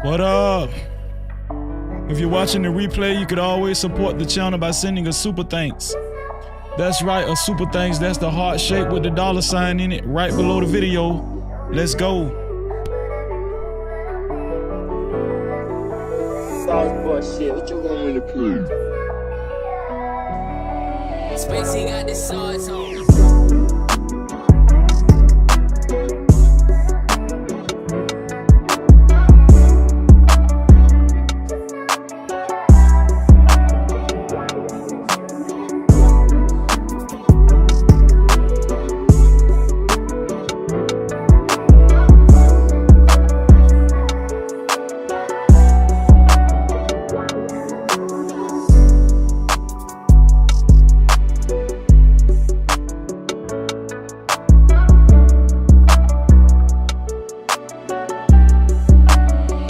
What up? If you're watching the replay, you could always support the channel by sending a super thanks. That's right, a super thanks. That's the heart shape with the $sign in it right below the video. Let's go. Sauce shit, what you want me to prove? Spacey got the sauce on.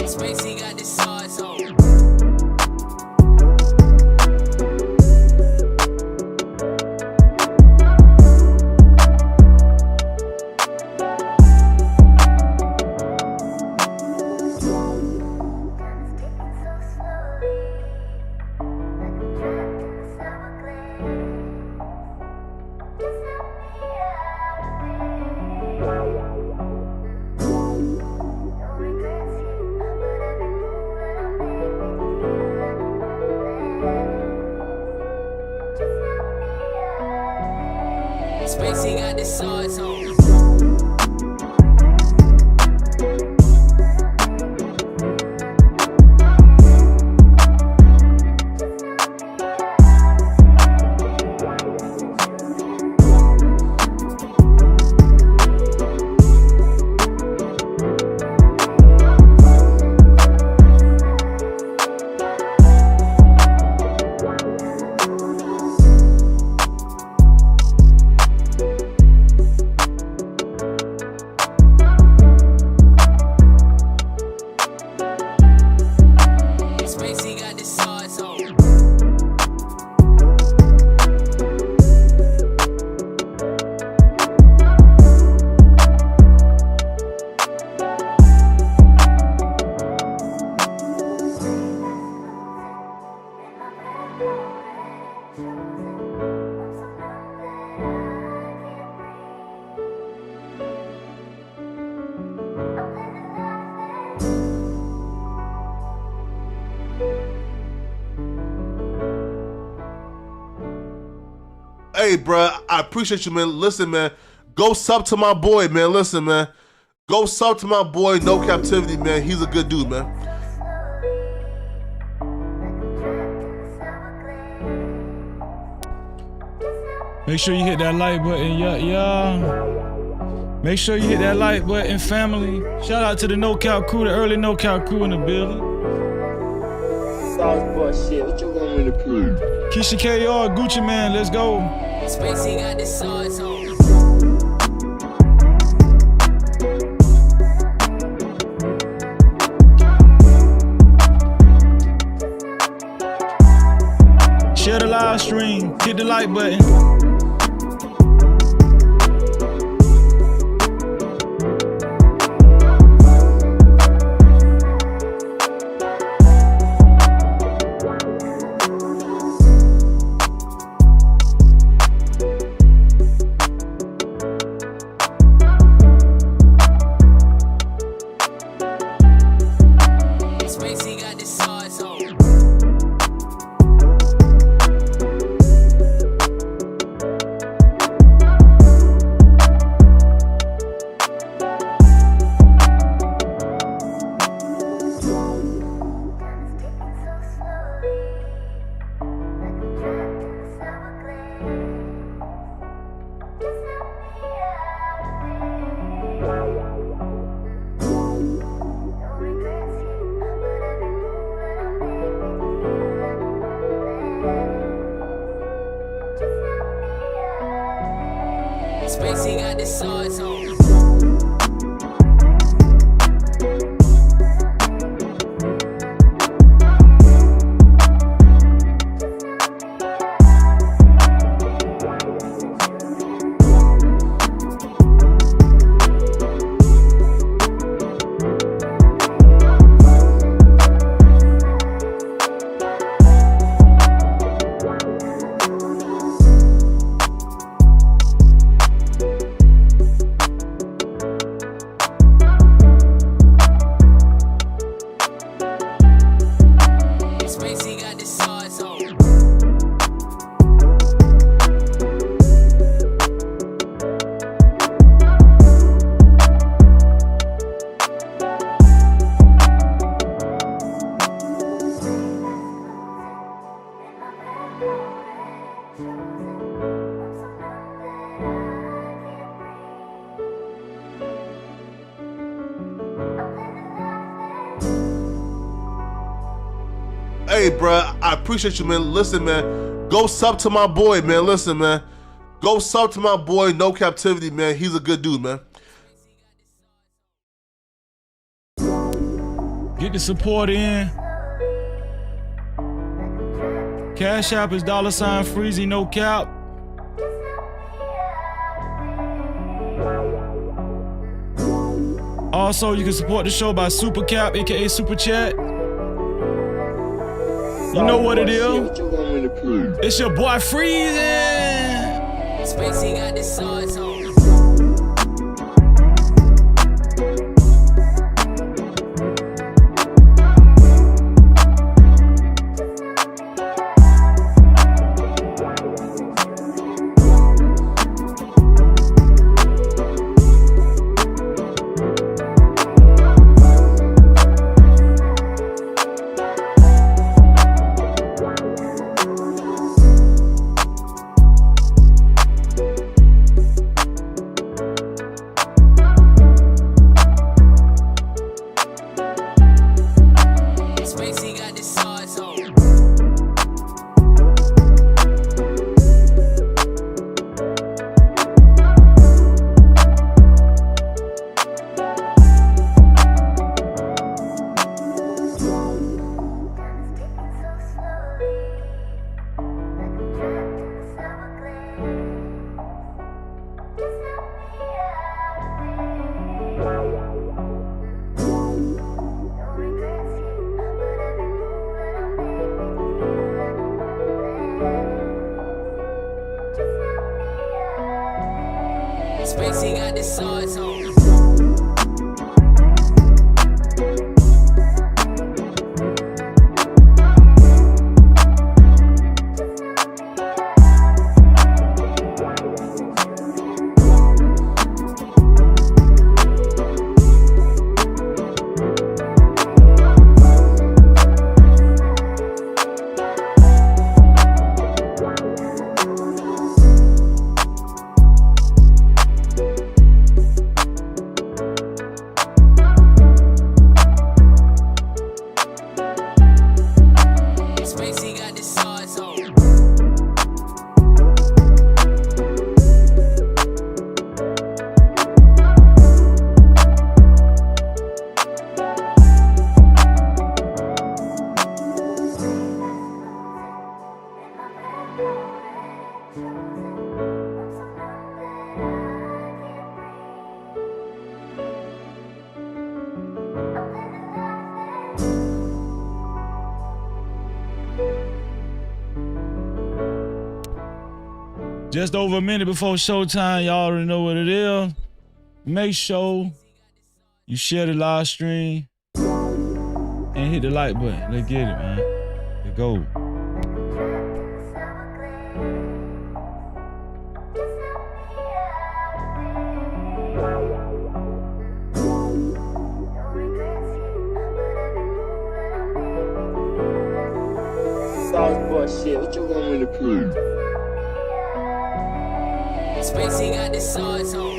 Spacey got the sauce on. Spacey got the sauce on. Spacey got the sauce on. Hey, bro, I appreciate you, man. Listen, man, go sub to my boy, man. Listen, man, go sub to my boy, No Captivity, man. He's a good dude, man. Make sure you hit that like button, yeah. Make sure you hit that like button, family. Shout out to the No Cap crew, the early No Cap crew in the building. Sauce shit, what you want me to prove? Keyshia KR, Gucci man, let's go. Spacey got the sauce on. Share the live stream, hit the like button. Spacey got the sauce on. Hey, bro, I appreciate you, man. Listen, man, go sub to my boy, man. Listen, man, go sub to my boy, No Captivity, man. He's a good dude, man. Get the support in. Cash App is $Freezy No Cap. Also, you can support the show by Super Cap, aka Super Chat. You know what it is. What you want me to prove? It's your boy Freezing. Spacey got the sauce on. Spacey got the sauce on. Spacey got the sauce on. Spacey got the sauce on. Just over a minute before showtime, y'all already know what it is. Make sure you share the live stream and hit the like button. Let's get it, man. Let's go. Sauce boy shit, what you want me to prove? Spacey got the sauce on.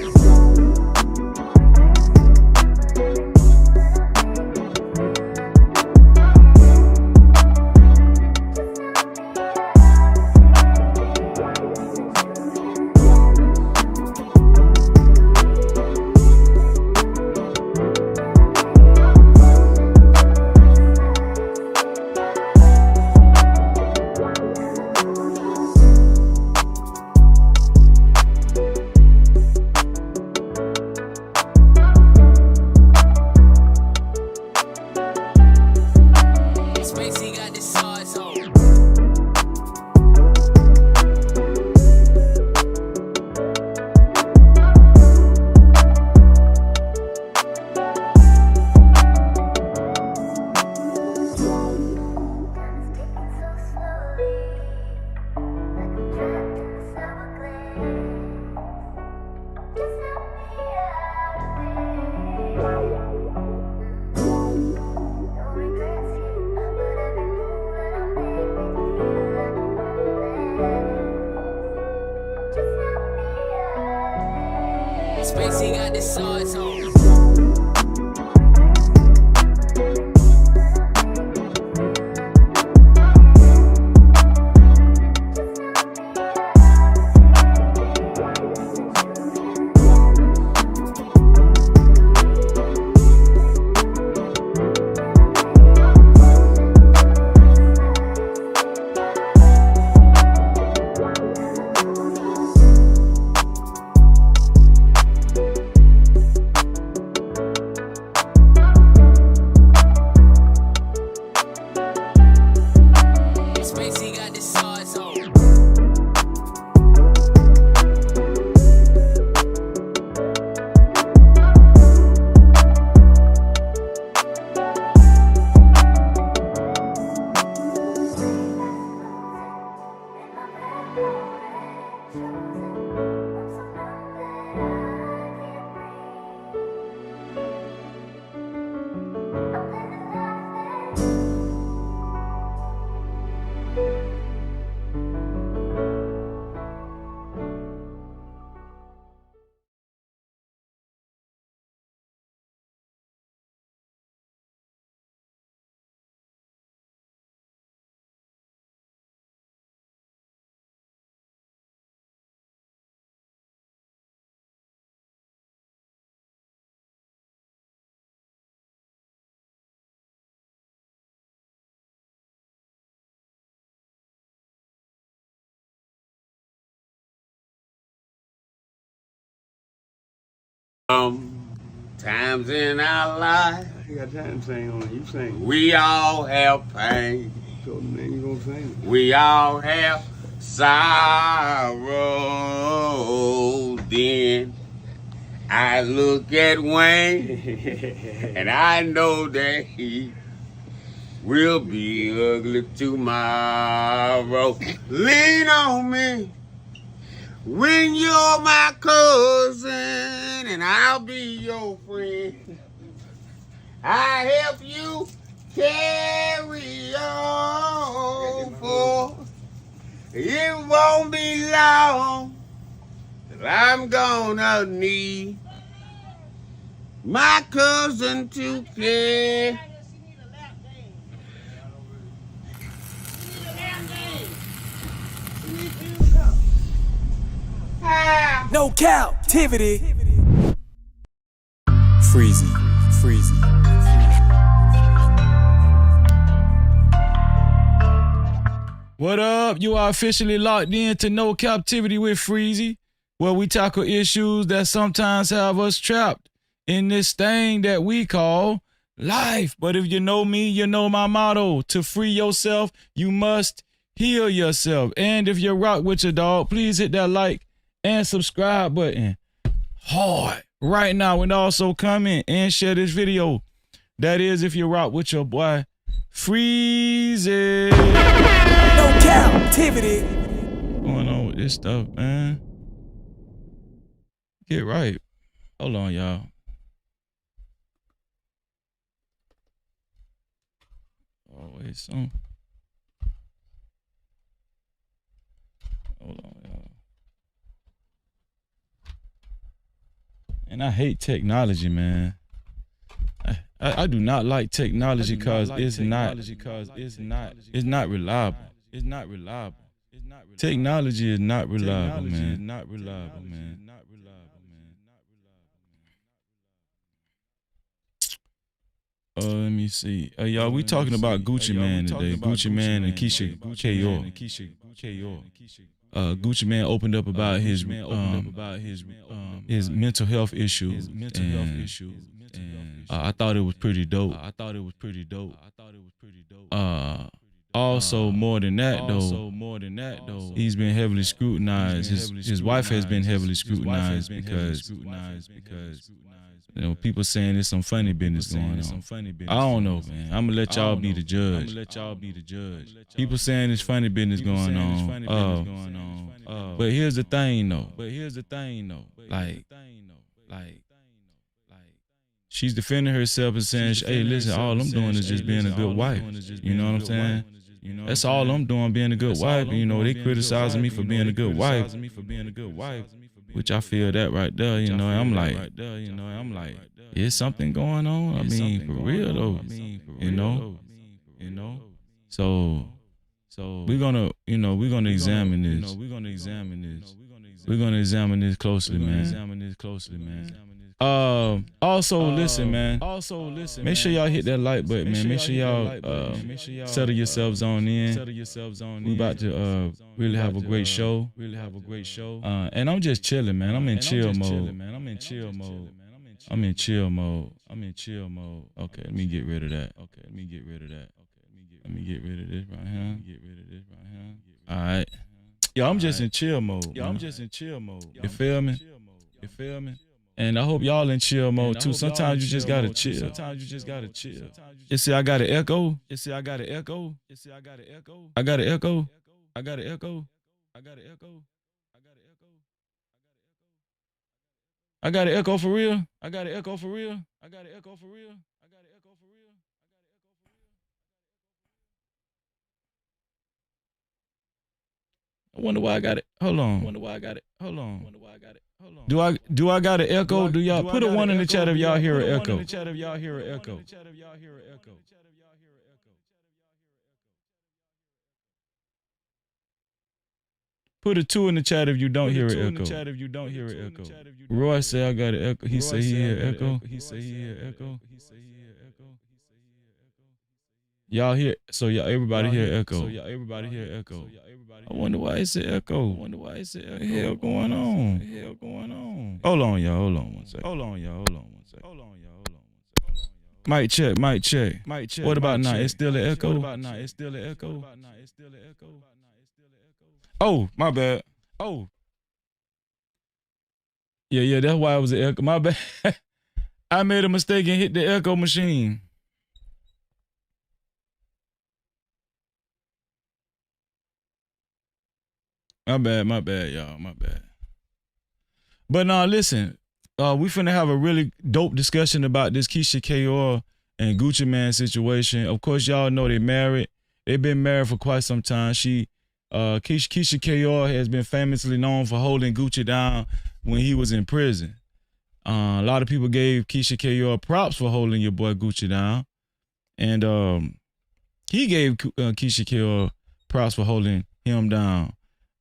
Times in our life, You got time to sing on it. You sing. we all have pain. So then you gonna sing. We all have sorrow. Then I look at Wayne and I know that he will be ugly tomorrow. Lean on me when you're my cousin and I'll be your friend. I help you carry on, for it won't be long that I'm gonna need my cousin to care. No captivity. Freezy. What up? You are officially locked in to No Captivity with Freezy, where we tackle issues that sometimes have us trapped in this thing that we call life. But if you know me, you know my motto. To free yourself, you must heal yourself. And if you rock with your dog, please hit that like and subscribe button hard right now, and also comment and share this video. That is if you rock with your boy Freezy. No captivity. What's going on with this stuff, man? Get right. Hold on, y'all. Always some. Hold on, y'all. And I hate technology, man. I do not like technology because it's not reliable. It's not reliable. Technology is not reliable, man. Let me see. Y'all, we talking about Gucci Man today. Gucci Man and Keyshia K.O. Gucci Man opened up about his mental health issues. I thought it was pretty dope. Also, more than that though, he's been heavily scrutinized. His wife has been heavily scrutinized because you know, people saying there's some funny business going on. I don't know, man. I'm gonna let y'all be the judge. People saying there's funny business going on. But here's the thing though. Like, she's defending herself and saying, "Hey, listen, all I'm doing is just being a good wife." You know what I'm saying? That's all I'm doing, being a good wife. You know, they criticizing me for being a good wife, which I feel that right there. You know, I'm like, is something going on? I mean, for real though. You know. So we're gonna examine this. We're gonna examine this closely, man. Also, listen, man. Make sure y'all hit that like button, man. Make sure y'all settle yourselves on in. We about to really have a great show. And I'm just chilling, man. I'm in chill mode. Okay, let me get rid of that. Let me get rid of this right here. All right. Yo, I'm just in chill mode. You feel me? And I hope y'all in chill mode too. Sometimes you just gotta chill. You see, I got an echo. I got an echo for real. I wonder why I got it. Hold on. Do I got an echo? Do y'all put a one in the chat if y'all hear an echo? Put a 2 in the chat if you don't hear an echo. Roy said I got an echo. He said he hear echo. Y'all hear? So y'all, everybody hear echo. I wonder why it's an echo. What the hell going on? Hold on, y'all. Hold on one second. Mic check. What about now? It's still an echo? Oh, my bad. Oh. Yeah, that's why it was an echo. My bad. I made a mistake and hit the echo machine. My bad, y'all. My bad. But now, listen. We finna have a really dope discussion about this Keyshia K.R. and Gucci Mane situation. Of course, y'all know they married. They've been married for quite some time. Keyshia K.R. has been famously known for holding Gucci down when he was in prison. A lot of people gave Keyshia K.R. props for holding your boy Gucci down. And he gave Keyshia K.R. props for holding him down.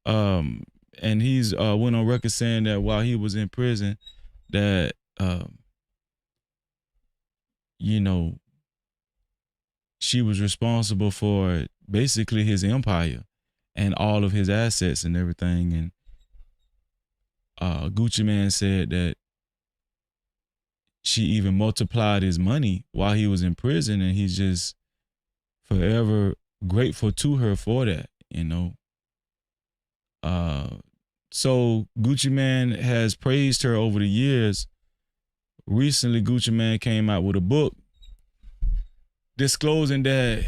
And he's went on record saying that while he was in prison, that she was responsible for basically his empire and all of his assets and everything. And Gucci Mane said that she even multiplied his money while he was in prison, and he's just forever grateful to her for that, So Gucci Mane has praised her over the years. Recently, Gucci Mane came out with a book disclosing that,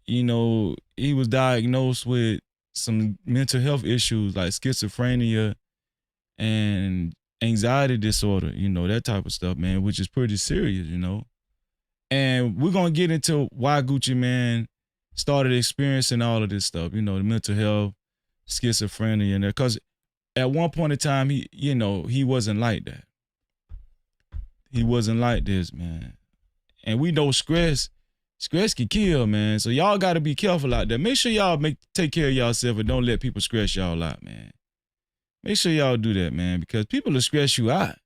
he was diagnosed with some mental health issues like schizophrenia and anxiety disorder, that type of stuff, man, which is pretty serious, And we're going to get into why Gucci Mane started experiencing all of this stuff, the mental health, schizophrenia, and because at one point in time, he wasn't like that. He wasn't like this, man. And we know stress can kill, man. So y'all got to be careful out there. Make sure y'all take care of yourself and don't let people stress y'all out, man. Make sure y'all do that, man, because people will stress you out.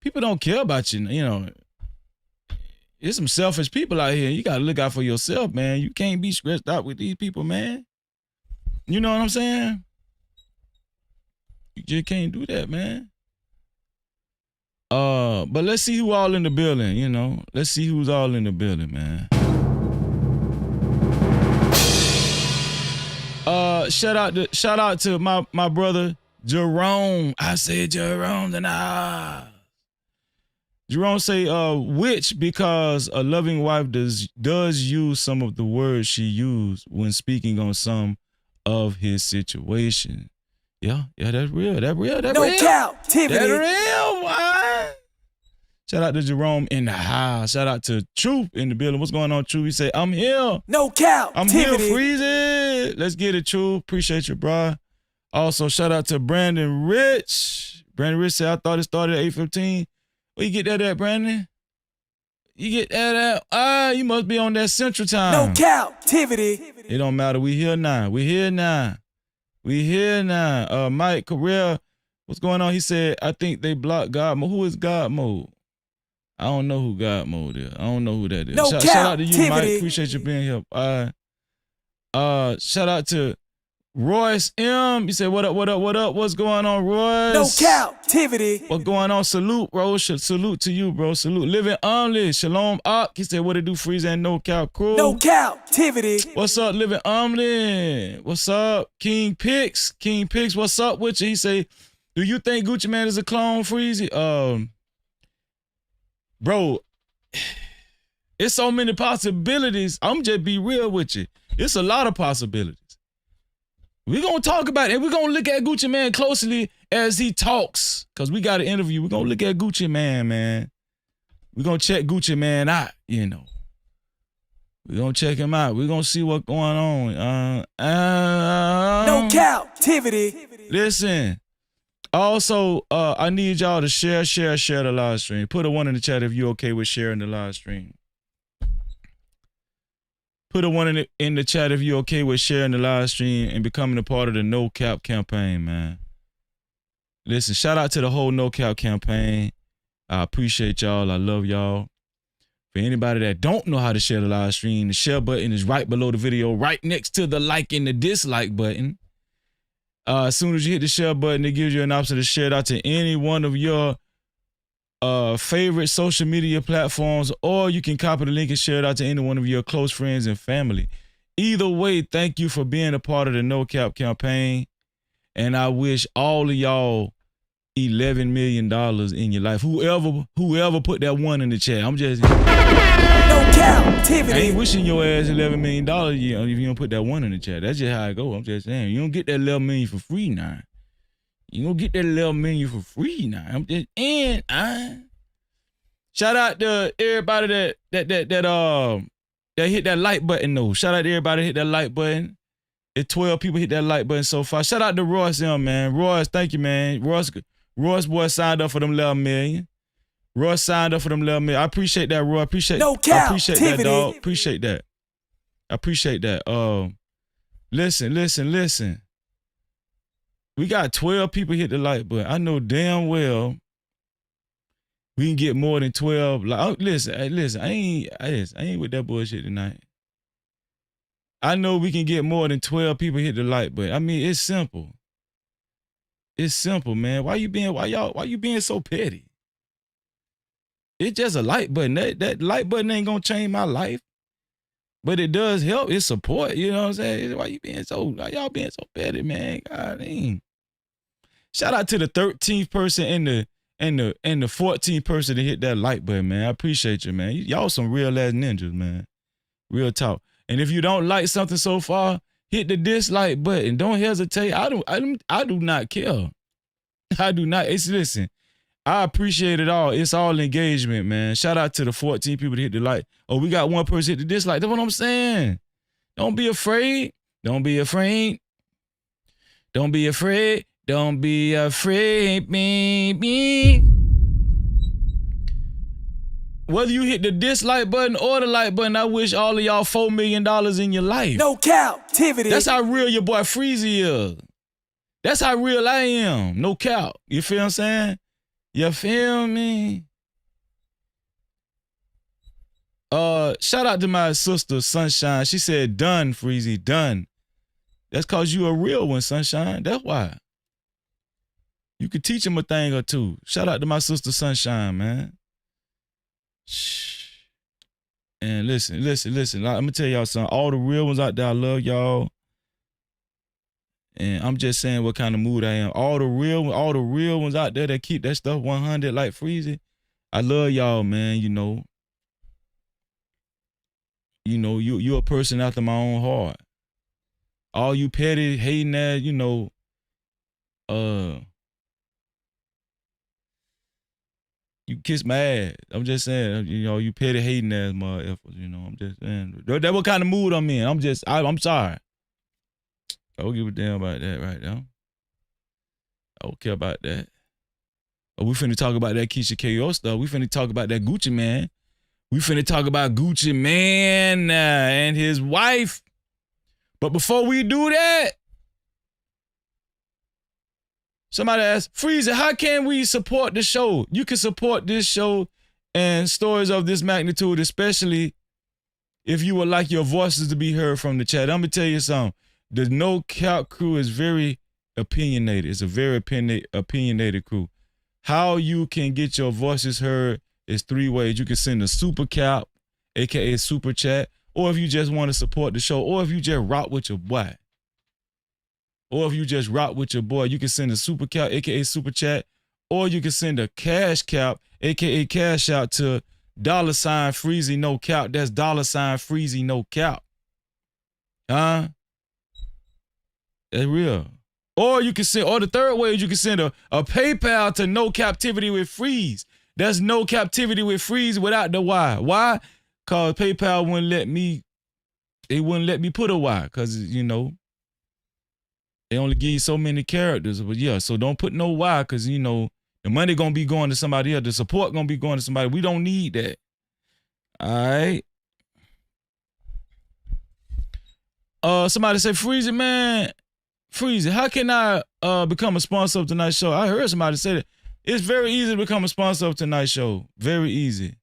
People don't care about you, There's some selfish people out here. You got to look out for yourself, man. You can't be stressed out with these people, man. You know what I'm saying? You just can't do that, man. But let's see who all in the building, Let's see who's all in the building, man. Shout out to my brother Jerome. I said Jerome tonight. Jerome say, which because a loving wife does use some of the words she used when speaking on some of his situation. Yeah, that's real. No Cap-tivity. That's real, boy. Shout out to Jerome in the house. Shout out to Truth in the building. What's going on, Truth? He said, I'm here. No Cap-tivity. I'm here, Freezy. Let's get it, Truth. Appreciate you, bro. Also, shout out to Brandon Rich. Brandon Rich said, I thought it started at 8:15. Where you get that at, Brandon? You get that at? You must be on that Central Time. No Cap-tivity. It don't matter. We here now. Mike Correa, what's going on? He said, I think they blocked God Mode. Who is God Mode? I don't know who God Mode is. I don't know who that is. No shout out to you, Mike. Appreciate you being here. Shout out to Royce M. He said, what up? What's going on, Royce? No Cap-tivity. What's going on? Salute, bro. Salute to you, bro. Salute. Living Omni. Shalom Ak. He said, what it do, Freeze and No Cap Crew? No Cap-tivity. What's up, Living Omni? What's up? King Pix, what's up with you? He say, do you think Gucci Mane is a clone, Freezy? Bro, it's so many possibilities. I'm just be real with you. It's a lot of possibilities. We're going to talk about it. We're going to look at Gucci Mane closely as he talks. Because we got an interview. We're going to look at Gucci Mane, man. We're going to check Gucci Mane out, We're going to check him out. We're going to see what's going on. No Cap-tivity. Listen. Also, I need y'all to share the live stream. Put a 1 in the chat if you're okay with sharing the live stream. Put a 1 in the chat if you're okay with sharing the live stream and becoming a part of the No Cap campaign, man. Listen, shout out to the whole No Cap campaign. I appreciate y'all. I love y'all. For anybody that don't know how to share the live stream, the share button is right below the video, right next to the like and the dislike button. As soon as you hit the share button, it gives you an option to share it out to any one of your favorite social media platforms, or you can copy the link and share it out to any one of your close friends and family. Either way, thank you for being a part of the No Cap campaign. And I wish all of y'all $11 million in your life. Whoever put that one in the chat, I'm just No Cap-tivity. I ain't wishing your ass $11 million if you don't put that one in the chat. That's just how it go. I'm just saying, you don't get that $11 million for free now. You don't get that $11 million for free now. I'm just shout out to everybody that hit that like button though. Shout out to everybody that hit that like button. It's 12 people hit that like button so far. Shout out to Royce, man. Royce, thank you, man. Royce boy signed up for them 11 million. Royce signed up for them 11 million. I appreciate that, Roy. I appreciate that, dog. Appreciate that. I appreciate that. Listen. We got 12 people hit the like button. I know damn well we can get more than 12. Like, listen. I ain't with that bullshit tonight. I know we can get more than 12 people hit the like button. I mean, it's simple. It's simple, man. Why you being so petty? It's just a like button. That like button ain't gonna change my life. But it does help. It's support. You know what I'm saying? Why y'all being so petty, man? God damn. Shout out to the 13th person and the 14th person to hit that like button, man. I appreciate you, man. Y'all some real ass ninjas, man. Real talk. And if you don't like something so far, hit the dislike button. Don't hesitate. I do not care. I do not. Listen, I appreciate it all. It's all engagement, man. Shout out to the 14 people that hit the like. Oh, we got one person hit the dislike. That's what I'm saying. Don't be afraid. Don't be afraid. Don't be afraid. Don't be afraid, baby. Whether you hit the dislike button or the like button, I wish all of y'all $4 million in your life. No Cap-tivity. That's how real your boy Freezy is. That's how real I am. No cap. You feel what I'm saying? You feel me? Shout out to my sister, Sunshine. She said, done, Freezy, done. That's cause you a real one, Sunshine. That's why. You could teach him a thing or two. Shout out to my sister, Sunshine, man. Shh. And listen. I'm gonna tell y'all something. All the real ones out there, I love y'all. And I'm just saying what kind of mood I am. All the real ones out there that keep that stuff 100 like Freezy, I love y'all, man. You know, you're a person after my own heart. All you petty, hating ass, you kiss my ass. I'm just saying, you petty hating ass motherfuckers, I'm just saying. That what kind of mood I'm in. I'm sorry. I don't give a damn about that right now. I don't care about that. We finna talk about that Keyshia KO stuff. We finna talk about that Gucci man. We finna talk about Gucci man and his wife. But before we do that, somebody asked, Freezy, how can we support the show? You can support this show and stories of this magnitude, especially if you would like your voices to be heard from the chat. I'm gonna tell you something. The No Cap crew is very opinionated. It's a very opinionated crew. How you can get your voices heard is 3 ways. You can send a super cap, aka super chat, or if you just want to support the show, or if you just rock with your boy. Or if you just rock with your boy, you can send a super cap, aka super chat, or you can send a cash cap, aka cash out to $Freezy No Cap. That's $Freezy No Cap. Huh? That's real. Or you can send, or the third way is you can send a PayPal to No Cap-tivity with Freeze. That's No Cap-tivity with Freeze without the Y. Why? Cause PayPal wouldn't let me put a Y. Cause they only give you so many characters. But yeah, so don't put no Y, cause the money gonna be going to somebody else. The support gonna be going to somebody. We don't need that. All right. Somebody say, Freezy, man. Freezy, how can I become a sponsor of tonight's show? I heard somebody say that. It's very easy to become a sponsor of tonight's show. Very easy.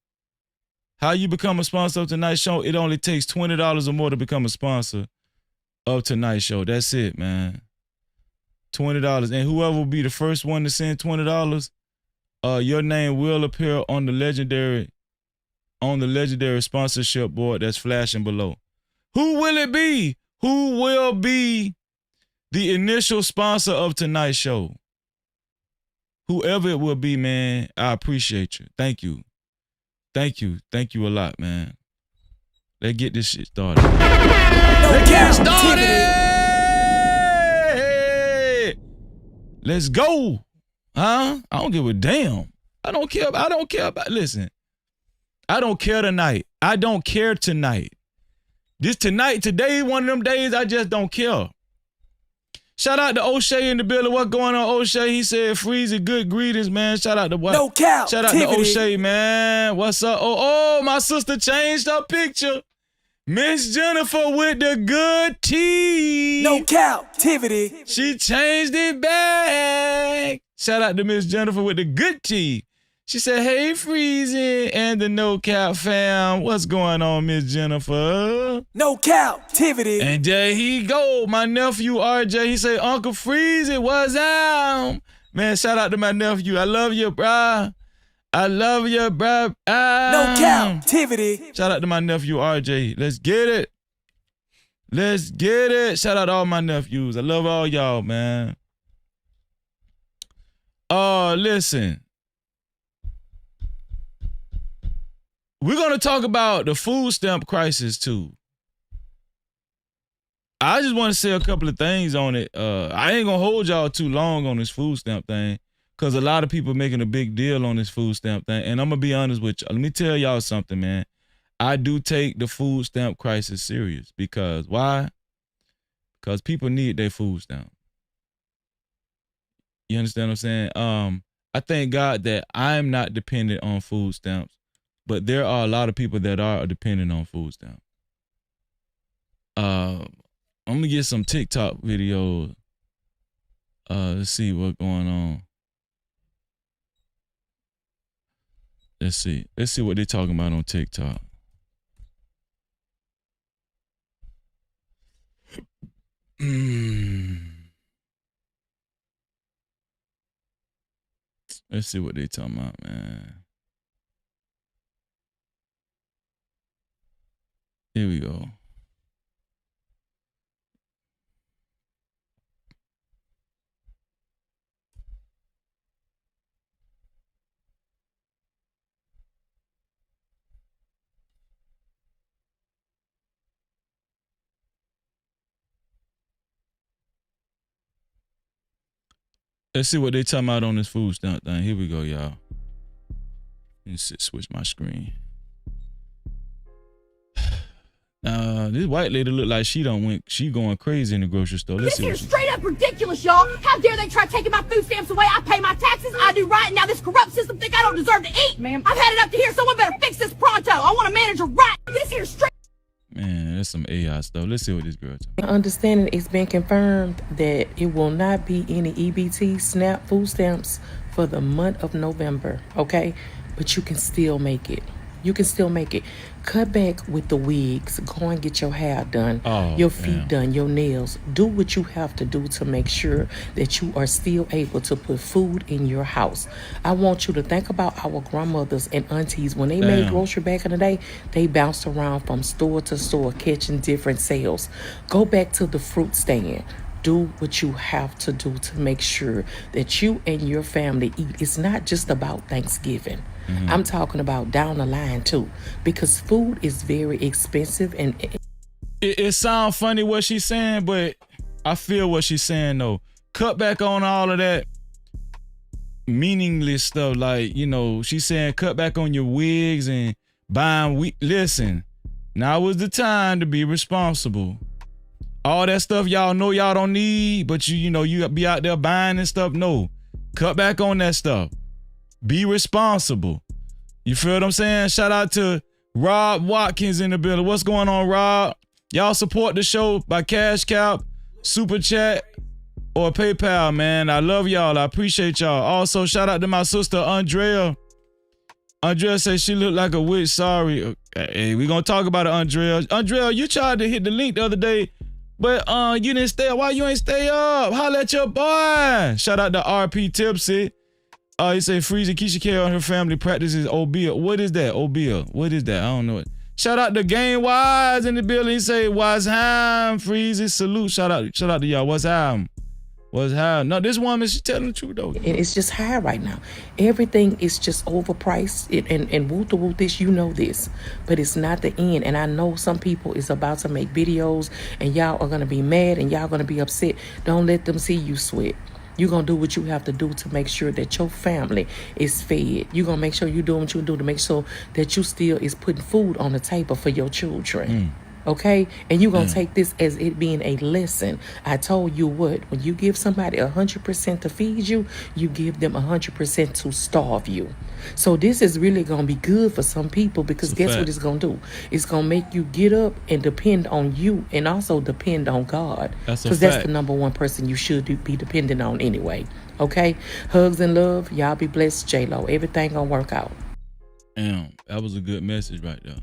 How you become a sponsor of tonight's show? It only takes $20 or more to become a sponsor of tonight's show. That's it, man. $20. And whoever will be the first one to send $20, your name will appear on the legendary sponsorship board that's flashing below. Who will it be? Who will be the initial sponsor of tonight's show? Whoever it will be, man, I appreciate you. Thank you. Thank you. Thank you a lot, man. Let's get this shit started. Let's get it started! Let's go. Huh? I don't give a damn. I don't care about, listen. I don't care tonight. I don't care tonight. Today, one of them days, I just don't care. Shout out to O'Shea in the building. What going on, O'Shea? He said, Freezy, good greetings, man. Shout out to what? No cap. Shout out to O'Shea, man. What's up? Oh, my sister changed her picture. Miss Jennifer with the good tea. No Cap-tivity. She changed it back. Shout out to Miss Jennifer with the good tea. She said, hey, Freezy and the No Cap fam. What's going on, Miss Jennifer? No Cap-tivity. And there he go, my nephew RJ. He said, Uncle Freezy, what's up? Man, shout out to my nephew. I love you, bruh. I love you, bruh. No Cap-tivity. Shout out to my nephew RJ. Let's get it. Let's get it. Shout out to all my nephews. I love all y'all, man. Listen. We're going to talk about the food stamp crisis, too. I just want to say a couple of things on it. I ain't going to hold y'all too long on this food stamp thing because a lot of people making a big deal on this food stamp thing. And I'm going to be honest with you. Let me tell y'all something, man. I do take the food stamp crisis serious because why? Because people need their food stamp. You understand what I'm saying? I thank God that I'm not dependent on food stamps. But there are a lot of people that are dependent on food stamps. I'm gonna get some TikTok videos. Let's see what's going on. Let's see what they're talking about on TikTok. Let's see what they're talking about, man. Here we go. Let's see what they talking about on this food stamp thing. Here we go, y'all. Let's switch my screen. This white lady look like she going crazy in the grocery store. Let's This is straight up ridiculous, y'all. How dare they try taking my food stamps away? I pay my taxes, I do right, and now this corrupt system think I don't deserve to eat. Ma'am, I've had it up to here. Someone better fix this pronto. I want a manager right. This here straight. Man, that's some AI stuff. Let's see what this girl talking. Understanding it's been confirmed that it will not be any EBT SNAP food stamps for the month of November, okay? But you can still make it. You can still make it. Cut back with the wigs. Go and get your hair done, your feet done, your nails. Do what you have to do to make sure that you are still able to put food in your house. I want you to think about our grandmothers and aunties. When they made grocery back in the day, they bounced around from store to store catching different sales. Go back to the fruit stand. Do what you have to do to make sure that you and your family eat. It's not just about Thanksgiving. I'm talking about down the line too, because food is very expensive. And it sounds funny what she's saying, but I feel what she's saying though. Cut back on all of that meaningless stuff. Like, you know, she's saying cut back on your wigs and buying listen, now is the time to be responsible. All that stuff y'all know y'all don't need, but you know, you be out there buying and stuff. No, cut back on that stuff. Be responsible. You feel what I'm saying? Shout out to Rob Watkins in the building. What's going on, Rob? Y'all support the show by Cash Cap, Super Chat, or PayPal, man. I love y'all. I appreciate y'all. Also, shout out to my sister, Andrea. Andrea says she looked like a witch. Sorry. Hey, we gonna talk about it, Andrea. Andrea, you tried to hit the link the other day, but you didn't stay up. Why you ain't stay up? Holla at your boy. Shout out to RP Tipsy. He said Freezy Keyshia K and her family practices Obia. What is that? Obia. What is that? I don't know it. Shout out to Game Wise in the building. He say what's ham, Freezy. Salute. Shout out to y'all. What's ham? What's high? No, this woman, she's telling the truth though. It's just high right now. Everything is just overpriced. And woo this, you know this. But it's not the end. And I know some people is about to make videos and y'all are going to be mad and y'all going to be upset. Don't let them see you sweat. You're going to do what you have to do to make sure that your family is fed. You're going to make sure you're doing what you do to make sure that you still is putting food on the table for your children. Okay? And you're going to take this as it being a lesson. I told you what, when you give somebody 100% to feed you, you give them 100% to starve you. So this is really going to be good for some people because guess what it's going to do? It's going to make you get up and depend on you and also depend on God. Because that's the number one person you should be dependent on anyway. Okay? Hugs and love. Y'all be blessed, J-Lo. Everything going to work out. Damn, that was a good message right there.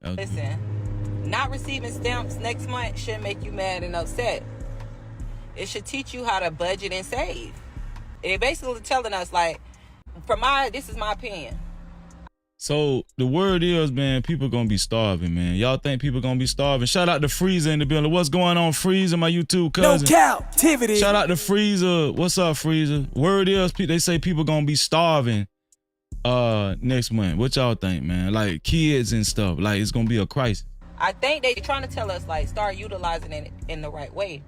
Listen, not receiving stamps next month shouldn't make you mad and upset. It should teach you how to budget and save. It basically telling us, like, this is my opinion. So the word is, man, people gonna be starving, man. Y'all think people gonna be starving? Shout out to Freezer in the building. What's going on, Freezer, my YouTube cousin? No Cap-tivity. Shout out to Freezer. What's up, Freezer? Word is, they say people gonna be starving next month. What y'all think, man? Like kids and stuff. Like it's gonna be a crisis. I think they trying to tell us, like, start utilizing it in the right way.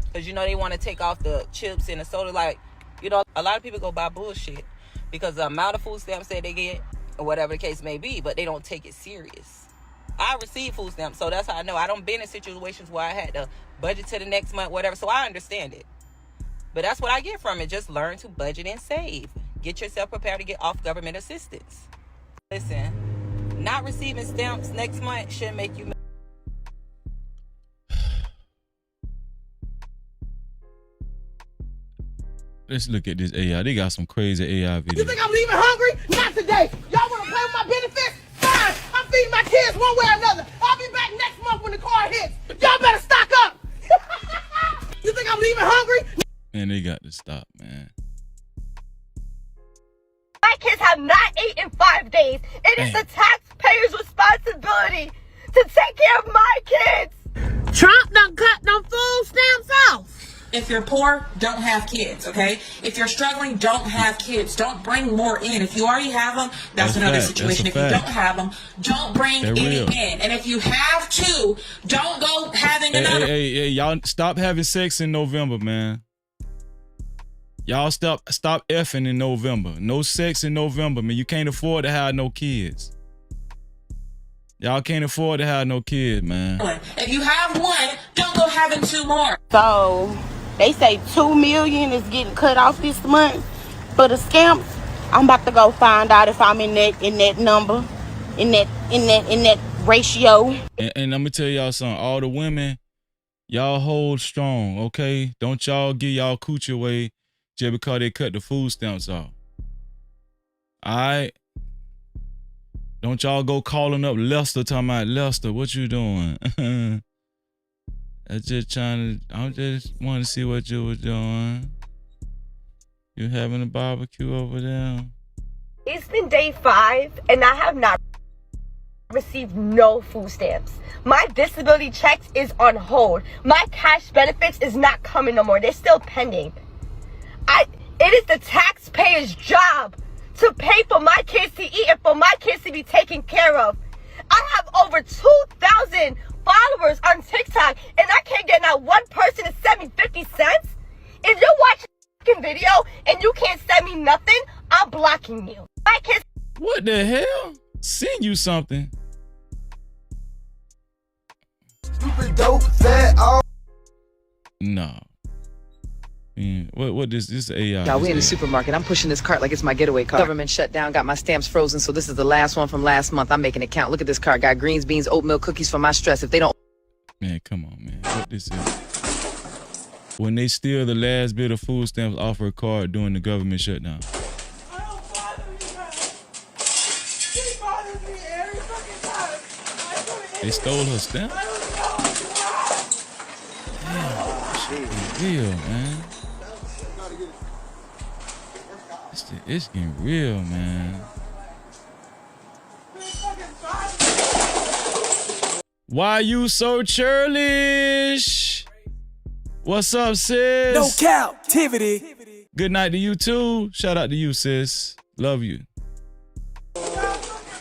Because, you know, they want to take off the chips and the soda. Like, you know, a lot of people go buy bullshit because the amount of food stamps that they get or whatever the case may be, but they don't take it serious. I receive food stamps, so that's how I know. I don't been in situations where I had to budget to the next month, whatever, so I understand it. But that's what I get from it. Just learn to budget and save. Get yourself prepared to get off government assistance. Listen, not receiving stamps next month shouldn't make you. Let's look at this AI. They got some crazy AI videos. You think I'm leaving hungry? Not today. Y'all want to play with my benefits? Fine. I'm feeding my kids one way or another. I'll be back next month when the card hits. Y'all better stock up. You think I'm leaving hungry? Man, they got to stop, man. My kids have not eaten in 5 days. It is the taxpayer's responsibility to take care of my kids. Trump done cut them food stamps off. If you're poor, don't have kids, okay? If you're struggling, don't have kids. Don't bring more in. If you already have them, that's another situation. If you don't have them, don't bring any in. And if you have two, don't go having another. Hey, y'all stop having sex in November, man. Y'all stop effing in November. No sex in November, man. You can't afford to have no kids. Y'all can't afford to have no kids, man. If you have one, don't go having two more. So they say 2 million is getting cut off this month for the scamps. I'm about to go find out if I'm in that number, in that ratio. And I'm gonna tell y'all something. All the women, y'all hold strong, okay? Don't y'all give y'all coochie away just because they cut the food stamps off. All right? Don't y'all go calling up Lester talking about, Lester, what you doing? I just want to see what you were doing. You having a barbecue over there? It's been day 5 and I have not received no food stamps. My disability checks is on hold. My cash benefits is not coming no more. They're still pending. It is the taxpayer's job to pay for my kids to eat and for my kids to be taken care of. I have over 2,000 followers on TikTok and I can't get not one person to send me 50 cents. If you're watching a video and you can't send me nothing, I'm blocking you. My kids. What the hell? Send you something. Stupid dope fat. No. Man, what this AI? Now we in the supermarket. I'm pushing this cart like it's my getaway car. Government shut down, got my stamps frozen, so this is the last one from last month. I'm making it count. Look at this cart. Got greens, beans, oatmeal, cookies for my stress. If they don't. Man, come on, man. What this is? When they steal the last bit of food stamps off her card during the government shutdown. They stole her stamp? Damn, shit getting real, man. It's getting real, man. Why you so churlish? What's up, sis? No captivity. Good night to you too. Shout out to you, sis. Love you.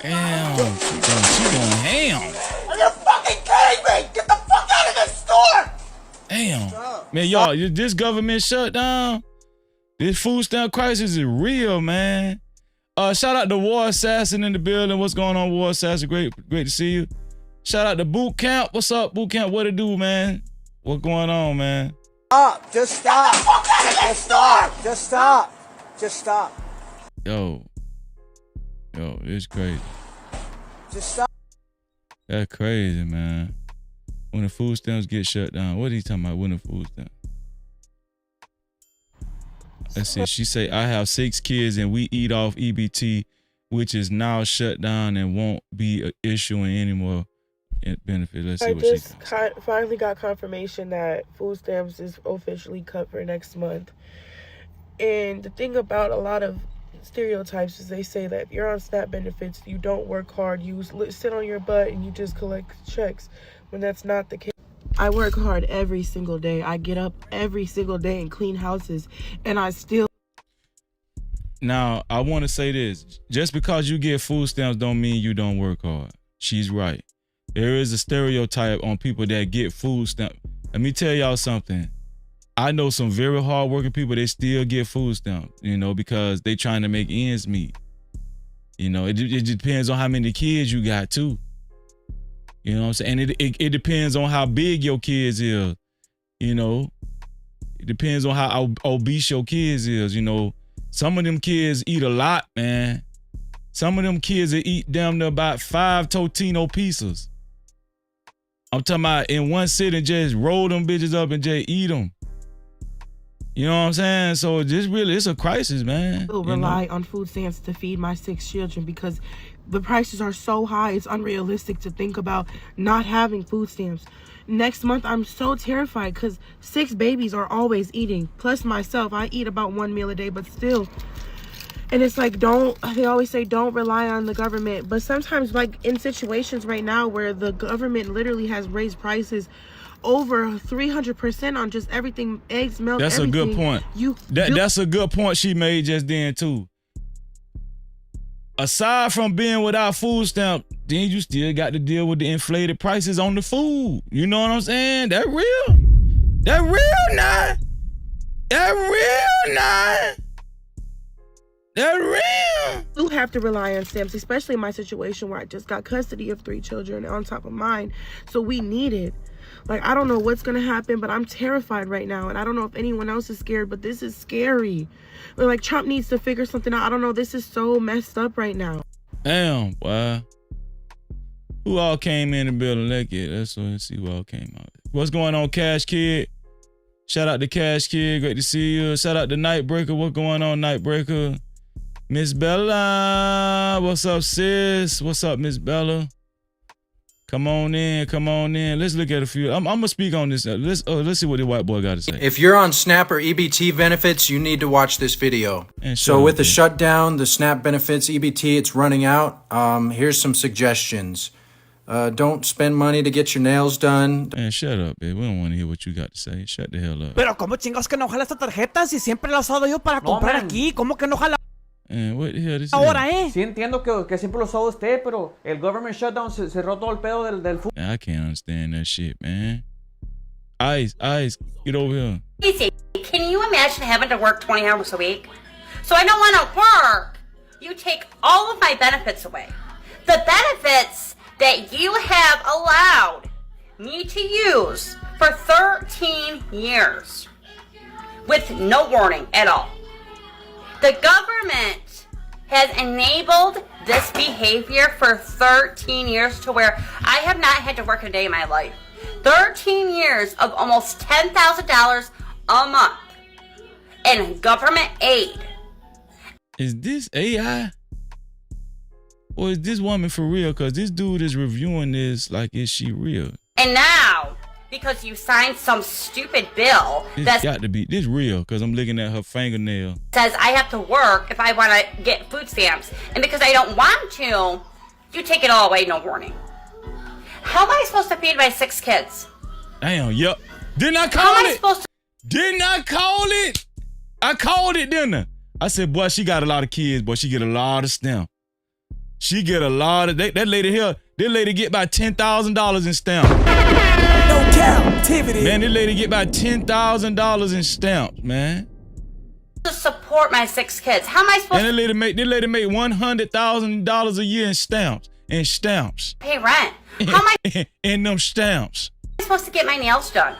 Damn, she going ham. Are you fucking kidding me? Get the fuck out of this store! Damn. Man, y'all, this government shutdown, this food stamp crisis is real, man. Shout out to War Assassin in the building. What's going on, War Assassin? Great to see you. Shout out to Boot Camp. What's up, Boot Camp? What it do, man? What's going on, man? Stop. Just stop. Get the fuck out of this store! Just stop. Just stop. Yo, it's crazy. Just stop. That's crazy, man. When the food stamps get shut down, what are you talking about? When the food stamps? Let's see. She say, I have 6 kids and we eat off EBT, which is now shut down and won't be issuing any more benefits. Let's see what she says. I just finally got confirmation that food stamps is officially cut for next month. And the thing about a lot of stereotypes is they say that if you're on SNAP benefits, you don't work hard, you sit on your butt and you just collect checks, when that's not the case. I work hard every single day. I get up every single day and clean houses, and I still... Now, I want to say this. Just because you get food stamps don't mean you don't work hard. She's right. There is a stereotype on people that get food stamps. Let me tell y'all something. I know some very hardworking people, they still get food stamps, because they trying to make ends meet. It depends on how many kids you got too. You know what I'm saying? And it depends on how big your kids is. It depends on how obese your kids is. Some of them kids eat a lot, man. Some of them kids that eat damn near about 5 Totino pizzas. I'm talking about in one sitting, just roll them bitches up and just eat them. You know what I'm saying? So it's a crisis, man. I still rely on food stamps to feed my 6 children because the prices are so high. It's unrealistic to think about not having food stamps. Next month, I'm so terrified because 6 babies are always eating. Plus myself, I eat about 1 meal a day, but still. And it's like, they always say don't rely on the government. But sometimes, like in situations right now where the government literally has raised prices over 300% on just everything, eggs, milk, that's everything. A good point. That's a good point she made just then too. Aside from being without food stamp, then you still got to deal with the inflated prices on the food. You know what I'm saying? That real. That real now. That real now. That real. You have to rely on stamps, especially in my situation where I just got custody of 3 children on top of mine. So we need it. Like, I don't know what's going to happen, but I'm terrified right now. And I don't know if anyone else is scared, but this is scary. Like, Trump needs to figure something out. I don't know. This is so messed up right now. Damn, boy. Who all came in the building? Let's see who all came out. What's going on, Cash Kid? Shout out to Cash Kid. Great to see you. Shout out to Nightbreaker. What's going on, Nightbreaker? Miss Bella. What's up, sis? What's up, Miss Bella? Come on in. Let's look at a few. I'm gonna speak on this. Let's see what the white boy got to say. If you're on SNAP or EBT benefits, you need to watch this video. So with the shutdown, the SNAP benefits, EBT, it's running out. Here's some suggestions. Don't spend money to get your nails done. Man, shut up, babe. We don't want to hear what you got to say. Shut the hell up. Pero ¿cómo chingados que no jala esta tarjeta si siempre la he usado yo para comprar aquí? ¿Cómo que no jala? What the hell is ahora, Sí entiendo que siempre lo usó usted, pero el government shutdown cerró todo el pedo del food. I can't understand that shit, man. Ice, get over here. Easy. Can you imagine having to work 20 hours a week? So I don't want to work. You take all of my benefits away. The benefits that you have allowed me to use for 13 years with no warning at all. The government has enabled this behavior for 13 years to where I have not had to work a day in my life. 13 years of almost $10,000 a month in government aid. Is this AI? Or is this woman for real? Because this dude is reviewing this like, is she real? And now, because you signed some stupid bill This got to be, this real, because I'm looking at her fingernail. says I have to work if I want to get food stamps, and because I don't want to, you take it all away, no warning. How am I supposed to feed my 6 kids? Damn, yep. Didn't I call it? Didn't I call it? I called it, didn't I? I said, boy, she got a lot of kids, boy. She get a lot of stamps. She get a lot of, that lady here, this lady get about $10,000 in stamps. No Cap-tivity. Man, this lady get about $10,000 in stamps, man. To support my 6 kids. How am I supposed And this lady make $100,000 a year in stamps. to pay rent? How am I in them stamps. supposed to get my nails done?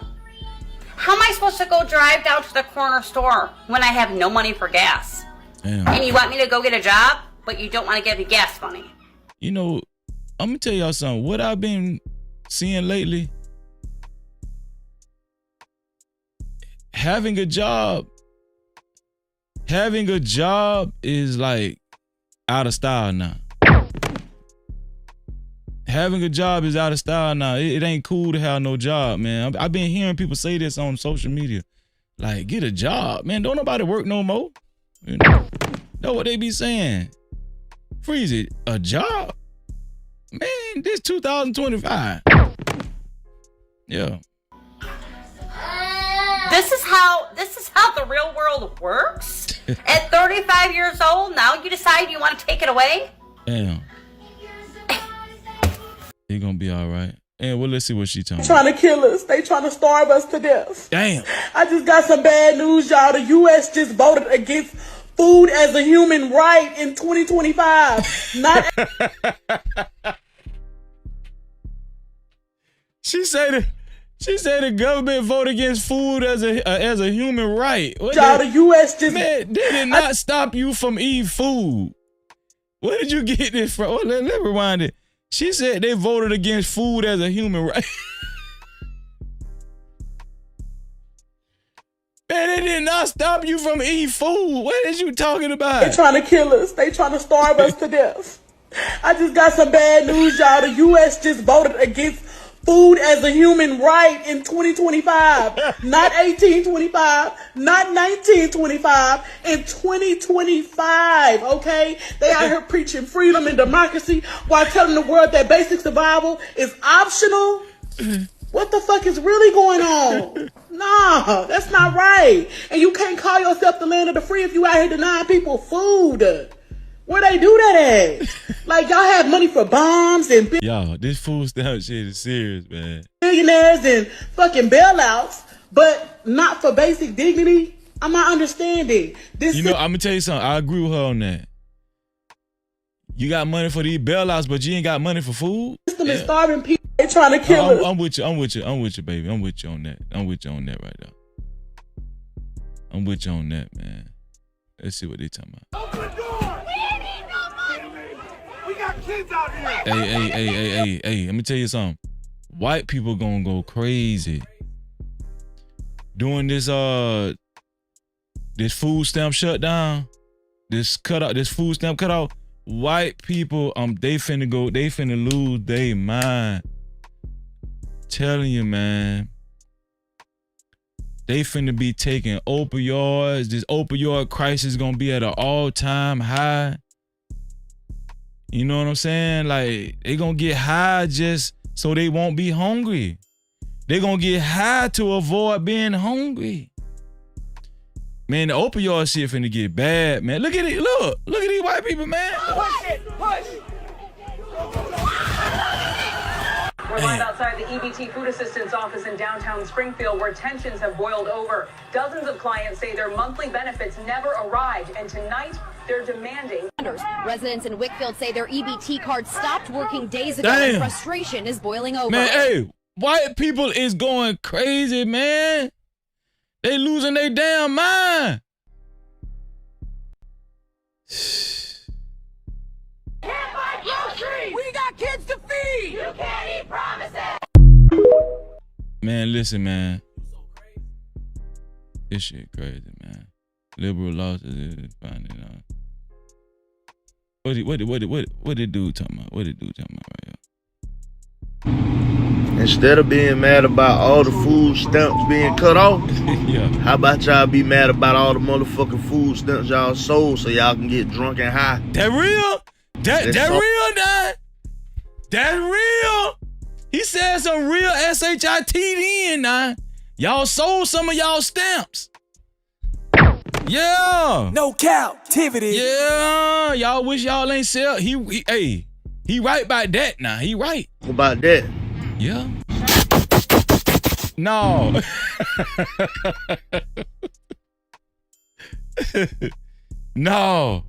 How am I supposed to go drive down to the corner store when I have no money for gas? Damn. And you want me to go get a job, but you don't want to give me gas money? You know, I'm gonna tell y'all something. What I've been seeing lately, having a job is like out of style now. Having a job is out of style now. It ain't cool to have no job, man. I've been hearing people say this on social media. Like, get a job, man. Don't nobody work no more. You know? That's what they be saying. Freeze it. A job? Man, this 2025. Yeah. This is how the real world works? At 35 years old, now you decide you want to take it away? Damn. He gonna be all right. And well, let's see what she talking Trying to kill us. They trying to starve us to death. Damn. I just got some bad news, y'all. The U.S. just voted against food as a human right in 2025. Not. She said the government voted against food as a human right. What Y'all, the U.S. just man, they did not stop you from eating food. Where did you get this from? Well, let rewind it. She said they voted against food as a human right. Man, they did not stop you from eating food. What is you talking about? They trying to kill us. They trying to starve us to death. I just got some bad news, y'all. The U.S. just voted against food as a human right in 2025. Not 1825, not 1925, in 2025, okay? They out here preaching freedom and democracy while telling the world that basic survival is optional. What the fuck is really going on? Nah, that's not right. And you can't call yourself the land of the free if you out here denying people food. Where they do that at? Like, y'all have money for bombs and y'all, this food stamp shit is serious, man. Billionaires and fucking bailouts, but not for basic dignity. I'm not understanding. This. You know, I'm gonna tell you something. I agree with her on that. You got money for these bailouts, but you ain't got money for food. System is starving people. They trying to kill us. I'm with you, baby. I'm with you on that. I'm with you on that right there. I'm with you on that, man. Let's see what they talking about. Open the door! We got kids out here. Hey, let me tell you something. White people gonna go crazy. During this food stamp shutdown, this food stamp cutoff, white people, they finna lose their mind. Telling you, man. They finna be taking opioids. This opioid crisis is gonna be at an all-time high. You know what I'm saying? Like, they gonna get high just so they won't be hungry. They gonna get high to avoid being hungry. Man, the opioid shit finna get bad, man. Look at it, look at these white people, man. Push it, push. We're live outside the EBT Food Assistance Office in downtown Springfield, where tensions have boiled over. Dozens of clients say their monthly benefits never arrived, and tonight they're demanding. Residents in Wickfield say their EBT card stopped working days ago, Damn. and frustration is boiling over. Man, hey, white people is going crazy, man. They losing their damn mind. Can't buy groceries. We got kids to feed. You can't eat promises. Man, listen, man. This shit crazy, man. Liberal losses is finding out. What did dude talking about? What did dude talking about right here? Instead of being mad about all the food stamps being cut off, yeah. How about y'all be mad about all the motherfucking food stamps y'all sold so y'all can get drunk and high? That real? That real, Don? That real? He said some real SHIT then, y'all sold some of y'all stamps. Yeah. No Cap-tivity. Yeah. Y'all wish y'all ain't sell. He right about that now. He right. About that? Yeah. No. No.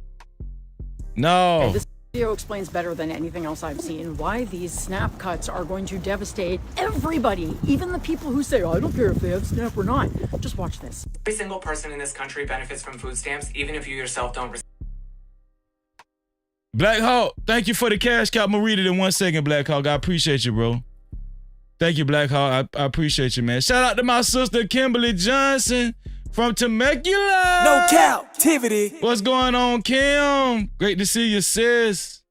No. This video explains better than anything else I've seen why these SNAP cuts are going to devastate everybody, even the people who say, I don't care if they have SNAP or not. Just watch this. Every single person in this country benefits from food stamps, even if you yourself don't receive. Black Hawk, thank you for the cash cow. I'm gonna read it in 1 second, Black Hawk. I appreciate you, bro. Thank you, Black Hawk. I appreciate you, man. Shout out to my sister, Kimberly Johnson from Temecula. No Cap-tivity. What's going on, Kim? Great to see you, sis.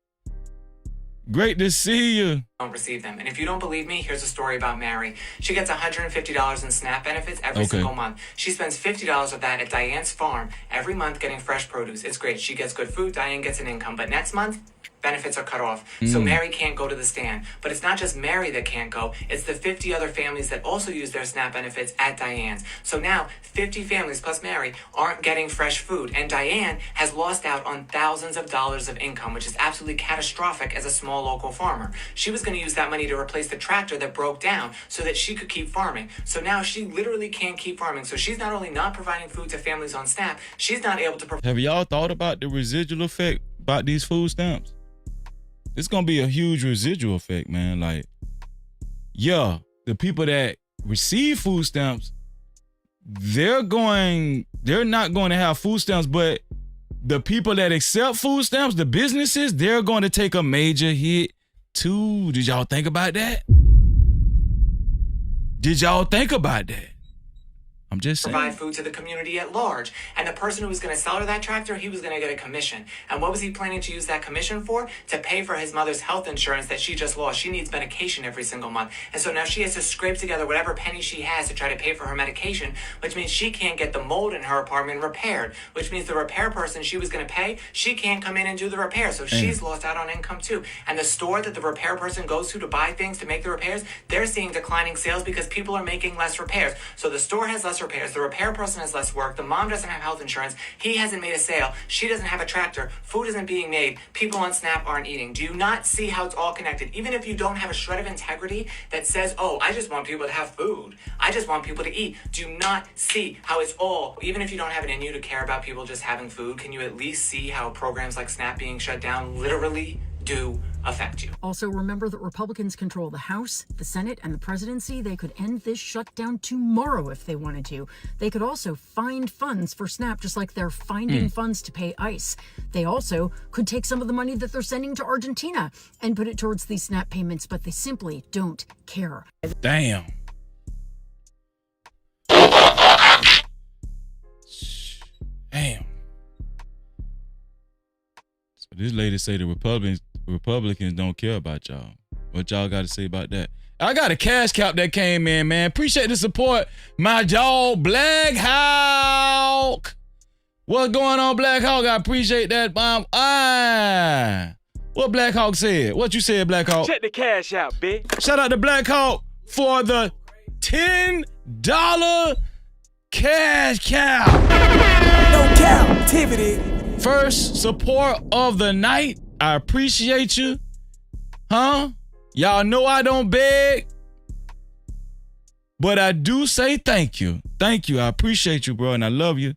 Great to see you. Don't receive them. And if you don't believe me, here's a story about Mary. She gets $150 in SNAP benefits every single month. She spends $50 of that at Diane's farm every month getting fresh produce. It's great. She gets good food. Diane gets an income. But next month, benefits are cut off. So Mary can't go to the stand. But it's not just Mary that can't go. It's the 50 other families that also use their SNAP benefits at Diane's. So now 50 families plus Mary aren't getting fresh food. And Diane has lost out on thousands of dollars of income, which is absolutely catastrophic as a small local farmer. She was going to use that money to replace the tractor that broke down so that she could keep farming. So now she literally can't keep farming. So she's not only not providing food to families on SNAP, she's not able to provide. Have y'all thought about the residual effect about these food stamps? It's gonna be a huge residual effect, man. Like, yeah, the people that receive food stamps, they're not going to have food stamps, but the people that accept food stamps, the businesses, they're going to take a major hit too. Did y'all think about that? Did y'all think about that? I'm just saying. Provide food to the community at large. And the person who was going to sell her that tractor, he was going to get a commission. And what was he planning to use that commission for? To pay for his mother's health insurance that she just lost. She needs medication every single month. And so now she has to scrape together whatever penny she has to try to pay for her medication, which means she can't get the mold in her apartment repaired, which means the repair person she was going to pay, she can't come in and do the repair. So she's lost out on income too. And the store that the repair person goes to buy things to make the repairs, they're seeing declining sales because people are making less repairs. So the store has less repairs, the repair person has less work, the mom doesn't have health insurance, he hasn't made a sale, she doesn't have a tractor, food isn't being made, people on SNAP aren't eating. Do you not see how it's all connected? Even if you don't have a shred of integrity that says, oh, I just want people to have food, I just want people to eat, do you not see how it's all, even if you don't have it in you to care about people just having food, can you at least see how programs like SNAP being shut down literally do affect you? Also, remember that Republicans control the House, the Senate, and the presidency. They could end this shutdown tomorrow if they wanted to. They could also find funds for SNAP, just like they're finding funds to pay ICE. They also could take some of the money that they're sending to Argentina and put it towards these SNAP payments, but they simply don't care. Damn. Damn. So this lady say the Republicans don't care about y'all. What y'all got to say about that? I got a cash cap that came in, man. Appreciate the support. My dog, Black Hawk. What's going on, Black Hawk? I appreciate that, Mom. What Black Hawk said? What you said, Black Hawk? Check the cash out, bitch. Shout out to Black Hawk for the $10 cash cap. No Cap-tivity. First support of the night. I appreciate you. Huh? Y'all know I don't beg, but I do say thank you. Thank you. I appreciate you, bro, and I love you.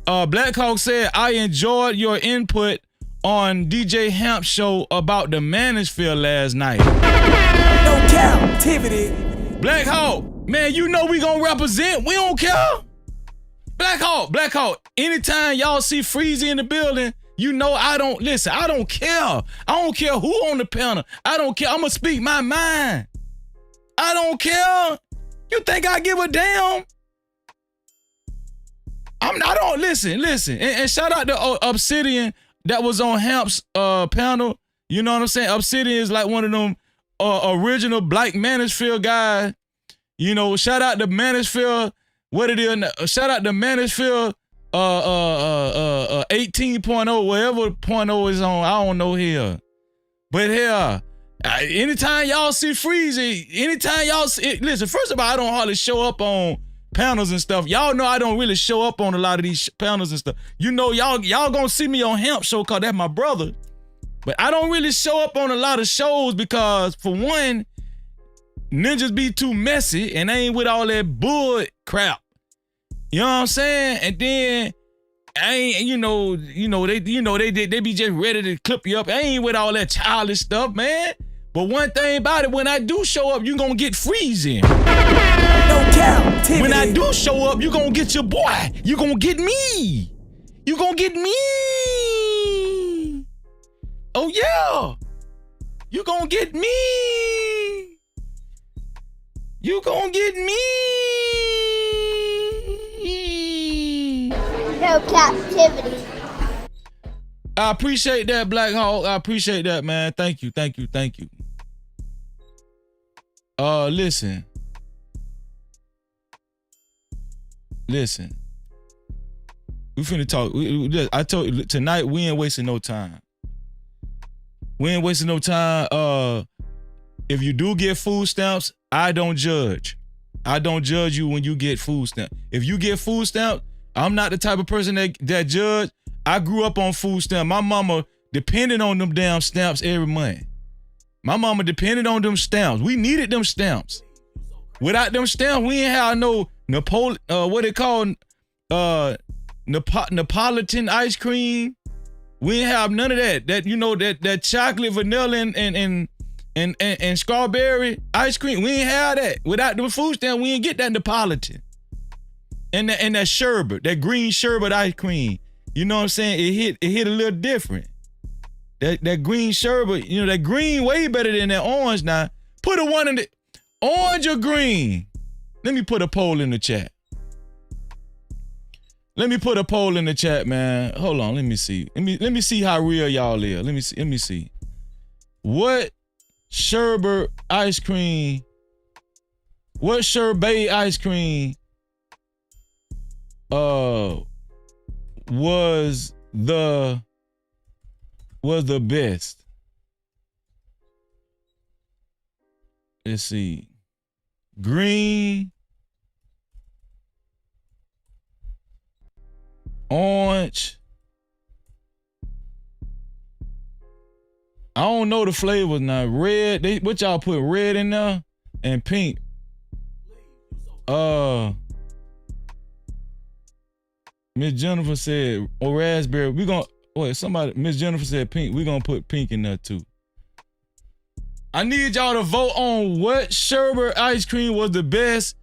Black Hawk said, I enjoyed your input on DJ Hamp's show about the Mansfield last night. No Cap-tivity. Black Hawk, man, you know we gonna represent. We don't care. Black Hawk, anytime y'all see Freezy in the building, you know I don't listen. I don't care. I don't care who on the panel. I don't care. I'm gonna speak my mind. I don't care. You think I give a damn? I don't listen. And shout out to Obsidian that was on Hamp's panel. You know what I'm saying? Obsidian is like one of them original Black Manosphere guys. You know, shout out to Manosphere. What it is? Shout out to Manosphere 18.0, whatever .0 is on. I don't know here. But here, anytime y'all see Freezy, anytime y'all see, listen, first of all, I don't hardly show up on panels and stuff. Y'all know I don't really show up on a lot of these panels and stuff. You know, y'all gonna see me on Hemp Show because that's my brother. But I don't really show up on a lot of shows because, for one, ninjas be too messy and they ain't with all that bull crap. You know what I'm saying? And then I ain't, they be just ready to clip you up. I ain't with all that childish stuff, man. But one thing about it, when I do show up, you gonna get freezing. No Cap-tivity. When I do show up, you gonna get your boy. You gonna get me. You gonna get me. Oh yeah. You gonna get me. You gonna get me. No Cap-tivity. I appreciate that, Black Hawk. I appreciate that, man. Thank you. Listen. We finna talk. I told you, tonight we ain't wasting no time. If you do get food stamps, I don't judge. I don't judge you when you get food stamps. If you get food stamps, I'm not the type of person that judge. I grew up on food stamps. My mama depended on them damn stamps every month. My mama depended on them stamps. We needed them stamps. Without them stamps, we ain't have no Neapolitan ice cream. We ain't have none of that. That chocolate, vanilla, and strawberry ice cream. We ain't have that. Without the food stamp, we ain't get that Neapolitan. And that sherbet, that green sherbet ice cream. You know what I'm saying? It hit a little different. That green sherbet, that green way better than that orange now. Put a one in the orange or green. Let me put a poll in the chat. Let me put a poll in the chat, man. Hold on, let me see. Let me see how real y'all is. Let me see. What sherbet ice cream? What sherbet ice cream was the best? Let's see. Green, orange. I don't know the flavors now. Red, what y'all put red in there? And pink. Miss Jennifer said, raspberry. Miss Jennifer said pink. We're gonna put pink in there too. I need y'all to vote on what sherbet ice cream was the best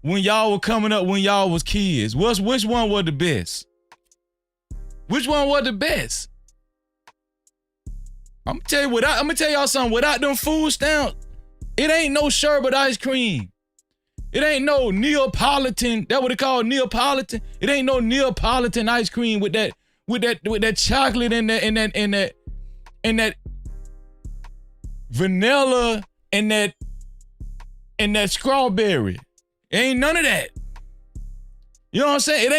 when y'all were coming up, when y'all was kids. Which one was the best? Which one was the best? I'm gonna tell y'all something. Without them food stamps, it ain't no sherbet ice cream. It ain't no Neapolitan. That what they call Neapolitan. It ain't no Neapolitan ice cream with that chocolate and that vanilla and that strawberry. It ain't none of that. You know what I'm saying? It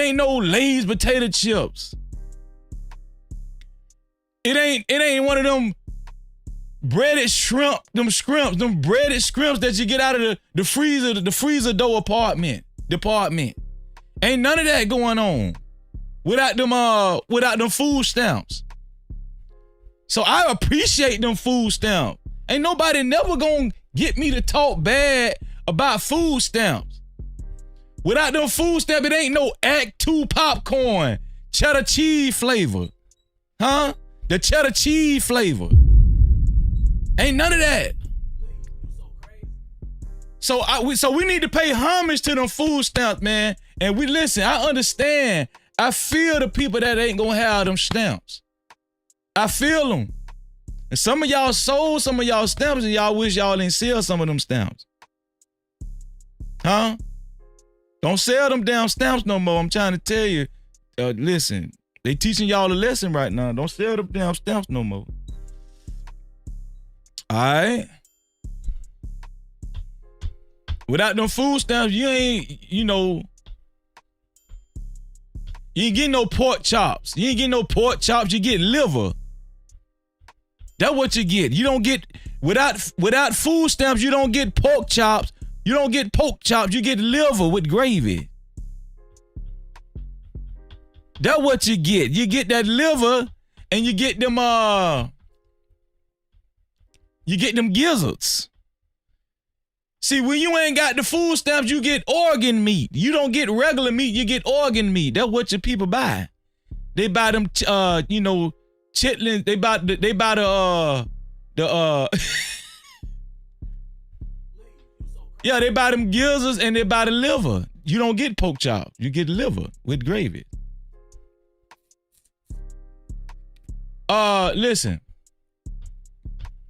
ain't no Lay's potato chips. It ain't one of them breaded shrimp, them breaded shrimps that you get out of the freezer door department. Ain't none of that going on without them food stamps. So I appreciate them food stamps. Ain't nobody never gonna get me to talk bad about food stamps. Without them food stamps, it ain't no Act 2 popcorn, cheddar cheese flavor. Huh? The cheddar cheese flavor. Ain't none of that. So we need to pay homage to them food stamps, man. And we listen, I understand. I feel the people that ain't gonna have them stamps. I feel them. And some of y'all sold some of y'all stamps and y'all wish y'all didn't sell some of them stamps. Huh? Don't sell them damn stamps no more. I'm trying to tell you. Listen, They teaching y'all a lesson right now. Don't sell the damn stamps no more. All right. Without them food stamps, you ain't getting no pork chops. You ain't getting no pork chops. You get liver. That's what you get. You don't get without food stamps. You don't get pork chops. You don't get pork chops. You get liver with gravy. That's what you get. You get that liver, and you get them gizzards. See, when you ain't got the food stamps, you get organ meat. You don't get regular meat, you get organ meat. That's what your people buy. They buy them, chitlins. They buy the yeah, they buy them gizzards and they buy the liver. You don't get pork chops. You get liver with gravy. Listen.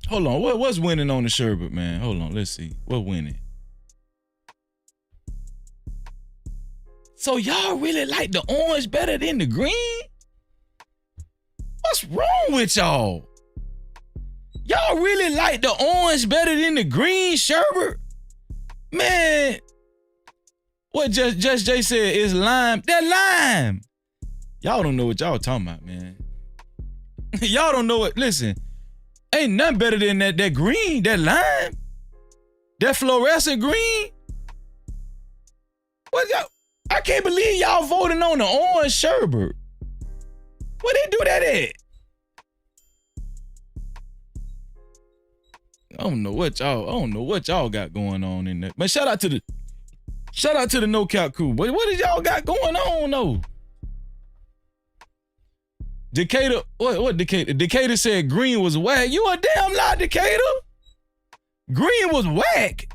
Hold on, what's winning on the sherbet, man? Hold on, let's see. What winning? So y'all really like the orange better than the green? What's wrong with y'all? Y'all really like the orange better than the green sherbet? Man, what Just Jay said is lime. That lime. Y'all don't know what y'all talking about, man. Y'all don't know it. Listen. Ain't nothing better than that green, that lime, that fluorescent green. What y'all? I can't believe y'all voting on the orange sherbet. Where they do that at? I don't know what y'all got going on in there. Man, shout out to the No Cap crew. What did y'all got going on though? Decatur, what Decatur? Decatur said green was whack. You a damn lie, Decatur. Green was whack.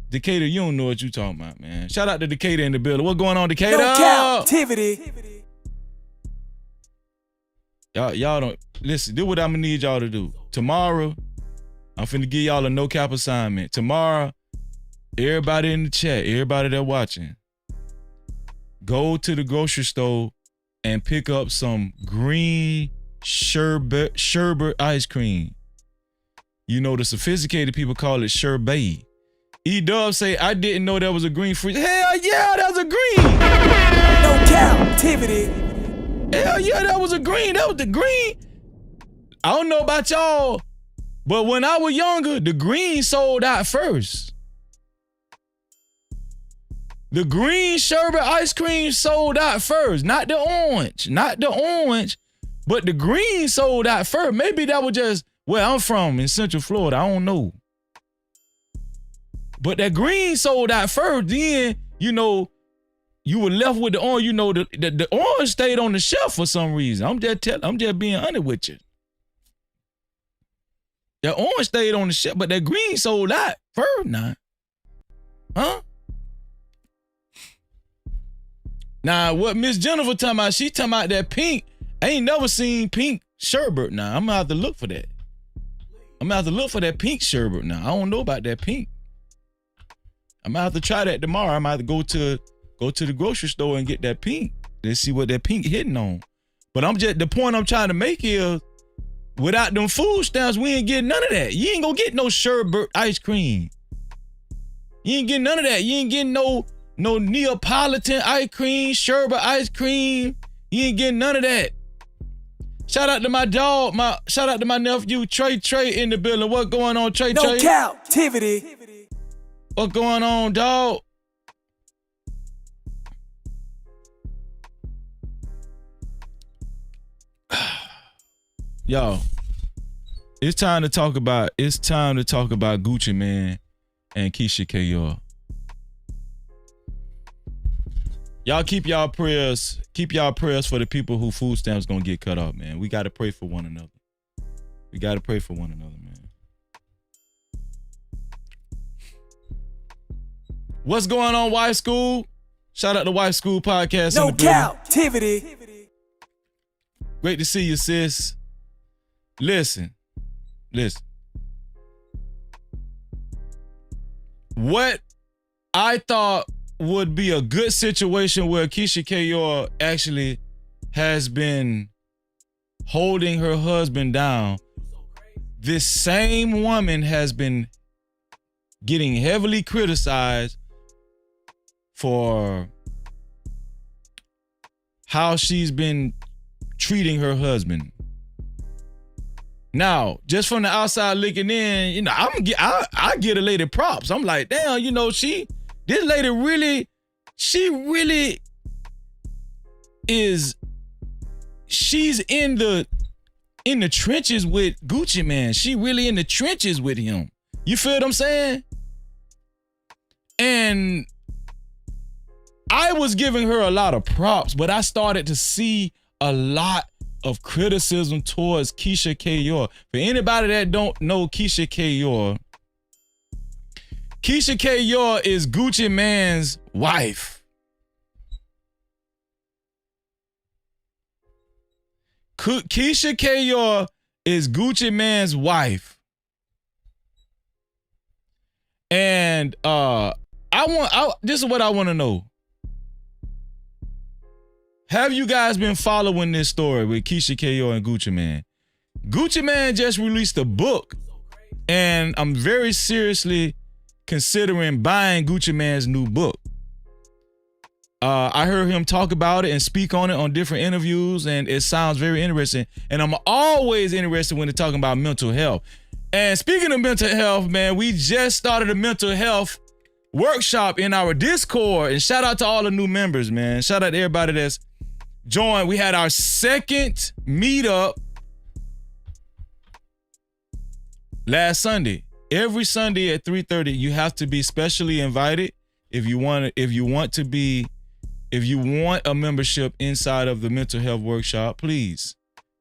Decatur, you don't know what you talking about, man. Shout out to Decatur in the building. What going on, Decatur? No Cap-tivity. Y'all don't listen. Do what I'm gonna need y'all to do. Tomorrow, I'm finna give y'all a no cap assignment. Tomorrow, everybody in the chat, everybody that watching, go to the grocery store and pick up some green sherbet ice cream. You know, the sophisticated people call it sherbet. E-Dub say, I didn't know there was a green fruit. Hell yeah, that was a green. No Cap-tivity. Hell yeah, that was a green. That was the green. I don't know about y'all, but when I was younger, the green sold out first. The green sherbet ice cream sold out first, not the orange, but the green sold out first. Maybe that was just where I'm from in Central Florida. I don't know. But that green sold out first. Then, you know, you were left with the orange. You know, the orange stayed on the shelf for some reason. I'm just being honest with you. The orange stayed on the shelf, but that green sold out first now. Huh? Now, what Miss Jennifer talking about, she talking about that pink. I ain't never seen pink sherbet now. I'm gonna have to look for that. I'm gonna have to look for that pink sherbet now. I don't know about that pink. I'm gonna have to try that tomorrow. I'm gonna have to go to the grocery store and get that pink. Let's see what that pink hitting on. But the point I'm trying to make is, without them food stamps, we ain't getting none of that. You ain't gonna get no sherbet ice cream. You ain't getting none of that. You ain't getting no Neapolitan ice cream, sherbet ice cream. You ain't getting none of that. Shout out to my dog, shout out to my nephew, Trey in the building. What going on, Trey? No Cap-tivity. What going on, dog? Y'all, it's time to talk about Gucci Mane and Keyshia KR. Y'all keep y'all prayers for the people who food stamps gonna get cut off, man. We gotta pray for one another. Man. What's going on, Wife School? Shout out to Wife School Podcast. No Cap-tivity. Great to see you, sis. Listen. What I thought would be a good situation where Keyshia K'Yor actually has been holding her husband down. This same woman has been getting heavily criticized for how she's been treating her husband. Now, just from the outside looking in, you know, I get a lady props. I'm like, damn, you know, this lady really, she's in the trenches with Gucci Mane. She really in the trenches with him. You feel what I'm saying? And I was giving her a lot of props, but I started to see a lot of criticism towards Keyshia K'Yor. For anybody that don't know Keyshia K'Yor, Keyshia K'Yor is Gucci Mane's wife. Keyshia K'Yor is Gucci Mane's wife. And this is what I want to know. Have you guys been following this story with Keyshia K'Yor and Gucci Mane? Gucci Mane just released a book, and I'm very seriously considering buying Gucci Mane's new book. I heard him talk about it and speak on it on different interviews, and it sounds very interesting. And I'm always interested when they're talking about mental health. And speaking of mental health, man, we just started a mental health workshop in our Discord. And shout out to all the new members, man. Shout out to everybody that's joined. We had our second meetup last Sunday. Every Sunday at 3:30, you have to be specially invited if you want a membership inside of the mental health workshop. Please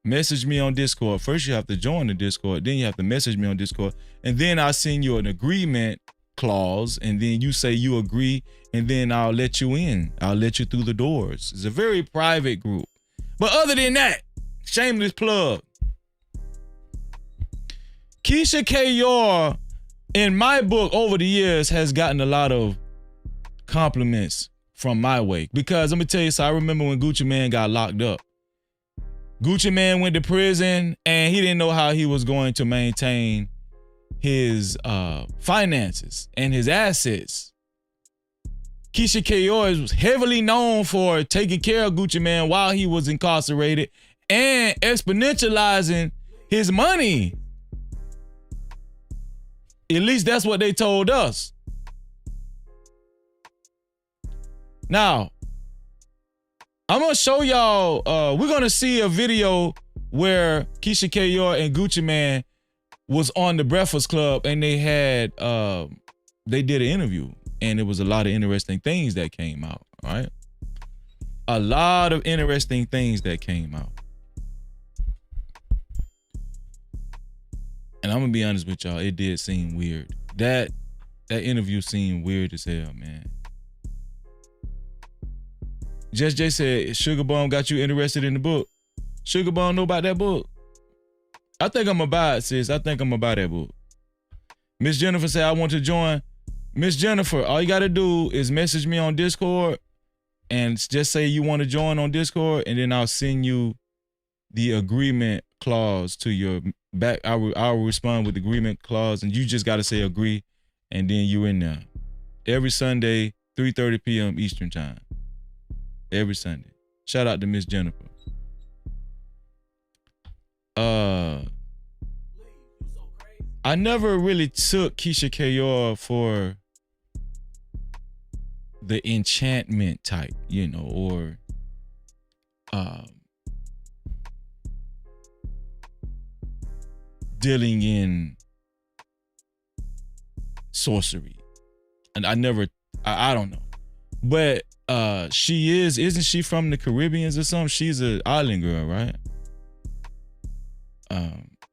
message me on Discord. First, you have to join the Discord. Then you have to message me on Discord. And then I'll send you an agreement clause. And then you say you agree. And then I'll let you in. I'll let you through the doors. It's a very private group. But other than that, shameless plug. Keyshia K'Yor, in my book over the years, has gotten a lot of compliments from my wake. Because let me tell you, so I remember when Gucci Mane got locked up. Gucci Mane went to prison and he didn't know how he was going to maintain his finances and his assets. Keyshia K'Yor was heavily known for taking care of Gucci Mane while he was incarcerated and exponentializing his money. At least that's what they told us. Now, I'm gonna show y'all, we're gonna see a video where Keyshia K'Yor and Gucci Mane was on the Breakfast Club and they did an interview. And there was a lot of interesting things that came out, all right? A lot of interesting things that came out. And I'm gonna be honest with y'all, it did seem weird. That interview seemed weird as hell, man. Just Jay said, Sugar Bomb got you interested in the book. Sugar Bomb know about that book? I think I'm gonna buy it, sis. I think I'm gonna buy that book. Miss Jennifer said, I want to join. Miss Jennifer, all you gotta do is message me on Discord and just say you want to join on Discord, and then I'll send you the agreement clause to your back. I will respond with the agreement clause, and you just gotta say agree, and then you in there. Every Sunday, 3:30 p.m. Eastern time. Every Sunday. Shout out to Miss Jennifer. I never really took Keyshia K'Yor for the enchantment type, you know, or dealing in sorcery. And I don't know. But isn't she from the Caribbeans or something? She's an island girl, right?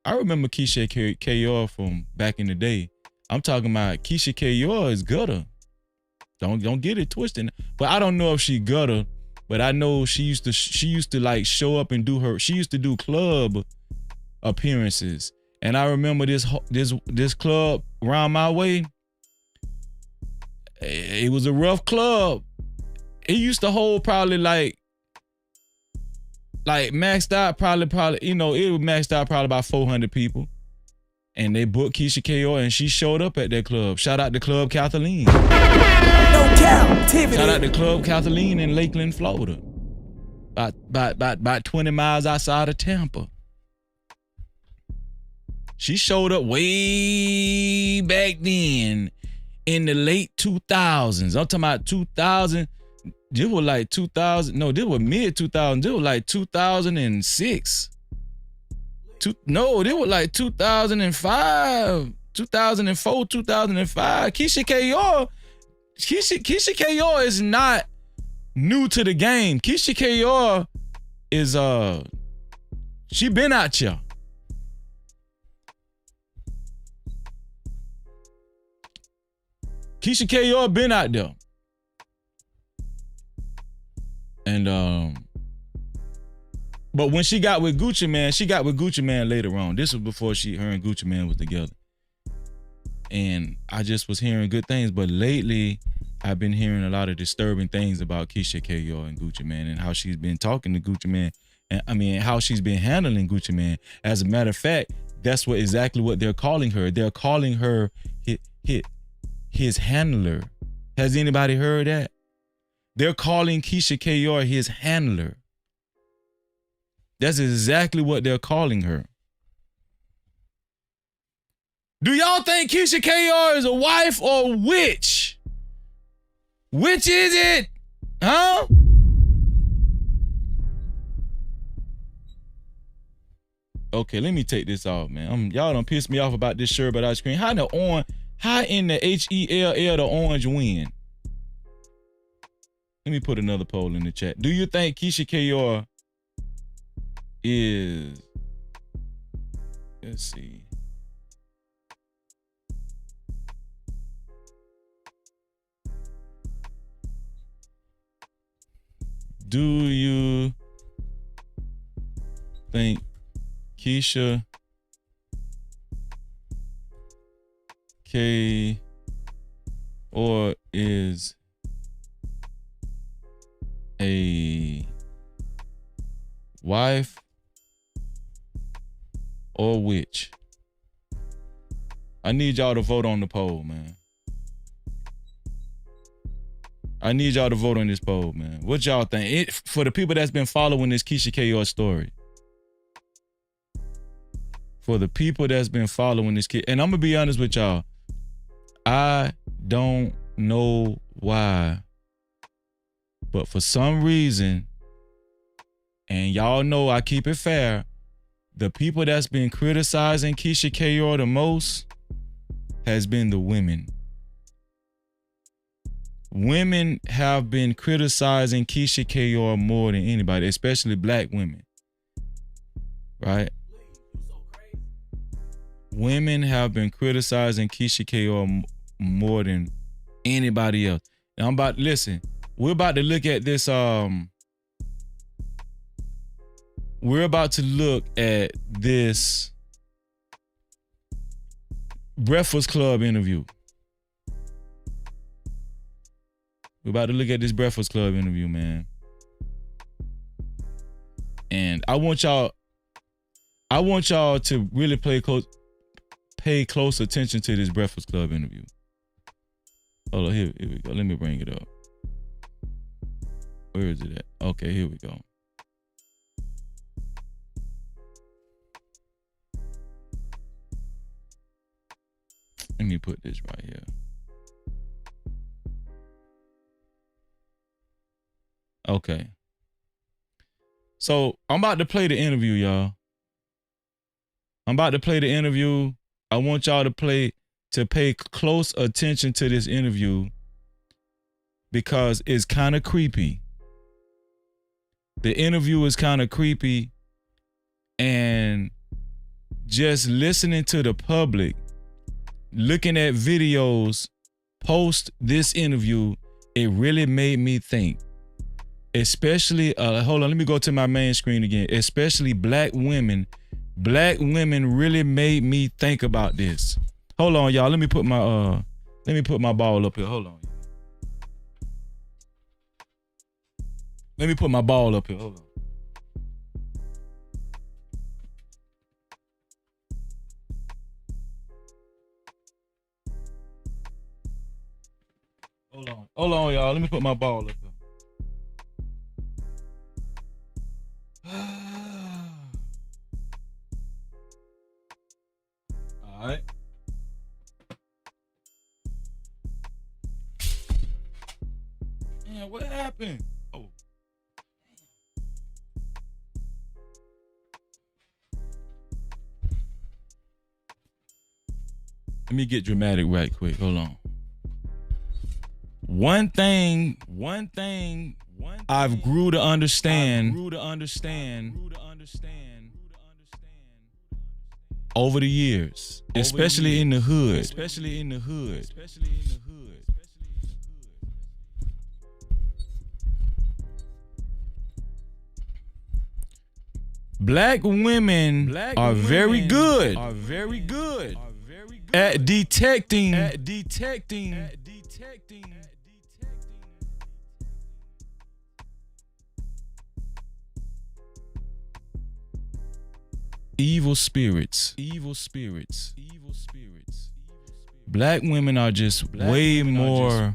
I remember Keyshia K'Yor from back in the day. I'm talking about Keyshia K'Yor is gutter. Don't get it twisted. But I don't know if she gutter, but I know she used to like show up and she used to do club appearances. And I remember this club around my way. it was a rough club. It used to hold probably like maxed out probably, you know, it was maxed out probably about 400 people. And they booked Keyshia K'Oir and she showed up at that club. Shout out to Club Kathleen. No Cap-tivity. Shout out to Club Kathleen in Lakeland, Florida. About 20 miles outside of Tampa. She showed up way back then in the late 2000s. I'm talking about 2000. This was like 2000. No, this was mid 2000. This was like 2006. This was like 2005, 2004, 2005. Keyshia K'Oir is not new to the game. Keyshia K'Oir is she been out here. Keyshia K'Oir been out there. And but when she got with Gucci Mane, she got with Gucci Mane later on. This was before her and Gucci Mane was together. And I just was hearing good things, but lately I've been hearing a lot of disturbing things about Keyshia K'Oir and Gucci Mane and how she's been talking to Gucci Mane, and I mean how she's been handling Gucci Mane. As a matter of fact, that's exactly what they're calling her. They're calling her his handler. Has anybody heard that? They're calling Keyshia K'Oir his handler. That's exactly what they're calling her. Do y'all think Keyshia K'Oir is a wife or a witch? Which is it? Huh? Okay, let me take this off, man. Y'all done pissed me off about this sherbet ice cream. How in the HELL the orange win? Let me put another poll in the chat. Do you think Keyshia K'Oir is, let's see. Do you think Keyshia K'Oir is a wife or witch? I need y'all to vote on the poll, man. I need y'all to vote on this poll, man. What y'all think? For the people that's been following this Keyshia K'Oir story. For the people that's been following this kid, and I'm gonna be honest with y'all, I don't know why, but for some reason, and y'all know I keep it fair, the people that's been criticizing Keyshia K'Oir the most has been the women. Women have been criticizing Keyshia K'Oir more than anybody, especially black women, right? Women have been criticizing Keyshia K'Oir more than anybody else. And we're about to look at this, we're about to look at this Breakfast Club interview. We're about to look at this Breakfast Club interview, man. And I want y'all to really pay close attention to this Breakfast Club interview. Hold on, here we go. Let me bring it up. Where is it at? Okay, here we go. Let me put this right here. Okay. So I'm about to play the interview, y'all. I'm about to play the interview. I want y'all to pay close attention to this interview because it's kind of creepy. The interview is kind of creepy, and just listening to the public, looking at videos post this interview, it really made me think. Especially, hold on, let me go to my main screen again. Especially black women. Black women really made me think about this. Hold on, y'all. Let me put my ball up here. Hold on. Let me put my ball up here. Hold on. Hold on, y'all. Let me put my ball up here. All right. Man, what happened? Oh. Let me get dramatic right quick. Hold on. One thing I've grew to understand over the years, especially in the hood. Black women are very good at detecting evil spirits. Black women are just way more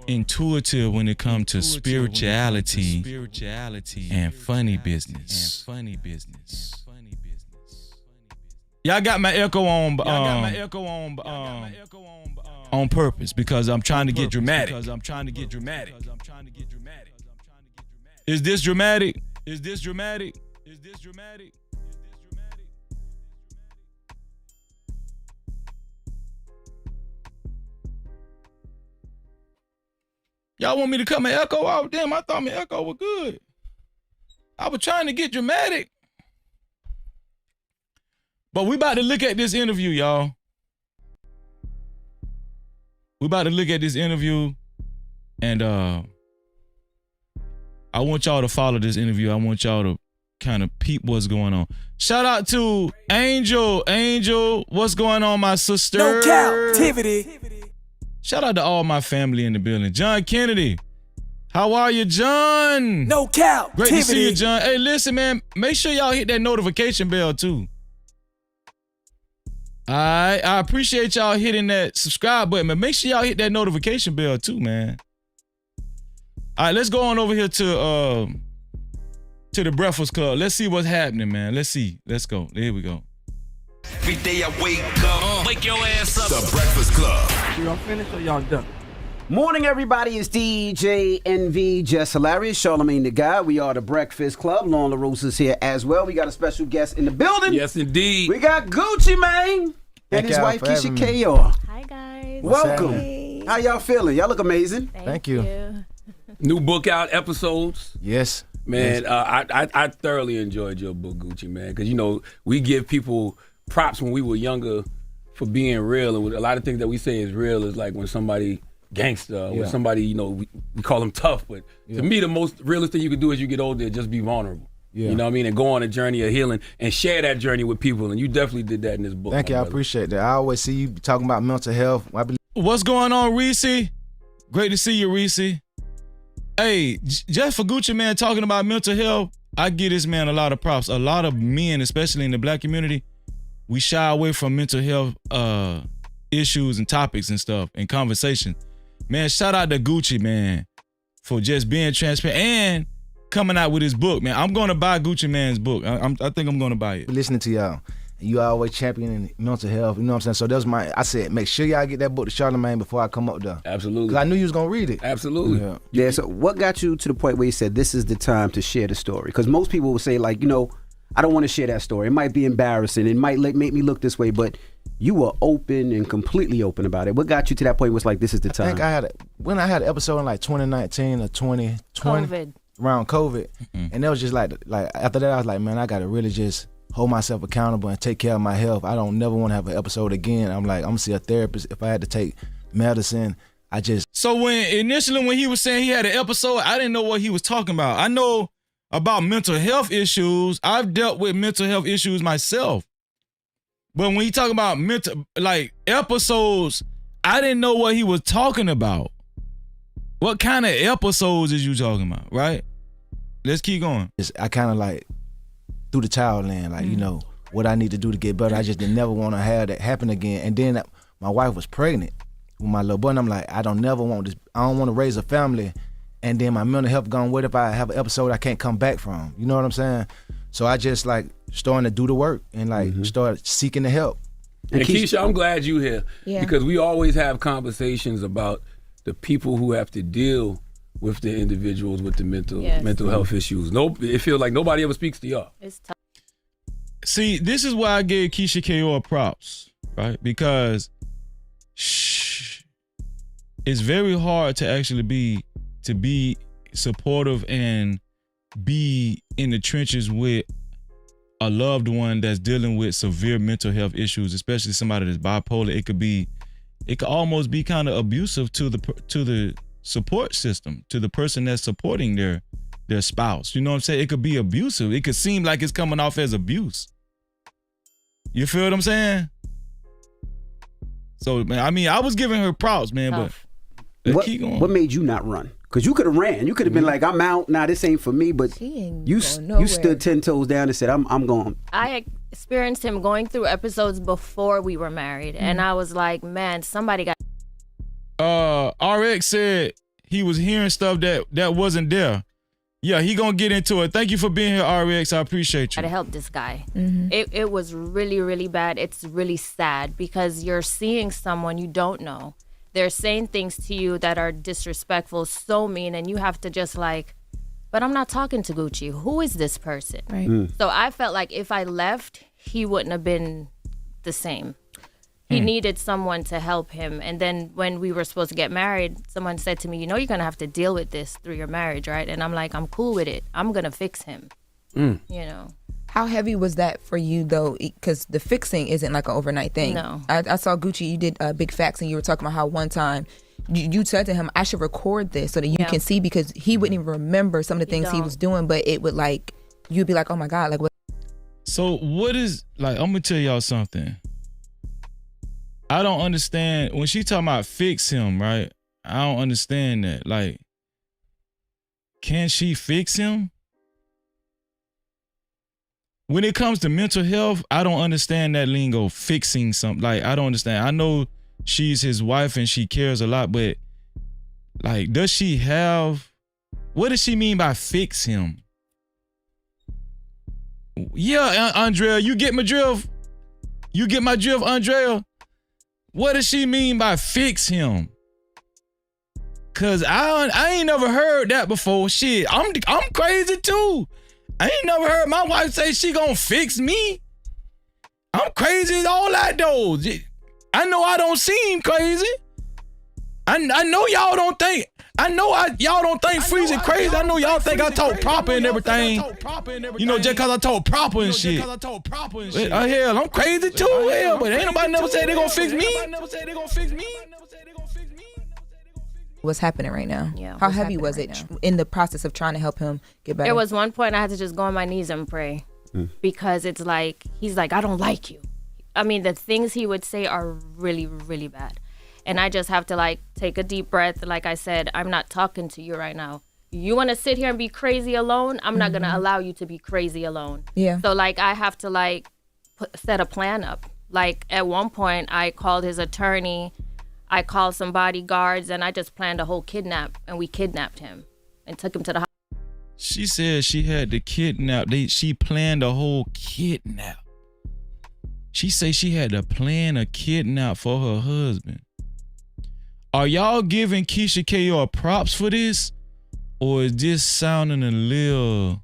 intuitive when it comes to spirituality and funny business. Y'all got my echo on on purpose because I'm trying to get dramatic. Is this dramatic? Y'all want me to cut my echo off? Damn, I thought my echo was good. I was trying to get dramatic. But we about to look at this interview, y'all. We about to look at this interview, and I want y'all to follow this interview. I want y'all to kind of peep what's going on. Shout out to Angel. Angel, what's going on, my sister? No Cap-tivity. Shout out to all my family in the building. John Kennedy, how are you, John? No Cap-tivity. Great to see you, John. Hey, listen, man, make sure y'all hit that notification bell, too. I appreciate y'all hitting that subscribe button, but make sure y'all hit that notification bell, too, man. All right, let's go on over here to the Breakfast Club. Let's see what's happening, man. Let's see. Let's go. Here we go. Every day I wake up, wake your ass up. The Breakfast Club. Y'all finished or y'all done? Morning, everybody. It's DJ NV, Just Hilarious, Charlamagne the Guy. We are the Breakfast Club. Lauren LaRose is here as well. We got a special guest in the building. Yes, indeed. We got Gucci Mane and his wife, Keyshia KR. Hi, guys. Welcome. Hey. How y'all feeling? Y'all look amazing. Thank you. New book out, episodes. Yes. Man, I thoroughly enjoyed your book, Gucci, man, because, you know, we give people props when we were younger for being real, and a lot of things that we say is real is like when somebody gangster, when somebody, you know, we call them tough, but to me the most realest thing you can do as you get older is just be vulnerable. You know what I mean? And go on a journey of healing and share that journey with people, and you definitely did that in this book. Thank you, I appreciate that. I always see you talking about mental health. What's going on, Reese? Great to see you, Reese. Hey, just for Gucci, man, talking about mental health, I give this man a lot of props. A lot of men, especially in the black community, we shy away from mental health issues and topics and stuff and conversation. Man, shout out to Gucci, man, for just being transparent and coming out with his book, man. I'm going to buy Gucci Man's book. I think I'm going to buy it. Listening to y'all. You always championing mental health, you know what I'm saying? So that was I said, make sure y'all get that book to Charlamagne before I come up there. Absolutely. Because I knew you was going to read it. Absolutely. Yeah, so what got you to the point where you said this is the time to share the story? Because most people will say, like, you know, I don't want to share that story. It might be embarrassing. It might make me look this way, but you were open and completely open about it. What got you to that point was like, this is the time? I think when I had an episode in like 2019 or 2020. COVID. Around COVID. And that was just like after that, I was like, man, I got to really just hold myself accountable and take care of my health. I don't never want to have an episode again. I'm like, I'm going to see a therapist. If I had to take medicine, So when he was saying he had an episode, I didn't know what he was talking about. I know about mental health issues. I've dealt with mental health issues myself. But when he talking about mental, like, episodes, I didn't know what he was talking about. What kind of episodes is you talking about, right? Let's keep going. I kind of like threw the towel in, like, you know, what I need to do to get better. I just didn't never want to have that happen again. And then my wife was pregnant with my little boy, and I'm like, I don't want to raise a family, and then my mental health gone. What if I have an episode I can't come back from? You know what I'm saying? So I just like starting to do the work and like start seeking the help. And Keyshia, I'm glad you here because we always have conversations about the people who have to deal with the individuals with the mental health issues. It feels like nobody ever speaks to y'all. It's tough. See, this is why I gave Keyshia KO props, right? Because it's very hard to actually be supportive and be in the trenches with a loved one that's dealing with severe mental health issues, especially somebody that's bipolar. It could almost be kind of abusive to the support system, to the person that's supporting their spouse. You know what I'm saying? It could be abusive. It could seem like it's coming off as abuse. You feel what I'm saying? So, man, I mean, I was giving her props, man, but let's keep going. What made you not run? Because you could have ran. You could have been like, I'm out. Nah, this ain't for me. But you stood 10 toes down and said, I'm going. I experienced him going through episodes before we were married. And I was like, man, somebody got... RX said he was hearing stuff that wasn't there. Yeah, he gonna get into it. Thank you for being here, RX. I appreciate you. To help this guy. It was really, really bad. It's really sad because you're seeing someone you don't know. They're saying things to you that are disrespectful, so mean, and you have to just like, but I'm not talking to Gucci. Who is this person? Right. So I felt like if I left, he wouldn't have been the same. He needed someone to help him. And then when we were supposed to get married, someone said to me, you know, you're going to have to deal with this through your marriage, right? And I'm like, I'm cool with it. I'm going to fix him, you know. How heavy was that for you, though? Because the fixing isn't like an overnight thing. No. I saw Gucci, you did Big Facts, and you were talking about how one time you said to him, I should record this so that you can see, because he wouldn't even remember some of the things he was doing, but it would like, you'd be like, oh my God, like what? So what is, like, I'm going to tell y'all something. I don't understand, when she talking about fix him, right? I don't understand that. Like, can she fix him? When it comes to mental health, I don't understand that lingo, fixing something. Like, I don't understand. I know she's his wife and she cares a lot, but like, does she have, what does she mean by fix him? Yeah, Andrea, you get my drift? You get my drift, Andrea? What does she mean by fix him? Cause I ain't never heard that before. Shit, I'm crazy too. I ain't never heard my wife say she gonna fix me. I'm crazy as all that though. I know I don't seem crazy. I know y'all don't think. Y'all don't think Freezy crazy. I know y'all think I talk proper and everything. You know, just cause I talk proper and shit. Hell, I'm crazy too. Hell, but ain't nobody never said they gonna fix me. What's happening right now? Yeah. How heavy was it in the process of trying to help him get better? There was one point I had to just go on my knees and pray because it's like, he's like, I don't like you. I mean, the things he would say are really, really bad. And I just have to like take a deep breath. Like I said, I'm not talking to you right now. You want to sit here and be crazy alone? I'm not going to allow you to be crazy alone. Yeah. So like I have to like set a plan up. Like at one point I called his attorney, I called some bodyguards, and I just planned a whole kidnap, and we kidnapped him and took him to the hospital. She said she had to kidnap. She planned a whole kidnap. She said she had to plan a kidnap for her husband. Are y'all giving Keyshia KO props for this? Or is this sounding a little...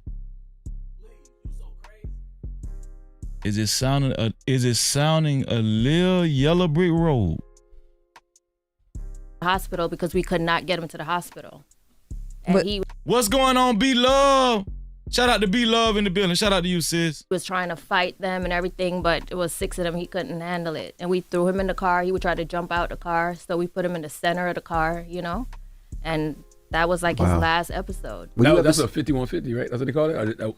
Is it sounding a little yellow brick road? Hospital because we could not get him to the hospital. And what's going on, B-Love? Shout out to B-Love in the building. Shout out to you, sis. He was trying to fight them and everything, but it was 6 of them. He couldn't handle it. And we threw him in the car. He would try to jump out the car. So we put him in the center of the car, you know? And that was like his last episode. That's a 5150, right? That's what they call it?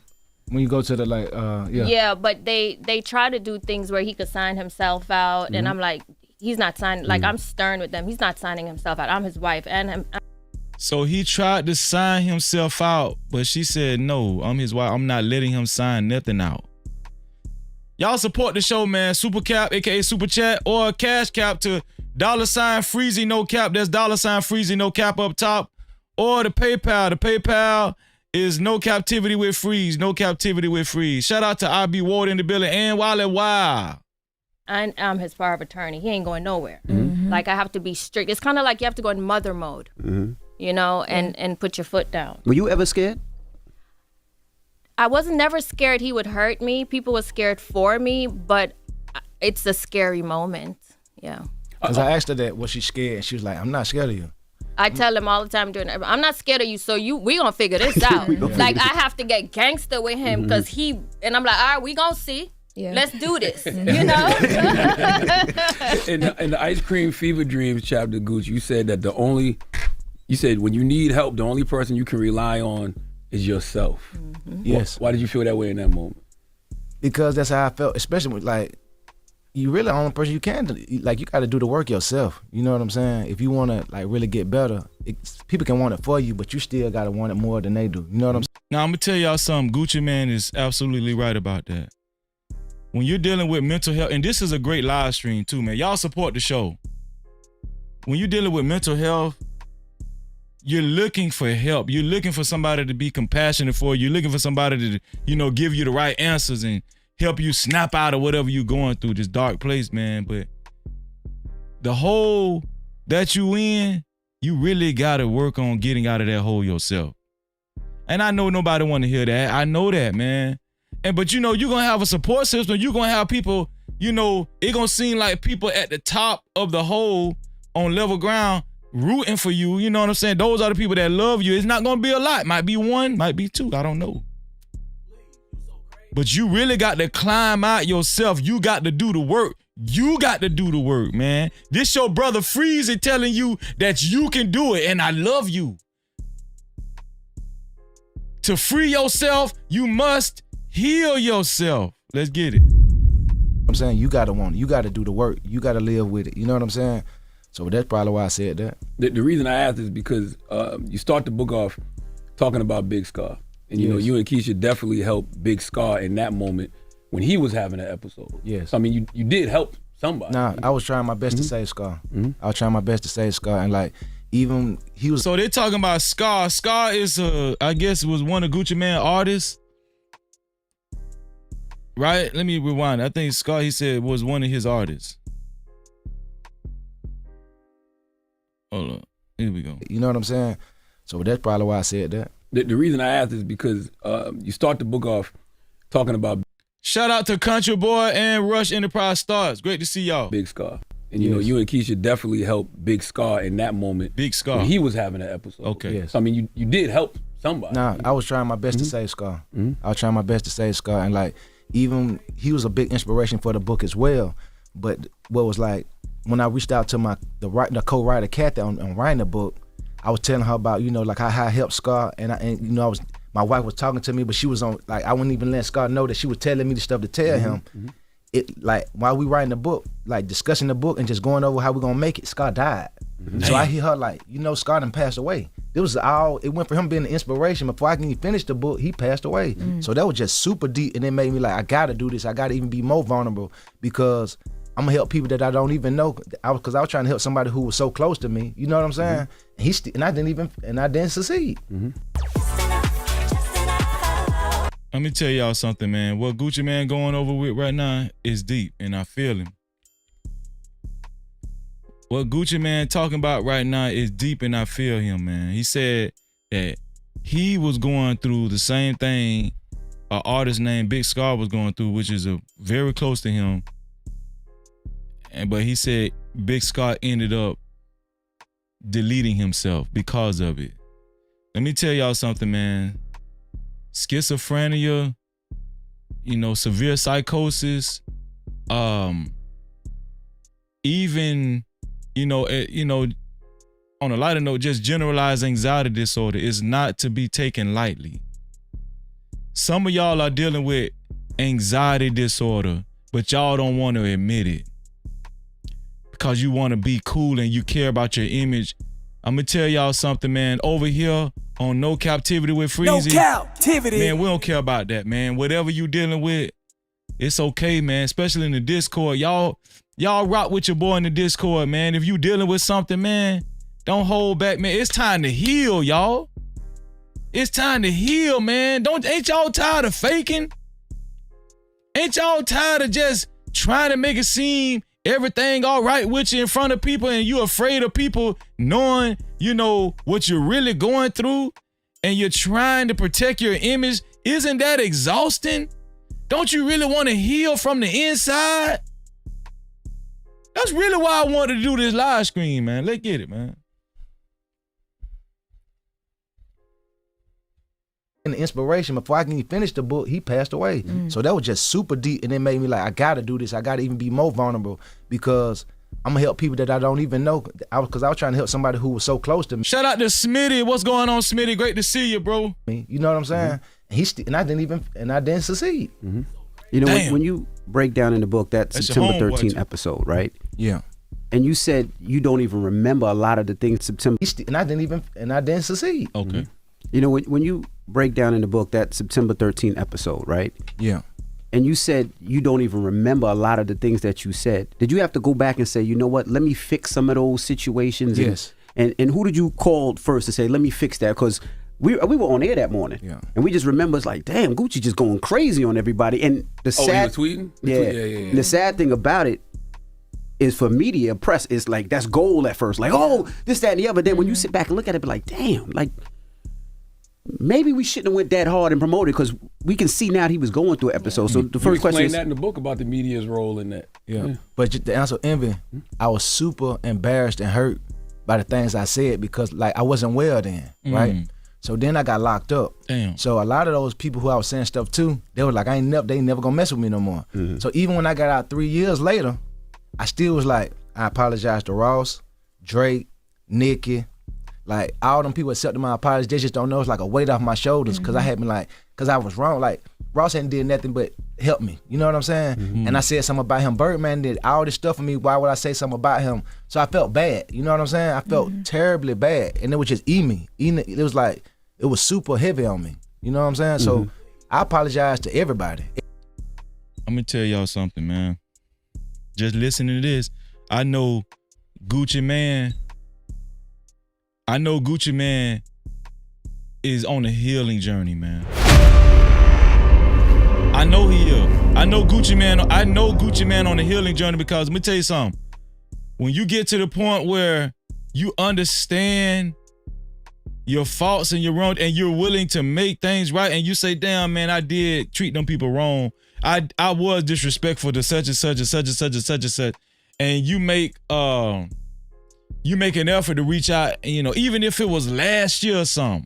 When you go to the, like, Yeah, but they try to do things where he could sign himself out. And I'm like, he's not signing. Like, I'm stern with them. He's not signing himself out. I'm his wife and him. So he tried to sign himself out, but she said, no, I'm his wife. I'm not letting him sign nothing out. Y'all support the show, man. Super Cap, aka Super Chat, or Cash Cap to $Freezy No Cap. That's $Freezy No Cap up top. Or the PayPal. The PayPal is No Captivity with Freeze. No Captivity with Freeze. Shout out to IB Ward in the building and Wale Wow. I'm his power of attorney. He ain't going nowhere. Like, I have to be strict. It's kind of like you have to go in mother mode, you know, and put your foot down. Were you ever scared? I wasn't never scared he would hurt me. People were scared for me, but it's a scary moment. Yeah. Because I asked her that, was she scared? And she was like, I'm not scared of you. I tell him all the time I'm not scared of you, so we gonna figure this out. Like, I have to get gangster with him because and I'm like, all right, we gonna see. Yeah. Let's do this, you know? In the Ice Cream Fever Dreams chapter, Gooch, you said that you said when you need help, the only person you can rely on is yourself. Yes. Why did you feel that way in that moment? Because that's how I felt, especially with, like, you really the only person you can do. Like, you got to do the work yourself. You know what I'm saying? If you want to, like, really get better, people can want it for you, but you still got to want it more than they do. You know what I'm saying? Now, I'm going to tell y'all something. Gucci Man is absolutely right about that. When you're dealing with mental health, and this is a great live stream too, man. Y'all support the show. When you're dealing with mental health, you're looking for help. You're looking for somebody to be compassionate for you. You're looking for somebody to, you know, give you the right answers and help you snap out of whatever you're going through, this dark place, man. But the hole that you in, you really got to work on getting out of that hole yourself. And I know nobody want to hear that. I know that, man. But, you know, you're going to have a support system. You're going to have people, you know, it going to seem like people at the top of the hole on level ground rooting for you. You know what I'm saying? Those are the people that love you. It's not going to be a lot. Might be one, might be two. I don't know. But you really got to climb out yourself. You got to do the work. You got to do the work, man. This your brother Freezy telling you that you can do it, and I love you. To free yourself, you must heal yourself. Let's get it. I'm saying you gotta want it. You gotta do the work. You gotta live with it. You know what I'm saying? So that's probably why I said that. The reason I asked is because you start the book off talking about Big Scar. And you know, you and Keyshia definitely helped Big Scar in that moment when he was having an episode. Yes. So, I mean, you did help somebody. Nah, I was trying my best to save Scar. I was trying my best to save Scar, and like, even he was. So they're talking about Scar. Scar is I guess it was one of Gucci Mane artists. Right? Let me rewind. I think Scar, he said, was one of his artists. Hold on. Here we go. You know what I'm saying? So that's probably why I said that. The reason I asked is because you start the book off talking about. Shout out to Country Boy and Rush Enterprise Stars. Great to see y'all. Big Scar. And you know, you and Keyshia definitely helped Big Scar in that moment. Big Scar. When he was having an episode. Okay. Yes. So, I mean, you did help somebody. Nah, I was trying my best to save Scar. I was trying my best to save Scar, and like, even he was a big inspiration for the book as well. But what was like, when I reached out to the co-writer Kathy on writing the book, I was telling her about, you know, like how I helped Scar, and you know, my wife was talking to me, but she was on, like, I wouldn't even let Scar know that she was telling me the stuff to tell him. It, like, while we writing the book, like discussing the book and just going over how we gonna make it, Scar died. So I hear her like, you know, Scar done passed away. It went for him being the inspiration. Before I can even finish the book, he passed away. So that was just super deep, and it made me like, I gotta do this. I gotta even be more vulnerable, because I'm gonna help people that I don't even know. Because I was trying to help somebody who was so close to me. You know what I'm saying? And I didn't succeed. Let me tell y'all something, man. What Gucci Mane going over with right now is deep, and I feel him. What Gucci Mane talking about right now is deep, and I feel him, man. He said that he was going through the same thing an artist named Big Scar was going through, which is very close to him. But he said Big Scar ended up deleting himself because of it. Let me tell y'all something, man. Schizophrenia, you know, severe psychosis, even, you know, on a lighter note, just generalized anxiety disorder is not to be taken lightly. Some of y'all are dealing with anxiety disorder, but y'all don't want to admit it because you want to be cool and you care about your image I'm gonna tell y'all something, man. Over here on No Captivity with Freezy. No Captivity. Man, we don't care about that, man. Whatever you dealing with, it's okay, man. Especially in the Discord. Y'all rock with your boy in the Discord, man. If you dealing with something, man, don't hold back, man. It's time to heal, y'all. It's time to heal, man. Ain't y'all tired of faking? Ain't y'all tired of just trying to make it seem everything all right with you in front of people and you afraid of people knowing, what you're really going through and you're trying to protect your image? Isn't that exhausting? Don't you really want to heal from the inside? That's really why I wanted to do this live stream, man. Let's get it, man. And the inspiration, before I can even finish the book, he passed away. So that was just super deep, and it made me like, I gotta do this. I gotta even be more vulnerable because I'm gonna help people that I don't even know. Because I was trying to help somebody who was so close to me. Shout out to Smitty. What's going on, Smitty? Great to see you, bro. You know what I'm saying? And I didn't succeed. You know, when you break down in the book that September 13th episode, right? Yeah. And you said you don't even remember a lot of the things September. And I didn't succeed. Okay. You know, when you break down in the book that September 13th episode, right? Yeah. And you said you don't even remember a lot of the things that you said. Did you have to go back and say, you know what, let me fix some of those situations? Yes. And who did you call first to say, let me fix that? Because we were on air that morning. Yeah. And we just remember, it's like, damn, Gucci just going crazy on everybody. And the sad, he was tweeting? Yeah. The sad thing about it is for media, press, it's like, that's gold at first. Like, oh, this, that, and the other. Then when you sit back and look at it, be like, damn, like, maybe we shouldn't have went that hard and promoted because we can see now he was going through an episode. So the first question is, that in the book about the media's role in that. Yeah. But to answer Envy, I was super embarrassed and hurt by the things I said because like I wasn't well then, right? So then I got locked up. Damn. So a lot of those people who I was saying stuff to, they were like, they ain't never gonna mess with me no more. So even when I got out 3 years later, I still was like, I apologize to Ross, Drake, Nicki, like all them people accepted my apology. They just don't know. It's like a weight off my shoulders because I had been like, because I was wrong. Like Ross hadn't did nothing but help me. You know what I'm saying? And I said something about him. Birdman did all this stuff for me. Why would I say something about him? So I felt bad. You know what I'm saying? I felt terribly bad, and it was just me. It was like it was super heavy on me. You know what I'm saying? So I apologize to everybody. I'm gonna tell y'all something, man. Just listening to this, I know Gucci Mane is on a healing journey, man. I know he is. I know Gucci Mane on a healing journey because let me tell you something. When you get to the point where you understand your faults and your wrong and you're willing to make things right and you say, damn, man, I did treat them people wrong. I was disrespectful to such and such and such and such and such and such. And you make an effort to reach out, even if it was last year or something.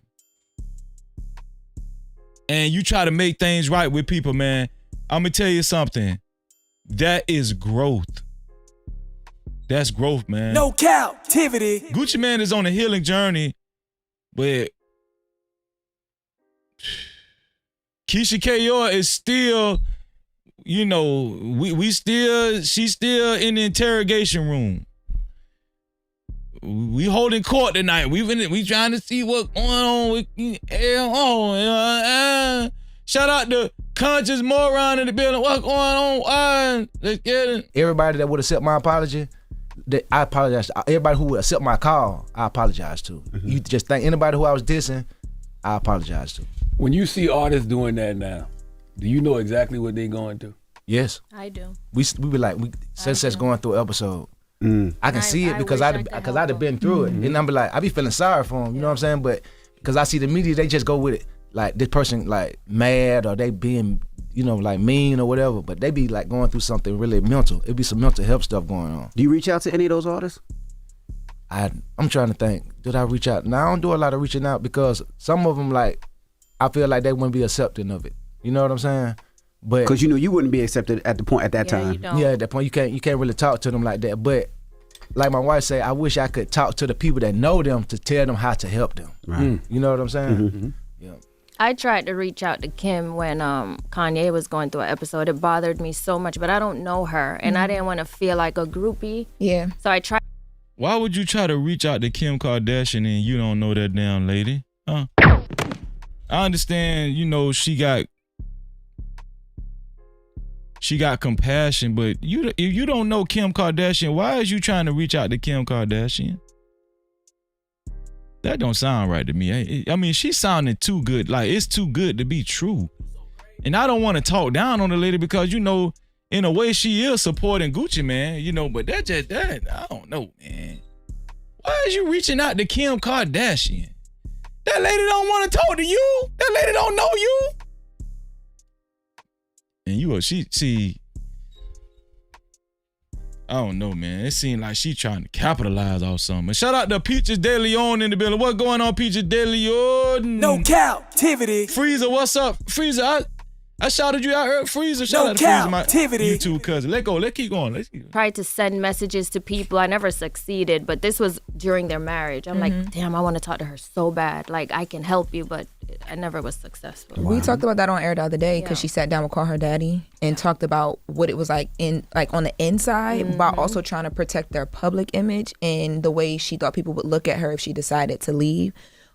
And you try to make things right with people, man. I'm gonna tell you something. That is growth. That's growth, man. No Captivity. Gucci Mane is on a healing journey, but Keyshia K'Yor is still, she's still in the interrogation room. We holding court tonight. We trying to see what's going on with shout out to Conscious Moron in the building. What's going on? Let's get it. Everybody that would accept my apology, I apologize to. Everybody who would accept my call, I apologize to. You just think anybody who I was dissing, I apologize to. When you see artists doing that now, do you know exactly what they're going through? Yes. I do. We be like, such going through an episode. I can see it because I'd have been through it. And I'm like, I be feeling sorry for them, you know what I'm saying? But because I see the media, they just go with it. Like this person like mad or they being, like mean or whatever, but they be like going through something really mental. It be some mental health stuff going on. Do you reach out to any of those artists? I'm trying to think. Did I reach out? No, I don't do a lot of reaching out because some of them like, I feel like they wouldn't be accepting of it. You know what I'm saying? But because you wouldn't be accepted at that time. Yeah, at that point you can't really talk to them like that. But like my wife say, I wish I could talk to the people that know them to tell them how to help them. Right. You know what I'm saying? Yeah. I tried to reach out to Kim when Kanye was going through an episode. It bothered me so much, but I don't know her, and I didn't want to feel like a groupie. Yeah. So I tried. Why would you try to reach out to Kim Kardashian and you don't know that damn lady? Huh? I understand, you know, she got compassion, but if you don't know Kim Kardashian, why is you trying to reach out to Kim Kardashian? That don't sound right to me. I mean, she's sounding too good. Like, it's too good to be true. And I don't want to talk down on the lady because, you know, in a way she is supporting Gucci, man. You know, but that I don't know, man. Why is you reaching out to Kim Kardashian? That lady don't want to talk to you. That lady don't know you. And she I don't know, man. It seemed like she trying to capitalize off something. Shout out to Peaches De Leon in the building. What's going on, Peaches De Leon? No captivity. Freezer, what's up? Freezer, I shouted you out. Freezer, shout out to Freezer, my YouTube cousin. Let's keep going. Tried to send messages to people. I never succeeded, but this was during their marriage. I'm like, damn, I want to talk to her so bad. Like, I can help you, but I never was successful. We talked about that on air the other day because she sat down with Call Her Daddy and talked about what it was like on the inside, while also trying to protect their public image and the way she thought people would look at her if she decided to leave.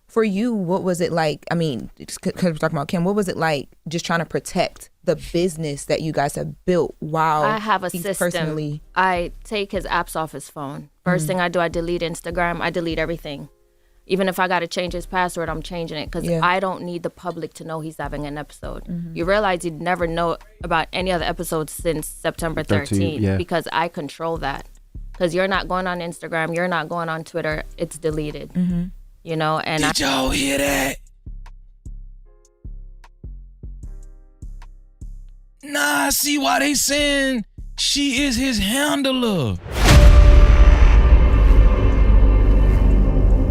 For you, what was it like? I mean, because we're talking about Kim, what was it like just trying to protect the business that you guys have built while I have a system. I take his apps off his phone. First thing I do, I delete Instagram. I delete everything. Even if I got to change his password, I'm changing it because I don't need the public to know he's having an episode. You realize you'd never know about any other episodes since September 13th because I control that. Because you're not going on Instagram, you're not going on Twitter, it's deleted. You know, and did y'all hear that? Nah, I see why they saying she is his handler.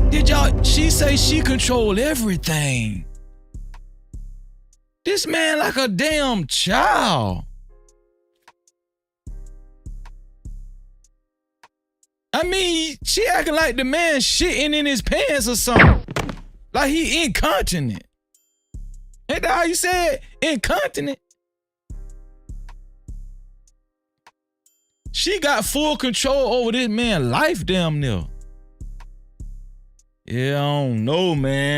Did y'all? She say she control everything. This man like a damn child. I mean, she acting like the man shitting in his pants or something. Like he incontinent. Ain't that how you say it? Incontinent. She got full control over this man's life damn near. Yeah, I don't know, man.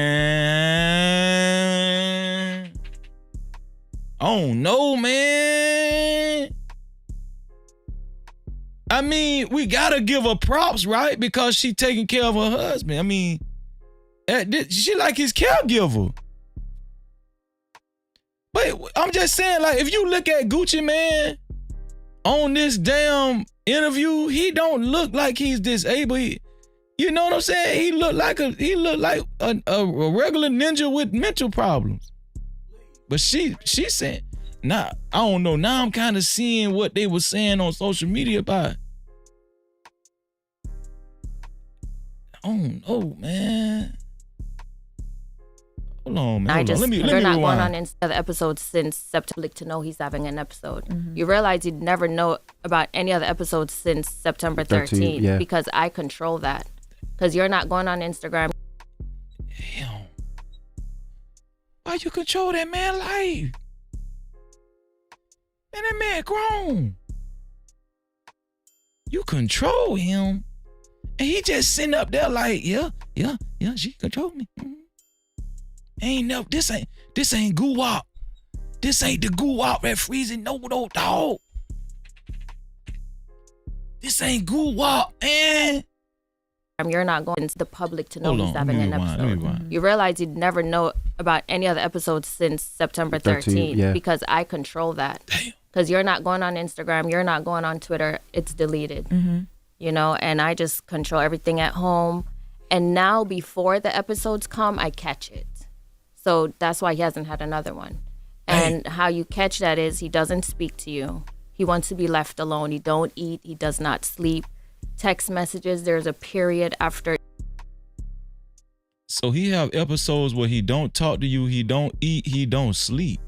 I don't know, man. I mean, we gotta give her props, right? Because she taking care of her husband. I mean, she like his caregiver. But I'm just saying, like, if you look at Gucci, man, on this damn interview, he don't look like he's disabled. You know what I'm saying? He look like a regular ninja with mental problems. But she said, nah, I don't know. Now I'm kind of seeing what they were saying on social media about. I don't know, man. Hold on, man. Let me you're not rewind. going on other episodes since September to know he's having an episode. You realize you'd never know about any other episodes since September 13th because I control that. Because you're not going on Instagram. Damn. Why you control that man's life? Man, that man grown. You control him. And he just sitting up there like, yeah, she control me. Ain't no, this ain't goo-wop. This ain't the goo-wop that freezing no dog. This ain't goo-wop, man. You're not going to the public to know he's having an episode. You realize you'd never know about any other episodes since September 13th because I control that. Because you're not going on Instagram, you're not going on Twitter, it's deleted. You know, and I just control everything at home. And now before the episodes come, I catch it. So that's why he hasn't had another one. And how you catch that is he doesn't speak to you. He wants to be left alone. He don't eat. He does not sleep. Text messages, there's a period after. So he have episodes where he don't talk to you, he don't eat, he don't sleep.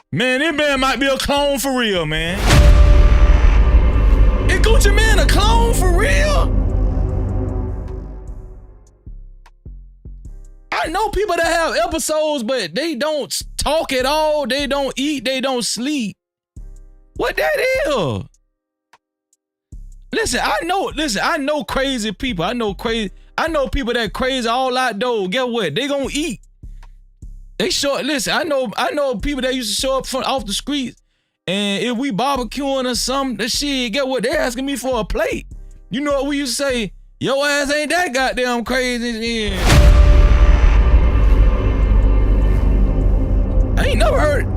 Man, this man might be a clone for real, man. Is Gucci Man a clone for real? I know people that have episodes, but they don't talk at all, they don't eat, they don't sleep. What that is? Listen, I know crazy people. I know people that crazy all outdoors. Guess what? They gonna eat. Listen, I know people that used to show up off the streets, and if we barbecuing or something, that shit, guess what? They asking me for a plate. You know what we used to say? Your ass ain't that goddamn crazy. Yeah. I ain't never heard.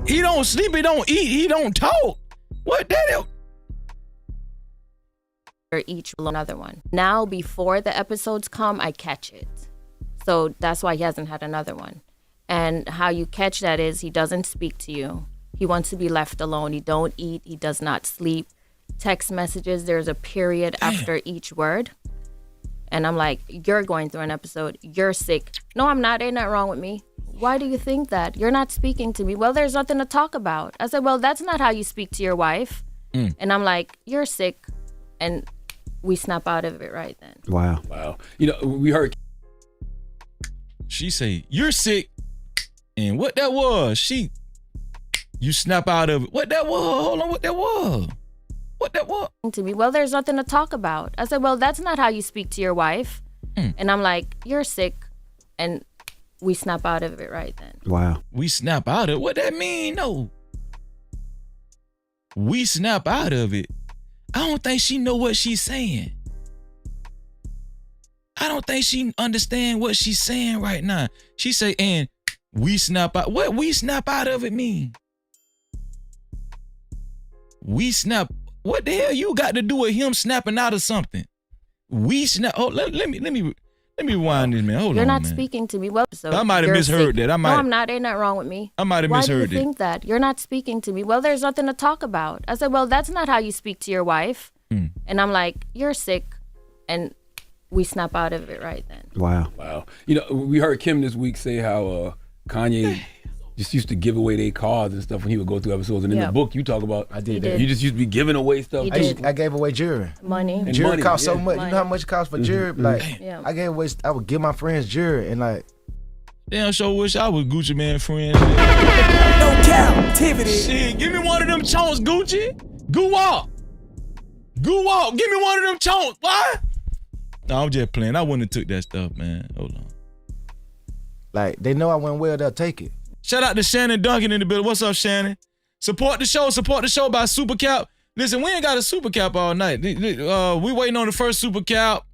He don't sleep, he don't eat, he don't talk. What that is? Or each another one. Now, before the episodes come, I catch it. So that's why he hasn't had another one. And how you catch that is he doesn't speak to you. He wants to be left alone. He don't eat. He does not sleep. Text messages, there's a period after each word. And I'm like, you're going through an episode. You're sick. No, I'm not. Ain't nothing wrong with me. Why do you think that? You're not speaking to me. Well, there's nothing to talk about. I said, well, that's not how you speak to your wife. And I'm like, you're sick. And we snap out of it right then. Wow. You know, we heard. She say, you're sick. And what that was, you snap out of it. What that was? Hold on, what that was? What that was? To me, well, there's nothing to talk about. I said, well, that's not how you speak to your wife. And I'm like, you're sick. And we snap out of it right then. Wow. We snap out of it? What that mean? No. We snap out of it. I don't think she know what she's saying. I don't think she understand what she's saying right now. She say, and we snap out. What we snap out of it mean? We snap. What the hell you got to do with him snapping out of something? We snap. Oh, let me rewind this, man. Hold on, You're not man. speaking to me. Well, so I might have misheard that. No, I'm not. Ain't nothing wrong with me. I might have misheard Why it. do you think that? You're not speaking to me. Well, there's nothing to talk about. I said, well, that's not how you speak to your wife. And I'm like, you're sick. And we snap out of it right then. Wow. You know, we heard Kim this week say how Kanye just used to give away their cars and stuff when he would go through episodes. And in the book, you talk about I did that. You just used to be giving away stuff. I gave away jewelry. Money. And jewelry cost so much. Money. You know how much it costs for jewelry? Like, I gave away. I would give my friends jewelry and like. Damn, sure wish I was Gucci Man friend. No Cap-tivity. Shit, give me one of them chonks, Gucci. Goo walk. Give me one of them chonks. Why? No, I'm just playing. I wouldn't have took that stuff, man. Hold on. Like, they know I went well, they'll take it. Shout out to Shannon Duncan in the building. What's up, Shannon? Support the show by Super Cap. Listen, we ain't got a Super Cap all night. We waiting on the first Super Cap.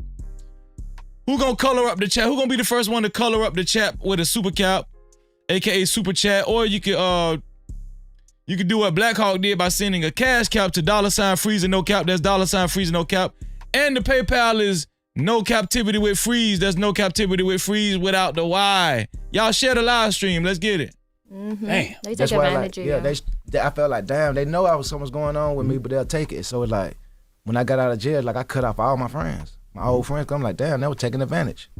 Who gonna color up the chat? Who gonna be the first one to color up the chat with a Super Cap, aka Super Chat? Or you could do what Black Hawk did by sending a cash cap to $freezer no cap. That's $freezer no cap. And the PayPal is no captivity with freeze. That's no captivity with freeze without the Y. Y'all share the live stream. Let's get it. Mm-hmm. Damn. They take advantage of you. I felt like, damn, they know something's going on with me, but they'll take it. So it's like, when I got out of jail, like I cut off all my friends. My old friends, I'm like, damn, they were taking advantage.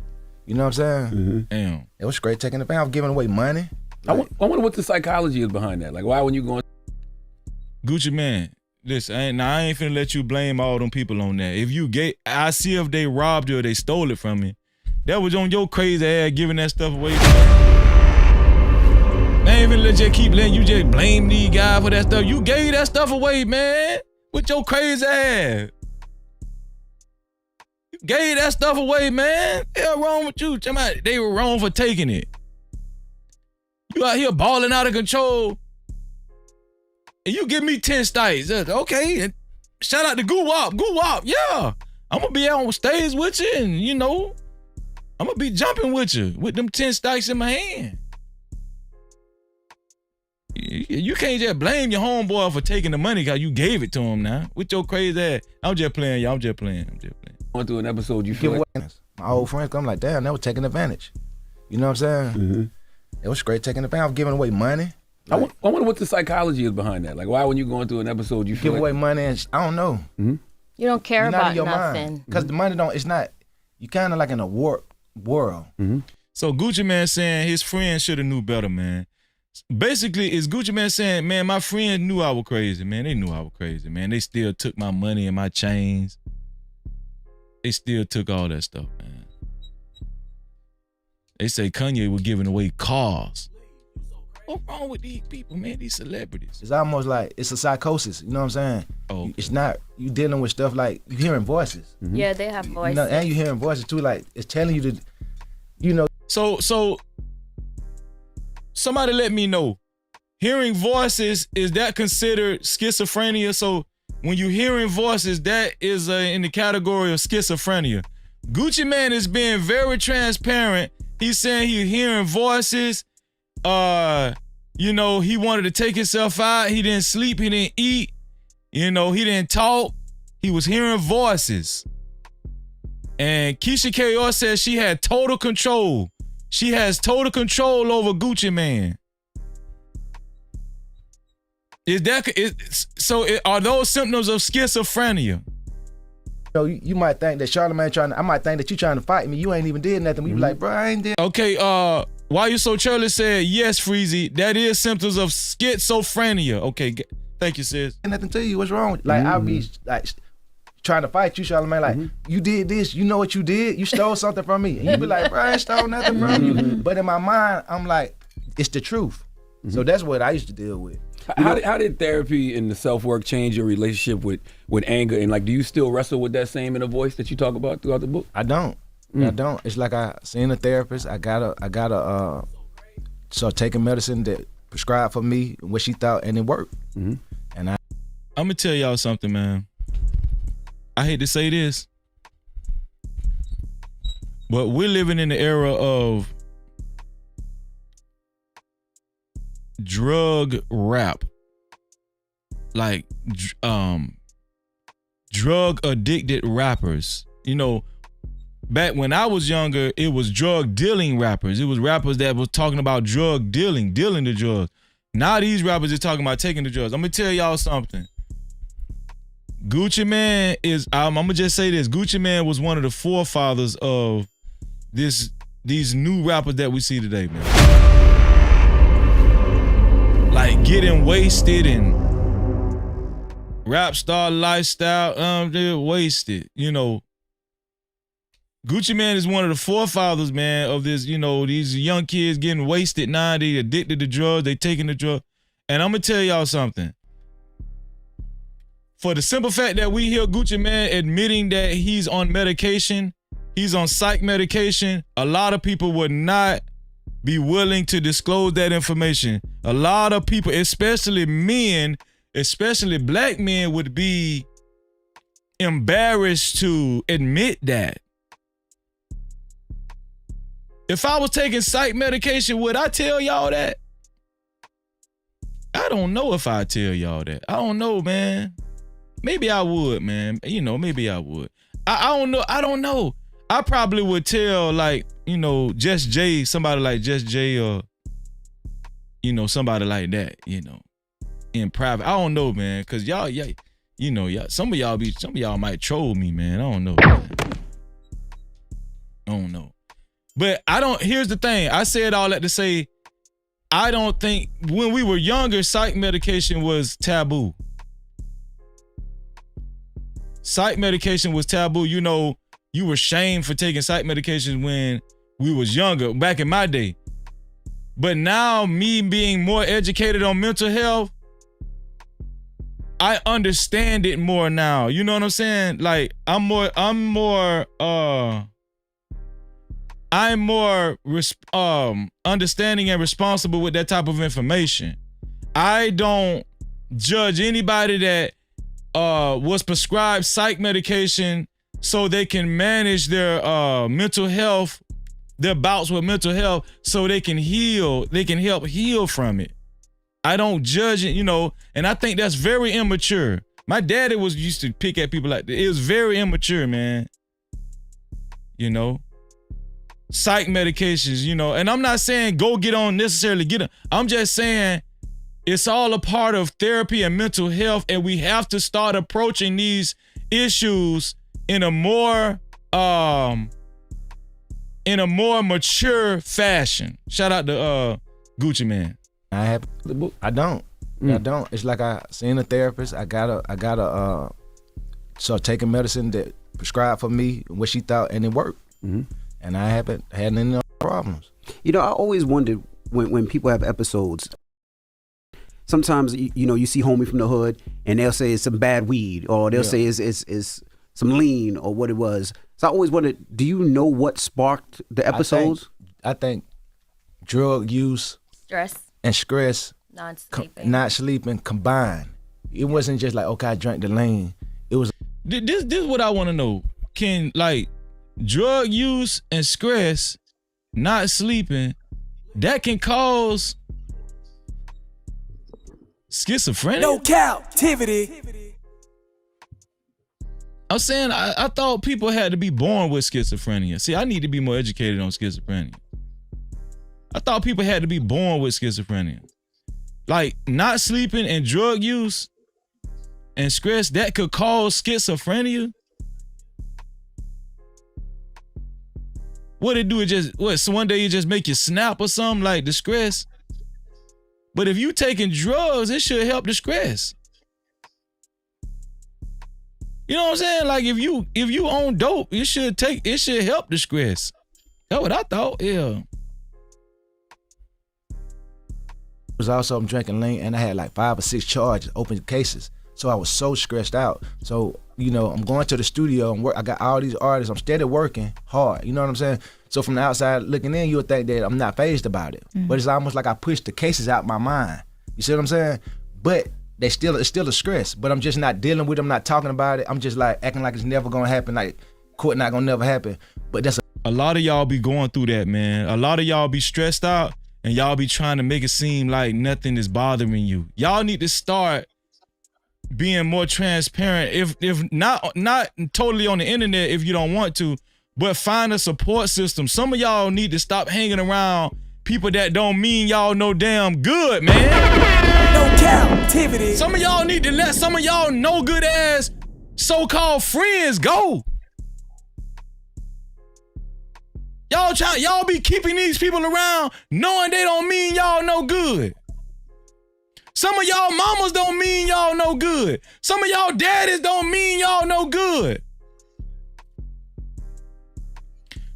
You know what I'm saying? Damn. It was straight taking advantage. I was giving away money. Like, I wonder what the psychology is behind that. Like, why when you going... Gucci Man, listen, I ain't finna let you blame all them people on that. If you I see if they robbed you or they stole it from you. That was on your crazy ass giving that stuff away. I ain't even keep letting you just blame these guys for that stuff. You gave that stuff away, man. With your crazy ass. You gave that stuff away, man. Hell wrong with you? They were wrong for taking it. You out here balling out of control. And you give me 10 stakes. Okay. And shout out to Goo Wop. Yeah. I'm going to be out on stage with you and, you know, I'm going to be jumping with you with them 10 stakes in my hand. You can't just blame your homeboy for taking the money because you gave it to him now. With your crazy ass. I'm just playing, y'all. I'm just playing. Going through an episode, you feel like... My old friends, I'm like, damn, they were taking advantage. You know what I'm saying? It was straight taking advantage. I was giving away money. Like, I wonder what the psychology is behind that. Like, why when you going through an episode, you feel give away money and I don't know. You don't care about nothing. Because the money it's not, you kind of like in a warped world. So Gucci Man saying his friends should have knew better, man. Basically, is Gucci Man saying, man, my friends knew I was crazy, man. They knew I was crazy, man. They still took my money and my chains. They still took all that stuff, man. They say Kanye was giving away cars. What's wrong with these people, man? These celebrities. It's almost like it's a psychosis. You know what I'm saying? Oh, it's not. You dealing with stuff like you hearing voices. Mm-hmm. Yeah, they have voices. You know, and you hearing voices too. Like it's telling you to, you know. So somebody let me know. Hearing voices, is that considered schizophrenia? So when you hearing voices, that is in the category of schizophrenia. Gucci Mane is being very transparent. He's saying he's hearing voices. You know, he wanted to take himself out. He didn't sleep. He didn't eat. You know, he didn't talk. He was hearing voices. And Keyshia K'Oir says she had total control. She has total control over Gucci Mane. Are those symptoms of schizophrenia? You might think that Charlamagne I might think that you trying to fight me. You ain't even did nothing. We be like, bro, I ain't did. Okay, Why You So Churly said, yes, Freezy, that is symptoms of schizophrenia. Okay, thank you, sis. Nothing to you. What's wrong? Like, I'll be like trying to fight you, Charlamagne. Like, you did this. You know what you did? You stole something from me. And you be like, bro, I ain't stole nothing from you. But in my mind, I'm like, it's the truth. So that's what I used to deal with. How did therapy and the self-work change your relationship with anger? And like, do you still wrestle with that same inner voice that you talk about throughout the book? I don't. I don't. It's like I seen a therapist. I gotta start taking medicine that prescribed for me, what she thought, and it worked. And I'm gonna tell y'all something, man. I hate to say this, but we're living in the era of drug rap, like drug addicted rappers. You know, back when I was younger, it was drug dealing rappers. It was rappers that was talking about drug dealing the drugs. Now these rappers are talking about taking the drugs. I'm gonna tell y'all something. Gucci Mane is, I'm gonna just say this, Gucci Mane was one of the forefathers of these new rappers that we see today, man. Like getting wasted and rap star lifestyle, they're wasted. You know, Gucci Mane is one of the forefathers, man, of this, you know, these young kids getting wasted now. They addicted to drugs, they taking the drug. And I'm gonna tell y'all something. For the simple fact that we hear Gucci Mane admitting that he's on medication, he's on psych medication, a lot of people would not be willing to disclose that information. A lot of people, especially men, especially black men, would be embarrassed to admit that. If I was taking psych medication, would I tell y'all that? I don't know if I tell y'all that. I don't know, man. Maybe I would, man. You know, maybe I would. I don't know. I don't know. I probably would tell, like, you know, Just Jay, somebody like Just Jay, or, you know, somebody like that, you know, in private. I don't know, man, because y'all, you know, some of y'all might troll me, man. I don't know, man. I don't know. But here's the thing. I said all that to say, I don't think, when we were younger, psych medication was taboo. Psych medication was taboo. You know, you were shamed for taking psych medication when we was younger, back in my day. But now, me being more educated on mental health, I understand it more now. You know what I'm saying? Like, I'm more understanding and responsible with that type of information. I don't judge anybody that was prescribed psych medication so they can manage their mental health, their bouts with mental health, so they can heal, they can help heal from it. I don't judge it, you know, and I think that's very immature. My daddy used to pick at people like that. It was very immature, man. You know, psych medications, you know, and I'm not saying go necessarily get them. I'm just saying it's all a part of therapy and mental health, and we have to start approaching these issues in a more mature fashion. Shout out to Gucci Mane. I don't. I don't. It's like I seen a therapist. I gotta start taking medicine that prescribed for me, what she thought, and it worked. And I haven't had any problems. You know, I always wondered when people have episodes, sometimes you see homie from the hood and they'll say it's some bad weed, or they'll say it's some lean, or what it was. So I always wondered, do you know what sparked the episodes? I think drug use, stress, not sleeping combined. It wasn't just like, okay, I drank the lean. It was. This is what I want to know. Can like drug use and stress, not sleeping, that can cause schizophrenia? No captivity. I'm saying I thought people had to be born with schizophrenia. See, I need to be more educated on schizophrenia. I thought people had to be born with schizophrenia. Like not sleeping and drug use and stress, that could cause schizophrenia. What it do? It just so one day you just make you snap or something, like the stress. But if you taking drugs, it should help the stress. You know what I'm saying? Like if you own dope, it should help the stress. That's what I thought. Yeah. Was also I'm drinking lean, and I had like 5 or 6 charges, open cases. So I was so stressed out. So I'm going to the studio and work. I got all these artists. I'm steady working hard. You know what I'm saying? So from the outside looking in, you would think that I'm not fazed about it. But it's almost like I pushed the cases out my mind. You see what I'm saying? But it's still a stress. But I'm just not dealing with it. I'm not talking about it. I'm just like acting like it's never gonna happen. Like court not gonna never happen. But that's a lot of y'all be going through that, man. A lot of y'all be stressed out and y'all be trying to make it seem like nothing is bothering you. Y'all need to start being more transparent. If not totally on the internet if you don't want to, but find a support system. Some of y'all need to stop hanging around people that don't mean y'all no damn good, man. No captivity. Some of y'all need to let some of y'all no good ass so-called friends go. Y'all be keeping these people around knowing they don't mean y'all no good. Some of y'all mamas don't mean y'all no good. Some of y'all daddies don't mean y'all no good.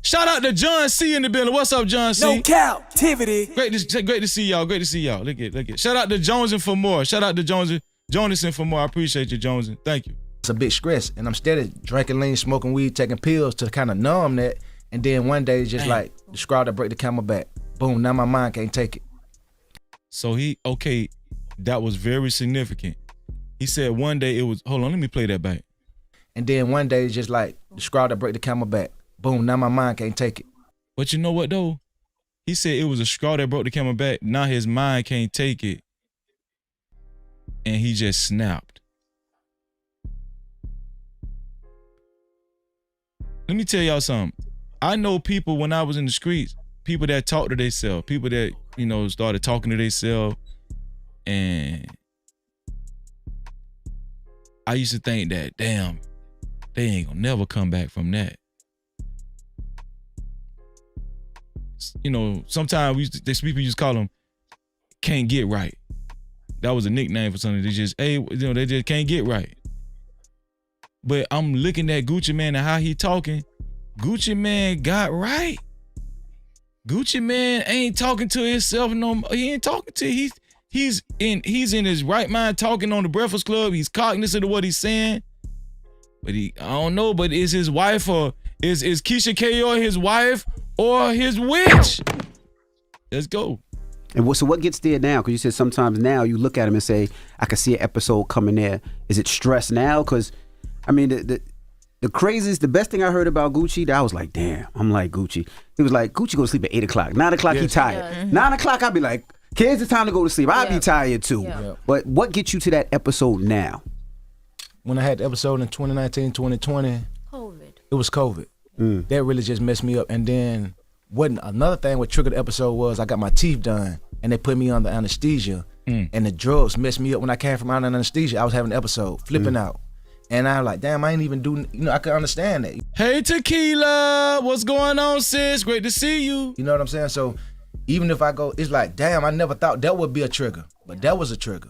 Shout out to John C in the building. What's up, John C? No captivity. Great to see y'all. Great to see y'all. Look at. Shout out to Joneson for more. Shout out to Joneson for more. I appreciate you, Joneson. Thank you. It's a big stress, and I'm steady drinking lean, smoking weed, taking pills to kind of numb that. And then one day, it's just like the straw that break the camel back. Boom, now my mind can't take it. So that was very significant. He said one day it was, hold on, let me play that back. And then one day, it's just like the straw that break the camel back. Boom, now my mind can't take it. But you know what though? He said it was a straw that broke the camel back. Now his mind can't take it. And he just snapped. Let me tell y'all something. I know people when I was in the streets, people that talk to themselves, people that, started talking to themselves. And I used to think that, damn, they ain't gonna never come back from that. Sometimes people used to call them can't get right. That was a nickname for something. They just, they just can't get right. But I'm looking at Gucci Man and how he talking. Gucci Man got right. Gucci Man ain't talking to himself no more. He ain't talking to he's in his right mind talking on the Breakfast Club. He's cognizant of what he's saying. But I don't know, but is his wife or is Keyshia K.O. his wife or his witch? Let's go. And so what gets there now? Because you said sometimes now you look at him and say, I can see an episode coming there. Is it stress now? Because, I mean, the craziest, the best thing I heard about Gucci, that I was like, damn, I'm like Gucci. He was like, Gucci go to sleep at 8 o'clock. 9 o'clock, he tired. Yeah. 9 o'clock, I'd be like, kids, it's time to go to sleep. I'd be tired too. Yeah. But what gets you to that episode now? When I had the episode in 2019, 2020, COVID. It was COVID. That really just messed me up. And then another thing what triggered the episode was I got my teeth done and they put me under anesthesia. And the drugs messed me up. When I came from under anesthesia, I was having an episode, flipping out. And I'm like, damn, I ain't even doing, I could understand that. Hey, Tequila, what's going on, sis? Great to see you. You know what I'm saying? So even if I go, it's like, damn, I never thought that would be a trigger. But that was a trigger.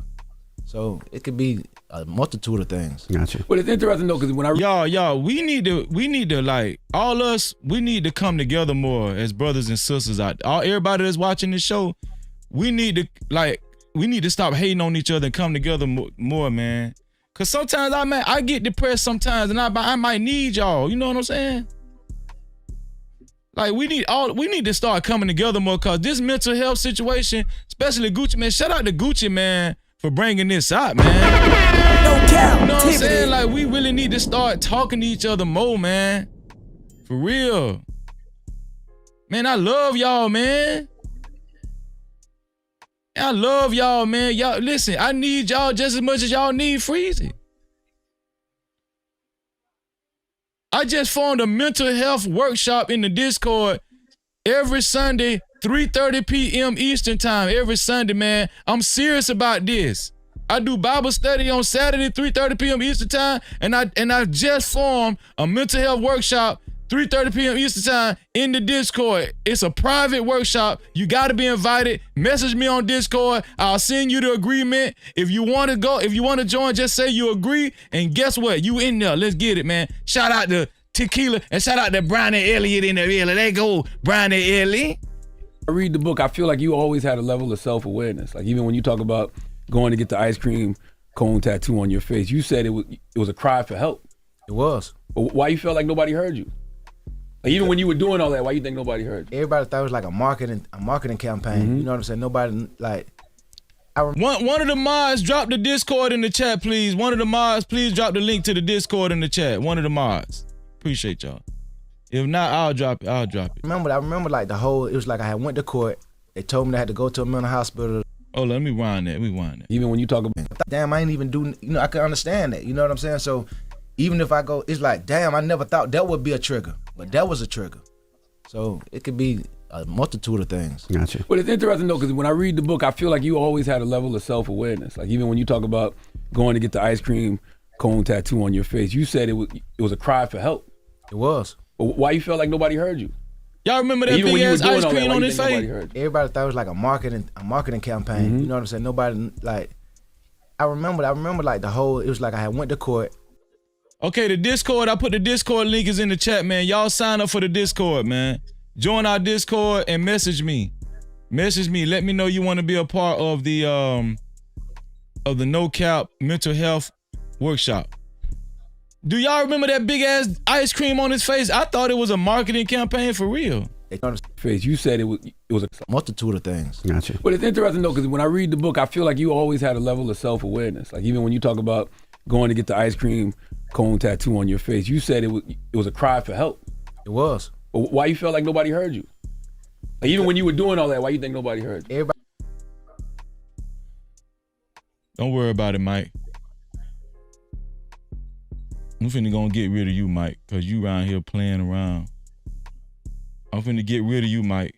So it could be a multitude of things. Gotcha. But it's interesting though, because when y'all, we need to like, all us, we need to come together more as brothers and sisters out there. Everybody that's watching this show, we need to stop hating on each other and come together more, man. Cause sometimes I get depressed sometimes, and I might need y'all. You know what I'm saying? Like we need to start coming together more. Cause this mental health situation, especially Gucci, man. Shout out to Gucci, man, for bringing this out, man. No cap. You know what I'm saying? Like we really need to start talking to each other more, man. For real. Man, I love y'all, man. I love y'all, man. Y'all, listen, I need y'all just as much as y'all need Freezy. I just formed a mental health workshop in the Discord every Sunday, 3:30 p.m. Eastern time, every Sunday, man. I'm serious about this. I do Bible study on Saturday, 3:30 p.m. Eastern time, and I just formed a mental health workshop 3:30 p.m. Eastern time in the Discord. It's a private workshop. You got to be invited. Message me on Discord. I'll send you the agreement. If you want to go, if you want to join, just say you agree. And guess what? You in there. Let's get it, man. Shout out to Tequila and shout out to Brian and Elliott in the building. They go, Brian and Elliott. I read the book. I feel like you always had a level of self-awareness. Like even when you talk about going to get the ice cream cone tattoo on your face, you said it was a cry for help. It was. But why you felt like nobody heard you? Like even when you were doing all that, why you think nobody heard you? Everybody thought it was like a marketing campaign. Mm-hmm. You know what I'm saying? Nobody like. One of the mods, drop the Discord in the chat, please. One of the mods, please drop the link to the Discord in the chat. One of the mods. Appreciate y'all. If not, I'll drop it. I remember like the whole. It was like I had went to court. They told me I had to go to a mental hospital. Oh, let me rewind that. Even when you talk about, damn, I ain't even do. You know, I can understand that. You know what I'm saying? So even if I go, it's like, damn, I never thought that would be a trigger, but that was a trigger. So it could be a multitude of things. Gotcha. But it's interesting though, because when I read the book, I feel like you always had a level of self-awareness. Like even when you talk about going to get the ice cream cone tattoo on your face, you said it was a cry for help. It was. But why you felt like nobody heard you? Y'all remember that big ass ice cream on his face? Everybody thought it was like a marketing campaign. Mm-hmm. You know what I'm saying? Nobody like. I remember like the whole. It was like I had went to court. Okay, the Discord. I put the Discord link is in the chat, man. Y'all sign up for the Discord, man. Join our Discord and message me. Message me. Let me know you want to be a part of the No Cap mental health workshop. Do y'all remember that big ass ice cream on his face? I thought it was a marketing campaign for real. Face, you said it was a multitude of things. Gotcha. But it's interesting though, because when I read the book, I feel like you always had a level of self-awareness. Like even when you talk about going to get the ice cream cone tattoo on your face, you said it was a cry for help. It was. But why you felt like nobody heard you? Like even when you were doing all that, why you think nobody heard you? Everybody. Don't worry about it, Mike. I'm finna gonna get rid of you, Mike, cause you around here playing around. I'm finna get rid of you, Mike.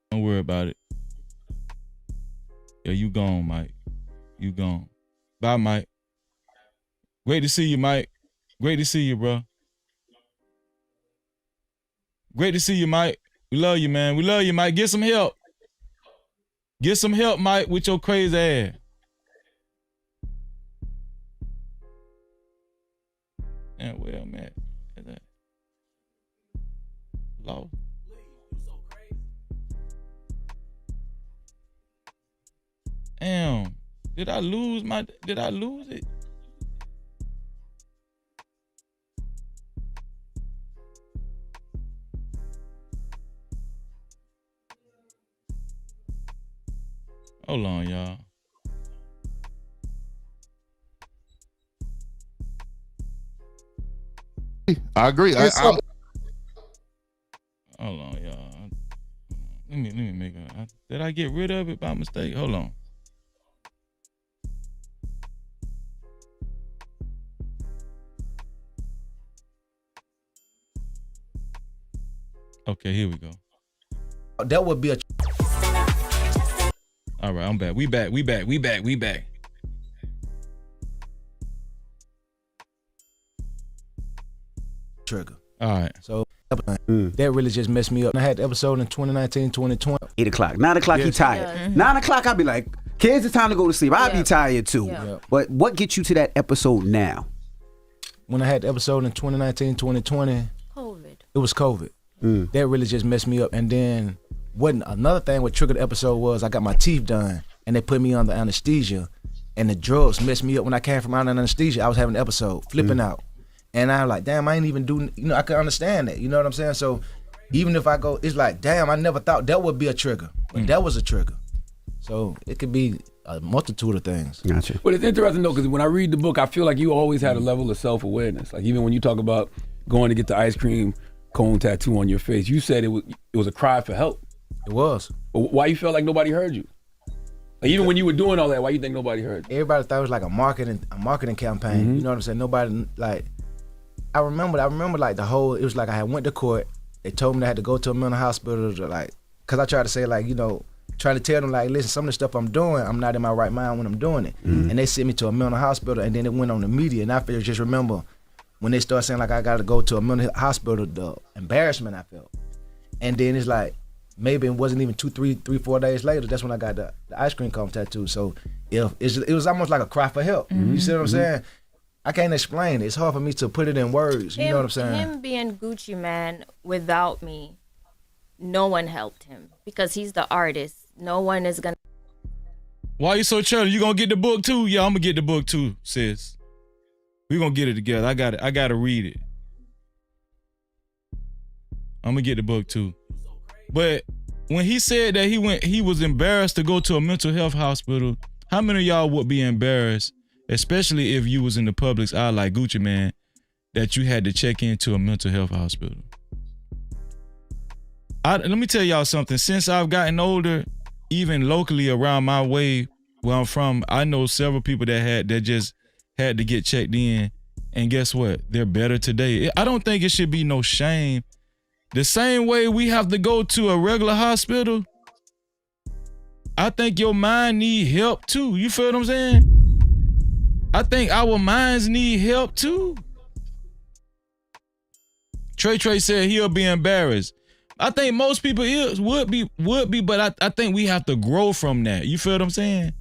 Don't worry about it. Yeah, you gone, Mike. You gone. Bye, Mike. Great to see you, Mike. Great to see you, bro. Great to see you, Mike. We love you, man. We love you, Mike. Get some help. Get some help, Mike, with your crazy ass. Yeah, well, man. Lost. Damn. Did I lose it? Hold on, y'all. I agree. Hold on, y'all. Let me make a. Did I get rid of it by mistake? Hold on. Okay, here we go. That would be a. All right, I'm back. We back. Trigger. All right. So that really just messed me up. I had the episode in 2019, 2020. 8 o'clock. 9 o'clock, he tired. Yeah. Mm-hmm. 9 o'clock, I'll be like, kids, it's time to go to sleep. I'll be tired too. Yeah. But what gets you to that episode now? When I had the episode in 2019, 2020, COVID. It was COVID. That really just messed me up. And then What another thing what triggered the episode was I got my teeth done and they put me under anesthesia and the drugs messed me up when I came from under anesthesia. I was having an episode, flipping out. And I'm like, damn, I ain't even doing, I could understand that. You know what I'm saying? So even if I go, it's like, damn, I never thought that would be a trigger. But that was a trigger. So it could be a multitude of things. Gotcha. But it's interesting though, because when I read the book, I feel like you always had a level of self-awareness. Like even when you talk about going to get the ice cream cone tattoo on your face, you said it was a cry for help. It was. But why you felt like nobody heard you? Like even when you were doing all that, why you think nobody heard you? Everybody thought it was like a marketing campaign. You know what I'm saying? Nobody like. I remember like the whole. It was like I had went to court. They told me I had to go to a mental hospital to like, cause I tried to say like try to tell them like, listen, some of the stuff I'm doing, I'm not in my right mind when I'm doing it. And they sent me to a mental hospital, and then it went on the media, and I just remember when they started saying like I got to go to a mental hospital, the embarrassment I felt, and then it's like. Maybe it wasn't even 4 days later. That's when I got the ice cream cone tattoo. So it was almost like a cry for help. You see what I'm saying? I can't explain it. It's hard for me to put it in words. You know what I'm saying? Him being Gucci Man without me, no one helped him because he's the artist. No one is gonna. Why you so chill? You gonna get the book too? Yeah, I'm gonna get the book too, sis. We gonna get it together. I gotta read it. I'm gonna get the book too. But when he said that he was embarrassed to go to a mental health hospital, how many of y'all would be embarrassed, especially if you was in the public's eye like Gucci Man, that you had to check into a mental health hospital? Let me tell y'all something. Since I've gotten older, even locally around my way where I'm from, I know several people that just had to get checked in, and guess what? They're better today. I don't think it should be no shame. The same way we have to go to a regular hospital, I think your mind need help too. You feel what I'm saying? I think our minds need help too. Trey said he'll be embarrassed. I think most people would be, but I think we have to grow from that. You feel what I'm saying?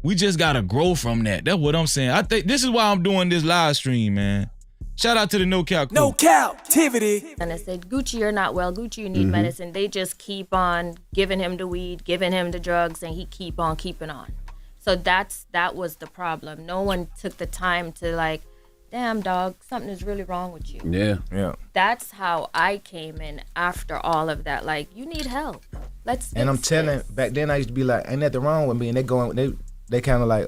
We just gotta grow from that. That's what I'm saying. I think this is why I'm doing this live stream, man. Shout out to the No Cap crew. No Cap-tivity. And I said, Gucci, you're not well. Gucci, you need medicine. They just keep on giving him the weed, giving him the drugs, and he keep on keeping on. So that was the problem. No one took the time to like, damn dog, something is really wrong with you. Yeah. That's how I came in after all of that. Like, you need help. Let's fix And I'm telling, this. back then I used to be like, ain't nothing wrong with me. And they kind of like,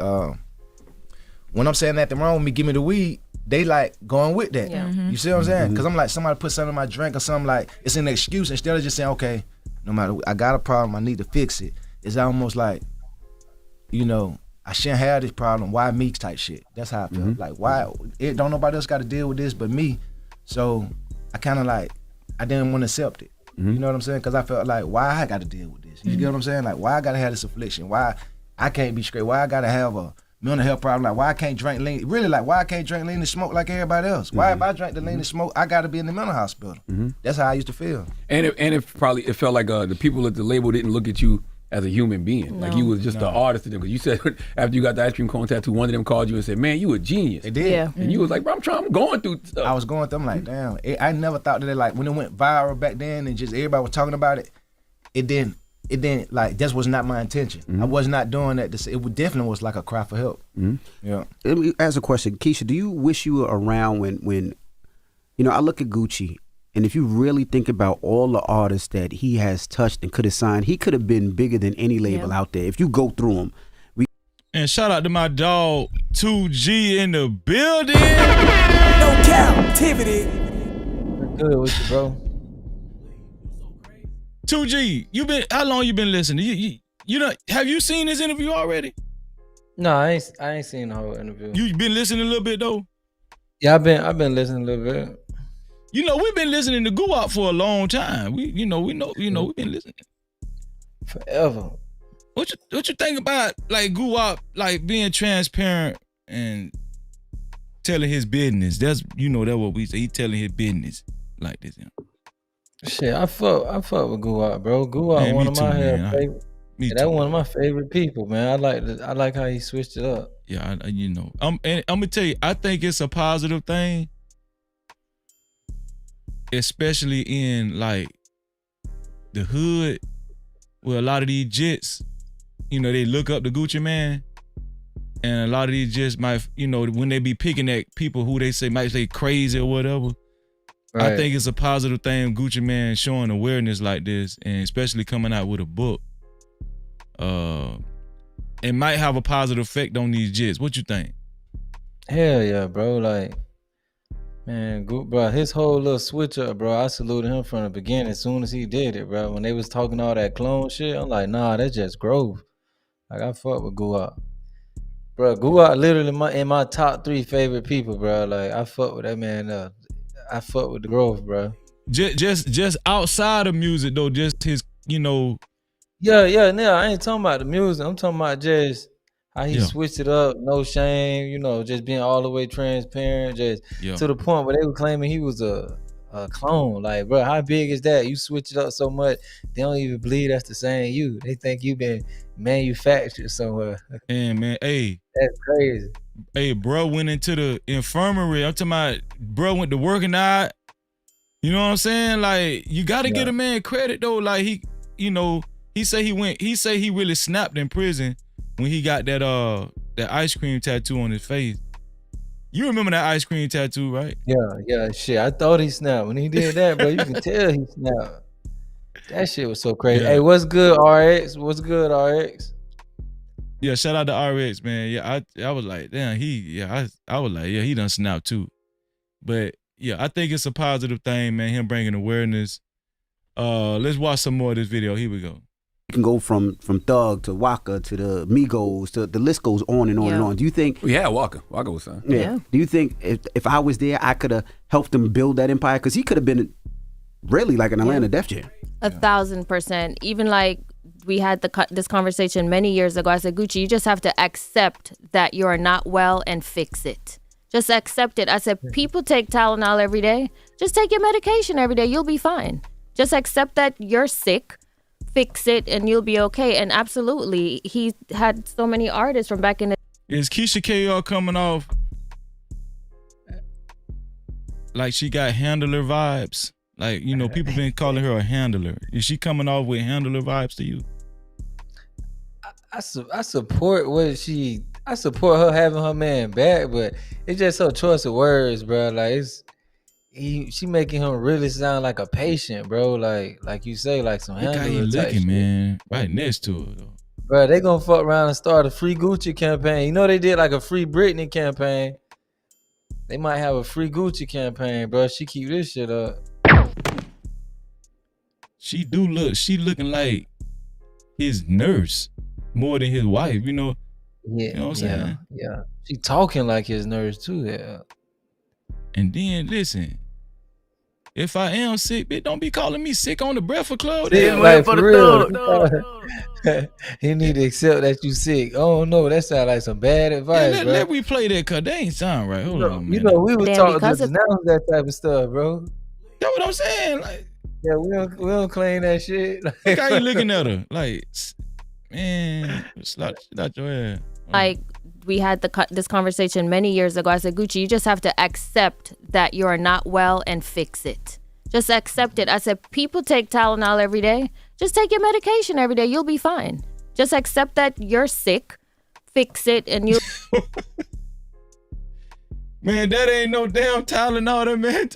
when I'm saying nothing wrong with me, give me the weed. They like going with that. Yeah. You see what I'm saying? Because I'm like, somebody put something in my drink or something, like it's an excuse instead of just saying, okay, no matter, I got a problem, I need to fix it. It's almost like, I shouldn't have this problem. Why me type shit? That's how I feel. Like, why? Don't nobody else got to deal with this but me. So I kind of like, I didn't want to accept it. You know what I'm saying? Because I felt like, why I got to deal with this? You get what I'm saying? Like, why I got to have this affliction? Why I can't be straight? Why I got to have a mental health problem? Like, why I can't drink lean? Really, like, why I can't drink lean and smoke like everybody else? Why if I drink the lean and smoke, I got to be in the mental hospital? That's how I used to feel. And it felt like the people at the label didn't look at you as a human being. Like you was just the artist to them. Because you said after you got the ice cream cone tattoo, one of them called you and said, man, you a genius. They did. Yeah. And you was like, bro, I'm going through stuff. I was going through, I'm like, damn. I never thought that when it went viral back then and just everybody was talking about it, it didn't like, that was not my intention. I was not doing that. It definitely was like a cry for help. Yeah. Let me ask a question. Keyshia, do you wish you were around when I look at Gucci, and if you really think about all the artists that he has touched and could have signed, he could have been bigger than any label out there. If you go through them. And shout out to my dog 2G in the building. No Cap-tivity. Good with you, bro. 2G, how long you been listening? You know, have you seen this interview already? No, I ain't seen the whole interview. You been listening a little bit though? Yeah, I've been listening a little bit. You know, we've been listening to Guwap for a long time. We've been listening forever. What you think about like Guwap, like being transparent and telling his business? That's what we say. He telling his business like this. Shit, I fuck with Guwap, bro. Guwap, man, one of my favorite. That's one of my favorite people, man. I like how he switched it up. Yeah, and I'm gonna tell you, I think it's a positive thing, especially in like the hood. Well, a lot of these jits, you know, they look up to Gucci Mane, and a lot of these jits might, you know, when they be picking at people who they say might say crazy or whatever. Right. I think it's a positive thing Gucci Mane showing awareness like this, and especially coming out with a book. It might have a positive effect on these jits. What you think? Hell yeah, bro. Like, man, bro, his whole little switch up, bro. I saluted him from the beginning as soon as he did it, bro. When they was talking all that clone shit, I'm like, nah, that's just growth. Like, I fuck with Guwap. Bro, Guwap literally in my top 3 favorite people, bro. Like, I fuck with that man. I fuck with the growth, bro. Just outside of music though, just his, you know. Yeah, I ain't talking about the music. I'm talking about just how he switched it up, no shame, you know, just being all the way transparent, just to the point where they were claiming he was a clone. Like, bro, how big is that? You switch it up so much, they don't even believe that's the same you. They think you been manufactured somewhere. And man, hey, that's crazy. Hey, bro went into the infirmary. I'm talking about bro went to working out. You know what I'm saying? Like, you gotta get a man credit though. Like, he, you know, he say he really snapped in prison when he got that ice cream tattoo on his face. You remember that ice cream tattoo, right? Yeah, shit. I thought he snapped when he did that, bro. You can tell he snapped. That shit was so crazy. Yeah. Hey, what's good, RX? What's good, RX? Yeah, shout out to RX, man. Yeah, I was like, damn, I was like, yeah, he done snapped too. But yeah, I think it's a positive thing, man, him bringing awareness. Let's watch some more of this video. Here we go. You can go from Thug to Waka to the Migos to the list goes on and on and on. Do you think? We had Waka. Waka was son. Yeah. Do you think if I was there, I could have helped him build that empire? Because he could have been really like an Atlanta Def Jam. 1,000%. Even like we had this conversation many years ago. I said, Gucci, you just have to accept that you are not well and fix it. Just accept it. I said, people take Tylenol every day. Just take your medication every day. You'll be fine. Just accept that you're sick. Fix it and you'll be okay. And absolutely, he had so many artists from back in the. Is Keyshia KR coming off like she got handler vibes? Like, you know, people been calling her a handler. Is she coming off with handler vibes to you? I support I support her having her man back, but it's just her choice of words, bro. Like, she making him really sound like a patient, bro. Like you say, like some handler type looking, shit. man, right next to her though. Bro, they gonna fuck around and start a free Gucci campaign. You know they did like a free Britney campaign. They might have a free Gucci campaign, bro. She keep this shit up. She looking like his nurse more than his wife, you know. Yeah, you know what I'm saying? Yeah. She talking like his nurse too, yeah. And then listen, if I am sick, bitch, don't be calling me sick on the Breakfast Club. Like, for real. You need to accept that you sick. Oh no, that sound like some bad advice, bro. Let me play that, cause they ain't sound right. Hold on, man. You know, we was talking to announce that type of stuff, bro. That's what I'm saying. Like, yeah, we don't claim that shit. Look how you looking at her. Like, man, slap out your ass. Like, we had this conversation many years ago. I said, Gucci, you just have to accept that you are not well and fix it. Just accept it. I said, people take Tylenol every day. Just take your medication every day. You'll be fine. Just accept that you're sick. Fix it and you. Man, that ain't no damn Tylenol, man.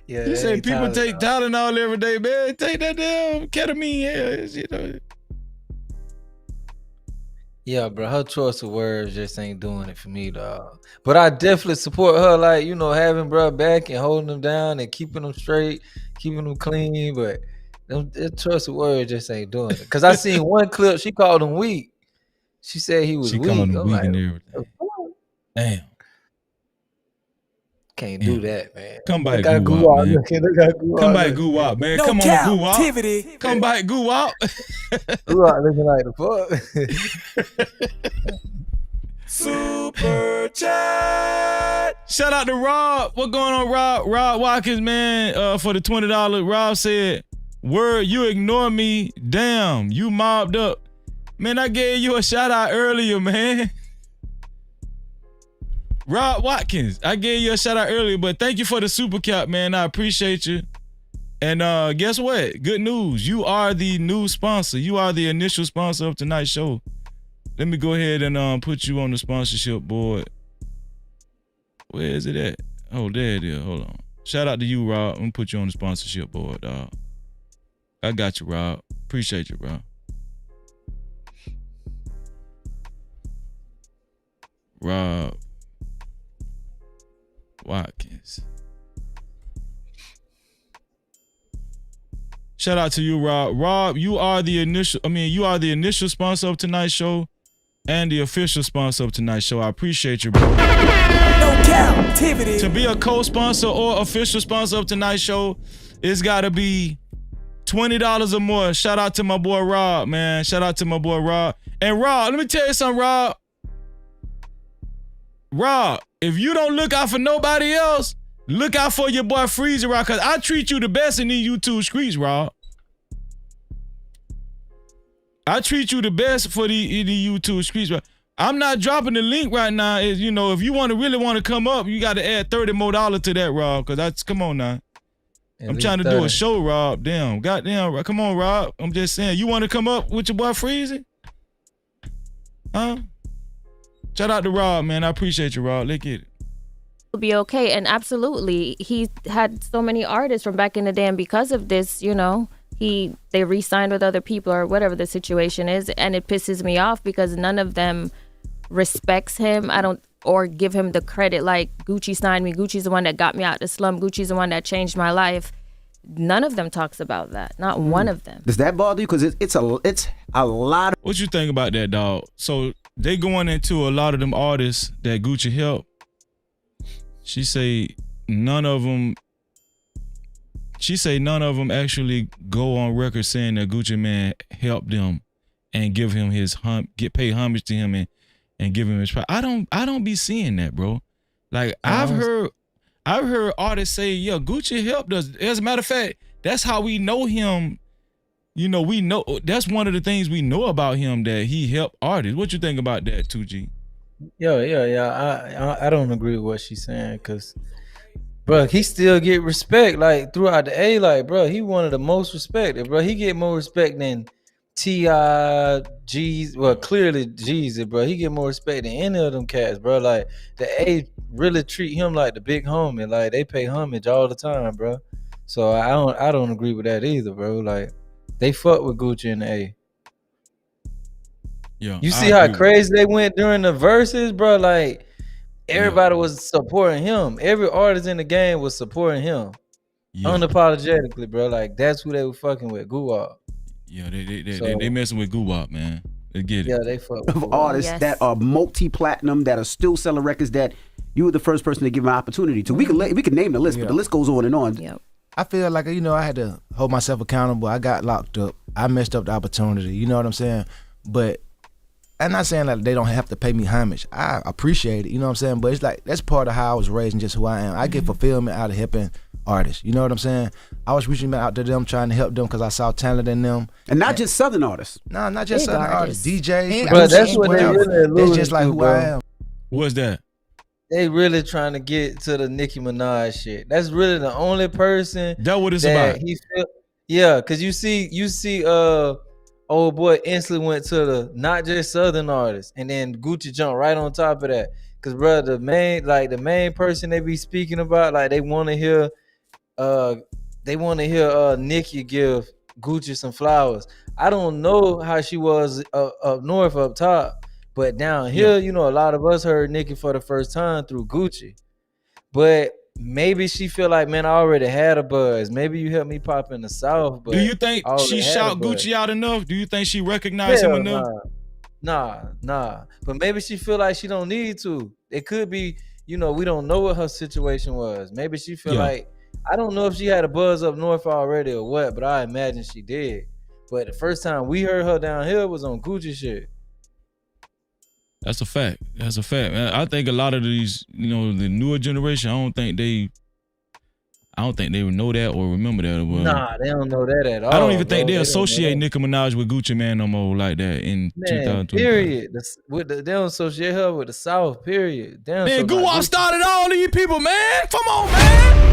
Yeah, you say people take Tylenol every day, man. Take that damn ketamine, you know. Yeah, bro, her choice of words just ain't doing it for me, dog. But I definitely support her, like, you know, having bro back and holding them down and keeping them straight, keeping them clean. But their choice of words just ain't doing it. Cause I seen one clip, she called him weak. She said he was weak. Called him weak and everything. Damn. Can't do that, man. Come back, Guwap, man. Come back, Guwap, man. No Come on, Guwap. Cap-tivity. Come back, Guwap. Guwap looking like the fuck. Super chat. Shout out to Rob. What going on, Rob? Rob Watkins, man, for the $20. Rob said, word, you ignore me. Damn, you mobbed up. Man, I gave you a shout out earlier, man. Rob Watkins, I gave you a shout out earlier, but thank you for the super cap, man. I appreciate you. And guess what? Good news. You are the new sponsor. You are the initial sponsor of tonight's show. Let me go ahead and put you on the sponsorship board. Where is it at? Oh, there it is. Hold on. Shout out to you, Rob. I'm gonna put you on the sponsorship board, dog. I got you, Rob. Appreciate you, bro. Rob Watkins. Shout out to you, Rob. Rob, you are the initial sponsor of tonight's show and the official sponsor of tonight's show. I appreciate you, bro. No Cap-tivity. To be a co-sponsor or official sponsor of tonight's show, it's gotta be $20 or more. Shout out to my boy Rob, man. Shout out to my boy Rob. And Rob, let me tell you something, Rob. Rob, if you don't look out for nobody else, look out for your boy Freezer, Rob, because I treat you the best in these YouTube streets, Rob. I treat you the best for the YouTube streets, Rob. I'm not dropping the link right now. Is, you know, if you really want to come up, you got to add $30 more to that, Rob, because that's, come on now. I'm trying to do a show, Rob. Damn, goddamn, come on, Rob. I'm just saying, you want to come up with your boy Freezy? Huh? Shout out to Rob, man. I appreciate you, Rob. Let's get it. Be okay, and absolutely, he had so many artists from back in the day, and because of this, you know, they re-signed with other people or whatever the situation is, and it pisses me off because none of them respects him. Or give him the credit like Gucci signed me. Gucci's the one that got me out the slum. Gucci's the one that changed my life. None of them talks about that. Not one of them. Does that bother you? Because it's a lot. What you think about that, dog? So they going into a lot of them artists that Gucci helped. She say none of them actually go on record saying that Gucci Mane helped them and give him his pay homage to him and give him his prize. I don't be seeing that, bro. Like I've heard artists say, yeah, Gucci helped us. As a matter of fact, that's how we know him. You know, we know that's one of the things we know about him, that he helped artists. What you think about that, 2G? Yeah. I don't agree with what she's saying, because bro, he still get respect like throughout the A. Like, bro, he one of the most respected, bro. He get more respect than T.I., G's, well, clearly G's, bro. He get more respect than any of them cats, bro. Like, the A really treat him like the big homie. Like, they pay homage all the time, bro. So I don't agree with that either, bro. Like, they fuck with Gucci and the A. Yeah. You see how crazy they went during the verses, bro? Like, everybody was supporting him. Every artist in the game was supporting him. Unapologetically, bro. Like, that's who they were fucking with, Guwap. Yeah, they messing with Guwap, man. They get it. Yeah, they fuck with artists that are multi-platinum, that are still selling records that you were the first person to give an opportunity to. We could name the list, but the list goes on and on. Yep. I feel like, you know, I had to hold myself accountable. I got locked up. I messed up the opportunity. You know what I'm saying? But I'm not saying that they don't have to pay me homage. I appreciate it. You know what I'm saying? But it's like, that's part of how I was raised and just who I am. I get fulfillment out of helping artists. You know what I'm saying? I was reaching out to them, trying to help them because I saw talent in them. And not just Southern artists. No, not just Southern artists. DJs. But that's what they really alluded That's just like who I am. What's that? They really trying to get to the Nicki Minaj shit. That's really the only person that what it's about. Yeah, because you see old boy instantly went to the not just Southern artists, and then Gucci jumped right on top of that. Cause bro, the main person they be speaking about, like they want to hear Nicki give Gucci some flowers. I don't know how she was up north, up top, but down here, you know, a lot of us heard Nicki for the first time through Gucci. But maybe she feel like, man, I already had a buzz. Maybe you helped me pop in the South. But do you think she shout Gucci out enough? Do you think she recognized him enough? Nah. But maybe she feel like she don't need to. It could be, you know, we don't know what her situation was. Maybe she feel like, I don't know if she had a buzz up north already or what, but I imagine she did. But the first time we heard her down here was on Gucci shit. That's a fact. Man, I think a lot of these, you know, the newer generation, I don't think they would know that or remember that. Well, nah, they don't know that at all. I don't even think they associate Nicki Minaj with Gucci Mane no more like that in 2020. Period. They don't associate her with the South, period. Man, Guwap started all these people, man. Come on, man.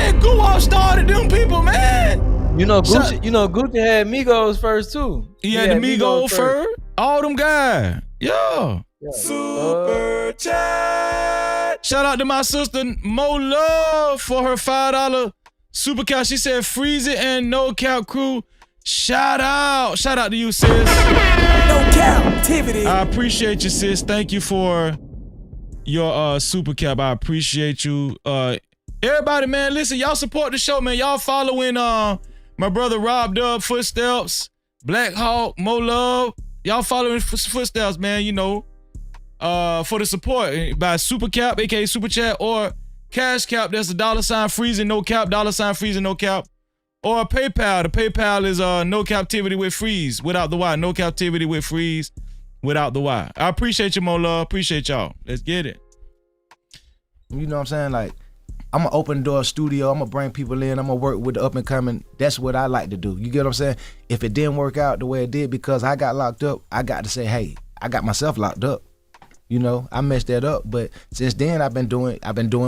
Man, Guwap started them people, man. You know Gucci had Migos first too. He had the Migos first. All them guys. Yeah. Super chat. Shout out to my sister Mo Love for her $5 super cap. She said freeze it and no cap crew. Shout out to you, sis. No Cap-tivity. I appreciate you, sis. Thank you for your super cap. I appreciate you. Everybody, man, listen, y'all support the show, man. Y'all following my brother Rob Dub footsteps, Black Hawk, Mo Love. Y'all following footsteps, man, you know, for the support by Super Cap, aka Super Chat, or Cash Cap. That's $, freezing no cap, $, freezing no cap. Or PayPal. The PayPal is no captivity with freeze without the Y. No captivity with freeze without the Y. I appreciate you, Mo Love. Appreciate y'all. Let's get it. You know what I'm saying? Like, I'm gonna open the door studio. I'm gonna bring people in. I'm gonna work with the up and coming. That's what I like to do. You get what I'm saying? If it didn't work out the way it did because I got locked up, I got to say, hey, I got myself locked up. You know, I messed that up. But since then, I've been doing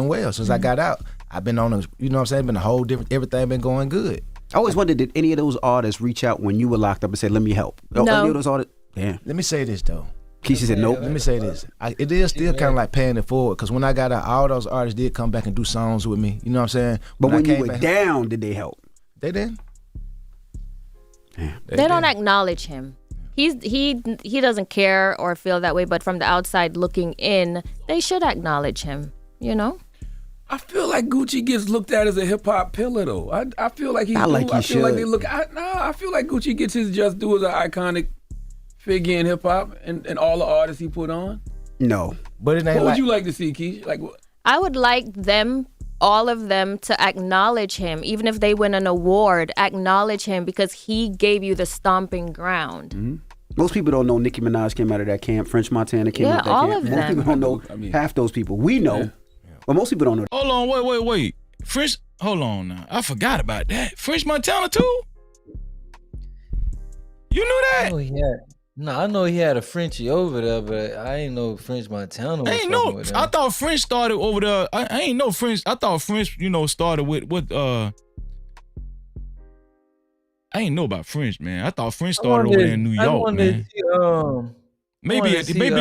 well. Since I got out, I've been on a, you know what I'm saying? Been a whole different. Everything been going good. I always wondered, did any of those artists reach out when you were locked up and say, "Let me help"? No. Any of those artists? Damn. Let me say this though. Keyshia said nope. Let me say this. It is still kind of like paying it forward because when I got out, all those artists did come back and do songs with me. You know what I'm saying? But when you were down, did they help? They didn't. They don't acknowledge him. He doesn't care or feel that way, but from the outside looking in, they should acknowledge him, you know? I feel like Gucci gets looked at as a hip hop pillar though. I feel like he I feel like they look I feel like Gucci gets his just due as an iconic figure in hip hop and all the artists he put on. No. But it ain't what would you like to see, Keyshia? Like what? I would like them, all of them, to acknowledge him. Even if they win an award, acknowledge him because he gave you the stomping ground. Mm-hmm. Most people don't know Nicki Minaj came out of that camp. French Montana came out of that all camp. of Most them. people don't know half those people. We know, but most people don't know. Hold on, wait. French, hold on now. I forgot about that. French Montana too? You knew that? Oh, yeah. No, I know he had a Frenchie over there, but I ain't know French Montana was I ain't know. with him. I thought French started over there. I ain't know French. I thought French, started with I ain't know about French, man. I thought French started over there in New York, man. Maybe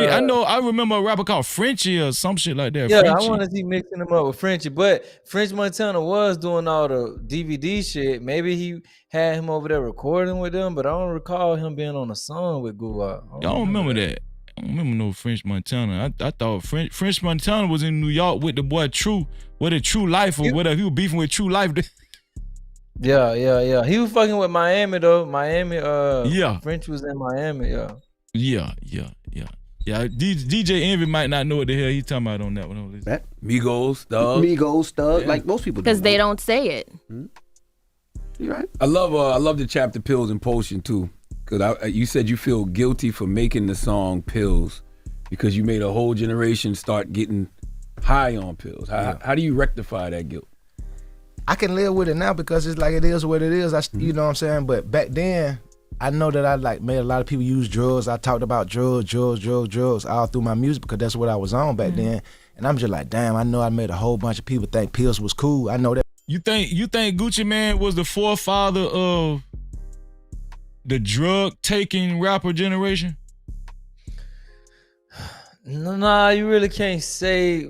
I know. I remember a rapper called Frenchie or some shit like that. Yeah, Frenchie. I want to see mixing him up with Frenchie, but French Montana was doing all the DVD shit. Maybe he had him over there recording with them, but I don't recall him being on a song with Guwap. I don't remember that. I don't remember no French Montana. I thought French Montana was in New York with the boy True, with a True Life or whatever. He was beefing with True Life. Yeah. He was fucking with Miami though. Yeah. French was in Miami, yeah. Yeah. DJ Envy might not know what the hell he talking about on that one. That Migos, Thug. Like most people Because they don't say it. You right? I love the chapter Pills and Potion too. Because you said you feel guilty for making the song Pills because you made a whole generation start getting high on pills. How do you rectify that guilt? I can live with it now because it's like it is what it is. You know what I'm saying? But back then, I know that I made a lot of people use drugs. I talked about drugs all through my music because that's what I was on back then. And I'm just like, damn, I know I made a whole bunch of people think pills was cool. I know that. You think Gucci Mane was the forefather of the drug taking rapper generation? Nah, you really can't say.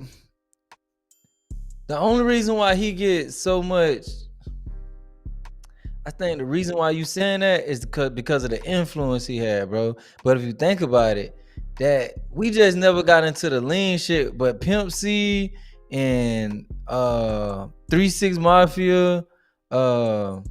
The only reason why he gets so much, I think the reason why you saying that is because of the influence he had, bro. But if you think about it, that we just never got into the lean shit, but Pimp C and 3 6 Mafia, the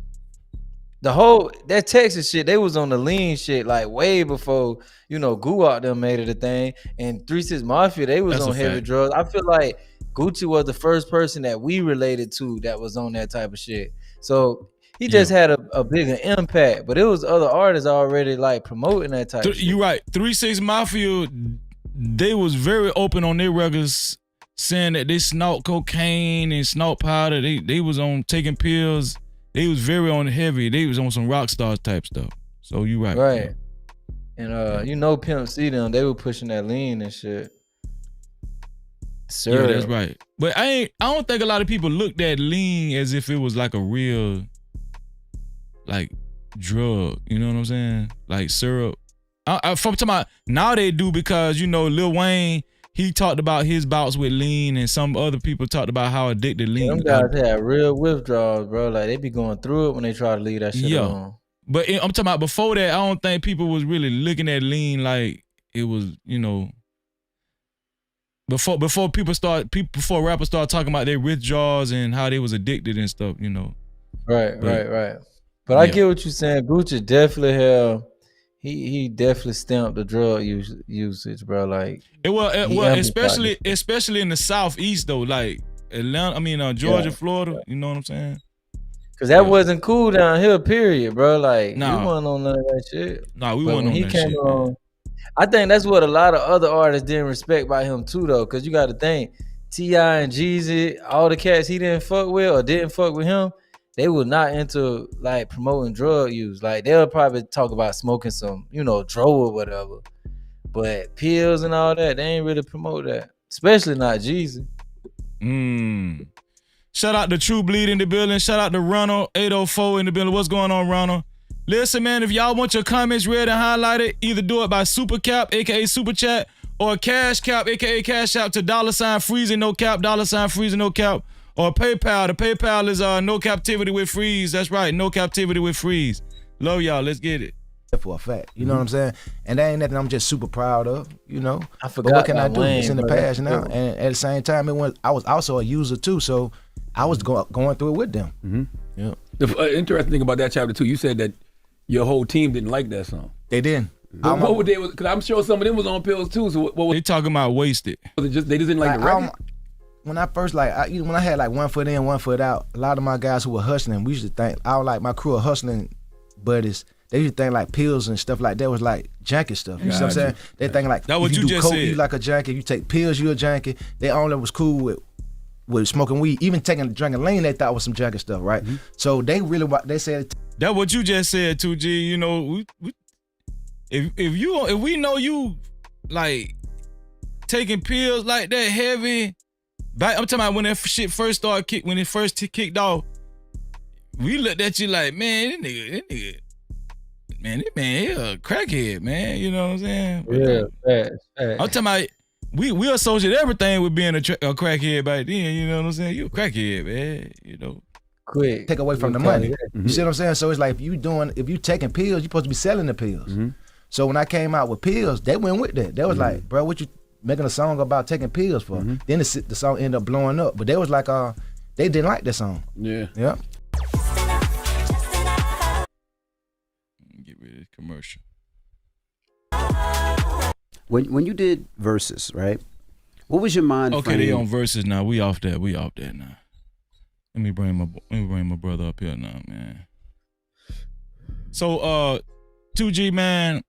whole that Texas shit, they was on the lean shit like way before Guwap them made it a thing, and 3 6 Mafia they was on heavy drugs. I feel like Gucci was the first person that we related to that was on that type of shit. So he just had a bigger impact, but it was other artists already like promoting that type of shit. You're right. 3 6 Mafia, they was very open on their records saying that they snort cocaine and snort powder. They was on taking pills. They was very on heavy. They was on some rock stars type stuff. So you right. Right. And Pimp C them, they were pushing that lean and shit. Syrup. Yeah, that's right. But I don't think a lot of people looked at lean as if it was like a real like drug. You know what I'm saying? Like syrup. From talking about now they do because you know Lil Wayne, he talked about his bouts with lean, and some other people talked about how addicted lean. Them guys had real withdrawals, bro. Like they be going through it when they try to leave that shit alone. But I'm talking about before that, I don't think people was really looking at lean like it was, you know. Before before rappers start talking about their withdrawals and how they was addicted and stuff, you know. Right. But I get what you're saying. Gucci definitely have. He definitely stamped the drug usage, bro. Like especially in the Southeast though, like Atlanta. Georgia, Florida. You know what I'm saying? Cause that wasn't cool down here, period, bro. Like Nah. we wasn't on none of that shit. Nah, we But wasn't when on he that came shit. on, I think that's what a lot of other artists didn't respect by him too, though. Cause you got to think T.I. and Jeezy, all the cats he didn't fuck with or didn't fuck with him, they were not into like promoting drug use. Like they'll probably talk about smoking some, you know, dro or whatever. But pills and all that, they ain't really promote that. Especially not Jeezy. Shout out to True Bleed in the building. Shout out to Ronald 804 in the building. What's going on, Ronald? Listen, man, if y'all want your comments read and highlighted, either do it by Super Cap, aka Super Chat, or Cash Cap, aka Cash Out to $freezing no cap, $freezing no cap, or PayPal. The PayPal is no captivity with freeze. That's right, no captivity with freeze. Love y'all. Let's get it. For a fact, you know what I'm saying, and that ain't nothing I'm just super proud of, you know. I But forgot what can I about do? Wayne, It's in the bro. past now, and at the same time, I was also a user too, so I was going through it with them. Yeah. The interesting thing about that chapter too, you said that your whole team didn't like that song. They didn't. But what would they? Because I'm sure some of them was on pills too. So what was they talking about? Wasted. Was it just they just didn't like the record? When I first when I had like 1 foot in, 1 foot out, a lot of my guys who were hustling, we used to think I was like my crew of hustling buddies. They used to think like pills and stuff like that was like junkie stuff. You see what I'm saying? They think like that what if you you do just coke, said. you like a junkie. You take pills, you a junkie. They only was cool with smoking weed. Even drinking lean, they thought was some junkie stuff, right? So they said that what you just said, 2G. You know, if we know you like taking pills like that heavy. I'm talking about when that shit first started when it first kicked off. We looked at you like, man, this nigga. Man, this man, he a crackhead, man. You know what I'm saying? Yeah, facts. I'm talking about we associate everything with being a crackhead back then. You know what I'm saying? You a crackhead, man. You know, quick take away from the money. You see what I'm saying? So it's like if you taking pills, you supposed to be selling the pills. So when I came out with pills, they went with that. They was like, bro, what you making a song about taking pills for? Then the song ended up blowing up, but they was like, they didn't like that song. Yeah. Get rid of this commercial. When you did Versus, right? What was your mind? Okay, they on Versus now. We off that now. Let me bring my brother up here now, man. So 2G, man,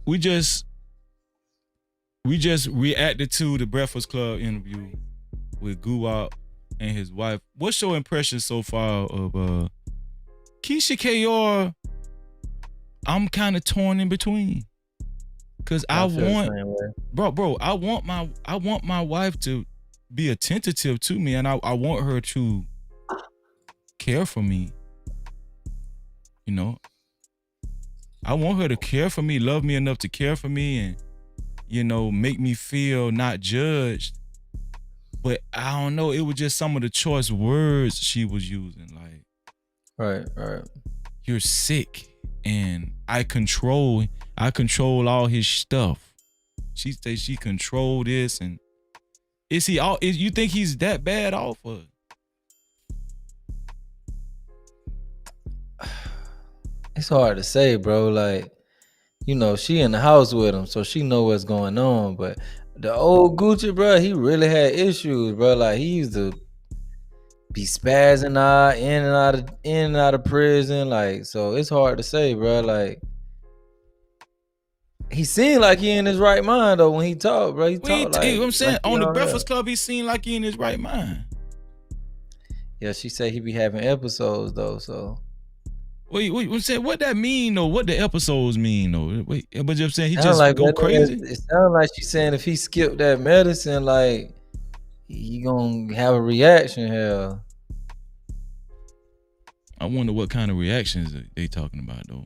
we just reacted to the Breakfast Club interview with Guwap and his wife. What's your impression so far of Keyshia KR? I'm kind of torn in between, cause I want my wife to be attentive to me, and I want her to care for me. You know, I want her to care for me, love me enough to care for me, and you know, make me feel not judged. But I don't know, it was just some of the choice words she was using, like, right. You're sick. And I control all his stuff. She says she control this, and you think he's that bad off? Or? It's hard to say, bro. Like, you know, she in the house with him, so she know what's going on. But the old Gucci, bro, he really had issues, bro. Like, he used to be spazzing out, in and out of prison. Like, so it's hard to say, bro. Like, he seemed like he in his right mind though when he talked, bro. He talked like, I'm saying like on the Breakfast Club, he seemed like he in his right mind. Yeah, she said he be having episodes though. So wait, what that mean though? What the episodes mean though? But you're saying he sound just like go crazy. It sounds like she's saying if he skipped that medicine, like you gonna have a reaction here. I wonder what kind of reactions they talking about though.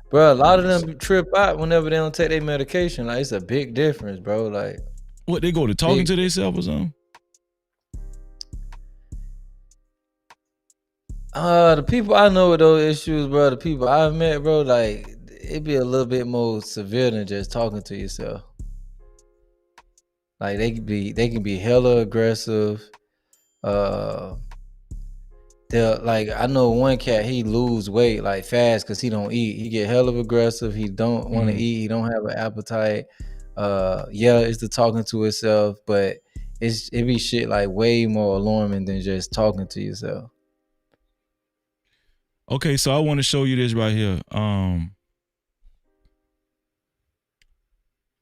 Bro, a lot of them trip out whenever they don't take their medication. Like, it's a big difference, bro. Like, what, they go to talking to themselves or something? The people I know with those issues, bro, the people I've met, bro, like, it be a little bit more severe than just talking to yourself. Like, they can be hella aggressive. Like, I know one cat, he lose weight like fast because he don't eat. He get hella aggressive. He don't want to eat. He don't have an appetite. Yeah, it's the talking to itself, but it be shit like way more alarming than just talking to yourself. Okay, so I want to show you this right here. Let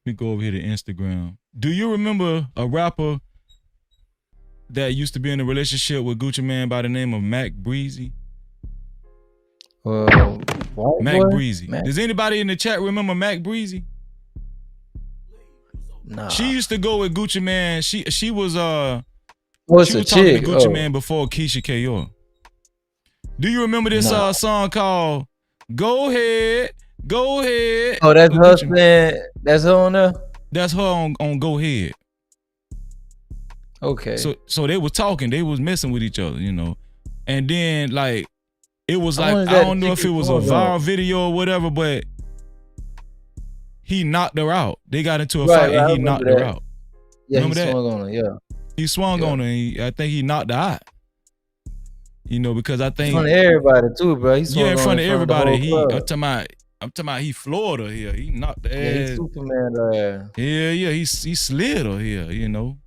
me go over here to Instagram. Do you remember a rapper that used to be in a relationship with Gucci Mane by the name of Mac Breezy? Mac Breezy. Does anybody in the chat remember Mac Breezy? Nah. She used to go with Gucci Mane. She was What's she a was talking chick? to Gucci Mane before Keyshia K.O. Do you remember this song called Go Ahead, Go Ahead? Oh, that's her saying, that's her on there? That's her on Go Ahead. Okay. So they was talking, they was messing with each other, you know. And then like it was like, I don't know if it was a viral video or whatever, but he knocked her out. They got into a fight and he knocked her out. Yeah, remember he swung on her, yeah. He swung on her and I think he knocked her out. You know, because I think in front of everybody too, bro. He swung in front of everybody. I'm talking about he floored her here. He knocked the ass. He Superman her ass. Yeah, he slid her here, you know.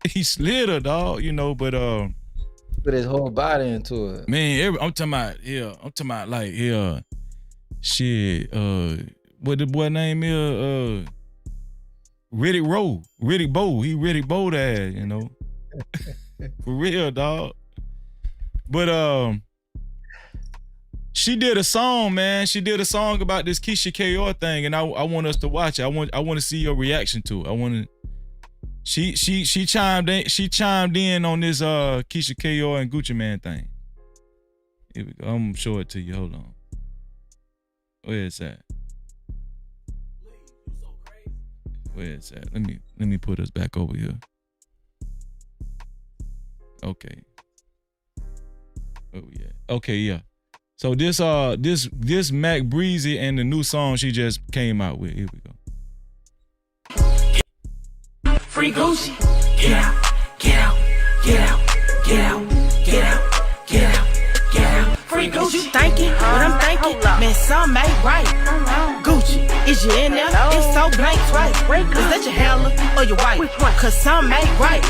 He slid her, dog, you know, but put his whole body into it. Man, I'm talking about like shit, what the boy name is? Riddick Bowe. He Riddick Bowe ass, you know. For real, dog. But she did a song, man. She did a song about this Keyshia K.O. thing, and I want us to watch it. I want to see your reaction to it. I want to. She chimed in on this Keyshia K.O. and Gucci Mane thing. Here we go. I'm gonna show it to you. Hold on. Where is that? Where is that? Let me put us back over here. Okay. Oh yeah. Okay, yeah. So this Mac Breezy and the new song she just came out with. Here we go. Free Gucci. Get out, get out, get out, get out, get out, get out, get out. Free Gucci. You thinking what I'm thinking? Man, some ain't right. Gucci, is you in there? It's so blank twice. Is that your handler or your wife? Cause some ain't right.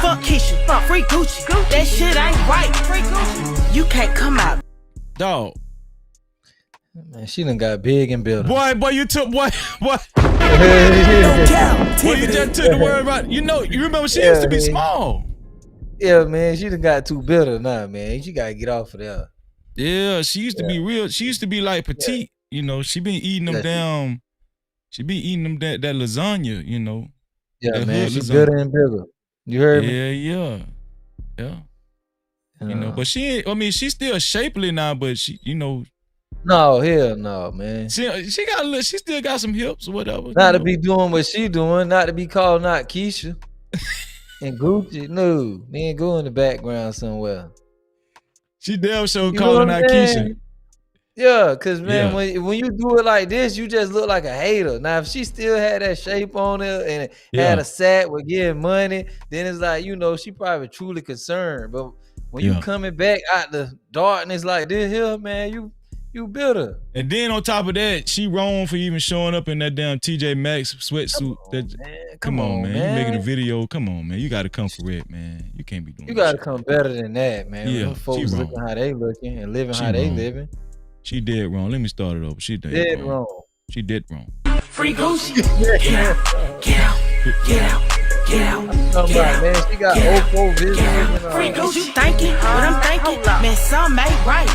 Fuck Keyshia, free Gucci. That shit ain't right. Free Gucci. You can't come out. Dog. Man, she done got big and built. Boy, you took boy. Boy, you just took the word about. You remember she used to be small. Yeah, man, she done got too bitter now, man. She gotta get off of there. Yeah, she used to be real. She used to be like petite. You know, she been eating them down. She be eating them that lasagna. You know. Yeah, man, she bitter and bigger. You heard me? Yeah. You know, but she ain't. I mean, she's still shapely now, but she, you know. No, hell no, man. She still got some hips or whatever. Not to be doing what she doing, not to be calling out Keyshia and Gucci. No, man, go in the background somewhere. She damn sure calling out Keyshia. Yeah, cause man, when you do it like this, you just look like a hater. Now, if she still had that shape on her and had a sack with getting money, then it's like, you know, she probably truly concerned. But when you coming back out the darkness like this here, man, you bitter. And then on top of that, she wrong for even showing up in that damn TJ Maxx sweatsuit. Come on, man. You making a video. Come on, man. You got to come correct, man. You can't be doing You got to come better than that, man. Yeah, when folks looking how they looking and living how they living. She dead wrong. Let me start it over. She dead wrong. She dead wrong. Free Gucci. Get out, get out, get out, get out. Get out. Man, she got O4 vision. Free Gucci. You thinking what I'm thinking? Man, some ain't right.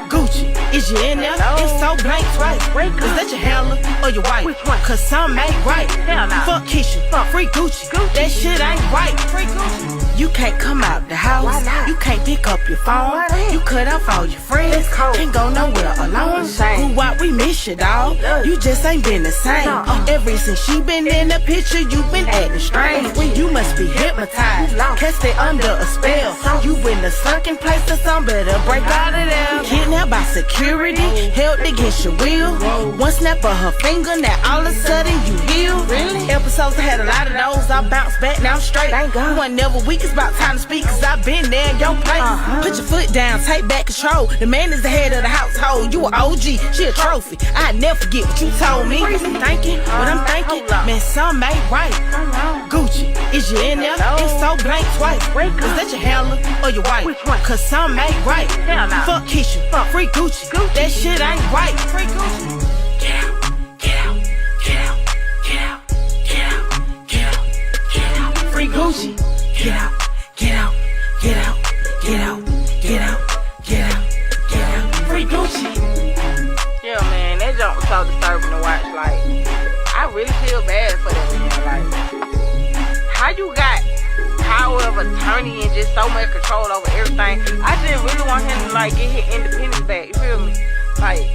Gucci, is you in there? It's so so blank twice. Is that your handler or your wife? Which one? Cause some ain't right. Hell nah. Fuck Keyshia, free Gucci. That shit ain't right. Free Gucci. You can't come out the house. You can't pick up your phone. You cut off all your friends. Can't go nowhere alone. Who what we miss you, dog. You just ain't been the same. Ever since she been in the picture, you been acting strange. You must be hypnotized. Cast it under a spell. You in the sunken place or something, better break out of there. Kidnapped by security, held against your will. One snap of her finger, now all of a sudden you heal. Really? Episodes I had a lot of those. I bounced back, now I'm straight. You wasn't never weak, it's about time to speak, cause I been there in your place. Put your foot down, take back control. The man is the head of the household. You an OG, she a trophy. I never forget what you told me. Thinking what I'm thinking, man, some ain't right. Gucci, is you in there? It's so blank twice. Is that your handler or your wife? Cause some ain't right. Fuck Keyshia, free Gucci. That shit ain't right. Free Gucci. Get out, get out, get out, get out, get out, get out, get out. Free Gucci. Get out, get out, get out, get out, get out, get out, get out. Free Gucci. Yeah, man, that jump was so disturbing to watch. Like, I really feel bad for that man. Like, how you got power of attorney and just so much control over everything? I just really want him to like get his independence back. You feel me? Like,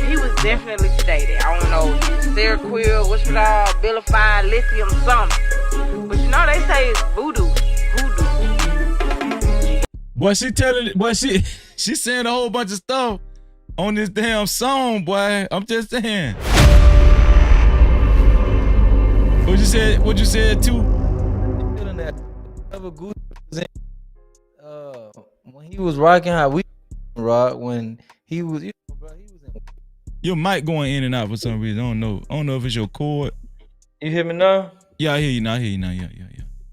he was definitely sedated. I don't know, Seroquel, what's it all, vilified, lithium, something. But you know they say it's voodoo. Boy, she saying a whole bunch of stuff on this damn song, boy. I'm just saying. What you said too? When he was rocking how we rock, when he was, bro, he was in. Your mic going in and out for some reason. I don't know if it's your cord. You hear me now? Yeah, I hear you now. Yeah.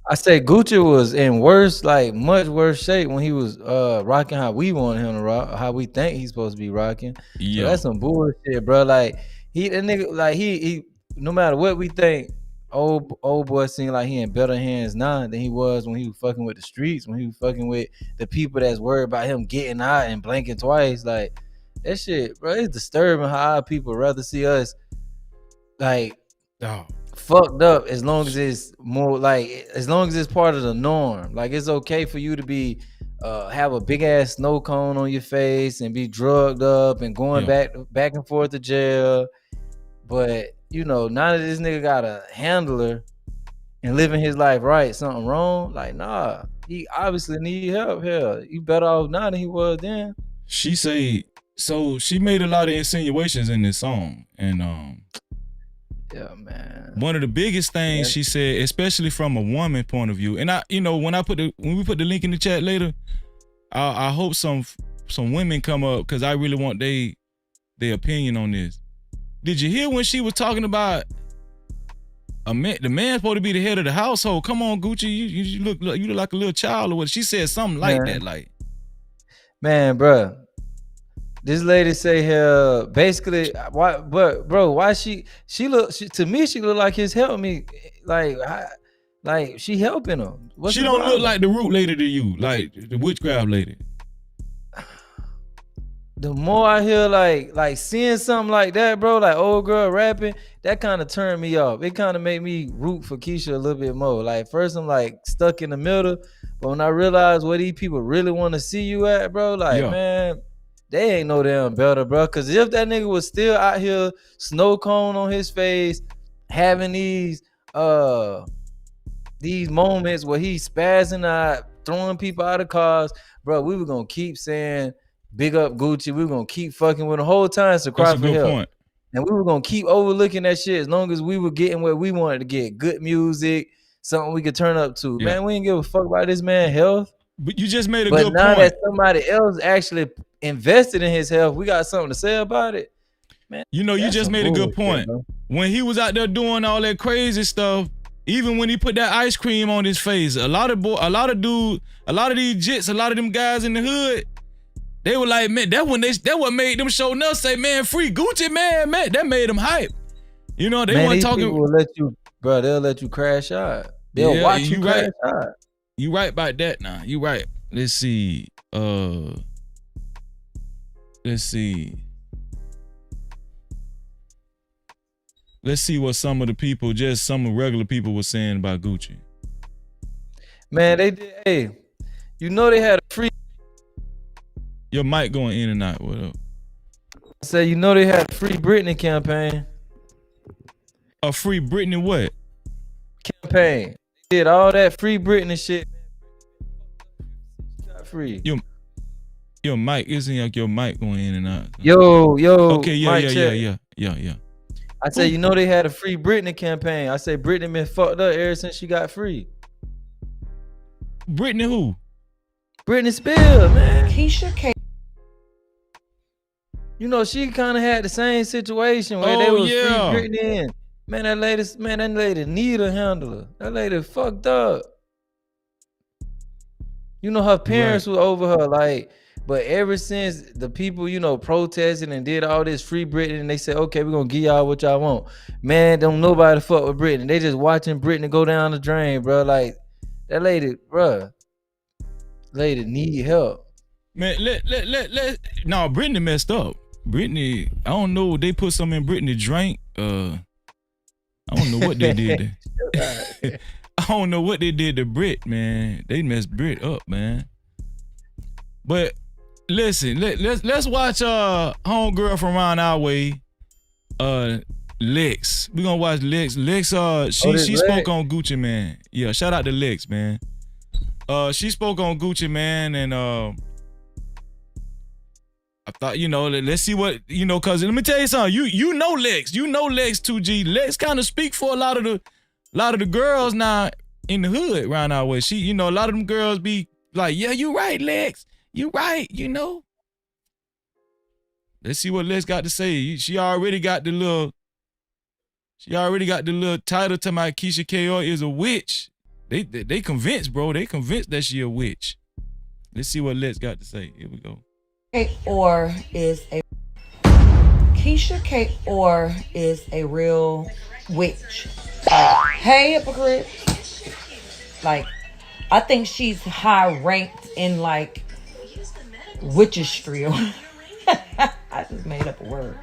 I say Gucci was in much worse shape when he was rocking how we wanted him to rock, how we think he's supposed to be rocking. Yeah, so that's some bullshit, bro. Like that nigga, like he no matter what we think, old boy seem like he in better hands now than he was when he was fucking with the streets, when he was fucking with the people that's worried about him getting out and blinking twice. Like that shit, bro, it's disturbing how our people rather see us like fucked up as long as it's more like, as long as it's part of the norm. Like it's okay for you to be have a big ass snow cone on your face and be drugged up and going back and forth to jail. But you know, now that this nigga got a handler and living his life right, something wrong? Like, nah, he obviously need help. Hell, you better off now than he was then. She say, so she made a lot of insinuations in this song, and yeah, man. One of the biggest things she said, especially from a woman point of view, and I, you know, when we put the link in the chat later, I hope some women come up because I really want their opinion on this. Did you hear when she was talking about the man's supposed to be the head of the household? Come on, Gucci, you look like a little child or what? She said something like that, like. Man, bro, this lady say here basically, why she look to me, she look like his help me, like she helping him. She don't look like the root lady to you, like the witchcraft lady. The more I hear like seeing something like that, bro, like old girl rapping, that kind of turned me off. It kind of made me root for Keyshia a little bit more. Like first I'm like stuck in the middle, but when I realized where these people really want to see you at, bro, like man, they ain't no damn better, bro. Cause if that nigga was still out here, snow cone on his face, having these moments where he's spazzing out, throwing people out of cars, bro, we were gonna keep saying big up Gucci. We were gonna keep fucking with the whole time to cry for help. Point. And we were gonna keep overlooking that shit as long as we were getting what we wanted to get. Good music, something we could turn up to. Yeah. Man, we didn't give a fuck about this man's health. But you just made a good point. But now that somebody else actually invested in his health, we got something to say about it. Man, you know, you just made a good point. Bro. When he was out there doing all that crazy stuff, even when he put that ice cream on his face, a lot of these jits, a lot of them guys in the hood, they were like, man, that what made them show up say, man, free Gucci, man, that made them hype. You know, they weren't talking. People will let you, bro, they'll let you crash out. They'll watch you crash out. You right about that now. You right. Let's see. Let's see what some of the people, just some regular people, were saying about Gucci. Man, they did. Hey, you know they had a free. Your mic going in and out. What up? I said, you know they had a free Britney campaign. A free Britney what? Campaign. They did all that free Britney shit. Got free. Your mic isn't like your mic going in and out. Yo. Okay, yeah. I said, you know they had a free Britney campaign. I said Britney been fucked up ever since she got free. Britney who? Britney Spears, man. Keyshia K. You know, she kind of had the same situation where they was free Britney in. Man, that lady need a handler. That lady fucked up. You know, her parents were over her, like, but ever since the people, you know, protested and did all this free Britney, and they said, okay, we're gonna give y'all what y'all want. Man, don't nobody fuck with Britney. They just watching Britney go down the drain, bro. Like, that lady, bro. Lady need help. Man, no, Britney messed up. Britney, I don't know. They put something in Britney drink. I don't know what they did. I don't know what they did to Brit, man. They messed Brit up, man. But listen, let's watch homegirl from around our way, Lex. We gonna watch Lex. Lex, she spoke on Gucci, man. Yeah, shout out to Lex, man. She spoke on Gucci, man, and I thought, you know, let's see what, you know, cause let me tell you something. You know Lex. You know Lex 2G. Lex kind of speak for a lot of the girls now in the hood around our way. She, you know, a lot of them girls be like, yeah, you right, Lex. You right, you know. Let's see what Lex got to say. She already got the little title to my Keyshia K.O. is a witch. They convinced, bro. They convinced that she a witch. Let's see what Lex got to say. Here we go. Or is a Keyshia K. Or is a real witch. Like, hey, hypocrite. Like, I think she's high ranked in like witchistry. I just made up a word.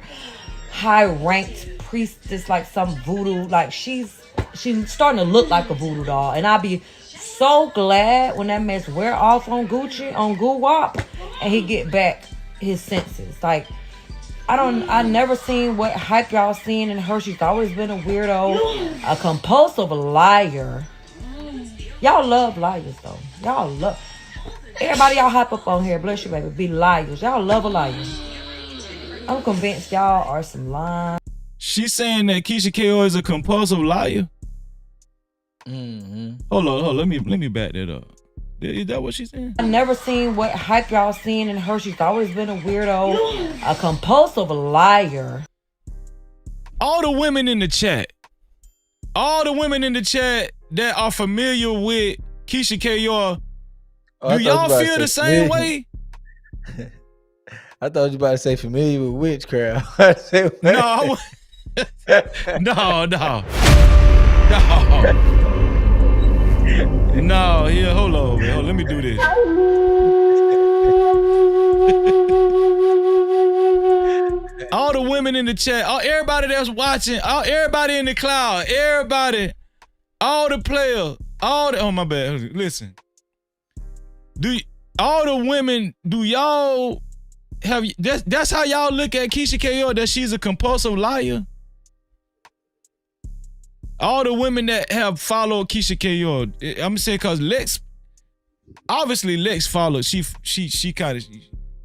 High ranked priestess, like some voodoo. Like she's starting to look like a voodoo doll, and I'll be so glad when that mess wear off on Gucci, on Guwap, and he get back his senses. Like, I never seen what hype y'all seen in her. She's always been a weirdo, a compulsive liar. Y'all love liars though. Y'all love everybody y'all hype up on here, bless you baby, be liars. Y'all love a liar. I'm convinced y'all are some lying. She's saying that Keyshia K.O. is a compulsive liar. Hold on, let me back that up. Is that what she's saying? I never seen what hype y'all seen in her. She's always been a weirdo, a compulsive liar. All the women in the chat that are familiar with Keyshia K.O., do y'all feel the same way? I thought you about to say familiar with witchcraft. No. No, here, hold on, man. Let me do this. All the women in the chat, everybody that's watching, everybody in the cloud, everybody, all the players, oh my bad, listen. All the women, do y'all have, that's how y'all look at Keyshia K.O., that she's a compulsive liar? All the women that have followed Keyshia K.O., I'm gonna say, cause Lex, obviously Lex followed. She kind of,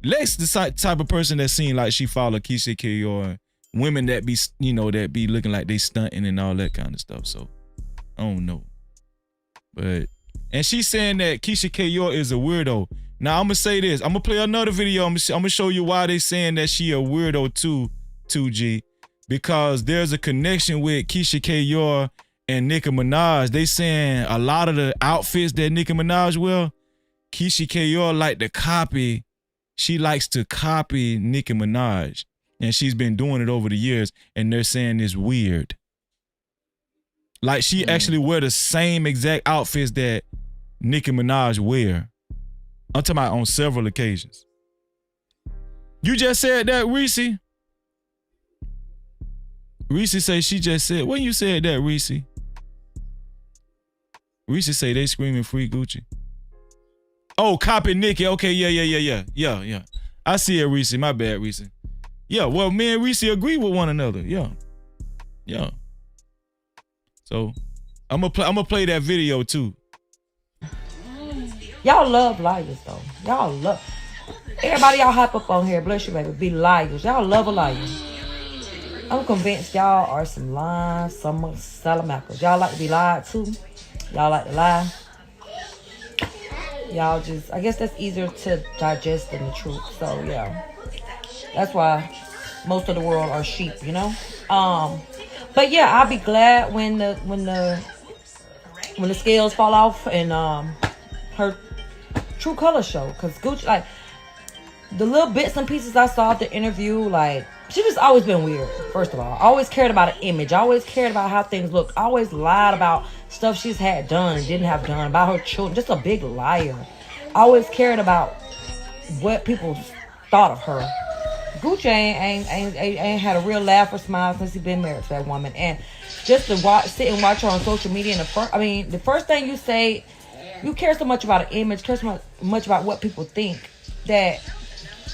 Lex the type of person that seemed like she followed Keyshia K.O. Women that be, you know, that be looking like they stunting and all that kind of stuff. So I don't know, but and she's saying that Keyshia K.O. is a weirdo. Now I'm gonna say this. I'm gonna play another video. I'm gonna show you why they saying that she a weirdo too, 2G. Because there's a connection with Keyshia K.O. and Nicki Minaj. They saying a lot of the outfits that Nicki Minaj wear, Keyshia K.O. like to copy. She likes to copy Nicki Minaj. And she's been doing it over the years. And they're saying it's weird. Like she actually wear the same exact outfits that Nicki Minaj wear. I'm talking about on several occasions. You just said that, Reese? Reese say she just said, when you said that, Reese? Reese say they screaming free Gucci. Oh, copy Nikki. Okay, yeah. I see it, Reese. My bad, Reese. Yeah, well, me and Reese agree with one another. Yeah. So I'm gonna play that video too. Y'all love liars though. Y'all love everybody. Y'all hop up on here, bless you, baby. Be liars. Y'all love a liar. I'm convinced y'all are some lies, some salamacas. Y'all like to be lied to. Y'all like to lie. Y'all just, I guess that's easier to digest than the truth. So yeah, that's why most of the world are sheep, you know. But yeah, I'll be glad when the scales fall off and her true color show. Cause Gucci, like the little bits and pieces I saw at the interview, like she just always been weird. First of all, always cared about an image. Always cared about how things look. Always lied about stuff she's had done and didn't have done about her children. Just a big liar. Always cared about what people thought of her. Gucci ain't had a real laugh or smile since he been married to that woman. And just to sit and watch her on social media, and the first thing you say, you care so much about an image, care so much about what people think, that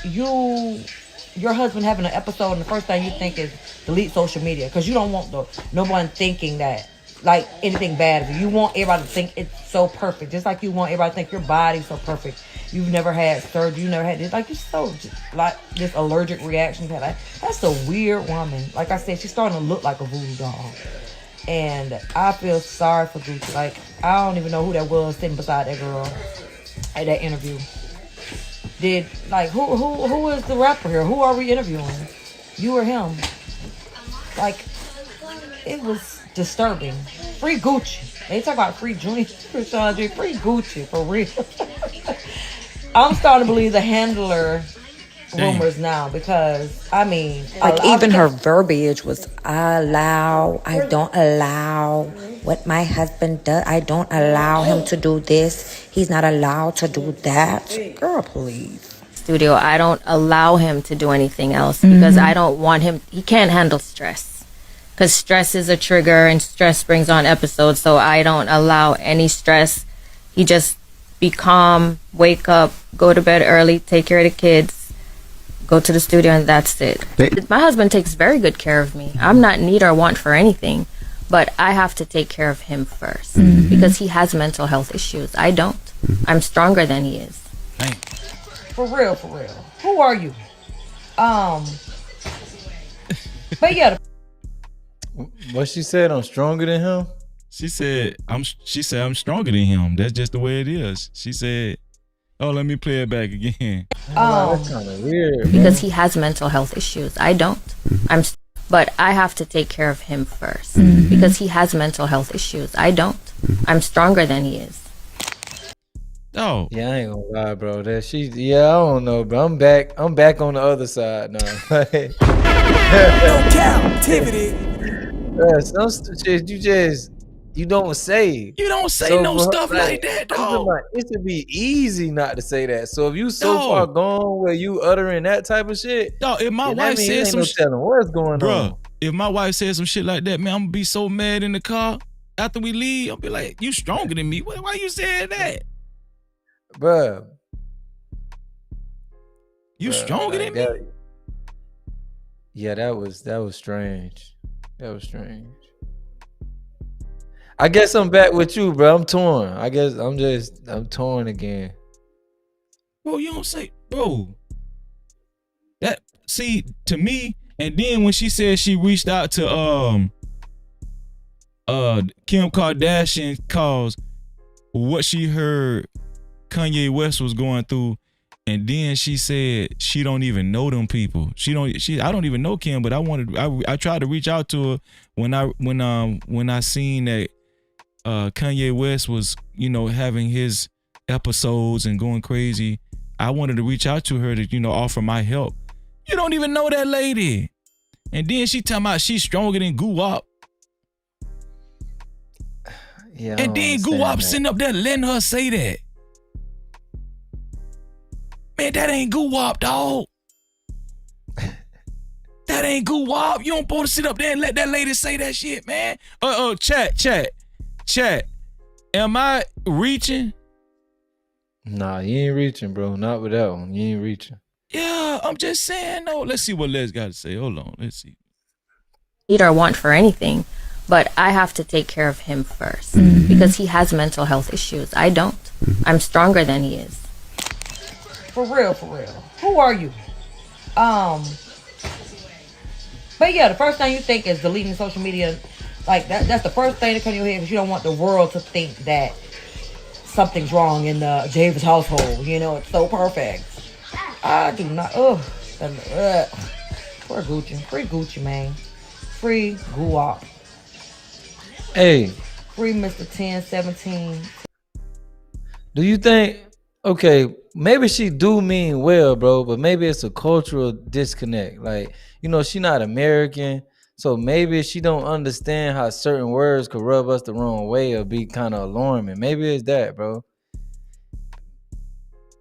your husband having an episode and the first thing you think is delete social media, because you don't want no one thinking that like anything bad of you. You want everybody to think it's so perfect, just like you want everybody to think your body's so perfect. You've never had surgery, you never had this, like you're so like this allergic reaction to that. That's a weird woman. Like I said, she's starting to look like a voodoo doll, and I feel sorry for Gucci. Like I don't even know who that was sitting beside that girl at that interview. Who is the rapper here? Who are we interviewing? You or him? Like, it was disturbing. Free Gucci. They talk about free Junior, free Gucci for real. I'm starting to believe the handler rumors now, because like even her verbiage was I don't allow what my husband does. I don't allow him to do this. He's not allowed to do that. Girl, please. Studio, I don't allow him to do anything else because I don't want him. He can't handle stress, because stress is a trigger and stress brings on episodes. So I don't allow any stress. He just be calm, wake up, go to bed early, take care of the kids, go to the studio, and that's it. My husband takes very good care of me. I'm not in need or want for anything, but I have to take care of him first because he has mental health issues. I don't. I'm stronger than he is. For real. Who are you? But yeah. What she said, I'm stronger than him? She said I'm stronger than him. That's just the way it is. She said, oh, let me play it back again. That's kind of weird. Because he has mental health issues. I don't. But I have to take care of him first because he has mental health issues. I don't. I'm stronger than he is. Oh. Yeah, I ain't gonna lie, bro. I don't know, bro. I'm back on the other side now. Cap-tivity. Some shit you don't say. You don't say no stuff like that, dog. It should be easy not to say that. So if you far gone where you uttering that type of shit, dog, if my wife says some shit, telling what's going on. If my wife says some shit like that, man, I'm gonna be so mad in the car after we leave. I'll be like, you stronger than me. Why you saying that? Bruh. You stronger than me? Yeah, that was strange. That was strange. I guess I'm back with you, bro. I'm torn. I guess I'm torn again. Bro, you don't say, bro. That, see, to me, and then when she said she reached out to Kim Kardashian cause what she heard Kanye West was going through, and then she said she don't even know them people. I don't even know Kim, but I tried to reach out to her when I seen that Kanye West was, having his episodes and going crazy. I wanted to reach out to her to, offer my help. You don't even know that lady. And then she talking about she's stronger than Guwap. Yeah, and then Guwap sitting up there letting her say that. Man, that ain't Guwap, dog. That That ain't good wop. You don't supposed to sit up there and let that lady say that shit, man. Chat. Am I reaching? Nah, you ain't reaching, bro. Not with that one. You ain't reaching. Yeah, I'm just saying, no. Let's see what Les got to say. Hold on. Let's see. Need or want for anything, but I have to take care of him first because he has mental health issues. I don't. I'm stronger than he is. For real. Who are you? But yeah, the first thing you think is deleting social media. Like that's the first thing that comes to your head because you don't want the world to think that something's wrong in the Javis household. You know, it's so perfect. I do not. Poor Gucci. Free Gucci, man. Free Guap. Hey. Free Mr. 1017. Do you think, okay, maybe she do mean well, bro, but maybe it's a cultural disconnect. Like, you know, she not American, so maybe she don't understand how certain words could rub us the wrong way or be kind of alarming. Maybe it's that, bro.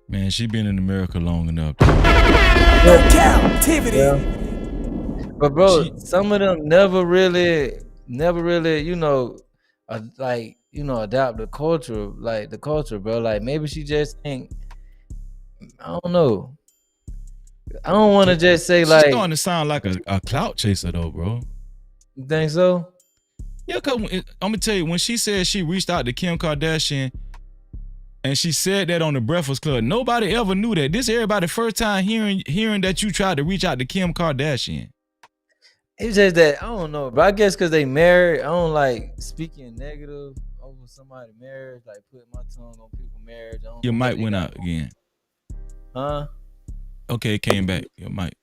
Man, she been in America long enough. Cap-tivity. Yeah. But bro, some of them never really, you know, like, you know, adapt the culture, bro. Like maybe she just think, I don't know. I don't want to just say She's like. She's starting to sound like a clout chaser though, bro. You think so? Yeah, cause I'm gonna tell you, when she said she reached out to Kim Kardashian and she said that on the Breakfast Club, nobody ever knew that. This everybody first time hearing that you tried to reach out to Kim Kardashian. It's just that I don't know, but I guess because they married, I don't like speaking negative over somebody's marriage, like putting my tongue on people's marriage. Your mic went out again. Huh? Okay, it came back. Your mic.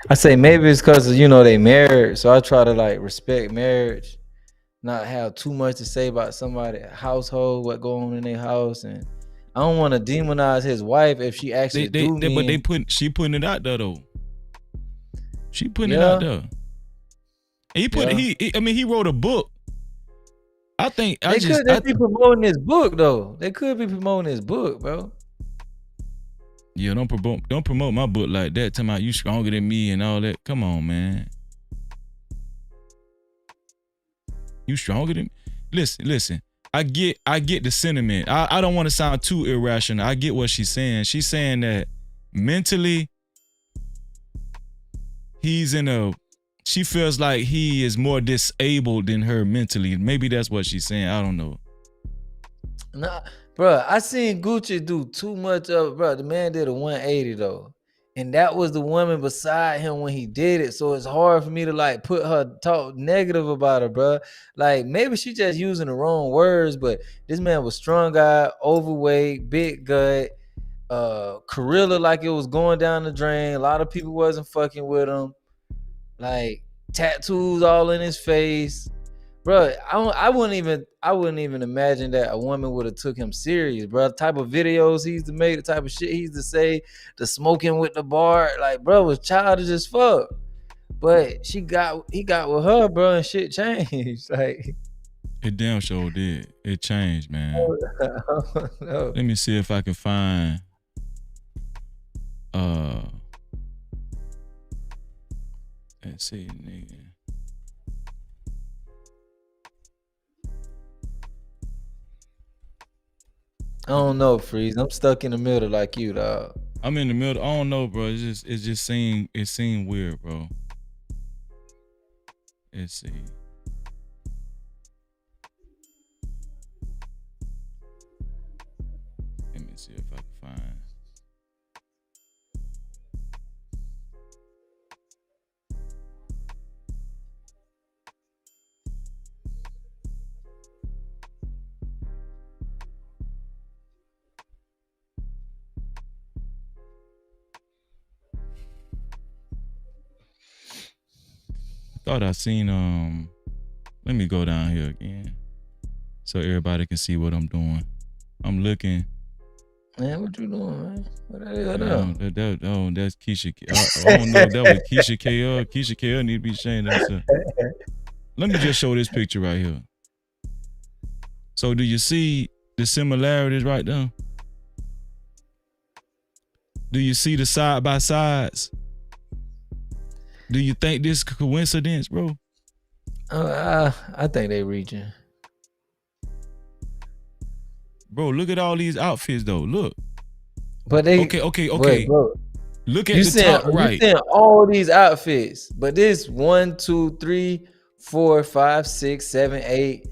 I say maybe it's because you know they married, so I try to like respect marriage, not have too much to say about somebody's household, what going on in their house, and I don't want to demonize his wife if she actually but she putting it out there though. She putting it out there. He he wrote a book. I think they could be promoting his book though. They could be promoting his book, bro. Yeah, don't promote my book like that. Talking about you stronger than me and all that. Come on, man. You stronger than me? Listen. I get the sentiment. I don't want to sound too irrational. I get what she's saying. She's saying that mentally she feels like he is more disabled than her mentally. Maybe that's what she's saying. I don't know. Nah, bro, I seen Gucci do too much of, bro. The man did a 180 though, and that was the woman beside him when he did it. So it's hard for me to like talk negative about her, bro. Like maybe she just using the wrong words, but this man was strung-eyed, overweight, big gut, career like it was going down the drain. A lot of people wasn't fucking with him. Like tattoos all in his face, bro. I wouldn't even imagine that a woman would have took him serious, bro. The type of videos he used to make, the type of shit he used to say, the smoking with the bar, like, bro, was childish as fuck. But he got with her, bro, and shit changed. Like it damn sure did. It changed, man. No. Let me see if I can find. Let's see, nigga. I don't know, Freeze. I'm stuck in the middle like you, dog. I'm in the middle. I don't know, bro. It seemed weird, bro. Let's see. Let me see if I can find. Thought I seen let me go down here again so everybody can see what I'm doing. I'm looking. Man, what you doing, man? What that is that's Keyshia. I don't know if that was Keyshia KL. Keyshia KL need to be ashamed of herself. Let me just show this picture right here. So do you see the similarities right there? Do you see the side by sides? Do you think this coincidence, bro? I think they reaching. Bro, look at all these outfits though. Look. But they okay. Wait, bro. Look at the top right. You saying all these outfits, but this 1, 2, 3, 4, 5, 6, 7, 8.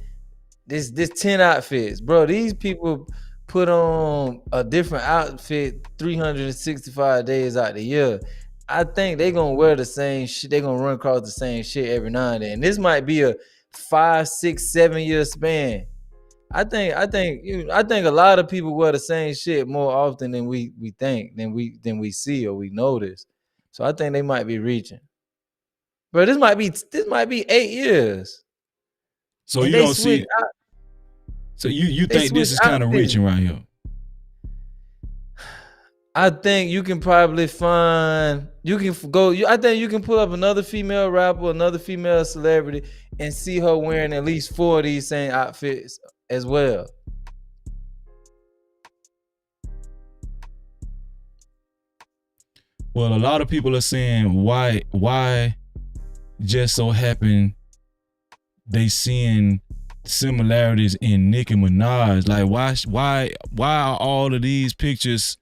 This 10 outfits, bro. These people put on a different outfit 365 days out the year. I think they gonna wear the same shit. They gonna run across the same shit every now and then. This might be a 5, 6, 7 year span. I think a lot of people wear the same shit more often than we think, than we see or we notice. So I think they might be reaching. Bro, this might be 8 years. So you don't see. So you think this is kind of reaching right here? I think you can probably find. I think you can pull up another female rapper, another female celebrity, and see her wearing at least 4 of these same outfits as well. Well, a lot of people are saying why just so happen they seeing similarities in Nicki Minaj. Like why are all of these pictures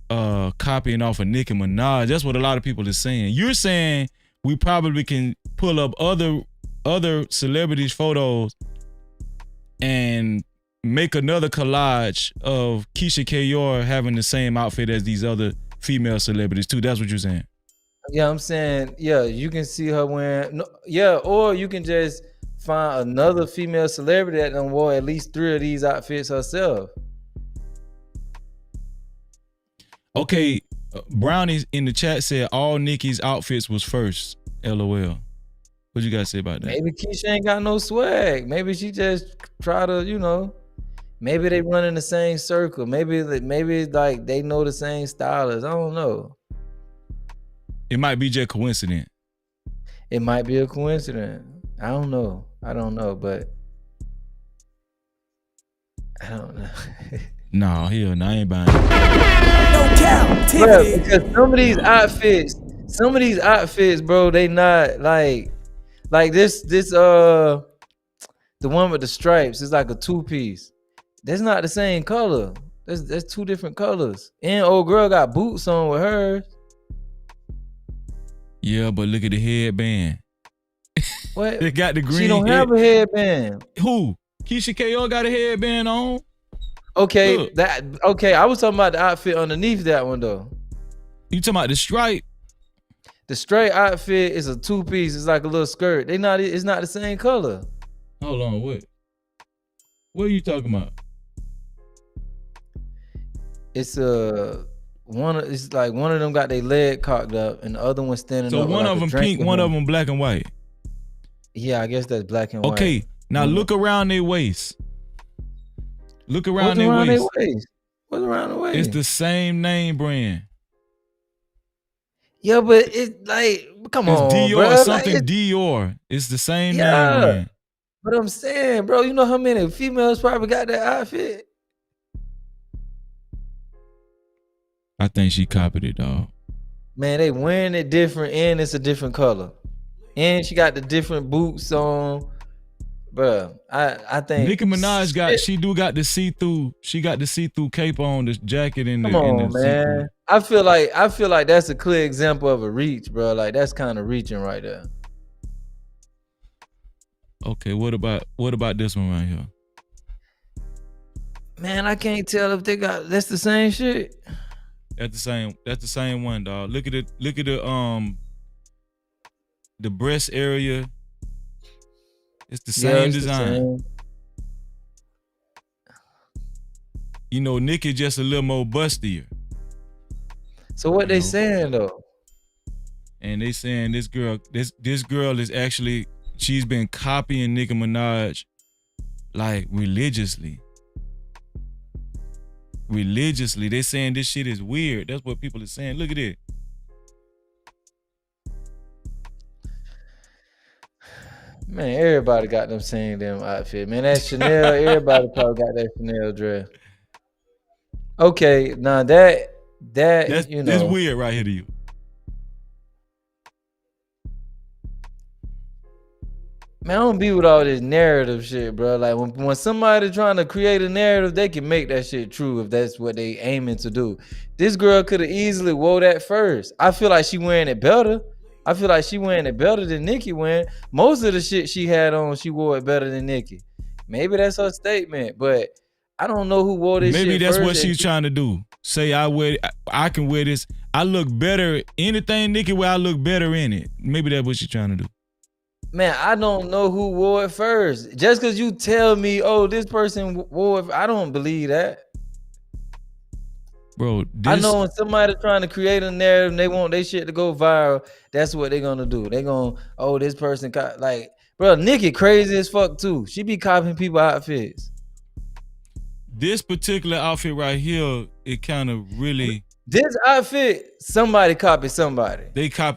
copying off of Nicki Minaj? That's what a lot of people are saying. You're saying we probably can pull up other celebrities' photos and make another collage of Keyshia K'Oir having the same outfit as these other female celebrities too. That's what you're saying. Yeah, I'm saying, yeah, you can see her wearing, or you can just find another female celebrity that done wore at least 3 of these outfits herself. Okay, Brownie in the chat said all Nicki's outfits was first. LOL. What you guys say about that? Maybe Keyshia ain't got no swag. Maybe she just try to, maybe they run in the same circle. Maybe like they know the same stylists. I don't know. It might be just coincidence. It might be a coincidence. I don't know, but I don't know. No, hell no, I ain't buying it. No Cap-tivity. Because some of these outfits, bro, they not like this the one with the stripes is like a 2-piece. That's not the same color. That's 2 different colors. And old girl got boots on with hers. Yeah, but look at the headband. What? They got the green. She don't have a headband. Who? Keyshia K'Oir got a headband on. Okay, I was talking about the outfit underneath that one though. You talking about the stripe? The straight outfit is a 2-piece. It's like a little skirt. It's not the same color. Hold on, what are you talking about? It's like one of them got their leg cocked up and the other one standing up. So one of them pink, one of them black and white. Yeah, I guess that's black and white. Okay, now look around their waist. Look around their waist. What's around the waist? It's the same name brand. Yeah, but it's like, come on, Dior, bro. something like Dior. It's the same name brand. But I'm saying, bro, you know how many females probably got that outfit? I think she copied it, dog. Man, they wearing it different and it's a different color. And she got the different boots on. Bro, I think Nicki Minaj got the see-through cape on, the jacket and the come on, and the man. I feel like that's a clear example of a reach, bro. Like that's kind of reaching right there. Okay, what about this one right here? Man, I can't tell if that's the same shit. That's the same one, dog. Look at the breast area. It's the same design. You know, Nicki just a little more bustier. So what they saying though? And they saying this girl is actually, she's been copying Nicki Minaj like religiously. They saying this shit is weird. That's what people are saying. Look at it. Man, everybody got them same damn outfit. Man, that Chanel, everybody probably got that Chanel dress. Okay, now that's weird right here to you. Man, I don't be with all this narrative shit, bro. Like when somebody trying to create a narrative, they can make that shit true if that's what they aiming to do. This girl could have easily wore that first. I feel like she wearing it better. I feel like she wearing it better than Nicki wearing. Most of the shit she had on, she wore it better than Nicki. Maybe that's her statement, but I don't know who wore this shit Maybe that's first. what she's trying to do. Say I can wear this. I look better. Anything Nicki wear, I look better in it. Maybe that's what she's trying to do. Man, I don't know who wore it first. Just because you tell me, oh, this person wore it, I don't believe that. Bro, I know when somebody trying to create a narrative and they want their shit to go viral, that's what they're going to do. They're going to, oh, this person, like, bro, Nicki crazy as fuck too. She be copying people outfits. This particular outfit right here, it kind of really... This outfit, somebody copied somebody.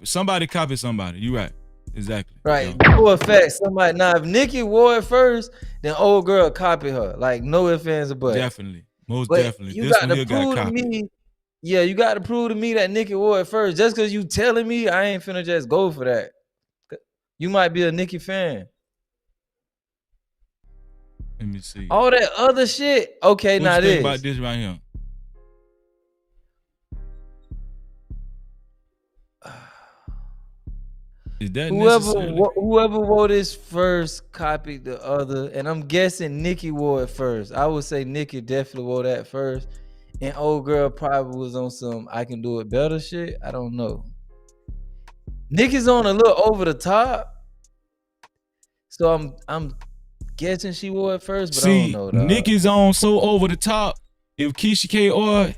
Somebody copied somebody. You right. Exactly. Right. For a fact, somebody. Now, if Nicki wore it first, then old girl copied her. Like, no ifs, ands, or buts. Definitely. Most definitely. You This got one to here got prove to copied. me. Yeah, you got to prove to me that Nicki wore it first. Just because you telling me, I ain't finna just go for that. You might be a Nicki fan. Let me see. All that other shit. Okay, What now you this. think about this right here? Is that necessarily? Whoever wore this first copied the other, and I'm guessing Nicki wore it first. I would say Nicki definitely wore that first, and old girl probably was on some I can do it better shit. I don't know. Nicki's on a little over the top, so I'm guessing she wore it first, but I don't know. Dog. Nicki's on so over the top. If Keyshia K.R.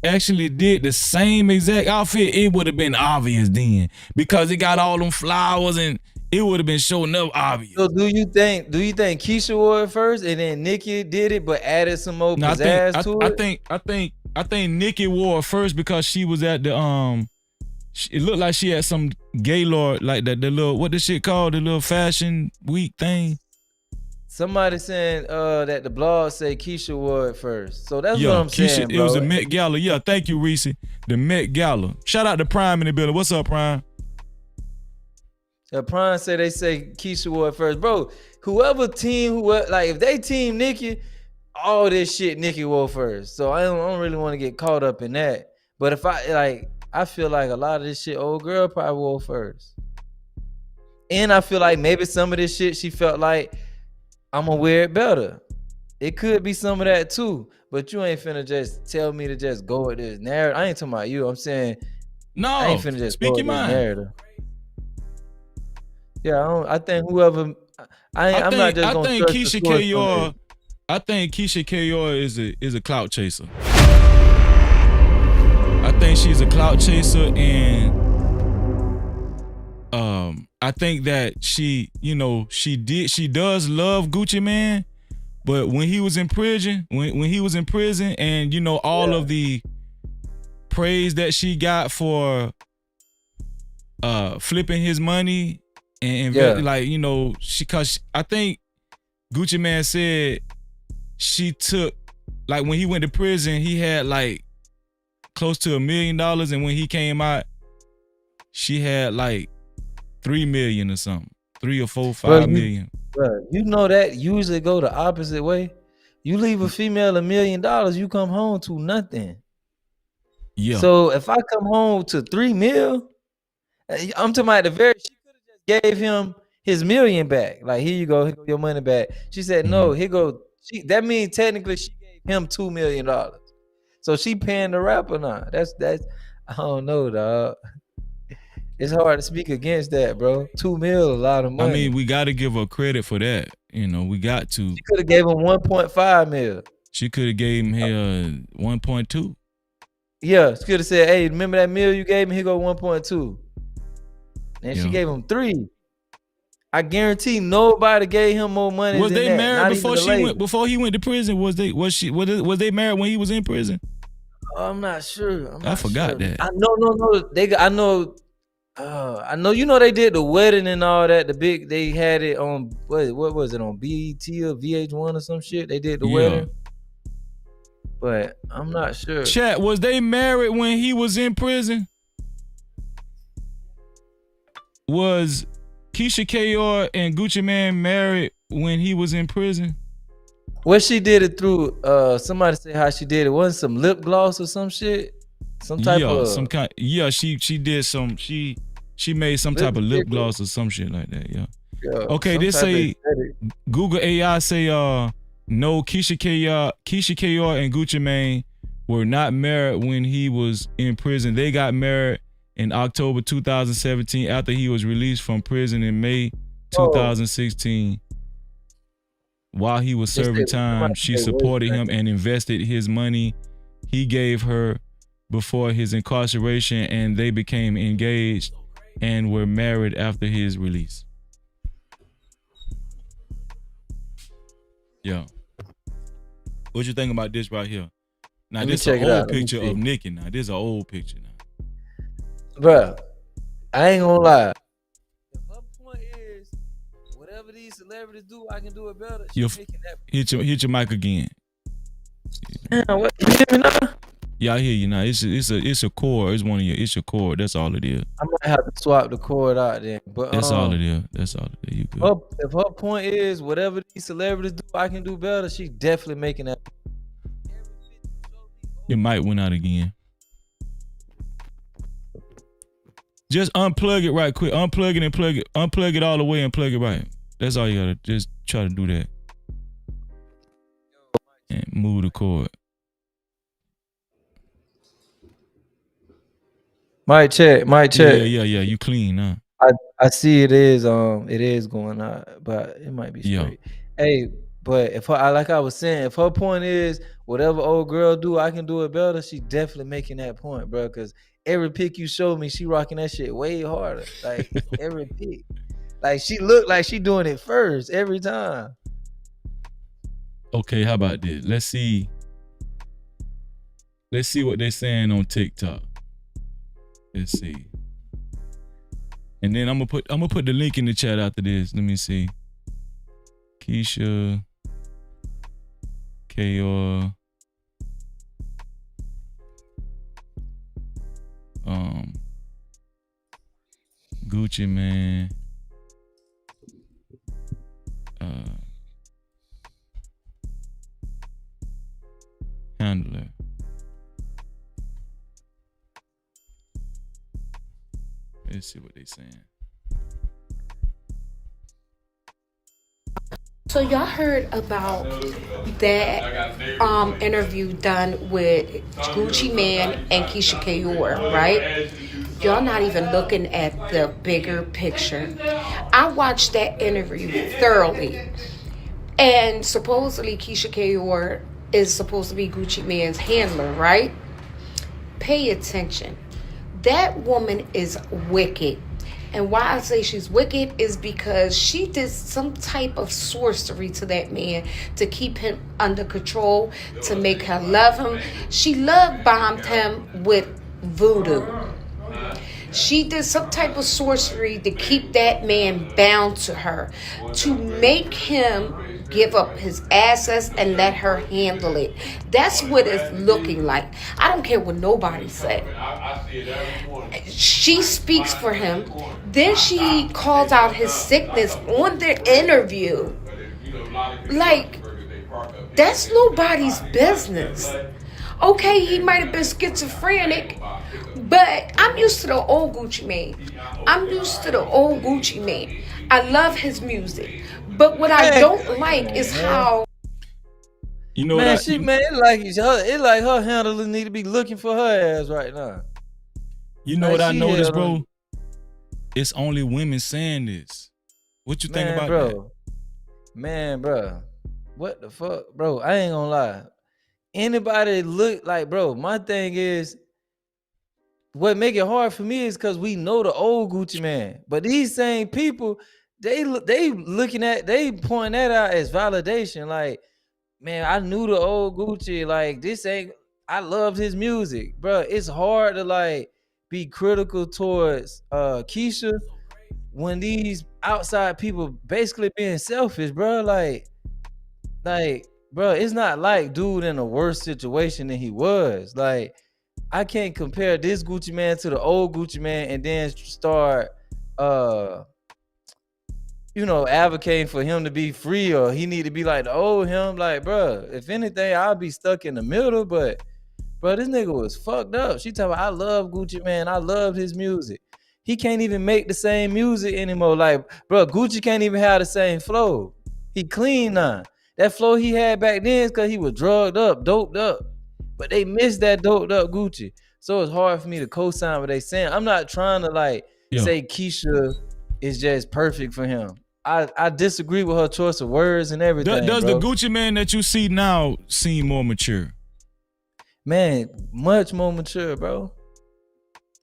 actually did the same exact outfit, it would have been obvious then, because it got all them flowers and it would have been showing up obvious. So do you think Keyshia wore it first and then Nicki did it but added some more pizzazz to it? I think Nicki wore it first because she was at the it looked like she had some Gaylord, like the little, what this shit called, the little fashion week thing. Somebody saying that the blog say Keyshia wore it first. So that's what I'm saying, bro. It was a Met Gala. Yeah, thank you, Reese. The Met Gala. Shout out to Prime in the building. What's up, Prime? Prime say they say Keyshia wore it first. Bro, whoever like if they team Nicki, all this shit Nicki wore first. So I don't really want to get caught up in that. But if I feel like a lot of this shit old girl probably wore first. And I feel like maybe some of this shit she felt like I'm gonna wear it better. It could be some of that too, but you ain't finna just tell me to just go with this narrative. I ain't talking about you. I'm saying I ain't finna just speak go your with this mind. narrative. Yeah, I think whoever I'm not just gonna think trust the Keyshia source K.R. on it. I think Keyshia K.R. is a clout chaser. I think she's a clout chaser, and I think that she does love Gucci Mane, but when he was in prison, and all of the praise that she got for flipping his money and cause I think Gucci Mane said she took, like, when he went to prison, he had like close to $1 million, and when he came out, she had like 3 million or something, 3 or 4, 5 million. Bro, you know that usually go the opposite way. You leave a female $1 million, you come home to nothing. Yeah. So if I come home to 3 mil, I'm talking about she could have just gave him his $1 million back. Like, here you go your money back. She said, no, here go. That means technically she gave him $2 million. So she paying the rapper now. That's I don't know, dog. It's hard to speak against that, bro. 2 mil, a lot of money. I mean, we got to give her credit for that. We got to. She could have gave him 1.5 mil. She could have gave him here 1.2. Yeah, she could have said, hey, remember that meal you gave me? Here go 1.2. And she gave him 3. I guarantee nobody gave him more money Was than they that. married before he went to prison? Was they married when he was in prison? I'm not sure. I forgot that. I know they did the wedding and all that. They had it on what was it, on BET or VH1 or some shit? They did the wedding. But I'm not sure. Chat, was they married when he was in prison? Was Keyshia K'Or and Gucci Mane married when he was in prison? What she did it through? Somebody say how she did it. Wasn't some lip gloss or some shit? Some type of some kind. Yeah, she did some. She made some type of lip gloss or some shit like that. Yeah. Okay, this say Google AI say no, Keyshia K'Or and Gucci Mane were not married when he was in prison. They got married in October 2017 after he was released from prison in May 2016. While he was serving time, she supported him and invested his money he gave her before his incarceration, and they became engaged and were married after his release. Yeah. What you think about this right here? Now, this is an old picture of Nicki. Now, this is an old picture now. Bruh, I ain't gonna lie. If her point is, whatever these celebrities do, I can do it better. Hit your mic again. What? You hear me now? Yeah, I hear you now. It's a cord. It's one of your. It's your cord. That's all it is. I might have to swap the cord out then. But that's all it is. That's all it is. You good? If her point is whatever these celebrities do, I can do better. She's definitely making that. Your mic went out again. Just unplug it right quick. Unplug it and plug it. Unplug it all the way and plug it right. That's all you gotta just try to do that. And move the cord. Mic check. Yeah. You clean, huh? I see it is going out, but it might be straight. Yeah. Hey, but if her, like I was saying, if her point is whatever old girl do, I can do it better, she definitely making that point, bro. Because every pic you showed me, she rocking that shit way harder. Like every pic, like she look like she doing it first every time. Okay, how about this? Let's see what they're saying on TikTok. Let's see. And then I'm gonna put the link in the chat after this. Let me see. Keyshia K'Or Gucci Mane handler. Let's see what they saying. So y'all heard about that interview done with Gucci Mane and Keyshia K'Or, right? Y'all not even looking at the bigger picture. I watched that interview thoroughly, and supposedly Keyshia K'Or is supposed to be Gucci Mane's handler, right? Pay attention. That woman is wicked. And why I say she's wicked is because she did some type of sorcery to that man to keep him under control, to make her love him. She love bombed him with voodoo. She did some type of sorcery to keep that man bound to her, to make him give up his assets and let her handle it. That's what it's looking like. I don't care what nobody say. She speaks for him. Then she calls out his sickness on the interview. Like, that's nobody's business. Okay, he might have been schizophrenic, but I'm used to the old Gucci Mane. I love his music. But what I don't like is how... You know man, what it like her handler need to be looking for her ass right now. You know like what I noticed, bro? It's only women saying this. What you think about that? Man, bro. What the fuck? Bro, I ain't gonna lie. Anybody look like, bro, my thing is, what make it hard for me is because we know the old Gucci Mane. But these same people, they pointing that out as validation. Like, man, I knew the old Gucci. Like, I loved his music. Bro, it's hard to, like, be critical towards Keyshia when these outside people basically being selfish, bro. Like, bro, it's not like dude in a worse situation than he was. Like, I can't compare this Gucci Mane to the old Gucci Mane and then start advocating for him to be free or he need to be like the old him. Like, bro, if anything, I'll be stuck in the middle. But, bro, this nigga was fucked up. She talking about, I love Gucci Mane. I love his music. He can't even make the same music anymore. Like, bro, Gucci can't even have the same flow. He clean now. That flow he had back then is because he was drugged up, doped up. But they missed that doped up Gucci. So it's hard for me to co-sign what they saying. I'm not trying to say Keyshia is just perfect for him. I disagree with her choice of words and everything. Does bro. the Gucci Mane that you see now seem more mature? Man, much more mature, bro.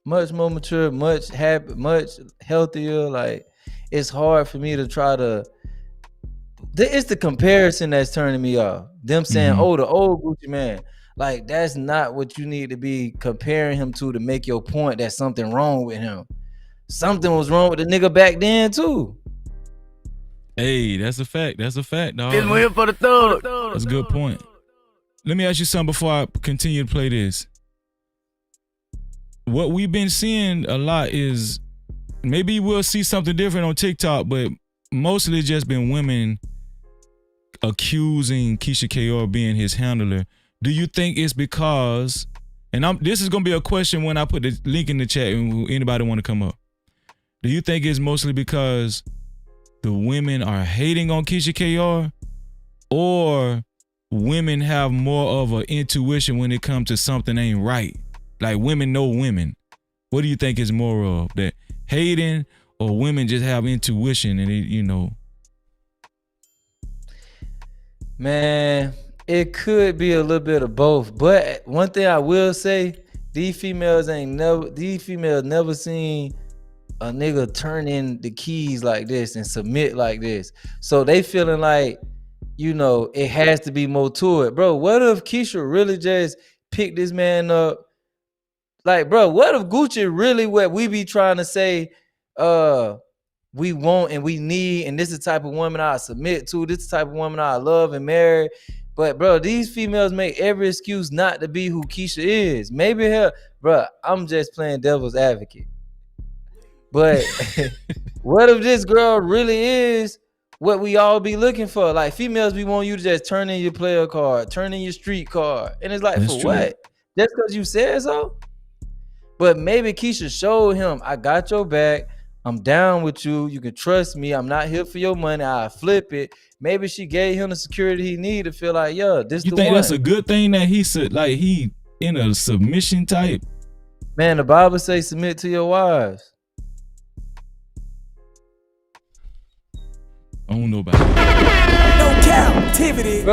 Much more mature, much happy, much healthier. Like, it's hard for me to try to. It's the comparison that's turning me off. Them saying, "Oh, the old Gucci Mane." Like, that's not what you need to be comparing him to make your point that something wrong with him. Something was wrong with the nigga back then too. Hey, that's a fact. That's a fact, dog. We're here for the thug. That's a good point. Let me ask you something before I continue to play this. What we've been seeing a lot is, maybe we'll see something different on TikTok, but mostly just been women accusing Keyshia Ka'oir being his handler. Do you think it's because, and this is going to be a question when I put the link in the chat and anybody want to come up. Do you think it's mostly because the women are hating on Keyshia Ka'oir, or women have more of an intuition when it comes to something ain't right? Like, women know women. What do you think is more of that, hating, or women just have intuition and it, Man, it could be a little bit of both. But one thing I will say, these females never seen a nigga turn in the keys like this and submit like this. So they feeling like, it has to be more to it. Bro, what if Keyshia really just picked this man up? Like, bro, what if Gucci really what we be trying to say we want and we need, and this is the type of woman I submit to, this is the type of woman I love and marry. But, bro, these females make every excuse not to be who Keyshia is. Maybe her, bro, I'm just playing devil's advocate. But what if this girl really is what we all be looking for? Like, females, we want you to just turn in your player card, turn in your street card. And it's like, that's for true. What? Just because you said so? But maybe Keyshia showed him, I got your back. I'm down with you. You can trust me. I'm not here for your money. I'll flip it. Maybe she gave him the security he needed to feel like, yeah, this the one. You think that's a good thing that he in a submission type? Man, the Bible says submit to your wives. I don't know about it. No Cap-tivity.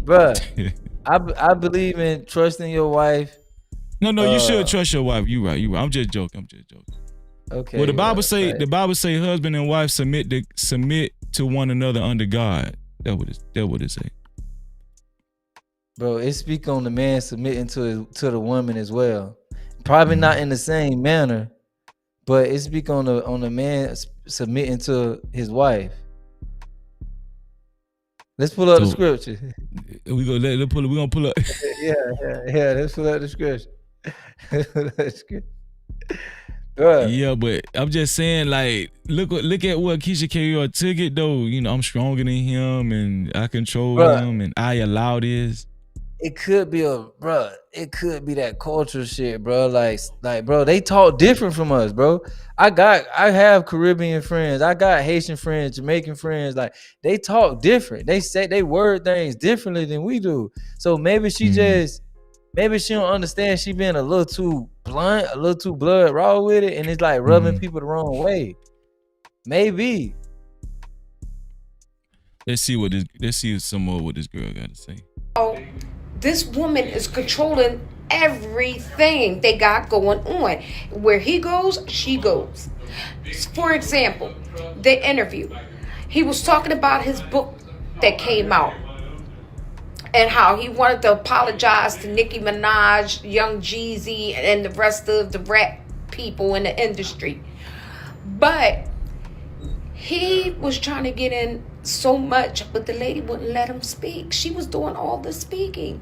Bruh. I believe in trusting your wife. No, you should trust your wife. You right. I'm just joking. Okay. Well, the Bible say husband and wife submit to one another under God. That what it say. Bro, it speak on the man submitting to the woman as well. Probably not in the same manner, but it speak on the man submitting to his wife. Let's pull up the scripture. We gonna pull up. yeah. Let's pull up the scripture. Yeah, but I'm just saying, like, look at what Keyshia Ka'oir took it though. I'm stronger than him, and I control him, and I allow this. It could be that culture shit, bro. Like, bro, they talk different from us, bro. I have Caribbean friends, I got Haitian friends, Jamaican friends. Like, they talk different. They say they word things differently than we do. So maybe she don't understand. She being a little too blunt, a little too blood raw with it, and it's like rubbing people the wrong way. Maybe. Let's see some more what this girl got to say. Oh, this woman is controlling everything they got going on. Where he goes, she goes. For example, the interview. He was talking about his book that came out and how he wanted to apologize to Nicki Minaj, Young Jeezy, and the rest of the rap people in the industry. But he was trying to get in so much, but the lady wouldn't let him speak. She was doing all the speaking.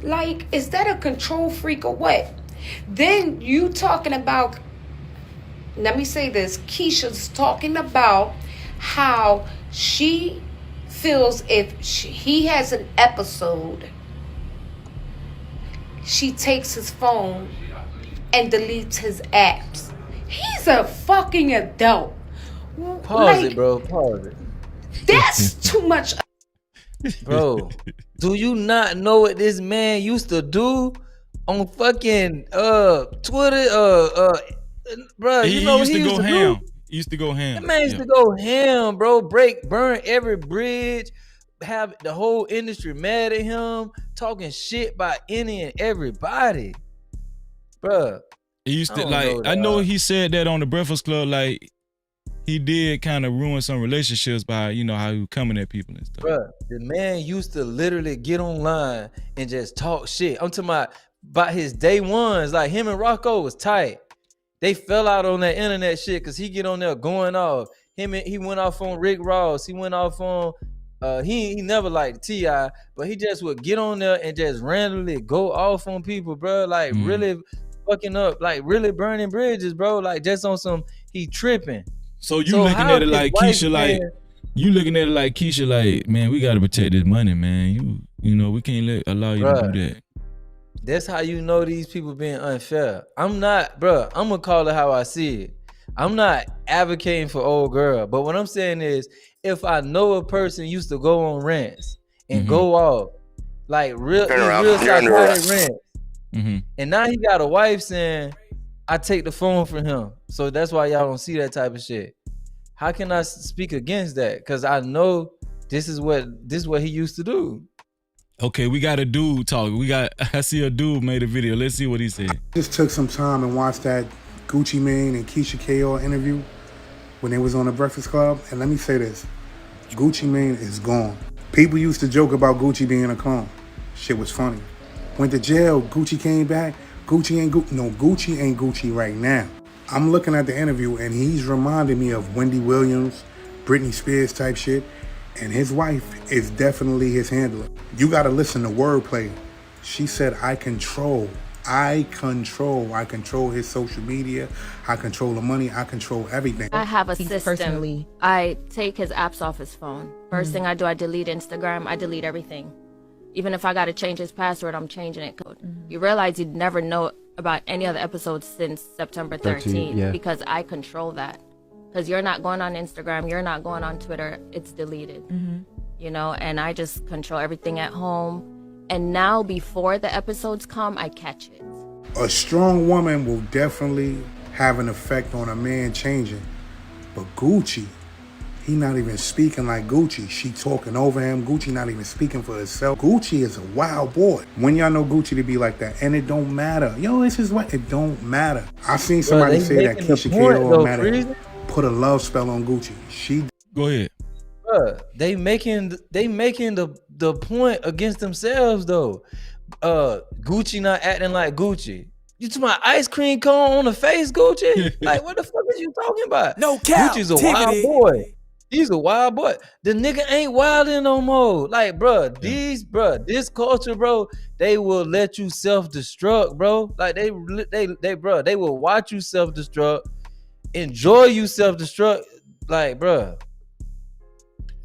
Like, is that a control freak or what? Then you talking about let me say this. Keyshia's talking about how she feels if he has an episode, she takes his phone and deletes his apps. He's a fucking adult. Pause it, bro. Pause it. That's too much. Bro, do you not know what this man used to do on fucking Twitter? Bro, He you know used what to he go used to ham. do? He used to go ham. That man used to go ham, bro. Burn every bridge, have the whole industry mad at him, talking shit about any and everybody. Bro. He used to I know he said that on the Breakfast Club, like he did kind of ruin some relationships by, you know, how he was coming at people and stuff. Bruh, the man used to literally get online and just talk shit. I'm talking about his day ones. Like him and Rocco was tight. They fell out on that internet shit because he get on there going off. He went off on Rick Ross. He went off on he never liked T.I., but he just would get on there and just randomly go off on people, bro. Like really fucking up, like really burning bridges, bro. Like just on some he tripping. So you looking at it like Keyshia, like you looking at it like Keyshia, like, man, we gotta protect this money, man. You know, we can't allow you to do that. That's how you know these people being unfair. I'm not, bro. I'm gonna call it how I see it. I'm not advocating for old girl, but what I'm saying is, if I know a person used to go on rants and go off like real psychotic rants, and now he got a wife saying, I take the phone from him. So that's why y'all don't see that type of shit. How can I speak against that? Because I know this is what he used to do. Okay, we got a dude talk. I see a dude made a video. Let's see what he said. Just took some time and watched that Gucci Mane and Keyshia K.O. interview when they was on the Breakfast Club. And let me say this, Gucci Mane is gone. People used to joke about Gucci being a clone. Shit was funny. Went to jail, Gucci came back. Gucci ain't Gucci. No, Gucci ain't Gucci right now. I'm looking at the interview and he's reminding me of Wendy Williams, Britney Spears type shit. And his wife is definitely his handler. You gotta listen to wordplay. She said, I control his social media. I control the money. I control everything. I have a system. I take his apps off his phone. First thing I do, I delete Instagram. I delete everything. Even if I got to change his password, I'm changing it. You realize you'd never know about any other episodes since September 13th because I control that. Because you're not going on Instagram, you're not going on Twitter, it's deleted. You know, and I just control everything at home. And now before the episodes come, I catch it. A strong woman will definitely have an effect on a man changing. But Gucci, he not even speaking like Gucci. She talking over him. Gucci not even speaking for herself. Gucci is a wild boy. When y'all know Gucci to be like that, and it don't matter. Yo, it's his wife. It don't matter. I seen somebody say that Keyshia K.O. put a love spell on Gucci. She go ahead. Bruh, they making the point against themselves though. Gucci not acting like Gucci. You talking about ice cream cone on the face, Gucci? Like what the fuck is you talking about? No cap. Gucci's a wild boy. He's a wild boy. The nigga ain't wildin' no more. Like, this culture, bro, they will let you self-destruct, bro. Like they will watch you self-destruct, enjoy you self-destruct. Like, bro.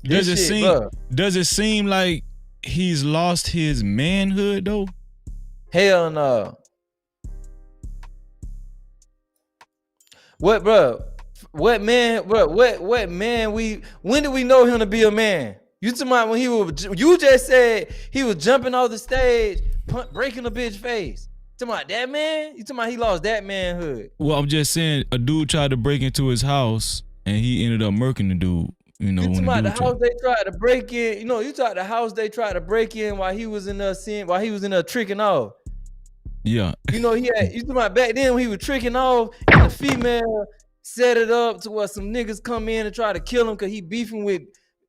Does it seem like he's lost his manhood though? Hell no. What, bro? What man, bro? What man? When did we know him to be a man? You talking about when he was? You just said he was jumping off the stage, breaking a bitch face. Talking about that man? You talking about he lost that manhood? Well, I'm just saying a dude tried to break into his house and he ended up murking the dude. You know, you talking about the house they tried to break in? You know, you talking the house they tried to break in while he was in there tricking off. Yeah. You know, you talking about back then when he was tricking off and the female set it up to where some niggas come in and try to kill him because he beefing with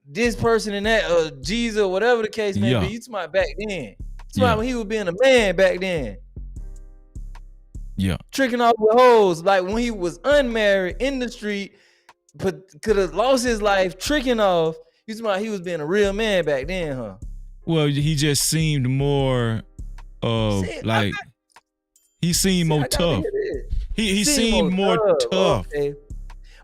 this person and that, Jesus or whatever the case may be. You talking about back then. You talking about when he was being a man back then. Yeah. Tricking off with hoes, like when he was unmarried in the street, but could have lost his life tricking off. You talking about he was being a real man back then, huh? Well, he just seemed more he seemed more tough. He seemed more tough. Okay.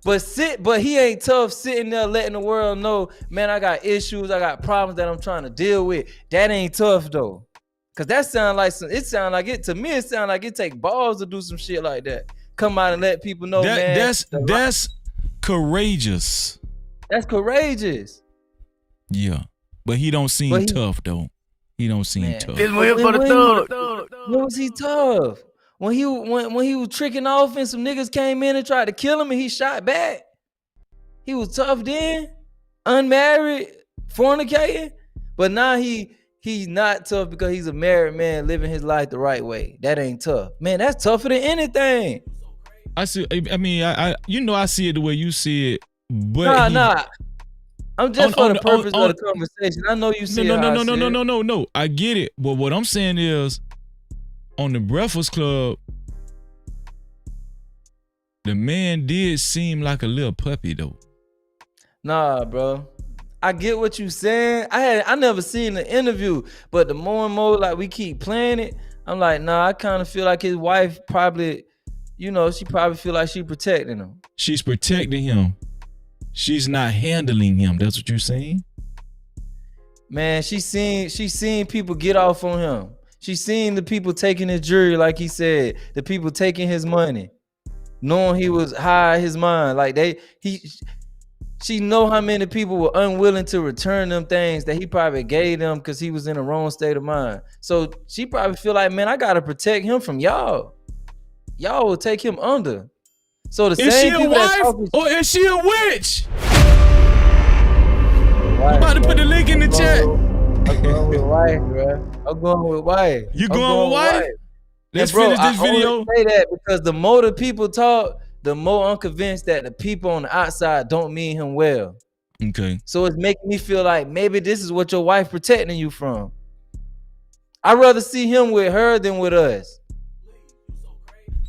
But he ain't tough sitting there letting the world know, man, I got issues, I got problems that I'm trying to deal with. That ain't tough though. Cause that sound like to me it sound like it take balls to do some shit like that. Come out and let people know, man. That's courageous. That's courageous. Yeah. But he don't seem tough though. He don't seem tough. When was he tough? When he was tricking off and some niggas came in and tried to kill him and he shot back. He was tough then, unmarried, fornicating. But now he's not tough because he's a married man living his life the right way. That ain't tough. Man, that's tougher than anything. I see. I mean, I see it the way you see it. But nah. I'm just for the purpose of the conversation. I know you see it. No. I get it. But what I'm saying is, on the Breakfast Club, the man did seem like a little puppy though. Nah, bro. I get what you saying. I never seen the interview, but the more and more like we keep playing it, I'm like, nah, I kind of feel like his wife probably, she probably feel like she protecting him. She's protecting him. She's not handling him. That's what you're saying? Man, she seen people get off on him. She seen the people taking his jewelry, like he said, the people taking his money, knowing he was high in his mind. Like she know how many people were unwilling to return them things that he probably gave them because he was in the wrong state of mind. So she probably feel like, man, I gotta protect him from y'all. Y'all will take him under. So the is same she a wife or is she a witch? I'm about to put the link in the chat. I'm going with wife, bro. I'm going with wife. You going with wife? Let's finish this video. I only say that because the more the people talk, the more I'm convinced that the people on the outside don't mean him well. Okay. So it's making me feel like maybe this is what your wife protecting you from. I'd rather see him with her than with us.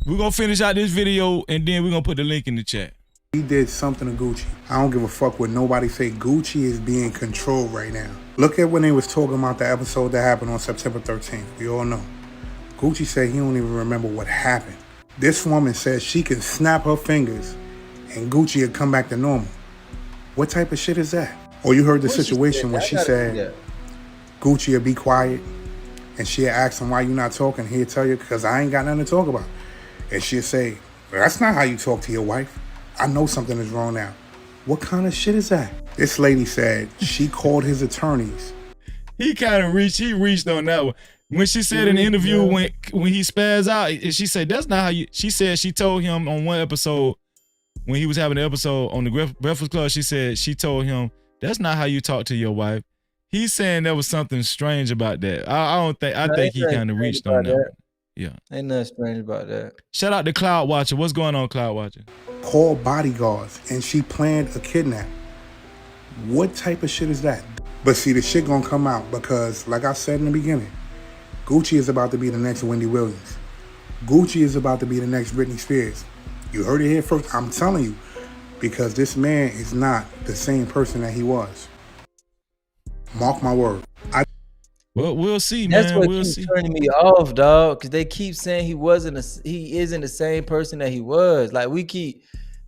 We're going to finish out this video and then we're going to put the link in the chat. He did something to Gucci. I don't give a fuck what nobody say. Gucci is being controlled right now. Look at when they was talking about the episode that happened on September 13th. We all know. Gucci said he don't even remember what happened. This woman says she can snap her fingers and Gucci will come back to normal. What type of shit is that? Or you heard the situation where she said Gucci will be quiet and she'll ask him why you not talking. He'll tell you, because I ain't got nothing to talk about. And she'll say, well, that's not how you talk to your wife. I know something is wrong now. What kind of shit is that? This lady said she called his attorneys. He reached on that one. When she said in the interview when he spazzed out, she said, that's not how you, she said she told him on one episode, when he was having an episode on the Breakfast Club, she said she told him, that's not how you talk to your wife. He's saying there was something strange about that. I think he kind of reached on that one. Yeah. Ain't nothing strange about that. Shout out to Cloud Watcher. What's going on, Cloud Watcher? Called bodyguards and she planned a kidnap. What type of shit is that? But see, the shit gonna come out because, like I said in the beginning, Gucci is about to be the next Wendy Williams. Gucci is about to be the next Britney Spears. You heard it here first. I'm telling you, because this man is not the same person that he was. Mark my word. Well, we'll see, man. That's what we'll keeps see. turning me off, dog. Because they keep saying he isn't the same person that he was. Like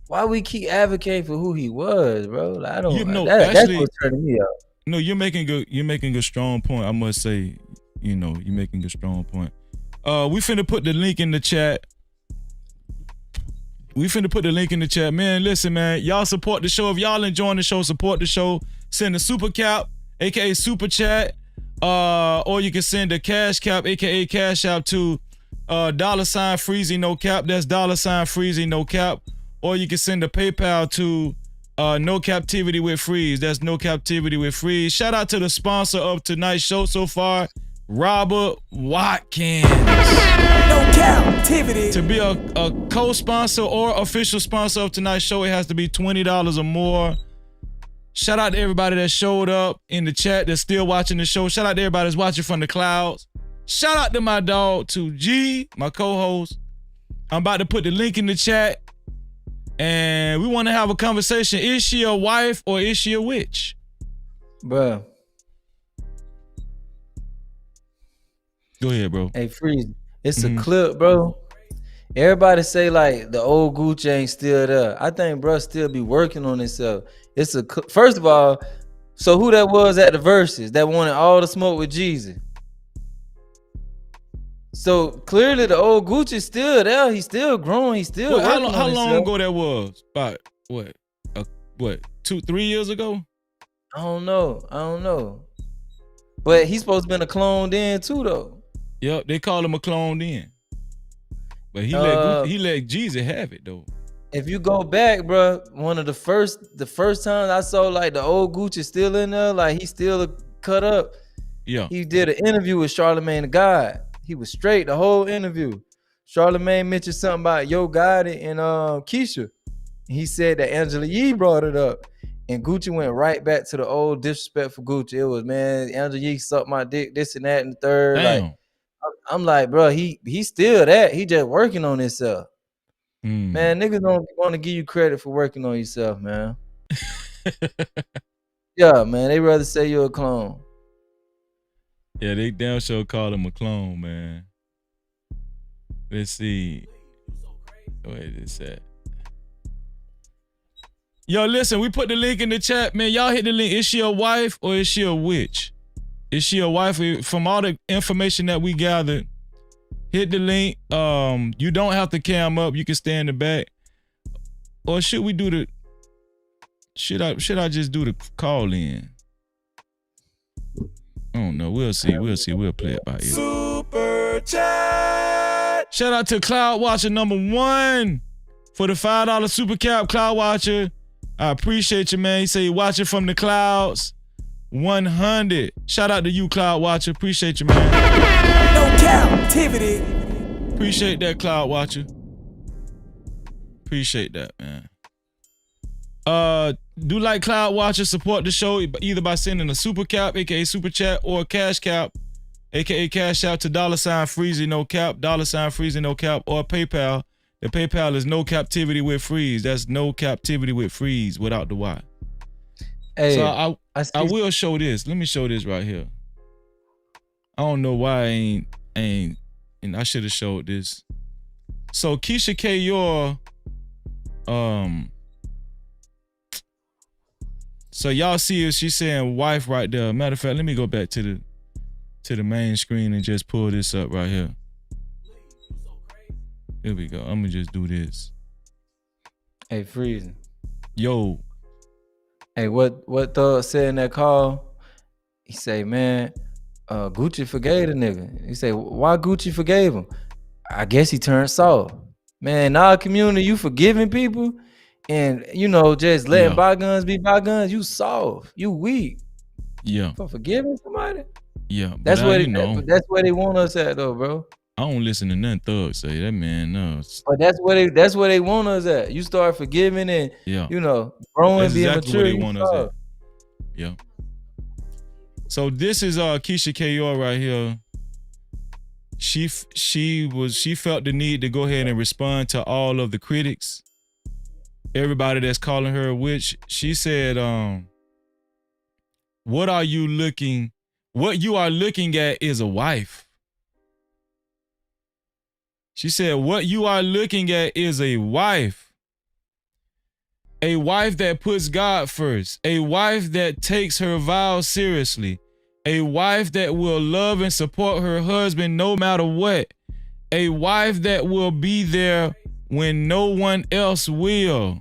why we keep advocating for who he was, bro? Like, I don't. That's what's turning me off. No, you're making a strong point. I must say, you're making a strong point. We finna put the link in the chat. Man, listen, man. Y'all support the show. If y'all enjoying the show, support the show. Send a super cap, aka super chat. Or you can send a cash cap, aka cash out to $Freezy no cap. That's $Freezy no cap. Or you can send a PayPal to No Captivity with Freeze. That's No Captivity with Freeze. Shout out to the sponsor of tonight's show so far, Robert Watkins. No Captivity. To be a co-sponsor or official sponsor of tonight's show, it has to be $20 or more. Shout out to everybody that showed up in the chat that's still watching the show. Shout out to everybody that's watching from the clouds. Shout out to my dog, to G, my co-host. I'm about to put the link in the chat. And we want to have a conversation. Is she a wife or is she a witch? Bro. Go ahead, bro. Hey, Freeze. It's a clip, bro. Everybody say like the old Gucci ain't still there. I think bro still be working on himself. It's a first of all, so who that was at the verses that wanted all the smoke with Jeezy? So clearly the old Gucci still there. He's still growing. He's still Well, working how on long himself. ago that was? About what? 2-3 years ago? I don't know. But he's supposed to been a clone then too though. Yep, they call him a clone then. But he let Jeezy have it though. If you go back, bro, one of the first times I saw like the old Gucci still in there, like he still cut up. Yeah. He did an interview with Charlamagne the God. He was straight the whole interview. Charlamagne mentioned something about Yo Gotti and Keyshia. He said that Angela Yee brought it up. And Gucci went right back to the old disrespect for Gucci. It was, man, Angela Yee sucked my dick, this and that and the third. Damn. Like, I'm like, bro, he still that. He just working on himself. Man, niggas don't want to give you credit for working on yourself, man. Yeah, man, they rather say you're a clone. Yeah, they damn sure call him a clone, man. Let's see. Wait, it's that. Yo, listen, we put the link in the chat, man. Y'all hit the link. Is she a wife or is she a witch? Is she a wife? From all the information that we gathered, hit the link. You don't have to cam up. You can stay in the back. Or should we do the? Should I just do the call in? I don't know. We'll see. We'll play it by ear. Super chat. Shout out to Cloud Watcher #1 for the $5 super cap. Cloud Watcher, I appreciate you, man. He say you watching from the clouds. 100. Shout out to you, Cloud Watcher. Appreciate you, man. No Cap-tivity. Appreciate that, Cloud Watcher. Appreciate that, man. Do like Cloud Watcher, support the show either by sending a super cap, aka super chat, or a cash cap, aka cash out to $Freezy no cap, $Freezy no cap, or PayPal. The PayPal is no captivity with freeze. That's no captivity with freeze without the Y. Hey, so I will show this. Let me show this right here. I don't know why I ain't and I should have showed this. So Keyshia K'Yor, so y'all see if she's saying wife right there. Matter of fact, let me go back to the main screen and just pull this up right here. Here we go. I'm gonna just do this. Hey, Freezing. Yo. Hey, what Thug said in that call? He say, man, Gucci forgave the nigga. He say, why Gucci forgave him? I guess he turned soft. Man, in our community, you forgiving people and, you know, just letting bygones be bygones, you soft. You weak. Yeah. For forgiving somebody? Yeah. That's where they want us at, though, bro. I don't listen to nothing Thug say. That man knows. But that's where they want us at. You start forgiving and you know, growing, being exactly mature. Where they want us at. Yeah. So this is Keyshia K'Yor right here. She felt the need to go ahead and respond to all of the critics, everybody that's calling her a witch. She said, what you are looking at is a wife. She said, what you are looking at is a wife. A wife that puts God first. A wife that takes her vows seriously. A wife that will love and support her husband no matter what. A wife that will be there when no one else will.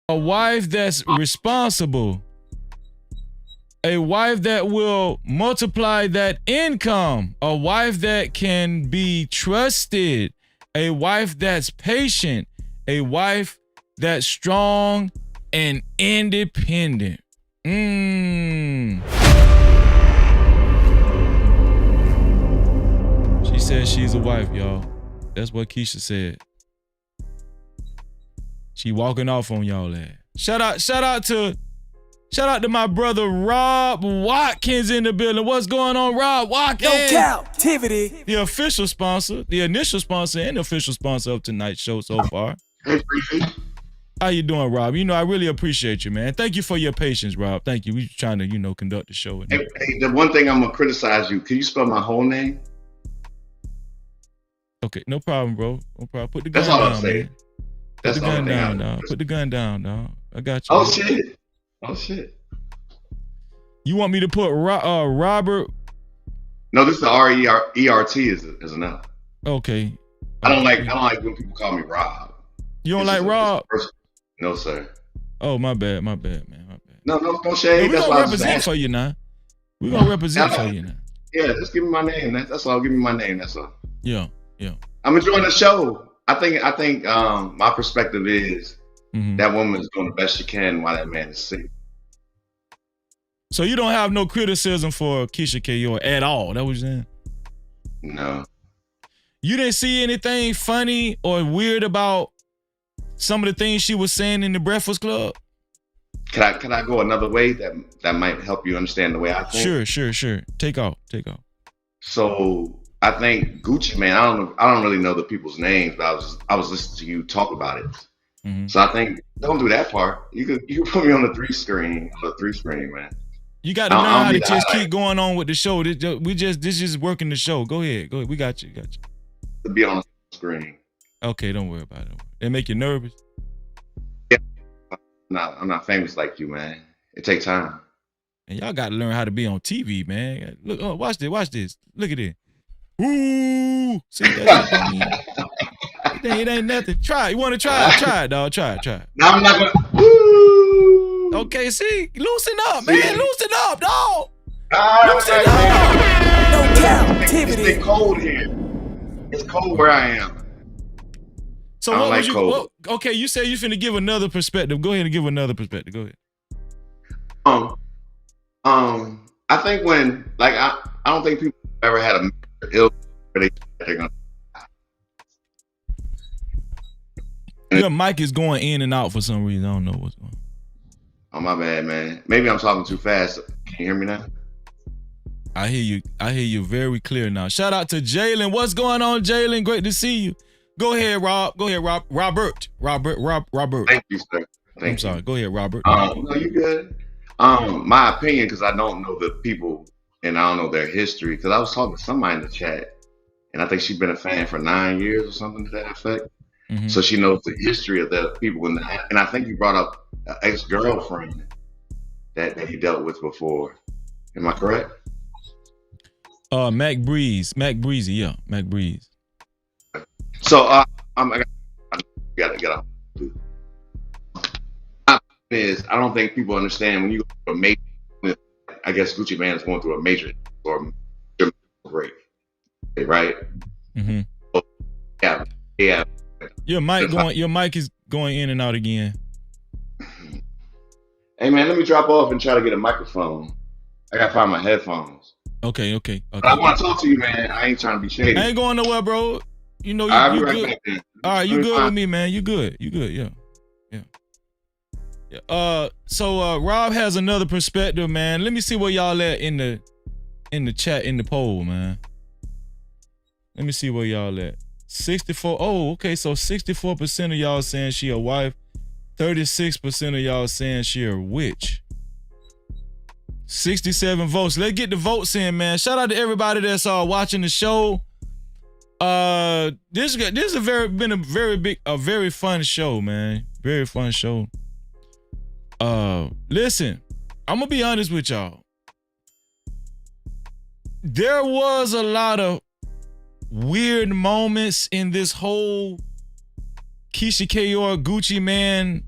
A wife that's responsible. A wife that will multiply that income. A wife that can be trusted. A wife that's patient. A wife that's strong and independent. She said she's a wife, y'all. That's what Keyshia said. She walking off on y'all ass. Shout out to my brother Rob Watkins in the building. What's going on, Rob Watkins? No Cap-tivity. The official sponsor, the initial sponsor, and the official sponsor of tonight's show so far. How you doing, Rob? You know, I really appreciate you, man. Thank you for your patience, Rob. Thank you. We trying to, conduct the show. Hey, the one thing I'm gonna criticize you. Can you spell my whole name? Okay, no problem, bro. No problem. Put the That's gun all I'm down, saying. man. That's Put the the gun only thing down, dog. Put the gun down, dog. I got you. Oh man. shit. Oh shit. You want me to put Robert? No, this is the R-E-R-E-R-T is enough. Okay. I don't like when people call me Rob. You don't like Rob? No, sir. Oh, my bad, man. No shade. We're That's gonna why represent for you now. We're gonna represent for you now. Yeah, just give me my name. That's all. Give me my name. That's all. Yeah. I'm enjoying the show. I think my perspective is that woman is doing the best she can while that man is sick. So you don't have no criticism for Keyshia Ka'oir at all? That was saying? No. You didn't see anything funny or weird about some of the things she was saying in the Breakfast Club? Can I go another way that might help you understand the way I think? Sure. Take off. So I think Gucci Mane, I don't really know the people's names, but I was listening to you talk about it. Mm-hmm. So I think don't do that part. You can put me on the three screen, man. You got to learn how to just keep going on with the show. This is working the show. Go ahead. We got you. To be on the screen. Okay, don't worry about it. It make you nervous? Yeah. I'm not famous like you, man. It takes time. And y'all got to learn how to be on TV, man. Look, watch this. Look at it. Ooh, see that? It ain't nothing. Try it. You want to try it? Try it, dog. Try it. No, I'm not gonna. Okay, see, loosen up, man. Loosen up, dog. Loosen up. No Cap-tivity. It's cold here. It's cold where I am. So I don't what like was you? cold. Okay, you say you finna give another perspective. Go ahead and give another perspective. Go ahead. I think when I don't think people ever had a ill where they're gonna. Your mic is going in and out for some reason. I don't know what's going on. Oh, my bad, man. Maybe I'm talking too fast. Can you hear me now? I hear you very clear now. Shout out to Jalen. What's going on, Jalen? Great to see you. Go ahead, Rob. Robert. Thank you, sir. I'm sorry. Go ahead, Robert. No, you good. My opinion, because I don't know the people and I don't know their history. Because I was talking to somebody in the chat, and I think she's been a fan for 9 years or something to that effect. Mm-hmm. So she knows the history of the people, and I think you brought up an ex-girlfriend that he dealt with before. Am I correct? Mac Breeze. Yeah, Mac Breeze. So I gotta get off. I don't think people understand when you go through a major. I guess Gucci Mane is going through a major break, right? Mm-hmm. Yeah. Your mic is going in and out again. Hey man, let me drop off and try to get a microphone. I gotta find my headphones. Okay. But I want to talk to you, man. I ain't trying to be shady. I ain't going nowhere, bro. You know I'll be you right good. back then. All right, you good with me, man. You good. Yeah. So Rob has another perspective, man. Let me see where y'all at in the chat, in the poll, man. Let me see where y'all at. 64. Oh, okay. So 64% of y'all saying she a wife. 36% of y'all saying she a witch. 67 votes. Let's get the votes in, man. Shout out to everybody that's watching the show. This is a very fun show, man. Very fun show. Listen, I'm gonna be honest with y'all. There was a lot of weird moments in this whole Keyshia Ka'oir Gucci Mane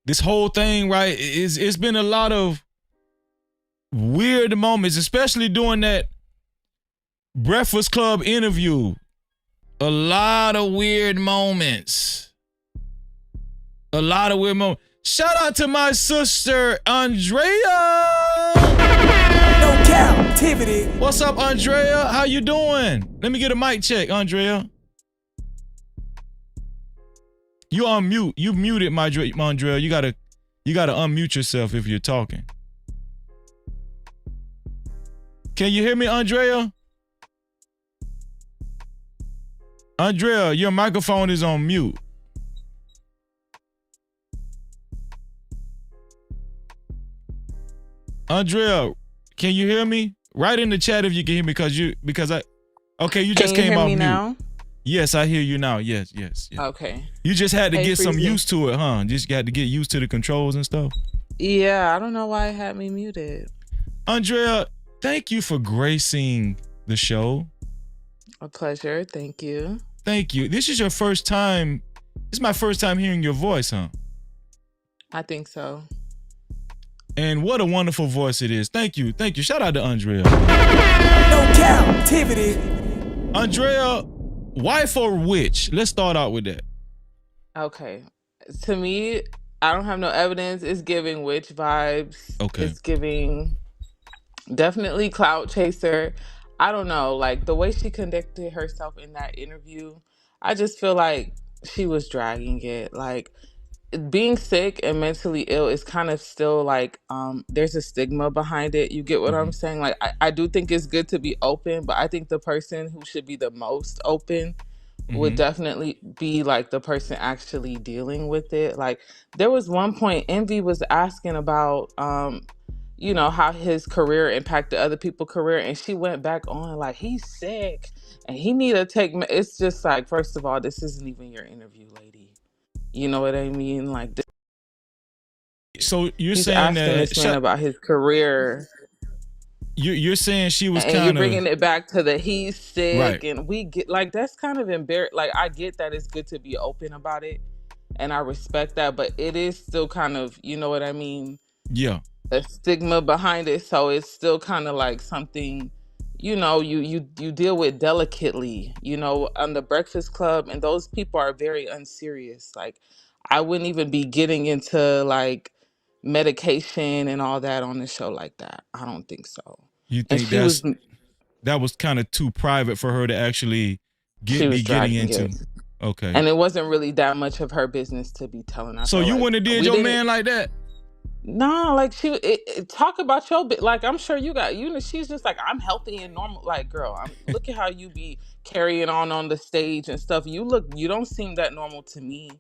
this whole thing, right? It's been a lot of weird moments, especially during that Breakfast Club interview. A lot of weird moments. Shout out to my sister, Andrea. No Cap-tivity. What's up, Andrea? How you doing? Let me get a mic check, Andrea. You on mute. You muted, my Andrea. You gotta unmute yourself if you're talking. Can you hear me, Andrea? Andrea, your microphone is on mute. Andrea, can you hear me? Write in the chat if you can hear me because I okay, you just Can you came hear off me mute. now? Yes, I hear you now. Yes. Okay. You just had to Hey, get some Freezy. used to it, huh? Just got to get used to the controls and stuff. Yeah, I don't know why it had me muted. Andrea, thank you for gracing the show. A pleasure. Thank you. Thank you. This is your first time. This is my first time hearing your voice, huh? I think so. And what a wonderful voice it is. Thank you. Shout out to Andrea. No Cap-tivity. Andrea, wife or witch? Let's start out with that. Okay. To me, I don't have no evidence. It's giving witch vibes. Okay. It's giving definitely clout chaser. I don't know. Like the way she conducted herself in that interview, I just feel like she was dragging it. Like being sick and mentally ill is kind of still like there's a stigma behind it. You get what I'm saying? Like I do think it's good to be open, but I think the person who should be the most open would definitely be like the person actually dealing with it. Like there was one point Envy was asking about you know how his career impacted other people's career, and she went back on like he's sick and he need to take it's just like, first of all, this isn't even your interview, lady. You know what I mean? Like this, So you're he's saying asking that this man about his career. You're saying she was And kind you're of bringing it back to the he's sick, Right. and we get like that's kind of embarrassing. Like I get that it's good to be open about it, and I respect that, but it is still kind of, you know what I mean, Yeah. a stigma behind it. So it's still kind of like something, you know, you deal with delicately, you know, on the Breakfast Club, and those people are very unserious. Like I wouldn't even be getting into like medication and all that on the show like that. I don't think so. You And think she was that was kind of too private for her to actually she was be getting dragging into? it. Okay. And it wasn't really that much of her business to be telling. I So feel you like wouldn't have did we your didn't- man like that? Nah, like talk about your bit. Like I'm sure you got, you know, she's just like, I'm healthy and normal. Like, girl, look at how you be carrying on the stage and stuff. You don't seem that normal to me.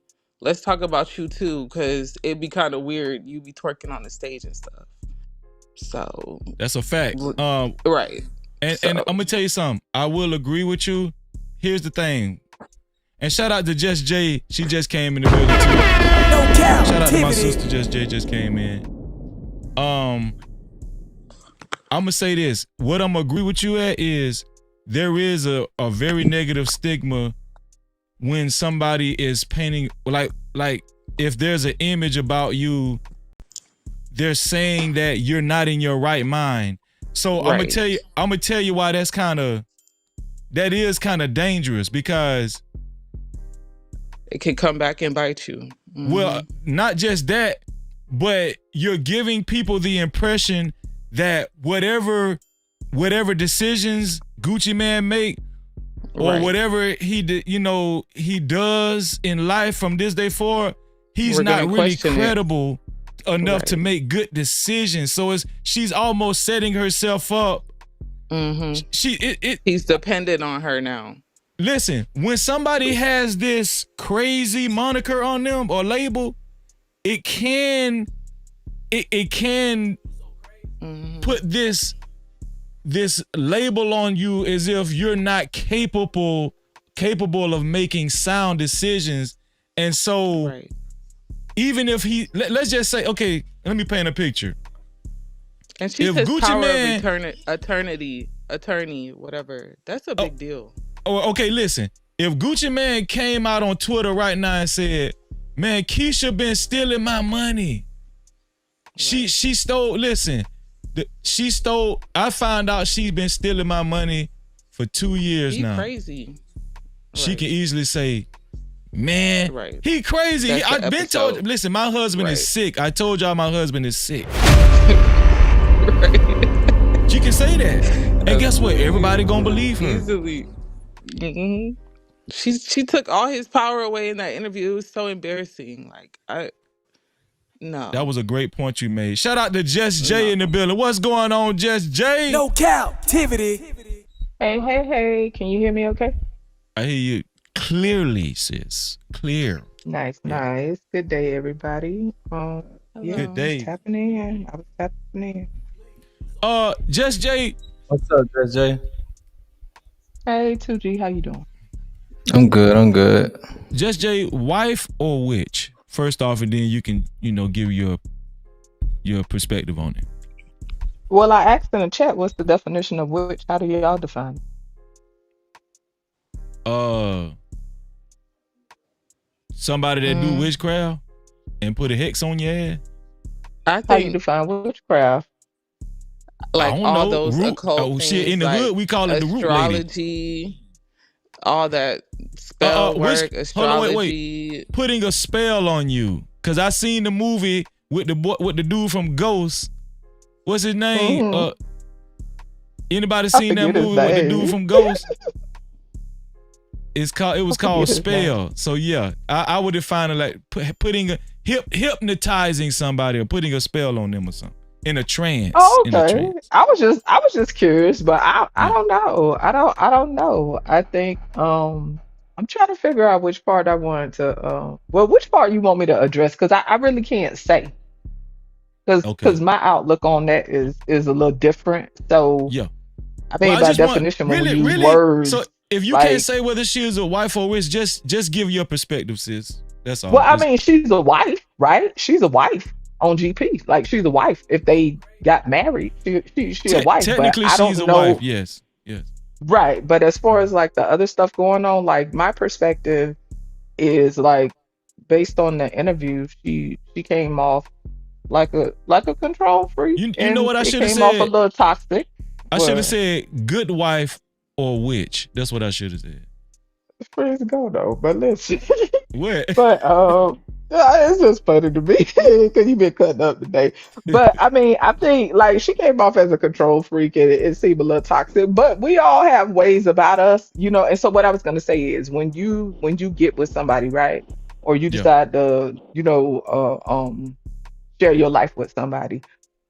Let's talk about you too, because it'd be kind of weird. You be twerking on the stage and stuff. So That's a fact. Right. And I'm gonna tell you something. I will agree with you. Here's the thing. And shout out to Just J. She just came in the building too. Shout out to my sister Just J just came in. I'm gonna say this. What I'm gonna agree with you at is there is a very negative stigma when somebody is painting like if there's an image about you, they're saying that you're not in your right mind. So Right. I'm gonna tell you why that is kind of dangerous, because it can come back and bite you. Well, not just that, but you're giving people the impression that whatever decisions Gucci Man make, or Right. whatever he does in life from this day forward, he's We're not gonna really question it. credible enough to Right. make good decisions. So she's almost setting herself up. He's dependent on her now. Listen, when somebody has this crazy moniker on them or label, it can put this label on you as if you're not capable of making sound decisions. And so even if let's just say, okay, let me paint a picture. And she If says Gucci power Man- of attorney, whatever. That's a big deal. Oh, okay, listen. If Gucci Man came out on Twitter right now and said, "Man, Keyshia been stealing my money. She stole. Listen, she stole. I found out she's been stealing my money for 2 years He's now. crazy. She can easily say, "Man, Right. he crazy." That's the I've been told. episode. Listen, my husband Right. is sick. I told y'all my husband is sick. She can say that, and guess what? Everybody gonna believe her. Easily. She took all his power away in that interview. It was so embarrassing. No. That was a great point you made. Shout out to Just J in the building. What's going on, Just J? No Cap-tivity. Hey, can you hear me okay? I hear you clearly, sis. Clear. Nice. Good day, everybody. Good day. Tapping in. I was tapping in. Just J, What's up, Jay? Hey, 2G, how you doing? I'm good. I'm good. Just Jay, wife or witch? First off, and then you can, give your perspective on it. Well, I asked in the chat, what's the definition of witch? How do y'all define it? Somebody that do witchcraft and put a hex on your ass. I How you think define witchcraft? like I don't all know. those Root, occult shit, things, in the like hood we call it the root lady. astrology, all that spell work, astrology. Hold on, wait. Putting a spell on you. Cause I seen the movie with the dude from Ghost. What's his name? Anybody seen that movie with the dude from Ghost? It was called Spell. So yeah, I would define it like putting hypnotizing somebody or putting a spell on them or something in a trance. Oh, In a okay. trance. I was just curious, but I don't know. I don't know. I think I'm trying to figure out which part I wanted to which part you want me to address, because I really can't say. Because my outlook on that is a little different. So yeah. I mean, by definition, when we use words. So if you can't say whether she is a wife or witch, just give your perspective, sis. That's all. Well, I mean, she's a wife, right? She's a wife on GP. Like, she's a wife. If they got married, she a wife. Technically, but I don't she's a know. wife. Yes. Right. But as far as like the other stuff going on, like my perspective is like based on the interview, she came off like a control freak. You know what I should have said? Came off a little toxic. I should have said good wife or witch. That's what I should have said. Praise God, though. But listen. What? But it's just funny to me because you've been cutting up today. But I mean, I think like she came off as a control freak and it seemed a little toxic. But we all have ways about us, you know. And so what I was gonna say is when you get with somebody, right, or you decide to, share your life with somebody,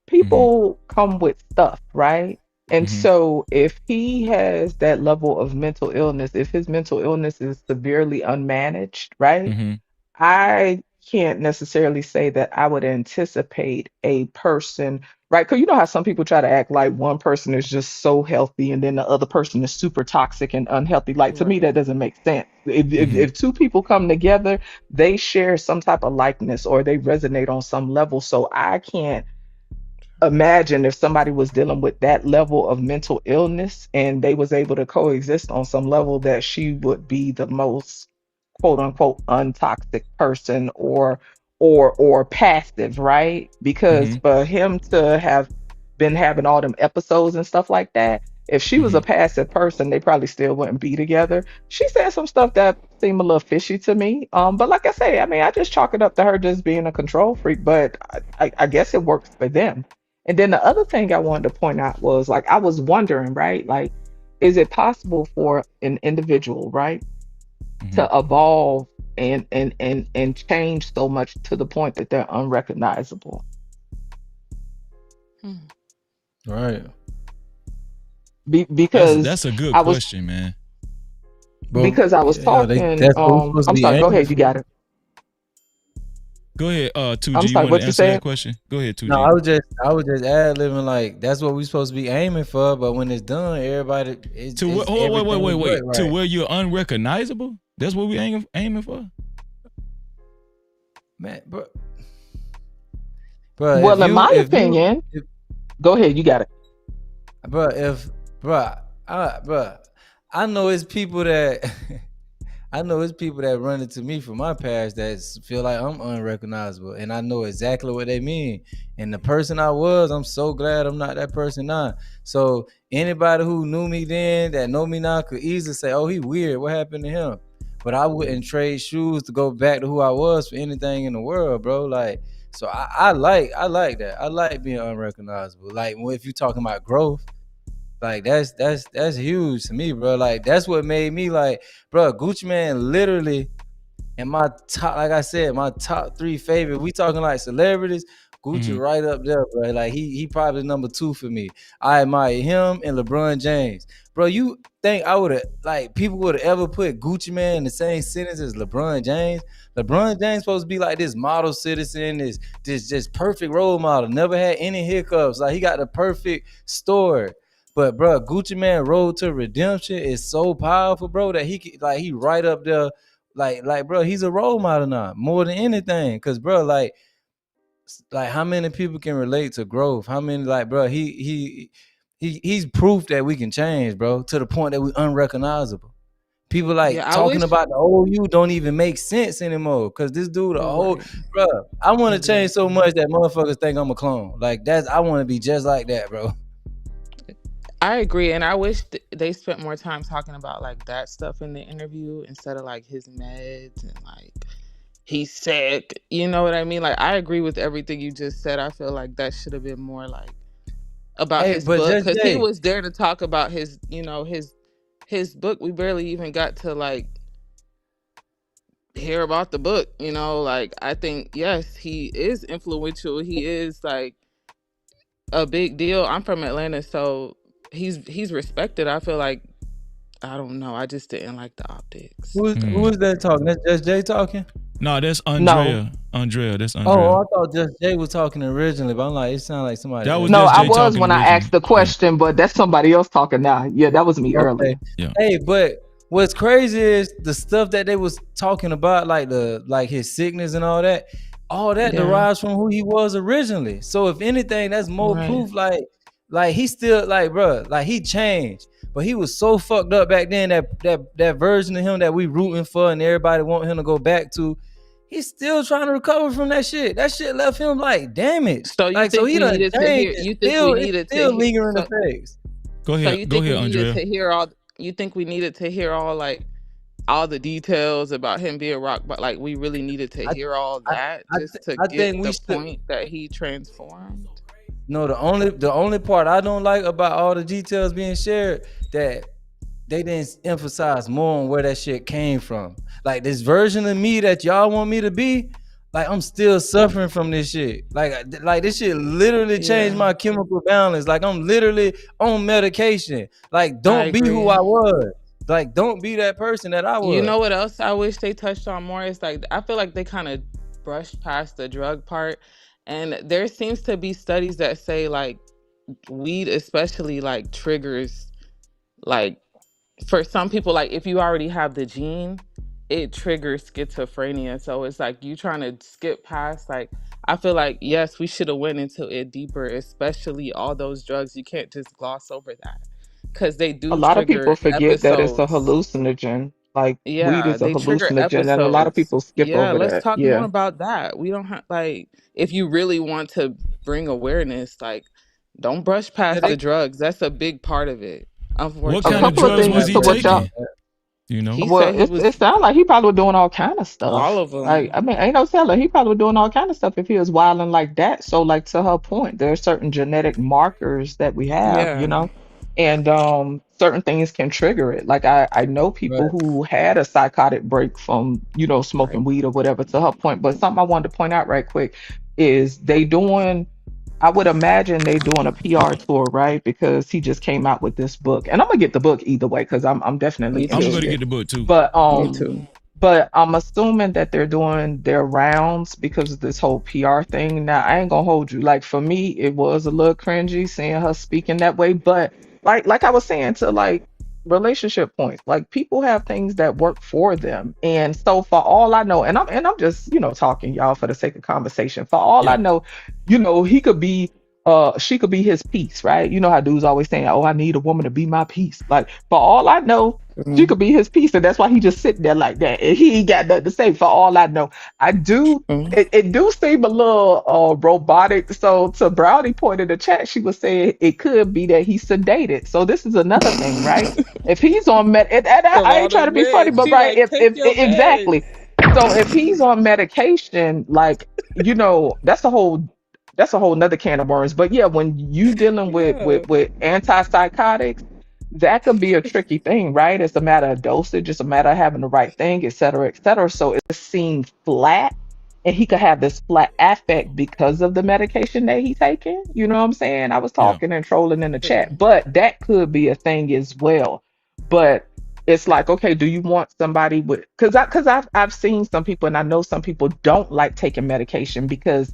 people come with stuff, right? And so if he has that level of mental illness, if his mental illness is severely unmanaged, right? I can't necessarily say that I would anticipate a person, right? Because you know how some people try to act like one person is just so healthy and then the other person is super toxic and unhealthy. Like, to me, that doesn't make sense. If two people come together, they share some type of likeness or they resonate on some level. So I can't imagine if somebody was dealing with that level of mental illness and they was able to coexist on some level, that she would be the most quote unquote untoxic person or passive, right? Because for him to have been having all them episodes and stuff like that, if she was a passive person, they probably still wouldn't be together. She said some stuff that seemed a little fishy to me. But like I say, I mean, I just chalk it up to her just being a control freak, but I guess it works for them. And then the other thing I wanted to point out was, like, I was wondering, right? Like, is it possible for an individual, right, to evolve and change so much to the point that they're unrecognizable? Right. Because that's a good I was, question, man. Because I was talking. I'm sorry. Go ahead. You got it. Go ahead, 2G. I'm sorry, you what to you answer said? that question? Go ahead, 2G. No, I was just ad-libbing, like that's what we supposed to be aiming for, but when it's done, everybody wait. Right. To where you're unrecognizable? That's what we aiming for? Man, bro. Well, in my opinion, go ahead, you got it. I know it's people that run into me from my past that feel like I'm unrecognizable, and I know exactly what they mean. And the person I was, I'm so glad I'm not that person now. So anybody who knew me then that know me now could easily say, "Oh, he weird. What happened to him?" But I wouldn't trade shoes to go back to who I was for anything in the world, bro. Like, so I like that. I like being unrecognizable. Like, if you're talking about growth, like that's huge to me, bro. Like, that's what made me like, bro, Gucci Man literally in my top, like I said, my top 3 favorite. We talking like celebrities, Gucci right up there, bro. Like he probably number 2 for me. I admire him and LeBron James. Bro, you think I would have, like, people would have ever put Gucci Man in the same sentence as LeBron James? LeBron James supposed to be like this model citizen, this just perfect role model, never had any hiccups. Like, he got the perfect story. But bro, Gucci Man Road to Redemption is so powerful, bro, that he right up there, like bro, he's a role model now more than anything. Cause bro, like how many people can relate to growth? How many bro? He's proof that we can change, bro, to the point that we unrecognizable. People talking about the old you don't even make sense anymore. Cause this dude, bro, I want to change so much that motherfuckers think I'm a clone. Like I want to be just like that, bro. I agree, and I wish they spent more time talking about like that stuff in the interview instead of like his meds and like he's sick. You know what I mean? Like I agree with everything you just said. I feel like that should have been more like about his book, because he was there to talk about his, his book. We barely even got to like hear about the book. Like I think yes, he is influential. He is like a big deal. I'm from Atlanta, so he's respected. I feel like, I don't know, I just didn't like the optics. Who is that talking? That's Just Jay talking? No, that's Andrea. No. Andrea, that's Andrea. Oh, I thought Just Jay was talking originally, but I'm like, it sounded like somebody. That was No, Just I Jay was talking when I originally. asked the question, but that's somebody else talking now. Yeah, that was me earlier. Yeah. Hey, but what's crazy is the stuff that they was talking about, like his sickness and all that derives from who he was originally. So if anything, that's more proof. Like he still bro, he changed, but he was so fucked up back then that version of him that we rooting for and everybody want him to go back to. He's still trying to recover from that shit. That shit left him damaged. So you think we needed to hear? You think we needed to still lingering effects. Go ahead. So you think we Andrea. needed to hear all? You think we needed to hear all the details about him being rock, but like we really needed to hear all that just to get the point that he transformed? No, the only part I don't like about all the details being shared, that they didn't emphasize more on where that shit came from. Like this version of me that y'all want me to be, like I'm still suffering from this shit. Like this shit literally changed my chemical balance. Like I'm literally on medication. Like don't be who I was. Like don't be that person that I was. You know what else I wish they touched on more? It's like I feel like they kind of brushed past the drug part, and there seems to be studies that say like weed especially like triggers, like for some people, like if you already have the gene, it triggers schizophrenia. So it's like you trying to skip past, like I feel like yes, we should have went into it deeper, especially all those drugs. You can't just gloss over that, because they do A lot of people trigger forget that it's a episodes. hallucinogen. Like weed Yeah, is a they trigger hallucinogen, and a lot of episodes. people skip Yeah, over let's that. talk more Yeah. about that. We don't have like, if you really want to bring awareness, like don't brush past the drugs. That's a big part of it. Unfortunately, What kind of drugs was he taking? He Well, said he was it sounds like he probably was doing all kind of stuff. all of them. Like, I mean, ain't no telling. He probably was doing all kind of stuff if he was wilding like that. So, like to her point, there are certain genetic markers that we have, Yeah. and certain things can trigger it. Like I know people who had a psychotic break from, smoking weed or whatever, to her point. But something I wanted to point out right quick is I would imagine they doing a PR tour, right? Because he just came out with this book, and I'm gonna get the book either way because I'm definitely I'm going to interested. get the book too. But Me too. but I'm assuming that they're doing their rounds because of this whole PR thing. Now, I ain't gonna hold you. Like for me, it was a little cringy seeing her speaking that way. But like I was saying, to like relationship points, like people have things that work for them. And so for all I know, and I'm just, talking y'all for the sake of conversation. For all I know, he could be she could be his piece, right? You know how dudes always saying, "Oh, I need a woman to be my piece." Like for all I know, she could be his piece, and that's why he just sitting there like that, and he ain't got nothing to say. For all I know, I do. It do seem a little robotic. So to Brownie point in the chat, she was saying it could be that he's sedated. So this is another thing, right? If he's on and I ain't trying to be funny, but right, if exactly. So if he's on medication, like that's a whole nother can of worms. But yeah, when you dealing with antipsychotics, that could be a tricky thing, right? It's a matter of dosage, it's a matter of having the right thing, et cetera, et cetera. So it seems flat, and he could have this flat affect because of the medication that he's taking. You know what I'm saying? I was talking and trolling in the chat, but that could be a thing as well. But it's like, okay, do you want somebody with, because I've seen some people, and I know some people don't like taking medication because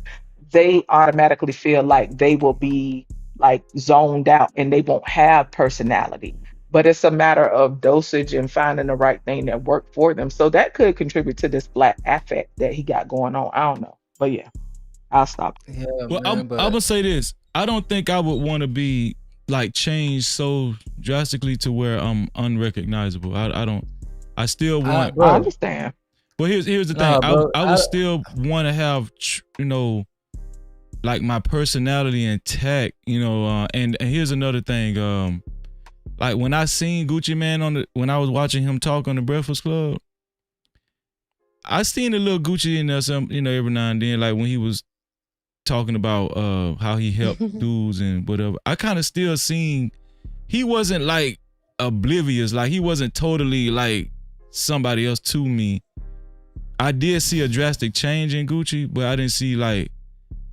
they automatically feel like they will be like zoned out and they won't have personality. But it's a matter of dosage and finding the right thing that worked for them. So that could contribute to this black affect that he got going on. I don't know. But yeah, I'll stop. Yeah, Well, man, I'm gonna say this. I don't think I would want to be like changed so drastically to where I'm unrecognizable. I don't. I still want. I understand. But here's the thing. Nah, bro, I would still want to have like my personality intact. And here's another thing. Like when I seen Gucci Man when I was watching him talk on the Breakfast Club, I seen a little Gucci in there every now and then, like when he was talking about how he helped dudes and whatever. I kind of still seen he wasn't like oblivious, like he wasn't totally like somebody else to me. I did see a drastic change in Gucci, but I didn't see like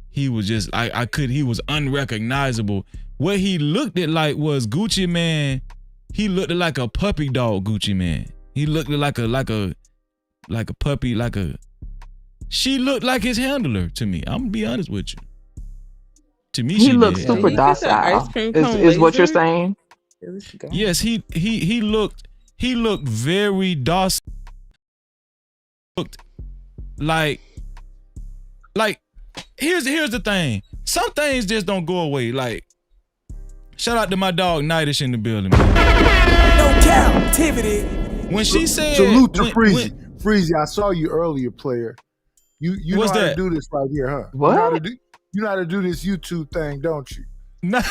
he was just he was unrecognizable. What he looked at like was Gucci Man. He looked at like a puppy dog Gucci Man. He looked at like a puppy, she looked like his handler to me. I'm gonna be honest with you. To me, He she looked did. super docile. Is what you're saying? Yes, he looked very docile. Looked like here's the thing. Some things just don't go away. Like, shout out to my dog Nightish in the building, man. No Cap-tivity. When she said salute to Freezy. Freezy, I saw you earlier, player. You know What's how that? to do this right here, huh? What? You know how to do this YouTube thing, don't you? Nah.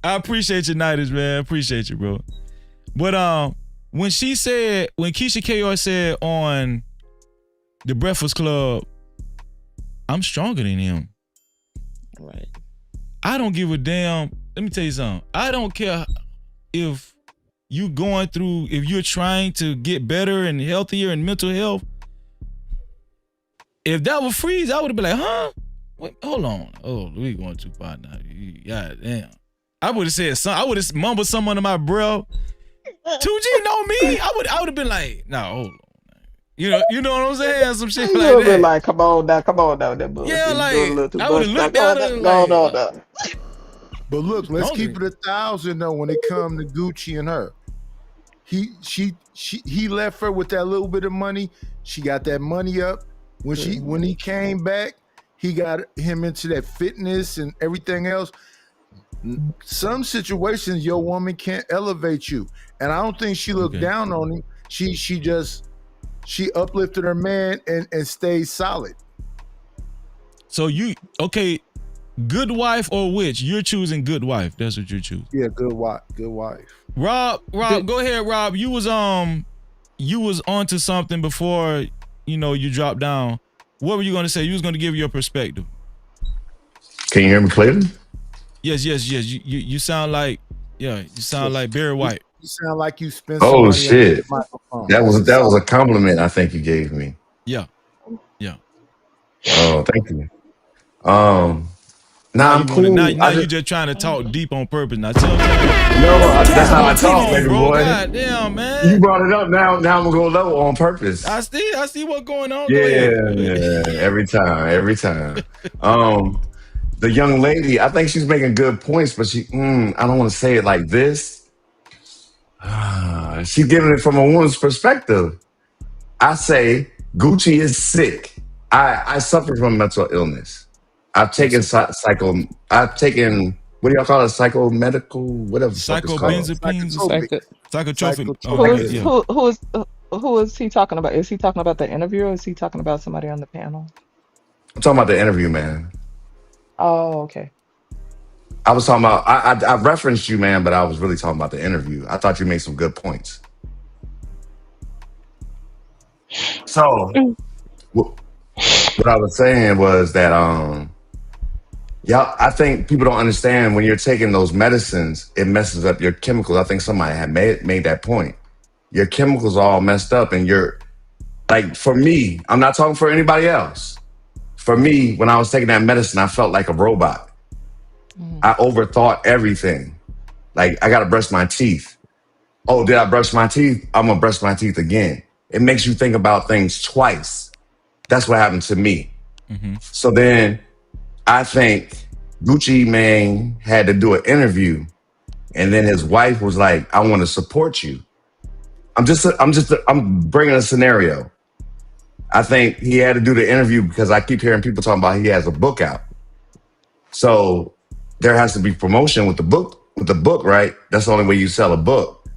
I appreciate you, Nightish, man. Appreciate you, bro. But when Keyshia K'Oir said on the Breakfast Club, I'm stronger than him. Right. I don't give a damn. Let me tell you something. I don't care if you're trying to get better and healthier and mental health. If that was Freeze, I would have been like, huh? Wait, hold on. Oh, we going too far now. God damn. I would have said something. I would have mumbled something under my breath. 2G know me. I would have been like, no, hold on. You know what I'm saying? Some shit like that. Been like, come on now, that bullshit. Yeah, like, I would have looked at at it no. But look, let's keep it 1,000 though when it come to Gucci and her. He left her with that little bit of money. She got that money up. When he came back, he got him into that fitness and everything else. Some situations your woman can't elevate you. And I don't think she looked down on him. She uplifted her man and stayed solid. So good wife or witch? You're choosing good wife. That's what you're choosing. Yeah, good wife. Rob, go ahead, Rob. You was onto something before you dropped down. What were you gonna say? You was gonna give your perspective. Can you hear me clearly? Yes. You sound like Barry White. You sound like you spent some Oh money shit! on the microphone. That was a compliment I think you gave me. Yeah. Oh, thank you. Now I'm cool. Now you just trying to talk deep on purpose. Now tell me. No, that's how I talk, baby boy. God damn, man. You brought it up. Now I'm gonna go low on purpose. I see what's going on. Yeah. Every time. The young lady, I think she's making good points, but I don't want to say it like this. She's giving it from a woman's perspective. I say Gucci is sick. I suffer from mental illness. I've taken what do y'all call it? Psychomedical, whatever. Psychobenzapines, psychotropic. Who is he talking about? Is he talking about the interview or is he talking about somebody on the panel? I'm talking about the interview, man. Oh, okay. I was talking about, I referenced you, man, but I was really talking about the interview. I thought you made some good points. So, what I was saying was that, I think people don't understand when you're taking those medicines, it messes up your chemicals. I think somebody had made that point. Your chemicals are all messed up and you're, like, for me, I'm not talking for anybody else. For me, when I was taking that medicine, I felt like a robot. I overthought everything. Like, I got to brush my teeth. Oh, did I brush my teeth? I'm going to brush my teeth again. It makes you think about things twice. That's what happened to me. So then I think Gucci Mane had to do an interview, and then his wife was like, "I want to support you." I'm bringing a scenario. I think he had to do the interview because I keep hearing people talking about he has a book out. So there has to be promotion with the book. With the book, right? That's the only way you sell a book.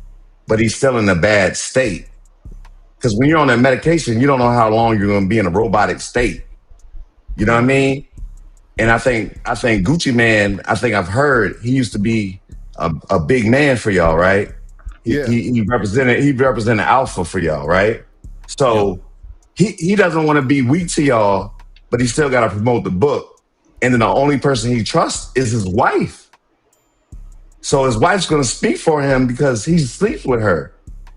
But he's still in a bad state. Because when you're on that medication, you don't know how long you're going to be in a robotic state. You know what I mean? And I think Gucci Mane, I think I've heard he used to be a big man for y'all, right? He represented alpha for y'all, right? So he doesn't want to be weak to y'all, but he still got to promote the book. And then the only person he trusts is his wife. So his wife's going to speak for him because he sleeps with her.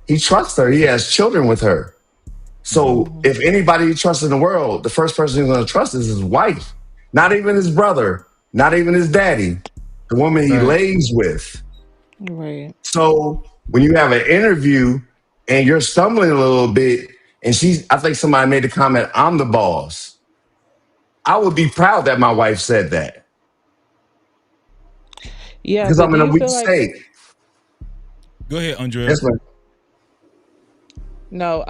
He trusts her. He has children with her. So if anybody he trusts in the world, the first person he's going to trust is his wife. Not even his brother, not even his daddy, the woman he lays with. Right. So when you have an interview and you're stumbling a little bit, and I think somebody made the comment, "I'm the boss." I would be proud that my wife said that. Yeah, because but I'm in a weak state. Go ahead, Andrea. Yes, ma'am. No,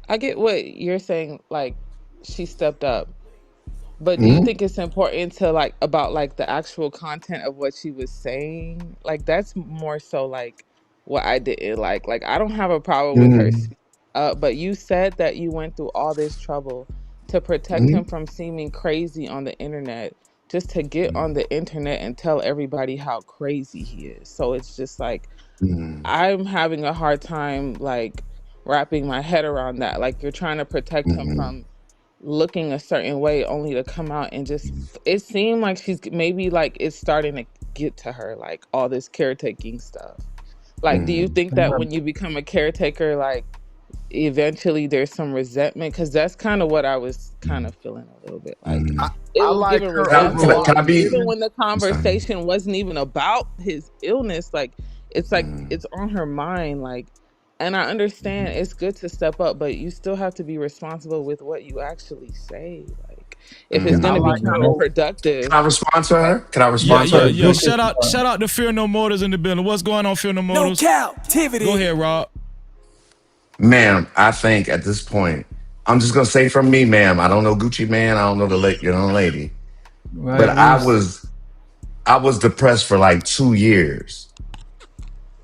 I get what you're saying, like she stepped up. But do you think it's important to like about like the actual content of what she was saying? Like that's more so like what I didn't like. Like I don't have a problem with her speaking up, but you said that you went through all this trouble to protect him from seeming crazy on the internet, just to get on the internet and tell everybody how crazy he is. So it's just like I'm having a hard time like wrapping my head around that. Like you're trying to protect him from looking a certain way only to come out and just it seemed like she's maybe like it's starting to get to her, like all this caretaking stuff. Like do you think that when you become a caretaker, like eventually there's some resentment? Because that's kind of what I was kind of feeling a little bit like it was like giving her resentful, Can I like, be? even when the I'm sorry. conversation wasn't even about his illness, like it's on her mind, like. And I understand it's good to step up, but you still have to be responsible with what you actually say. Like, if it's going to be counterproductive. Can I respond to her? Can I respond to her? Yeah. Shout out to Fear No Motors in the building. What's going on, Fear No Motors? No Cap-tivity. Go ahead, Rob. Ma'am, I think at this point, I'm just gonna say from me, ma'am. I don't know Gucci Mane. I don't know the young lady, Right, but I was depressed for like 2 years,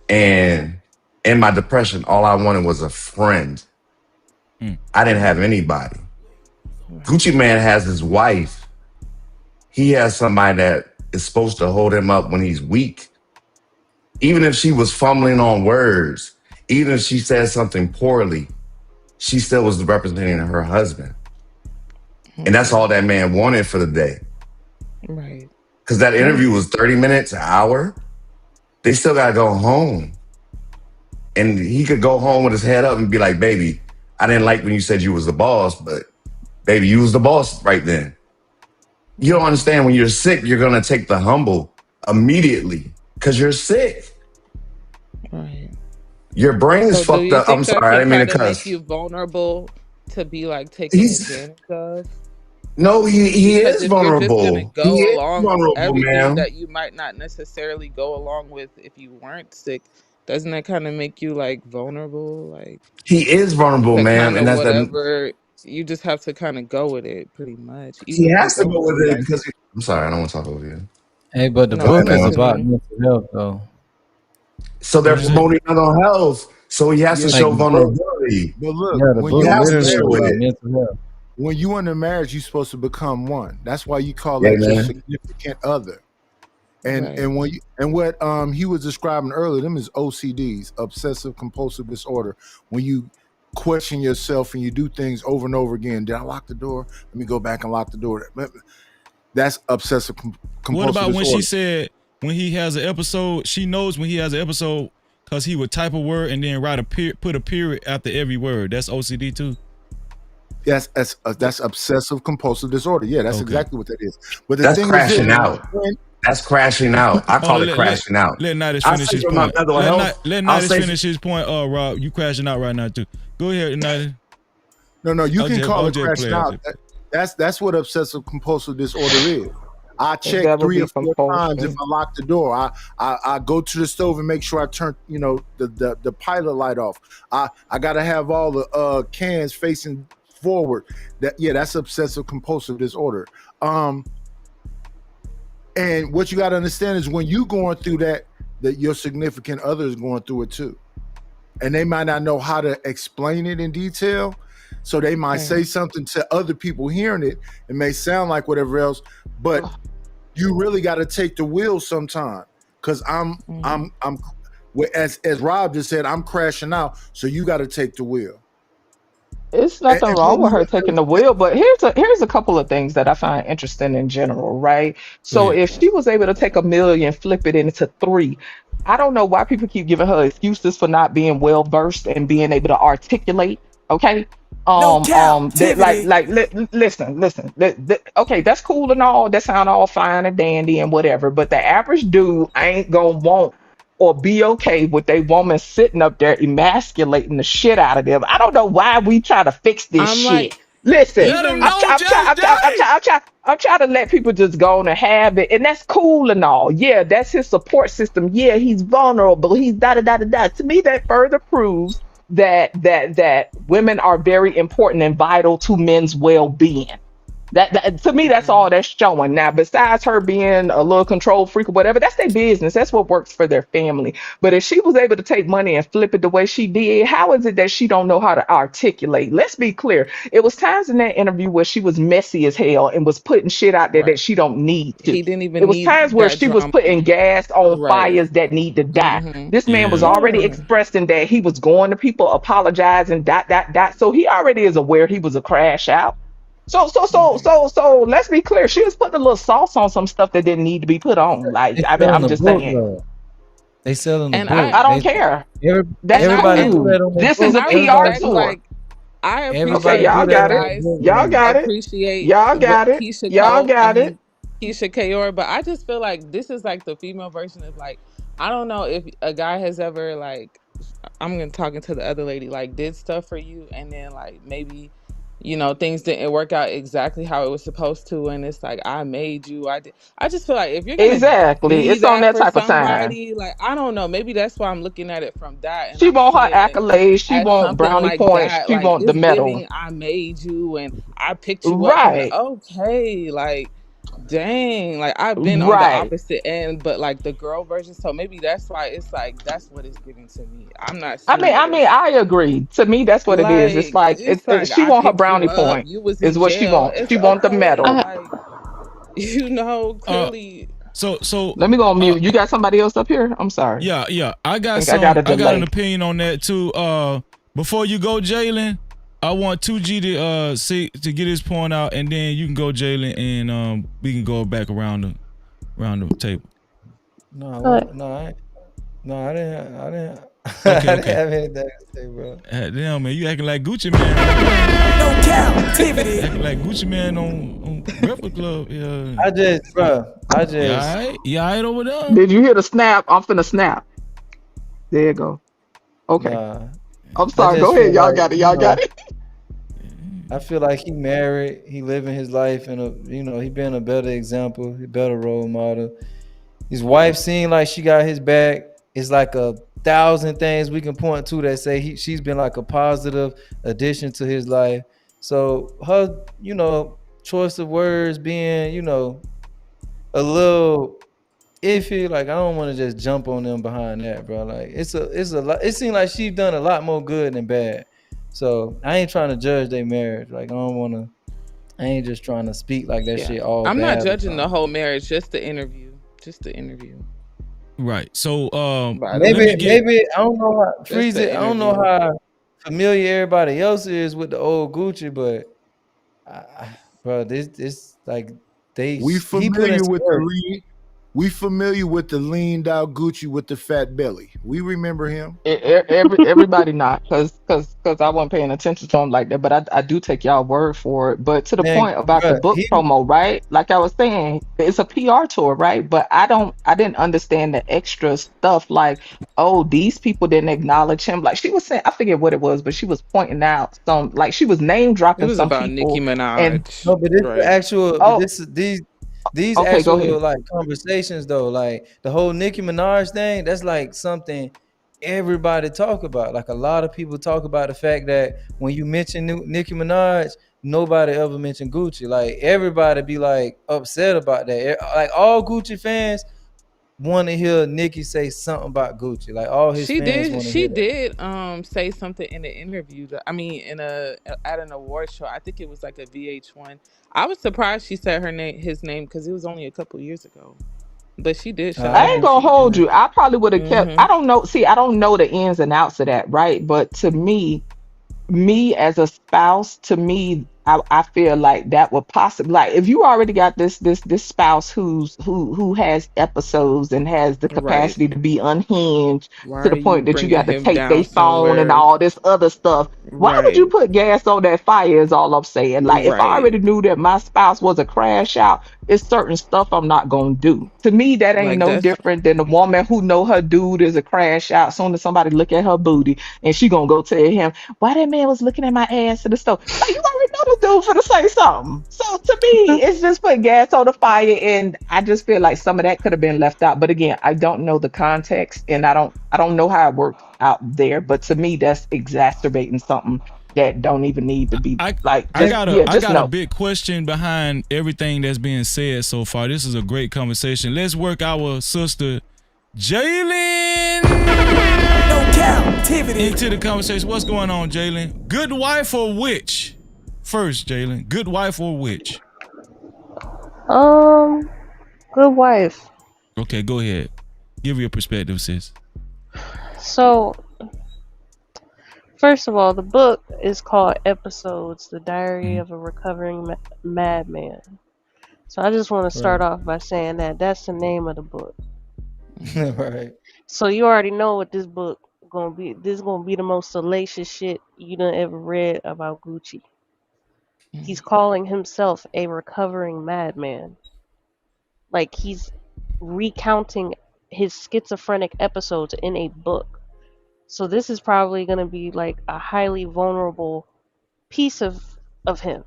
and in my depression, all I wanted was a friend. I didn't have anybody. Gucci Mane has his wife. He has somebody that is supposed to hold him up when he's weak. Even if she was fumbling on words, even if she said something poorly, she still was representing her husband. And that's all that man wanted for the day. Right. Because that interview was 30 minutes, an hour. They still got to go home. And he could go home with his head up and be like, "Baby, I didn't like when you said you was the boss, but baby, you was the boss right then." You don't understand, when you're sick, you're going to take the humble immediately because you're sick. Right. Your brain is fucked up. I'm sorry, I didn't mean to cuss. Make you vulnerable to be like taken advantage of? No, he is vulnerable. You're just gonna He go is along vulnerable, with everything ma'am. that you might not necessarily go along with if you weren't sick. Doesn't that kind of make you like vulnerable? Like He is vulnerable, ma'am, and that's whatever. You just have to kind of go with it, pretty much. he Even if has you to don't go with feel it like because I'm sorry, I don't want to talk over you. Hey, but the No, book is ma'am. about mental health, though. So they're promoting mental health. So he has to show vulnerability. But look, Yeah, the when book you have to literally show about it. mental health. when you in a marriage, you're supposed to become one. That's why you call Yeah, that your man. significant other. And Right. and when you, and what he was describing earlier, them is OCDs, obsessive compulsive disorder. When you question yourself and you do things over and over again. Did I lock the door? Let me go back and lock the door. That's obsessive compulsive What about when disorder. she said when he has an episode, she knows when he has an episode because he would type a word and then put a period after every word. That's OCD too. Yes, that's obsessive compulsive disorder. Yeah, that's exactly what that is. But the That's thing crashing is, out. That's crashing out. I call it crashing out. Let Nidus I finish say his for my point. mental health, Let I'll Nidus say finish his point. Rob, you crashing out right now too. Go ahead, Nidus. no, you can call it OJ crashing play, out. OJ. That's what obsessive compulsive disorder is. I check That would 3 be or 4 times if compulsion. I lock the door. I go to the stove and make sure I turn, the pilot light off. I gotta have all the cans facing forward. That's obsessive compulsive disorder. And what you gotta understand is when you going through that your significant other is going through it too. And they might not know how to explain it in detail. So they might say something to other people hearing it. It may sound like whatever else, but you really got to take the wheel sometime. Cause as Rob just said, I'm crashing out. So you got to take the wheel. It's nothing wrong with her taking the wheel, but here's a couple of things that I find interesting in general, right? So if she was able to take $1 million, flip it into 3, I don't know why people keep giving her excuses for not being well versed and being able to articulate. Okay, listen. Okay, that's cool and all. That sound all fine and dandy and whatever, but the average dude ain't gonna want or be okay with a woman sitting up there emasculating the shit out of them. I don't know why we try to fix this I'm shit. like, Listen, even I'm trying to let people just go on and have it, and that's cool and all. Yeah, that's his support system. Yeah, he's vulnerable. He's da da da da da. To me, that further proves that women are very important and vital to men's well-being. That to me, that's all that's showing. Now, besides her being a little control freak or whatever, that's their business. That's what works for their family. But if she was able to take money and flip it the way she did, how is it that she don't know how to articulate? Let's be clear. It was times in that interview where she was messy as hell and was putting shit out there that she don't need to. he didn't even It was need times where that she was drama. putting gas on Right. fires that need to die. Mhm. This man was already expressing that he was going to people, apologizing, dot dot dot. So he already is aware he was a crash out. So let's be clear. She was putting a little sauce on some stuff that didn't need to be put on. Like, They I mean, selling I'm the just book saying. though. They selling the And book. I don't care. That's Everybody do cool. that on their This book. is a I PR respect, tour. like, I Okay, appreciate y'all you got it. guys Y'all got it. appreciate Y'all got what it. Keisha Y'all Cole, got it. Keisha Kayor, but I just feel like this is like the female version of, like, I don't know if a guy has ever, like, I'm gonna talking to the other lady, like, did stuff for you and then, like, maybe, things didn't work out exactly how it was supposed to, and it's like, I made you, I did. I just feel like if you're gonna Exactly. be It's on that that for type of time. somebody, like, I don't know, maybe that's why I'm looking at it from that, and She I'm want her seeing it accolades. She as want something brownie like points. that. She Like, want the it's medal. giving, I made you and I picked you up from the, Right. okay, like, dang, like, I've been on the Right. opposite end, but like the girl version, so maybe that's why it's like that's what it's giving to me. I'm not I mean, seeing I it mean, as, I agree. To me, that's what it is. it's like She I want her picked you brownie up, point. you was Is in what she jail. want. It's She want the okay, medal. like, clearly. So Let me go on mute. You got somebody else up here? I'm sorry. yeah. I got think I got a I got an delay. opinion on that too. Before you go, Jalen, I want 2G to get his point out, and then you can go, Jalen, and we can go back around the table. I didn't. Okay, I didn't okay. have anything to say, bro. Damn, man, you acting like Gucci Man. No Cap-tivity. Acting like Gucci Man on Breakfast Club. Yeah. You all right over there? Did you hear the snap? I'm finna snap. There you go. Okay. Nah, I'm I sorry. just Go ahead. feel Y'all like, got it. Y'all got it. I feel like he married, he living his life, and he been a better example, a better role model. His wife seemed like she got his back. It's like 1,000 things we can point to that say she's been like a positive addition to his life. So her, choice of words being, a little iffy. Like, I don't want to just jump on them behind that, bro. Like, it's a lot. It seems like she's done a lot more good than bad. So I ain't trying to judge their marriage. Like, I ain't just trying to speak like that shit all I'm not bad or judging the something. whole marriage, just the interview. Right. So maybe I don't know how Just freeze the it. I don't know interview. how familiar everybody else is with the old Gucci, but bro, this like he put in familiar with work. we familiar with the leaned out Gucci with the fat belly. We remember him. Everybody not, because I wasn't paying attention to him like that. But I do take y'all word for it. But to the Man, point about the bro, book promo, right? Like I was saying, it's a PR tour, right? But I didn't understand the extra stuff. Like, oh, these people didn't acknowledge him. Like she was saying, I forget what it was, but she was pointing out like she was name It dropping was some about Nicki people. And Minaj. no, but this is right. the actual. oh, This is these Okay, go ahead. actual like conversations though, like the whole Nicki Minaj thing, that's like something everybody talk about. Like a lot of people talk about the fact that when you mention Nicki Minaj, nobody ever mentioned Gucci. Like everybody be like upset about that. Like all Gucci fans want to hear Nicki say something about Gucci. Like all his She fans did. want to She hear that. did. Say something in the interview. I mean, in a at an award show. I think it was like a VH1. I was surprised she said his name, because it was only a couple years ago. But she did shout I I out ain't didn't gonna Gucci. hold you. I probably would have kept. Mm-hmm. I don't know. See, I don't know the ins and outs of that, right? But to me as a spouse, to me, I feel like that would possibly, like, if you already got this spouse who has episodes and has the Right. capacity to be unhinged Why to are the you point that you bringing got to him take their down phone and somewhere? all this other stuff. Why would you Right. put gas on that fire? Is all I'm saying. Like, if I Right. already knew that my spouse was a crash out, it's certain stuff I'm not gonna do. To me, that ain't Like no that's different than a woman who know her dude is a crash out. Soon as somebody look at her booty, and she gonna go tell him, why that man was looking at my ass in the store. Like, you already know the dude for to say something. So to me, it's just putting gas on the fire, and I just feel like some of that could have been left out. But again, I don't know the context, and I don't know how it works out there. But to me, that's exacerbating something that don't even need to be, like, I just, got a yeah, I just got a no. big question behind everything that's being said so far. This is a great conversation. Let's work our sister Jalen into the conversation. What's going on, Jalen? Good wife or witch? First, Jalen, good wife or witch? Good wife. Okay, go ahead. Give your perspective, sis. So, first of all, the book is called Episodes: The Diary of a Recovering Madman. So I just want to start Right. off by saying that that's the name of the book. Right. So you already know what this book gonna be. This is gonna be the most salacious shit you done ever read about Gucci. He's calling himself a recovering madman. Like he's recounting his schizophrenic episodes in a book. So this is probably going to be like a highly vulnerable piece of him.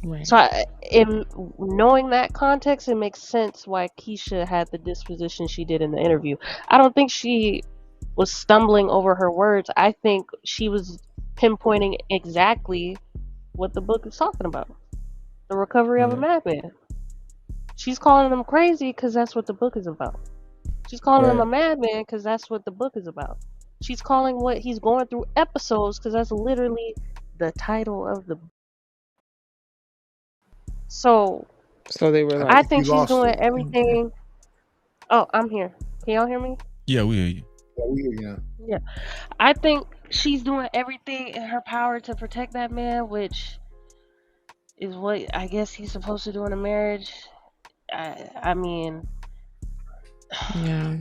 right. So in knowing that context, it makes sense why Keyshia had the disposition she did in the interview. I don't think she was stumbling over her words. I think she was pinpointing exactly what the book is talking about. The recovery of a Yeah. madman. She's calling him crazy because that's what the book is about. She's calling him a Right. madman because that's what the book is about. She's calling what he's going through episodes because that's literally the title of the. So So they were I like, You think she's lost doing her. everything. Oh, I'm here. Can y'all hear me? Yeah, we hear you. Yeah, we hear you now. Yeah. I think she's doing everything in her power to protect that man, which is what I guess he's supposed to do in a marriage. I mean, yeah.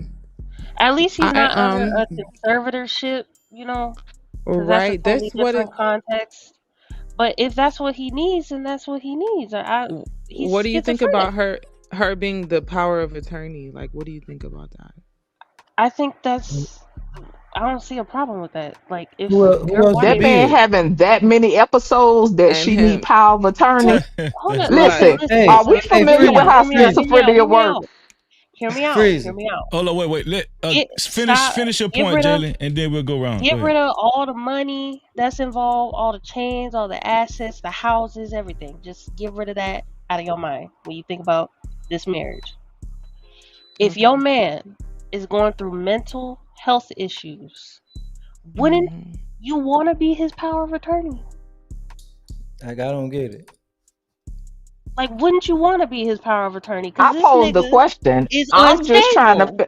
at least he's I not under a conservatorship, you know, because that's a right. totally That's what different it. context. But if that's what he needs, then that's what he needs. He's What do you think schizophrenic. about her being the power of attorney? Like, what do you think about that? I think that's. I don't see a problem with that. Like, if Who your else would That wife. be man it? having that many episodes that And she need him, power of attorney. Hold up, like, Hey, Are we hey, familiar with freeze, how freeze, hear me out, schizophrenia works? hear me out, freeze. hear me out. Hold on, wait. Let Stop, finish your get point, rid of, Jalen, and then we'll go around. Go get ahead. rid of all the money that's involved, all the chains, all the assets, the houses, everything. Just get rid of that out of your mind when you think about this marriage. If your man is going through mental health issues, wouldn't you want to be his power of attorney? Like I don't get it. Like, wouldn't you want to be his power of attorney? Because I this posed the nigga question. is I'm just trying to. unstable.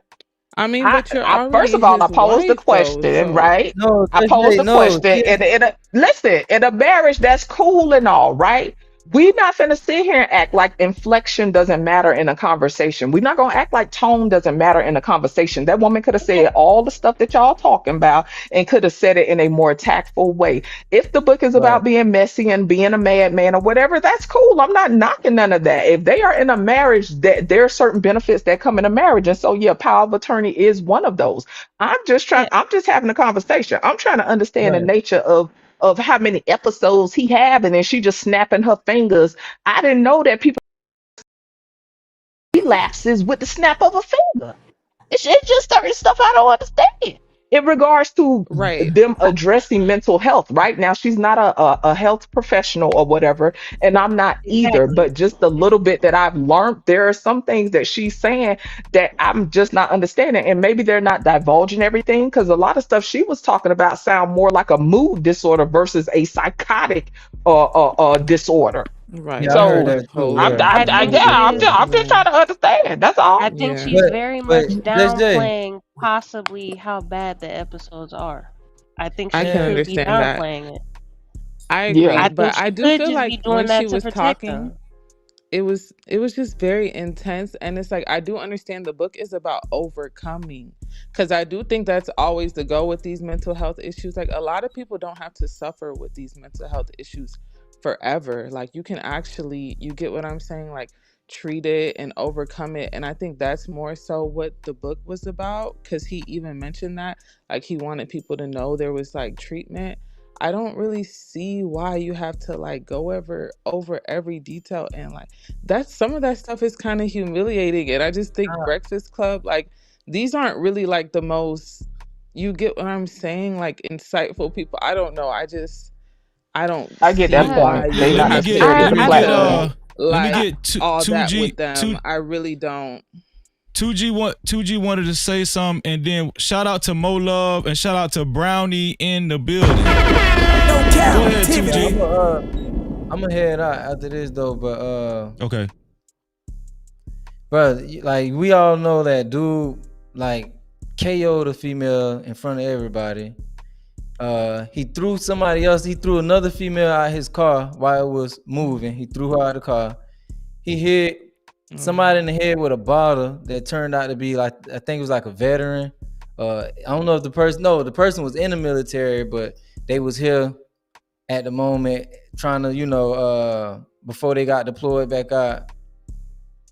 I mean, but you're First already of all, I his posed the wife, though. question, So right? No, I just posed say the no. question, and listen, in a marriage, that's cool and all, right? We're not finna sit here and act like inflection doesn't matter in a conversation. We're not gonna act like tone doesn't matter in a conversation. That woman could have said all the stuff that y'all talking about and could have said it in a more tactful way. If the book is Right. about being messy and being a madman or whatever, that's cool. I'm not knocking none of that. If they are in a marriage, that there are certain benefits that come in a marriage, and so yeah, power of attorney is one of those. I'm just having a conversation. I'm trying to understand the Right. nature of how many episodes he have, and then she just snapping her fingers. I didn't know that people relapses with the snap of a finger. It's just certain stuff I don't understand in regards to Right. them addressing mental health. Right now, she's not a health professional or whatever, and I'm not either. Exactly. But just the little bit that I've learned, there are some things that she's saying that I'm just not understanding, and maybe they're not divulging everything because a lot of stuff she was talking about sound more like a mood disorder versus a psychotic disorder. Right. Yeah, I heard So that too. Yeah. I think she I'm is. just trying to understand. That's all. I think Yeah. she's very But much JJ, downplaying possibly how bad the episodes are. I think I she can man, could be understand that. downplaying it. I Yeah. agree, I but think I she do could feel just like be when doing she that to was protect talking, them. it was just very intense, and it's like I do understand the book is about overcoming, because I do think that's always the goal with these mental health issues. Like a lot of people don't have to suffer with these mental health issues forever. Like you can actually, you get what I'm saying, like treat it and overcome it. And I think that's more so what the book was about, because he even mentioned that, like he wanted people to know there was like treatment. I don't really see why you have to like go over every detail, and like that's some of that stuff is kind of humiliating. And I just think Breakfast Club, like these aren't really like the most, you get what I'm saying, like insightful people. I don't know. I don't I get see that why point. you They would not have to necessarily I, the I platform. feel let me like get all that 2G with them. I really don't. 2G wanted to say something, and then shout out to Mo Love and shout out to Brownie in the building. Go ahead, 2G. I'm gonna head out after this though, but Okay. bro, like we all know that dude like KO'd a female in front of everybody. He threw somebody else. He threw another female out of his car while it was moving. He threw her out of the car. He hit somebody in the head with a bottle that turned out to be like, I think it was like a veteran. I don't know if the person was in the military, but they was here at the moment trying to, before they got deployed back out.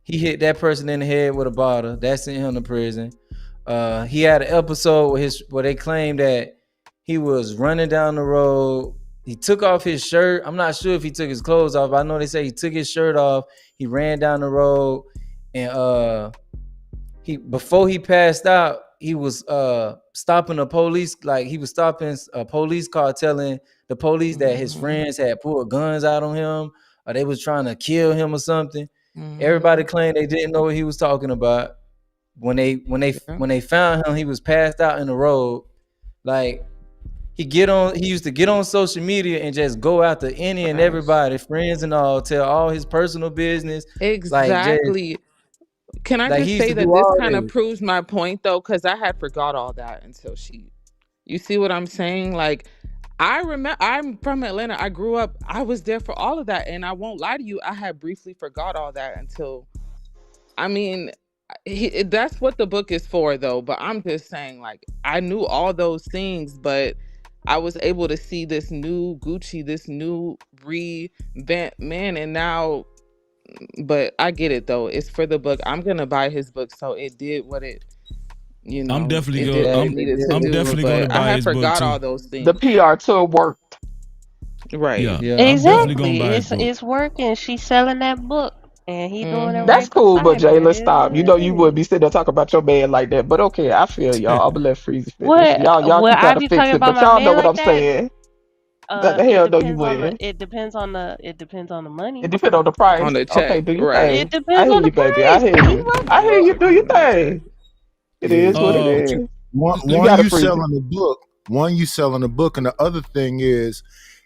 He hit that person in the head with a bottle. That sent him to prison. He had an episode where they claimed that he was running down the road. He took off his shirt. I'm not sure if he took his clothes off. I know they say he took his shirt off. He ran down the road, and before he passed out, he was stopping a police. Like he was stopping a police car, telling the police that his friends had pulled guns out on him, or they was trying to kill him or something. Everybody claimed they didn't know what he was talking about. When they found him, he was passed out in the road. Like he used to get on social media and just go after any and everybody, friends and all, tell all his personal business. Exactly. Can I just say that this kind of proves my point though? Because I had forgot all that until you see what I'm saying? Like I remember, I'm from Atlanta. I grew up, I was there for all of that. And I won't lie to you, I had briefly forgot all that until, I mean, that's what the book is for though. But I'm just saying, like, I knew all those things, but I was able to see this new Gucci, this new revamped man. And now, but I get it though. It's for the book. I'm going to buy his book. So it did what it, I'm definitely it did what it needed to do. definitely going to But I buy had his book forgot too. all those things. The PR tour worked. Right. Yeah. Exactly. I'm definitely gonna buy his book. It's working. She's selling that book, and he doing it That's right cool, but beside Jay, her. let's It is stop. what You it know you is. wouldn't be sitting there talking about your man like that. But okay, I feel y'all. I'm gonna let Freezy finish. Y'all Well, keep I trying to be fix talking it, about but my y'all know man what like I'm that. saying. That the hell no, you wouldn't. It depends on the money. It depends on the price. On the Okay, check, do your right. It thing. I depends hear on the you, baby. I price. hear He you. I hear you. Do your thing. It is what it Yeah. is. One, You one got you to freeze it. selling the book. One you selling the book, and the other thing is,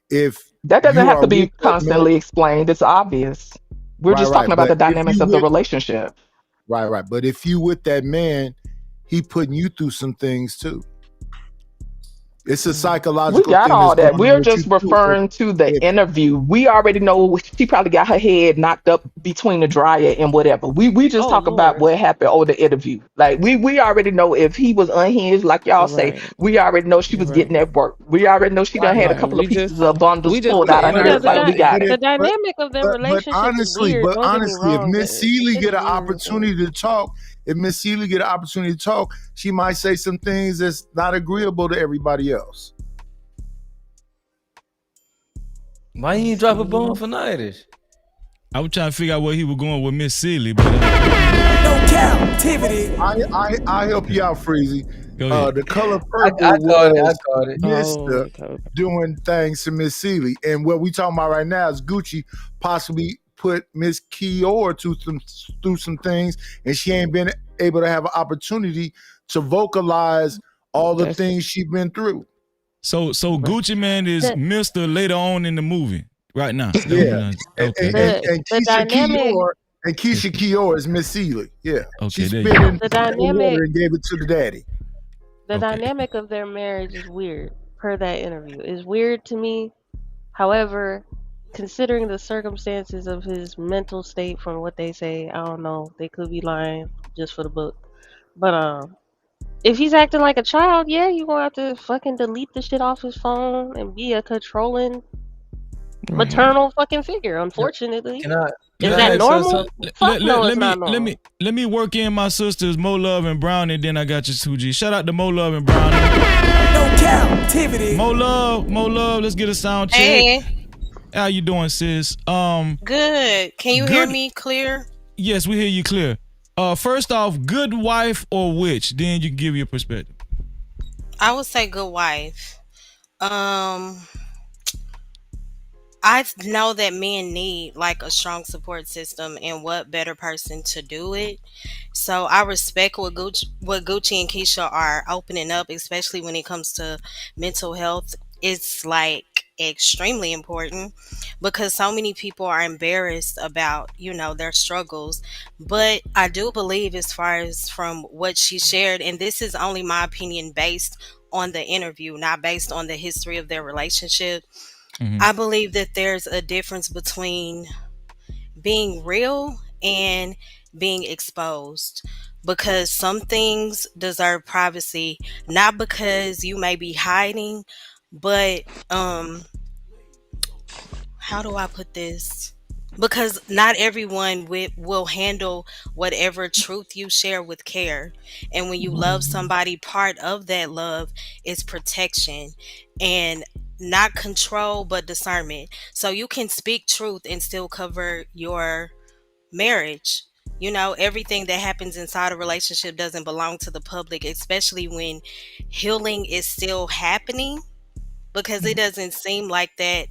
if That doesn't you have are to with be that man, constantly explained. It's obvious. We're just right. talking about But the if dynamics you of the with relationship. right. But if you with that man, he putting you through some things too. It's a We psychological got thing that's all going that. on We're with you just too. So referring to the if interview. We already know she probably got her head knocked up between the dryer and whatever. We just Oh talk about Lord. what happened over the interview. Like we already know if he was unhinged, like y'all say. Right. We already know she was getting Right. that work. We already know she done had a Yeah. couple of pieces of bundles pulled out of putting her. Yeah, Like we ourselves. got it. the dynamic of their but relationship is weird. Don't get me honestly, if wrong. Miss The Seeley shit get is an weird as hell. opportunity to talk, she might say some things that's not agreeable to everybody else. Why you ain't drop a bomb for Nightish? I was trying to figure out where he was going with Miss Seeley, but No captivity. I help you out, Freezy. Go ahead. The color I purple caught it. I was caught it. Mr. doing things to Miss Seeley, and what we talking about right now is Gucci possibly put Miss Keyshia through some things, and she ain't been able to have an opportunity to vocalize all the things she's been through. So Gucci Man is Mr. later on in the movie right now. Yeah. Okay. And The dynamic. Keyshia Keyshia is Miss Seeley. Yeah. Okay, She there you spit go. in The dynamic. water and gave it to the daddy. The dynamic of their marriage is weird, per that interview. It's weird to me. However, considering the circumstances of his mental state from what they say, I don't know. They could be lying just for the book. But if he's acting like a child, yeah, you're gonna have to fucking delete the shit off his phone and be a controlling maternal fucking figure, unfortunately. Is that normal? Fuck no, it's not normal. Let me work in my sisters Mo Love and Brownie, then I got you 2G. Shout out to Mo Love and Brownie. No captivity. Mo Love, let's get a sound check. Hey. How you doing, sis? Good. Can you hear me clear? Yes, we hear you clear. First off, good wife or witch? Then you can give your perspective. I would say good wife. I know that men need like a strong support system, and what better person to do it. So I respect what Gucci and Keyshia are opening up, especially when it comes to mental health. It's like extremely important because so many people are embarrassed about, their struggles. But I do believe, as far as from what she shared, and this is only my opinion based on the interview, not based on the history of their relationship. I believe that there's a difference between being real and being exposed, because some things deserve privacy, not because you may be hiding, but how do I put this? Because not everyone will handle whatever truth you share with care. And when you love somebody, part of that love is protection and not control, but discernment. So you can speak truth and still cover your marriage. Everything that happens inside a relationship doesn't belong to the public, especially when healing is still happening, because it doesn't seem like that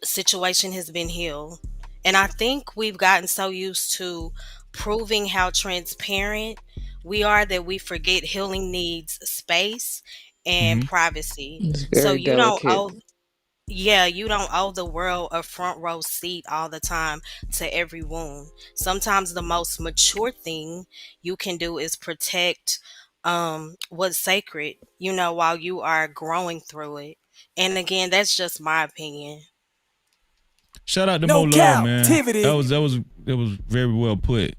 situation has been healed. And I think we've gotten so used to proving how transparent we are that we forget healing needs space and privacy. It's So very delicate. you don't owe the world a front row seat all the time to every wound. Sometimes the most mature thing you can do is protect what's sacred, while you are growing through it. And again, that's just my opinion. Shout out to Mo Love, man. That was very well put.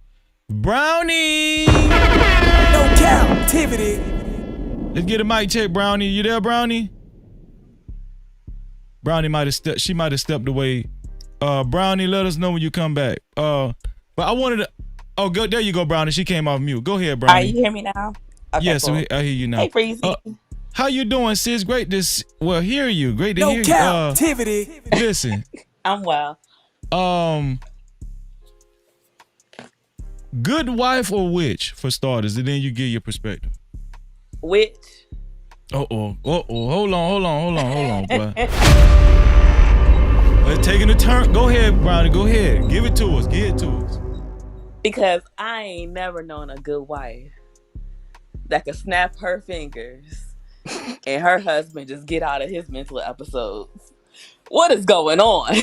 Brownie! No captivity. Let's get a mic check, Brownie. You there, Brownie? Brownie might have she might have stepped away. Brownie, let us know when you come back. But I wanted to go there you go, Brownie. She came off mute. Go ahead, Brownie. You hear me now? Okay, yes, cool. I hear you now. Hey, Freezy. How you doing, sis? Great to hear you. Great to hear you. No captivity. Listen. I'm well. Good wife or witch, for starters, and then you give your perspective. Witch. Hold on, boy. We're taking a turn. Go ahead, Brownie. Go ahead. Give it to us. Because I ain't never known a good wife that could snap her fingers and her husband just get out of his mental episodes. What is going on?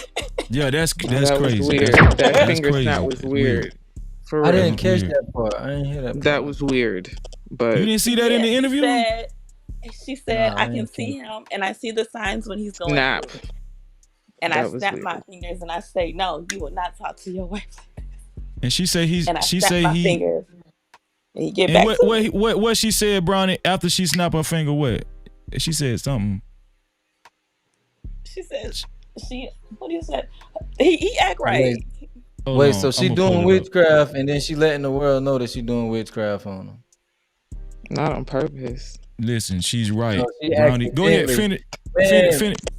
Yeah, that's that crazy. Was weird. That finger snap was weird. For I real. didn't catch that part. I didn't hear that part. That was weird. But you didn't see that in the interview? She said, I can see him and I see the signs when he's going snap. through it. And I snap my fingers and I say, no, you will not talk to your wife. And she said fingers. And he get back what she said, Brownie, after she snapped her finger, what? She said something. She said, what do you say? He act right. Wait, so she doing witchcraft and then she letting the world know that she doing witchcraft on him. Not on purpose. Listen, she's right. No, she Brownie, go ahead, finish.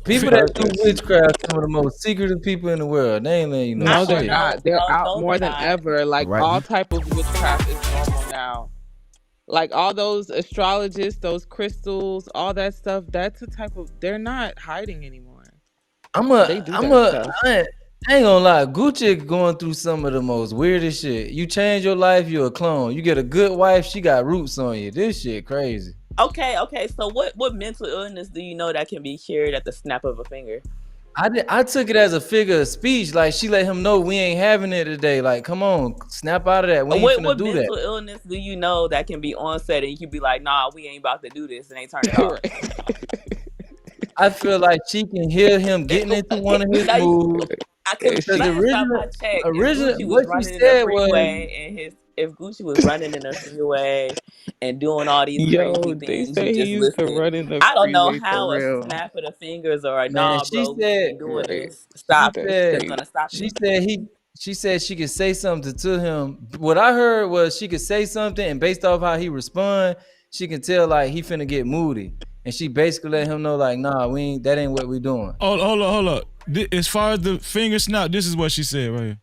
People that do witchcraft, some of the most secretive people in the world. They ain't letting you know No, they're shit. not. They're out no, more they're than not. ever. Like Right. all type of witchcraft is normal now. Like all those astrologists, those crystals, all that stuff. That's the type of. They're not hiding anymore. They do that stuff. I ain't gonna lie. Gucci going through some of the most weirdest shit. You change your life, you're a clone. You get a good wife, she got roots on you. This shit crazy. Okay. So what mental illness do you know that can be cured at the snap of a finger? I took it as a figure of speech. Like she let him know we ain't having it today. Like, come on, snap out of that. We ain't finna What do mental that. illness do you know that can be onset and you can be like, nah, we ain't about to do this, and they turn it off? I feel like she can hear him getting into one of his moods. Because last time I checked, if Gucci was what she running in said the was, freeway if Gucci was running in the freeway and doing all these Yo, crazy they things, you say he just used to listen. run in the I don't know freeway for how a real. snap of the fingers or a man, nah, she bro, we said, ain't doing Right. this. Stop she it. said, That's gonna stop she you. said she said she could say something to him. What I heard was she could say something, and based off how he respond, she can tell like he finna get moody, and she basically let him know like, nah, that ain't what we doing. Hold up. As far as the finger snap, this is what she said right here.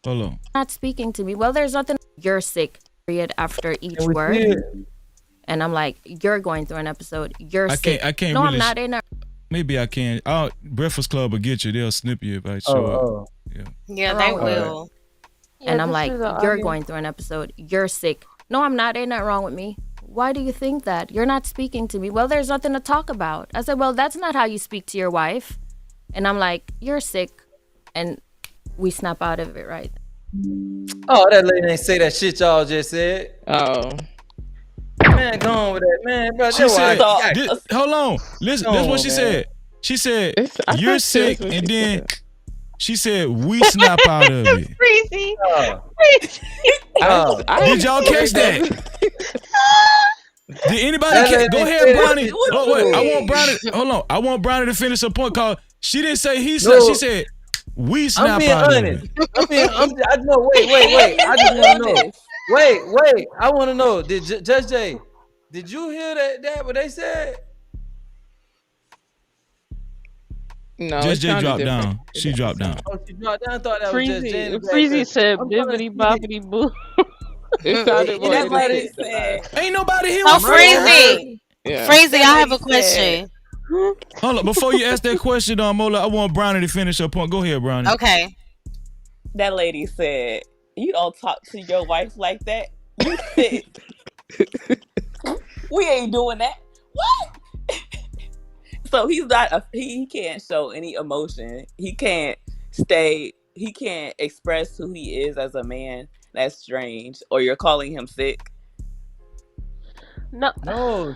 Hold on. Not speaking to me. Well, there's nothing. You're sick. Period. After each And we word. did. And I'm like, you're going through an episode. You're sick. I can't No, really I'm not in a. Maybe I can. Breakfast Club will get you. They'll snip you if I show up. Yeah. Yeah, they will. And Yeah, I'm this like, is the you're audio. going through an episode. You're sick. No, I'm not. Ain't nothing wrong with me. Why do you think that? You're not speaking to me. Well, there's nothing to talk about. I said, well, that's not how you speak to your wife. And I'm like, you're sick. And we snap out of it, right? Oh, that lady ain't say that shit y'all just said. Oh. Man, go on with that, man, bro. She said, hold on. Listen, that's what she man. said. She said, I you're thought sick, that's what and she then she said, we snap out of it. Freezy. Did y'all catch that? Did anybody That catch? lady Go ahead, said Brownie. it. Oh, wait, I want Brownie. Hold on. I want Brownie to finish her point. Cause she didn't say he No. snapped. She said, we I'm snap being out honest. of it. I know. Wait. I just want to know. Wait. I want to know. Did Judge Jay? Did you hear that? What they said? No, Just it Jay sounded dropped different. down. She dropped down. Oh, she dropped down. I thought that was just Jay in the Freezy said I'm trying to bibbity see. bobbity boo. It sounded more That lady innocent. said, Ain't nobody here So with Freezy, Yeah. Freezy, I have lady a question. Hold on. Before you ask that question, Mola, I want Brownie to finish her point. Go ahead, Brownie. Okay. that lady said, you don't talk to your wife like that. You sick. We ain't doing that. What? So he's not he can't show any emotion. He can't express who he is as a man. That's strange. Or you're calling him sick. No,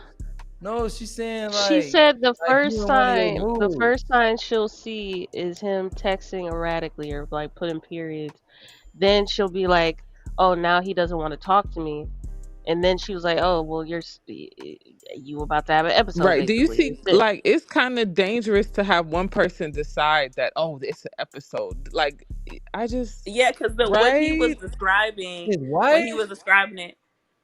she's saying like She said the you first in one of your sign moods. she'll see is him texting erratically or like putting periods. Then she'll be like, "Oh, now he doesn't want to talk to me." And then she was like, "Oh, well, you about to have an episode, Right. Do you basically. see, like, it's kind of dangerous to have one person decide that, oh, it's an episode. Like, I just, Yeah, because what he was right? describing, His when he wife? was describing it,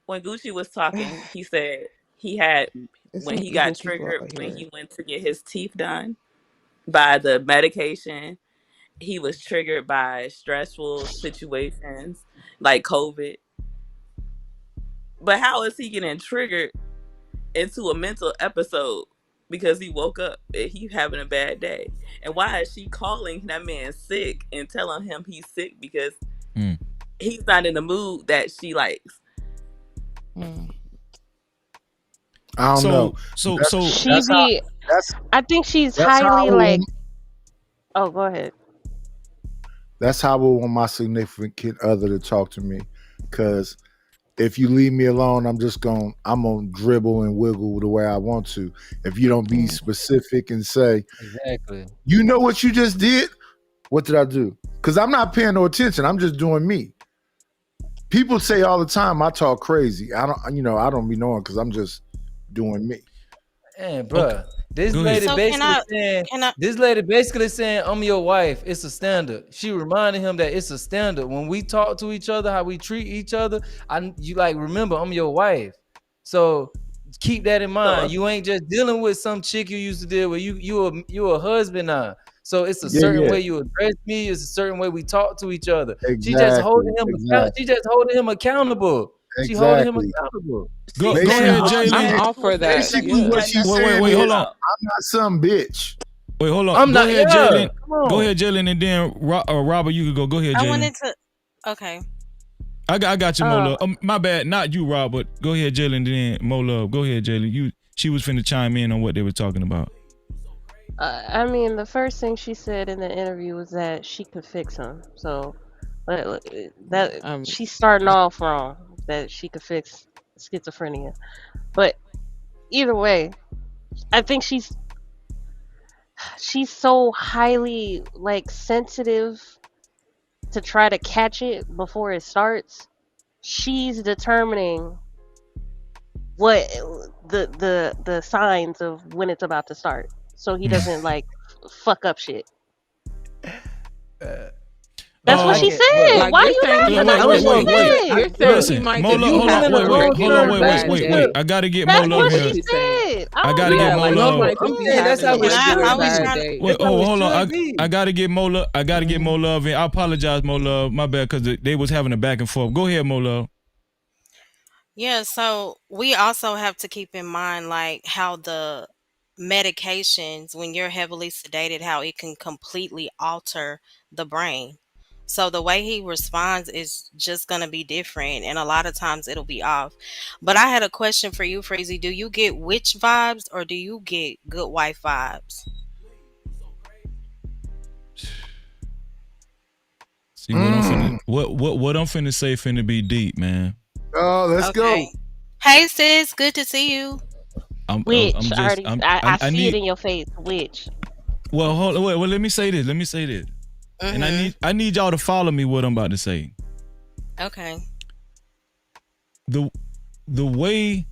when Gucci was talking, he said he had It's when some he got evil people triggered out when here. he went to get his teeth done by the medication. He was triggered by stressful situations like COVID. But how is he getting triggered into a mental episode because he woke up and he having a bad day? And why is she calling that man sick and telling him he's sick because he's not in the mood that she likes? I don't know. I think she's that's how highly I like. would- Oh, go ahead. That's how I would want my significant other to talk to me. Because if you leave me alone, I'm gonna dribble and wiggle the way I want to. If you don't be specific and say, Exactly. you know what you just did? What did I do? Because I'm not paying no attention. I'm just doing me. People say all the time I talk crazy. I don't be knowing because I'm just doing me. Man, bro, this Go lady ahead. this lady basically saying, I'm your wife. It's a standard. She reminding him that it's a standard. When we talk to each other, how we treat each other, you like remember I'm your wife. So keep that in mind. You ain't just dealing with some chick you used to deal with. You a husband now. So it's a certain way you address me. It's a certain way we talk to each other. She just holding him. She just holding him accountable. She holding him accountable. Go ahead, Jalen. I'm all for that. Basically, what she's saying wait, is, hold on. I'm not some bitch. Wait, hold on. I'm go not. ahead, Yeah, Jalen. come on. Go ahead, Jalen, and then Robert, you could go. Go ahead, Jalen. I wanted to. Okay. I got you, Mo Love. My bad, not you, Robert. Go ahead, Jalen, and then Mo Love. Go ahead, Jalen. She was finna chime in on what they were talking about. I mean, the first thing she said in the interview was that she could fix him. So that she's starting off wrong. That she could fix schizophrenia. But either way, I think she's so highly sensitive to try to catch it before it starts. She's determining what the signs of when it's about to start, so he doesn't fuck up shit. That's what she said. Why you laughing? That's what she said. Listen, Mo Love, hold on, wait. I gotta get Mo Love here. I gotta get Mo Love. That's how we Wait, hold on. I gotta get Mo Love. I gotta get Mo Love in. I apologize, Mo Love. My bad, because they was having a back and forth. Go ahead, Mo Love. Yeah, so we also have to keep in mind how the medications, when you're heavily sedated, how it can completely alter the brain. So the way he responds is just going to be different, and a lot of times it'll be off. But I had a question for you, Freezy. Do you get witch vibes or do you get good wife vibes? See what I'm finna say finna be deep, man. Oh, let's go. Hey sis, good to see you. Witch, I see it in your face. Witch. Well, hold on, wait. Well, let me say this. And I need y'all to follow me what I'm about to say. Okay. The way,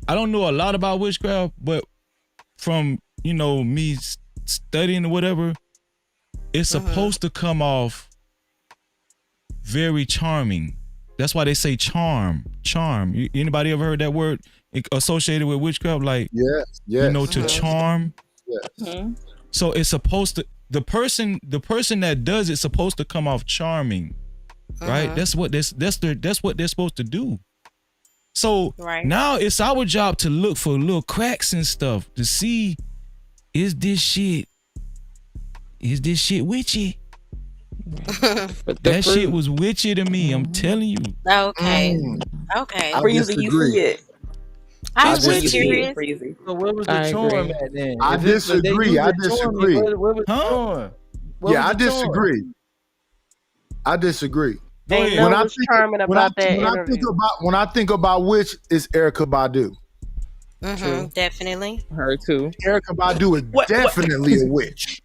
I don't know a lot about witchcraft, but from me studying or whatever, it's supposed to come off very charming. That's why they say charm. Anybody ever heard that word associated with witchcraft? Yes. To charm. Yes. So it's supposed to, the person that does it's supposed to come off charming, right? That's what they're supposed to do. So now it's our job to look for little cracks and stuff to see, is this shit witchy? That shit was witchy to me. I'm telling you. Okay. I Freezy, you see it. I was just curious. So where was the charm at then? I disagree. Where was the charm? I disagree. I disagree. Ain't no was charming about that interview. When I think about witch, it's Erykah Badu. Definitely. Her too. Erykah Badu is definitely a witch.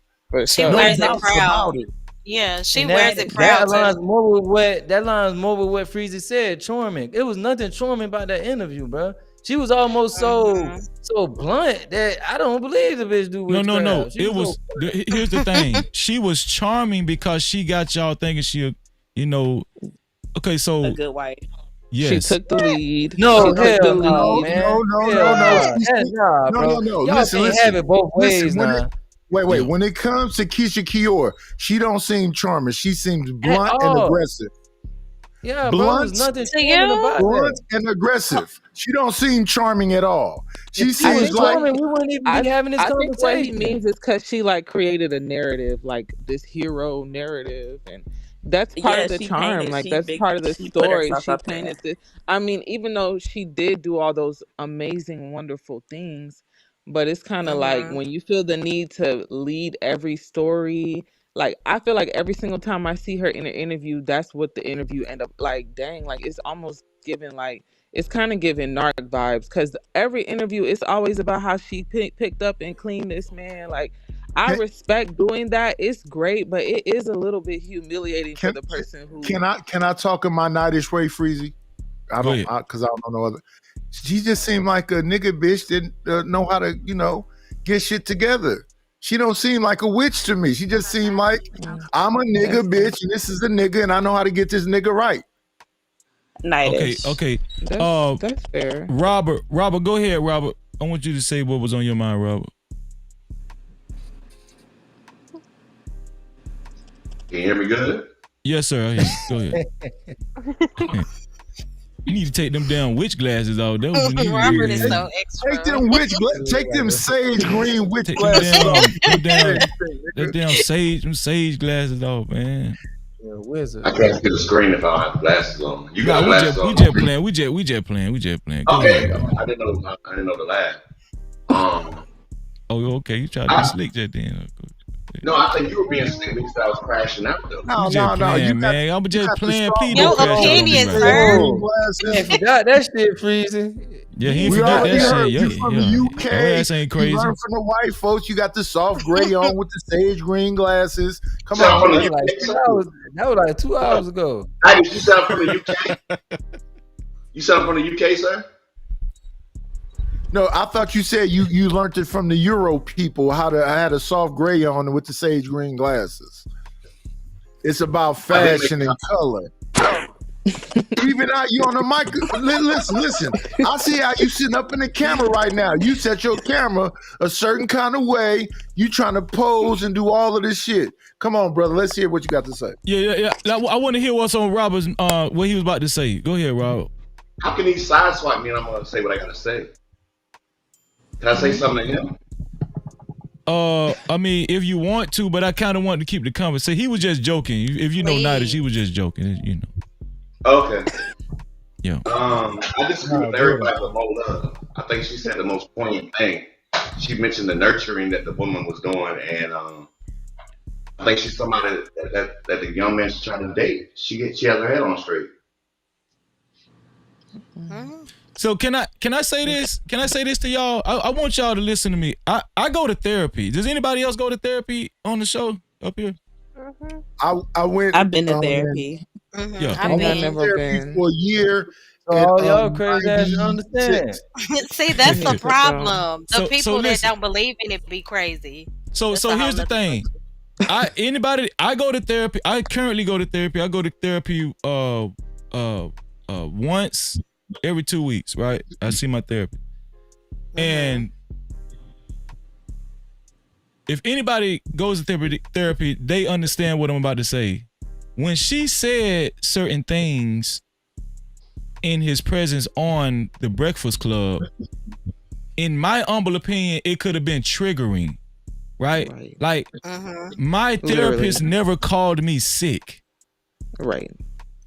She wears it proud. Yeah, she wears it proud. That aligns more with what Freezy said. Charming. It was nothing charming about that interview, bro. She was almost so blunt that I don't believe the bitch do witchcraft. No. It was. Here's the thing. She was charming because she got y'all thinking she, Okay, so a good wife. Yes. She took the lead. No, hell no, man. No. Y'all Listen. Have it both ways now. Wait. When it comes to Keyshia, she don't seem charming. She seems blunt and aggressive. Yeah, blunt, bro, nothing about blunt and aggressive. She don't seem charming at all. She seems charming. We wouldn't even be having this conversation. Think what he means is because she created a narrative, this hero narrative, and that's part of the charm. That's part of the story. She painted this. I mean, even though she did do all those amazing, wonderful things, but it's kind of when you feel the need to lead every story. I feel like every single time I see her in an interview, that's what the interview end up dang, it's almost giving it's kind of giving narc vibes, because every interview it's always about how she picked up and cleaned this man. I respect doing that. It's great, but it is a little bit humiliating for the person who. Can I talk in my nightish way, Freezy? I don't, because I don't know other. She just seemed like a nigga bitch that know how to, get shit together. She don't seem like a witch to me. She just seemed like I'm a nigga bitch and this is a nigga and I know how to get this nigga right. Nightish. Okay. That's fair. Robert, go ahead, Robert. I want you to say what was on your mind, Robert. Can you hear me good? Yes, sir. Go ahead. You need to take them damn witch glasses off. That was Robert is so extra. Take them take them sage green witch glasses off. That damn sage glasses off, man. You're a wizard. I can't get a screen if I don't have glasses on. You got Nah, glasses on. we just playing. Go Okay, ahead. I didn't know the laugh. Oh, okay. You tried to be slick just then. No, I think you were being slick when you said I was crashing out though. No. You man. I'm just playing. Please Your don't crash out on me, opinion, man. sir. He forgot that shit, Freezy. Yeah, he We forgot already that heard shit. you from the Your UK. ass ain't crazy. You learned from the white folks. You got the soft gray on with the sage green glasses. Come Sound on, from the man. That was like 2 hours ago. Hey, you sound from the UK? You sound from the UK, sir? No, I thought you said you learned it from the Euro people how to had a soft gray on with the sage green glasses. It's about fashion and color. Even out you on the mic. Listen. I see how you sitting up in the camera right now. You set your camera a certain kind of way. You trying to pose and do all of this shit. Come on, brother. Let's hear what you got to say. Yeah. I want to hear what's on Robert's what he was about to say. Go ahead, Robert. How can he sideswipe me and I'm gonna say what I gotta say? Can I say something to him? I mean, if you want to, but I kind of want to keep the conversation. He was just joking. If you know Nightish, he was just joking. You know. Okay. Yeah. I disagree with everybody but Mo Love. I think she said the most poignant thing. She mentioned the nurturing that the woman was doing, and I think she's somebody that the young man she's trying to date. She has her head on straight. So can I say this? Can I say this to y'all? I want y'all to listen to me. I go to therapy. Does anybody else go to therapy on the show up here? I went. I've been to therapy. Yeah. I've never been for a year. Oh, y'all crazy ass don't understand. See, that's the problem. The So people that listen. don't believe in it be crazy. So here's the thing. I go to therapy. I currently go to therapy. I go to therapy once every 2 weeks, right? I see my therapist. And if anybody goes to therapy, they understand what I'm about to say. When she said certain things in his presence on the Breakfast Club, in my humble opinion, it could have been triggering, right? Like, my therapist never called me sick. Right.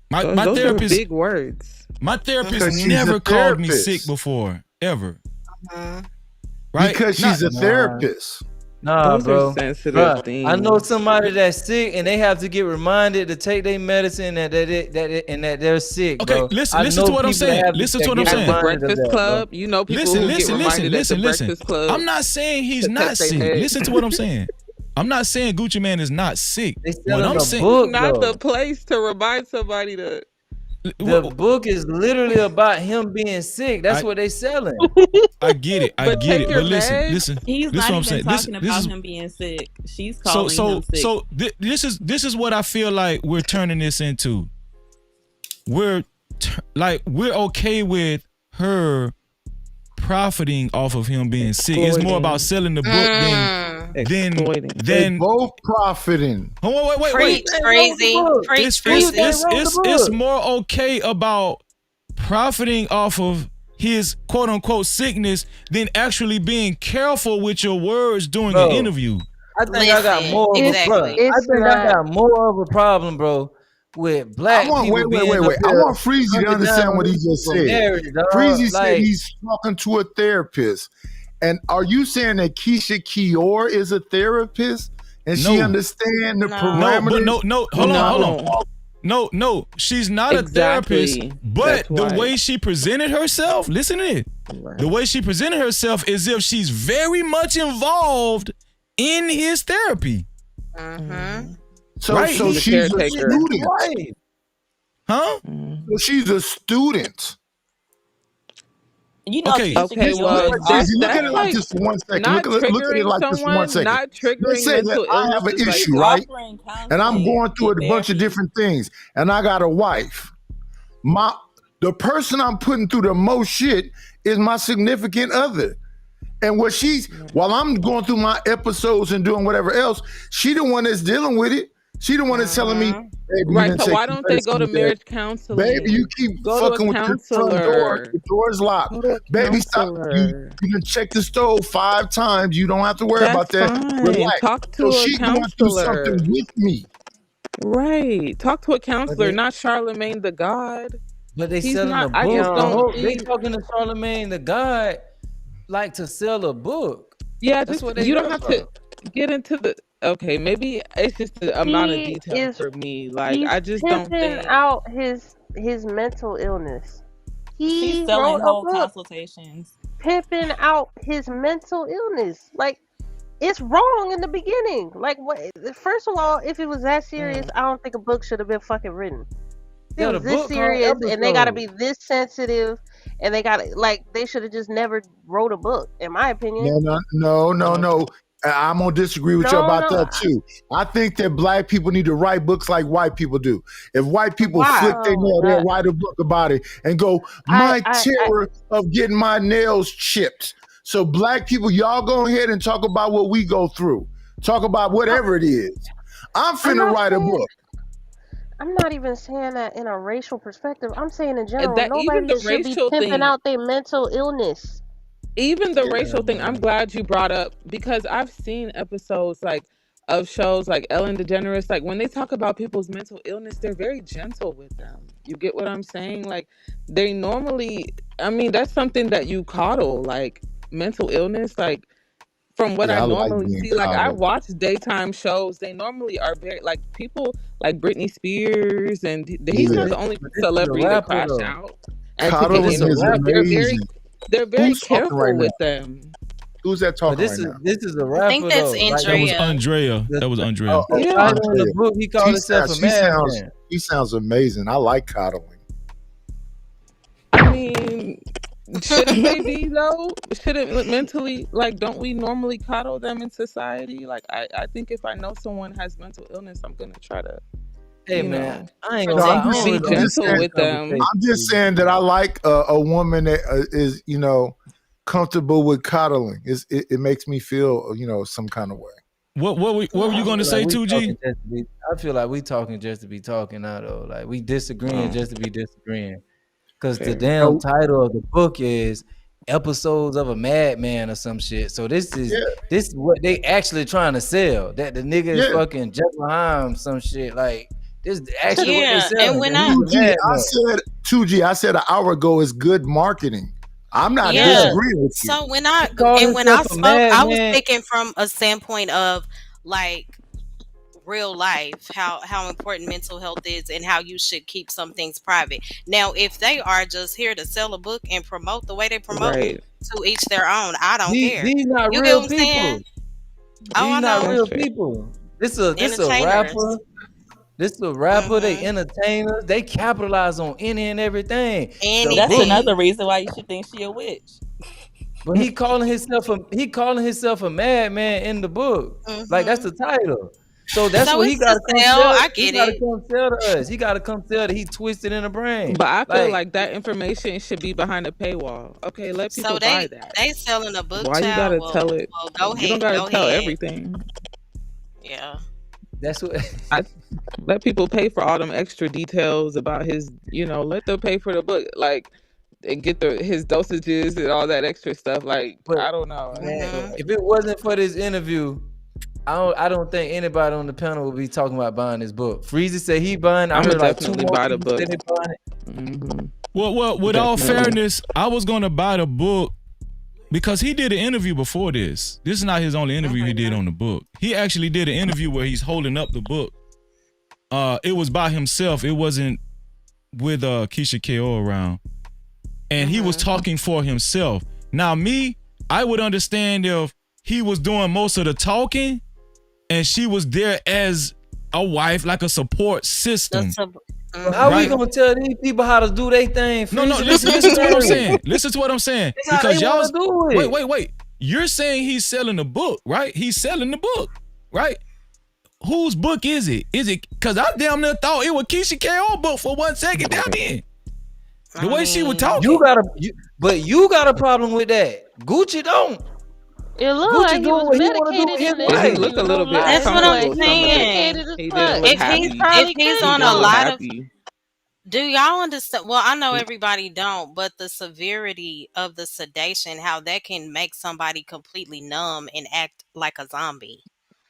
My Those therapist, are big words. my therapist Because she's never a called me therapist. sick before, ever. Right? Because she's a therapist. Nah, Those bro. are sensitive Bruh, things. I know somebody that's sick and they have to get reminded to take their medicine and that they're sick. Okay, bro. listen to what I'm saying. Listen to what I'm saying. At the Breakfast Club, you know people who get reminded at the Breakfast Club. I'm not saying he's to not touch their sick. head. Listen to what I'm saying. I'm not saying Gucci Man is not sick. What I'm saying, Not the place to remind somebody to. The book is literally about him being sick. That's what they selling. I get it. But take your listen. He's This not what I'm even saying. talking This about is him being sick. She's calling him sick. This is what I feel like we're turning this into. We're okay with her profiting off of him being sick. It's more about selling the book than They both profiting. Oh, wait. Preach, crazy. Preach, crazy. It's more okay about profiting off of his quote unquote sickness than actually being careful with your words during an interview. I think I got more of a problem. I think I got more of a problem, bro, with black people. Wait. I want Freezy to understand what he just said. Freezy said he's talking to a therapist. And are you saying that Keyshia Keyore is a therapist and she understands the parameters? No, hold on. No, she's not a therapist, but the way she presented herself, listen to it. The way she presented herself is if she's very much involved in his therapy. So she's a student. Right. Huh? So she's a student. You know, Okay. Well, Look at it like this for 1 second. Not Look at it triggering like this for 1 someone, second. not triggering Let's say that mental I have an illness is issue, like right? offering And I'm counseling going through a bunch of therapy. different things. And I got a wife. The person I'm putting through the most shit is my significant other. And what while I'm going through my episodes and doing whatever else, she the one that's dealing with it. She the one that's telling me, baby, you Right. didn't So take why the don't they go to medicine today. marriage counseling? Baby, you keep Go fucking to a with your front door. counselor. The door's locked. Go to a Baby, stop. counselor. You can check the stove 5 times. You don't have to worry about That's that. fine. Relax. Talk So to a she's going through counselor. something with me. Right. Talk to a counselor, not Charlemagne the God. But they He's selling not. a I book. just don't They see. talking to Charlemagne the God like to sell a book. Yeah, That's just what they you don't there have for. to get into the. Okay, maybe it's just the amount of He detail is for me. Like, he's I just don't pimping think. out his mental illness. She's He selling wrote a whole book consultations. pimping out his mental illness. Like, it's wrong in the beginning. Like, what? First of all, if it was that serious, I don't think a book should have been fucking written. If it Yeah, the was this book called serious and they got to Episode. be this sensitive, and they got to like they should have just never wrote a book, in my opinion. No. I'm gonna disagree with you about No. that too. I think that black people need to write books like white people do. If white people flip their nail, they'll write a book about it and go, my terror of getting my nails chipped. So black people, y'all go ahead and talk about what we go through. Talk about whatever it is. I'm finna write a book. I'm not even saying that in a racial perspective. I'm saying in general, That even nobody the should be racial pimping thing. out their mental illness. Even the racial thing, I'm glad you brought up, because I've seen episodes like of shows like Ellen DeGeneres. Like, when they talk about people's mental illness, they're very gentle with them. You get what I'm saying? Like, they normally, I mean, that's something that you coddle, like mental illness. Like, from what I I like normally being see, like I coddled. watch daytime shows. They normally are very like people like Britney Spears, and he's not the only celebrity to crash out and to get Coddling is interviewed. amazing. They're very Who's talking careful right with now? them. Who's that talking right now? This is a rapper. I think that's though. Like, That was Andrea. Andrea. That was Andrea. the title of the book, he called himself a madman. He sounds amazing. I like coddling. I mean, shouldn't they be though? Shouldn't mentally, like, don't we normally coddle them in society? Like, I think if I know someone has mental illness, I'm gonna try to, Hey you man, know, I ain't gonna lie. be gentle with them. I'm just saying that I like a woman that is, comfortable with coddling. It makes me feel, some kind of way. What were you going to say, 2G? I feel like we talking just to be talking now, though. Like, we disagreeing just to be disagreeing. Because the damn title of the book is Episodes of a Madman or some shit. So this is what they actually trying to sell. That the nigga is fucking Jekyll Hyde some shit. Like, this is actually what they selling. And when 2G, I said an hour ago is good marketing. I'm not disagreeing with you. So when I spoke, I was speaking from a standpoint of like real life, how important mental health is and how you should keep some things private. Now, if they are just here to sell a book and promote the way they promote, to each their own. I don't care. These not you real get what I'm people. saying? These not real people. This a rapper. This is a rapper. They entertainers. They capitalize on any and everything. That's another reason why you should think she a witch. But he calling himself a madman in the book. Like, that's the title. So that's what he got to come sell. I get he got to come sell to us. He got to come sell that he twisted in the brain. But I feel like that information should be behind a paywall. Okay, let people buy that. They selling a book. Why you gotta tell it? Well, go ahead. You don't gotta tell everything. Yeah. That's what I let people pay for all them extra details about his, let them pay for the book, like, and get his dosages and all that extra stuff. Like, I don't know. Man, if it wasn't for this interview, I don't think anybody on the panel would be talking about buying this book. Freezy said he buying. I'm heard gonna like definitely buy the book. Well, with all fairness, I was going to buy the book because he did an interview before this. This is not his only interview he did on the book. He actually did an interview where he's holding up the book. It was by himself. It wasn't with Keyshia K.O. around. And he was talking for himself. Now, I would understand if he was doing most of the talking and she was there as a wife, like a support system. How we gonna tell these people how to do their thing? No, listen to what I'm saying. Listen to what I'm saying. Because y'all do it. Wait. You're saying he's selling the book, right? He's selling the book, right? Whose book is it? Is it because I damn near thought it was Keyshia K.O. book for 1 second. Damn it. The way she was talking. But you got a problem with that. Gucci don't. It looked Gucci like he doing was what he want to do medicated with in his the life. He interview. looked a little No bit lie. That's what I'm uncomfortable. He Some of it. saying. medicated as He didn't fuck. look If He he's happy. probably if he's He on couldn't a didn't look talk. lot of, happy. do y'all understand? Well, I know everybody don't, but the severity of the sedation, how that can make somebody completely numb and act like a zombie.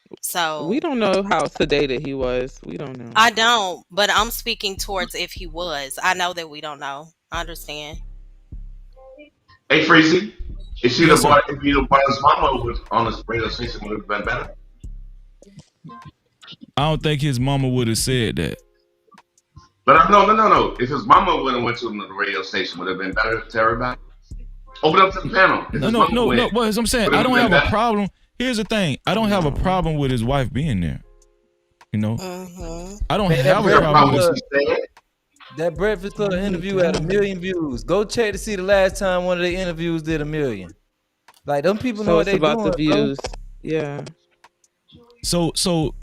We So don't know how sedated he was. We don't know. I don't, but I'm speaking towards if he was. I know that we don't know. I understand. Hey, Freezy, if she'd Yes, have sir. brought, if you'd have brought his mama with on this radio station, would have been better. I don't think his mama would have said that. But no. If his mama would have went to the radio station, would have been better to everybody. Open up to the panel. If his mama went, Well, as I'm saying, would I it don't have have been a better? problem. Here's the thing. I don't have a problem with his wife being there. You know? I don't Man, have a problem with that Breakfast Club interview had 1 million views. Go check to see the last time one of the interviews did 1 million. Like them people know So what it's they about doing, the views. Yeah. So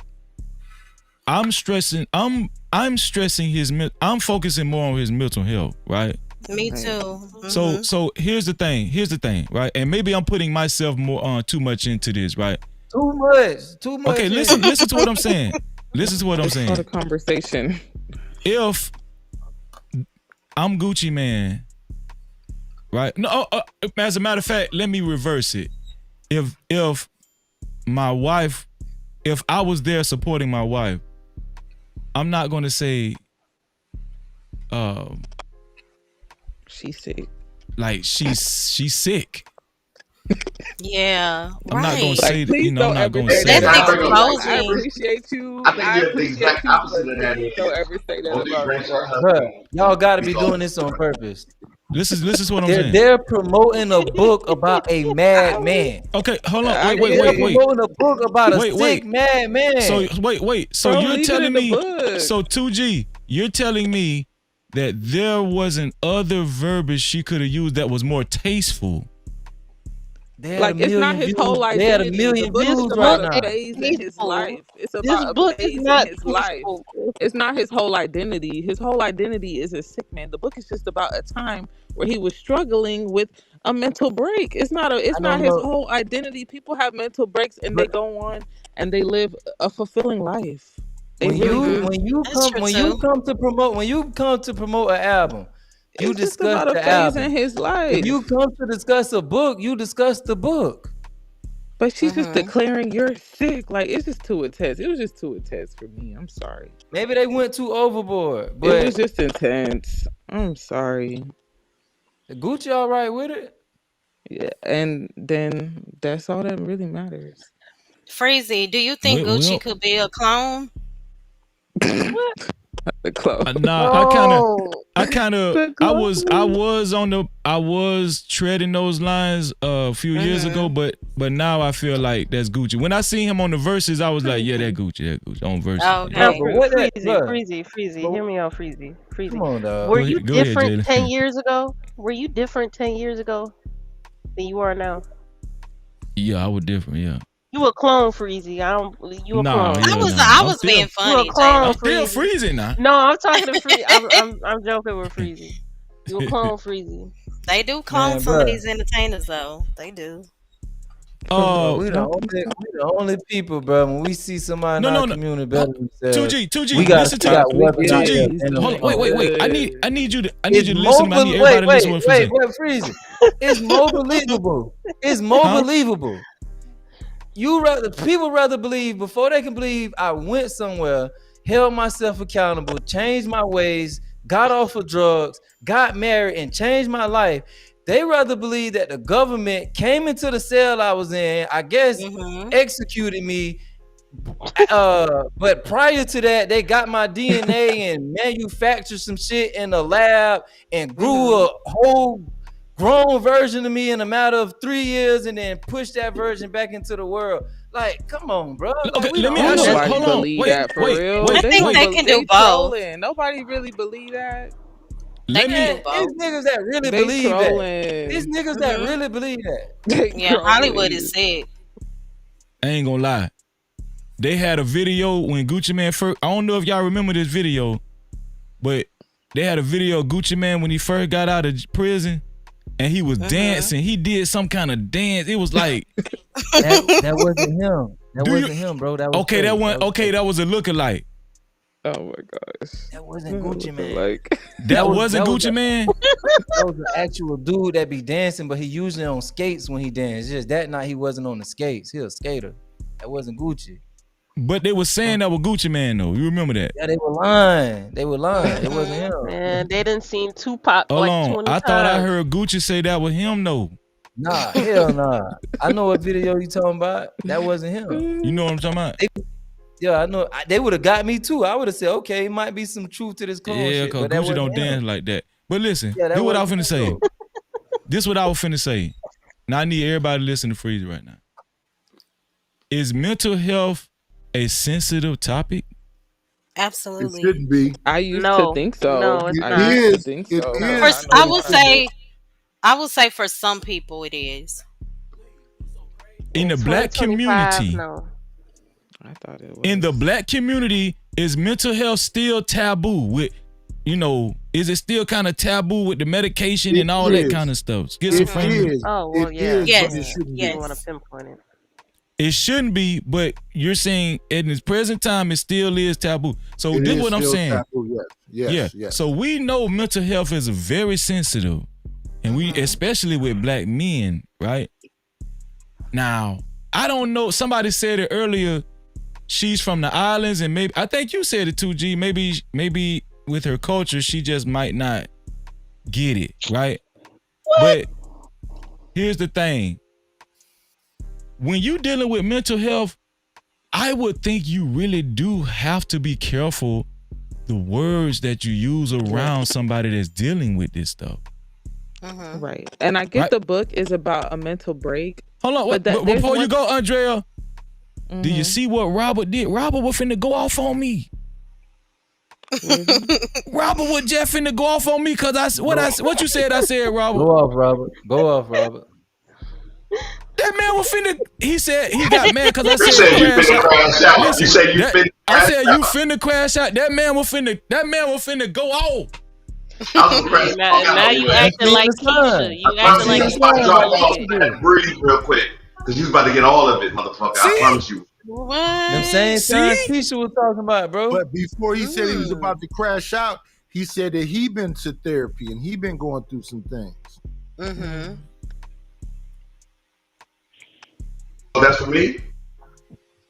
I'm stressing I'm focusing more on his mental health, right? Me too. So here's the thing, right? And maybe I'm putting myself more too much into this, right? Too much. Okay, listen to what I'm saying. Listen to what I'm It's saying. not a conversation. If I'm Gucci Man, right? No, as a matter of fact, let me reverse it. If my wife, if I was there supporting my wife, I'm not gonna say, she's sick. Like she's sick. Yeah, I'm not gonna say, please I'm not ever gonna say say that. that. Like, I appreciate you. I think you're the exact opposite but of that. please don't ever say that Only about drinks her me. husband. Y'all got to be doing this on purpose. This is what I'm They're, saying. they're promoting a book about a madman. Okay, hold on. They're Wait. promoting a book about a sick madman. So wait. So Bro, you're leave it telling in the me? book. So 2G, you're telling me that there wasn't other verbiage she could have used that was more tasteful? Like it's not his whole They had 1 identity. million The book is views about right a now. phase in his life. It's This about a book is phase not in his life. peaceful. It's not his whole identity. His whole identity is a sick man. The book is just about a time where he was struggling with a mental break. It's not don't his know. whole identity. People have mental breaks and they But go on and they live a fulfilling life. They when really you do. when you That's come true when you too. come to promote an album, you It's just discuss about a the phase in album. his life. If you come to discuss a book, you discuss the book. But she's just declaring you're sick. Like it's just too intense. It was just too intense for me. I'm sorry. Maybe they went too overboard, It but was just intense. I'm sorry. Gucci all right with it. Yeah, and then that's all that really matters. Freezy, do you think Gucci could be a clone? The clone. Nah, I was treading those lines a few years ago, but now I feel like that's Gucci. When I seen him on the verses, I was like, yeah, that Gucci on verses. Freezy, hear me out, Freezy. Come on, dog. Were you Go ahead, different Jalen. 10 years ago? Were you different 10 years ago than you are now? Yeah, I was different. Yeah. You a clone, Freezy. You a Nah, clone. yeah, I I'm was still- being You a funny, clone, I'm still Freezy. freezing now. No, I'm talking to Freezy. I'm joking with Freezy. You a clone, Freezy. They do clone Man, some of bruh. these entertainers though. They do. We the only people, bro. When we see somebody in our community better than themselves, 2G, we got listen to got me. weapons out there. 2G, hold on, wait. I need you to It's listen to me. I need everybody to listen to what wait, Freezy. Freezy. It's more believable. It's more believable. People rather believe before they can believe I went somewhere, held myself accountable, changed my ways, got off of drugs, got married, and changed my life. They rather believe that the government came into the cell I was in, I guess, executed me. But prior to that, they got my DNA and manufactured some shit in the lab and grew a whole grown version of me in a matter of 3 years and then pushed that version back into the world. Like, come on, bro. Like, let me ask you. Nobody Hold on. believe Wait, that for wait, real. wait. I think they can do both. Trolling. Nobody really believe that. Let me. These niggas that really They believe trolling. that. These niggas that really believe that. Yeah, Hollywood is sick. I ain't gonna lie. They had a video when Gucci Man first. I don't know if y'all remember this video, but they had a video of Gucci Man when he first got out of prison, and he was dancing. He did some kind of dance. It was like that wasn't him. That wasn't him, bro. That was okay. fake. That one. Okay, that was a lookalike. Oh my gosh. That wasn't Gucci Man. Like that wasn't Gucci Man. That was an actual dude that be dancing, but he usually on skates when he danced. Just that night he wasn't on the skates. He a skater. That wasn't Gucci. But they were saying that was Gucci Man though. You remember that? Yeah, they were lying. They were lying. It wasn't him. Man, they didn't seen Tupac Hold like on. 20 I times. thought I heard Gucci say that was him though. Nah, hell nah. I know what video you talking about. That wasn't him. You know what I'm talking about? Yeah, I know. They would have got me too. I would have said, okay, it might be some truth to this clone Yeah, shit. because But that Gucci don't wasn't him. dance like that. But listen, Yeah, that here's what I was wasn't finna say. him. This what I was finna say. Now I need everybody to listen to Freeze right now. Is mental health a sensitive topic? Absolutely. It shouldn't be. I used to think so. No, it's I not. used to think so. I would say for some people it is. In the black 2025, community, no. I thought it was. in the black community, is mental health still taboo? With, is it still kind of taboo with the medication and all that kind of stuff? Get some framework. Oh, well, It yeah. is, Yes. but it shouldn't You be. want to pinpoint it. It shouldn't be, but you're saying in this present time, it still is taboo. So It this is what I'm still saying. taboo, yes. Yes. So we know mental health is very sensitive, and we especially with black men, right? Now, I don't know. Somebody said it earlier. She's from the islands, and maybe I think you said it too, G. Maybe with her culture, she just might not get it, right? But here's the thing. When you dealing with mental health, I would think you really do have to be careful the words that you use around somebody that's dealing with this stuff. Right. And I get Right. the book is about a mental break. Hold on, But but there's before you one- go, Andrea, do you see what Robert did? Robert was finna go off on me. Robert was just finna go off on me because what you said, I said, Robert. Go off, Robert. Go off, Robert. That man was finna. He said he got mad because I You said said you crash finna out. crash out. Listen, You said you finna I crash said you out. finna crash out. That man was finna go off. Now you acting like Keyshia. You acting like I'm about to drop off Keyshia. and breathe real quick. Because you about to get all of it, motherfucker. I promise you. Them same times Keyshia was talking about, bro. But before he said he was about to crash out, he said that he been to therapy and he been going through some things. Mm-hmm. Oh, that's for me?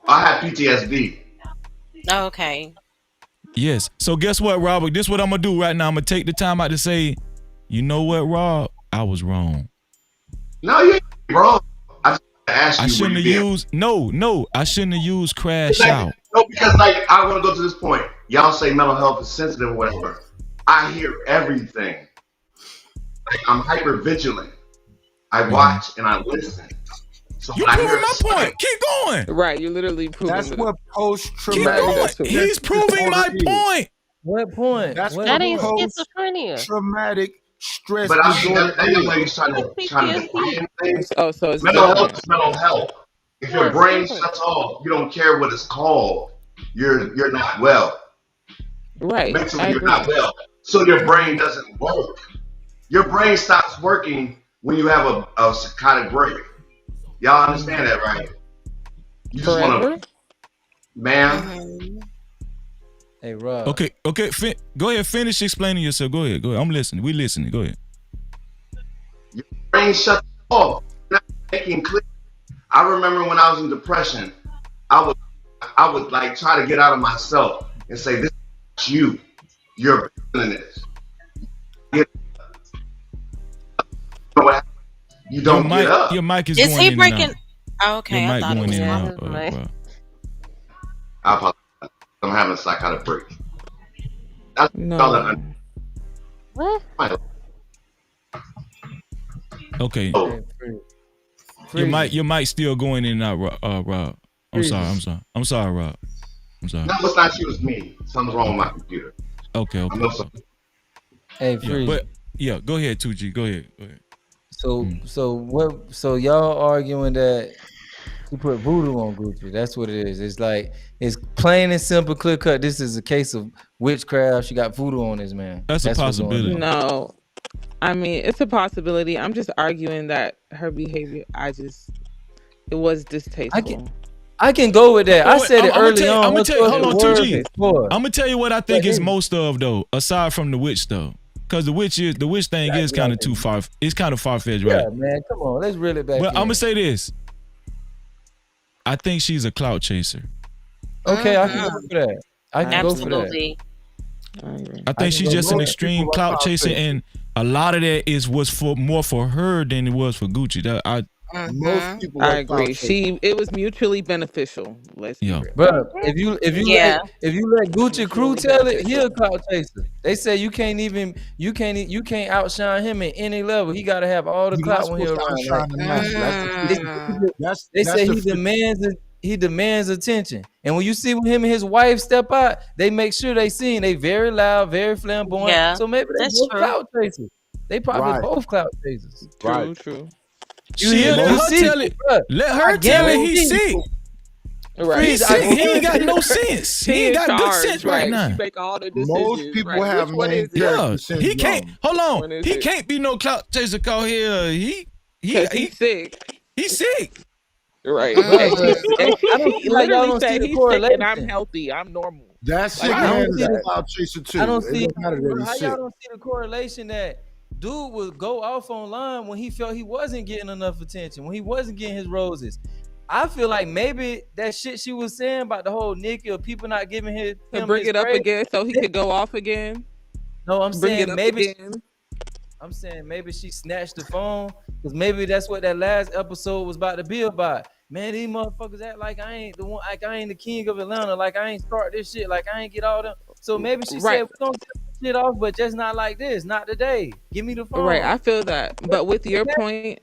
I have PTSD. Okay. Yes. So guess what, Robert? This is what I'm gonna do right now. I'm gonna take the time out to say, you know what, Rob? I was wrong. No, you ain't wrong. I just asked you. I shouldn't have used I shouldn't have used crash out. No, because I want to go to this point. Y'all say mental health is sensitive or whatever. I hear everything. Like, I'm hyper vigilant. I watch and I listen. So You when I proving hear my something- point. Keep going. Right, you literally proving That's it. what Keep post-traumatic. going. He's proving my point. What point? That's What That what ain't point? schizophrenia. post-traumatic stress But I think disorder. that ain't like he's trying to PTSD. define things. Oh, so it's Mental different. health is mental health. If Yeah, your it's brain different. shuts off, you don't care what it's called. You're not well. Right. I Mentally, you're agree. not well. So your brain doesn't work. Your brain stops working when you have a psychotic break. Y'all understand that, right? You just want Forever? to, man. Mm-hmm. Hey, Rob. Okay. Go ahead. Finish explaining yourself. Go ahead. I'm listening. We listening. Go ahead. Your brain shuts off. You're not making clear. I remember when I was in depression, I would like try to get out of myself and say, "This is you. You're feeling this." You know what happens? You don't get up. Your mic is Is going he in breaking? and out. Oh, okay, Your I mic thought it going was in and him. out. Rob. I apologize. I'm having a psychotic break. That's No. all that What? Okay. Oh. Your mic still going in and out, Rob. I'm sorry, Rob. I'm sorry. No, it's not you, it's me. Something's wrong with my computer. Okay. I know something. Hey, Yeah, Freeze. but yeah, go ahead, 2G. Go ahead. So y'all arguing that She put voodoo on Gucci. That's what it is. It's like it's plain and simple, clear cut. This is a case of witchcraft. She got voodoo on this man. That's a possibility. No, I mean it's a possibility. I'm just arguing that her behavior. It was distasteful. I can go with that. I said it early on. I'm gonna tell you. Hold on, 2G. I'm I'm gonna tell you what I think is most of though, aside from the witch though, because the witch thing is kind of too far. It's kind of far fetched, right? Yeah, man. Come on, let's reel it back. But I'm gonna say this. I think she's a clout chaser. Okay, I can go for that. I can go for that. Absolutely. I think she's just an extreme clout chaser, and a lot of that was more for her than it was for Gucci. Most people I agree. It was mutually beneficial. Let's be real. Bro, if you let Gucci crew tell it, he a clout chaser. They say you can't outshine him at any level. He got to have all the clout when he's around. They say he demands attention, and when you see him and his wife step out, they make sure they seen. They very loud, very flamboyant. Yeah, so maybe that's both true. clout chasers. They probably both clout chasers. True. Let her tell it. He's sick. Right. He's sick. He ain't got no sense. He ain't got good sense right now. She make all the decisions. Most people have main character syndrome. He can't. Hold on. He can't be no clout chaser. Call here. He's sick. He's sick. Right. I don't He feel like y'all literally don't see said the he's sick correlation. and I'm healthy. I'm normal. That's Like, sick. I don't see That's the- clout chaser too. I don't It see don't matter that how he's y'all sick. don't see the correlation that dude would go off online when he felt he wasn't getting enough attention, when he wasn't getting his roses. I feel like maybe that shit she was saying about the whole Nicki or people not giving him To bring his it up praise. again so he could go off again. No, I'm Bring it saying up maybe again. I'm saying maybe she snatched the phone because maybe that's what that last episode was about to be about. Man, these motherfuckers act like I ain't the one, like I ain't the king of Atlanta, like I ain't start this shit, like I ain't get all them. So maybe she said, "We gonna get this shit off, but just not like this, not today. Give me the phone." Right, I feel that. But with your point,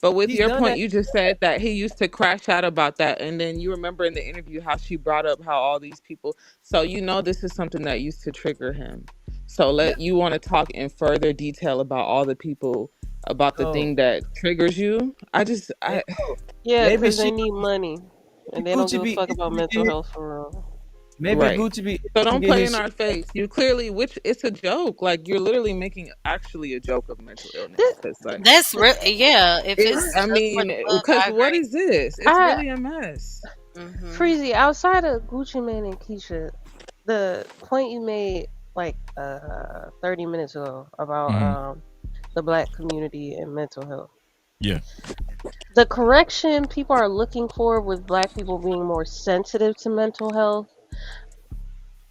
that. you just said that he used to crash out about that, and then you remember in the interview how she brought up how all these people. So this is something that used to trigger him. So you want to talk in further detail about all the people about the thing that triggers you. Yeah, Maybe because they she- need money, and they don't Gucci give a be- fuck about mental health for real. Maybe Right. Gucci be. So don't get play his in shit- our face. You clearly, it's a joke. Like you're literally making actually a joke of mental illness. 'Cause, like, That's real. Yeah, if it's I just for mean, the book, because I what agree. is this? It's I- really a mess. Freezy, outside of Gucci Mane and Keyshia, the point you made like 30 minutes ago about the black community and mental health. Yeah. The correction people are looking for with black people being more sensitive to mental health,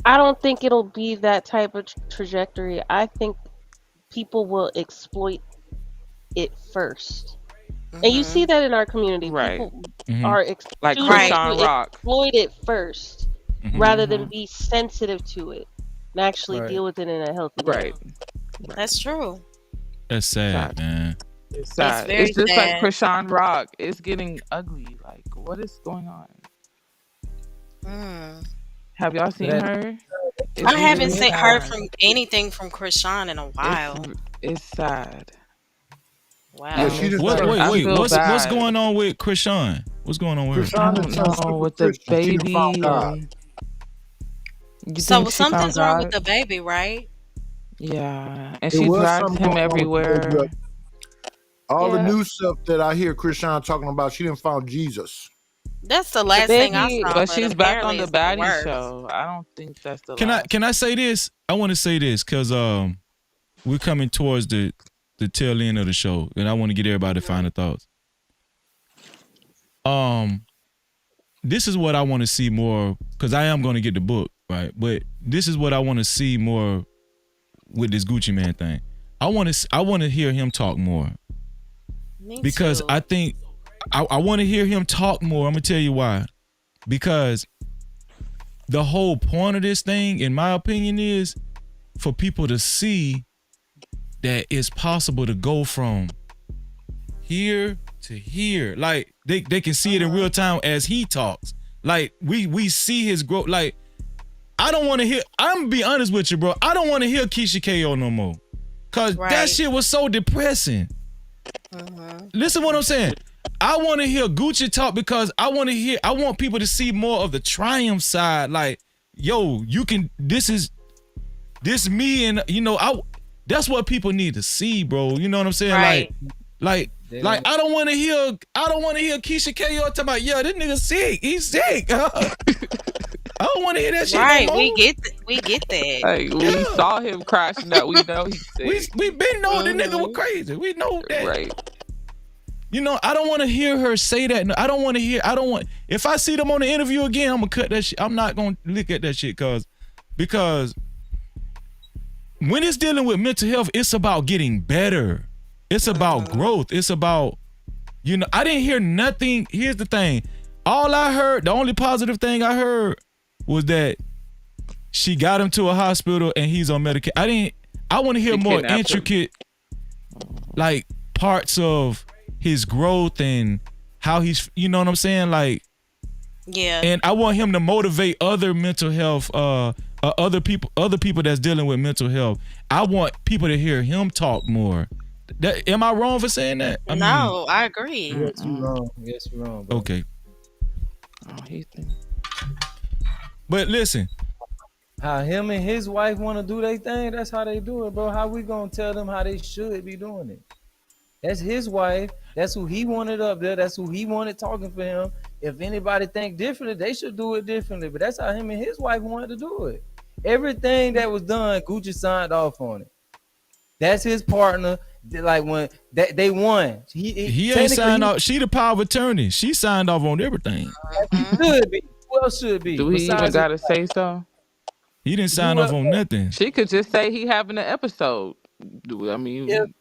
I don't think it'll be that type of trajectory. I think people will exploit it first. And you see that in our community. Right. People are Like choosing Krishan to Rock. exploit it first rather than be sensitive to it and actually Right. deal with it in a healthy Right. way. That's true. That's sad, man. It's That's sad. very It's just sad. like Krishan Rock. It's getting ugly. Like, what is going on? Have y'all seen her? I haven't really heard sad. from anything from Krishan in a while. It's sad. Wow. Yeah, she just Wait, I feel what's bad. going on with Krishan? What's going on with her? I don't know, with the baby. You So think she something's found wrong God? with the baby, right? Yeah, and It she was drags something him going on with the everywhere. baby. All the Yeah. new stuff that I hear Krishan talking about, she didn't found Jesus. That's the last thing I baby- saw. But she's back on apparently the it's the baddie worst. show. I don't think that's the Can last. I say this? I want to say this because we're coming towards the tail end of the show, and I want to get everybody final thoughts. This is what I want to see more because I am going to get the book, right? But this is what I want to see more with this Gucci Mane thing. I want to hear him talk more because I think I want to hear him talk more. I'm gonna tell you why. Because the whole point of this thing, in my opinion, is for people to see that it's possible to go from here to here. Like they can see it in real time as he talks. Like we see his growth. Like I don't want to hear. I'm gonna be honest with you, bro. I don't want to hear Keyshia KO no more, cause that shit was so depressing. Listen, what I'm saying. I want to hear Gucci talk because I want people to see more of the triumph side. Like, yo, you can. This me, and that's what people need to see, bro. You know what I'm saying? Right. Like I don't want to hear Keyshia K.O. talking about, yeah, this nigga sick. He's sick. I don't want to hear that shit Right, no more. we get that. Like, we saw him crashing out. We know he's sick. We been know the nigga was crazy. We know that. Right. I don't want to hear her say that. No, I don't want. If I see them on the interview again, I'm gonna cut that shit. I'm not gonna look at that shit because when it's dealing with mental health, it's about getting better. It's about growth. It's about, I didn't hear nothing. Here's the thing. All I heard, the only positive thing I heard was that she got him to a hospital and he's on medication. I want to hear more intricate, like, parts of his growth and how he's, you know what I'm saying? Like, yeah. And I want him to motivate other mental health, other people that's dealing with mental health. I want people to hear him talk more. Am I wrong for saying that? No, I agree. Yes, you're wrong. Yes, you're wrong, bro. Okay. Oh, but listen, how him and his wife want to do their thing, that's how they do it, bro. How we gonna tell them how they should be doing it? That's his wife. That's who he wanted up there. That's who he wanted talking for him. If anybody think differently, they should do it differently. But that's how him and his wife wanted to do it. Everything that was done, Gucci signed off on it. That's his partner. Like, when they won, he ain't signed off. She the power of attorney. She signed off on everything. He should be. Who else should be? Do he even gotta say so? He didn't sign off on nothing. She could just say he having an episode. I mean,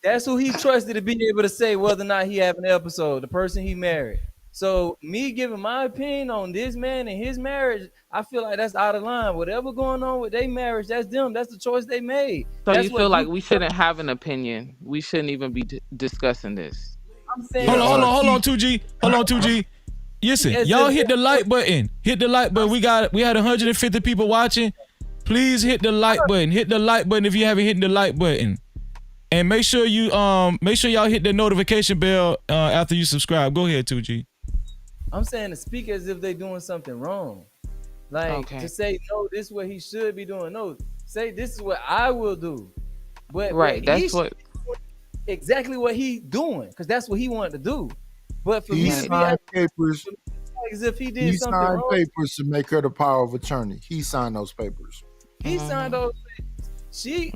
that's who he trusted to be able to say whether or not he having an episode. The person he married. So me giving my opinion on this man and his marriage, I feel like that's out of line. Whatever going on with their marriage, that's them. That's the choice they made. So that's you feel like we shouldn't have an opinion? We shouldn't even be discussing this. I'm saying, hold on, 2G. Hold on, 2G. Listen, y'all hit the like button. Hit the like button. We had 150 people watching. Please hit the like button. Hit the like button if you haven't hit the like button. And make sure y'all hit the notification bell after you subscribe. Go ahead, 2G. I'm saying to speak as if they're doing something wrong. Like, to say, no, this is what he should be doing. No, say this is what I will do. But right, that's what exactly what he doing, because that's what he wanted to do. But for he me signed papers, as if he did something wrong. He signed papers to make her the power of attorney. He signed those papers. He signed those papers. She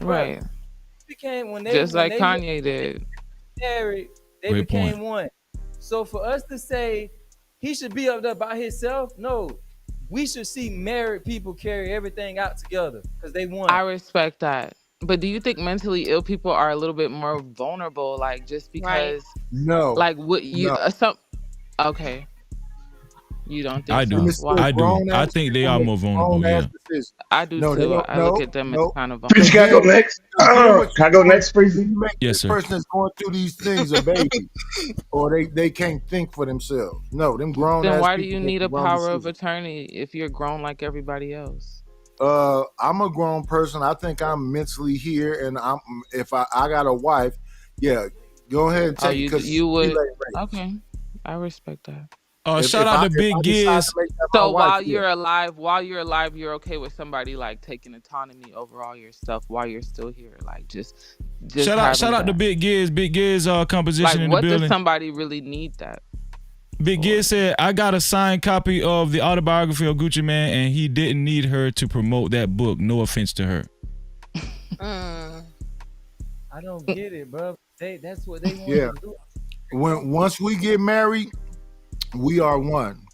became when Kanye did. Married, they Great became point. one. So for us to say he should be up there by himself, no. We should see married people carry everything out together because they won. I respect that. But do you think mentally ill people are a little bit more vulnerable? Like, just because, no, like, what you okay, you don't think I do. so? I do. I think they are more vulnerable. Yeah. I do too. I look at them as kind of Preach, can I go next? Can I go next, Preach? Yes, sir. The person that's going through these things a baby, or they can't think for themselves. No, them grown. Then why do you need a power of attorney if you're grown like everybody else? I'm a grown person. I think I'm mentally here, and if I got a wife, yeah, go ahead and take it. You would. Okay, I respect that. Shout out to Big Giz. So while you're alive, you're okay with somebody like taking autonomy over all your stuff while you're still here. Like just shout out to Big Giz. Big Giz composition like, in the what building. Does somebody really need that? Big Giz said, I got a signed copy of the autobiography of Gucci Mane, and he didn't need her to promote that book. No offense to her. I don't get it, bro. That's what they want to do. Once we get married, we are one.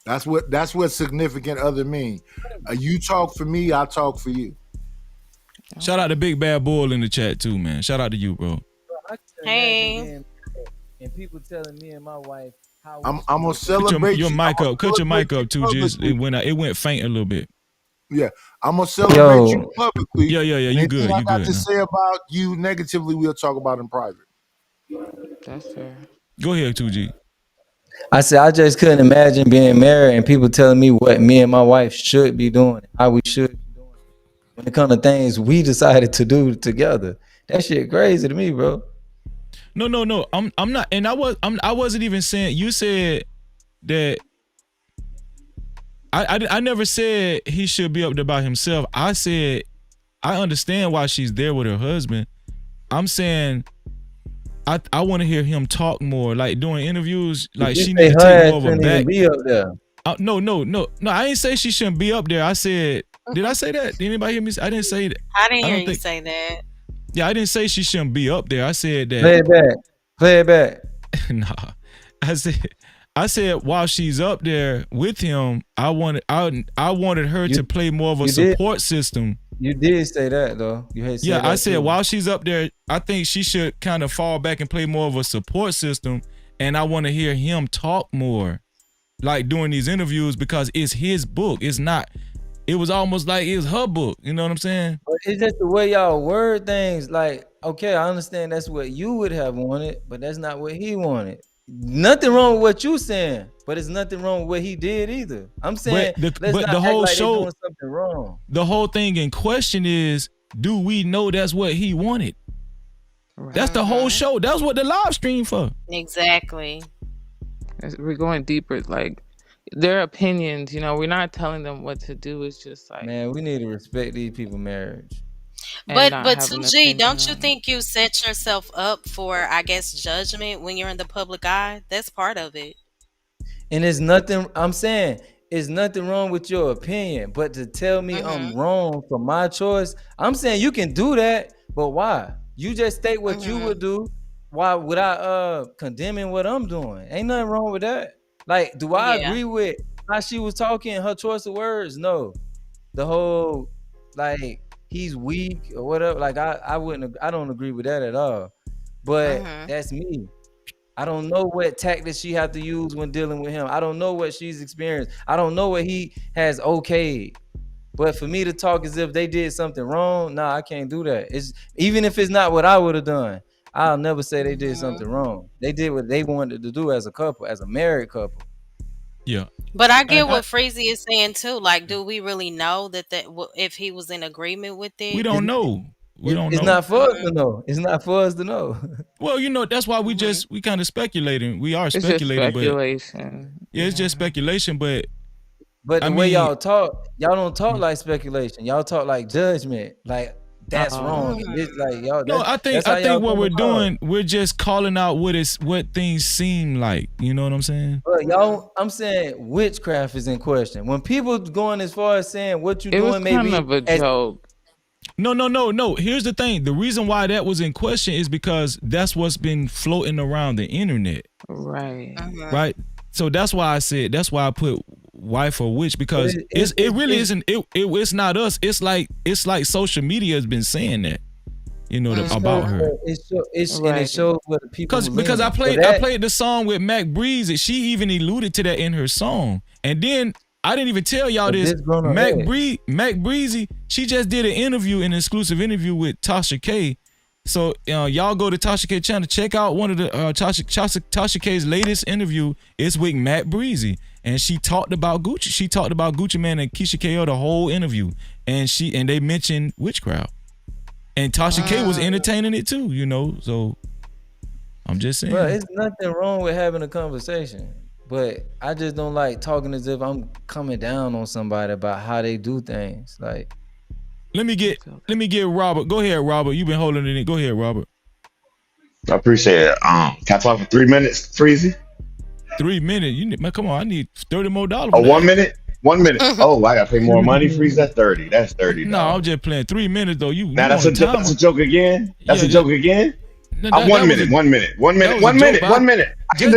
That's what significant other mean. You talk for me, I talk for you. Shout out to Big Bad Bull in the chat too, man. Shout out to you, bro. Hey. And people telling me and my wife how I'm gonna celebrate your mic up. Cut your mic up too. Just it went faint a little bit. Yeah, I'm gonna celebrate you publicly. Yeah. You good. I You got good. to say about you negatively, we'll talk about in private. That's fair. Go ahead, 2G. I said I just couldn't imagine being married and people telling me what me and my wife should be doing, how we should be doing when it comes to things we decided to do together. That shit crazy to me, bro. No. I'm not, and I wasn't even saying. You said that. I never said he should be up there by himself. I said I understand why she's there with her husband. I'm saying I want to hear him talk more, like doing interviews. Like she need to take more of a back. Be up there. No. I ain't say she shouldn't be up there. I said, did I say that? Did anybody hear me? I didn't say that. I didn't hear you say that. Yeah, I didn't say she shouldn't be up there. I said that. Play it back. Nah, I said while she's up there with him, I wanted her to play more of a support system. You did say that though. I said while she's up there, I think she should kind of fall back and play more of a support system. And I want to hear him talk more, like during these interviews, because it's his book. It's not. It was almost like it's her book. You know what I'm saying? But it's just the way y'all word things. Like, okay, I understand that's what you would have wanted, but that's not what he wanted. Nothing wrong with what you saying, but it's nothing wrong with what he did either. I'm saying, but the whole show, doing something wrong. The whole thing in question is, do we know that's what he wanted? Right. That's the whole show. That's what the live stream for. Exactly. We're going deeper, like their opinions. We're not telling them what to do. It's just like, man, we need to respect these people's marriage. But 2G, don't you think you set yourself up for, I guess, judgment when you're in the public eye? That's part of it. And it's nothing. I'm saying it's nothing wrong with your opinion, but to tell me I'm wrong for my choice, I'm saying you can do that, but why? You just state what you would do. Why would I condemning what I'm doing? Ain't nothing wrong with that. Like, do I agree with how she was talking, her choice of words? No. The whole like he's weak or whatever. Like I don't agree with that at all. But that's me. I don't know what tactics she have to use when dealing with him. I don't know what she's experienced. I don't know what he has okayed. But for me to talk as if they did something wrong, nah, I can't do that. It's even if it's not what I would have done, I'll never say they did something wrong. They did what they wanted to do as a couple, as a married couple. Yeah. But I get what Freezy is saying too. Like, do we really know that if he was in agreement with it? We don't know. It's not for us to know. It's not for us to know. Well, that's why we kind of speculating. We are speculating. It's just speculation. But it's just speculation. But the way y'all talk, y'all don't talk like speculation. Y'all talk like judgment. Like that's wrong. It's like y'all. No, I think what we're doing, we're just calling out what things seem like. You know what I'm saying? But y'all, I'm saying witchcraft is in question. When people going as far as saying what you doing, maybe kind of a joke. No. Here's the thing. The reason why that was in question is because that's what's been floating around the internet. Right. Right. So that's why I put wife or witch, because it really isn't. It's not us. It's like social media has been saying that. About her. And it shows what the people. Because I played the song with Mac Breezy. She even alluded to that in her song, and then I didn't even tell y'all this. Mac Breezy, she just did an exclusive interview with Tasha K. So y'all go to Tasha K channel, check out one of the Tasha K's latest interview. It's with Mac Breezy, and she talked about Gucci. She talked about Gucci Mane and Keyshia K.O. the whole interview, and they mentioned Witchcraft, and Tasha K was entertaining it too. So I'm just saying. Well, it's nothing wrong with having a conversation. But I just don't like talking as if I'm coming down on somebody about how they do things. Like, let me get Robert. Go ahead, Robert. You've been holding it in. Go ahead, Robert. I appreciate it. Can I talk for 3 minutes, Freezy? 3 minutes? Come on, I need $30 more. Oh, 1 minute? 1 minute. Oh, I gotta pay more money, Freezy. That's 30. That's 30. No, I'm just playing 3 minutes though. That's a joke again. That's a joke again. 1 minute. 1 minute. 1 minute. 1 minute. 1 minute. I can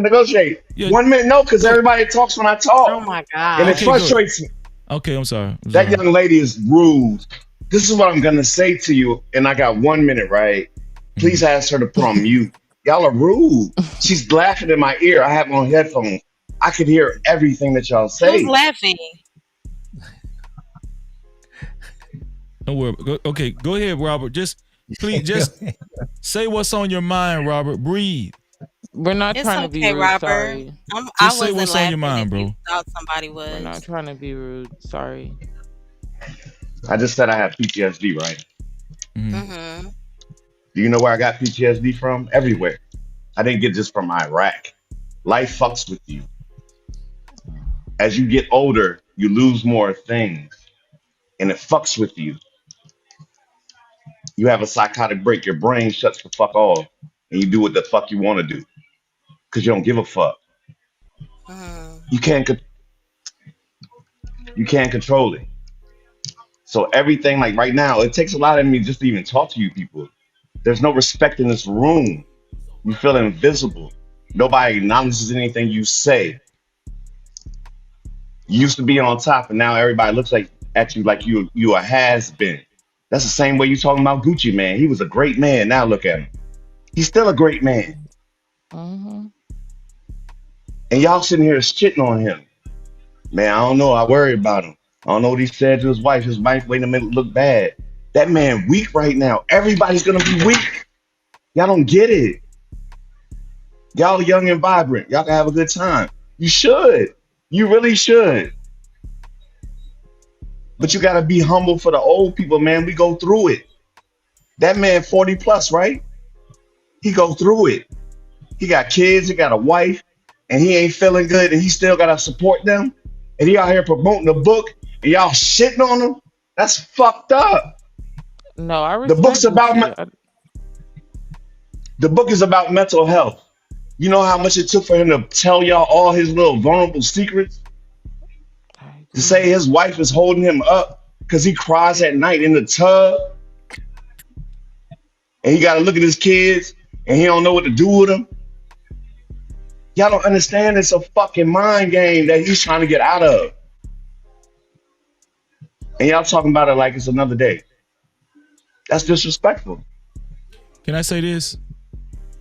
negotiate. Yeah. 1 minute. No, because everybody talks when I talk. Oh my God. And it frustrates me. Okay, I'm sorry. That young lady is rude. This is what I'm gonna say to you, and I got 1 minute, right? Please ask her to put on mute. Y'all are rude. She's laughing in my ear. I have on headphones. I could hear everything that y'all say. Who's laughing? Don't worry. Okay, go ahead, Robert. Please say what's on your mind, Robert. Breathe. We're not trying to be rude. Robert. Sorry. I say what's on your mind, bro. You thought somebody was. We're not trying to be rude. Sorry. I just said I have PTSD, right? Do you know where I got PTSD from? Everywhere. I didn't get just from Iraq. Life fucks with you. As you get older, you lose more things, and it fucks with you. You have a psychotic break. Your brain shuts the fuck off, and you do what the fuck you want to do because you don't give a fuck. You can't. You can't control it. So everything, like right now, it takes a lot of me just to even talk to you people. There's no respect in this room. You feel invisible. Nobody acknowledges anything you say. You used to be on top, and now everybody looks like at you like you a has been. That's the same way you talking about Gucci, man. He was a great man. Now look at him. He's still a great man. Mm-hmm. And y'all sitting here shitting on him. Man, I don't know. I worry about him. I don't know what he said to his wife. His wife made him look bad. That man weak right now. Everybody's gonna be weak. Y'all don't get it. Y'all are young and vibrant. Y'all can have a good time. You should. You really should. But you gotta be humble for the old people, man. We go through it. That man 40 plus, right? He go through it. He got kids, he got a wife, and he ain't feeling good, and he still gotta support them. And he out here promoting the book, and y'all shitting on him. That's fucked up. No, I The respect book's about Gucci. the book is about mental health. You know how much it took for him to tell y'all all his little vulnerable secrets? To say his wife is holding him up because he cries at night in the tub, and he got to look at his kids, and he don't know what to do with them. Y'all don't understand it's a fucking mind game that he's trying to get out of. And y'all talking about it like it's another day. That's disrespectful. Can I say this?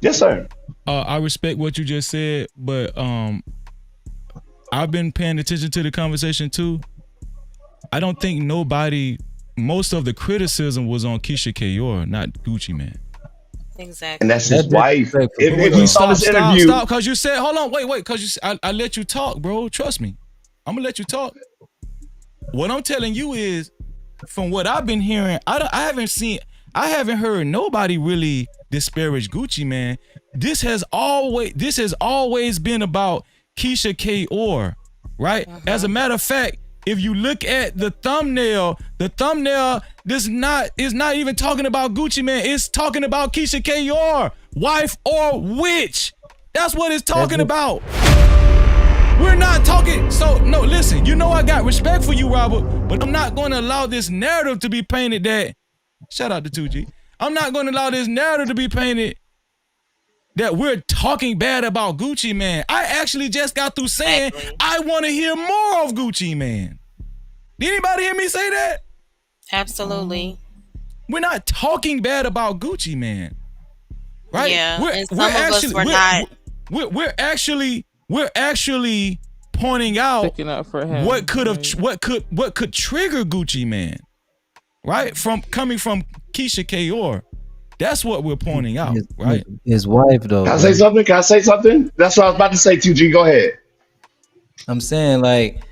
Yes, sir. I respect what you just said, but I've been paying attention to the conversation too. I don't think most of the criticism was on Keyshia Ka'oir, not Gucci Man. Exactly. And that's his wife. If you saw this interview, Stop, because you said, hold on, wait, because I let you talk, bro. Trust me. I'm gonna let you talk. What I'm telling you is, from what I've been hearing, I haven't heard nobody really disparage Gucci Man. This has always been about Keyshia Ka'oir, right? As a matter of fact, if you look at the thumbnail is not even talking about Gucci Man. It's talking about Keyshia Ka'oir, wife or witch. That's what it's talking about. We're not talking. So no, listen. You know I got respect for you, Robert, but I'm not going to allow this narrative to be painted that. Shout out to 2G. I'm not going to allow this narrative to be painted that we're talking bad about Gucci Man. I actually just got through saying I want to hear more of Gucci Man. Did anybody hear me say that? Absolutely. We're not talking bad about Gucci Man, right? Yeah, and some of us were not. We're actually pointing out Sticking up for him. what could trigger Gucci Man, right? Coming from Keyshia Ka'oir. That's what we're pointing out, right? His wife, though. Can I say something? Can I say something? That's what I was about to say, 2G. Go ahead. I'm saying, like,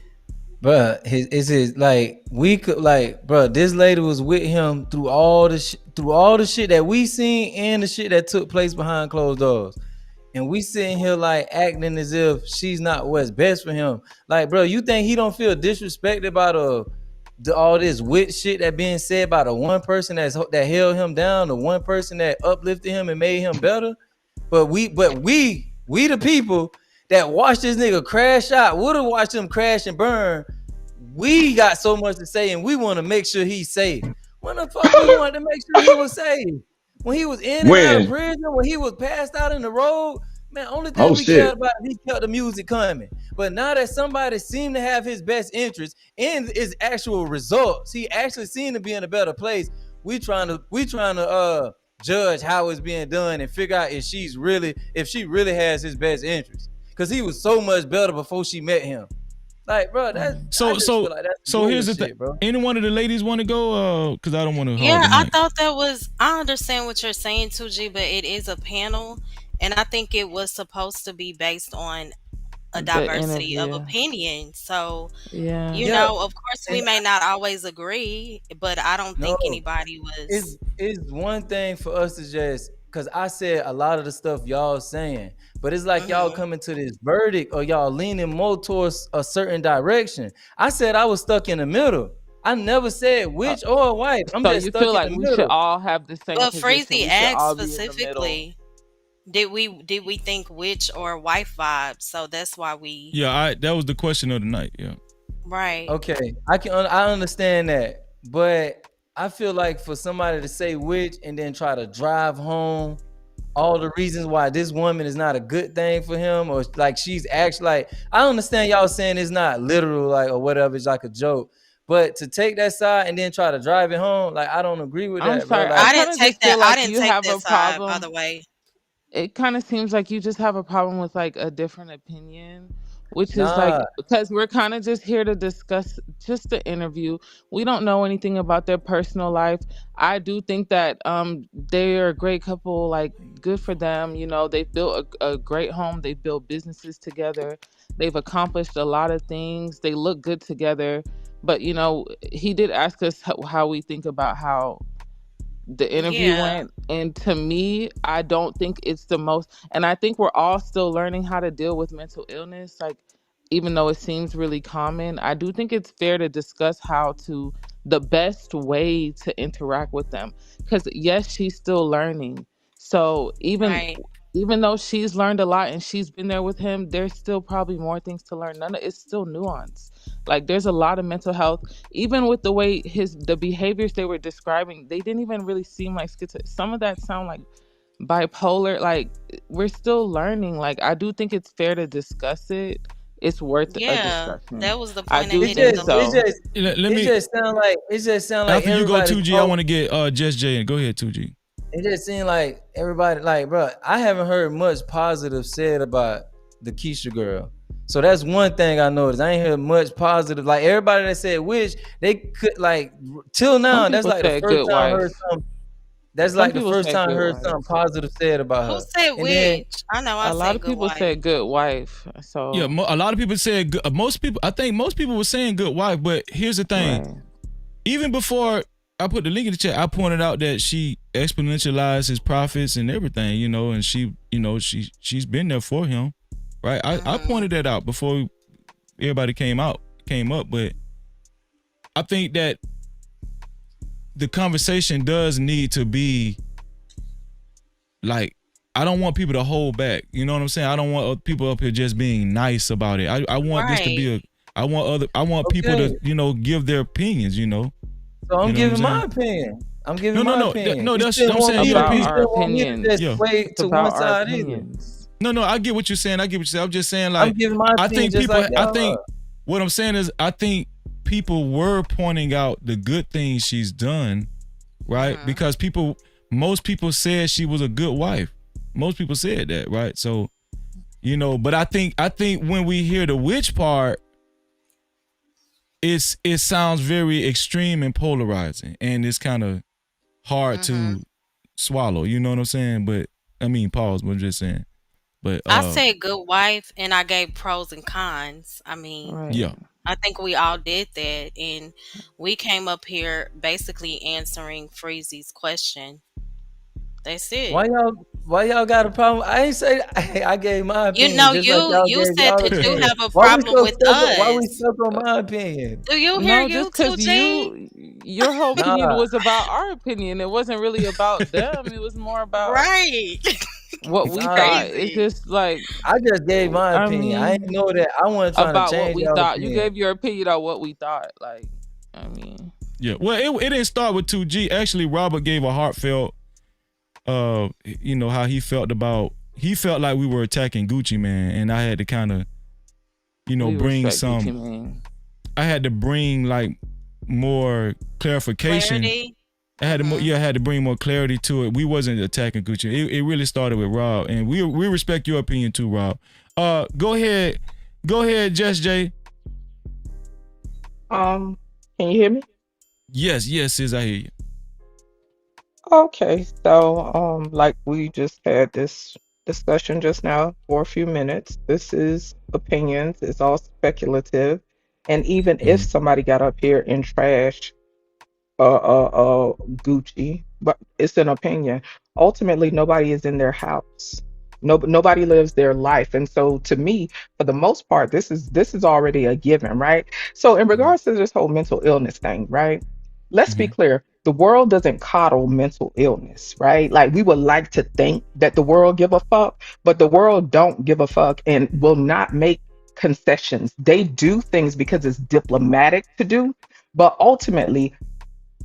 bruh, we could, like, bruh, this lady was with him through all the shit that we seen and the shit that took place behind closed doors. And we sitting here like acting as if she's not what's best for him. Like, bro, you think he don't feel disrespected by all this wit shit that being said by the one person that held him down, the one person that uplifted him and made him better? But we the people that watched this nigga crash out, would have watched him crash and burn. We got so much to say, and we want to make sure he's safe. When the fuck we wanted to make sure he was safe? When he was in and out of prison, when he was passed out in the road, man, only thing we cared about is he kept the music coming. But now that somebody seemed to have his best interest in his actual results, he actually seemed to be in a better place. We trying to judge how it's being done and figure out if she really has his best interest. Because he was so much better before she met him. Like, bro, so here's the thing, bro. Any one of the ladies want to go? Because I don't want to. Yeah, I thought that was. I understand what you're saying, 2G, but it is a panel, and I think it was supposed to be based on a The diversity of interview. opinion. So, Yeah. you Yeah, know, of course, we and may not always agree, but I don't no, think anybody was. it's one thing for us to just because I said a lot of the stuff y'all saying, but it's like y'all Mhm. coming to this verdict or y'all leaning more towards a certain direction. I said I was stuck in the middle. I never said Uh, which or white. I'm so just you stuck feel in like the we should middle. all have the same But position. Freezy We should asked all be in the middle. specifically, did we think witch or wife vibes? So that's why we Yeah, that was the question of the night. Yeah. right. Okay, I understand that, but I feel like for somebody to say which and then try to drive home all the reasons why this woman is not a good thing for him, or like she's actually like, I understand y'all saying it's not literal, like, or whatever, it's like a joke, but to take that side and then try to drive it home, like, I don't agree with I'm that, bro. sorry. I Like, kind of just feel I like didn't you take have that a side, by the problem. way. It kind of seems like you just have a problem with like a different opinion, which is like nah, because we're kind of just here to discuss just the interview. We don't know anything about their personal life. I do think that they're a great couple, like good for them. You know, they've built a great home, they've built businesses together, they've accomplished a lot of things, they look good together. But you know, he did ask us how we think about how the interview Yeah, went, and to me, I don't think it's the most, and I think we're all still learning how to deal with mental illness, like even though it seems really common. I do think it's fair to discuss how to the best way to interact with them, because yes, she's still learning. So right. even though she's learned a lot and she's been there with him, there's still probably more things to learn. None of it's still nuance. Like there's a lot of mental health, even with the way the behaviors they were describing, they didn't even really seem like schizo. Some of that sound like bipolar. Like we're still learning. Like I do think it's fair to discuss it. It's worth a Yeah, discussion. that was the I point of do it hitting think just, the it so. link. just, Let me. it just sound like After you go everybody 2G, I talk. want to get Just J in. Go ahead, 2G. It just seemed like everybody, like, bro, I haven't heard much positive said about the Keyshia girl. So that's one thing I noticed. I ain't heard much positive. Like everybody that said which, they could like till Some now. That's people like the said first good time I heard wife. something. That's Some like the people first said time I good heard wife. something positive said about Who her. said And then witch? I know I A lot said of good people wife. said good wife. Yeah, So a lot of people said good. Most people, I think most people were saying good wife. But here's the thing: right. even before I put the link in the chat, I pointed out that she exponentialized his profits and everything, and she's been there for him, right? I Mhm. pointed that out before everybody came up, but I think that the conversation does need to be like, I don't want people to hold back. You know what I'm saying? I don't want people up here just being nice about it. I want this to Right. be I want people okay, to, give their opinions, so You I'm know what I'm giving my saying? opinion. I'm No, giving no, my no, opinion. no. You That's still I'm want saying me to, your About you opinion. our still want me to opinions. just Yeah. sway It's to one about our side either. opinions. No, I get what you're saying. I get what you're saying. I'm just saying, I'm like, giving my I opinion think just people. like I y'all think are. what I'm saying is, I think people were pointing out the good things she's done, right? Mhm. Because most people said she was a good wife. Most people said that, right? So, but I think when we hear the witch part, it sounds very extreme and polarizing, and it's kind of hard Mhm. to swallow. You know what I'm saying? But I mean, pause. But I'm just saying. But I said good wife, and I gave pros and cons. I mean, Right. yeah. I think we all did that, and we came up here basically answering Freezy's question. That's it. Why y'all got a problem? I ain't say I gave my You opinion know, just like y'all you gave said y'all that you opinion. have a problem with Why we us. stuck on my opinion? Do you hear No, you, just because 2G? your whole opinion Nah, was about our opinion. It wasn't really about them. It was more about Right. what we nah. thought. It's Crazy. just like, I just gave my I opinion. I ain't mean, know that I wasn't trying to about what change we y'all thought. You opinion. gave your opinion on what we thought. Like, I mean, Yeah. Well, it didn't start with 2G. Actually, Robert gave a heartfelt, how he felt like we were attacking Gucci Man, and I had to kind of, we bring respect Gucci some. Mane. I had to bring like more clarification. Clarity. I had to bring more clarity to it. We wasn't attacking Gucci. It really started with Rob, and we respect your opinion too, Rob. Go ahead, Just Jay. Can you hear me? Yes, sis, I hear you. Okay, so like we just had this discussion just now for a few minutes. This is opinions. It's all speculative. And even if somebody got up here and trashed Gucci, but it's an opinion. Ultimately, nobody is in their house. Nobody lives their life, and so to me, for the most part, this is already a given, right? So, in regards to this whole mental illness thing, right? Let's be clear. The world doesn't coddle mental illness, right? Like we would like to think that the world give a fuck, but the world don't give a fuck and will not make concessions. They do things because it's diplomatic to do, but ultimately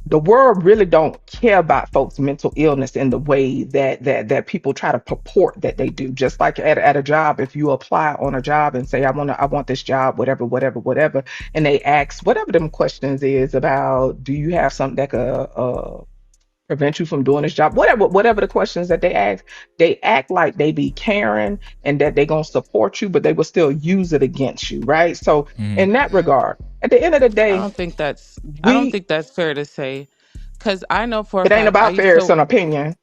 the world really don't care about folks' mental illness in the way that people try to purport that they do. Just like at a job, if you apply on a job and say, I want this job, whatever, and they ask whatever them questions is about, do you have something that could prevent you from doing this job? Whatever the questions that they act like they be caring and that they gonna support you, but they will still use it against you, right? So in that regard, at the end of the I day, don't think that's fair to say, because I know for a it ain't fact I about used fair, it's to. an opinion.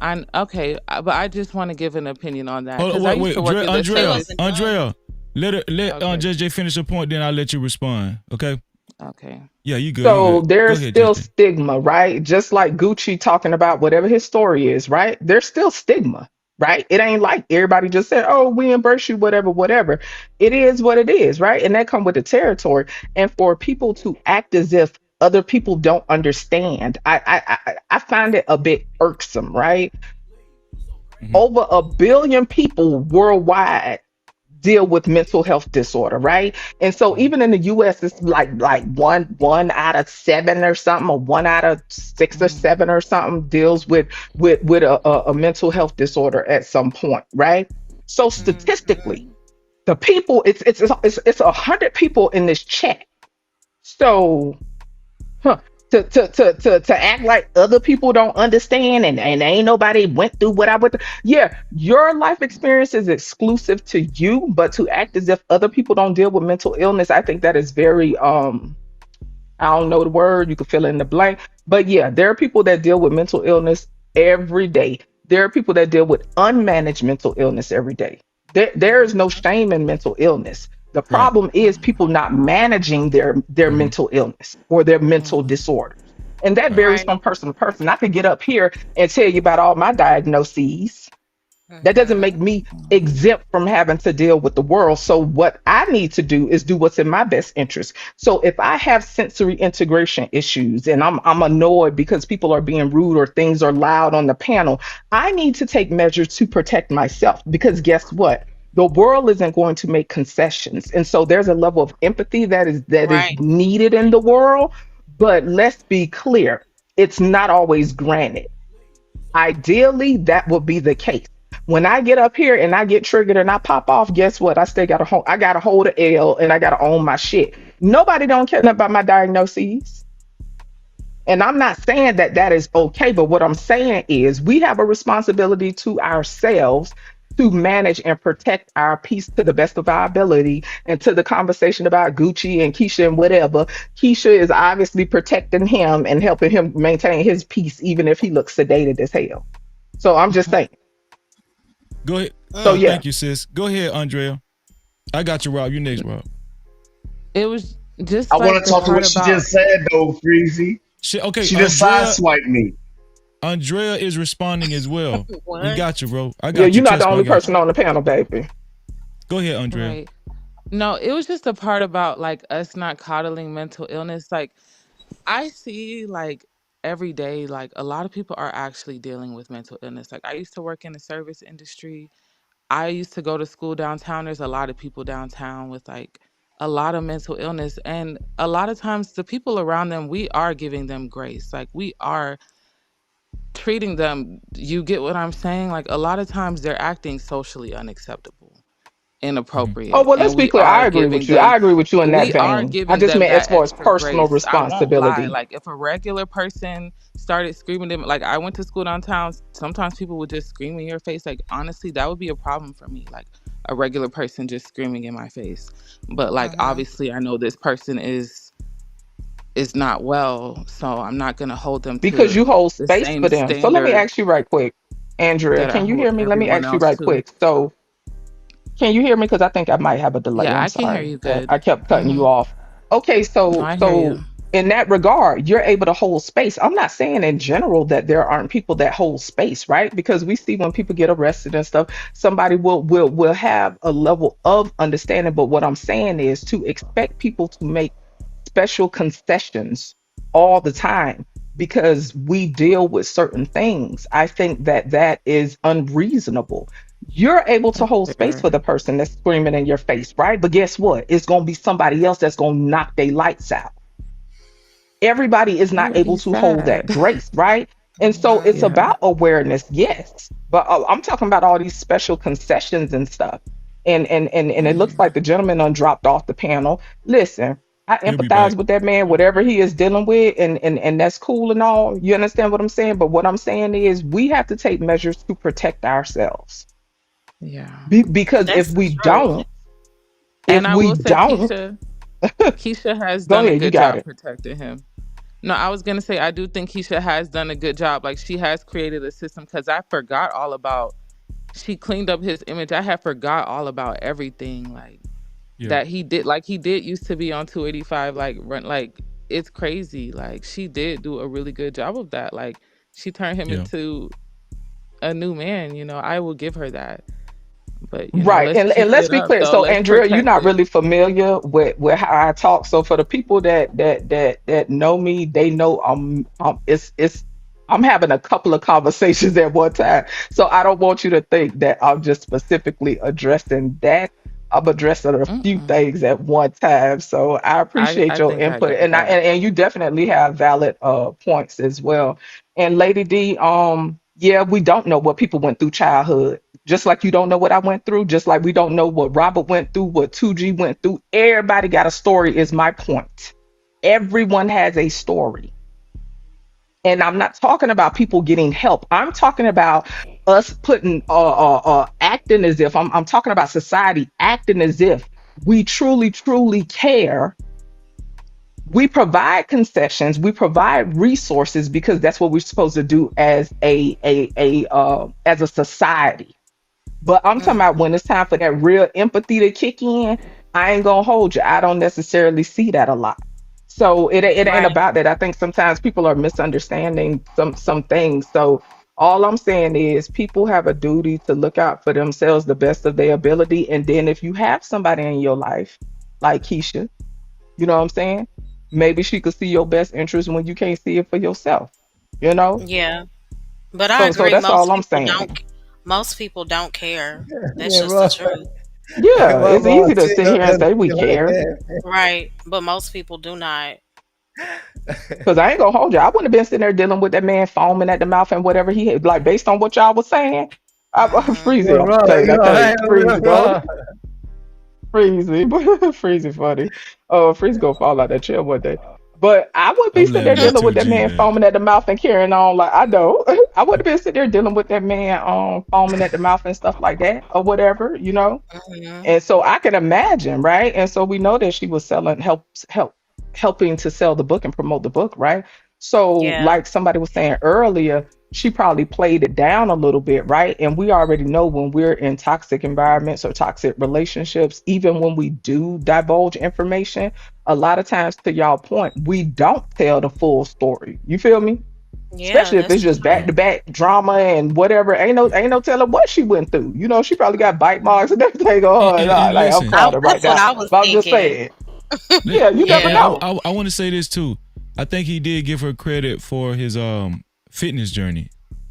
I okay, but I just want to give an opinion on that Hold on, because I used to work in the service. Andrea, let Okay. JJ finish her point, then I'll let you respond. Okay? Okay. Yeah, you good. You So good. Go there's ahead, still JJ. stigma, right? Just like Gucci talking about whatever his story is, right? There's still stigma, right? It ain't like everybody just said, "Oh, we embrace you," whatever. It is what it is, right? And that come with the territory. And for people to act as if other people don't understand, I find it a bit irksome, right? Over 1 billion people worldwide deal with mental health disorder, right? And so even in the US, it's like one out of seven or something, or one out of six or seven or something deals with a mental health disorder at some point, right? So statistically, the people, it's 100 people in this chat. So huh, to act like other people don't understand and ain't nobody went through what I went through. Yeah, your life experience is exclusive to you, but to act as if other people don't deal with mental illness, I think that is very I don't know the word, you can fill in the blank. But yeah, there are people that deal with mental illness every day. There are people that deal with unmanaged mental illness every day. There is no shame in mental illness. The Right. problem is people not managing their mental illness or their mental disorders. And that varies Right. from person to person. I could get up here and tell you about all my diagnoses. That doesn't make me exempt from having to deal with the world. So what I need to do is do what's in my best interest. So if I have sensory integration issues and I'm annoyed because people are being rude or things are loud on the panel, I need to take measures to protect myself, because guess what? The world isn't going to make concessions. And so there's a level of empathy that is Right. needed in the world, but let's be clear, it's not always granted. Ideally, that would be the case. When I get up here and I get triggered and I pop off, guess what? I still got to hold. I got to hold a L and I got to own my shit. Nobody don't care nothing about my diagnoses, and I'm not saying that that is okay. But what I'm saying is we have a responsibility to ourselves to manage and protect our peace to the best of our ability. And to the conversation about Gucci and Keisha and whatever, Keisha is obviously protecting him and helping him maintain his peace, even if he looks sedated as hell. So I'm just saying. Go ahead. So yeah, Thank you, sis. Go ahead, Andrea. I got you, Rob. You next, Rob. It was just I like want to the talk to part what she about. just said though, Freezy. Okay, She just sideswiped me. Andrea is responding as well. We What? got you, bro. I yeah, got you. you're not the Trust me, I only got you. person on the panel, baby. Go ahead, Andrea. Right. No, it was just a part about like us not coddling mental illness. Like I see like every day, like a lot of people are actually dealing with mental illness. Like I used to work in the service industry. I used to go to school downtown. There's a lot of people downtown with like a lot of mental illness. And a lot of times the people around them, we are giving them grace. Like we are treating them. You get what I'm saying? Like a lot of times they're acting socially unacceptable, Oh inappropriate, well, let's and be clear. I agree with you. I agree with you in that vein. I just them meant as that far as extra personal grace. I won't lie. responsibility. Like if a regular person started screaming at me, like I went to school downtown, sometimes people would just scream in your face. Like honestly, that would be a problem for me. Like a regular person just screaming in my face. But like obviously I know this person is not well, so I'm not gonna hold them Because to you hold the space same for them. So let me standard. ask you right quick. Andrea, that I can you hear hold me? Let me everyone ask you else right to. quick. So, can you hear me? Because I think I might have a delay. Yeah, I'm I can hear sorry you that good. I kept cutting you off. Okay, No, so I hear you. in that regard, you're able to hold space. I'm not saying in general that there aren't people that hold space, right? Because we see when people get arrested and stuff, somebody will have a level of understanding. But what I'm saying is to expect people to make special concessions all the time because we deal with certain things. I think that that is unreasonable. You're able to hold space Fair. for the person that's screaming in your face, right? But guess what? It's going to be somebody else that's going to knock their lights out. Everybody is That not would able be to hold sad. that grace, right? And so it's Yeah. about awareness, yes. But I'm talking about all these special concessions and stuff. And it looks like the gentleman dropped off the panel. Listen, I He'll be back. empathize with that man, whatever he is dealing with, and that's cool and all. You understand what I'm saying? But what I'm saying is we have to take measures to protect ourselves. Yeah. Because That's the truth. And if I we will say don't, Keisha has go done a ahead, you good got job it. protecting him. No, I was gonna say I do think Keisha has done a good job. Like she has created a system because I forgot all about. She cleaned up his image. I had forgot all about everything like Yeah. that he did. Like he did used to be on 285. Like run. Like it's crazy. Like she did do a really good job of that. Like she turned him Yeah. into a new man. You know, I will give her that. But you know, Right. let's And keep let's it be up clear. though. So Let's Andrea, you're protect not it. really familiar with how I talk. So for the people that know me, they know it's I'm having a couple of conversations at one time. So I don't want you to think that I'm just specifically addressing that. I'm addressing a few Mm-mm. things at one time. So I appreciate I your think I input. got And that. and you definitely have valid points as well. And Lady D, yeah, we don't know what people went through childhood. Just like you don't know what I went through, just like we don't know what Robert went through, what 2G went through. Everybody got a story, is my point. Everyone has a story. And I'm not talking about people getting help. I'm talking about us putting acting as if I'm talking about society acting as if we truly care. We provide concessions, we provide resources because that's what we're supposed to do as as a society. But I'm talking about when it's time for that real empathy to kick in, I ain't gonna hold you. I don't necessarily see that a lot. So it ain't Right. about that. I think sometimes people are misunderstanding some things. So all I'm saying is people have a duty to look out for themselves the best of their ability. And then if you have somebody in your life, like Keisha, you know what I'm saying? Maybe she could see your best interest when you can't see it for yourself. You know? Yeah. But I So agree. that's all I'm saying. Most people don't care. That's Yeah, just the bro. truth. Yeah, My it's mom easy to sit tell here and them say we like care. that. Right. But most people do not. Because I ain't gonna hold you. I wouldn't have been sitting there dealing with that man foaming at the mouth and whatever he had. Like based on what y'all was saying, Freezy. You're I'm wrong. saying, I You're can't. right. Freezy, You're go. wrong. Freezy, Freezy, funny. Oh, Freezy gonna fall out that chair one day. But I wouldn't be I'm sitting there laughing at dealing with that 2G, man man. foaming at the mouth and carrying on like I know. I would have been sitting there dealing with that man foaming at the mouth and stuff like that or whatever, you know. Hmm. And so I can imagine, right? And so we know that she was helping to sell the book and promote the book, right? So Yeah. like somebody was saying earlier, she probably played it down a little bit, right? And we already know when we're in toxic environments or toxic relationships, even when we do divulge information, a lot of times to y'all point, we don't tell the full story. You feel me? Yeah, Especially if that's it's the just back truth. to back drama and whatever. Ain't no telling what she went through. You know, she probably got bite marks and everything on her. And Like I'm listen, proud of right That's what now. I was But I'm just thinking. saying, yeah, you never and Yeah. know. I want to say this too. I think he did give her credit for his fitness journey.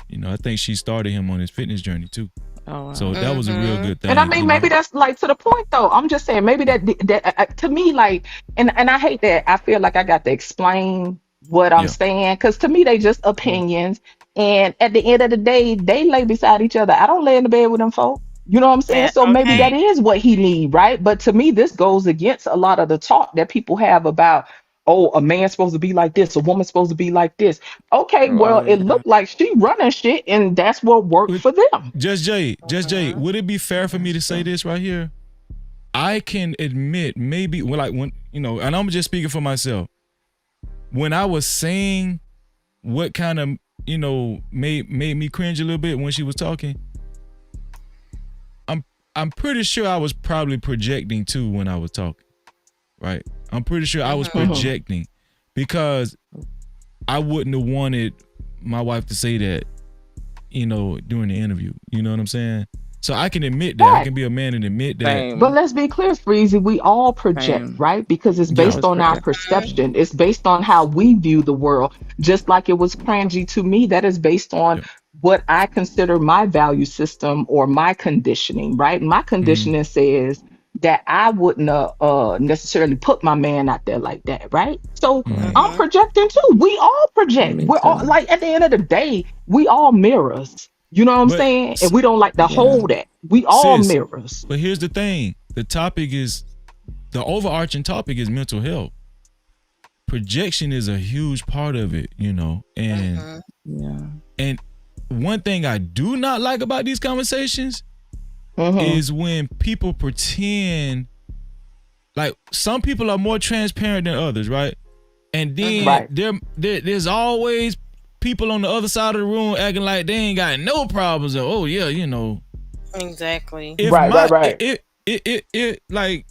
You know, I think she started him on his fitness journey too. Oh So wow. that was a real Hmm. good And I thing. mean, You maybe know. that's like to the point though. I'm just saying, maybe that to me, like, and I hate that I feel like I got to explain what I'm Yeah. saying because to me they just opinions. And at the end of the day, they lay beside each other. I don't lay in the bed with them folk. You know what I'm saying? So maybe Okay. that is what he need, right? But to me, this goes against a lot of the talk that people have about, oh, a man's supposed to be like this, a woman's supposed to be like this. Okay, Oh well, it yeah. looked like she running shit, and that's what worked But for them. Just Jay, would it be fair for me to say this right here? I can admit maybe when you know, and I'm just speaking for myself. When I was saying what kind of made me cringe a little bit when she was talking. I'm pretty sure I was probably projecting too when I was talking, right? I'm pretty sure I was projecting because I wouldn't have wanted my wife to say that, during the interview. You know what I'm saying? So I can admit that. I can be a man and admit that. But let's be clear, Freezy, we all project, right? Because it's based on our perception. It's based on how we view the world. Just like it was cringy to me, that is based on what I consider my value system or my conditioning, right? My conditioning says that I wouldn't necessarily put my man out there like that, right? So I'm projecting too. We all project. We're all like, at the end of the day, we all mirrors. You know what I'm saying? And we don't like to hold that. We all mirrors. But here's the thing. The overarching topic is mental health. Projection is a huge part of it, and and one thing I do not like about these conversations is when people pretend like some people are more transparent than others, right? And then there's always people on the other side of the room acting like they ain't got no problems. Oh yeah, Exactly. Right. It like,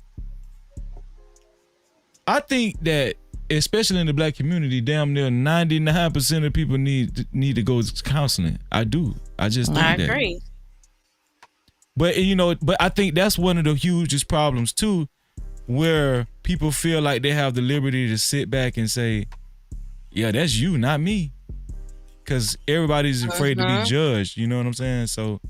I think that especially in the black community, damn near 99% of people need to go to counseling. I do. I just think that. I agree. But I think that's one of the hugest problems too, where people feel like they have the liberty to sit back and say, yeah, that's you, not me. Because everybody's afraid to be judged. You know what I'm saying? So,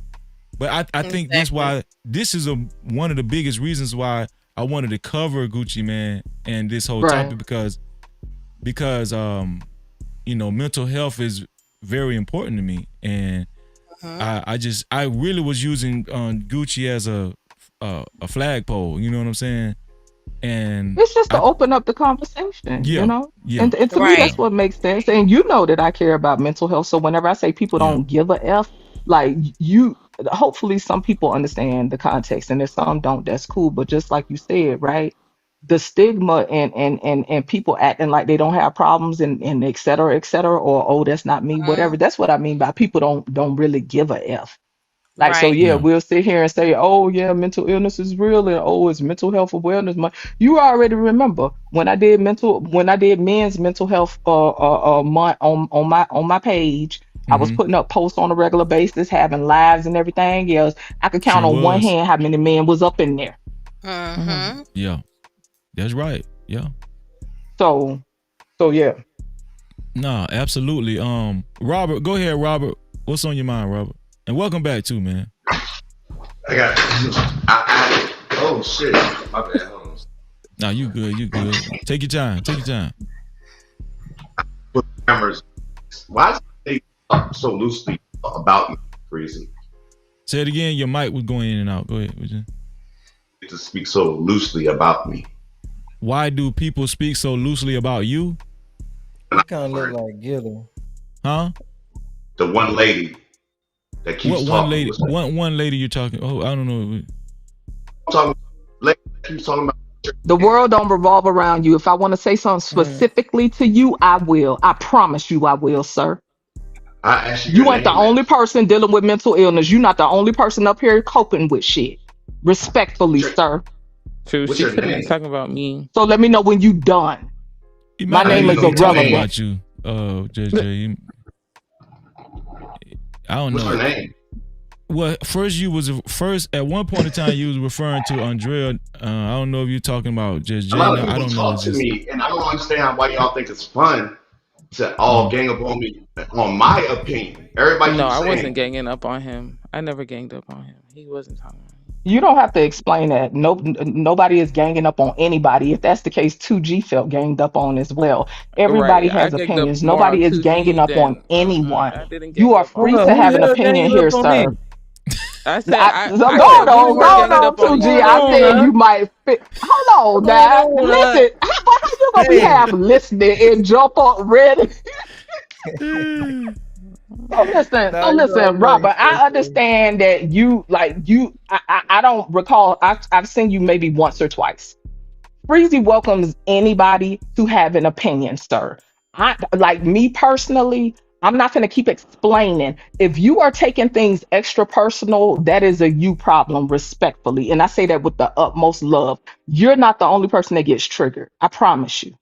but I think that's why this is one of the biggest reasons why I wanted to cover Gucci Mane and this whole topic because mental health is very important to me, and I really was using Gucci as a flagpole. You know what I'm saying? And it's just to open up the conversation, Yeah. And to me, that's what makes sense. And that I care about mental health. So whenever I say people don't give a F, like hopefully some people understand the context, and if some don't, that's cool. But just like you said, right? The stigma and people acting like they don't have problems and et cetera, or oh, that's not me, whatever. That's what I mean by people don't really give a F. Like, so we'll sit here and say, oh yeah, mental illness is real, and oh, it's mental health awareness month. You already remember when I did men's mental health month on my page. I was putting up posts on a regular basis, having lives and everything else. I could count on one hand how many men was up in there. Yeah, that's right. Yeah. So yeah. Nah, absolutely. Robert, go ahead, Robert. What's on your mind, Robert? And welcome back too, man. Oh shit, my bad. Hold on. Nah, you good. Take your time. Why they talk so loosely about me, Freezy? Say it again. Your mic was going in and out. Go ahead. To speak so loosely about me. Why do people speak so loosely about you? You kind of look like Gilda. Huh? The one lady that keeps talking. One lady? One lady you're talking? Oh, I don't know. I'm talking. Lady keeps talking about. The world don't revolve around you. If I want to say something specifically to you, I will. I promise you, I will, sir. You ain't the only person dealing with mental illness. You're not the only person up here coping with shit. Respectfully, sir. True, she could have been talking about me. So let me know when you done. My name is irrelevant. About you, JJ. I don't know. What's her name? Well, first at one point in time you was referring to Andrea. I don't know if you're talking about just Jay. I don't know. Talk to me, and I don't understand why y'all think it's fun to all gang up on me on my opinion. Everybody. No, I wasn't ganging up on him. I never ganged up on him. He wasn't talking. You don't have to explain that. Nobody is ganging up on anybody. If that's the case, 2G felt ganged up on as well. Everybody has opinions. Nobody is ganging up on anyone. You are free to have an opinion here, sir. I said, go on, 2G. I said you might fit. Hold on, now. Listen, how you gonna be half listening and jump up ready? So listen, Robert. I understand that I don't recall. I've seen you maybe once or twice. Freezy welcomes anybody to have an opinion, sir. Like me personally, I'm not going to keep explaining. If you are taking things extra personal, that is a you problem, respectfully. And I say that with the utmost love. You're not the only person that gets triggered. I promise you.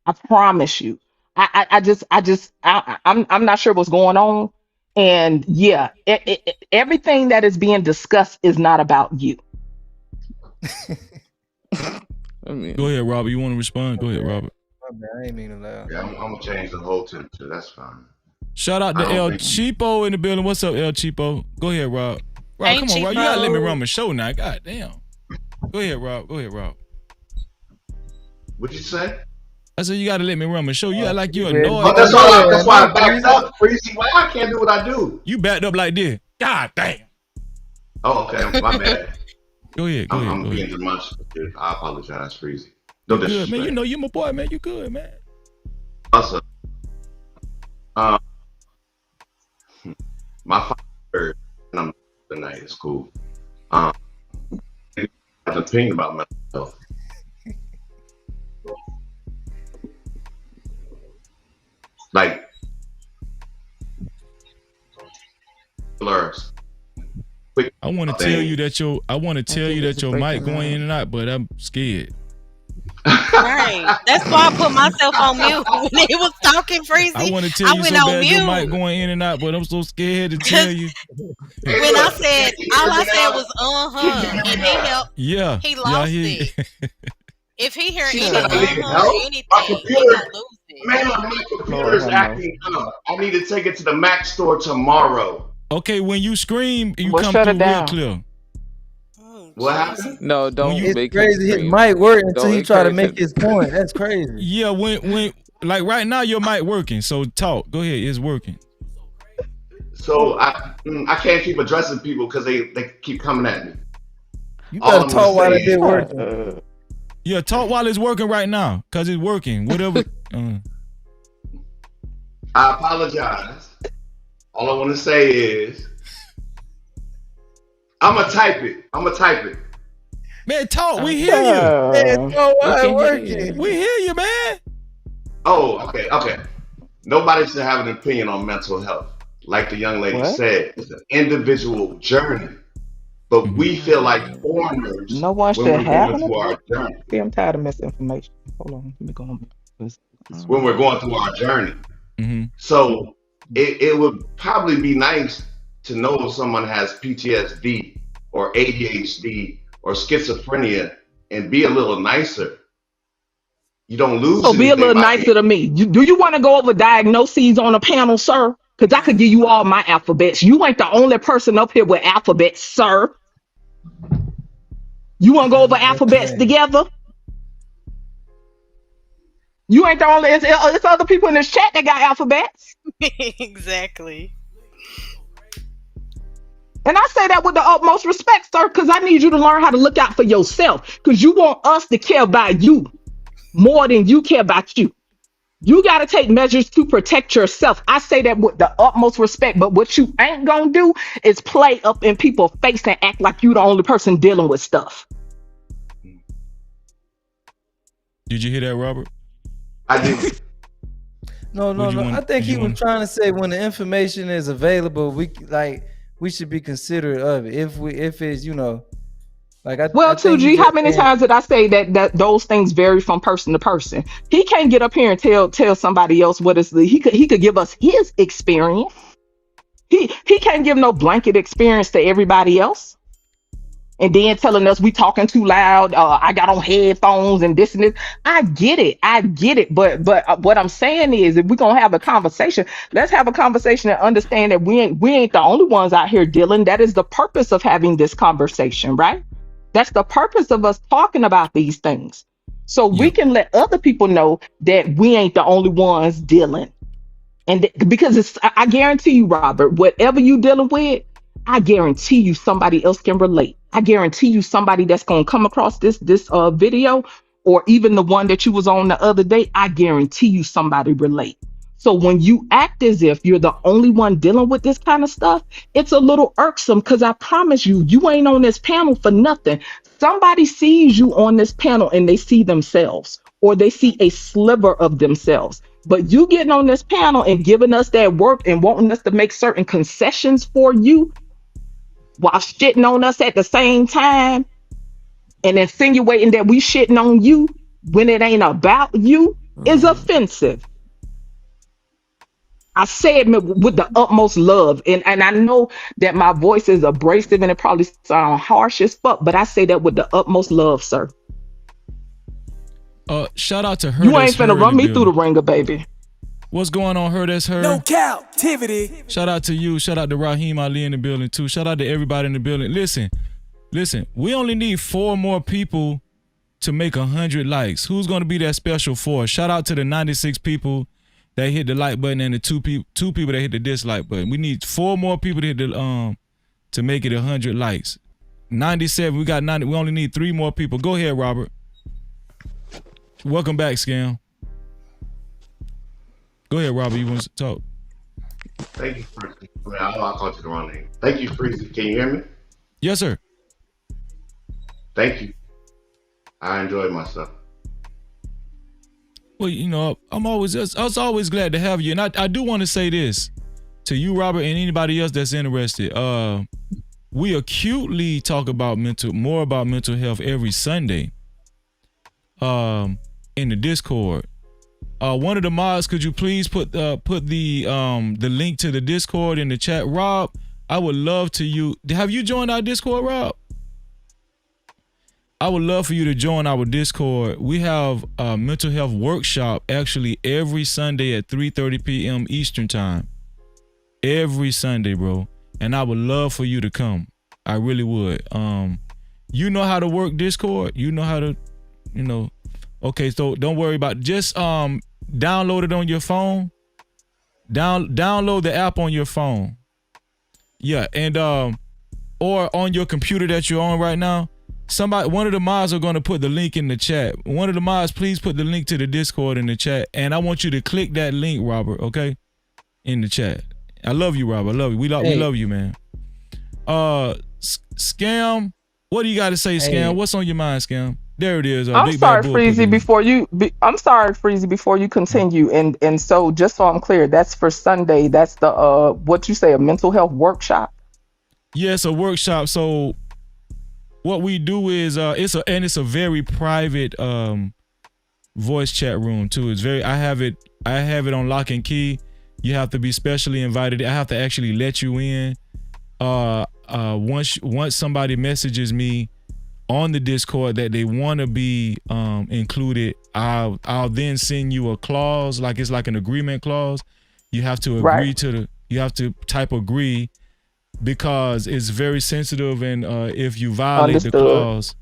I promise you. I'm not sure what's going on. And yeah, everything that is being discussed is not about you. Go ahead, Robert. You want to respond? Go ahead, Robert. I ain't mean to laugh. Yeah, I'm gonna change the whole temperature. That's fine. Shout out to El Cheapo in the building. What's up, El Cheapo? Go ahead, Rob. Rob, Hey, come on, Rob. You gotta let me Cheapo. run my show now. God damn. Go ahead, Rob. Go ahead, Rob. What'd you say? I said you gotta let me run my show. You act like you Oh, annoyed. that's why I backed up. Freezy, why I can't do what I do? You backed up like this. God damn. Oh, okay. My bad. Go ahead. Go ahead. I'm Go being ahead. demonstrative. I apologize, Freezy. No You good, disrespect. man. You know you my boy, man. You good, man. Also, my father and I'm tonight is cool. I have an opinion about mental health. Like blurs. I want to tell you that your mic going in and out, but I'm scared. Right. That's why I put myself on mute when he was talking, Freezy. I want to tell you went so on bad your mute. mic going in and out, but I'm so scared to tell you. When I said, all I said was and he helped. Yeah. He lost it. If he hear She any said I need or help. anything, My he computer, gonna lose it. man, my computer is acting up. I need to take it to the Mac store tomorrow. Okay, when you scream, you Well, come shut through it down. real clear. What happened? No, don't you- make Crazy. him His scream. mic work until Don't he try to encourage make his point. That's crazy. Yeah, when like right now your mic working, so talk. Go ahead, it's working. So I can't keep addressing people because they keep coming at me. You All gotta I'm talk gonna while say it been is- working. Yeah, talk while it's working right now, cause it's working. Whatever. I apologize. All I want to say is, I'm gonna type it. Man, talk. We hear you. Man, talk while it We working. We hear you, man. Oh, okay. Nobody should have an opinion on mental health. Like the young lady What? said, it's an individual journey. But we feel like foreigners No one when should we're have going an through our opinion. journey. See, I'm tired of misinformation. Hold on, let me go on. When we're going through our journey. Mm-hmm. So it would probably be nice to know if someone has PTSD or ADHD or schizophrenia and be a little nicer. You don't lose So be a anything little by nicer to me. Do you want to go over diagnoses on a panel, sir? Because I could give you all my alphabets. You ain't the only person up here with alphabets, sir. You want to go over alphabets together? You ain't the only. It's other people in this chat that got alphabets. Exactly. And I say that with the utmost respect, sir, because I need you to learn how to look out for yourself. Because you want us to care about you more than you care about you. You got to take measures to protect yourself. I say that with the utmost respect, but what you ain't gonna do is play up in people's face and act like you the only person dealing with stuff. Did you hear that, Robert? I did. No. I think he was trying to say when the information is available, we should be considerate of it. If it's like I Well, think 2G, he how just many saying- times did I say that those things vary from person to person? He can't get up here and tell somebody else what is he could give us his experience. He can't give no blanket experience to everybody else. And then telling us we talking too loud. I got on headphones and this and this. I get it. But what I'm saying is, if we're gonna have a conversation, let's have a conversation and understand that we ain't the only ones out here dealing. That is the purpose of having this conversation, right? That's the purpose of us talking about these things. So we can let other people know that we ain't the only ones dealing. And because I guarantee you, Robert, whatever you dealing with, I guarantee you somebody else can relate. I guarantee you somebody that's going to come across this video, or even the one that you was on the other day, I guarantee you somebody relate. So when you act as if you're the only one dealing with this kind of stuff, it's a little irksome, because I promise you, you ain't on this panel for nothing. Somebody sees you on this panel and they see themselves, or they see a sliver of themselves. But you getting on this panel and giving us that work and wanting us to make certain concessions for you while shitting on us at the same time and insinuating that we shitting on you when it ain't about you is offensive. I say it with the utmost love. And I know that my voice is abrasive and it probably sounds harsh as fuck, but I say that with the utmost love, sir. Shout out to her. You ain't finna run me through the ringer, baby. What's going on, her? That's her. No Cap-tivity. Shout out to you. Shout out to Raheem Ali in the building too. Shout out to everybody in the building. Listen. We only need 4 more people to make 100 likes. Who's gonna be that special 4? Shout out to the 96 people that hit the like button and the two people that hit the dislike button. We need 4 more people to hit the to make it 100 likes. 97. We got 90. We only need 3 more people. Go ahead, Robert. Welcome back, Scam. Go ahead, Robert. You want to talk? Thank you, Freezy. I called you the wrong name. Thank you, Freezy. Can you hear me? Yes, sir. Thank you. I enjoyed myself. Well, you know, I was always glad to have you. And I do want to say this to you, Robert, and anybody else that's interested. We acutely talk about more about mental health every Sunday in the Discord. One of the mods, could you please put the link to the Discord in the chat? Rob, I would love to have you joined our Discord, Rob? I would love for you to join our Discord. We have a mental health workshop actually every Sunday at 3:30 p.m. Eastern time. Every Sunday, bro. And I would love for you to come. I really would. You know how to work Discord? You know how to, okay, so don't worry about it. Just download it on your phone. Download the app on your phone. Yeah, and or on your computer that you're on right now. One of the mods are going to put the link in the chat. One of the mods, please put the link to the Discord in the chat. And I want you to click that link, Robert, okay? In the chat. I love you, Robert. I love you. We love you, man. Scam, what do you got to say, Scam? Hey. What's on your mind, Scam? There it is. I'm sorry, Freezy, before you continue. And so just so I'm clear, that's for Sunday. That's the what you say, a mental health workshop? Yes, a workshop. So what we do is it's a very private voice chat room too. It's very I have it on lock and key. You have to be specially invited. I have to actually let you in. Once somebody messages me on the Discord that they want to be included, I'll then send you a clause, like it's like an agreement clause. You have to agree you have to type agree, because it's very sensitive, and if you violate the clause,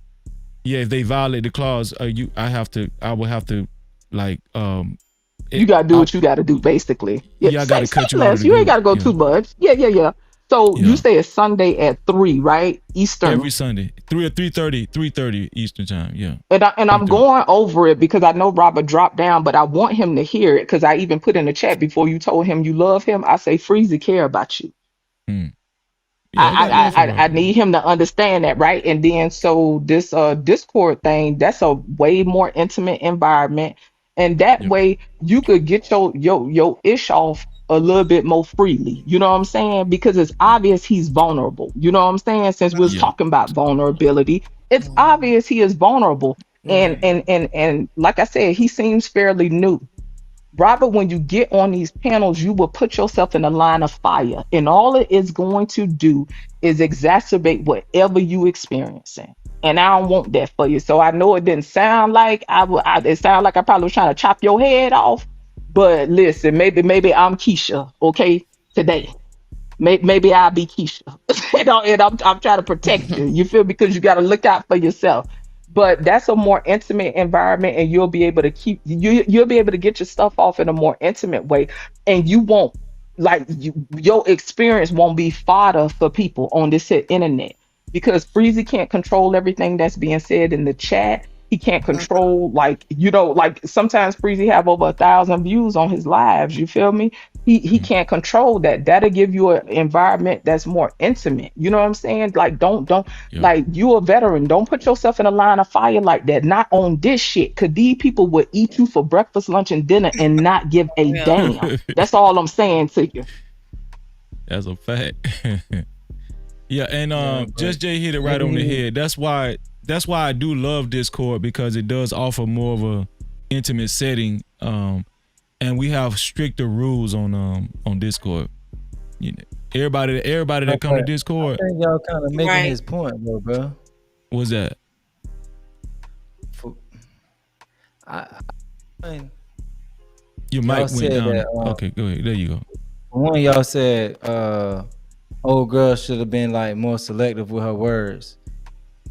if they violate the clause, I will have to you gotta do what you gotta do, basically. Yeah, I gotta cut you out. You ain't gotta go too much. Yeah. So you say it's Sunday at 3, right? Eastern. Every Sunday, 3:30 Eastern time. Yeah. And I'm going over it because I know Robert dropped down, but I want him to hear it, because I even put in the chat before you told him you love him. I say Freezy care about you. I need him to understand that, right? And then so this Discord thing, that's a way more intimate environment, and that way you could get your ish off a little bit more freely. You know what I'm saying? Because it's obvious he's vulnerable. You know what I'm saying? Since we're talking about vulnerability, it's obvious he is vulnerable. And like I said, he seems fairly new. Robert, when you get on these panels, you will put yourself in a line of fire, and all it is going to do is exacerbate whatever you experiencing. And I don't want that for you. So I know it didn't sound like it sounded like I probably was trying to chop your head off. But listen, maybe I'm Keyshia, okay, today. Maybe I'll be Keyshia. and I'm trying to protect you. You feel? Because you got to look out for yourself. But that's a more intimate environment, and you'll be able to you'll be able to get your stuff off in a more intimate way, and you won't your experience won't be fodder for people on this internet, because Freezy can't control everything that's being said in the chat. He can't control, like sometimes Freezy have over 1,000 views on his lives. You feel me? he can't control that. That'll give you an environment that's more intimate. You know what I'm saying? Like don't Yep. like you a veteran. Don't put yourself in a line of fire like that. Not on this shit. Cause these people would eat you for breakfast, lunch, and dinner and not give a Yeah. damn. That's all I'm saying to you. That's a fact. Yeah, and Yeah, Just Jay hit it right maybe on the he- head. That's why I do love Discord, because it does offer more of a intimate setting. And we have stricter rules on Discord. You know, everybody that come to I Discord, think y'all kind of making Right. his point, though, bro. what's that? I mean, Your y'all mic went said down. that, Okay, go ahead. There you go. one of y'all said old girl should have been like more selective with her words.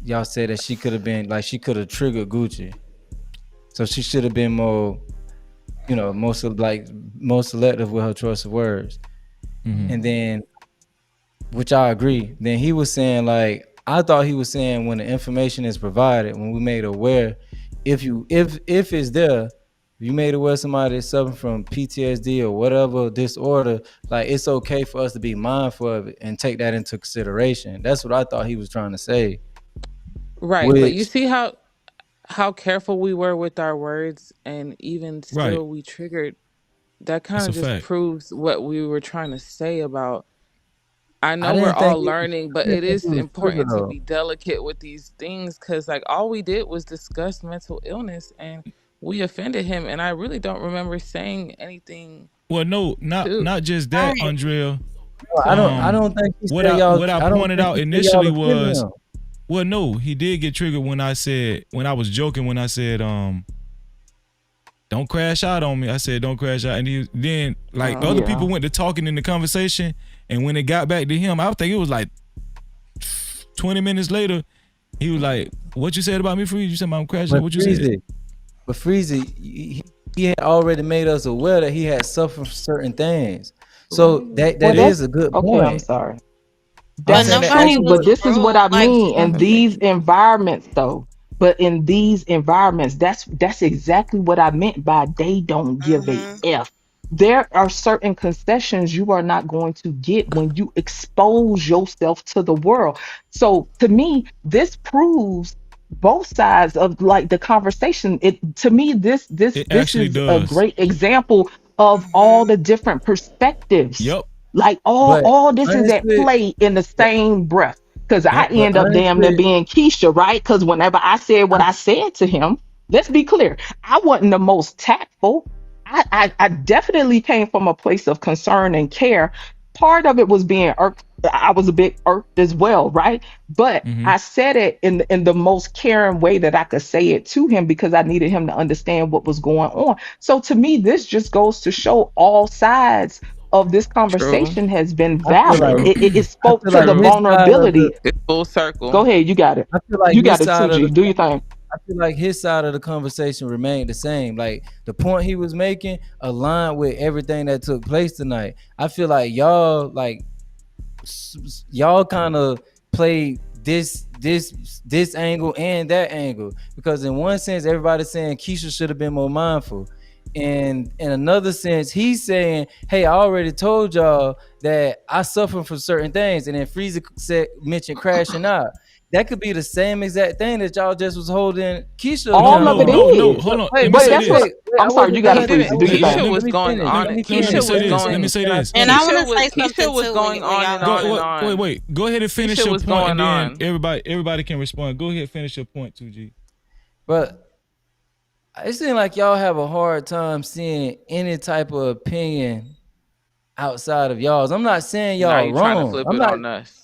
Y'all said that she could have been like, she could have triggered Gucci, so she should have been more, you know, more selective with her choice of words. And then, which I agree, then he was saying, like, I thought he was saying when the information is provided, when we made aware, if it's there, if you made aware somebody is suffering from PTSD or whatever disorder, like, it's okay for us to be mindful of it and take that into consideration. That's what I thought he was trying to say. Right, but you Which, see how careful we were with our words, and even Right. still we triggered. That kind That's a of just fact. proves what we were trying to say about. I I know we're didn't think all learning, but it it is was trigger important to though. be delicate with these things, because like all we did was discuss mental illness, and we offended him, and I really don't remember saying anything. Well, no, not just that, Right. Andrea. I don't think he What said y'all. I I don't pointed think out he said y'all initially offended was, him. well, no, he did get triggered when I was joking when I said don't crash out on me. I said don't crash out, and then like other Yeah. people went to talking in the conversation, and when it got back to him, I think it was like 20 minutes later, he was like, "What you said about me, Freeze? You said I'm crashing. What you said?" But Freezy, he had already made us aware that he had suffered from certain things. So that Well, is that's a good okay. I'm point. sorry. I'm But That's saying that nobody true, was but this is what rude. I Like, mean. In these environments, though, but in these environments, that's exactly what I meant by they don't give a mhm. F. There are certain concessions you are not going to get when you expose yourself to the world. So to me, this proves both sides of like the conversation. It to me, It this actually is a does. great example of all the different perspectives. Yep. Like But all this is at honestly, play in the but, same breath. Because I but end up damn near honestly, being Keisha, right? Because whenever I said what I said to him, let's be clear, I wasn't the most tactful. I definitely came from a place of concern and care. Part of it was being irked. I was a bit irked as well, right? But I said it in the most caring way that I could say it to him because I needed him to understand what was going on. So to me, this just goes to show all sides of this True. conversation has been I feel valid. like True. It I spoke feel to like the True. his side of the vulnerability. It's full circle. Go ahead, you got it. I feel like You got his it too, side of G. the Do your thing. I feel like his side of the conversation remained the same. Like the point he was making aligned with everything that took place tonight. I feel like y'all kind of played this angle and that angle, because in one sense everybody's saying Keisha should have been more mindful, and in another sense he's saying, hey, I already told y'all that I suffer from certain things, and then Frieza mentioned crashing out. That could be the same exact thing that y'all just was holding Keisha No, All of no, it accountable. no, no. is. Hold on. Wait, Let me But say that's this. what I I'm sorry, you wasn't got it, done. Freezy. Do your Let, Keisha thing. let, was Let me going finish. on Let it. me let me finish. Keisha say was this. Let me going. say Can I this. And I finish? want to say Keisha something was too going when on y'all and on and finish. on. Wait. Go ahead and finish Keisha your was point, and going then on. everybody can respond. Go ahead, finish your point, 2G. But it seems like y'all have a hard time seeing any type of opinion outside of y'all's. I'm not saying Now y'all you trying to wrong. flip it on us.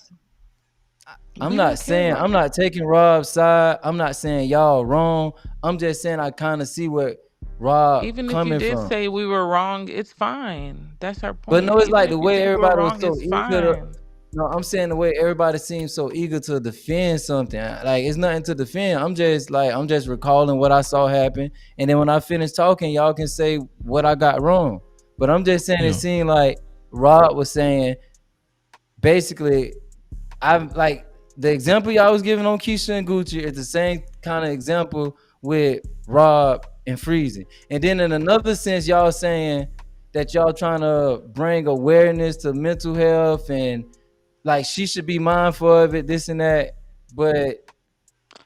I'm We not don't care saying about I'm that. not taking Rob's side. I'm not saying y'all wrong. I'm just saying I kind of see what Rob Even if you coming did from. say we were wrong, it's fine. That's our But point. no, it's Even like if the you way think we're everybody was wrong, so it's eager to. fine. No, I'm saying the way everybody seems so eager to defend something. Like it's nothing to defend. I'm just recalling what I saw happen, and then when I finish talking, y'all can say what I got wrong. But I'm just saying it Yeah. seemed like Rob was saying basically, I'm like the example y'all was giving on Keisha and Gucci is the same kind of example with Rob and Freezing. And then in another sense, y'all saying that y'all trying to bring awareness to mental health and like she should be mindful of it, this and that. But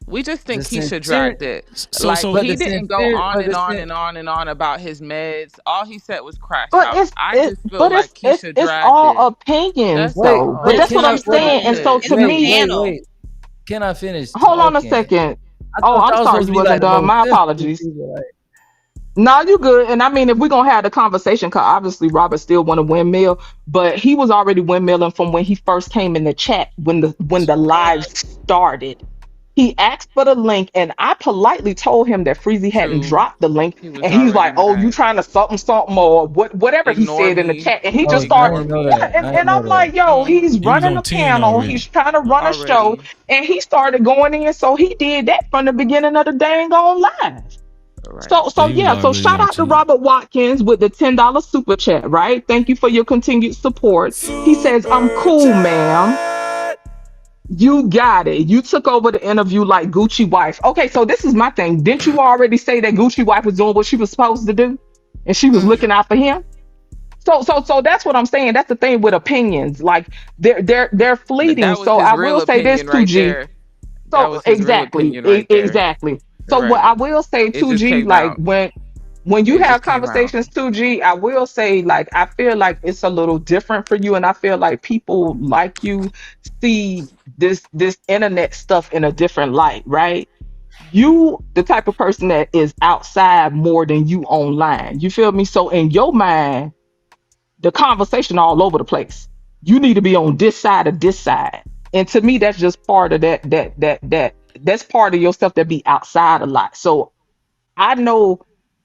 We just the think Keisha sincere, dragged it. So Like so but the he didn't go sincere, on but and the on sin, and on and on about his meds. All he said was crash But out. it's I it, just feel but like Keisha it's dragged all it. opinions That's wait, though. But wait, all that's what can I, I'm saying. And so bullshit. It's to a wait, me, wait, panel. wait. Can I finish hold on a talking? second. I Oh, thought I'm y'all sorry supposed you to be like wasn't the done. most My sensitive apologies. people, right? No, you good. And I mean, if we're gonna have the conversation, cause obviously Robert still want to windmill, but he was already windmilling from when he first came in the chat when the live started. He asked for the link, and I politely told him that Freezy hadn't True. dropped the link, He was and he's already like, "Oh, you mad. trying to something or whatever he Ignore said in the me. chat," and he just Oh, I started. Ignore didn't know Yeah, me. that. I didn't and know I'm that. like, "Yo, he's he was running on a 10 panel, already. he's trying to run a show, Already. and he started going in, so he did that from the beginning of the dang on live." Right. Yeah, So he was yeah, so already shout on out to 10. Robert Watkins with the $10 super chat, right? Thank you for your continued support. He says, "I'm Super cool, ma'am. chat. You got it. You took over the interview like Gucci wife." Okay, so this is my thing. Didn't you already say that Gucci wife was doing what she was supposed to do? And she was looking out for him? So that's what I'm saying. That's the thing with opinions. Like they're fleeting. That was So his I real will say this opinion too, right G. there. That So was his real exactly, opinion right there. exactly. So what I Right. will say It too, just G, came like out. when you It have just came out. conversations too, G, I will say like I feel like it's a little different for you, and I feel like people like you see this internet stuff in a different light, right? You the type of person that is outside more than you online. You feel me? So in your mind, the conversation all over the place. You need to be on this side or this side. And to me, that's just part of that's part of yourself that be outside a lot. So I know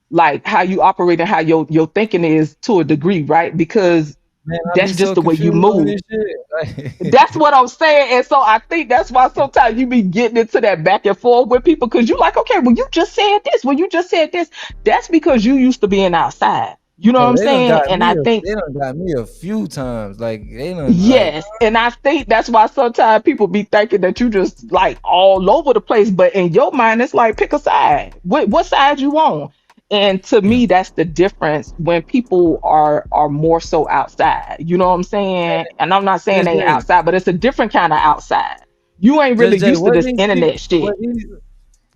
like how you operate and how your thinking is to a degree, right? Because Man, I be that's just so the way you confused on move. this shit. That's what I'm saying. And so I think that's why sometimes you be getting into that back and forth with people because you like, okay, well, you just said this. Well, you just said this. That's because you used to being outside. You know what Bro, I'm saying? And I think they done got me a few times. Like they done like yes, and I think that's why sometimes people be thinking that you just like all over the place, but in your mind, it's like pick a side. What side you on? And to Yeah. me, that's the difference when people are more so outside. You know what I'm saying? And I'm not saying Just they ain't Jay, outside, but it's a different kind of outside. You ain't really Just Jay, used to what this these people, internet what shit. these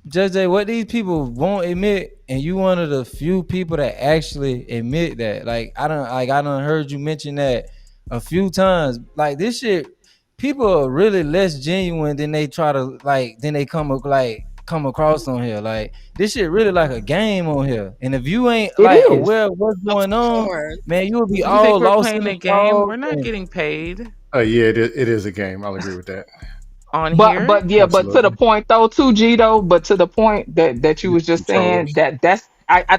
Just Jay, what these people won't admit, and you one of the few people that actually admit that. I done heard you mention that a few times. Like this shit, people are really less genuine than they try to than they come across on here. Like this shit really like a game on here. And if you ain't It like is. aware of what's Of going on, course. man, you'll be You think all we're lost playing in the a game? sauce. We're not And getting paid Yeah, it is a game. I'll agree with that. on But here. but yeah, but to the Absolutely. point though, too, G though, but to the point that you was just Controllers. saying that's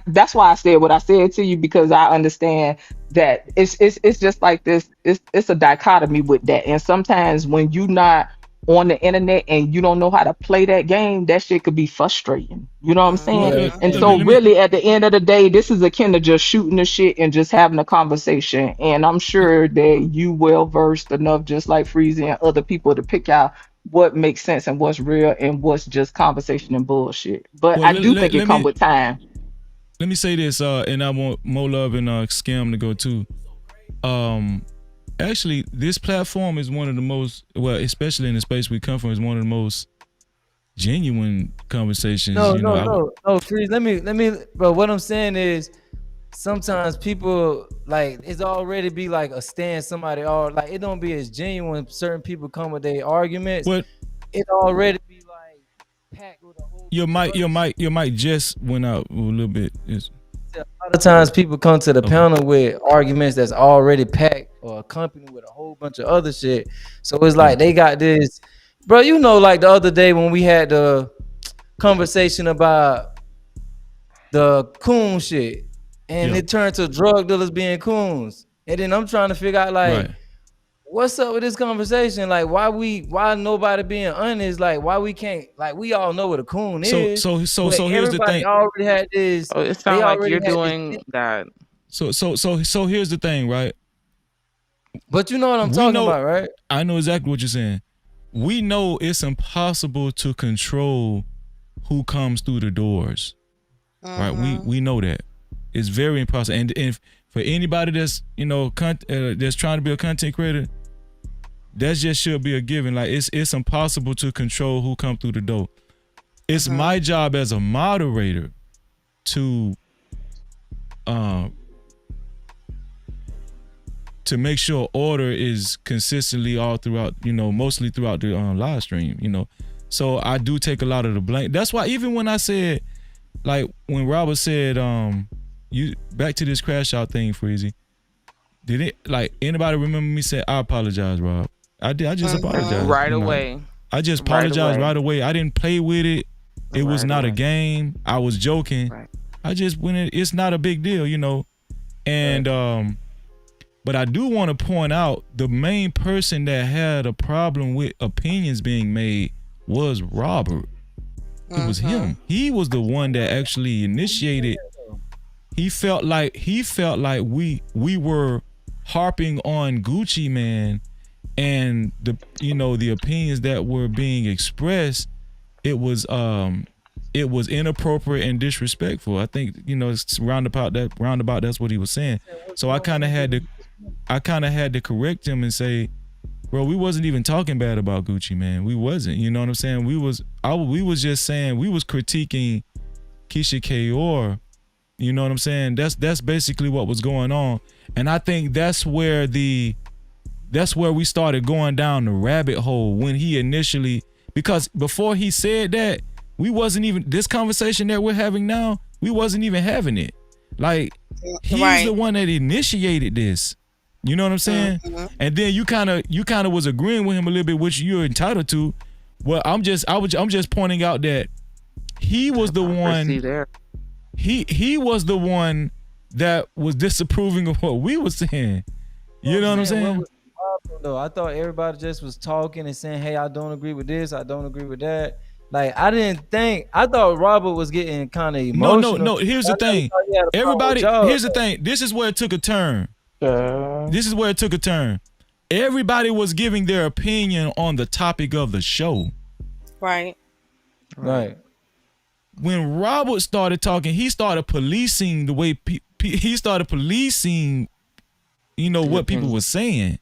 that's why I said what I said to you because I understand that it's just like this it's a dichotomy with that. And sometimes when you not on the internet and you don't know how to play that game, that shit could be frustrating. You know what I'm Well, saying? yeah, And let me so let me really at the end of the day, this is akin to just shooting the shit and just having a conversation. And I'm sure that you well versed enough, just like Freezy and other people, to pick out what makes sense and what's real and what's just conversation and bullshit. But well I do think it let come me with time. let me say this. And I want Mo Love and Scam to go too. Actually, this platform is one of the most especially in the space we come from, is one of the most genuine conversations. No, Freeze. Let me. But what I'm saying is, sometimes people like it's already be like a stand somebody or like it don't be as genuine. Certain people come with their arguments. What It already be like packed with a whole. your mic just went out a little bit. A lot of times people come to the panel with arguments that's already packed or accompanied with a whole bunch of other shit. So it's like they got this, bro. You know, like the other day when we had the conversation about the coon shit, and it turned to drug dealers being coons, and then I'm trying to figure out like. Right. What's up with this conversation? Like, why nobody being honest? Like, why we can't? Like, we all know what a coon is. So But here's the everybody thing. already had this. Oh, it They sounds like already you're had this. doing that. So here's the thing, right? But you know what I'm talking about, right? I know exactly what you're saying. We know it's impossible to control who comes through the doors, right? We know that. It's very impossible. And if for anybody that's that's trying to be a content creator, that just should be a given. Like it's impossible to control who come through the door. It's my job as a moderator to make sure order is consistently all throughout, mostly throughout the live stream, So I do take a lot of the blame. That's why even when I said, like when Robert said, you back to this crash out thing, Freezy. Did it like anybody remember me say I apologize, Rob? I did. I just apologized Right away. I just apologized right away. I didn't play with it. It was not a game. I was joking. I just went. It's not a big deal, And but I do want to point out the main person that had a problem with opinions being made was Robert. It was him. He was the one that actually initiated. He felt like we were harping on Gucci Man and the opinions that were being expressed. It was inappropriate and disrespectful. I think it's roundabout that's what he was saying. So I kind of had to correct him and say, bro, we wasn't even talking bad about Gucci Man. We wasn't. You know what I'm saying? We was just saying we was critiquing Keyshia Kayor. You know what I'm saying? That's basically what was going on. And I think that's where we started going down the rabbit hole when he initially, because before he said that, we wasn't even, this conversation that we're having now, we wasn't even having it. Like, he's the one that initiated this. You know what I'm saying? And then you kind of was agreeing with him a little bit, which you're entitled to. Well, I'm just pointing out that he was the one. He was the one that was disapproving of what we were saying. You know what I'm saying? Though I thought everybody just was talking and saying, "Hey, I don't agree with this. I don't agree with that." Like I thought Robert was getting kind of emotional. No. Here's the thing. Here's the thing. This is where it took a turn. Everybody was giving their opinion on the topic of the show. Right. When Robert started talking, he started policing the way he started policing, what people were saying.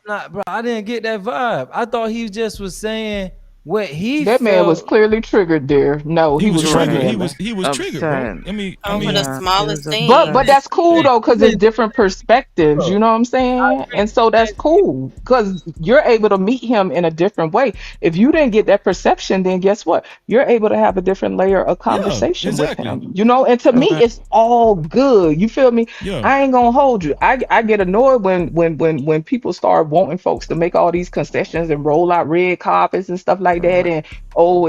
Bro, I didn't get that vibe. I thought he just was saying what he That felt. man was clearly triggered there. No, he was triggered. triggered. He was triggered, bro. I mean, for the smallest thing. But that's cool though, because it's different perspectives. You know what I'm saying? And so that's cool because you're able to meet him in a different way. If you didn't get that perception, then guess what? You're able to have a different layer of conversation with him. And to me, it's all good. You feel me? Yeah. I ain't gonna hold you. I get annoyed when people start wanting folks to make all these concessions and roll out red carpets and stuff like that, and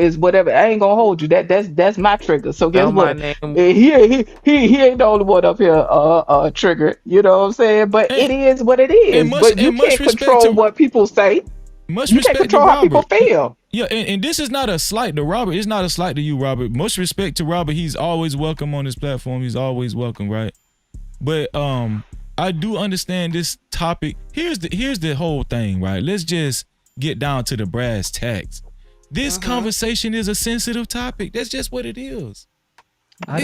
is whatever. I ain't gonna hold you. That's my trigger. So guess what? He ain't the only one up here triggered. You know what I'm saying? But it is what it is. But you can't control what people say. You can't control how people feel. Yeah, and this is not a slight to Robert. It's not a slight to you, Robert. Much respect to Robert. He's always welcome on this platform. He's always welcome, right? But I do understand this topic. Here's the whole thing, right? Let's just get down to the brass tacks. This conversation is a sensitive topic. That's just what it is. I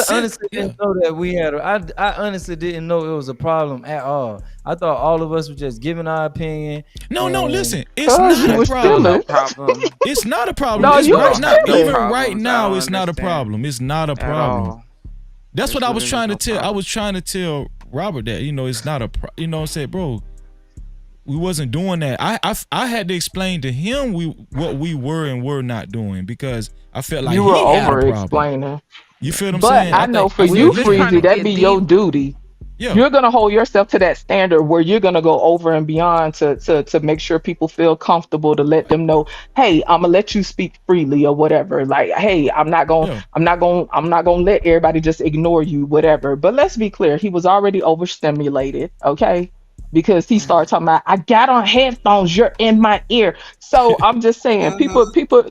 honestly didn't know that we had. I honestly didn't know it was a problem at all. I thought all of us were just giving our opinion. No, listen. It's not a problem. It's not a problem. No, even right now, it's not a problem. It's not a problem. That's what I was trying to tell. I was trying to tell Robert that it's not a. I said, bro, we wasn't doing that. I had to explain to him what we were and were not doing because I felt like you were over explaining. You feel what I'm saying? But I know for you, Freezy, that'd be your duty. Yeah. You're gonna hold yourself to that standard where you're gonna go over and beyond to make sure people feel comfortable, to let them know, hey, I'm gonna let you speak freely or whatever. Like, hey, I'm not gonna let everybody just ignore you, whatever. But let's be clear, he was already overstimulated, okay? Because he started talking about, I got on headphones, you're in my ear. So I'm just saying, people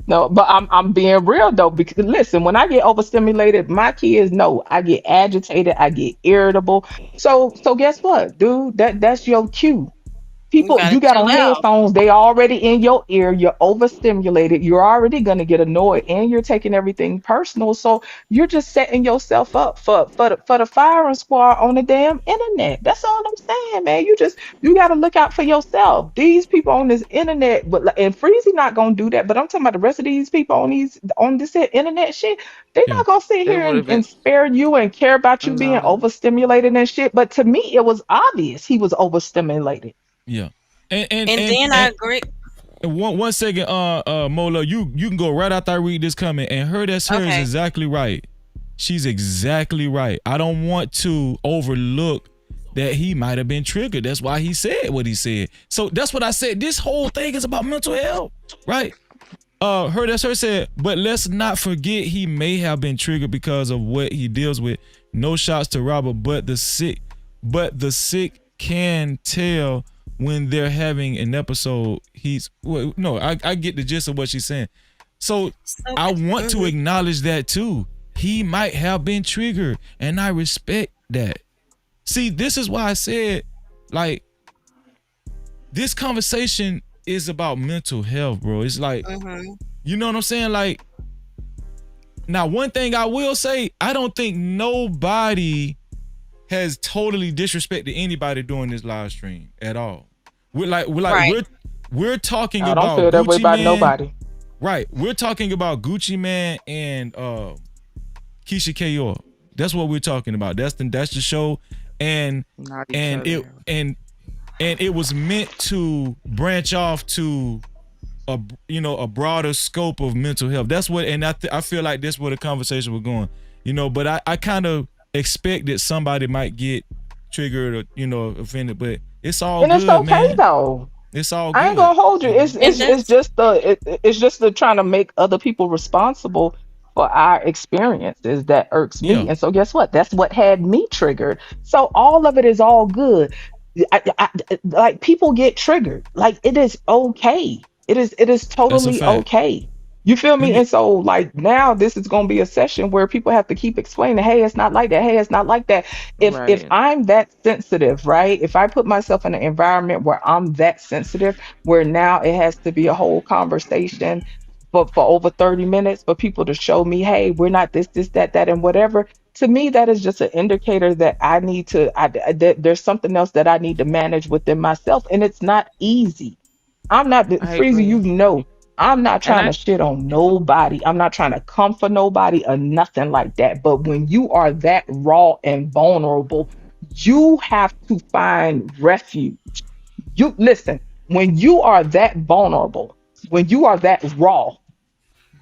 no, but I'm being real though, because listen, when I get overstimulated, my kids know I get agitated, I get irritable. So guess what, dude? That's your cue. You People, gotta you got chill on out. headphones, they already in your ear, you're overstimulated, you're already gonna get annoyed, and you're taking everything personal. So you're just setting yourself up for the firing squad on the damn internet. That's all I'm saying, man. You gotta look out for yourself. These people on this internet, and Freezy not gonna do that, but I'm talking about the rest of these people on this here internet shit. They're Yeah. not gonna sit It here would have and been spare you and care about you being no. overstimulated and shit. But to me, it was obvious he was overstimulated. Yeah. And and And and then I and, agree. and one second, Mola, you can go right after I read this comment. And her is Okay. exactly right. She's exactly right. I don't want to overlook that he might have been triggered. That's why he said what he said. So that's what I said. This whole thing is about mental health, right? Her said, but let's not forget he may have been triggered because of what he deals with. No shots to Robert, but the sick can tell when they're having an episode. I get the gist of what she's saying. So I want to acknowledge that too. He might have been triggered, and I respect that. See, this is why I said, like, this conversation is about mental health, bro. It's like, you know what I'm saying? Like, now, one thing I will say, I don't think nobody has totally disrespected anybody during this live stream at all. Right. We're talking I don't about feel that way Gucci about Man. nobody. Right. We're talking about Gucci Man and Keyshia K'Oir. That's what we're talking about. That's the show. And Not each and other. it was meant to branch off to a broader scope of mental health. That's what, and I feel like that's where the conversation was going. But I kind of expected somebody might get triggered or offended, but it's all And good, it's okay man. though. It's all I ain't good. gonna hold you. It's And it's it's that's just it's just the trying to make other people responsible for our experiences that irks Yeah. me. And so guess what? That's what had me triggered. So all of it is all good. Like people get triggered. Like it is okay. It is That's a totally fact. okay. You feel Let me? me And so like now this is gonna be a session where people have to keep explaining, hey, it's not like that. Hey, it's not like that. If Right. I'm that sensitive, right? If I put myself in an environment where I'm that sensitive, where now it has to be a whole conversation for over 30 minutes for people to show me, hey, we're not this, that, and whatever. To me, that is just an indicator that I need to, that there's something else that I need to manage within myself. And it's not easy. I'm not, I Freezy, agree. I'm not And trying to shit on nobody. I'm not trying to come for nobody or nothing like that. But when you are that raw and vulnerable, you have to find refuge. You listen, when you are that vulnerable, when you are that raw,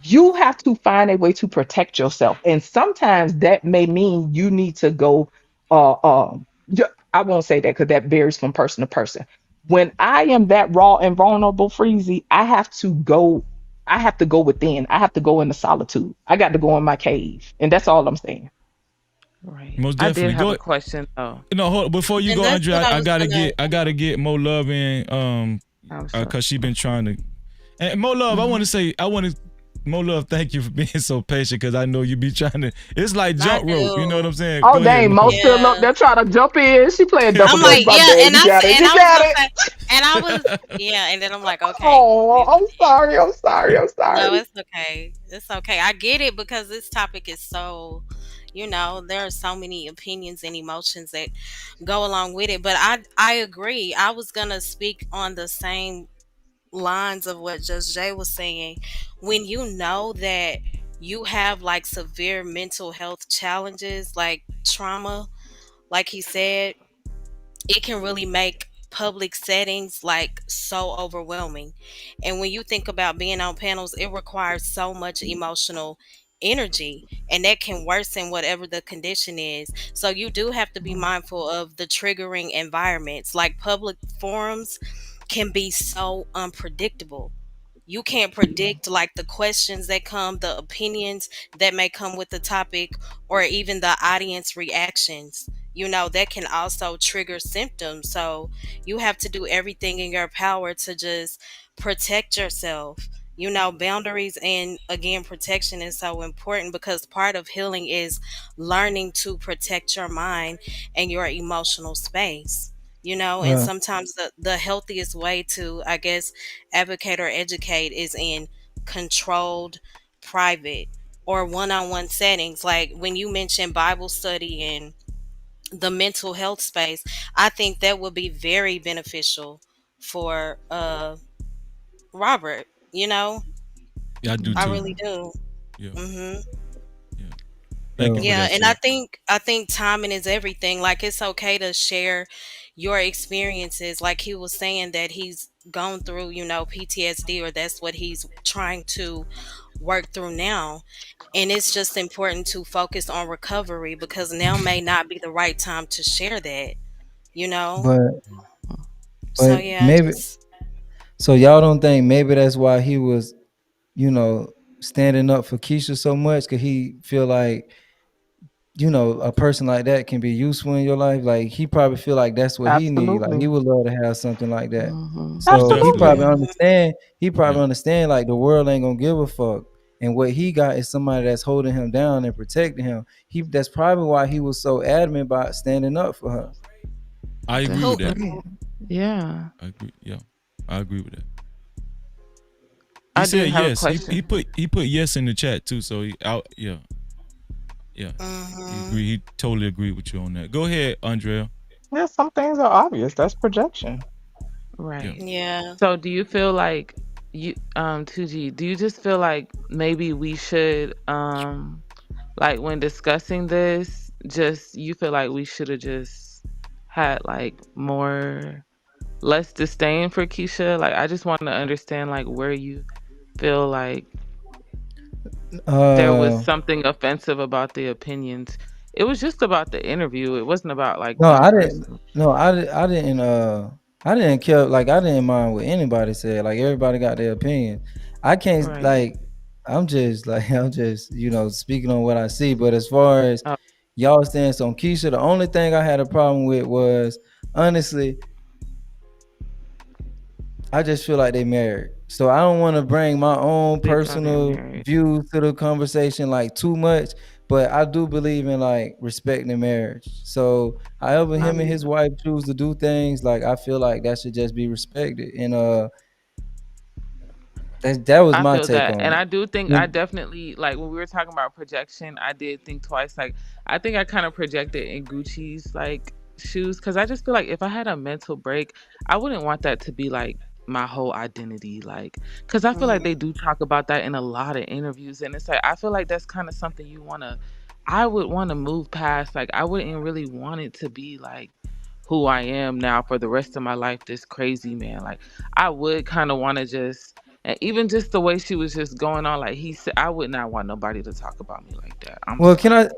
you have to find a way to protect yourself. And sometimes that may mean you need to go I won't say that because that varies from person to person. When I am that raw and vulnerable, Freezy, I have to go within. I have to go into solitude. I got to go in my cave. And that's all I'm saying. Right. most I did definitely have go. a question though. No, hold, before you and go, that's Andre, what I I was gotta gonna. get more love in, I'm sorry. cause she been trying to, and more love. More love. Thank you for being so patient, cause I know you be trying to. It's like I jump rope. You know what do. I'm saying? Oh Go ahead, dang, Mo. Mo still up Yeah. there trying to jump in. She playing double I'm dutch. like, My yeah, bad. You got it. and You I was got gonna it. say, and I was, yeah, and then I'm like, okay, Oh, I'm sorry. I'm sorry. I'm no, sorry. it's okay, it's okay. I get it because this topic is so, there are so many opinions and emotions that go along with it. But I agree. I was gonna speak on the same lines of what Just Jay was saying. When you know that you have like severe mental health challenges, like trauma, like he said, it can really make public settings like so overwhelming. And when you think about being on panels, it requires so much emotional energy, and that can worsen whatever the condition is. So you do have to be mindful of the triggering environments. Like public forums can be so unpredictable. You can't predict like the questions that come, the opinions that may come with the topic, or even the audience reactions. That can also trigger symptoms. So you have to do everything in your power to just protect yourself. Boundaries and again, protection is so important because part of healing is learning to protect your mind and your emotional space. And sometimes the healthiest way to, I guess, advocate or educate is in controlled, private, or one-on-one settings. Like when you mention Bible study and the mental health space, I think that would be very beneficial for Robert. Yeah, I do I too. really do. Yeah. Mhm. Thank you for Yeah, that, and I Chip. think timing is everything. Like it's okay to share your experiences. Like he was saying that he's gone through, PTSD, or that's what he's trying to work through now. And it's just important to focus on recovery, because now may not be the right time to share that, you know? But So but yeah, maybe just so y'all don't think maybe that's why he was, you know, standing up for Keyshia so much? Cause he feel like, a person like that can be useful in your life. Like he probably feel like that's what he need. Like he Absolutely. would love to have something like that. Most So he definitely. probably understand. He probably Yeah. understand like the world ain't gonna give a fuck. And what he got is somebody that's holding him down and protecting him. That's probably why he was so adamant about standing up for her. I agree who with that. Definitely. Yeah. I agree. Yeah. I agree with that. He I do said have a yes. He question. put yes in the chat too. So yeah. He agree. He totally agreed with you on that. Go ahead, Andrea. Yeah, some things are obvious. That's projection. Yeah. Right. yeah. So do you feel like 2G, do you just feel like maybe we should like when discussing this, just you feel like we should have just had like less disdain for Keyshia? Like I just want to understand like where you feel like there was Uh something offensive about the opinions. It was just about the interview. It wasn't about like no, them I didn't. personally. No, I didn't. I didn't care. Like I didn't mind what anybody said. Like everybody got their opinion. I can't Right. like. I'm just like I'm just speaking on what I see. But as far as Oh, y'all stance on Keyshia, the only thing I had a problem with was honestly, I just feel like they married. So I don't want to bring my own they thought they personal married. views to the conversation like too much, but I do believe in like respecting marriage. So however I him and mean, his wife choose to do things, like I feel like that should just be respected. And that was I my feel take that. on And it. I do think I And definitely like when we were talking about projection, I did think twice. Like I think I kind of projected in Gucci's like shoes because I just feel like if I had a mental break, I wouldn't want that to be like my whole identity. Like, because I feel like they do talk about that in a lot of interviews. And it's like, I feel like that's kind of something I would want to move past. Like, I wouldn't really want it to be like who I am now for the rest of my life, this crazy man. Like, I would kind of want to just, and even just the way she was just going on, like he said, I would not want nobody to talk about me like that. I'm well, can sorry. I?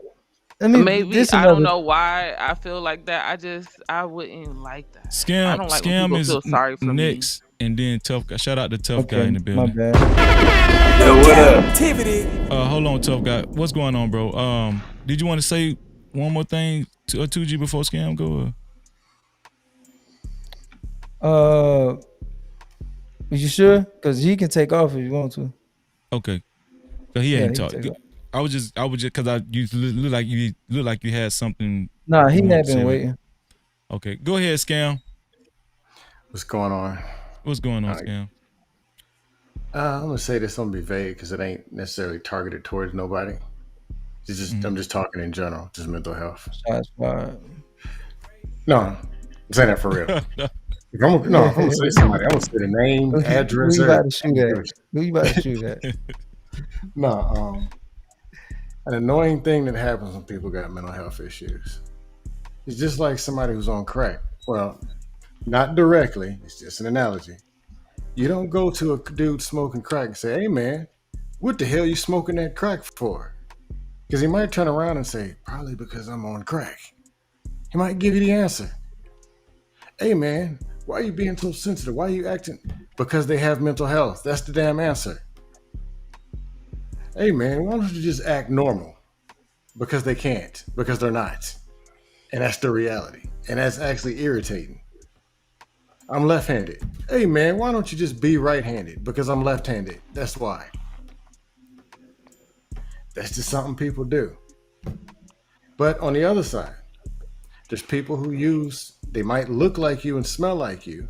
Let me. Maybe This I don't another. know why I feel like that. I wouldn't like that. I don't like when Scam people is feel sorry for me. next, and then tough guy. Shout out to tough guy in Okay, the my building. bad. Yo, what up? Cap-tivity. Hold on, tough guy. What's going on, bro? Did you want to say one more thing to 2G before Scam go? You sure? Because he can take off if you want to. Okay. So he Yeah, ain't he can talked. take off. I was just because you look like you had something Nah, you he wanted had to say. been Right? waiting. Okay, go ahead, Scam. What's going on? What's going on, Scam? I'm gonna say this. I'm gonna be vague because it ain't necessarily targeted towards nobody. It's just I'm just talking in general, just mental health. Shots fired. No, I'm saying that for real. If I'm gonna say somebody, I'm gonna say the name, Who address, you about to everything. shoot at? Who you about to shoot at? No, an annoying thing that happens when people got mental health issues. It's just like somebody who's on crack. Well, not directly. It's just an analogy. You don't go to a dude smoking crack and say, "Hey, man, what the hell you smoking that crack for?" Because he might turn around and say, "Probably because I'm on crack." He might give you the answer. "Hey, man, why are you being so sensitive? Why are you acting?" Because they have mental health. That's the damn answer. "Hey, man, why don't you just act normal?" Because they can't. Because they're not. And that's the reality. And that's actually irritating. I'm left-handed. "Hey, man, why don't you just be right-handed?" Because I'm left-handed. That's why. That's just something people do. But on the other side, There's people who they might look like you and smell like you,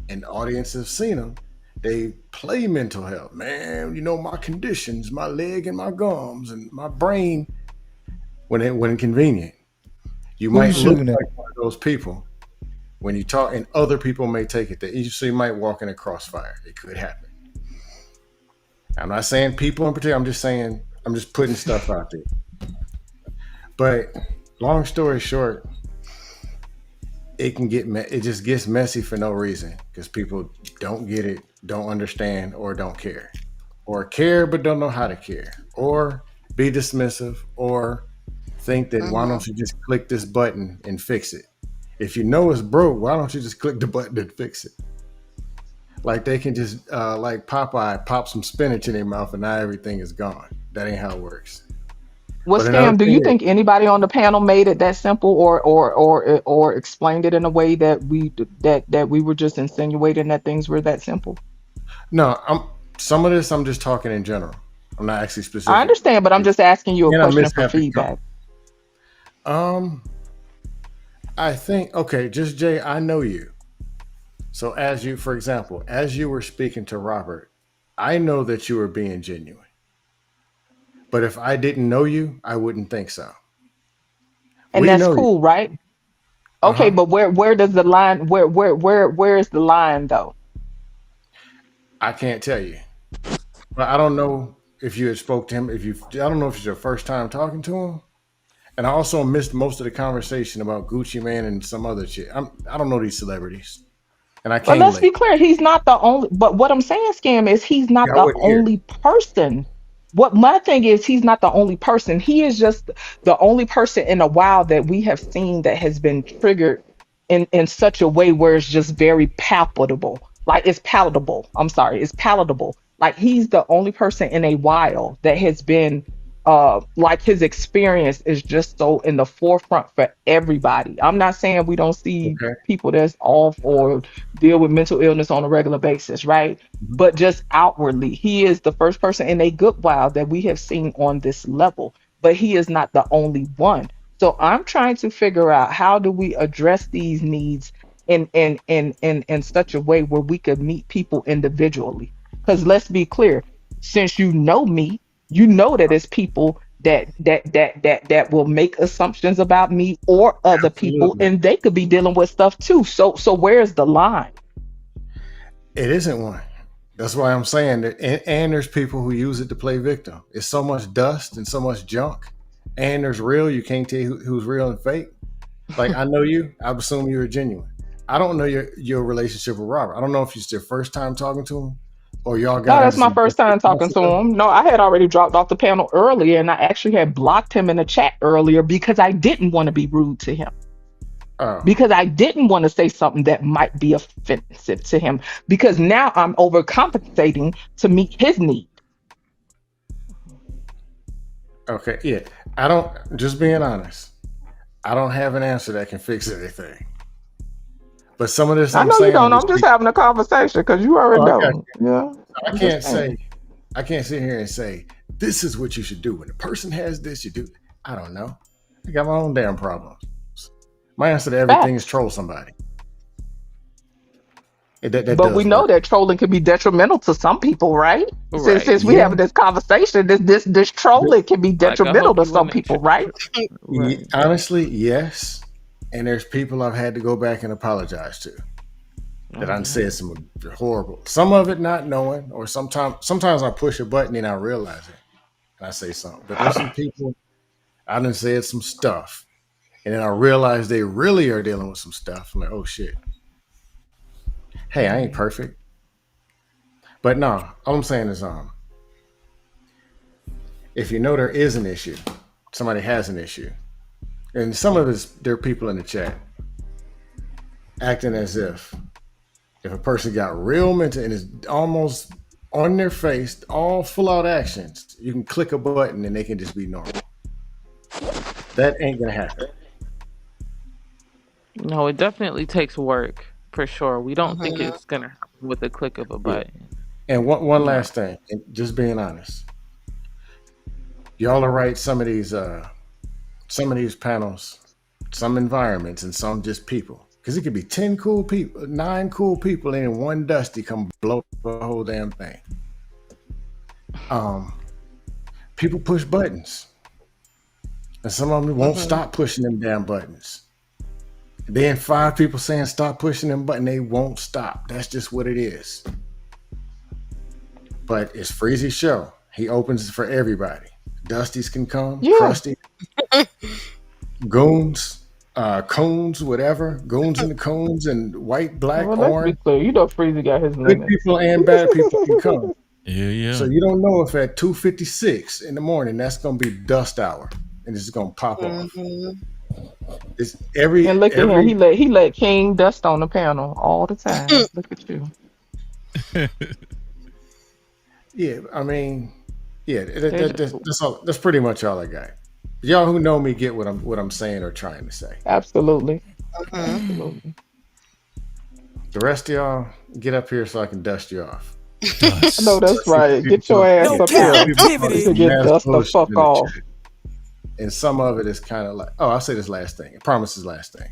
and the audience have seen them. They play mental health. Man, my conditions, my leg and my gums and my brain, when convenient. You Who might you look shooting at? like one of those people when you talk, and other people may take it that you might walk in a crossfire. It could happen. I'm not saying people in particular. I'm just putting stuff out there. But long story short, it just gets messy for no reason because people don't get it, don't understand, or don't care, or care but don't know how to care, or be dismissive, or think that why don't you just click this button and fix it? If you know it's broke, why don't you just click the button and fix it? Like they can just like Popeye pop some spinach in their mouth and now everything is gone. That ain't how it works. Well, But another Scam, do thing you is, think anybody on the panel made it that simple, or explained it in a way that we were just insinuating that things were that simple? no, some of this I'm just talking in general. I'm not actually I specific. understand, but I'm just asking you a And I question miss for half the feedback. I think just Jay, I know you. So for example, as you were speaking to Robert, I know that you were being genuine. But if I didn't know you, I wouldn't think so. And We that's know you. cool, right? Okay, but where does the line where is the line though? I can't tell you. But I don't know if you had spoke to him. I don't know if it's your first time talking to him. And I also missed most of the conversation about Gucci Man and some other shit. I don't know these celebrities. And I But came let's late. be clear, he's not the only. But what I'm saying, Scam, is he's not Yeah, I the wasn't here. only person. What my thing is, he's not the only person. He is just the only person in a while that we have seen that has been triggered in such a way where it's just very palpable. Like it's palatable. I'm sorry, it's palatable. Like he's the only person in a while that has been like his experience is just so in the forefront for everybody. I'm not saying we don't see Okay. people that's off or deal with mental illness on a regular basis, right? But just outwardly, he is the first person in a good while that we have seen on this level, but he is not the only one. So I'm trying to figure out how do we address these needs in such a way where we could meet people individually. Because let's be clear, since you know me, you know that it's people that will make assumptions about me or other people, Absolutely. and they could be dealing with stuff too. So where's the line? It isn't one. That's why I'm saying that. And there's people who use it to play victim. It's so much dust and so much junk. And there's real. You can't tell who's real and fake. Like I know you. I assume you're genuine. I don't know your relationship with Robert. I don't know if it's your first time talking to him or y'all No, got that's into my some first time talking to him. No, I had already dropped off the panel earlier, and I actually had blocked him in the chat earlier because I didn't want to be rude to him. Oh. Because I didn't want to say something that might be offensive to him. Because now I'm overcompensating to meet his need. Okay, yeah. I don't, just being honest, I don't have an answer that can fix everything. But some of this I I'm know you saying, don't. I'm just having a conversation because you already I got know. you. Yeah. I can't sit here and say, this is what you should do. When a person has this, you do. I don't know. I got my own damn problems. My answer to everything is troll somebody. But we know that trolling can be detrimental to some people, right? Right. Since we having this conversation, this trolling can be Like, I detrimental hope to you some wouldn't people, right? Right. Honestly, yes. And there's people I've had to go back and apologize to that I said some horrible. Some of it not knowing, or sometimes I push a button and I realize it and I say something. But there's some people I done said some stuff, and then I realize they really are dealing with some stuff. I'm like, oh shit. Hey, I ain't perfect. But no, all I'm saying is if you know there is an issue, somebody has an issue, and some of us, there are people in the chat acting as if a person got real mental and is almost on their face, all full out actions, you can click a button and they can just be normal. That ain't gonna happen. No, it definitely takes work for sure. We don't think it's gonna happen with a click of a button. And one last thing, and just being honest, y'all are right. Some of these panels some environments and some just people. Because it could be 10 cool people, 9 cool people, and one dusty come blow the whole damn thing. People push buttons. And some of them won't stop pushing them damn buttons. Then 5 people saying stop pushing them buttons, they won't stop. That's just what it is. But it's Freezy's show. He opens for everybody. Dusties can come, Krusty, goons, coons, whatever. Goons and the coons and white, black, Well, let's be orange. clear. You know, Freezy got his Good limits. people and bad people can come. Yeah. So you don't know if at 2:56 in the morning that's gonna be dust hour and it's gonna pop off. It's And look at him. He let King dust on the panel all the time. Look at you. Yeah, I mean, yeah, that's pretty much all I got. Y'all who know me get what I'm saying or trying to say. Absolutely. Absolutely. The rest of y'all get up here so I can dust you off. I know that's right. Get your ass up here. To get dust the fuck off. And some of it is kind of like, I'll say this last thing. I promise this last thing.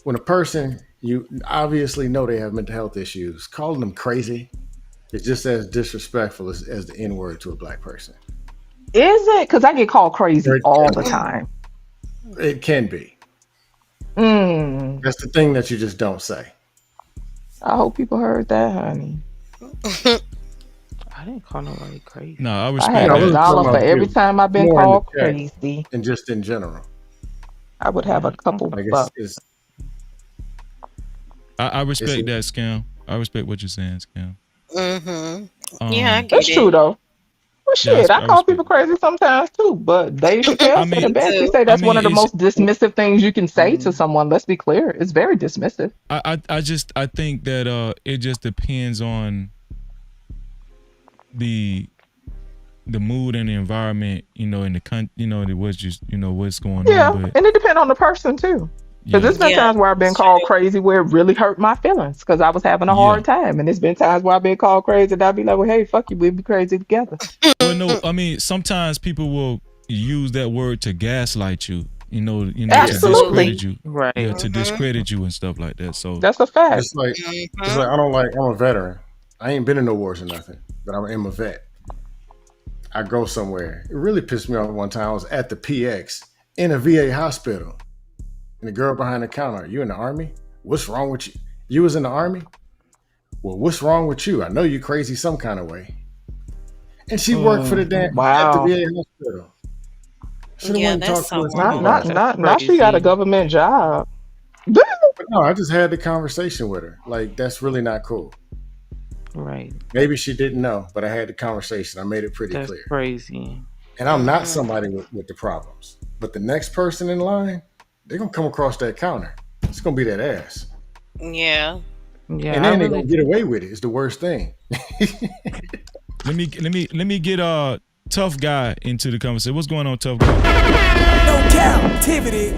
When a person, you obviously know they have mental health issues, calling them crazy is just as disrespectful as the N-word to a black person. Is it? Because I get called crazy all the time. It can be. That's the thing that you just don't say. I hope people heard that, honey. I didn't call nobody crazy. No, I respect I had that. $1 for every time I've been More in called the chat crazy. and just in general. I would have a couple bucks. I respect that, Scam. I respect what you're saying, Scam. Yeah, I get That's it. true though. Well, Yeah, shit, I call people crazy sometimes too. But Dave Chappelle said it best. He said that's one of the most dismissive things you can say to someone. Let's be clear, it's very dismissive. I think that it just depends on the mood and the environment, in the what's going Yeah, on. But and it depends on the person too. Because there's been times where I've been called crazy where it really hurt my feelings because I was having a hard time. And there's been times where I've been called crazy and I'll be like, well, hey, fuck you, we'll be crazy together. Well, no, I mean, sometimes people will use that word to gaslight you, to discredit you. Right. Yeah, to discredit you and stuff like that. So that's a fact. It's like I'm a veteran. I ain't been in no wars or nothing, but I'm a vet. I go somewhere. It really pissed me off one time. I was at the PX in a VA hospital. And the girl behind the counter, you in the Army? What's wrong with you? You was in the Army? Well, what's wrong with you? I know you crazy some kind of way. And she worked for the damn at the VA hospital. Should've talked to her. Not she got a government job. But no, I just had the conversation with her. Like, that's really not cool. Right. Maybe she didn't know, but I had the conversation. I made it pretty That's clear. Crazy. And I'm not somebody with the problems. But the next person in line, they're gonna come across that counter. It's gonna be that ass. Yeah. Yeah. And then they're gonna get away with it. It's the worst thing. let me get a tough guy into the conversation. What's going on, tough guy? No Cap-tivity.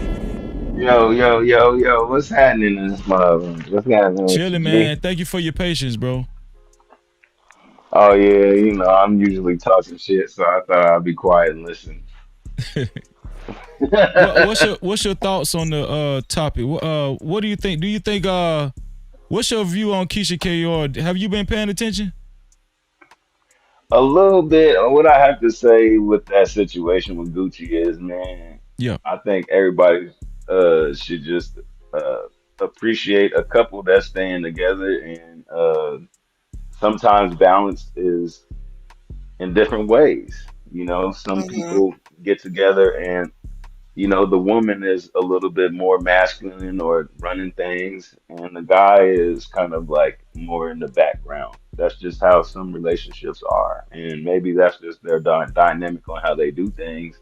Yo, what's happening in this motherfucker? What's happening? Chilling, man. Thank you for your patience, bro. Oh yeah, I'm usually talking shit, so I thought I'd be quiet and listen. What's your thoughts on the topic? What do you think? Do you think what's your view on Keyshia K'Or? Have you been paying attention? A little bit. What I have to say with that situation with Gucci is, man, yeah, I think everybody should just appreciate a couple that's staying together, and sometimes balance is in different ways. Some people get together and the woman is a little bit more masculine or running things, and the guy is kind of like more in the background. That's just how some relationships are, and maybe that's just their dynamic on how they do things.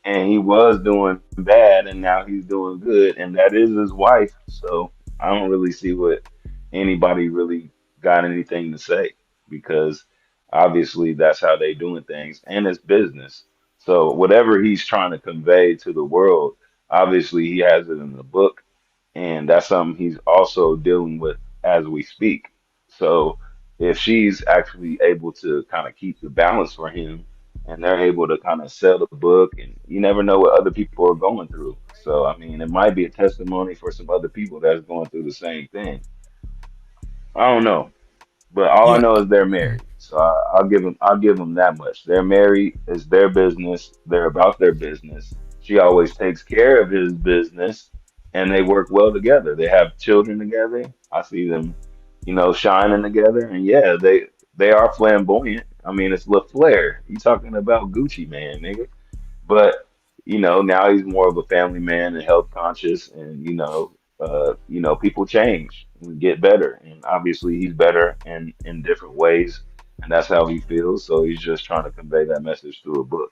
And he was doing bad, and now he's doing good, and that is his wife. So I don't really see what anybody really got anything to say, because obviously that's how they doing things, and it's business. So whatever he's trying to convey to the world, obviously he has it in the book, and that's something he's also dealing with as we speak. So if she's actually able to kind of keep the balance for him, and they're able to kind of sell the book, and you never know what other people are going through. So I mean, it might be a testimony for some other people that's going through the same thing. I don't know. But all I Yeah, know is they're married, so I'll give them that much. They're married. It's their business. They're about their business. She always takes care of his business, and they work well together. They have children together. I see them, shining together. And yeah, they are flamboyant. I mean, it's LaFleur. You talking about Gucci man, nigga? But now he's more of a family man and health conscious, and people change and get better, and obviously he's better in different ways, and that's how he feels. So he's just trying to convey that message through a book.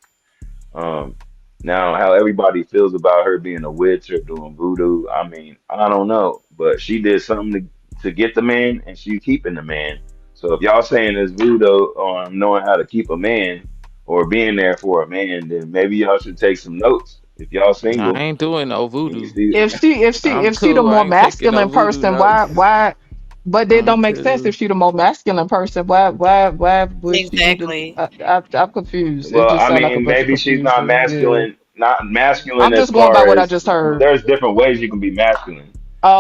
Um, Now, how everybody feels about her being a witch or doing voodoo, I mean, I don't know, but she did something to get the man, and she's keeping the man. So if y'all saying it's voodoo on knowing how to keep a man or being there for a man, then maybe y'all should take some notes. If y'all I single ain't doing no and you voodoo. see, I'm If she the cool. more I ain't taking no masculine voodoo person, notes. why but that I'm don't make sense. cool. If she the more masculine person, why would she need to Exactly. I'm confused. It well, just I sounds like a mean, bunch of maybe she's not confusion. Yeah. masculine, not masculine I'm as just going by far what I as just heard. there's different ways you can be masculine,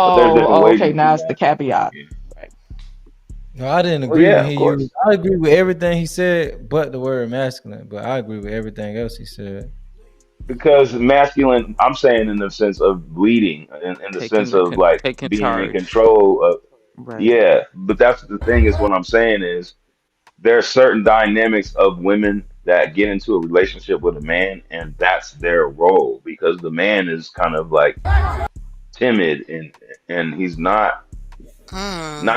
but there's Oh, different oh, ways you okay, can be now it's the masculine. caveat. Yeah. Right. No, I didn't Well, agree when yeah, of he used. course. I agree with everything he said, but the word masculine. But I agree with everything else he said. Because masculine, I'm saying in the sense of leading, in the sense of like Taking being in charge. control of, Right. yeah. But that's the thing is what I'm saying is there are certain dynamics of women that get into a relationship with a man, and that's their role because the man is kind of like timid, and he's not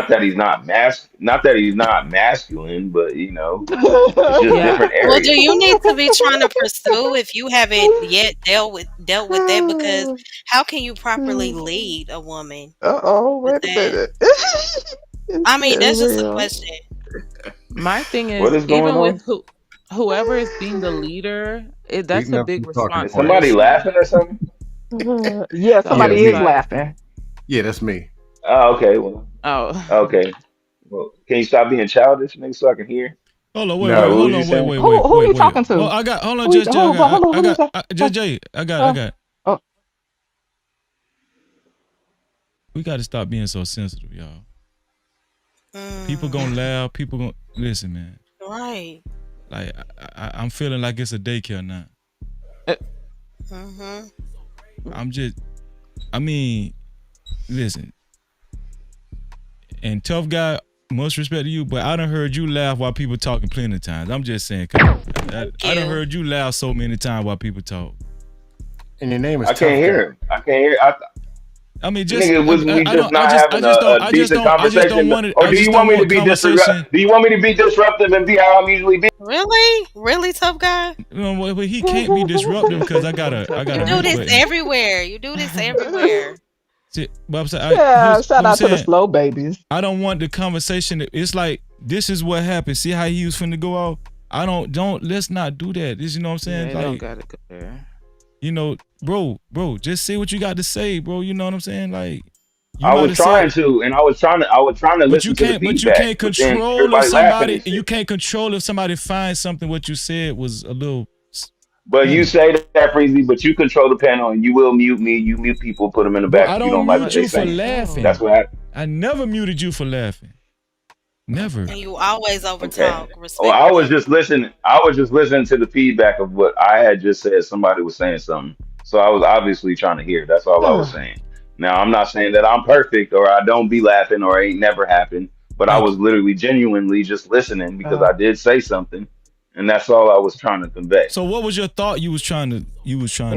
that he's not that he's not masculine, but it's just Yeah. different Well, do areas. you need to be trying to pursue if you haven't yet dealt with that? Because how can you properly lead a woman Uh-oh, with wait a that? minute. It's I mean, getting that's just a real. question. My thing What is, is going even with on? whoever is being the leader, that's Speaking a up, big keep talking quiet. Is somebody responsibility. laughing or something? Yeah, Yeah, So somebody it's is me. like, laughing. Yeah, that's me. Oh, okay. Well, oh, okay. Well, can you stop being childish, nigga, so I can hear? Hold on, All right, what hold was you on, saying? Who he wait. talking Well, to? I got, hold on, just, Jay, Hold on, who he talking? Just, Jay, I Uh, got. oh, We got to stop being so sensitive, y'all. People Mm, gonna laugh. People gonna listen, man. right. Like I'm feeling like it's a daycare now. Mm-hmm. I mean, listen. And tough guy, much respect to you, but I done heard you laugh while people talking plenty of times. I'm just saying, come on. I done heard you laugh so many times while people talk. And your name is I can't Tough hear Guy. him. I can't hear. I mean, just Nigga, was we I just don't. not having a decent I just don't conversation, want it. or I do just you want don't me to want be conversation. Do you want me to be disruptive and be how I'm usually be? Really? Really, tough guy? Well, he can't be disruptive because I got tough a You guy. do mute this button. everywhere. You do this everywhere. See, but I'm saying, yeah, here's shout what I'm out to the saying. slow babies. I don't want the conversation. It's like this is what happened. See how he was finna go off. I don't. Let's not do that. This, you know what I'm saying? Yeah, it don't Like, gotta go there. bro, just say what you got to say, bro. You know what I'm saying? Like, you I might was have said, trying to, and I was trying to but you listen to the can't. But you feedback, can't but then control if everybody laughing somebody. and You shit. can't control if somebody finds something what you said was a little But you funny. say that Freezy, but you control the panel, and you will mute me. You mute people, put them in the Bro, back I if you don't don't like what mute they you What for the saying. hell? That's laughing. what happened. I never muted you for laughing. Never. And you always Okay. overtalk Well, I was respectfully. just listening. I was just listening to the feedback of what I had just said. Somebody was saying something, so I was obviously trying to hear. That's all I was saying. Now, I'm not saying that I'm perfect or I don't be laughing or it ain't never happened, but I Thank was you. literally genuinely just listening because I did say something, and that's all I was trying to convey. So what was your thought you was trying to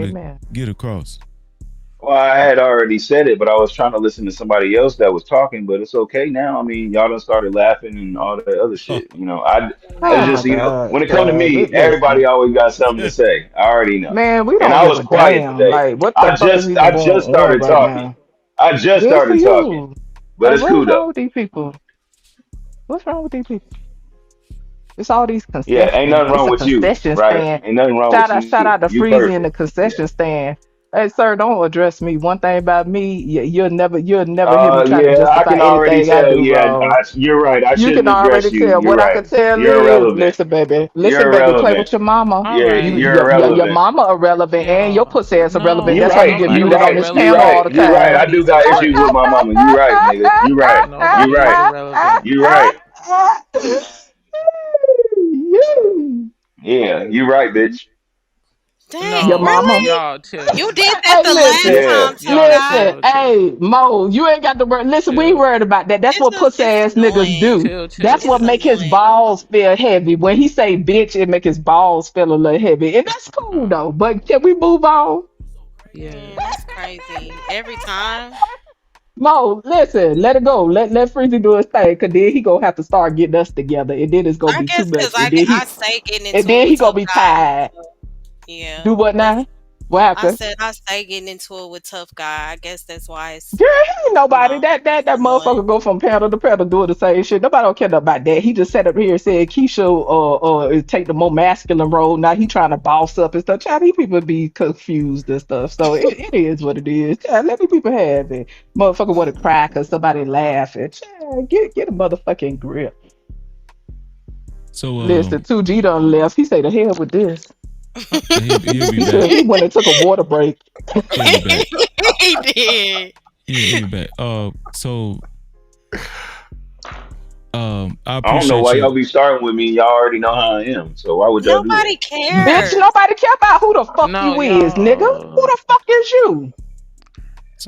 Amen. get across? Well, I had already said it, but I was trying to listen to somebody else that was talking. But it's okay now. I mean, y'all done started laughing and all that other Oh, shit. I it's Oh my just God, when it come to God. me, everybody Listen, always got something to say. I already know. man, we And don't I give was a quiet damn. today. Like, what the fuck is even I going just on started right talking. now? I just Good for started talking, you. but Like, it's what cool is wrong though. with these people? What's wrong with these people? It's all these Yeah, ain't concessions. nothing It's wrong a with you, concession right? stand. Ain't nothing wrong with Shout out you. to You Freezy in the perfect. Yeah. concession stand. Hey, sir, don't address me. One thing about me, you'll never hear me try to Yeah, I justify can already anything I tell. do Yeah, wrong. you're right. I You can shouldn't address already you. tell. You're What I right. can tell You're is, irrelevant. listen, You're baby, play irrelevant. with your mama. All Yeah, right. you're Your irrelevant. mama irrelevant and your Yo, pussy ass irrelevant. no, You're That's why right. you get nobody You're muted is on right. this You're panel irrelevant. right. all the You're right. I time. do Nobody's got issues with irrelevant. my mama. You right, nigga. You right. You Nobody is right. irrelevant. You right. Yeah, you right, bitch. Your Dang, No, mama. really? y'all You chill. did that Hey, the listen, last Yeah. time, tough Y'all guy. listen. chill, chill, Hey, Mo, you ain't got to worry. Listen, we ain't chill, worried about that. That's It's what just, pussy it's ass niggas annoying. do. chill, chill, That's what It's chill. make his annoying. balls feel heavy. When he say bitch, it make his balls feel a little heavy, and that's cool Uh, though. But can we move on? Man, yes. that's crazy. Every time. Mo, listen, let it go. Let Freezy do his thing, cause then he gonna have to start getting us together, and then it's gonna I be too guess because much, I stay getting and into it then he with gonna tough be guy. tired. So, yeah. Do what That's now? What I happened? said I stay getting into it with tough guy. I guess that's why it's Girl, he ain't nobody. That annoying. motherfucker go from panel to panel doing the same shit. Nobody don't care about that. He just sat up here and said Keisha take the more masculine role. Now he trying to boss up and stuff. Child, these people be confused and stuff. So it is what it is. Child, let these people have it. Motherfucker want to cry because somebody laughing. Child, get a motherfucking grip. So Listen, 2G done left. He say the hell with this. he'll be He back. said he went and took a water break. He'll be back. He did. Yeah, he'll be back. So I I don't know appreciate why you. y'all be starting with me. Y'all already know how I am. So why would y'all do that? Nobody Bitch, cares. nobody care about who the fuck No, you is, nigga. Who y'all. the fuck is you?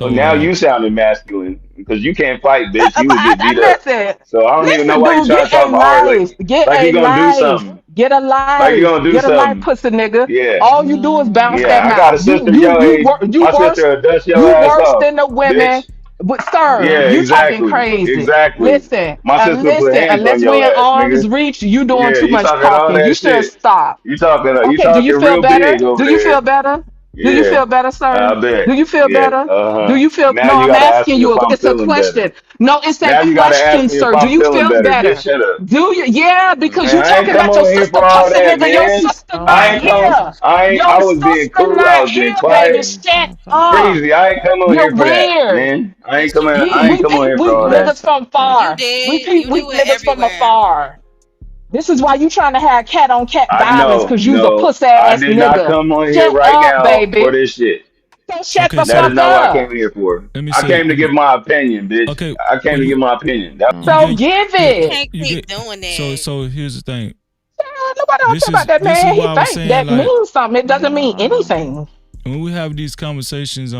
Well, So now you sounding masculine because you can't fight, bitch. You would get beat up. Listen, So I don't even know listen, why you dude, trying to get talk a hard, life, like you gonna do something, like you gonna do get a life, something. pussy nigga. Yeah, All you do is bounce that yeah. I got a mouth. sister your age. You My worse, sister will dust your you ass worse off, than the women. bitch. But sir, Yeah, you talking exactly, crazy. exactly. My sister put Listen. hands on Unless we your in ass, arm's nigga. reach, you doing Yeah, too you much talking all talking. You that should shit. stop. You Okay, do you talking feel real better? big over Do you there. feel better? Do you Yeah, feel better, sir? I bet. Do you feel Yeah, better? Do uh-huh. you feel? Now No, you I'm gotta ask asking me if you. I'm It's a feeling better. question. No, it's a Now you gotta ask question, me if sir. Do I'm you feeling feel better, bitch. better? Shut up. Do you? Yeah, because Man, you I ain't talking come about your over here sister for all pussy, that, nigga. Your man. sister not here. I Your was being sister cool. I not was being here, baby. quiet. Shut up. Breezy, I ain't come on You're here for that, weird. man. Yes, you I ain't did. come on here for Weak all that. niggas from You far. did. You Weak do it niggas from everywhere. afar. This is why you trying to have cat on cat I violence, know, cause you's a no. pussy I ass did not nigga. come on here Shut right up, now for baby. this shit. So shut okay, the That is fuck so not what I came up. here for. let me I say. came to give my opinion, bitch. Okay, I came well to give my opinion. That you So get give yeah, You it. can't you keep get doing so that. so here's the thing. Nobody don't care about that This is man. He why I was think saying, that like, means something. It doesn't mean anything. when we have these conversations,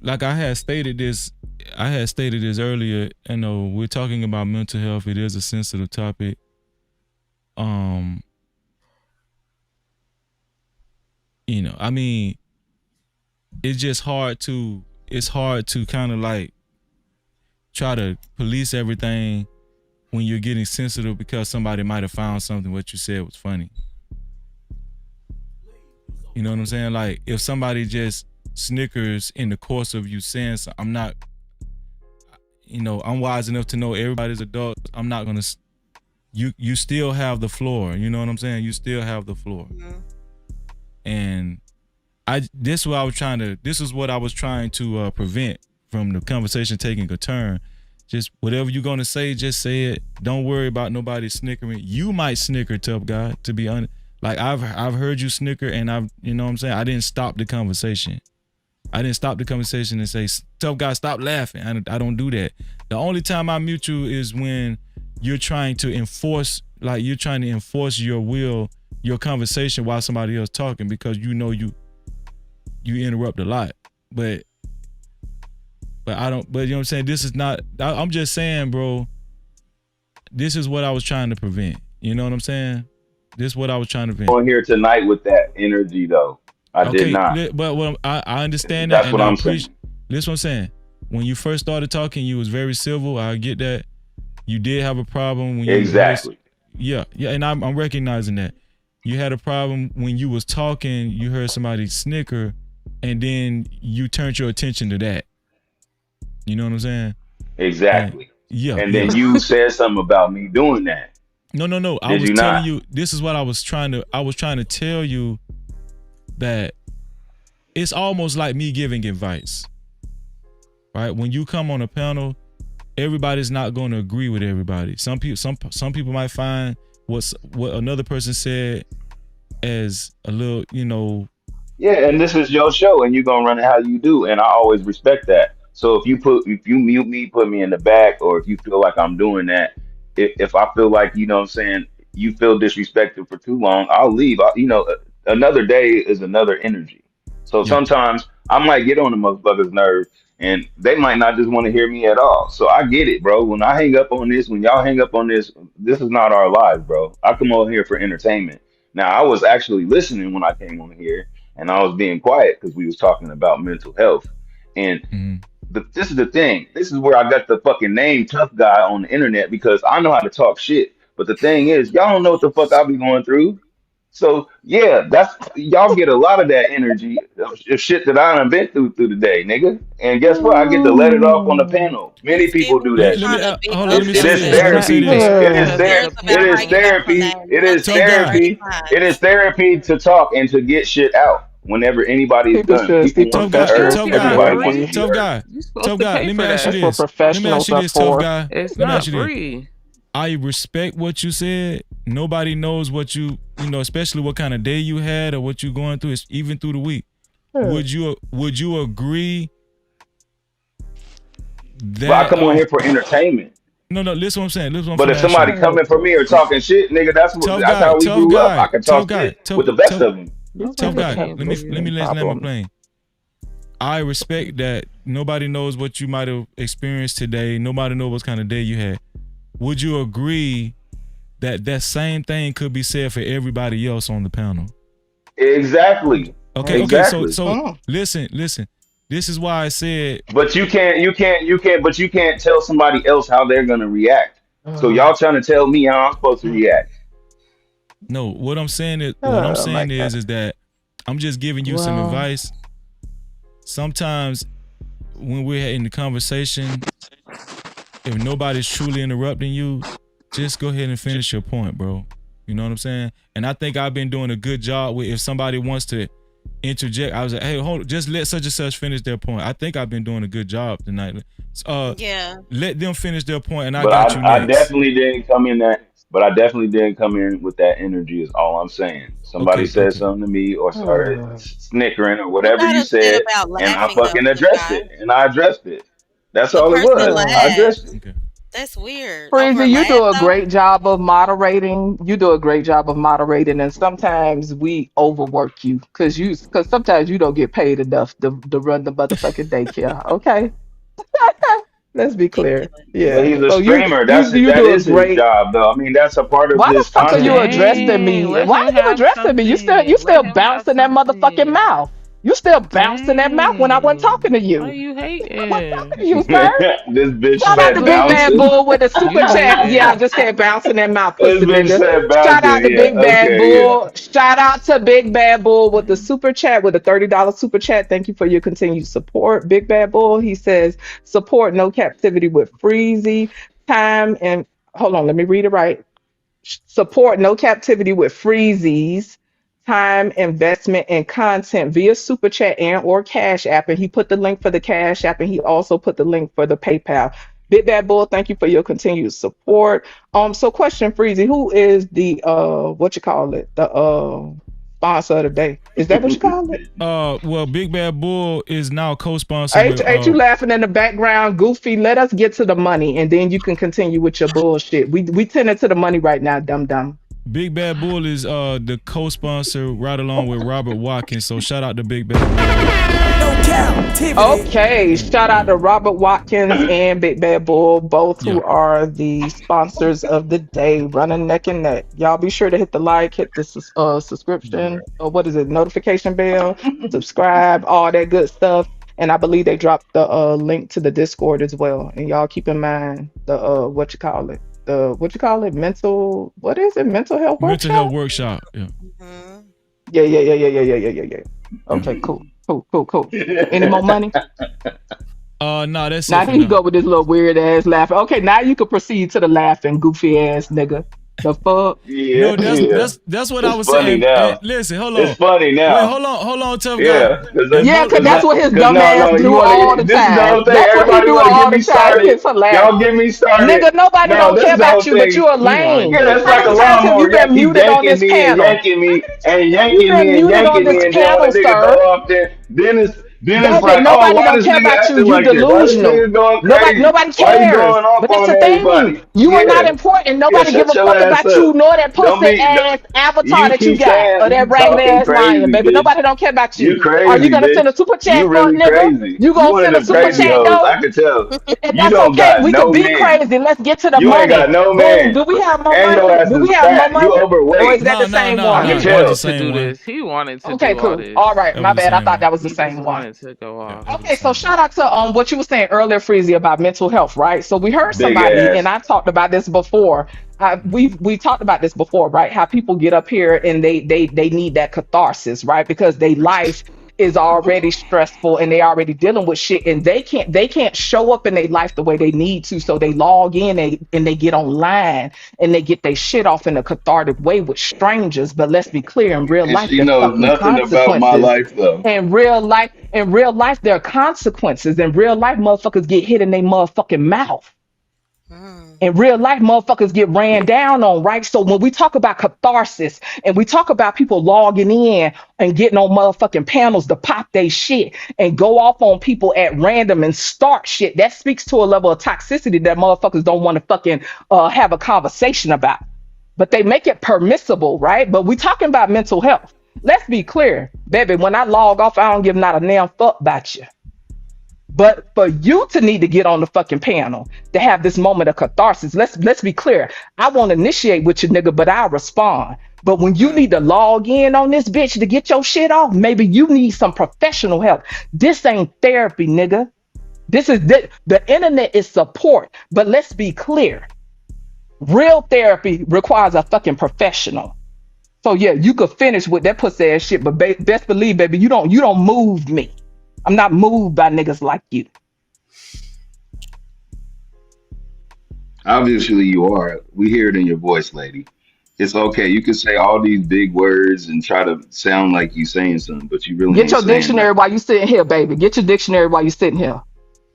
like I had stated this earlier. We're talking about mental health. It is a sensitive topic. I mean, it's hard to kind of like try to police everything when you're getting sensitive because somebody might have found something what you said was funny. You know what I'm saying? Like, if somebody just snickers in the course of you saying something, I'm wise enough to know everybody's adult. I'm not gonna. You still have the floor. You know what I'm saying? You still have the floor. Mm-hmm. And this is what I was trying to prevent from the conversation taking a turn. Just whatever you're gonna say, just say it. Don't worry about nobody snickering. You might snicker, tough guy. To be honest, like I've heard you snicker, and you know what I'm saying. I didn't stop the conversation. I didn't stop the conversation and say, tough guy, stop laughing. I don't do that. The only time I mute you is when you're trying to enforce your will, your conversation while somebody else talking, because you interrupt a lot. But I don't, but you know what I'm saying? This is not, I'm just saying, bro, this is what I was trying to prevent. You know what I'm saying? This is what I was trying to prevent. on here tonight with that energy though. I did Okay, not. but I understand that, That's and what I I'm appreciate. saying. This is what I'm saying. When you first started talking, you was very civil. I get that. You did have a problem when you heard. Exactly. Yeah, and I'm recognizing that. You had a problem when you was talking. You heard somebody snicker, and then you turned your attention to that. You know what I'm saying? Exactly. Yeah. And then you said something about me doing that. No. I Did was you telling not? you. This is what I was trying to tell you, that it's almost like me giving advice, right? When you come on a panel, everybody's not going to agree with everybody. Some people might find what another person said as a little, Yeah, and this is your show, and you're gonna run it how you do, and I always respect that. So if you mute me, put me in the back, or if you feel like I'm doing that, if I feel like you know what I'm saying, you feel disrespected for too long, I'll leave. Another day is another energy. So yeah. sometimes I might get on the motherfucker's nerve, and they might not just want to hear me at all. So I get it, bro. When I hang up on this, when y'all hang up on this is not our lives, bro. I come on here for entertainment. Now I was actually listening when I came on here and I was being quiet because we was talking about mental health. And this is the thing. This is where I got the fucking name tough guy on the internet because I know how to talk shit. But the thing is, y'all don't know what the fuck I be going through. So yeah, that's y'all get a lot of that energy of shit that I done been through the day, nigga. And guess what? I get to let it off on the panel. Many people do that Let me shit. hold on. Let me It say is this. Let me say therapy. this. It is therapy. It is Tough guy. therapy. It is therapy to talk and to get shit out. Whenever anybody is People done, should see people want to be heard. professionals for Everybody wants to therapy. be Tough heard. guy. You supposed Tough to guy. pay Let for me ask you that. That's what this. Let me ask professionals you are this, tough for. guy. It's Let me not ask you this. free. I respect what you said. Nobody knows what you especially what kind of day you had or what you're going through, even through the week. Would you agree But I that come on here for entertainment. no, listen what I'm saying. Listen what But I'm if finna ask you. somebody coming for me or talking shit, nigga, that's how we Tough grew up. I guy, can tough talk guy, shit with the best of them. These tough niggas guy. have Let me land my problems. plane. I respect that nobody knows what you might have experienced today. Nobody knows what kind of day you had. Would you agree that same thing could be said for everybody else on the panel? Exactly. Okay, Exactly. so listen. This is why I said But but you can't tell somebody else how they're gonna react. So y'all trying to tell me how I'm supposed to react. no. What I'm saying is my God. is that I'm just giving you some Well, advice. Sometimes when we're in the conversation, if nobody's truly interrupting you, just go ahead and finish your point, bro. You know what I'm saying? And I think I've been doing a good job with if somebody wants to interject, I was like, hey, hold, just let such and such finish their point. I think I've been doing a good job tonight. Yeah. Let them finish their point, and I But got you I next. definitely didn't come in that. But I definitely didn't come in with that energy. Is all I'm saying. Somebody Okay, said okay. something to me or started snickering or You whatever got you upset said, about and I laughing though, fucking tough addressed guy. it. And I addressed it. That's A all it person was. I laughed. addressed it. Okay. That's weird. Over a Freezy, you laugh do a though? great job of moderating. You do a great job of moderating, and sometimes we overwork you because sometimes you don't get paid enough to run the motherfucking daycare. Okay, let's be clear. But Yeah. he's a So streamer. you That do a is his great. job, though. I mean, that's a part of Why the his fuck are you content. addressing Dang, me? let Why are him you have addressing me? You something. still Let him have bouncing that motherfucking something. mouth. You still bouncing that mouth when I wasn't talking to Dang. Why you. you I wasn't talking hating? to you, sir. This bitch Shout out to said Big Bad bouncing. Bull with a super You chat. Yeah, I hating. just said bouncing that mouth, This pussy bitch nigga. said Shout out bouncing. to Yeah. Big Bad Okay. Yeah. Bull. Shout out to Big Bad Bull with the super chat, with a $30 super chat. Thank you for your continued support, Big Bad Bull. He says, support No Captivity with Freezy. Time and hold on, let me read it right. Support No Captivity with Freezy's time, investment, and content via Super Chat and or Cash App. And he put the link for the Cash App, and he also put the link for the PayPal. Big Bad Bull, thank you for your continued support. So question, Freezy, who is the what you call it? The sponsor of the day. Is that what you call it? Well, Big Bad Bull is now co-sponsored Ain't, with ain't you laughing in the background, Goofy? Let us get to the money, and then you can continue with your bullshit. We tending to the money right now, dum dum. Big Bad Bull is the co-sponsor right along with Robert Watkins. So shout out to Big Bad Bull. No Cap-tivity. Okay, shout out to Robert Watkins and Big Bad Bull, both Yeah. who are the sponsors of the day, running neck and neck. Y'all be sure to hit the like, hit the subscription, or what is it, notification bell, subscribe, all that good stuff. And I believe they dropped the link to the Discord as well. And y'all keep in mind the what you call it, mental, what is it, mental health Mental health workshop? workshop. Yeah. Yeah. Okay, cool. Any more money? No, that's it Now for here you now. go with this little weird ass laughing. Okay, now you can proceed to the laughing, goofy ass nigga. The fuck? Yeah, No, yeah. that's what I It's was funny saying. And now. listen, hold It's on. funny Wait, now. hold on, tough guy. Yeah, And Yeah, cause that's what his dumb ass no, you do want all to. the This is the time. whole thing. That's what he Everybody do want to get all me the time. started. It's hilarious. Y'all get me started. Nigga, nobody No, don't this care is the about whole you, but thing. you a He lame. wanted Yeah, to it's How like do a many it. times have lawnmower. you been Keep muted on yanking this me and panel? yanking How me many and times have you yanking been me and muted on yanking this me, and then when panel, the nigga throw sir? off, then it's Baby, like, oh, nobody why don't this care nigga about you. acting You like this? Why this delusional. nigga going Nobody, crazy? nobody Why you cares. going off But that's on the thing. everybody? You are not Yeah, important. yeah. Nobody give Shut a your fuck ass about up. you nor that Don't pussy be. ass avatar You that you keep got saying or you that ragged talking ass lion, crazy, baby. bitch. Nobody don't care about You you. Are you crazy, gonna send bitch. a super You chat, fuck really nigga? crazy. You You gonna one of send a them super crazy chat hoes. though? I could tell. And You that's don't okay. got We could no be man. crazy. Let's get to the You ain't money. got no Boom. man. Do we have more And your money? ass Do is we have more fat. You money? Or overweight. is that the same I He can one? wanted tell. to do this. He wanted to Okay, do all cool. this. All right, That my was the bad. I same thought one. that was the He just same one. wanted to go Yeah, off. that was the Okay, so same one. shout out to what you were saying earlier, Freezy, about mental health, right? So we heard Big somebody, and ass. I talked about this before. We talked about this before, right? How people get up here and they need that catharsis, right? Because their life is already stressful and they already dealing with shit, and they can't show up in their life the way they need to. So they log in and they get online and they get their shit off in a cathartic way with strangers. But let's be clear, in real And life, she there's knows fucking nothing about my consequences. life though. In real life, there are consequences. In real life, motherfuckers get hit in their motherfucking mouth. In real life, motherfuckers get ran down on, right? So when we talk about catharsis and we talk about people logging in and getting on motherfucking panels to pop they shit and go off on people at random and start shit, that speaks to a level of toxicity that motherfuckers don't want to fucking have a conversation about. But they make it permissible, right? But we talking about mental health. Let's be clear, baby. When I log off, I don't give not a damn fuck about you. But for you to need to get on the fucking panel to have this moment of catharsis, let's be clear. I won't initiate with you, nigga, but I'll respond. But when you need to log in on this bitch to get your shit off, maybe you need some professional help. This ain't therapy, nigga. The internet is support. But let's be clear. Real therapy requires a fucking professional. So yeah, you could finish with that pussy ass shit, but best believe, baby, you don't move me. I'm not moved by niggas like you. Obviously you are. We hear it in your voice, lady. It's okay. You can say all these big words and try to sound like you saying something, but you really Get ain't your saying dictionary nothing. while you sitting here, baby. Get your dictionary while you sitting here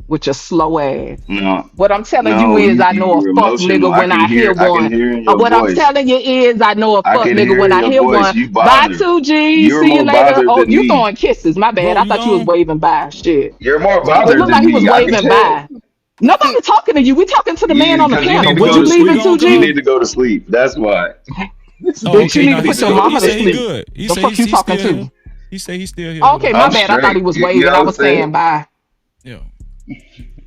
with your slow ass. No, What I'm telling you no, is I know a you're fuck emotional. nigga when I hear I can one. hear in your What I'm voice. telling you is I know a I fuck can nigga hear when in I your hear voice. one. You Bye bothered. 2G. You're See you more later. bothered Oh, than you me. throwing kisses. My bad. Bro, I you thought you was gone? waving by. Shit. You're more It bothered looked than like he was me. I can waving tell. by. Nobody talking to you. We talking to the man Yeah, on the because you panel. need to Was go you to We leaving sleep. gonna 2G? You come. need to go to sleep. That's why. This Oh, bitch, you okay. need No, to he put your said mama to he sleep. good. He The said fuck you he's talking still here. to? He said he's still here. Okay, my I'm bad. I thought he straight. was You waving. know I what I'm was saying saying? bye. Yeah.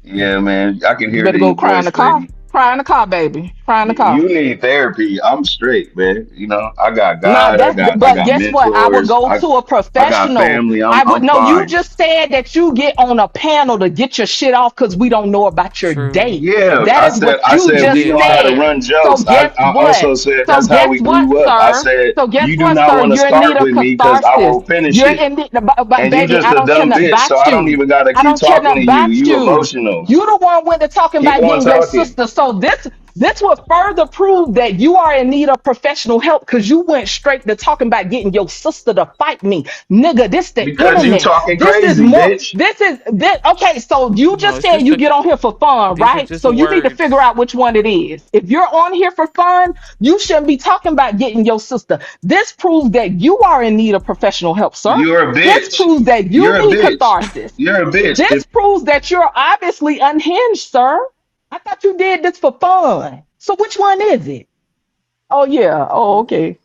Yeah, man. I can You hear it better in go your cry in the voice, car. lady. Cry in the car, baby. Cry in the car. You need therapy. I'm straight, man. You know, I got Nah, God. I but got guess what? I would mentors. go to a I got professional. family. I would I'm no, you fine. just said that you get on a panel to get your shit off because we don't know about your True. day. Yeah, That is what I you said He we just did know how say to said. that. run So jokes. guess I what? also said So that's how guess we what, grew up. I sir? said So guess you do what, not sir? want to You're in need start of with me because I catharsis. will finish You're it. in need, but And you baby, just I a don't care dumb nothing bitch, so about I don't you. even gotta I keep don't care talking to nothing you. about You you. emotional. You the one went to talking Keep about on getting your talking. sister. So this will further prove that you are in need of professional help because you went straight to talking about getting your sister to fight me. Nigga, this the Because you internet. talking This is crazy, more, bitch. this, okay, so you No, just it's said just you the. get on here for fun, These are right? just So you need to figure words. out which one it is. If you're on here for fun, you shouldn't be talking about getting your sister. This proves that you are in need of professional help, sir. You're a This bitch. proves that you You're a need bitch. catharsis. You're a bitch. This proves that you're obviously unhinged, sir. I thought you did this for fun. So which one is it? Oh yeah. Oh, okay.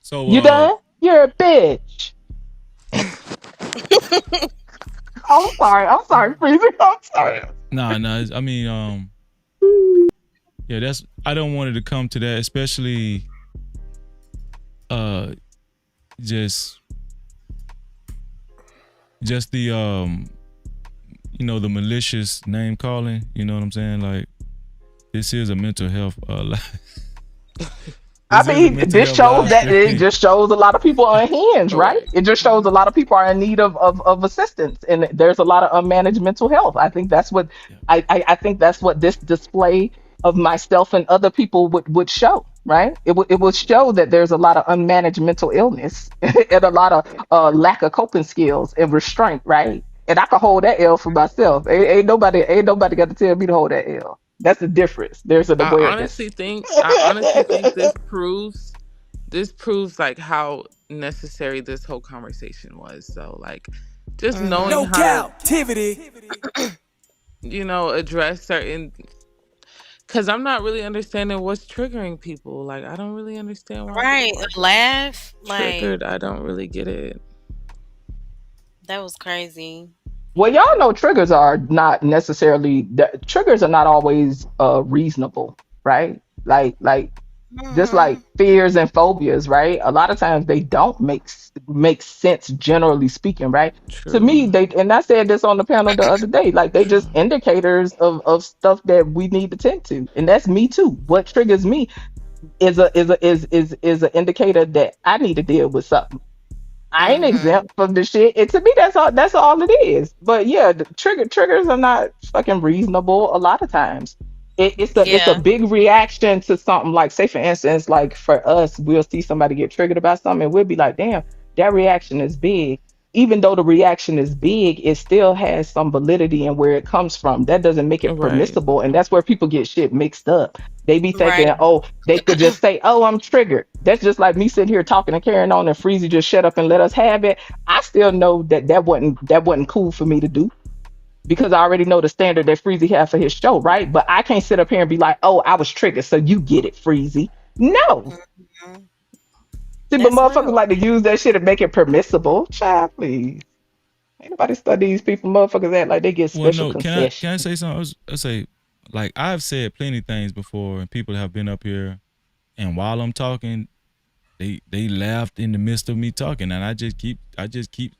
So You done? You're a bitch. I'm sorry. I'm sorry, Freezy. I'm sorry. nah. I mean, yeah, that's I don't want it to come to that, especially uh just the the malicious name calling, you know what I'm saying? Like this is a mental health I Is every mean, mental this health shows live that it stream? just shows a lot of people are unhinged, right? Correct. It just shows a lot of people are in need of assistance, and there's a lot of unmanaged mental health. I think that's what I think that's what this display of myself and other people would show, right? It would show that there's a lot of unmanaged mental illness and a lot of lack of coping skills and restraint, right? And I can hold that L for myself. Ain't nobody got to tell me to hold that L. That's the difference. There's an awareness. I honestly think this proves like how necessary this whole conversation was. So like just knowing No how to, captivity. address certain, because I'm not really understanding what's triggering people. Like I don't really understand why Right. people are Laugh. Like, triggered. I don't really get it. that was crazy. Well, y'all know triggers are not necessarily triggers are not always reasonable, right? Like just like fears and phobias, right? A lot of times they don't make sense generally speaking, right? To me, True. and I said this on the panel the other day, like they just indicators of stuff that we need to tend to, and that's me too. What triggers me is an indicator that I need to deal with something. I ain't exempt from the shit. And to me, that's all it is. But yeah, the triggers are not fucking reasonable a lot of times. It's a Yeah. big reaction to something, like say for instance, like for us, we'll see somebody get triggered about something and we'll be like, damn, that reaction is big. Even though the reaction is big, it still has some validity in where it comes from. That doesn't make it Right. permissible. And that's where people get shit mixed up. They be Right. thinking, oh, they could just say, oh, I'm triggered. That's just like me sitting here talking and carrying on, and Freezy just shut up and let us have it. I still know that wasn't cool for me to do, because I already know the standard that Freezy had for his show, right? But I can't sit up here and be like, oh, I was triggered, so you get it, Freezy. No. Mhm. See, but That's motherfuckers real. like to use that shit and make it permissible. Child, please. Ain't nobody study these people. Motherfuckers act like they get Well, special no. Can I concessions. say something? I say, like, I've said plenty of things before, and people have been up here, and while I'm talking, they laughed in the midst of me talking, and I just keep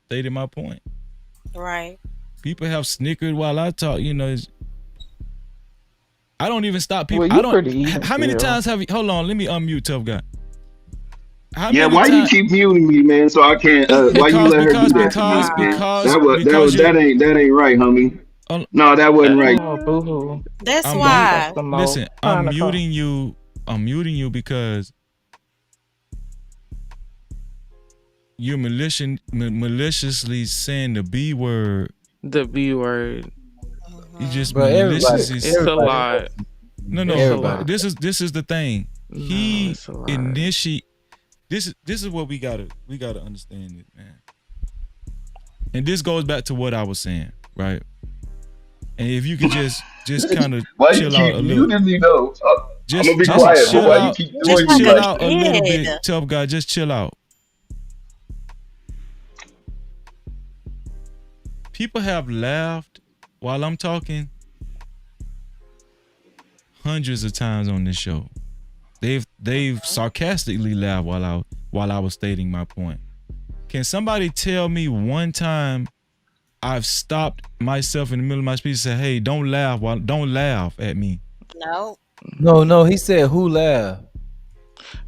stating my point. Right. People have snickered while I talk. I don't even stop people. Well, I you don't. pretty even How many still. times have you? Hold on, let me unmute tough guy. How Yeah, many why you times? keep muting me, man? So I can't. Why you Because let her do because that to me, because man? because That was that because was you. that ain't right, homie. Oh, No, that wasn't right. Oh, boo-hoo. That's I'm Don't mute. cuss why. some more. Listen, I'm Hanukkah. muting you. I'm muting you because you're maliciously saying the B word. The B word. You just Bro, everybody, maliciously. It's a lot. No, It's a everybody. lot. This is the thing. No, He it's a lot. initiate. This is what we gotta understand it, man. And this goes back to what I was saying, right? And if you could just kind of Why you chill out keep a little, muting me though? I'm gonna be just quiet, but chill why you out, keep just doing me chill like out a that? little did. bit, tough guy. Just chill out. People have laughed while I'm talking hundreds of times on this show. They've sarcastically laughed while I was stating my point. Can somebody tell me one time I've stopped myself in the middle of my speech and said, "Hey, don't laugh at me." No. No, he said who laughed.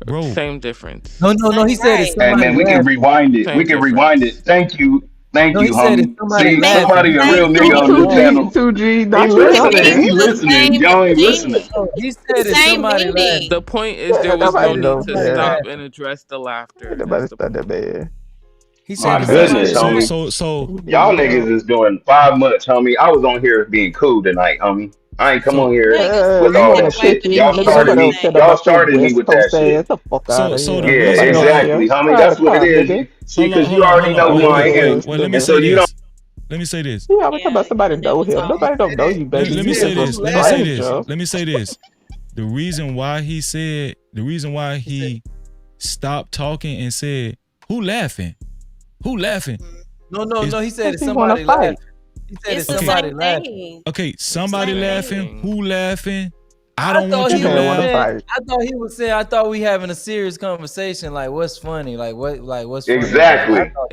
Bro. Same difference. No, he said it's Right. Hey somebody man, we can laughing. rewind it. We Same can rewind it. difference. Thank you, No, he said it's homie. somebody See, Make laughing. somebody the a same real He nigga said on this thing. 2G, channel. 2G, He not It listening. listening. He means the listening. same Y'all ain't listening. thing. no, he said it's Same somebody meaning. The laughing. point is there Ain't was no nobody Said it's need know, to somebody man. stop laughing. and address the Ain't laughter. nobody That's the study that, point. man. He said My it's Okay, somebody goodness, so homie. laughing. so so He be Y'all going. niggas is doing 5 months, homie. I was on here being cool tonight, homie. I ain't come on so here Yeah, you with You all want started a that like shit. quickie? Y'all Nigga, started nobody yesterday. don't me. care Y'all about your started me West with that Coast shit. ass. The fuck out so of so here. the Yeah, reason Nobody don't why exactly, care. homie. Try to That's what it talk, is. nigga. See, because you hold on, already hold on. know who Wait, I wait, am, wait. Well, let me Stupid. say and so you don't. this. Let me say this. Yeah, we talking Yeah, about somebody they know was him. all. Nobody don't know you, Let, baby. let You me say just a this. Let me say this. stranger. Let me say this. The reason why he stopped talking and said, "Who laughing? Who laughing?" No, he said Cause it's he want to somebody laughing. fight. He said It's it's the Okay. somebody same laughing. thing. Okay, somebody Same laughing. thing. Who laughing? I I don't thought want you That he to man was want to laugh. saying. fight. I thought he was saying. I thought we having a serious conversation. Like, what's funny? Like, what's funny about it? I Exactly, thought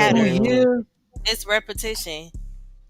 pattern. years. It's repetition.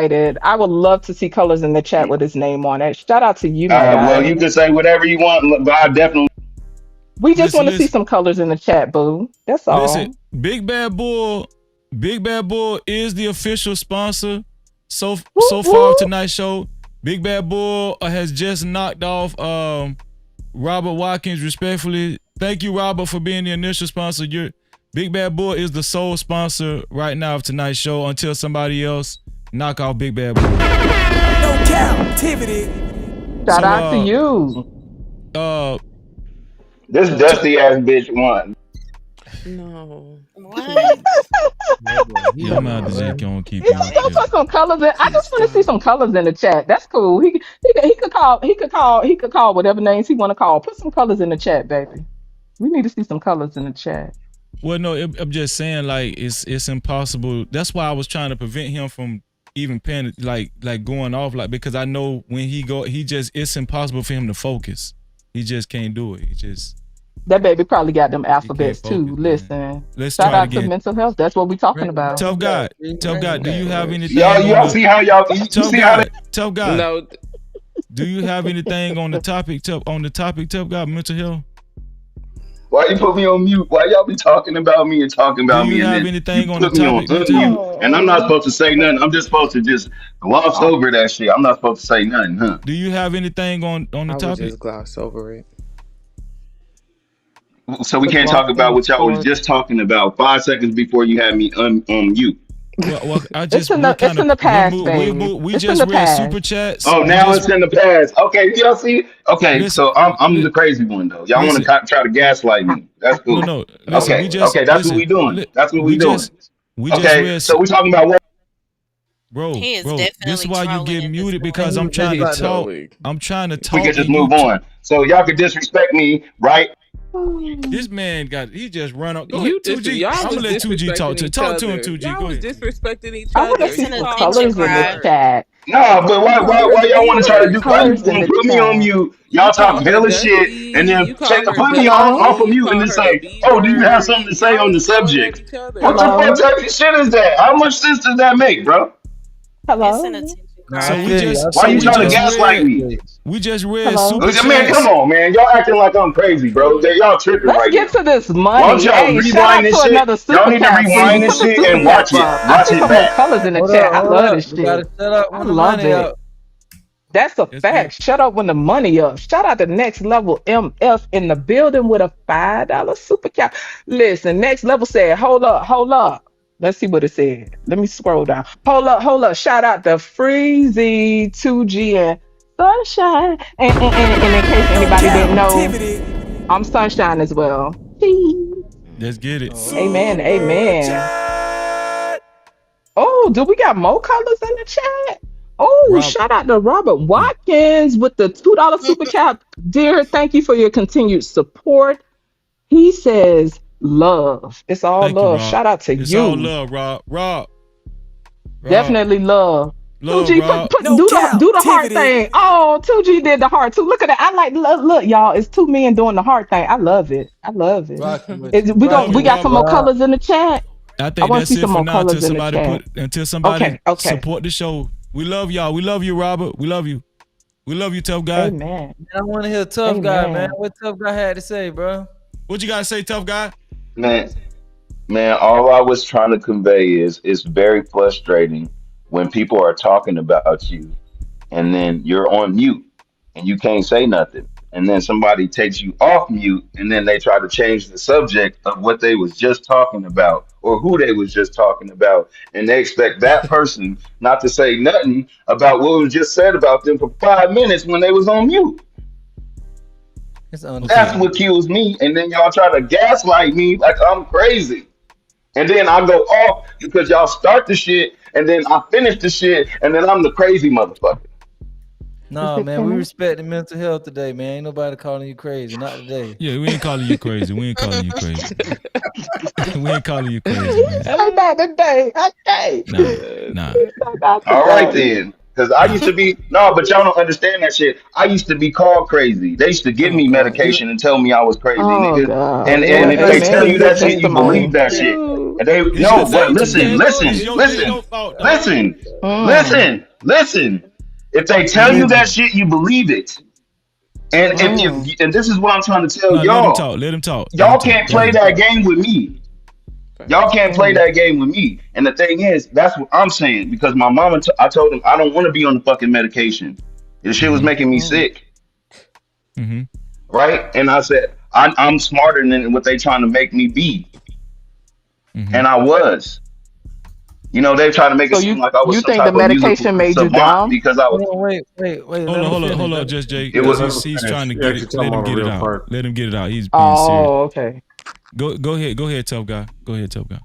excited. I would love to see colors in the chat with his name on it. Shout out to you, my Well, guy. you can say whatever you want, but I definitely. We just want to see some colors in the chat, boo. That's all. Listen, Big Bad Bull is the official sponsor so far of tonight's show. Big Bad Bull has just knocked off Robert Watkins. Respectfully, thank you, Robert, for being the initial sponsor. Big Bad Bull is the sole sponsor right now of tonight's show until somebody else knock off Big Bad Bull. No Cap-tivity. Shout out to you. This dusty ass bitch won. No. What? Yeah, I'm out to just gonna keep Let's put some colors in. I just want to see some colors in the chat. That's cool. He could could call whatever names he want to call. Put some colors in the chat, baby. We need to see some colors in the chat. Well, no, I'm just saying, like, it's impossible. That's why I was trying to prevent him from even paying, like going off, like, because I know when it's impossible for him to focus. He just can't do it. That baby probably got them alphabets too. Listen, Let's shout try it out to again. mental health. That's what we talking about. Tough God, do you have anything? Y'all see how y'all Tough see God, how they Tough God. No. Do you have anything on the topic, Tough God, mental health? Why you put me on mute? Why y'all be talking about me and talking about me? Do you And have then anything you on the put me on topic, mental unmute, health? and I'm not supposed to say nothing. I'm just supposed to just gloss over that shit. I'm not supposed to say nothing, huh? Do you have anything on the I would topic? just gloss over it. So we can't talk about what y'all was just talking about 5 seconds before you had me on mute. Well, I just it's in the past, baby. We It's just in the read past. super chats. Oh, now it's in the past. Okay, y'all see? Okay, so I'm the crazy one though. Y'all want to try to gaslight me? That's cool. No. Listen, okay, that's what we doing. That's what we doing. We just okay, read. so we talking about what? Bro, He is this is definitely why you trolling get at muted this because point. I'm trying to talk. I'm trying to talk. We can just and move on. So y'all could disrespect me, right? This man he just run up. Go You ahead, 2G. y'all I'm was gonna let 2G talk to disrespecting each him, other. 2G. Y'all Go was ahead. disrespecting each I other. want to see You some called colors her in the B-word. chat. No, but why y'all want to try to do? Why Colors in you the put me on chat. mute? You Y'all talk call her hella shit, and Dusty. then You call her put me Dusty. off of You mute, and call then her the say, "Oh, do you have something to B-word. say Y'all on the was going at subject?" each other. What the Hello? fuck type of shit is that? How much sense does that make, bro? It's an Hello? attention Nah, So I grab. we feel you. just I Why so feel you we you, trying to just bro. gaslight read me? Hello? super Man, come chats. on, man. Y'all acting like I'm crazy, bro. Y'all tripping Let's right get now. to this Why don't money. y'all Hey, shout rewind out to this shit? another Y'all super need to cap, please. rewind Put this the shit super and watch cap it. up. I Watch see it some more back. colors in the Hold chat. up, I hold love up. this We gotta shit. shut up I when the love money it. up. That's a fact. Shut up when the money up. Shout out to Next Level MF in the building with a $5 super cap. Listen, Next Level said, hold up. Let's see what it said. Let me scroll down. Hold up. Shout out to Freezy, 2G, and Sunshine. And in case anybody didn't know, I'm Sunshine as well. Let's get it. Amen. Amen. Oh, do we got more colors in the chat? Oh, Rob, shout out to Robert Watkins with the $2 super cap. Dear, thank you for your continued support. He says love. It's all thank you, love. Rob. Shout out to It's all you. love, Rob. Definitely love. Love, 2G, Rob. do the heart thing. Oh, 2G did the heart too. Look at that. I like look, y'all. It's two men doing the heart thing. I love it. Rocking with you. We Rocking got with some you, more Rob. colors in the chat. I I think want to that's see it some for more now colors in the chat. until somebody Okay. support the show. We love y'all. We love you, Robert. We love you. We love you, tough guy. Amen. Man, I want to hear Tough Guy, man. Amen. What Tough Guy had to say, bro? What you gotta say, tough guy? Man, all I was trying to convey is it's very frustrating when people are talking about you and then you're on mute and you can't say nothing. And then somebody takes you off mute and then they try to change the subject of what they was just talking about or who they was just talking about. And they expect that person not to say nothing about what was just said about them for 5 minutes when they was on mute. It's That's understandable. what kills me. And then y'all try to gaslight me like I'm crazy. And then I go off because y'all start the shit and then I finish the shit and then I'm the crazy motherfucker. No, man, we respect the mental health today, man. Ain't nobody calling you crazy. Not today. Yeah, we ain't calling you crazy. We ain't calling you crazy. We ain't calling you crazy, man. Not today. Okay. Nah. Not All right today. then. Because I used to be, no, but y'all don't understand that shit. I used to be called crazy. They used to give Oh me God. medication and tell me I was crazy, Oh nigga. God. And Well, if they tell amen you to your that shit, you believe testimony. that shit. And they, It's your no, but fault, listen, 2G. listen, It's listen, your fault, dog. listen, Mm, listen, listen. If they We tell you heard that you. shit, you believe it. And mm. if and this is what I'm trying to tell No, let him y'all. talk. Let him talk. Let him Y'all talk. can't Go play ahead. that game with me. Y'all can't play Mm. that game with me. And the thing is, that's what I'm saying because my mama, I told him I don't want to be on the fucking medication. The shit was making me Mm. sick, Mm-hmm. right? And I said I'm smarter than what they trying to make me be, Mm-hmm. and I was. You know, they trying to make it So seem like I was you some think the type of musical medication made you savant dumb? because I was. Hold on, wait. Let him finish. Hold Let on, him just Jay, It Yeah, because was. let him he's finish. trying to He get actually it. talking Let him about a get it real out. part. Let him get it out. He's being serious. Oh, okay. Go ahead, tough guy. Go ahead, tough guy.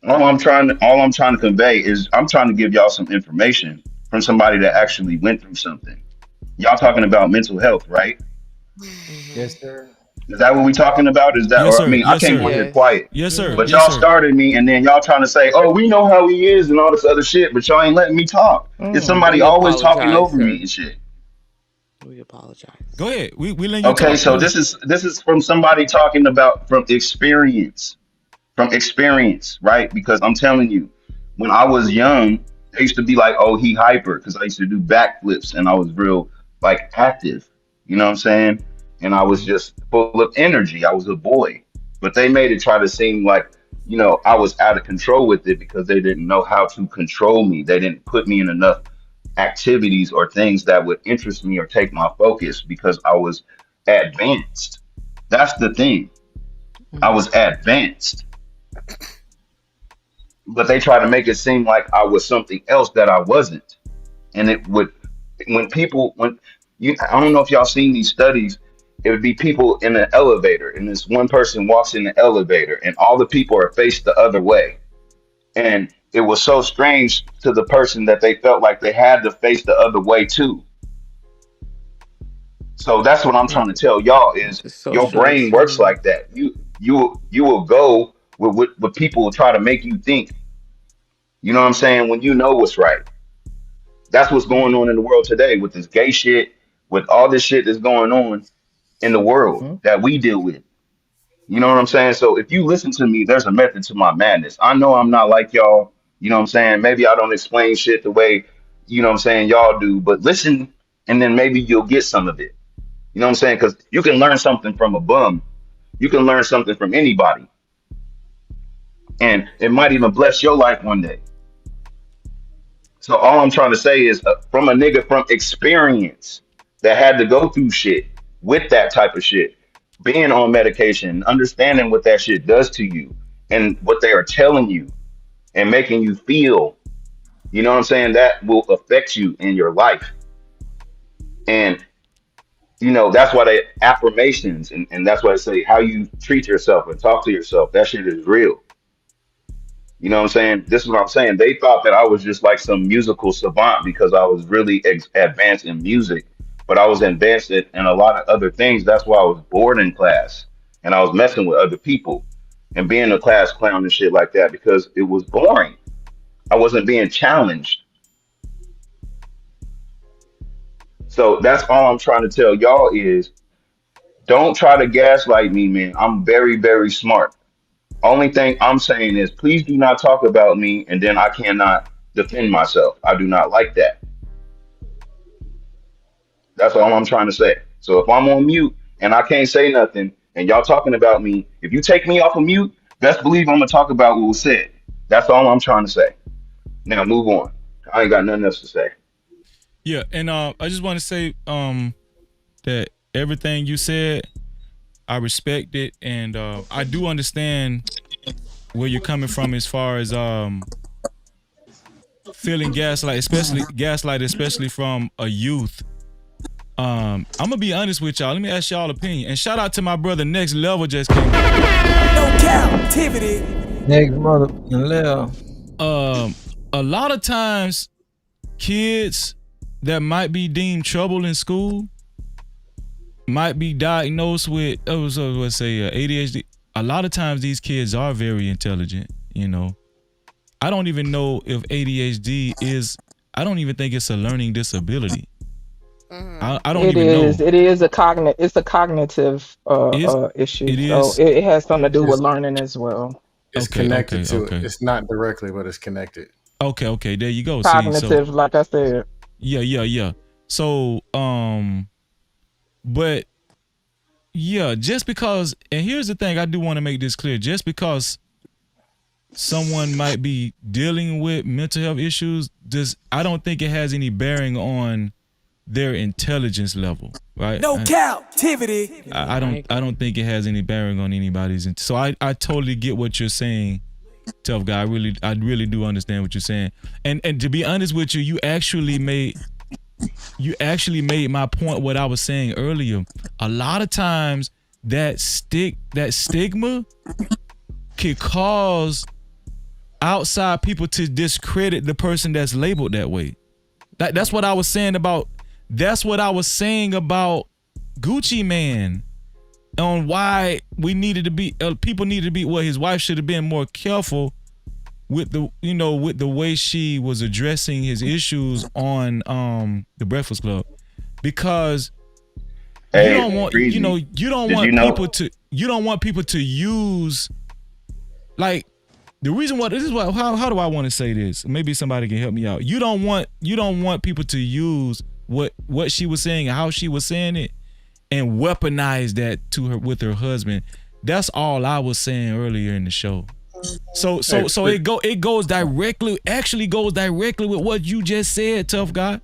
All I'm trying to convey is I'm trying to give y'all some information from somebody that actually went through something. Y'all talking about mental health, right? Yes, sir. Is that what we talking about? Is that, Yes, or I sir. mean, I Yes, came sir. on here Yes. quiet, Yes, sir. but Mm-hmm. Yes, y'all sir. started me, and then y'all trying to say, "Oh, we know how he is" and all this other shit, but y'all ain't letting me talk. It's somebody We always talking apologize, over me sir. and shit. We apologize. Go ahead. We letting you Okay, talk. Go so ahead. this is from somebody talking about from experience, right? Because I'm telling you, when I was young, I used to be like, "Oh, he hyper," because I used to do backflips and I was real like active. You know what I'm saying? And I was just full of energy. I was a boy, but they made it try to seem like I was out of control with it because they didn't know how to control me. They didn't put me in enough activities or things that would interest me or take my focus because I was advanced. That's the thing. I was advanced, but they try to make it seem like I was something else that I wasn't. And it would, when I don't know if y'all seen these studies, it would be people in an elevator, and this one person walks in the elevator, and all the people are faced the other way. And it was so strange to the person that they felt like they had to face the other way too. So that's what I'm trying to tell y'all is The your social brain works experiment. like that. You will go with what people will try to make you think. You know what I'm saying? When you know what's right. That's what's going on in the world today with this gay shit, with all this shit that's going on in the world that we deal with. You know what I'm saying? So if you listen to me, there's a method to my madness. I know I'm not like y'all. You know what I'm saying? Maybe I don't explain shit the way, what I'm saying, y'all do, but listen, and then maybe you'll get some of it. You know what I'm saying? Because you can learn something from a bum. You can learn something from anybody. And it might even bless your life one day. So all I'm trying to say is from a nigga from experience that had to go through shit with that type of shit, being on medication, understanding what that shit does to you and what they are telling you and making you feel, you know what I'm saying? That will affect you in your life. And, that's why they affirmations and that's why I say how you treat yourself and talk to yourself. That shit is real. You know what I'm saying? This is what I'm saying. They thought that I was just like some musical savant because I was really advanced in music, but I was advanced in a lot of other things. That's why I was bored in class and I was messing with other people and being a class clown and shit like that because it was boring. I wasn't being challenged. So that's all I'm trying to tell y'all is don't try to gaslight me, man. I'm very, very smart. Only thing I'm saying is please do not talk about me and then I cannot defend myself. I do not like that. That's all I'm trying to say. So if I'm on mute and I can't say nothing and y'all talking about me, if you take me off of mute, best believe I'm gonna talk about what was said. That's all I'm trying to say. Now move on. I ain't got nothing else to say. Yeah, and I just want to say that everything you said, I respect it, and I do understand where you're coming from as far as feeling gaslight, especially from a youth. I'm gonna be honest with y'all. Let me ask y'all opinion. And shout out to my brother Next Level just came. No Cap-tivity. Next mother left. A lot of times, kids that might be deemed trouble in school might be diagnosed with let's say ADHD. A lot of times these kids are very intelligent. I don't even know if ADHD is. I don't even think it's a learning disability. I don't It even know. is. It is a cognitive. It's a cognitive issue. It So is. it has something to do with It's, learning as well. it's connected to it. It's not directly, but it's connected. Okay. There you go. See, so Cognitive, like I said. yeah. So, but yeah, just because, and here's the thing, I do want to make this clear. Just because someone might be dealing with mental health issues, I don't think it has any bearing on their intelligence level, right? No Cap-tivity. I don't think it has any bearing on anybody's. So I totally get what you're saying, tough guy. I really do understand what you're saying. And to be honest with you, you actually made my point. What I was saying earlier. A lot of times that stigma can cause outside people to discredit the person that's labeled that way. That's what I was saying about That's what I was saying about Gucci Man, on why we needed to be people needed to be, well, his wife should have been more careful with the, with the way she was addressing his issues on the Breakfast Club, because you Hey, don't want Breezy, you don't did you want know? people to use, like, the reason why this is what, how do I want to say this? Maybe somebody can help me out. You don't want people to use what she was saying and how she was saying it and weaponize that to her with her husband. That's all I was saying earlier in the show. So it goes directly with what you just said, tough guy.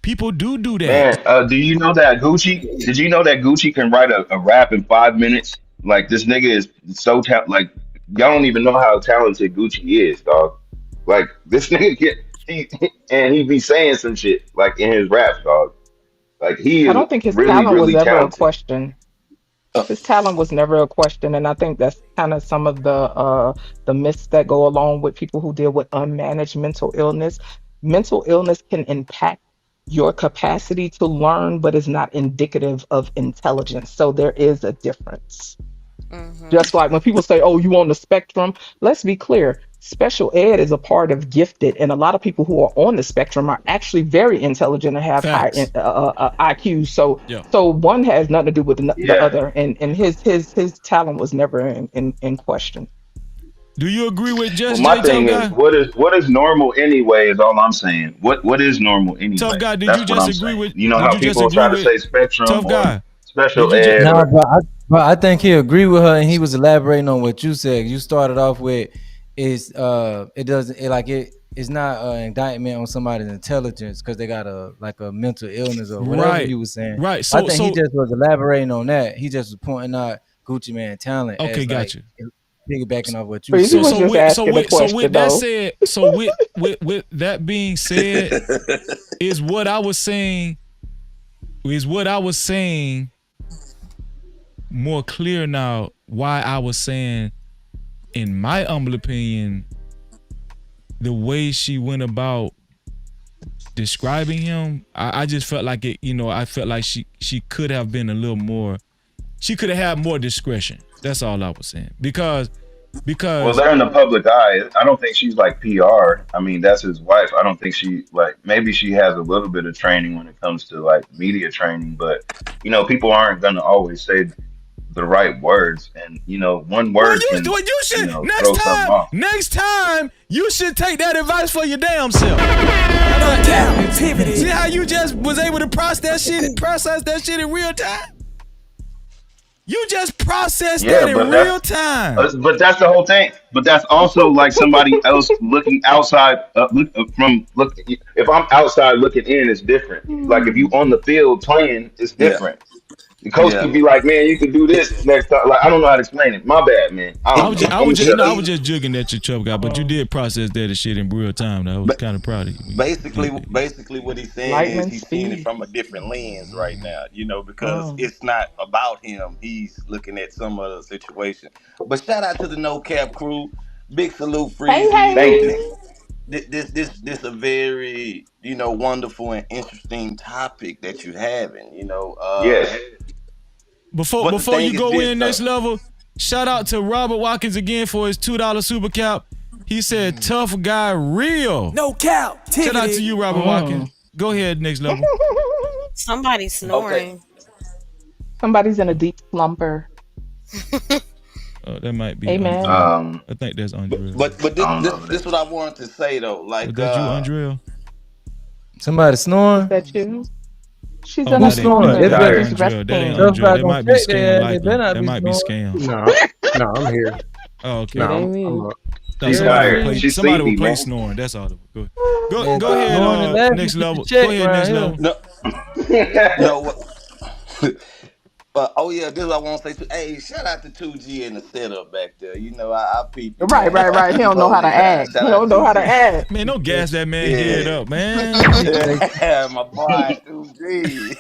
People do that. Man, do you know that Gucci? Did you know that Gucci can write a rap in 5 minutes? Like this nigga is so like y'all don't even know how talented Gucci is, dog. Like this nigga and he be saying some shit like in his raps, dog. Like he I is don't think his really, talent was really ever a talented. question. His talent was never a question, and I think that's kind of some of the myths that go along with people who deal with unmanaged mental illness. Mental illness can impact your capacity to learn, but is not indicative of intelligence. So there is a difference. Just like when people say, "Oh, you on the spectrum," let's be clear. Special ed is a part of gifted, and a lot of people who are on the spectrum are actually very intelligent and have high Facts. IQs. So, Yeah. so one has nothing to do with the Yeah. other, and his talent was never in question. Do you agree with Well, Just my J, tough thing is, guy? what is normal anyway? Is all I'm saying. What is normal Tough anyway? guy, That's what I'm saying. You know did how you just people agree try to with say spectrum tough or guy? Did special you just ed Nah, or but I think he agreed with her, and he was elaborating on what you said. You started off with is it doesn't it, like it's not an indictment on somebody's intelligence because they got a mental illness or whatever right. you were saying. Right. I So think he just was elaborating on that. He just was pointing out Gucci Man talent okay, as got like you. piggybacking off what you Breezy said. was just asking a So with question, that though. said, so with that being said, is what I was saying more clear now, why I was saying, in my humble opinion, the way she went about describing him, I just felt like it, I felt like she could have been a little more, she could have had more discretion. That's all I was saying. Because well, they're in the public eye. I don't think she's like PR. I mean, that's his wife. I don't think she like maybe she has a little bit of training when it comes to like media training, but people aren't gonna always say the right words, and one well, word can you should throw something off. next time you should take that advice for your damn self. Cap-tivity. See how you just was able to process that shit in real time? You just processed Yeah, that in real time. but that's the whole thing. But that's also like somebody else looking outside. If I'm outside looking in, it's different. Like if you on the field playing, it's Yeah, different. The coach yeah. could be like, "Man, you can do this next time." Like I don't know how to explain it. My bad, man. I It, don't know. it, I I'm was it, just it, no, I was it, just jugging at your chub guy, but you did process that shit in real time. I was ba- kind of proud of you when you basically, did that. Yeah. basically, what he's saying is Lightning he's seeing it speed. from a different lens right now. Because Mm. it's not about him. He's looking at some other situation. But shout out to the No Cap crew. Big salute, Hey, Freezy. Thank hey. you. This a very wonderful and interesting topic that you're having. Yes. But the Before you thing is go this in though. next level, shout out to Robert Watkins again for his $2 super cap. He said, "Tough guy, real." No Shout out to Cap-tivity. you, Robert Watkins. Mm. Go ahead, next level. Somebody Okay, snoring. Somebody's in a deep slumber. That might be Amen. Andrea. Um, I think that's Andrea. but I this don't this know who this that what I is. wanted to say though. Was Like that you, Andrea? Somebody Is snoring? that you? She's Oh, in a Who's that ain't snoring? that, They that slumber. ain't better. She's Andrea. That ain't Tough resting. Andrea. guy That gonna might be check scam their ass. They likely. better not That be might be snoring. scam. No, I'm here. Oh, No, okay. It ain't I'm me. up. Thought She's Yeah, somebody tired. man. replaced She's somebody sleepy, man. replaced snoring. That's all. Man, Go ahead. snoring and laughing. Next Get your level. Go check ahead. Next around here. level. no, no. Oh yeah, this is what I want to say too. Hey, shout out to 2G in the setup back there. I peep you, Right, man. right, right. He Keep don't know how to holding it down. act. He Shout out don't know how to 2G. act. Man, don't gas that man head Yeah, up, man. yeah, my boy 2G.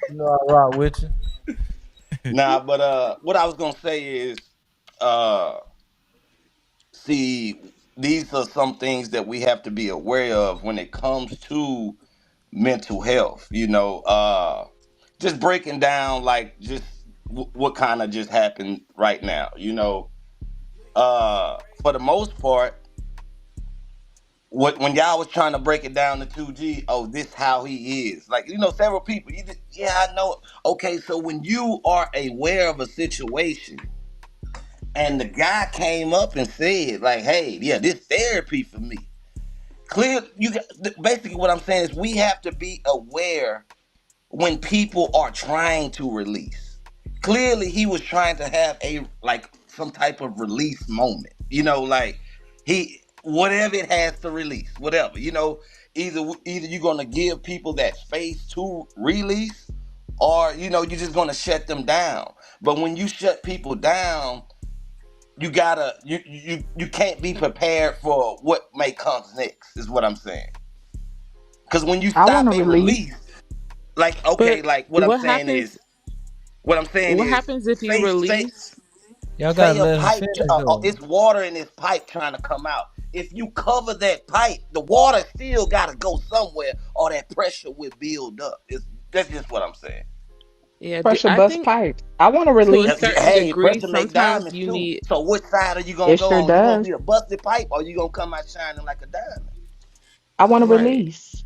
You know I rock with you. Nah, but what I was gonna say is, uh, see, these are some things that we have to be aware of when it comes to mental health. Just breaking down like just what kind of just happened right now. For the most part, when y'all was trying to break it down to 2G, oh, this how he is. Like, several people. Yeah, I know. Okay, so when you are aware of a situation and the guy came up and said, like, hey, yeah, this therapy for me. Basically what I'm saying is we have to be aware when people are trying to release. Clearly he was trying to have some type of release moment. Like he whatever it has to release, whatever. Either you're gonna give people that space to release, or you're just gonna shut them down. But when you shut people down, you can't be prepared for what may come next, is what I'm saying. Because when you I want stop to a release. release, like, okay, But like what happens? what I'm saying What is, happens if you say say release? Y'all say gotta a let him pipe, finish though. it's water in this pipe trying to come out. If you cover that pipe, the water still got to go somewhere, or that pressure will build up. That's just what I'm saying. Yeah, Pressure I bust think pipes. I want to to a release. certain Hey, degree, pressure make sometimes diamonds you too. need. So which side are you gonna It go sure on? You gonna does. be a busted pipe, or you gonna come out shining like a diamond? I want to Right. release.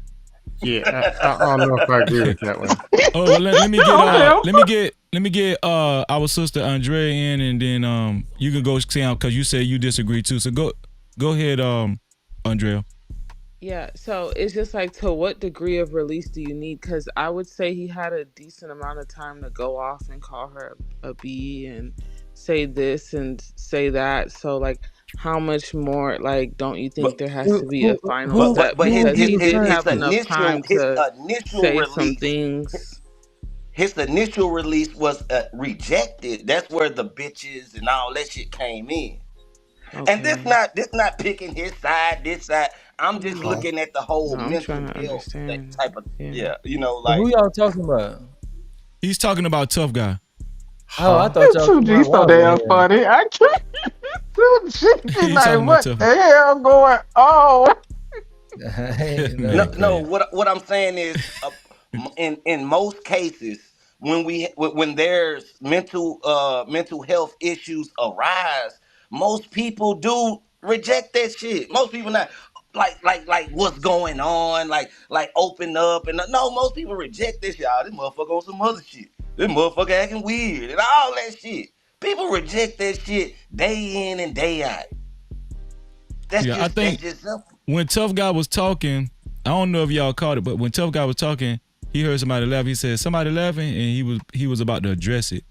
Yeah, I don't know if I agree with that one. Oh, well, let me get Okay. our sister Andrea in, and then you can go Sam, because you said you disagree too. So go ahead, Andrea. Yeah, so it's just like, to what degree of release do you need? Because I would say he had a decent amount of time to go off and call her a B and say this and say that. So, like, how much more, like, don't you think But there has Who to be a who final but who but step? but who Because he he did referring have enough time his to initial say some release things. his initial release was rejected. That's where the bitches and all that shit came in. And Okay. this not picking his side, this side. I'm just Uh, looking at the whole No, I'm mental trying to health understand. type of, Yeah. yeah. who Like, y'all talking about? He's talking about tough guy. Oh, I huh? thought y'all talking 2G about so Wale damn here. funny. I can't. 2G be He's like, talking about what tough. the hell going on? Ain't no, Man, nothing. no. crazy. What I'm saying is, in most cases, when there's mental health issues arise, most people do reject that shit. Most people not like what's going on, like open up, and no, most people reject this, y'all. This motherfucker on some other shit. This motherfucker acting weird and all that shit. People reject that shit day in and day out. Yeah, I That's think just simple. when tough guy was talking, I don't know if y'all caught it, but when tough guy was talking, he heard somebody laugh. He said somebody laughing, and he was about to address it.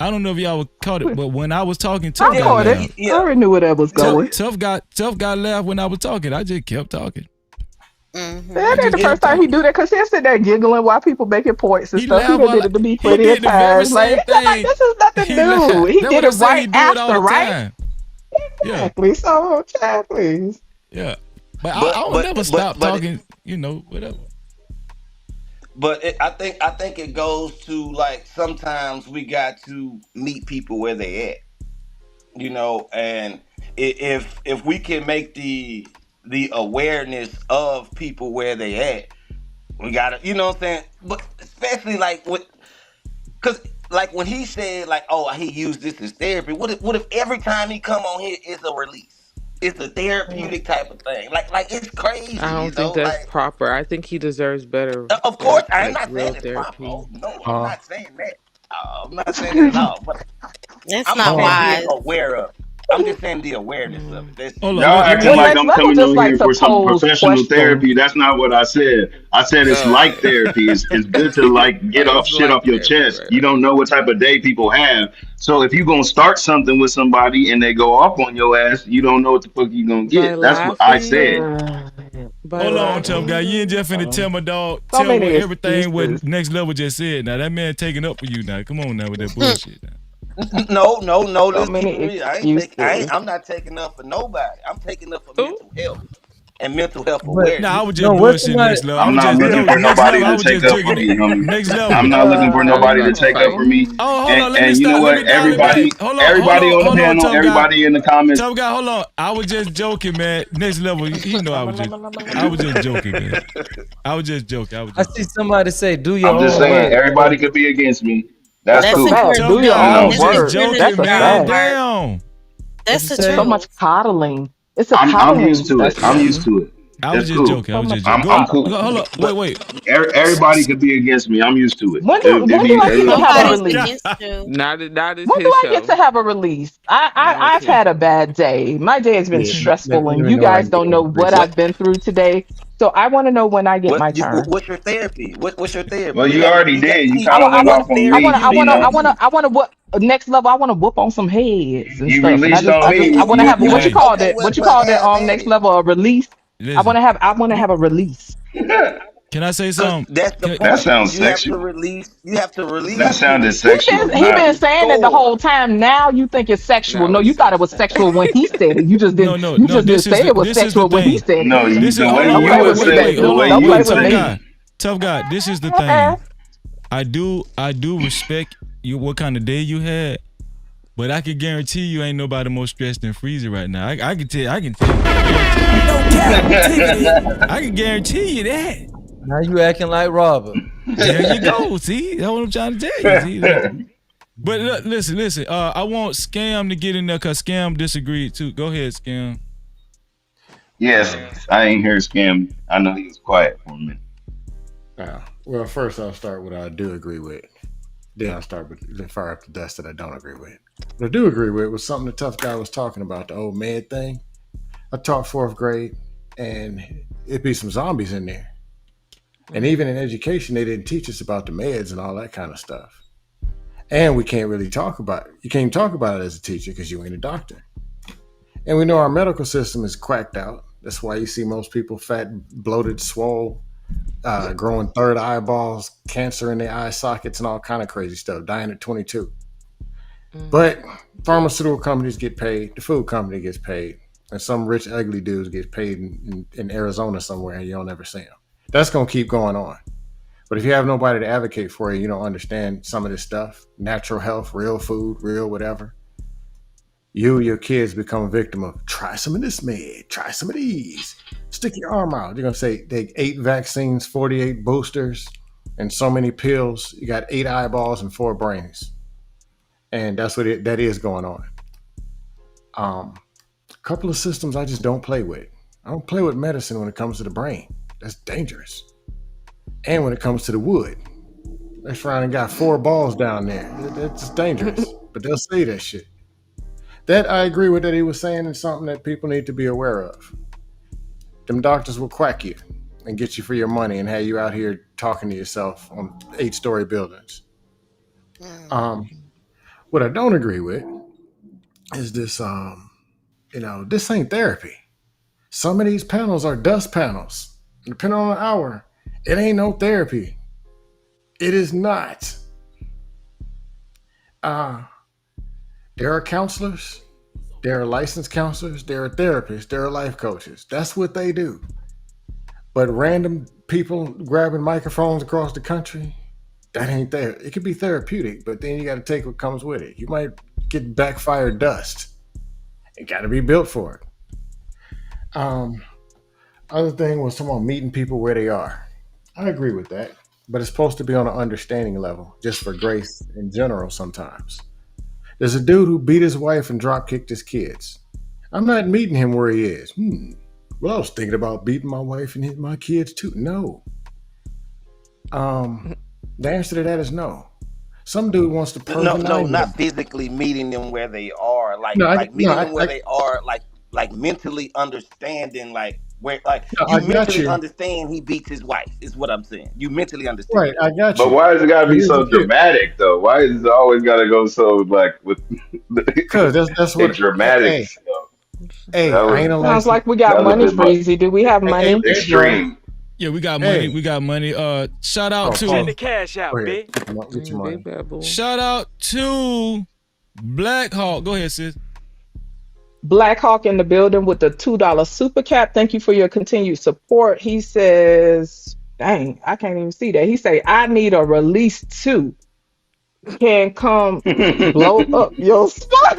I don't know if y'all caught it, but when I was talking, tough I guy Yeah, caught it. laughed. I yeah. already knew where that was No, going. Tough guy laughed when I was talking. I just kept talking. I That ain't just the it, kept first time he talking. do that, because he'll sit there giggling while people making points and He stuff. He laughed done while did it to me he plenty of did the very times. Like, same it's like, thing. this is nothing He new. laughed. He That's did what it I'm saying. right He do it all after, the right? time. Yeah, Exactly. So, Chad, please. yeah. But I but don't but never but stop but it, talking. Whatever. I think it goes to, like, sometimes we got to meet people where they at, and if we can make the awareness of people where they at, we gotta, what I'm saying. But especially like with, because like when he said, like, oh, he used this as therapy. What if every time he come on here it's a release? It's a therapeutic type of thing. Like it's crazy, I don't think that's Like, proper. I think he deserves better of course, I'm like not saying real it's proper. therapy. Oh no, I'm Huh? not saying that. I'm not saying that at all. But That's I'm not just saying Huh? being wise. aware of it. I'm just saying the awareness of it. That's Hold it. on. Y'all acting Let Well, me. like Lex, I'm Level coming just on here like to for some pose professional questions. therapy. That's not what I said. I said it's like Right. therapy. It's good to like get Right. off It's shit like off your therapy. chest. Right. You don't know what type of day people have. So if you're gonna start something with somebody and they go off on your ass, you don't know what the fuck you gonna By get. That's what I laughing. said. By Hold on, tough laughing guy. You ain't though. just finna tell my dog. So Tell many what everything excuses. what next level just said. Now that man taking up for you. Now come on now with that bullshit. Now. No. So Let's keep many it real. excuses. I'm not taking up for nobody. I'm taking up for Ooh. mental health. and mental health But awareness. Nah, I was just no, what's bullshit somebody? next level. I I'm was not just looking for next nobody level. I to was take just up joking for it. me, homie. Next I'm level. not looking for nobody to That's take up funny. for me. Oh, hold on. Let me And you know stop. Let what? me dial it back. Hold on. Everybody on the Hold on, panel, tough guy. everybody in the comments. Tough guy, hold on. I was just joking, man. Next level. He know I was just joking, man. I was just joking. I see somebody say, "Do your I'm just own saying, work." everybody could be against me. That's That's a cool. fact. Do Tough your guy. You I own know, was just work. That's joking, a man. fact. Damn. What you That's the say? So much truth. coddling. It's a I'm used coddling to it. I'm used session. to it. I was It's just cool. joking. I So was much just joking. I'm Go. cool. coddling. Hold up. Wait. Everybody could be against me. I'm used to it. When do I get to have a Nobody's release? against you. Not as When do his I get show. to have a release? Not as I've his had a show. bad day. My day has been Yeah, let stressful, and me you know when I guys can get don't my know release. what I've been through today. So I want to know when I get my turn. What's your therapy? What's your therapy? Well, you already You got did. You see, I kind of want, I went want, off on I me, want, I want to, I Gino. want to, I want to what next level? I want to whoop on some heads and You stuff. And released on me. I want to have a, what you Hey, called okay. it? Well, What you well, called it? have at Next it. level, a release. listen. I want to have a release. Can I say Because something? that's the That point. sounds You have to sexual. release. You have to That release sounded shit sexual. so you He Not. been can saying it the store. whole time. Now you think it's sexual. Now No, it's you thought it was sexual. sexual when he said it. You just didn't. You No. just didn't say it was This is the sexual when he thing. said it. No, This is the hold way on. Don't you play would with me, say, Wait. the baby. Hold way on. Don't you play Wait. would with Tough say, me. guy. Tough guy. This is the thing. I do respect you. What kind of day you had? But I can guarantee you ain't nobody more stressed than Freezer right now. I can tell. I can tell. No Cap-tivity. I can guarantee you that. Now you acting like Robert. There you go. See, that's what I'm trying to tell you. See, but look, listen. I want Scam to get in there because Scam disagreed too. Go ahead, Scam. yes, I ain't hear Scam. I know he was quiet for a minute. Well, first I'll start with what I do agree with. Then I'll start with the fire up the dust that I don't agree with. What I do agree with was something the tough guy was talking about, the old med thing. I taught fourth grade, and it'd be some zombies in there. And even in education, they didn't teach us about the meds and all that kind of stuff. And we can't really talk about it. You can't even talk about it as a teacher because you ain't a doctor. And we know our medical system is cracked out. That's why you see most people fat, bloated, swole, growing third eyeballs, cancer in their eye sockets, and all kind of crazy stuff, dying at 22. But pharmaceutical companies get paid, the food company gets paid, and some rich, ugly dudes get paid in Arizona somewhere and you don't ever see them. That's going to keep going on. But if you have nobody to advocate for you, you don't understand some of this stuff, natural health, real food, real whatever, your kids become a victim of, try some of this med, try some of these, stick your arm out. You're going to say, take 8 vaccines, 48 boosters, and so many pills. You got 8 eyeballs and 4 brains. And that's what that is going on. A couple of systems I just don't play with. I don't play with medicine when it comes to the brain. That's dangerous. And when it comes to the wood, that's right, and got 4 balls down there. That's just dangerous. But they'll say that shit. That I agree with that he was saying is something that people need to be aware of. Them doctors will quack you and get you for your money and have you out here talking to yourself on 8-story buildings. What I don't agree with is this, this ain't therapy. Some of these panels are dust panels. Depending on the hour, it ain't no therapy. It is not. There are counselors, there are licensed counselors, there are therapists, there are life coaches. That's what they do. But random people grabbing microphones across the country, that ain't there. It could be therapeutic, but then you got to take what comes with it. You might get backfired dust. It got to be built for it. Other thing was someone meeting people where they are. I agree with that, but it's supposed to be on an understanding level, just for grace in general sometimes. There's a dude who beat his wife and drop kicked his kids. I'm not meeting him where he is. Well, I was thinking about beating my wife and hitting my kids too. No. The answer to that is no. Some dude wants to No, perv not physically meeting them where they are, meeting them where I they are, like mentally understanding, like where, like I you got mentally you. understand he beats his wife is what I'm saying. You mentally understand Right, I got But you. why does it gotta But be here's the so deal. dramatic though? Why is it always gotta go so like with Because that's a what, dramatic hey, stuff? hey, That I was ain't a Sounds license. like we got that was a money, bit much. Freezy. Do we have Hey, money? Extreme. Yeah, we got money. hey. We got money. Shout out Pause. Send to the cash out, Go ahead. bitch. Get your money. Big bad boy. shout out to Black Hawk. Go ahead, sis. Black Hawk in the building with the $2 super cap. Thank you for your continued support. He says, dang, I can't even see that. He say, I need a release too. Can come blow up your spot.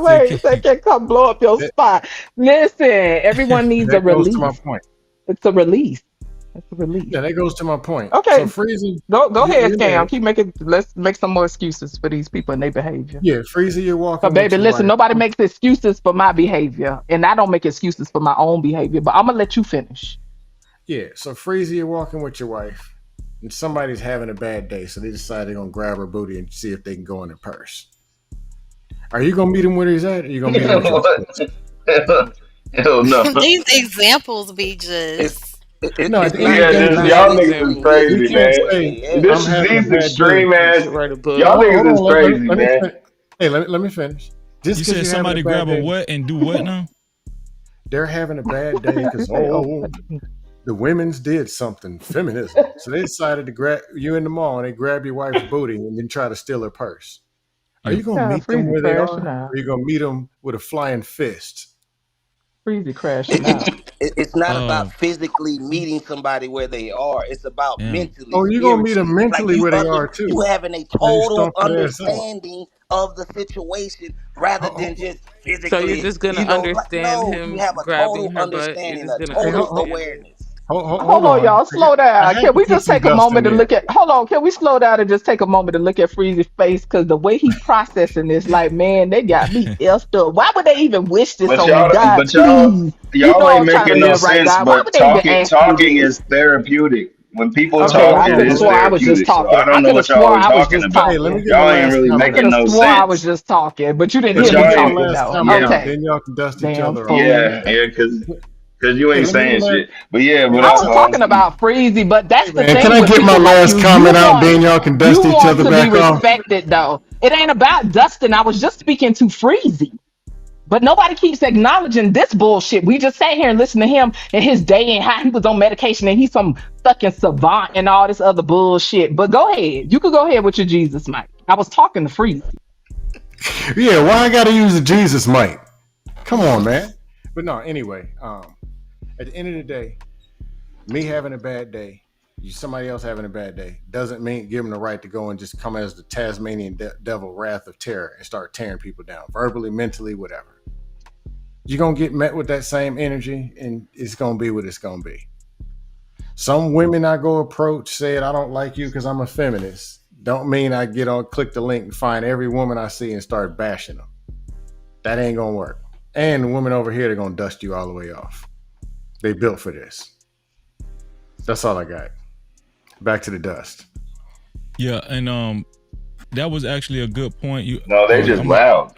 Wait, he said can come blow up your That, spot. Listen, everyone needs a that goes to my release. point. It's a release. It's a release. Yeah, that goes to my point. So Okay, freezing, go ahead, you're there. Scam. Keep making. Let's make some more excuses for these people and their behavior. Yeah, freezer, you're But walking with baby, your listen, wife. nobody makes excuses for my behavior, and I don't make excuses for my own behavior. But I'm gonna let you finish. Yeah, so freezer, you're walking with your wife, and somebody's having a bad day, so they decide they're gonna grab her booty and see if they can go in her purse. Are you gonna meet him where he's at, or are you gonna meet him with your fist? Hell no. These examples be It's just. No, at the end of Yeah, the day, it's this not y'all an niggas is example. you crazy, can't man. say Yeah. I'm This having a these bad day. extreme You ass should write a book. y'all niggas is crazy, Let me man. hey, let me finish. Just You because said you're having a somebody bad grab a day, what and do what now? they're having a bad day He because say, "Oh, the women's did something, feminism. So they decided to grab you in the mall and they grab your wife's booty and then try to steal her purse. Are Yeah. you gonna yeah, meet them Freezy where they are, crashing or out. are you gonna meet them with a flying fist? Freezy crashing It, out. it's not Uh, about physically meeting somebody where they are. It's about damn. mentally, Oh, you're gonna meet them spiritually. Like mentally you where they are you too. having a Now you total stomp that ass out. understanding of the situation rather Ho- than ho- just So you're physically, just gonna like understand no, you him have a grabbing total her butt. You're understanding, just a gonna Hey, total understand. awareness. hold Hold on, on. y'all. Slow I down. had Can to we put just some take a dust in moment to there. look at? Hold on. Can we slow down and just take a moment to look at Freezy's face? Because the way he processing this, like, man, they got me effed up. Why would they even wish this But on me, y'all God? but y'all Please. You know y'all ain't I'm trying to making no live right, sense, God. Why but would they even ask me talking this? is therapeutic. When people Okay, Hold I talking, could on. have it's swore I was just therapeutic. So talking. I I don't know could have what swore y'all are I was talking just about. Hey, let me talking. get my Y'all ain't last really I comment could making have out. no swore I was sense. just talking, but you didn't Let hear But me me y'all get my ain't talking last though. comment yeah. out. Okay, Then y'all can dust each damn other off. fool. Yeah, cause you Hey, ain't let me get saying my shit. But yeah, hey, but I let, was talking about Freezy, but hey that's the man, can thing I with get my people like last you. comment out? Then y'all can You dust each want other to be back off. respected though. It ain't about Dustin. I was just speaking to Freezy. But nobody keeps acknowledging this bullshit. We just sat here and listened to him and his day and how he was on medication and he's some fucking savant and all this other bullshit. But go ahead. You could go ahead with your Jesus, Mike. I was talking to Freezy. Yeah, why I gotta use a Jesus mic? Come on, man. But no, anyway, at the end of the day, me having a bad day, somebody else having a bad day, doesn't mean give them the right to go and just come as the Tasmanian devil, wrath of terror, and start tearing people down, verbally, mentally, whatever. You're gonna get met with that same energy, and it's gonna be what it's gonna be. Some women I go approach said, "I don't like you because I'm a feminist." Don't mean I get on, click the link, and find every woman I see and start bashing them. That ain't gonna work. And the women over here, they're gonna dust you all the way off. They built for this. That's all I got. Back to the dust. Yeah, and that was actually a good point. You, no, they just loud.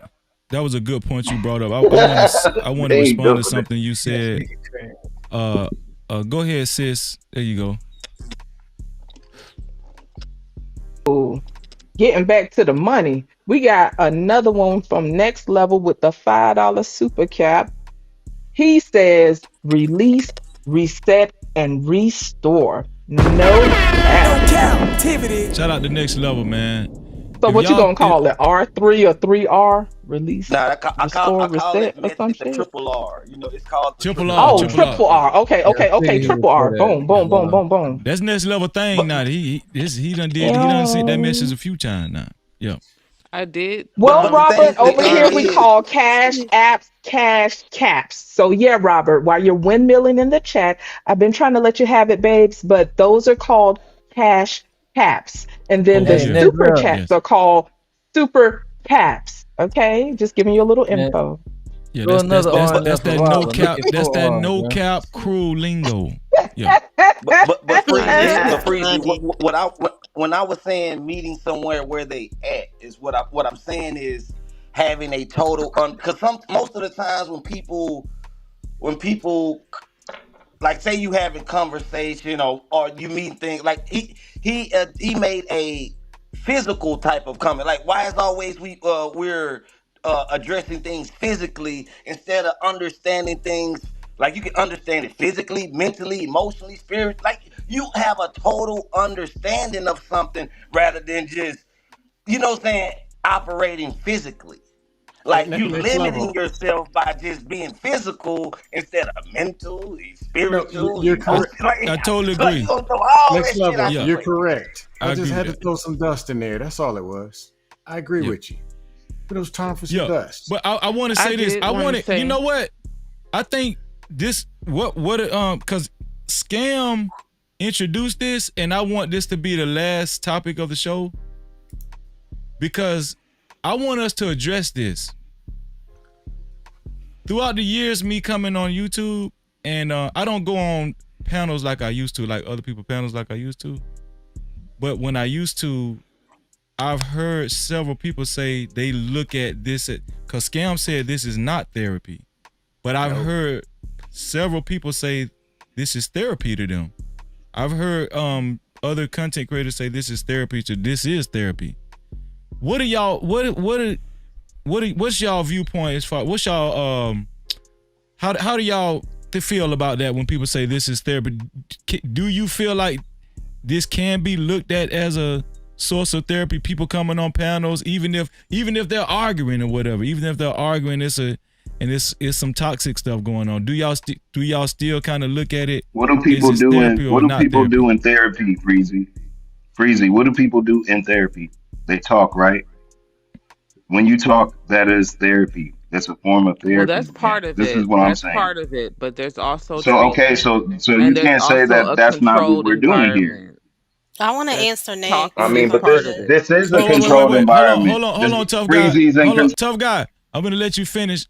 that was a good point you brought up. I want to They ain't respond built to for this. something you said. Uh, go ahead, sis. There you go. Getting back to the money, we got another one from Next Level with the $5 super cap. He says release, reset, and restore. No cap. Cap-tivity. Shout out to Next Level, man. So If what you y'all, gonna call it? R3 or 3R? Release, Nah, restore, I call reset, it or some the shit? triple R. You know, it's called the triple triple R, Oh, R. triple R. triple Yeah, R. Okay, Yeah, I okay, okay. figured he would Triple say R. that. Boom, yeah. boom, boom, boom, boom. That's Next Level thing. But Now he done sent that Yeah. message a few times now. Yeah. I did. Well, the Robert, thing over here we is, call cash apps cash caps. So yeah, Robert, while you're windmilling in the chat, I've been trying to let you have it, babes, but those are called cash caps. And then Oh the Hey, yeah. next super up, chats Yes. are called super caps. Okay, just giving you a little man. info. Yeah. Throw another R in there That's for that no Robert. Make cap. it That's that 4 R's, no man. cap crew lingo. Yeah. I Freezy, know but that's Freezy, funny. when I was saying meeting somewhere where they at is what I'm saying is having a total because some most of the times when people like say you having conversation or you meet things like he made a physical type of comment like why is always we're addressing things physically instead of understanding things like you can understand it physically, mentally, emotionally, spirit, like you have a total understanding of something rather than just, you know what I'm saying, operating physically. Like you Next limiting level. yourself by just being physical instead of mental, spiritual, You're correct. emotional. I totally Like you agree. gonna throw all Next that shit level. out Yeah, the You're window. correct. I I just agree with had to that. throw some dust in there. That's all it was. I agree Yeah. with you. But it was time for some Yeah. dust. But I want to I say this. did I want want to to, you say, know what? I think this, because Scam introduced this, and I want this to be the last topic of the show because I want us to address this. Throughout the years, me coming on YouTube, and I don't go on panels like I used to, like other people panels like I used to. But when I used to, I've heard several people say they look at this because Scam said this is not therapy. But I've heard several people say this is therapy to them. I've heard other content creators say this is therapy to this is therapy. What are y'all what's y'all viewpoint as far what's y'all how do y'all feel about that when people say this is therapy? Do you feel like this can be looked at as a source of therapy? People coming on panels, even if they're arguing or whatever, even if they're arguing, it's some toxic stuff going on. Do y'all still kind of look at it? What do Is people this do therapy in or what do not people therapy? do in therapy, Freezy? Freezy, what do people do in therapy? They talk, right? When you talk, that is therapy. That's a form of well, therapy, that's man. part of This is it. what I'm That's saying. part of it. But there's also So okay, treatment, so and you there's can't say also that a that's not what controlled we're doing here. environment. I want to That answer I next talking mean, is if but I part this of could. it. this is a Wait. controlled environment. Hold This on, tough guy. Freezy's Hold on, tough guy. I'm gonna let you finish.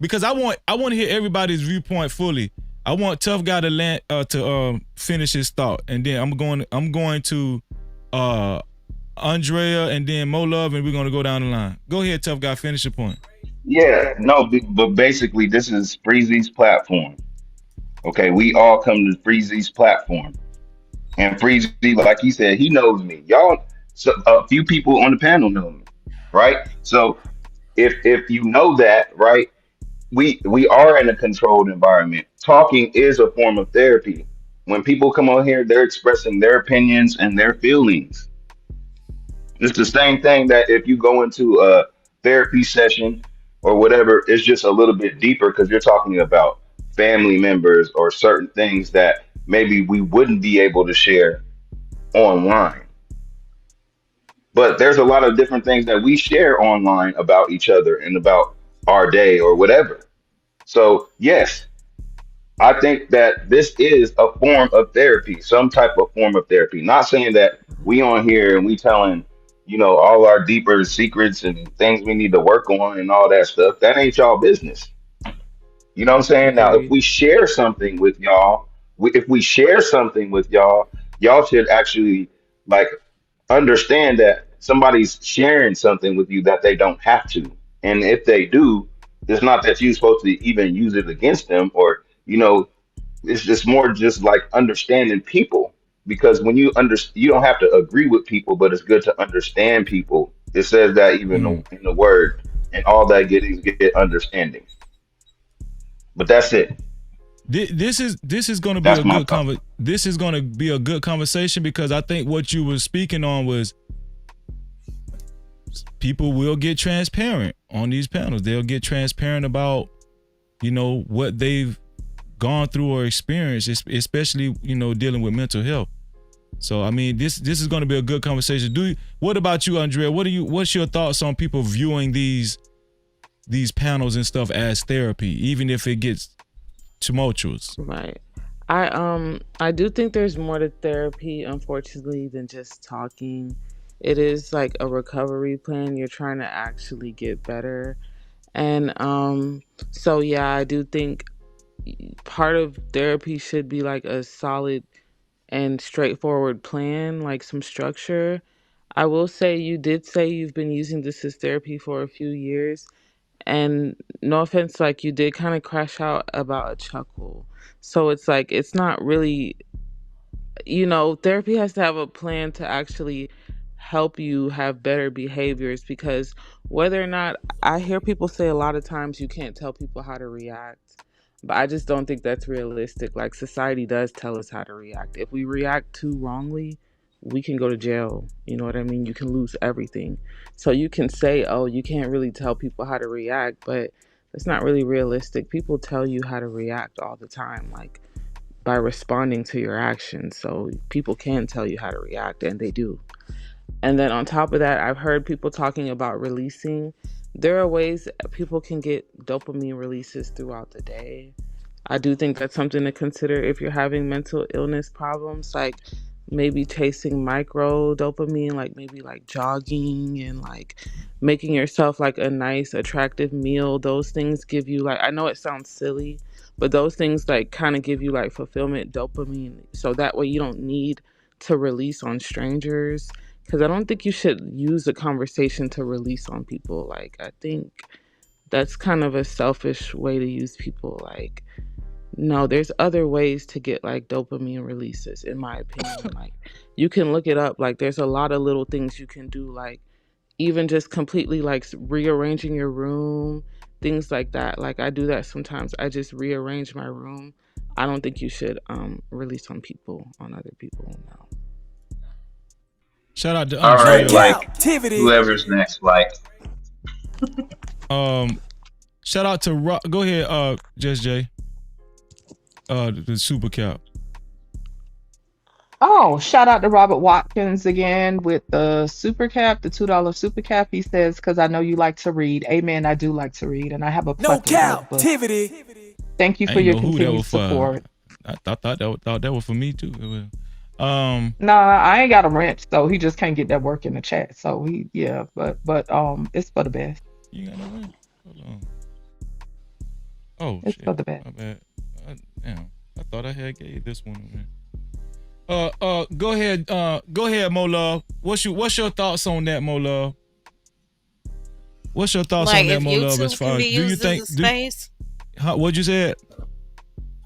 Because I want to hear everybody's viewpoint fully. I want tough guy to finish his thought, and then I'm going to Andrea and then Mo Love, and we're gonna go down the line. Go ahead, tough guy. Finish your point. Yeah, no, but basically this is Freezy's platform. Okay, we all come to Freezy's platform. And Freezy, like he said, he knows me. Y'all, so a few people on the panel know me, right? So if you know that, right, we are in a controlled environment. Talking is a form of therapy. When people come on here, they're expressing their opinions and their feelings. It's the same thing that if you go into a therapy session or whatever, it's just a little bit deeper because you're talking about family members or certain things that maybe we wouldn't be able to share online. But there's a lot of different things that we share online about each other and about our day or whatever. So, yes, I think that this is a form of therapy, some type of form of therapy. Not saying that we on here and we telling, all our deeper secrets and things we need to work on and all that stuff. That ain't y'all business. You know what I'm saying? Now, if Agreed. we share something with y'all, if we share something with y'all, y'all should actually like understand that somebody's sharing something with you that they don't have to. And if they do, it's not that you're supposed to even use it against them or, it's just more just like understanding people. Because when you don't have to agree with people, but it's good to understand people. It says that even in the word, and all that get understanding. But that's it. This is going to be That's a my good thought. This is going to be a good conversation because I think what you were speaking on was people will get transparent on these panels. They'll get transparent about what they've gone through or experienced, especially dealing with mental health. So I mean, this is going to be a good conversation. What about you, Andrea? What's your thoughts on people viewing these panels and stuff as therapy, even if it gets tumultuous? Right. I do think there's more to therapy, unfortunately, than just talking. It is like a recovery plan. You're trying to actually get better. And so yeah, I do think part of therapy should be like a solid and straightforward plan, like some structure. I will say you did say you've been using this as therapy for a few years. And no offense, like you did kind of crash out about a chuckle. So it's like, it's not really, therapy has to have a plan to actually help you have better behaviors because whether or not I hear people say a lot of times you can't tell people how to react. But I just don't think that's realistic. Like society does tell us how to react. If we react too wrongly, we can go to jail. You know what I mean? You can lose everything. So you can say, oh, you can't really tell people how to react, but it's not really realistic. People tell you how to react all the time, like by responding to your actions. So people can tell you how to react, and they do. And then on top of that, I've heard people talking about releasing. There are ways that people can get dopamine releases throughout the day. I do think that's something to consider if you're having mental illness problems, like maybe chasing micro dopamine, like maybe like jogging and like making yourself like a nice, attractive meal. Those things give you like, I know it sounds silly, but those things like kind of give you like fulfillment dopamine. So that way you don't need to release on strangers. Because I don't think you should use a conversation to release on people. Like, I think that's kind of a selfish way to use people. Like, no, there's other ways to get like dopamine releases, in my opinion. Like, you can look it up. Like, there's a lot of little things you can do. Like, even just completely like rearranging your room, things like that. Like, I do that sometimes. I just rearrange my room. I don't think you should release on people, on other people. No. Shout out to All right, Andrea. like whoever's next, like Shout out to go ahead, Just Jay. The super cap. Oh, shout out to Robert Watkins again with the super cap, the $2 super cap. He says, because I know you like to read. Amen. I do like to read, and I have a No plethora of books. captivity. Thank you I for ain't your know who that continued was for. support. I thought that was for me too. Nah, I ain't got a wrench, so he just can't get that work in the chat. So but it's for the best. You got no wrench? Hold on. Oh It's shit, for the best. my bad. Damn, I thought I had gave this one. Go ahead, Mo Love. What's your thoughts on that, Mo Love? What's your thoughts Like on that, if Mo Love? As YouTube far can as be do you used think? as a space, What'd you say?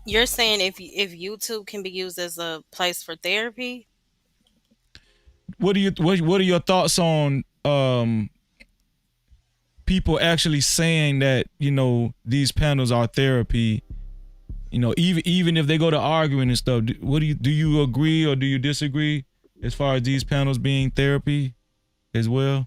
you're saying if YouTube can be used as a place for therapy? What are your thoughts on people actually saying that these panels are therapy? Even if they go to arguing and stuff. Do you agree or do you disagree as far as these panels being therapy as well?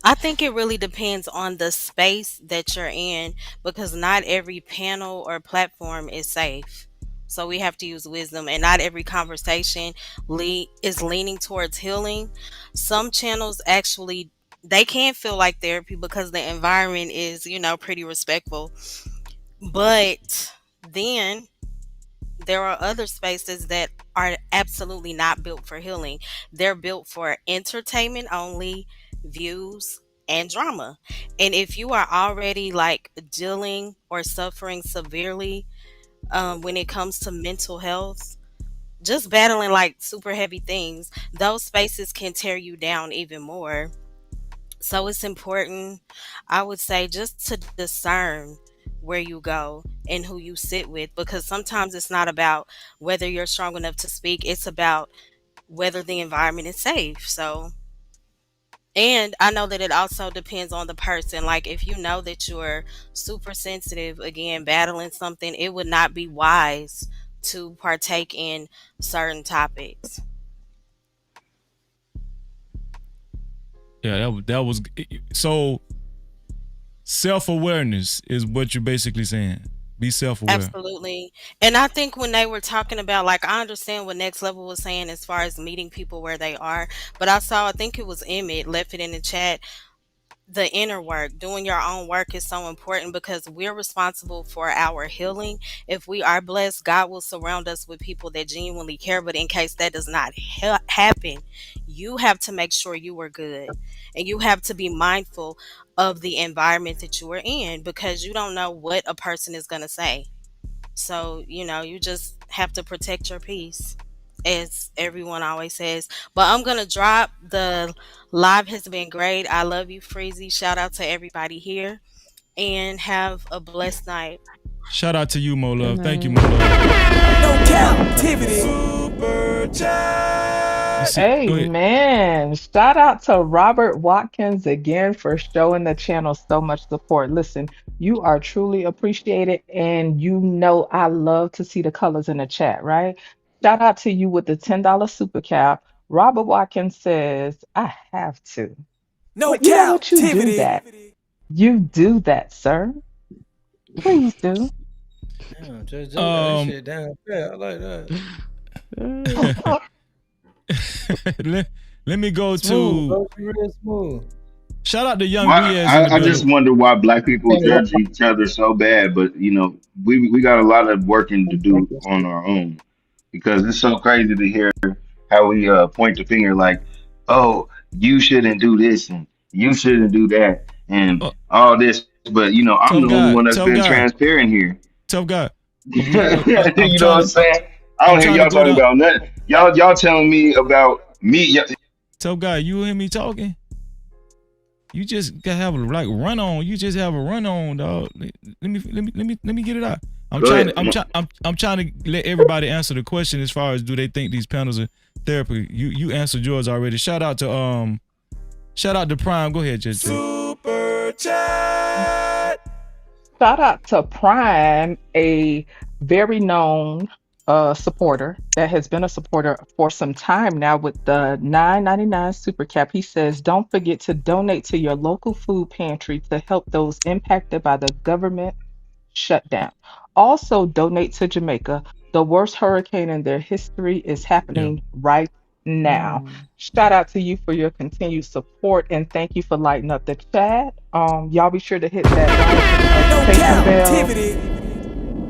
I think it really depends on the space that you're in because not every panel or platform is safe. So we have to use wisdom, and not every conversation is leaning towards healing. Some channels actually they can feel like therapy because the environment is, pretty respectful. But then there are other spaces that are absolutely not built for healing. They're built for entertainment only, views, and drama. And if you are already like dealing or suffering severely when it comes to mental health, just battling like super heavy things, those spaces can tear you down even more. So it's important, I would say, just to discern where you go and who you sit with because sometimes it's not about whether you're strong enough to speak, it's about whether the environment is safe. So, and I know that it also depends on the person. Like if you know that you're super sensitive, again, battling something, it would not be wise to partake in certain topics. Yeah, that was so. Self-awareness is what you're basically saying. Be self-aware. Absolutely. And I think when they were talking about, like, I understand what Next Level was saying as far as meeting people where they are, but I think it was Emmett left it in the chat. The inner work, doing your own work is so important because we're responsible for our healing. If we are blessed, God will surround us with people that genuinely care. But in case that does not happen, you have to make sure you are good and you have to be mindful of the environment that you are in because you don't know what a person is going to say. So, you just have to protect your peace, as everyone always says. But I'm going to drop the live has been great. I love you, Freezy. Shout out to everybody here and have a blessed night. Shout out to you, Mo Love. Thank you, Mo Love. No captivity. Super chat. Amen. Shout out to Robert Watkins again for showing the channel so much support. Listen, you are truly appreciated, and I love to see the colors in the chat, right? Shout out to you with the $10 super cap. Robert Watkins says, I have to. No Well, you know what? You do captivity. that. You do that, sir. Please do. Damn, just got that shit down pat. I like that. let me go Smooth, to bro. She real smooth. shout out to Young Why Riaz in the I just building. wonder why black people judge each other so bad, but we got a lot of working to do on our own because it's so crazy to hear how we point the finger like, oh, you shouldn't do this and you shouldn't do that and all this, but I'm Tough the only guy, one that's tough been guy, transparent here. tough guy. I'm You know what trying I'm to saying? I I'm don't hear trying to y'all go talking down. about nothing. Y'all telling me about me. Tough guy, you hear me talking? You just gotta have a run on. You just have a run on, dog. Let me get it out. I'm Go trying ahead. to I'm trying to let everybody answer the question as far as do they think these panels are therapy. You answered yours already. Shout out to Prime. Go ahead, JJ. Super chat. Shout out to Prime, a very known supporter that has been a supporter for some time now with the 9.99 super cap. He says, don't forget to donate to your local food pantry to help those impacted by the government shutdown. Also, donate to Jamaica. The worst hurricane in their history is Yeah. happening right now. Shout out to you for your continued support and thank you for lighting up the chat. Y'all be sure to hit that No notification bell. captivity.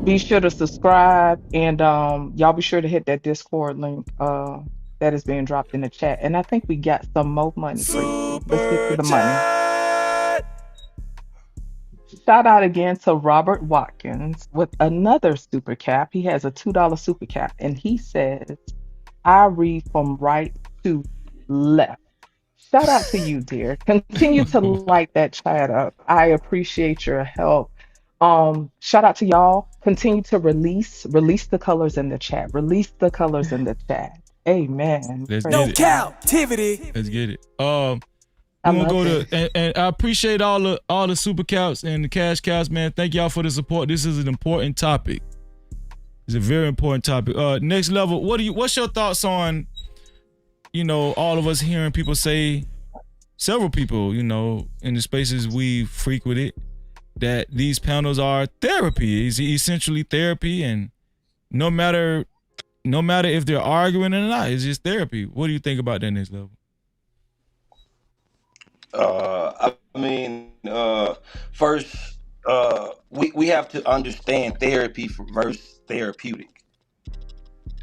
Be sure to subscribe and y'all be sure to hit that Discord link that is being dropped in the chat. And I think we got some more money, Freezy. Let's get to Super the money. chat. Shout out again to Robert Watkins with another super cap. He has a $2 super cap and he says, I read from right to left. Shout out to you, dear. Continue to light that chat up. I appreciate your help. Shout out to y'all. Continue to release the colors in the chat. Release the colors in the chat. Amen. Let's Praise get No it. God. captivity. Let's get it. I We're gonna love go this. to and I appreciate all the super caps and the cash caps, man. Thank y'all for the support. This is an important topic. It's a very important topic. Next level. What's your thoughts on, all of us hearing people say, several people, in the spaces we frequented, that these panels are therapy. It's essentially therapy, and no matter if they're arguing or not, it's just therapy. What do you think about that, next level? I mean, first, we have to understand therapy versus therapeutic.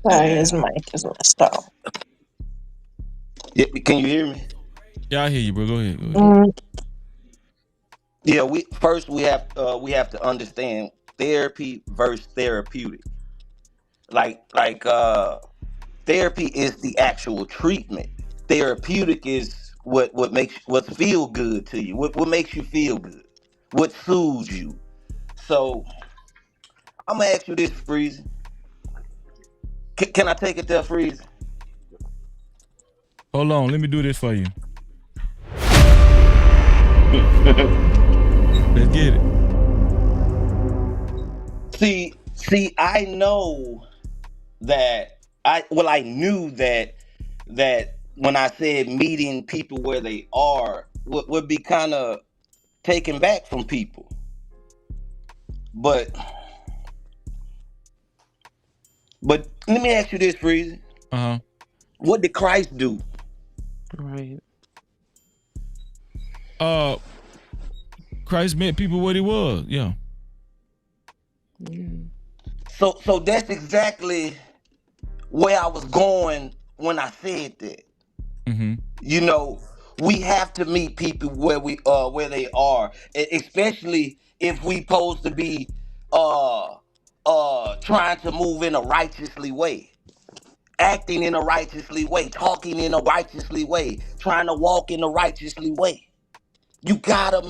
His mic is messed up. Yeah, can you hear me? Yeah, I hear you, bro. Go ahead. Yeah, we have to understand therapy versus therapeutic. Therapy is the actual treatment. Therapeutic is what feel good to you, what makes you feel good, what soothes you. So I'm gonna ask you this, Freeze. Can I take it there, Freeze? Hold on, let me do this for you. Let's get it. See, I know that I knew that when I said meeting people where they are would be kind of taken back from people. But let me ask you this, Freeze. Uh-huh. What did Christ do? Right. Christ met people what he was. Yeah. So that's exactly where I was going when I said that. Mm-hmm. We have to meet people where they are, especially if we supposed to be trying to move in a righteously way, acting in a righteously way, talking in a righteously way, trying to walk in a righteously way. You gotta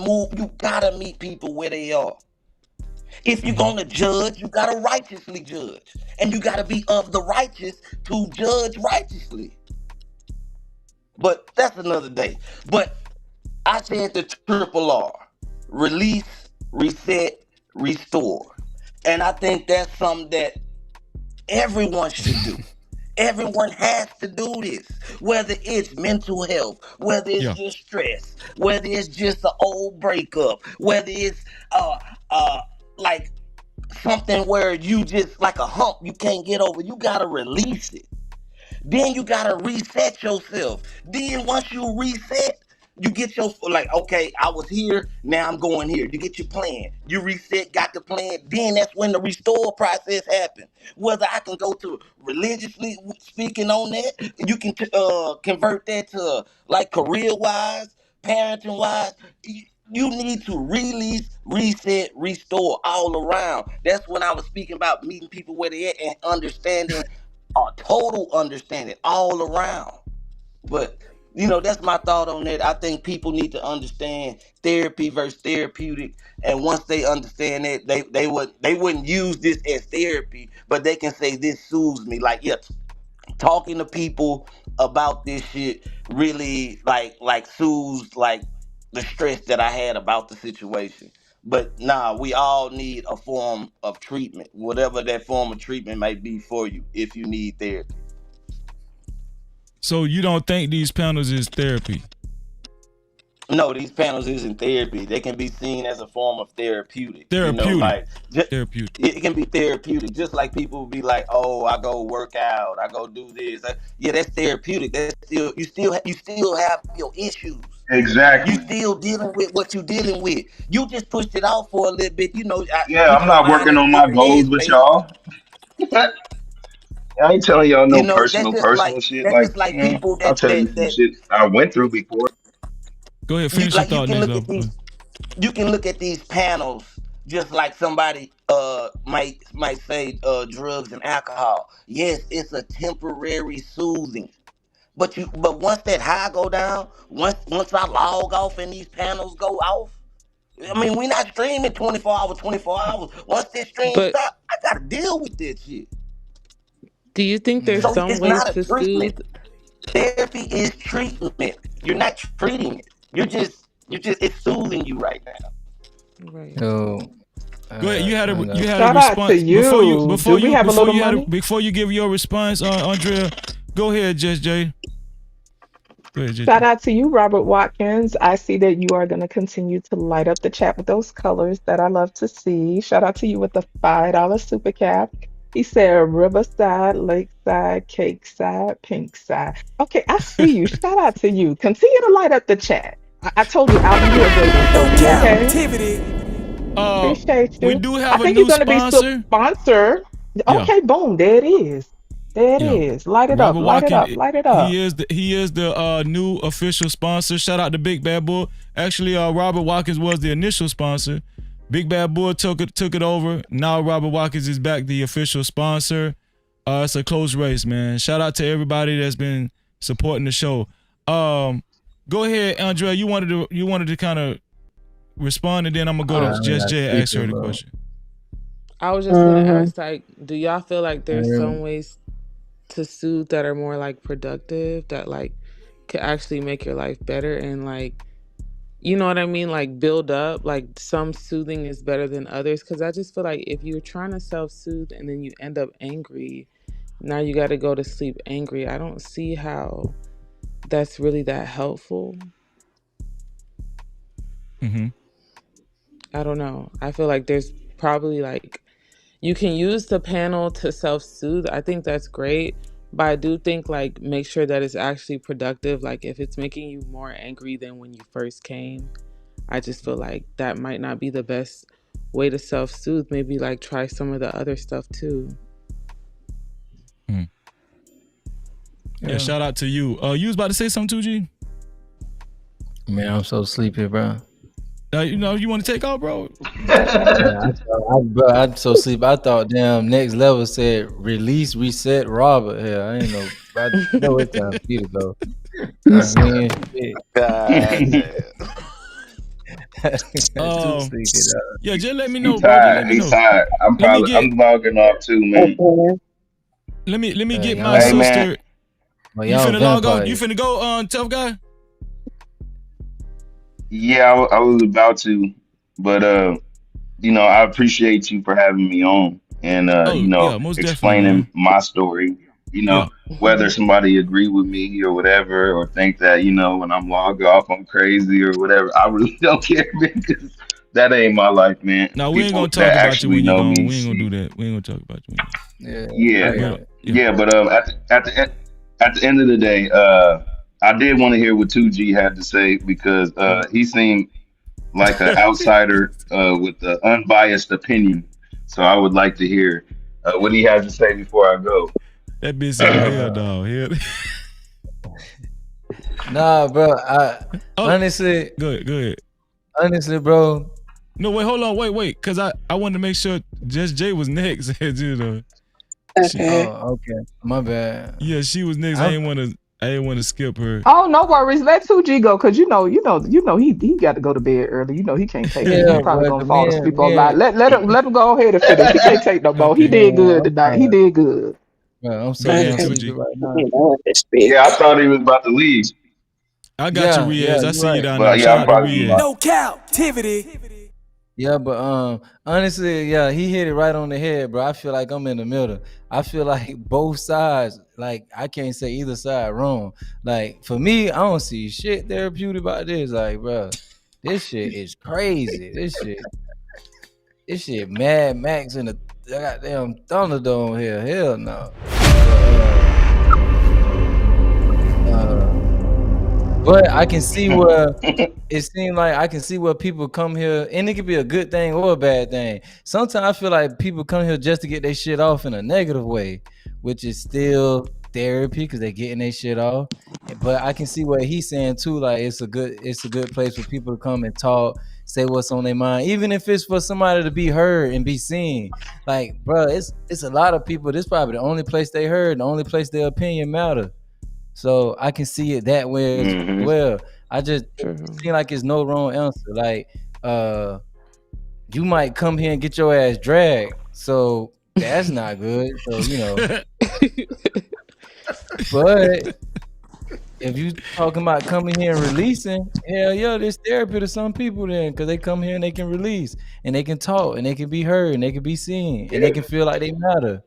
meet people where they are. If you're gonna judge, you gotta righteously judge. And you gotta be of the righteous to judge righteously. But that's another day. But I said the triple R. Release, reset, restore. And I think that's something that everyone should do. Everyone has to do this, whether it's mental health, whether it's Yeah. just stress, whether it's just an old breakup, whether it's uh uh like something where you just like a hump you can't get over. You gotta release it. Then you gotta reset yourself. Then once you reset, you get your like, okay, I was here, now I'm going here. You get your plan. You reset, got the plan. Then that's when the restore process happens. Whether I can go to religiously speaking on that, you can convert that to like career wise, parenting wise. You need to release, reset, restore all around. That's when I was speaking about meeting people where they at and understanding a total understanding all around. But that's my thought on that. I think people need to understand therapy versus therapeutic, and once they understand that, they wouldn't use this as therapy, but they can say this soothes me. Like, yeah, talking to people about this shit really like soothes like the stress that I had about the situation. But nah, we all need a form of treatment, whatever that form of treatment may be for you, if you need therapy. So you don't think these panels is therapy? No, these panels isn't therapy. They can be seen as a form of therapeutic. Therapeutic. Like Therapeutic. it can be therapeutic. Just like people be like, "Oh, I go work out, I go do this." Yeah, that's therapeutic. That's still you still have your issues. You Exactly. still dealing with what you dealing with. You just pushed it off for a little bit. Yeah, We I'm come not out working in a on my different goals with headspace. y'all. I ain't telling y'all no That's personal, just personal like shit. that's Like, just like people I'll that tell you that some that shit I went through before. Go ahead, finish your like you thought, can next look at level. these panels just like somebody might say drugs and alcohol. Yes, it's a temporary soothing. But once that high go down, once I log off and these panels go off, I mean, we not streaming 24 hours. Once this stream But stop, I gotta deal with this shit. do you think there's So some it's ways not a to treatment. soothe? Therapy is treatment. You're not treating it. You're just it's soothing you right now. Right. Yo, Go ahead. I got You had a Shout out to response you. Do we have a little money? before you give your response, Andrea. Go ahead, Just Jay. Go ahead, Shout JJ. out to you, Robert Watkins. I see that you are going to continue to light up the chat with those colors that I love to see. Shout out to you with the $5 super cap. He said Riverside, Lakeside, Cake Side, Pink Side. Okay, I see you. Shout out to you. Continue to light up the chat. I told you I'll be here waiting for you, okay? Captivity. Appreciate We you. do I have a think you're new going to be sponsor. sponsor. Yeah. Okay, boom. There it is. There it Yeah. is. Light it up. Robert Light it Watkins, up. Light it up. he is the new official sponsor. Shout out to Big Bad Bull. Actually, Robert Watkins was the initial sponsor. Big Bad Bull took it over. Now Robert Watkins is back the official sponsor. It's a close race, man. Shout out to everybody that's been supporting the show. Go ahead, Andrea. You wanted to kind of respond, and then I'm gonna go to Just Jay and ask her the question. I was just gonna ask, like, do y'all feel like there's some you. ways to soothe that are more like productive, that like could actually make your life better and like, you know what I mean, like build up, like some soothing is better than others? Because I just feel like if you're trying to self-soothe and then you end up angry, now you got to go to sleep angry. I don't see how that's really that helpful. I don't know. I feel like there's probably like, you can use the panel to self-soothe. I think that's great. But I do think like make sure that it's actually productive. Like if it's making you more angry than when you first came, I just feel like that might not be the best way to self-soothe. Maybe like try some of the other stuff too. Yeah, shout out to you. You was about to say something, 2G? Man, I'm so sleepy, bro. You want to take off, bro? I'm so sleepy. I thought, damn, next level said release, reset, Robert. Hell, I ain't know. I know it's time for you to go. I mean, shit. God Too sleepy, dog. Yeah, just let me He know, bro. Just let tired. me He know. tired. I'm logging off too, man. Let me get y'all- my Hey, man. sister. Well, You y'all finna log off? vampires. You finna go, tough guy? Yeah, I was about to, but I appreciate you for having me on and Yeah, most definitely, explaining man. my story. You know, Yeah. whether somebody agree with me or whatever, or think that, when I'm logged off, I'm crazy or whatever. I really don't care because that ain't my life, man. Now we ain't People gonna talk that about you actually when you're know gone. me We ain't gonna see. do that. We ain't gonna talk about you when Yeah, I Yeah, you're get gone. But it. yeah. yeah, but at the end of the day, I did want to hear what 2G had to say because he seemed like an outsider with an unbiased opinion. So I would like to hear what he has to say before I go. That bitch said, "Oh hell no, hell." Nah, bro. Oh, Honestly, go ahead. honestly, bro. No, wait, hold on, wait, cause I wanted to make sure Just Jay was next. Okay. Oh, okay. My bad. Yeah, she was next. I I'm, ain't want to skip her. Oh, no worries. Let 2G go, cause he got to go to bed early. You know he can't take it. He yeah, probably bro. gonna 'Cause fall me asleep and on me live. and Let him go ahead and finish. He can't take no more. He Okay. did good I'm tonight. He sorry, did good. bro. I'm so Go ahead, damn Okay. 2G. sleepy right now. You know what to speak. Yeah, I thought he was about to leave, I got you, Yeah, yeah, Riaz. I you're see you right. down there. but yeah, Shout I'll out to probably be Riaz. live. No captivity. Yeah, but honestly, yeah, he hit it right on the head, bro. I feel like I'm in the middle. I feel like both sides, like I can't say either side wrong. Like for me, I don't see shit therapeutic about this. Like, bro, this shit is crazy. This shit Mad Max in the goddamn Thunderdome here. Hell no. But I can see where it seems like I can see where people come here, and it could be a good thing or a bad thing. Sometimes I feel like people come here just to get their shit off in a negative way, which is still therapy because they're getting their shit off. But I can see what he's saying too. Like it's a good place for people to come and talk, say what's on their mind, even if it's for somebody to be heard and be seen. Like, bro, it's a lot of people. This probably the only place they heard, the only place their opinion matter. So I can see it that way as Hmm. well. I just True. seem like it's no wrong answer. Like, you might come here and get your ass dragged. So that's not good. So, but if you talking about coming here and releasing, hell yeah, there's therapy to some people then because they come here and they can release and they can talk and they can be heard and they can be seen and they can feel like they matter.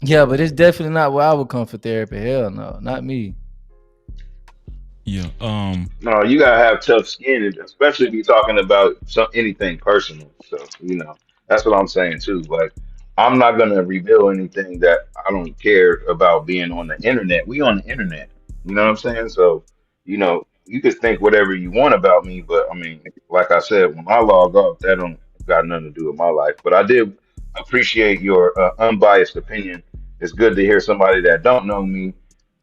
Yeah, but it's definitely not where I would come for therapy. Hell no, not me. Yeah. No, you gotta have tough skin, especially if you're talking about anything personal. So, that's what I'm saying too. Like, I'm not gonna reveal anything that I don't care about being on the internet. We on the internet, you know what I'm saying? So, you can think whatever you want about me, but I mean, like I said, when I log off, that don't got nothing to do with my life. But I did appreciate your unbiased opinion. It's good to hear somebody that don't know me.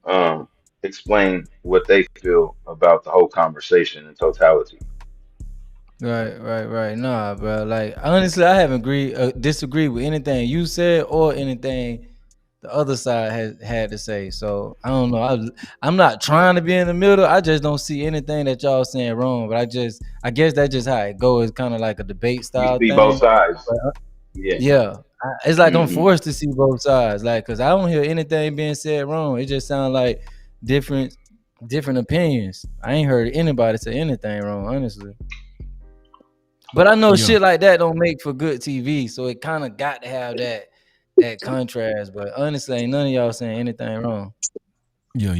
Um, Explain what they feel about the whole conversation in totality. Right. Nah, bro. Like honestly, I haven't disagreed with anything you said or anything the other side has had to say. So I don't know. I'm not trying to be in the middle. I just don't see anything that y'all saying wrong. But I guess that's just how it goes. It's kind of like a debate You style see both thing. sides. But Yeah. yeah, it's like I'm Hmm. forced to see both sides. Like, cause I don't hear anything being said wrong. It just sounds like different different opinions. I ain't heard anybody say anything wrong, honestly. But I know Yeah. shit like that don't make for good TV, so it kind of got to have that contrast. But honestly, ain't none of y'all saying anything wrong. Yeah.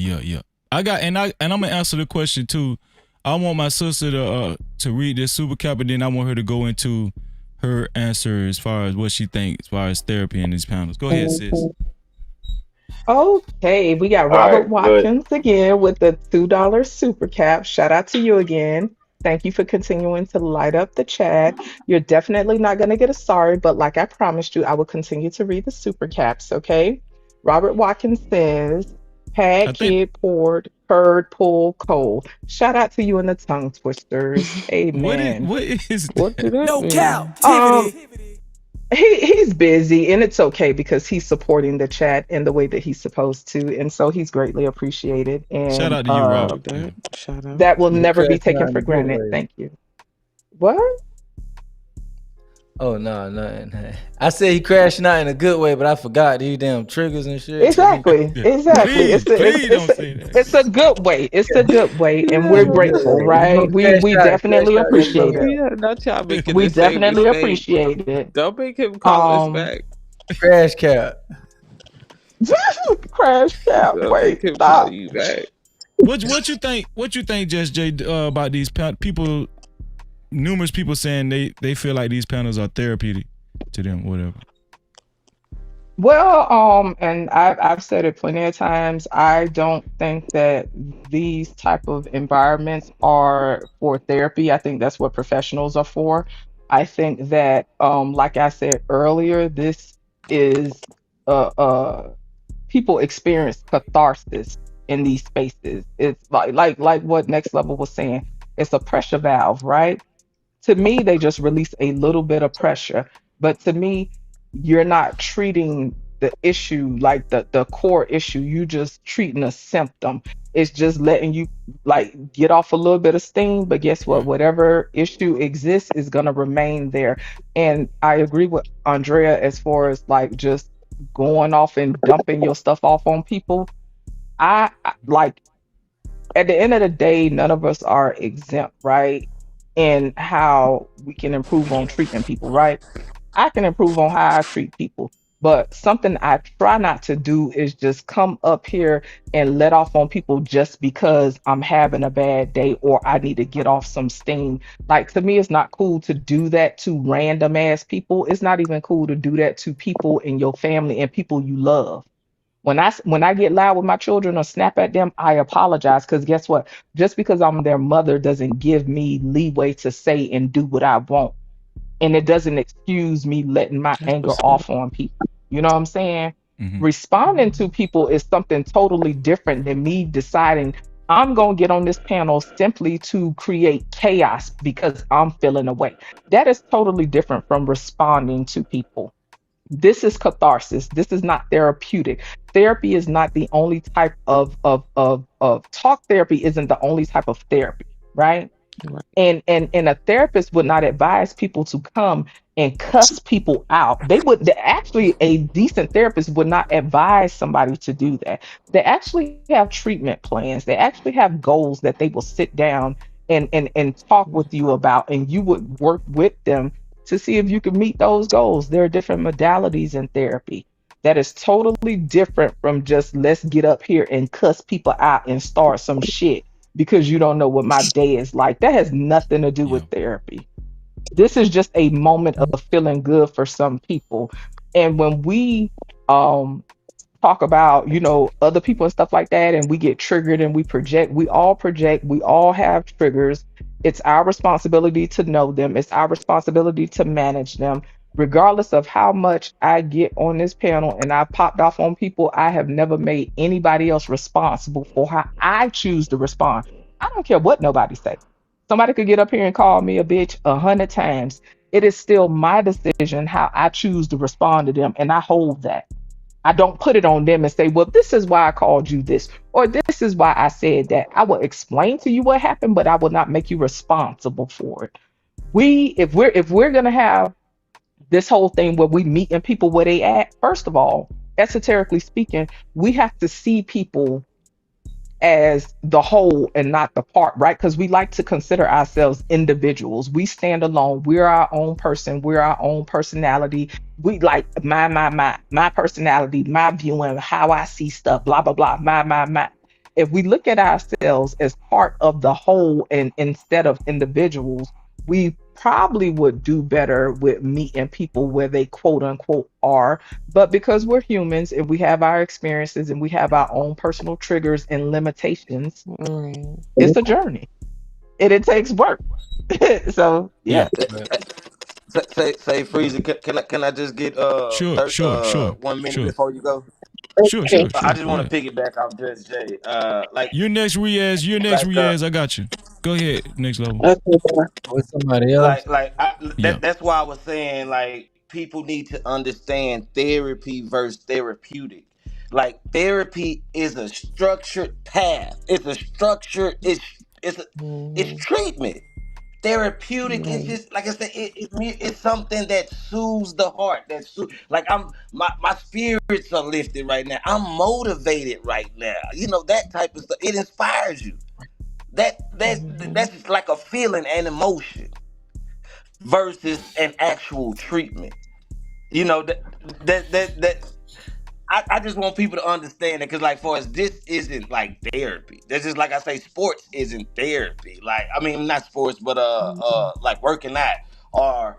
I'm gonna answer the question too. I want my sister to read this super cap, and then I want her to go into her answer as far as what she thinks as far as therapy in these panels. Go ahead, sis. Okay, we got All Robert right, good. Watkins again with the $2 super cap. Shout out to you again. Thank you for continuing to light up the chat. You're definitely not going to get a sorry, but like I promised you, I will continue to read the super caps, okay? Robert Watkins says, I had think kid poured, purred, pull, cold. Shout out to you and the tongue twisters. what Amen. is What that? did that No mean? captivity. He's busy and it's okay because he's supporting the chat in the way that he's supposed to, and so he's greatly appreciated, Shout and out to you, Robert. Appreciate Yeah. that. Shout out. that will He never be crashing taken out in for a good granted. way. Thank you. What? Oh no, nothing. I said he crashing out in a good way, but I forgot these damn triggers and shit. Exactly, Yeah. exactly. Please, don't say that. It's a good way. It's a good way, and It's we're a good grateful, way. You know, right? We cash definitely out that no appreciate it. doubt. Yeah, not y'all making We the same definitely mistake. appreciate it. Don't make him call us Um, back. Crash cap. Crash out. They'll Wait, make him call stop. you back. What you think? What you think, Just Jay, about these people? Numerous people saying they feel like these panels are therapeutic to them, whatever. Well, and I've said it plenty of times. I don't think that these type of environments are for therapy. I think that's what professionals are for. I think that, like I said earlier, this is people experience catharsis in these spaces. It's like what Next Level was saying. It's a pressure valve, right? To me, they just release a little bit of pressure. But to me, you're not treating the issue like the core issue. You just treating a symptom. It's just letting you like get off a little bit of steam. But guess what? Whatever issue exists is gonna remain there. And I agree with Andrea as far as like just going off and dumping your stuff off on people. Like at the end of the day, none of us are exempt, right? In how we can improve on treating people, right? I can improve on how I treat people. But something I try not to do is just come up here and let off on people just because I'm having a bad day or I need to get off some steam. Like to me, it's not cool to do that to random ass people. It's not even cool to do that to people in your family and people you love. When I get loud with my children or snap at them, I apologize because guess what? Just because I'm their mother doesn't give me leeway to say and do what I want, and it doesn't excuse me letting my That's anger what's up. off on people. You know what I'm saying? Responding to people is something totally different than me deciding I'm going to get on this panel simply to create chaos because I'm feeling away. That is totally different from responding to people. This is catharsis. This is not therapeutic. Therapy is not the only type of talk therapy isn't the only type of therapy, right? Right. And a therapist would not advise people to come and cuss people out. Actually, a decent therapist would not advise somebody to do that. They actually have treatment plans. They actually have goals that they will sit down and talk with you about, and you would work with them to see if you can meet those goals. There are different modalities in therapy. That is totally different from just let's get up here and cuss people out and start some shit because you don't know what my day is like. That has nothing to do with therapy. This is just a moment of feeling good for some people. And when we um talk about, other people and stuff like that, and we get triggered and project, we all have triggers. It's our responsibility to know them, it's our responsibility to manage them. Regardless of how much I get on this panel and I popped off on people, I have never made anybody else responsible for how I choose to respond. I don't care what nobody say. Somebody could get up here and call me a bitch 100 times. It is still my decision how I choose to respond to them, and I hold that. I don't put it on them and say, well, this is why I called you this, or this is why I said that. I will explain to you what happened, but I will not make you responsible for it. If we're gonna have this whole thing where we meeting people where they at, first of all, esoterically speaking, we have to see people as the whole and not the part, right? Because we like to consider ourselves individuals. We stand alone. We're our own person. We're our own personality. We like my personality, my view and how I see stuff, blah, blah, blah, my. If we look at ourselves as part of the whole and instead of individuals, we probably would do better with meeting people where they quote unquote are. But because we're humans and we have our experiences and we have our own personal triggers and limitations, it's a journey and it takes work. So yeah. Say Freezer, can I just get Sure. 1 minute before you go? Sure. I just Go want ahead. to piggyback off Judge Jay. You're next, Riaz. Like I got you. Go ahead, next level. With somebody else. Yeah. that's why I was saying like people need to understand therapy versus therapeutic. Like therapy is a structured path. It's a structured. It's treatment. Therapeutic is Right. just like I said. It's something that soothes the heart. Like my spirits are lifted right now. I'm motivated right now. That type of stuff. It inspires you. That's like a feeling and emotion versus an actual treatment. You know that I just want people to understand it, because like for us, this isn't like therapy. This is like I say, sports isn't therapy. Like I mean, not sports, but like working out or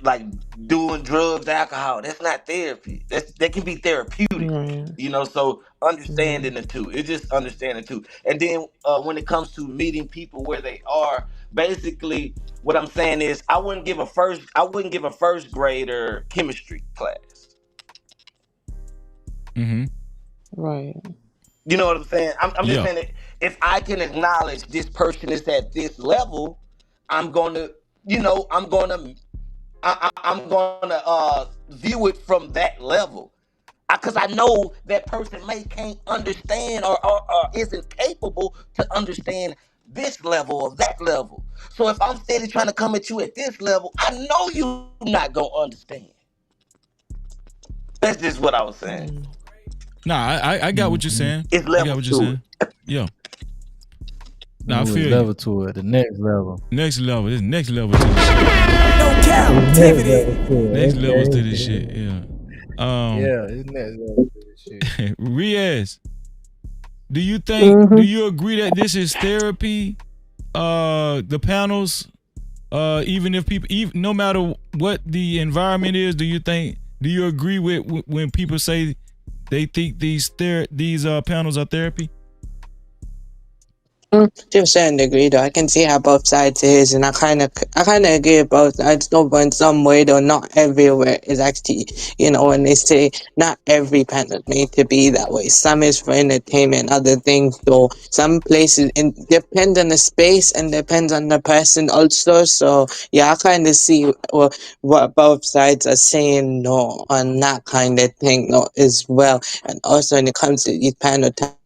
like doing drugs, alcohol. That's not therapy. That can be therapeutic. You know, so understanding the two. It's just understanding the two. And then when it comes to meeting people where they are, basically what I'm saying is I wouldn't give a first grader chemistry class. Mm-hmm. Right. You know what I'm saying? I'm just saying that if I can acknowledge this person is at this level, I'm gonna, I'm gonna view it from that level, because I know that person can't understand or isn't capable to understand this level or that level. So if I'm steady trying to come at you at this level, I know you not gonna understand. That's just what I was saying. Nah, I got what you're saying. It's I got what you're saying. Yeah. Nah, I feel level to it, the next level. Next level. This next level to this shit. No Cap-tivity. Next levels to this shit. Yeah. It's next level to this shit. Riaz, do you think? Do you agree that this is therapy? The panels, even if people, no matter what the environment is, do you agree with when people say they think these panels are therapy? To a certain degree, though, I can see how both sides is, and I kind of agree with both sides. Though, but in some way, though, not everywhere is actually, when they say not every pen is made to be that way. Some is for entertainment, other things, though. Some places depends on the space and depends on the person also. So yeah, I kind of see what both sides are saying, no, on that kind of thing, no, as well. And also when it comes to these panel type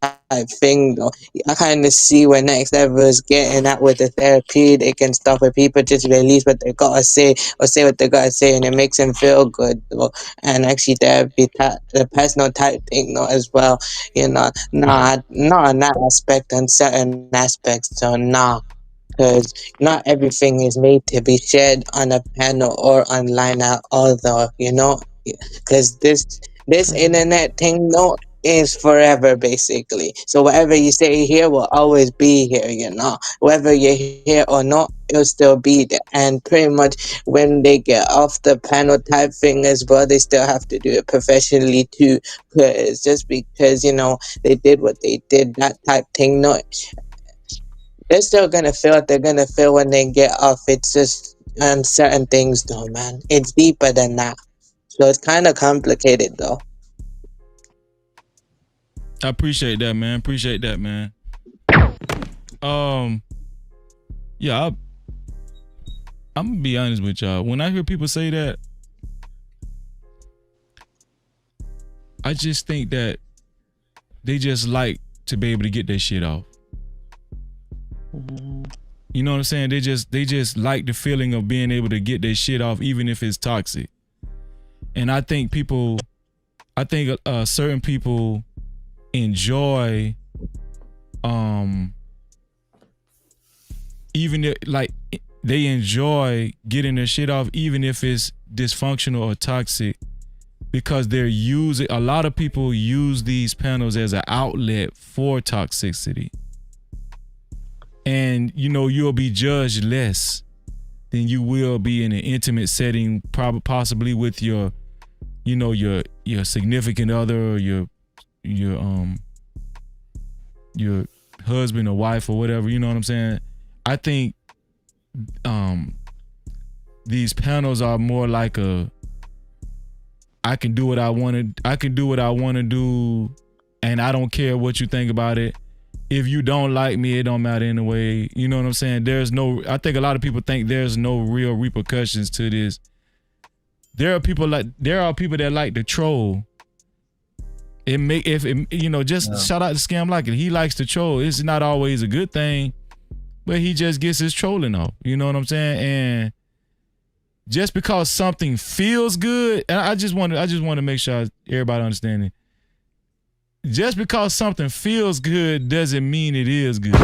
thing, though, I kind of see where next level is getting at with the therapeutic and stuff, where people just release what they gotta say or say what they gotta say, and it makes them feel good, though. And actually therapy, the personal type thing, though, as well. Not on that aspect, and certain aspects, so nah. Because not everything is made to be shared on a panel or online at all, though, because this internet thing, no, is forever, basically. So whatever you say here will always be here, whether you're here or not, it'll still be there. And pretty much when they get off the panel type thing as well, they still have to do it professionally too, because just because they did what they did, that type thing, no, they're still gonna feel what they're gonna feel when they get off. It's just certain things, though, man. It's deeper than that, so it's kind of complicated, though. I appreciate that, man. Yeah, I'm gonna be honest with y'all. When I hear people say that, I just think that they just like to be able to get their shit off. You know what I'm saying? They just like the feeling of being able to get their shit off, even if it's toxic. And I think certain people enjoy, they enjoy getting their shit off, even if it's dysfunctional or toxic, because a lot of people use these panels as an outlet for toxicity. And you'll be judged less than you will be in an intimate setting, possibly with your significant other, or your husband or wife or whatever. You know what I'm saying? I think these panels are more like I can do what I want to do, and I don't care what you think about it. If you don't like me, it don't matter anyway. You know what I'm saying? I think a lot of people think there's no real repercussions to this. There are people that like to troll. Shout out to Scam Like It. He likes to troll. It's not always a good thing, but he just gets his trolling off. You know what I'm saying? And just because something feels good, and I just want to make sure everybody understands it. Just because something feels good doesn't mean it is good. No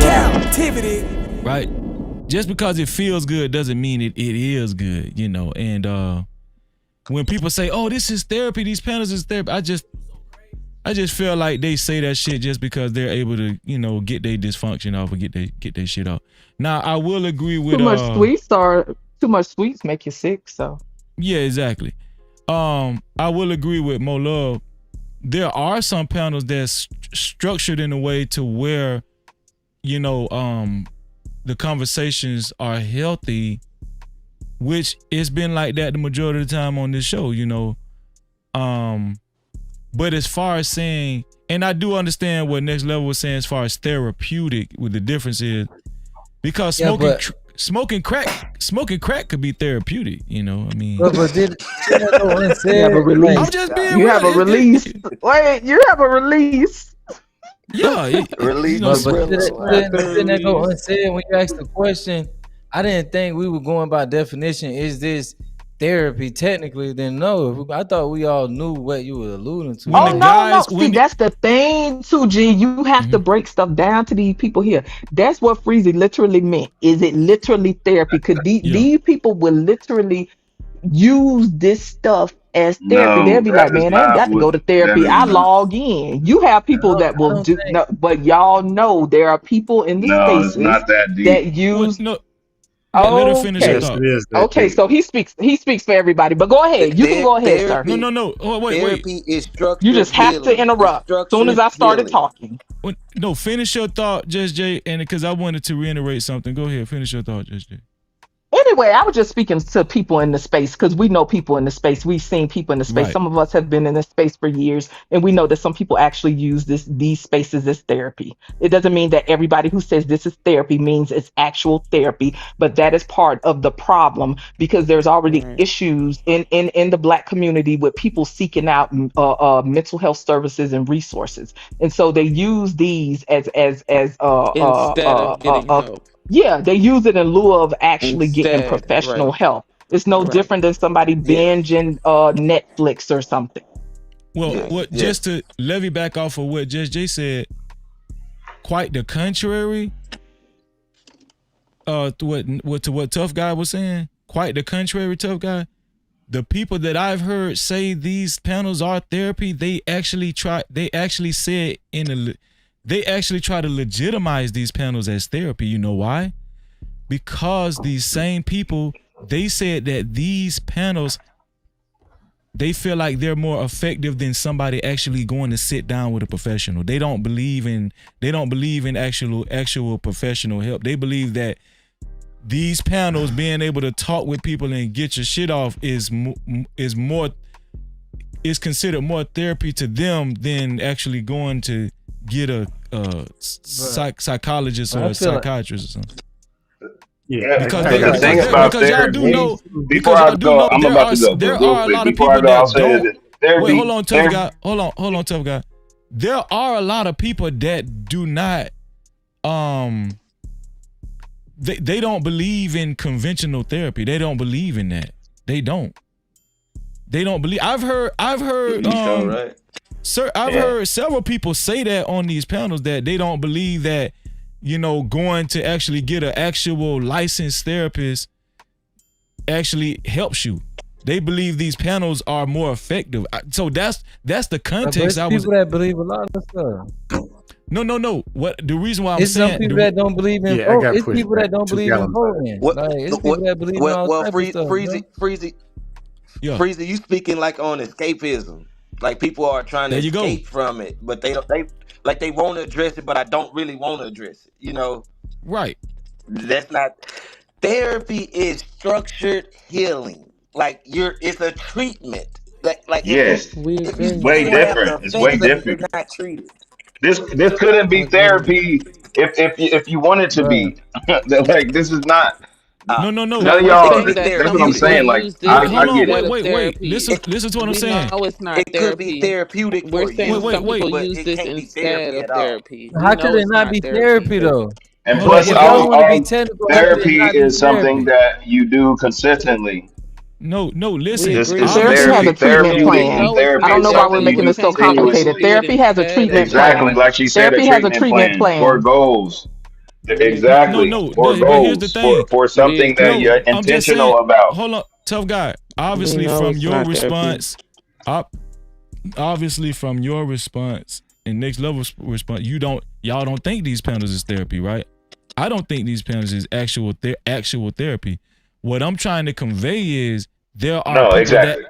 Cap-tivity. Right? Just because it feels good doesn't mean it is good, And when people say, "Oh, this is therapy," these panels is therapy, I just feel like they say that shit just because they're able to, get their dysfunction off or get their shit off. Now, I will agree with too much sweets make you sick. So yeah, exactly. I will agree with Mo Love. There are some panels that's structured in a way to where, the conversations are healthy, which it's been like that the majority of the time on this show, But as far as saying, and I do understand what Next Level was saying as far as therapeutic, what the difference is, because smoking crack could be therapeutic, I mean. but did you have a release? I'm just being you have a release. Wait, you have a release. Yeah, release. But didn't that go unsaid when you asked the question? I didn't think we were going by definition. Is this therapy technically? Then no. I thought we all knew what you were alluding to. No. See, that's the thing too, G. You have to break stuff down to these people here. That's what Freezy literally meant. Is it literally therapy? Could these people will literally use this stuff as therapy? They'll be like, man, I ain't got to go to therapy. I log in. You have people that will do, but y'all know there are people in the spaces it's not that deep. that use. Let her finish her thought. Okay, so he speaks for everybody. But go ahead. You can go ahead, sir. No. Oh, wait. Therapy is structured. You just have to interrupt as soon as I started talking. No, finish your thought, Just Jay, and because I wanted to reiterate something. Go ahead, finish your thought, Just Jay. Anyway, I was just speaking to people in the space because we know people in the space. We've seen people in the space. Right. Some of us have been in this space for years, and we know that some people actually use these spaces as therapy. It doesn't mean that everybody who says this is therapy means it's actual therapy, but that is part of the problem because there's already issues in the Black community with people seeking out mental health services and resources, and so they use these as instead of getting help. Yeah, they use it in lieu of actually getting professional help. It's no different than somebody binging Netflix or something. Well, just to levy back off of what Just Jay said, quite the contrary. To what Tough Guy was saying, quite the contrary, Tough Guy. The people that I've heard say these panels are therapy, they actually try to legitimize these panels as therapy. You know why? Because these same people, they said that these panels, they feel like they're more effective than somebody actually going to sit down with a professional. They don't believe in actual professional help. They believe that these panels, being able to talk with people and get your shit off, is considered more therapy to them than actually going to get a psychologist or a psychiatrist or something. Yeah, because y'all do know. Before I go, I'm about to go. There are a lot of people that don't. Wait, hold on, Tough Guy. Hold on, Tough Guy. There are a lot of people that do not. They don't believe in conventional therapy. They don't believe in that. They don't believe. I've heard. Sir, I've heard several people say that on these panels that they don't believe that, going to actually get an actual licensed therapist actually helps you. They believe these panels are more effective. So that's the context. People that believe a lot of stuff. No. What the reason why I'm it's saying? Some people that don't believe in. It's people that don't believe in voting. It's people that believe in all type of stuff. Freezy, you speaking like on escapism. Like people are trying to escape from it, but they want to address it, but I don't really want to address it. Right. That's not therapy. Is structured healing. Like it's a treatment. Like yes, it's way different. It's way different. You're not treated. This couldn't be therapy if you wanted to be. Like this is not. No. None of y'all. That's what I'm saying. Like I get it. Wait. Listen to what I'm saying. No, it's not it therapy. Could be therapeutic. We're saying some people use this instead of therapy. How could it not be therapy though? And plus, therapy is something that you do consistently. No, listen. Therapy has a treatment plan. I don't know why we're making this so complicated. Therapy has a treatment plan. Exactly, like she said, therapy has a treatment plan for goals. Exactly. No, for but goals. here's the thing. For something that you're intentional about. Hold on, Tough Guy. obviously know from it's your not therapy. response, obviously from your response and next level response, y'all don't think these panels is therapy, right? I don't think these panels is actual therapy. What I'm trying to convey is there are No, people exactly.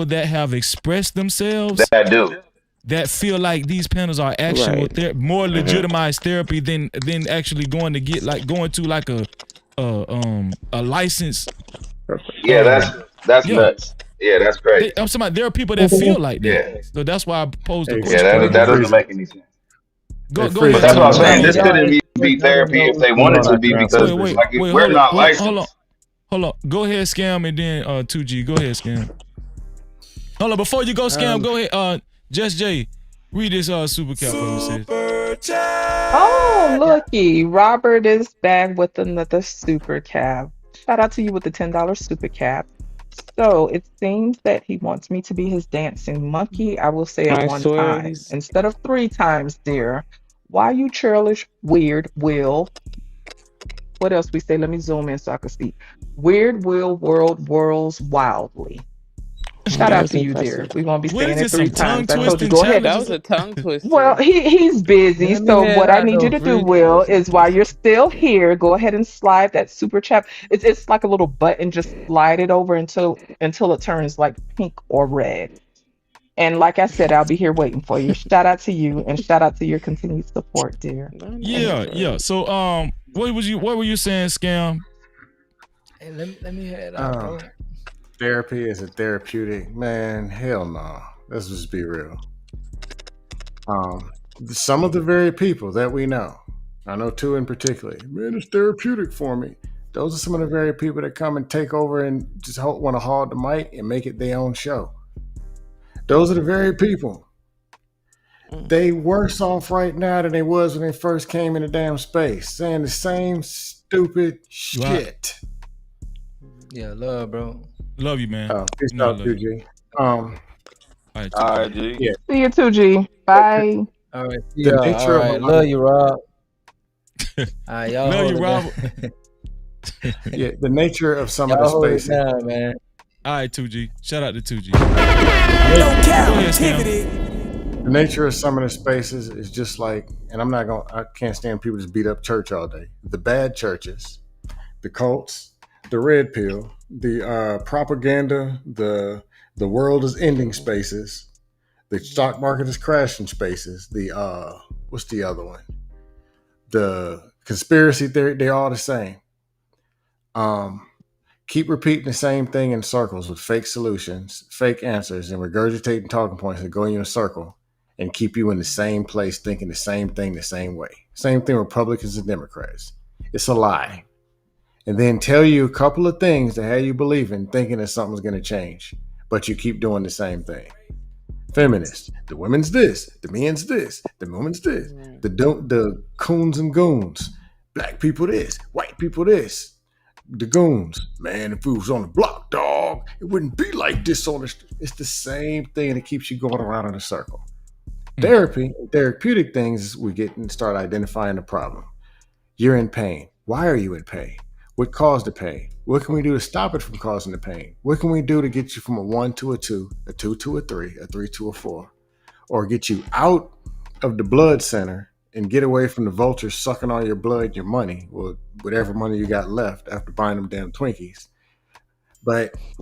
that have expressed themselves That do. that feel like these panels are actual Right. more Mhm. legitimized therapy than actually going to like a license. Yeah, that's Yeah. nuts. Yeah, that's crazy. I'm saying there are people that feel like that. Yeah, So that's why I posed the Hey, yeah, question. hey, that doesn't Freezer. make any sense. Hey, Go Freezer, But ahead, that's what I'm Tuji. saying. Hold This on. couldn't even be therapy if they You know wanted what to I be drowned because for, Wait, Freezer. like we're hold not on. Hold on. licensed. Hold on. Go ahead, Scam, and then 2G. Go ahead, Scam. Hold on, before you go, Scam, go ahead. Just Jay, read this super cap for me, sis. Oh, looky. Robert is back with another super cap. Shout out to you with the $10 super cap. So it seems that he wants me to be his dancing monkey. I will say it I one swear time he's instead of three times, dear. Why you churlish, weird, Will? What else we say? Let me zoom in so I can see. Weird Will World whirls wildly. Shout that out was to you, dear. impressive. We're gonna be What saying is it this? three Some tongue times. I told you, twisting go ahead. That challenges? was a tongue Well, twister. he's busy. Let me So hear it what I out need you though, to do, Freezer. Will, is while you're still here, go ahead and slide that super chat. It's like a little button. Just slide it over until it turns like pink or red. And like I said, I'll be here waiting for you. Shout out to you and shout out to your continued support, dear. I know Thank that's Yeah, you. yeah. right. So what were you saying, Scam? Hey, let me hear it out, Um, bro. Therapy is a therapeutic, man. Hell no. Let's just be real. Some of the very people that we know, I know two in particular, man, it's therapeutic for me. Those are some of the very people that come and take over and just want to hog the mic and make it their own show. Those are the very people. They worse off right now than they was when they first came in the damn space, saying the same stupid Right. shit. Yeah, love, bro. Love you, man. Peace You know I out, love you. 2G. All right, All 2G. right, G. Yeah, See you, 2G. Bye. All right, see the y'all. All nature of a right, lot of love you, Rob. All right, y'all Love hold you, it down. Robert. the nature of some of the Y'all hold it spaces. down, man. All right, 2G. Shout out to 2G. No Go ahead, Scam. Cap-tivity. The nature of some of the spaces is just like, and I can't stand people just beat up church all day. The bad churches, the cults, the red pill, the propaganda, the world is ending spaces, the stock market is crashing spaces, the what's the other one? The conspiracy theory, they're all the same. Keep repeating the same thing in circles with fake solutions, fake answers, and regurgitating talking points that go in a circle and keep you in the same place thinking the same thing the same way. Same thing Republicans and Democrats. It's a lie. And then tell you a couple of things to have you believing, thinking that something's going to change, but you keep doing the same thing. Feminists, the women's this, the men's this, the women's this, the coons and goons, black people this, white people this. The goons, man, if it was on the block, dog, it wouldn't be like this on the. It's the same thing that keeps you going around in a circle. Therapy, therapeutic things, we get and start identifying the problem. You're in pain. Why are you in pain? What caused the pain? What can we do to stop it from causing the pain? What can we do to get you from a 1 to a 2, a 2 to a 3, a 3 to a 4, or get you out of the blood center and get away from the vultures sucking all your blood, your money, or whatever money you got left after buying them damn Twinkies,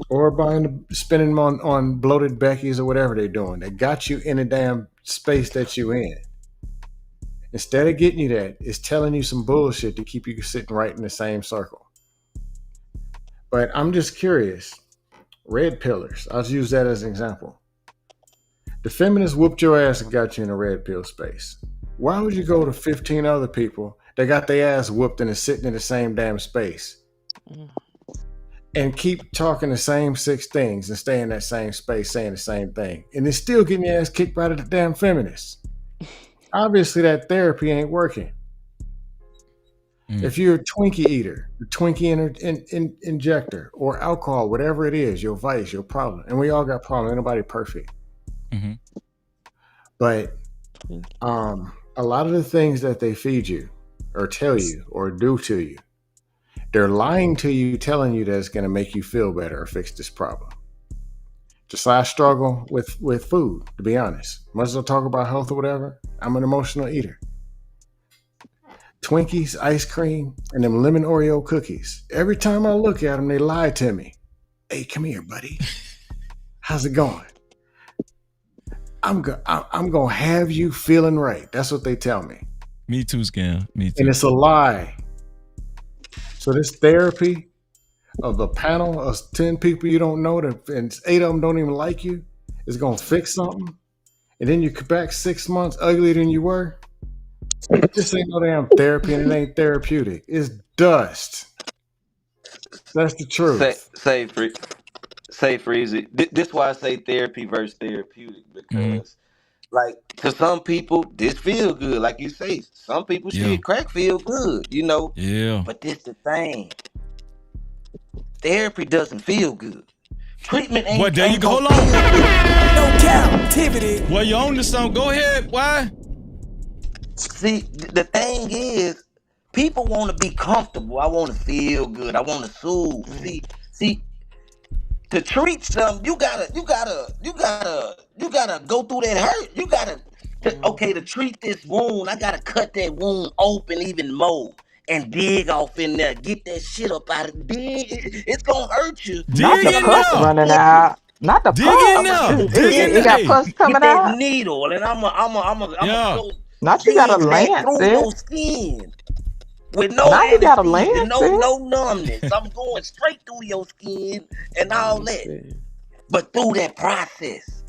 or spending them on bloated Beckies or whatever they're doing. They got you in a damn space that you in. Instead of getting you that, it's telling you some bullshit to keep you sitting right in the same circle. But I'm just curious. Red pillars. I'll use that as an example. The feminists whooped your ass and got you in a red pill space. Why would you go to 15 other people that got their ass whooped and is sitting in the same damn space and keep talking the same 6 things and stay in that same space saying the same thing and then still getting your ass kicked by the damn feminists? Obviously, that therapy ain't working. If you're a Twinkie eater, a Twinkie injector, or alcohol, whatever it is, your vice, your problem, and we all got problems. Ain't nobody perfect. Mm-hmm. But a lot of the things that they feed you or tell you or do to you They're lying to you, telling you that it's going to make you feel better or fix this problem. Just like I struggle with food, to be honest. Much as I talk about health or whatever, I'm an emotional eater. Twinkies, ice cream, and them lemon Oreo cookies. Every time I look at them, they lie to me. Hey, come here, buddy. How's it going? I'm gonna have you feeling right. That's what they tell me. Me too, Scam. Me too. And it's a lie. So this therapy of a panel of 10 people you don't know, and 8 of them don't even like you, is gonna fix something. And then you come back 6 months uglier than you were. This ain't no damn therapy, and it ain't therapeutic. It's dust. That's the truth. Say Freezy. This why I say therapy versus therapeutic, because like to some people this feel good, like you say. Some people shit crack feel good, you know. Yeah. But this the thing. Therapy doesn't feel good. Treatment ain't. But there you go. Hold on. No Cap-tivity. Well, you own the song. Go ahead. Why? See, the thing is, people want to be comfortable. I want to feel good. I want to soothe. See, to treat something, you gotta go through that hurt. You gotta, to treat this wound, I gotta cut that wound open even more and dig off in there, get that shit up out of it's gonna hurt you. Not the pus running out. Not the pus. It got pus coming Get that out. needle, and I'm go Not you got a dig back lance through your it. skin with no Now you got a anesthesia, lance it. no numbness. I'm going straight through your skin and all that. But through that process,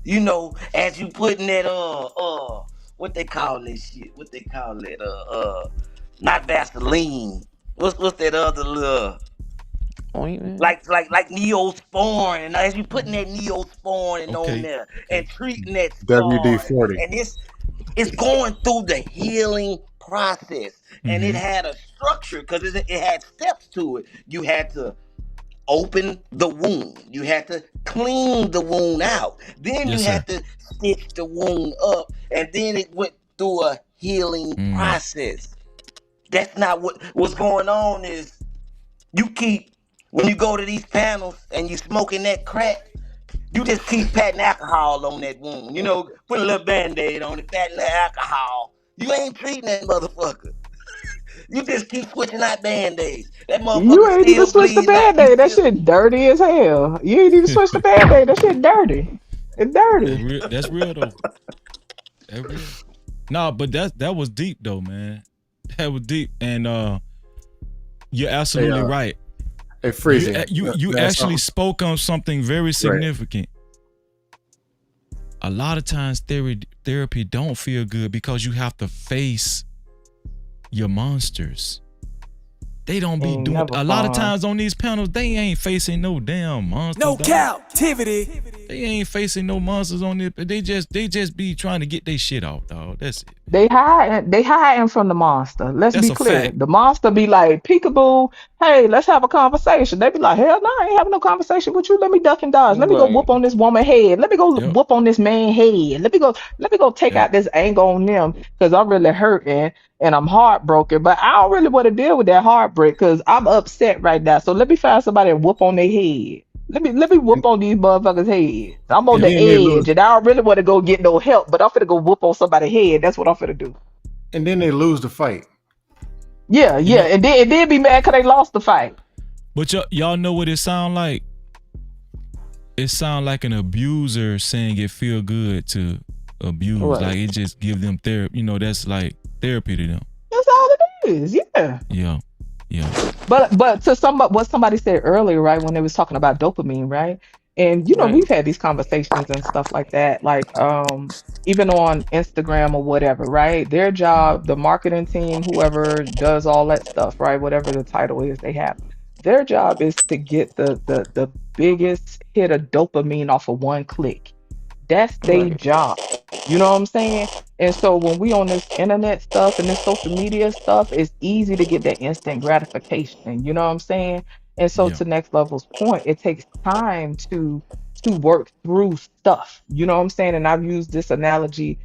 you know, as you putting that what they call this shit? What they call it? Not Vaseline. What's that other little ointment? Like Neosporin, and as you putting that Neosporin on there and treating that scar, WD-40. and it's going through the healing process, and it had a structure because it had steps to it. You had to open the wound, you had to clean the wound out, then you had to stitch the wound up, and then it went through a healing process. That's not what's going on. Is you keep, when you go to these panels and you smoking that crack, you just keep patting alcohol on that wound. You know, put a little Band-Aid on it, patting the alcohol. You ain't treating that motherfucker. You just keep switching out Band-Aids. That You motherfucker ain't even still switch the bleeding out. Band-Aid. That shit dirty as hell. You ain't even switch the Band-Aid. That shit dirty. It's dirty. That's real though. That's real. No, but that was deep though, man. That was deep, and you're absolutely right. Hey, Freezy. You actually spoke on something very significant. Right. A lot of times therapy don't feel good because you have to face your monsters. They don't be doing a lot of times on these panels. They ain't facing no damn monsters. No Cap-tivity. They ain't facing no monsters on it. They just be trying to get their shit out, dog. That's it. They hiding from the monster. Let's be clear. Fact. The monster be like, peekaboo, hey, let's have a conversation. They be like, hell no, I ain't having no conversation with you. Let me duck and dodge. Let me go whoop on this woman's head. Let me go whoop on this man's head. Let me go take out this anger on them because I'm really hurting and I'm heartbroken. But I don't really want to deal with that heartbreak because I'm upset right now. So let me find somebody and whoop on their head. Let me whoop on these motherfuckers' heads. I'm on the edge, and I don't really want to go get no help, but I'm finna go whoop on somebody's head. That's what I'm finna do. And then they lose the fight. Yeah, and then be mad because they lost the fight. But y'all know what it sound like? It sound like an abuser saying it feel good to abuse. Right. Like it just give them therapy. You know, that's like therapy to them. That's all it is. Yeah. Yeah. But to what somebody said earlier, right, when they was talking about dopamine, right? And you know, we've had these conversations and stuff like that, like even on Instagram or whatever, right? Their job, the marketing team, whoever does all that stuff, right? Whatever the title is they have. Their job is to get the biggest hit of dopamine off of one click. That's their job. You know what I'm saying? And so when we on this internet stuff and this social media stuff, it's easy to get that instant gratification. You know what I'm saying? And so to Next Level's point, it takes time to work through stuff. You know what I'm saying? And I've used this analogy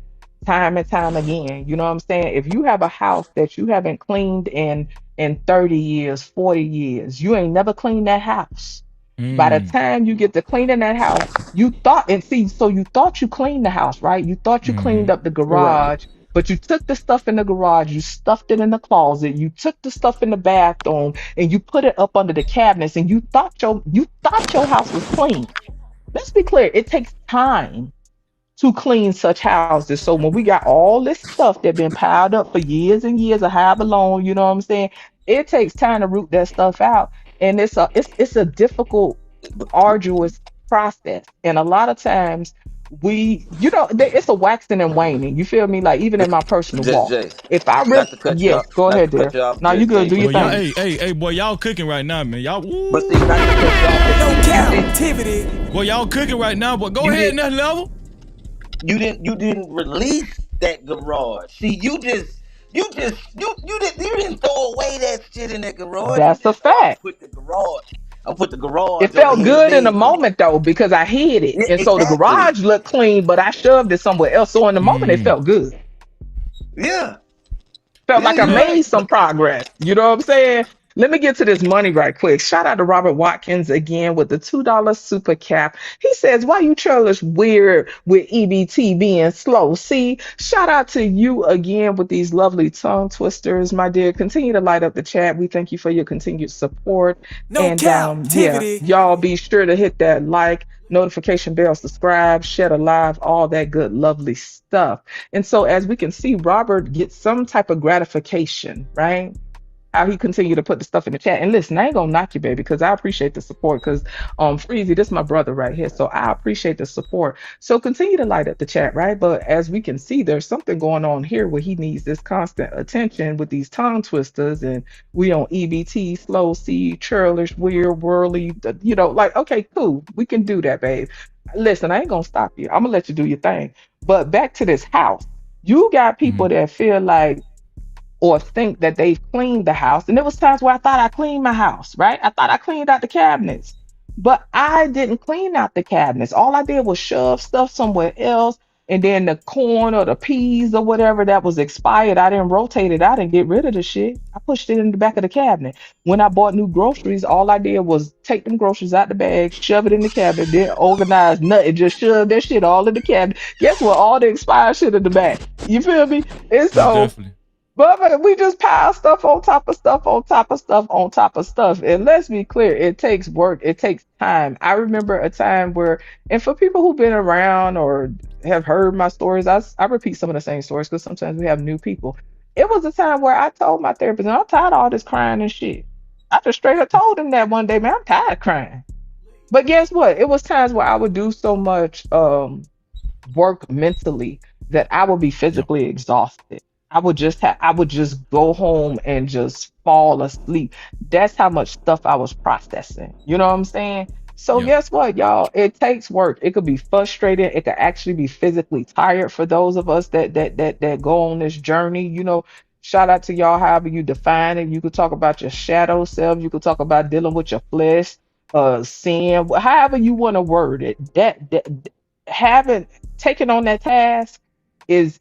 time and time again. You know what I'm saying? If you have a house that you haven't cleaned in in 30 years, 40 years. You ain't never cleaned that house. By the time you get to cleaning that house, you thought, and see, so you thought you cleaned the house, right? You thought you cleaned up the Right. garage, but you took the stuff in the garage, you stuffed it in the closet, you took the stuff in the bathroom, and you put it up under the cabinets, and you thought your house was clean. Let's be clear, it takes time to clean such houses. So when we got all this stuff that been piled up for years and years or however long, you know what I'm saying? It takes time to root that stuff out. And it's a difficult, arduous process. And a lot of times it's a waxing and waning. You feel me? Like even in my personal Just walk. Jay, If I really not to cut you yes, off, go not to ahead cut there. you off, Now you Just good, Jay, do your Boy, but y'all, thing. hey, boy, y'all cooking right now, man. Y'all, but see, woo. not to cut you off, but No see, captivity. Boy, y'all cooking right now, but go you ahead didn't next level. you didn't release that garage. See, you didn't throw away that shit in that garage. You That's a just said, fact. I put the It garage over felt here in the good in the bedroom. moment though, because I hid it. Yeah, And so the exactly. garage looked clean, but I shoved it somewhere else. So in the moment it felt good. Yeah, Felt yeah, like I you're Look, made right. some progress. You know what I'm saying? Let me get to this money right quick. Shout out to Robert Watkins again with the $2 super cap. He says, why you trollish weird with EBT being slow? See, shout out to you again with these lovely tongue twisters, my dear. Continue to light up the chat. We thank you for your continued support. No And yeah, captivity. y'all be sure to hit that like, notification bell, subscribe, share alive, all that good, lovely stuff. And so, as we can see, Robert gets some type of gratification, right? How he continue to put the stuff in the chat. And listen, I ain't gonna knock you, baby, because I appreciate the support. Because Freezy, this is my brother right here. So I appreciate the support. So continue to light up the chat, right? But as we can see, there's something going on here where he needs this constant attention with these tongue twisters, and we on EBT, slow C, churlish, weird, whirly, like, okay, cool. We can do that, babe. Listen, I ain't gonna stop you. I'm gonna let you do your thing. But back to this house. You got people that feel like or think that they've cleaned the house. And there was times where I thought I cleaned my house, right? I thought I cleaned out the cabinets, but I didn't clean out the cabinets. All I did was shove stuff somewhere else. And then the corn or the peas or whatever that was expired, I didn't rotate it. I didn't get rid of the shit. I pushed it in the back of the cabinet. When I bought new groceries, all I did was take them groceries out the bag, shove it in the cabinet, then organize nothing, just shove that shit all in the cabinet. Guess what? All the expired shit in the back. You feel me? And most so definitely. but we just pile stuff on top of stuff on top of stuff on top of stuff. And let's be clear, it takes work, it takes time. I remember a time where, and for people who've been around or have heard my stories, I repeat some of the same stories because sometimes we have new people. It was a time where I told my therapist, I'm tired of all this crying and shit. I just straight up told him that one day, man, I'm tired of crying. But guess what? It was times where I would do so much work mentally that I would be Yep. physically exhausted. I would just go home and just fall asleep. That's how much stuff I was processing. You know what I'm saying? So Yep. guess what, y'all? It takes work. It could be frustrating. It could actually be physically tired for those of us that go on this journey. Shout out to y'all, however you define it. You could talk about your shadow self. You could talk about dealing with your flesh, sin, however you want to word it. That having taken on that task is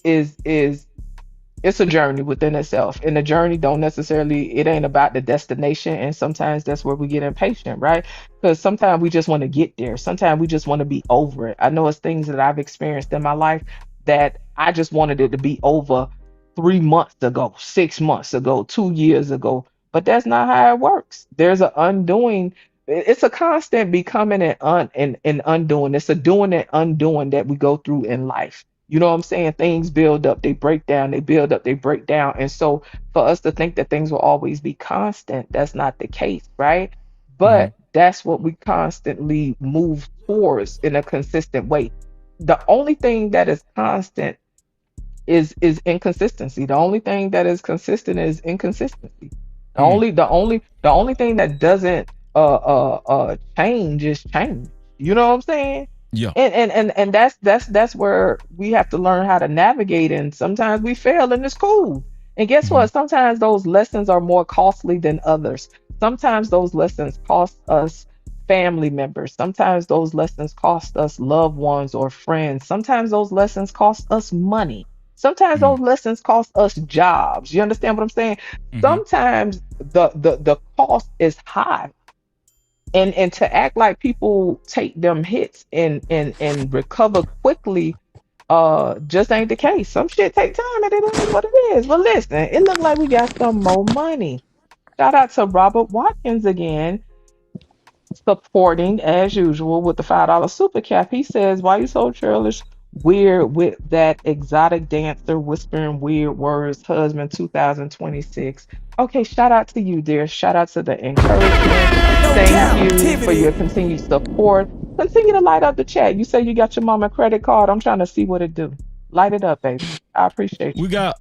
it's a journey within itself, and the journey don't necessarily, it ain't about the destination, and sometimes that's where we get impatient, right? Because sometimes we just want to get there, sometimes we just want to be over it. I know it's things that I've experienced in my life that I just wanted it to be over 3 months ago, 6 months ago, 2 years ago, but that's not how it works. There's an undoing. It's a constant becoming and undoing. It's a doing and undoing that we go through in life. You know what I'm saying? Things build up, they break down, they build up, they break down. And so for us to think that things will always be constant, that's not the case, right? But that's what we constantly move towards in a consistent way. The only thing that is constant is inconsistency. The only thing that is consistent is inconsistency. The only thing that doesn't change is change. You know what I'm saying? Yeah. And that's where we have to learn how to navigate, and sometimes we fail and it's cool. And guess what? Sometimes those lessons are more costly than others. Sometimes those lessons cost us family members. Sometimes those lessons cost us loved ones or friends. Sometimes those lessons cost us money. Sometimes those lessons cost us jobs. You understand what I'm saying? Sometimes the cost is high. And to act like people take them hits and recover quickly just ain't the case. Some shit take time and it is what it is. But listen, it looked like we got some more money. Shout out to Robert Watkins again, supporting as usual with the $5 super cap. He says, "Why you so churlish, weird with that exotic dancer whispering weird words, husband 2026." Okay, shout out to you, dear. Shout out to the encouragement. Thank you for your continued support. Continue to light up the chat. You say you got your mama credit card. I'm trying to see what it do. Light it up, baby. I appreciate We you. got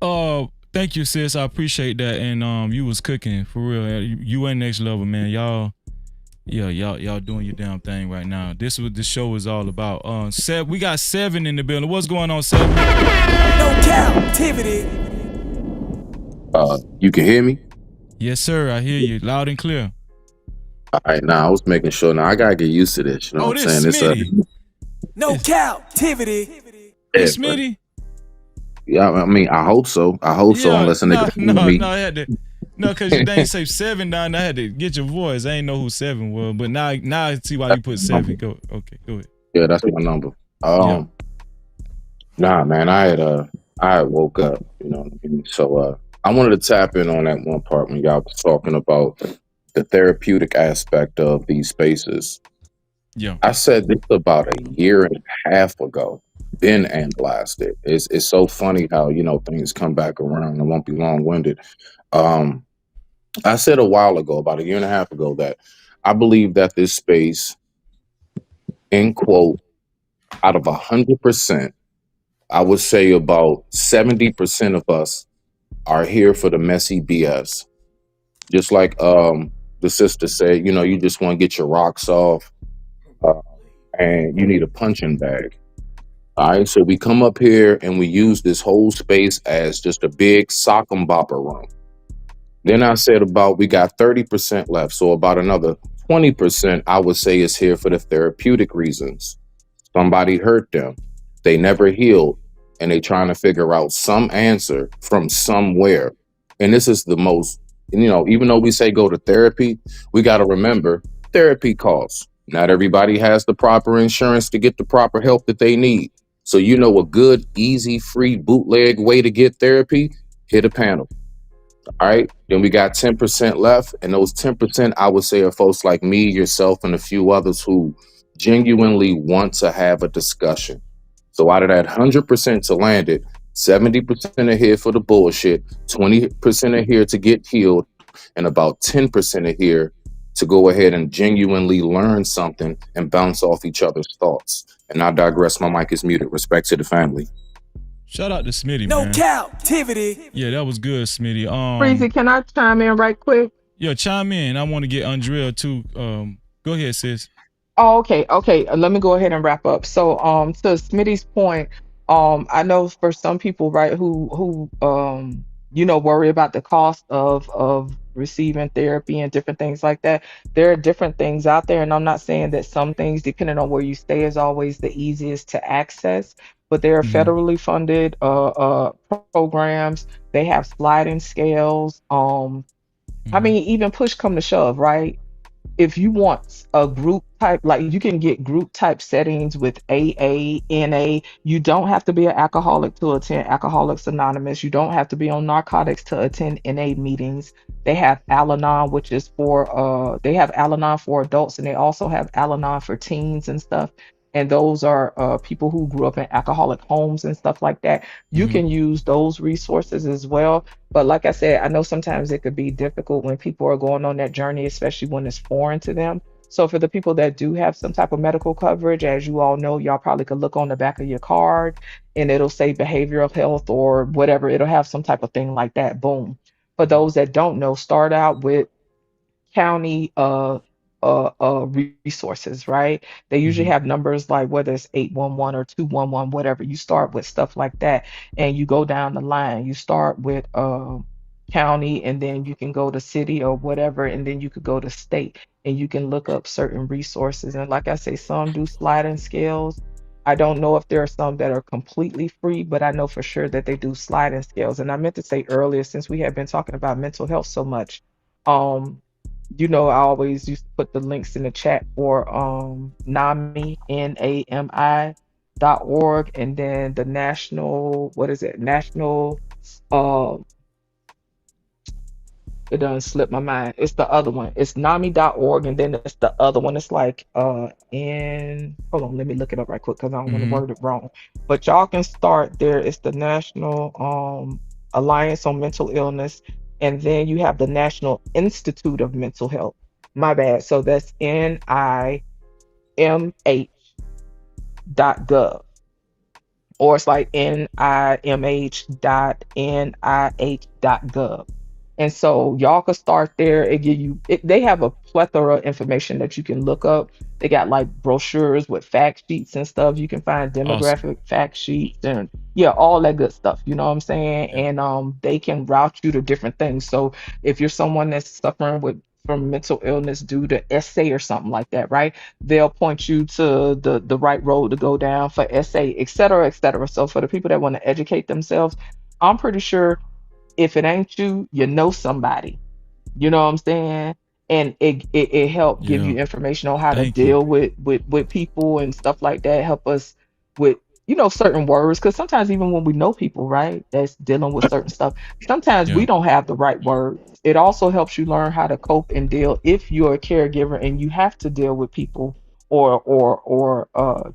thank you, sis. I appreciate that. And you was cooking for real. You ain't next level, man. Y'all doing your damn thing right now. This is what this show is all about. We got 7 in the building. What's going on, 7? No captivity. You can hear me? Yes, sir. I hear you loud and clear. All right, now I was making sure. Now I gotta get used to this. You know what I'm saying? This Smitty. No captivity. It's Smitty. Yeah, I mean, I hope so. I hope so. Unless a nigga I had to. No, because you didn't say 7 down there. I had to get your voice. I ain't know who 7 was, but now I see why you put 7. Go ahead. Yeah, that's my number. Nah, man, I had woke up, you know what I mean? So I wanted to tap in on that one part when y'all was talking about the therapeutic aspect of these spaces. Yeah. I said this about a year and a half ago. Been and blasted. It's so funny how, you know, things come back around. It won't be long-winded. I said a while ago, about a year and a half ago, that I believe that this space, end quote, out of 100%, I would say about 70% of us are here for the messy BS. Just like the sister said, you know, you just want to get your rocks off and you need a punching bag. All right, so we come up here and we use this whole space as just a big sock and bopper room. Then I said about we got 30% left, so about another 20% I would say is here for the therapeutic reasons. Somebody hurt them, they never healed, and they trying to figure out some answer from somewhere. And this is the most, you know, even though we say go to therapy, we got to remember therapy costs. Not everybody has the proper insurance to get the proper help that they need. So you know a good, easy, free bootleg way to get therapy, hit a panel. All right, then we got 10% left, and those 10% I would say are folks like me, yourself, and a few others who genuinely want to have a discussion. So out of that 100% to land it, 70% are here for the bullshit, 20% are here to get healed, and about 10% are here to go ahead and genuinely learn something and bounce off each other's thoughts. And I digress. My mic is muted. Respect to the family. Shout out to Smitty, no man. Captivity. Yeah, that was good, Smitty. Breezy, can I chime in right quick? Yeah, chime in. I want to get Andrea too. Go ahead, sis. Oh, okay. Let me go ahead and wrap up. So, to Smitty's point, I know for some people, right, who you know, worry about the cost of receiving therapy and different things like that. There are different things out there, and I'm not saying that some things, depending on where you stay, is always the easiest to access. But there are federally funded programs. They have sliding scales. I mean, even push come to shove, right? If you want a group type, like you can get group type settings with AA, NA. You don't have to be an alcoholic to attend Alcoholics Anonymous. You don't have to be on narcotics to attend NA meetings. They have Al-Anon, which is for they have Al-Anon for adults, and they also have Al-Anon for teens and stuff. And those are people who grew up in alcoholic homes and stuff like that. You can use those resources as well. But like I said, I know sometimes it could be difficult when people are going on that journey, especially when it's foreign to them. So for the people that do have some type of medical coverage, as you all know, y'all probably could look on the back of your card and it'll say behavioral health or whatever. It'll have some type of thing like that. Boom. For those that don't know, start out with county resources, right? They usually have numbers like whether it's 811 or 211, whatever. You start with stuff like that and you go down the line. You start with county, and then you can go to city or whatever, and then you could go to state and you can look up certain resources. And like I say, some do sliding scales. I don't know if there are some that are completely free, but I know for sure that they do sliding scales. And I meant to say earlier, since we have been talking about mental health so much, um, I always used to put the links in the chat for NAMI, NAMI.org, and then the national, what is it? National uh, it doesn't slip my mind. It's the other one. It's NAMI.org, and then it's the other one. It's like in hold on, let me look it up right quick because I don't want to Mm-hmm. word it wrong. But y'all can start there. It's the National Alliance on Mental Illness, and then you have the National Institute of Mental Health. My bad. So that's NIMH.gov, or it's like NIMH.nih.gov. And so y'all could start there and they have a plethora of information that you can look up. They got like brochures with fact sheets and stuff. You can find Awesome. demographic fact sheets and yeah, all that good stuff. You know what I'm saying? Yeah. And they can route you to different things. So if you're someone that's suffering from mental illness due to essay or something like that, right? They'll point you to the right road to go down for essay, et cetera, et cetera. So for the people that want to educate themselves, I'm pretty sure if it ain't you, you know somebody. You know what I'm saying? And it help give Yeah. you information on how to Thank you. deal with people and stuff like that. Help us with certain words, because sometimes even when we know people, right, that's dealing with certain stuff, sometimes we Yeah. don't have the right words. It also helps you learn how to cope and deal if you're a caregiver and you have to deal with people or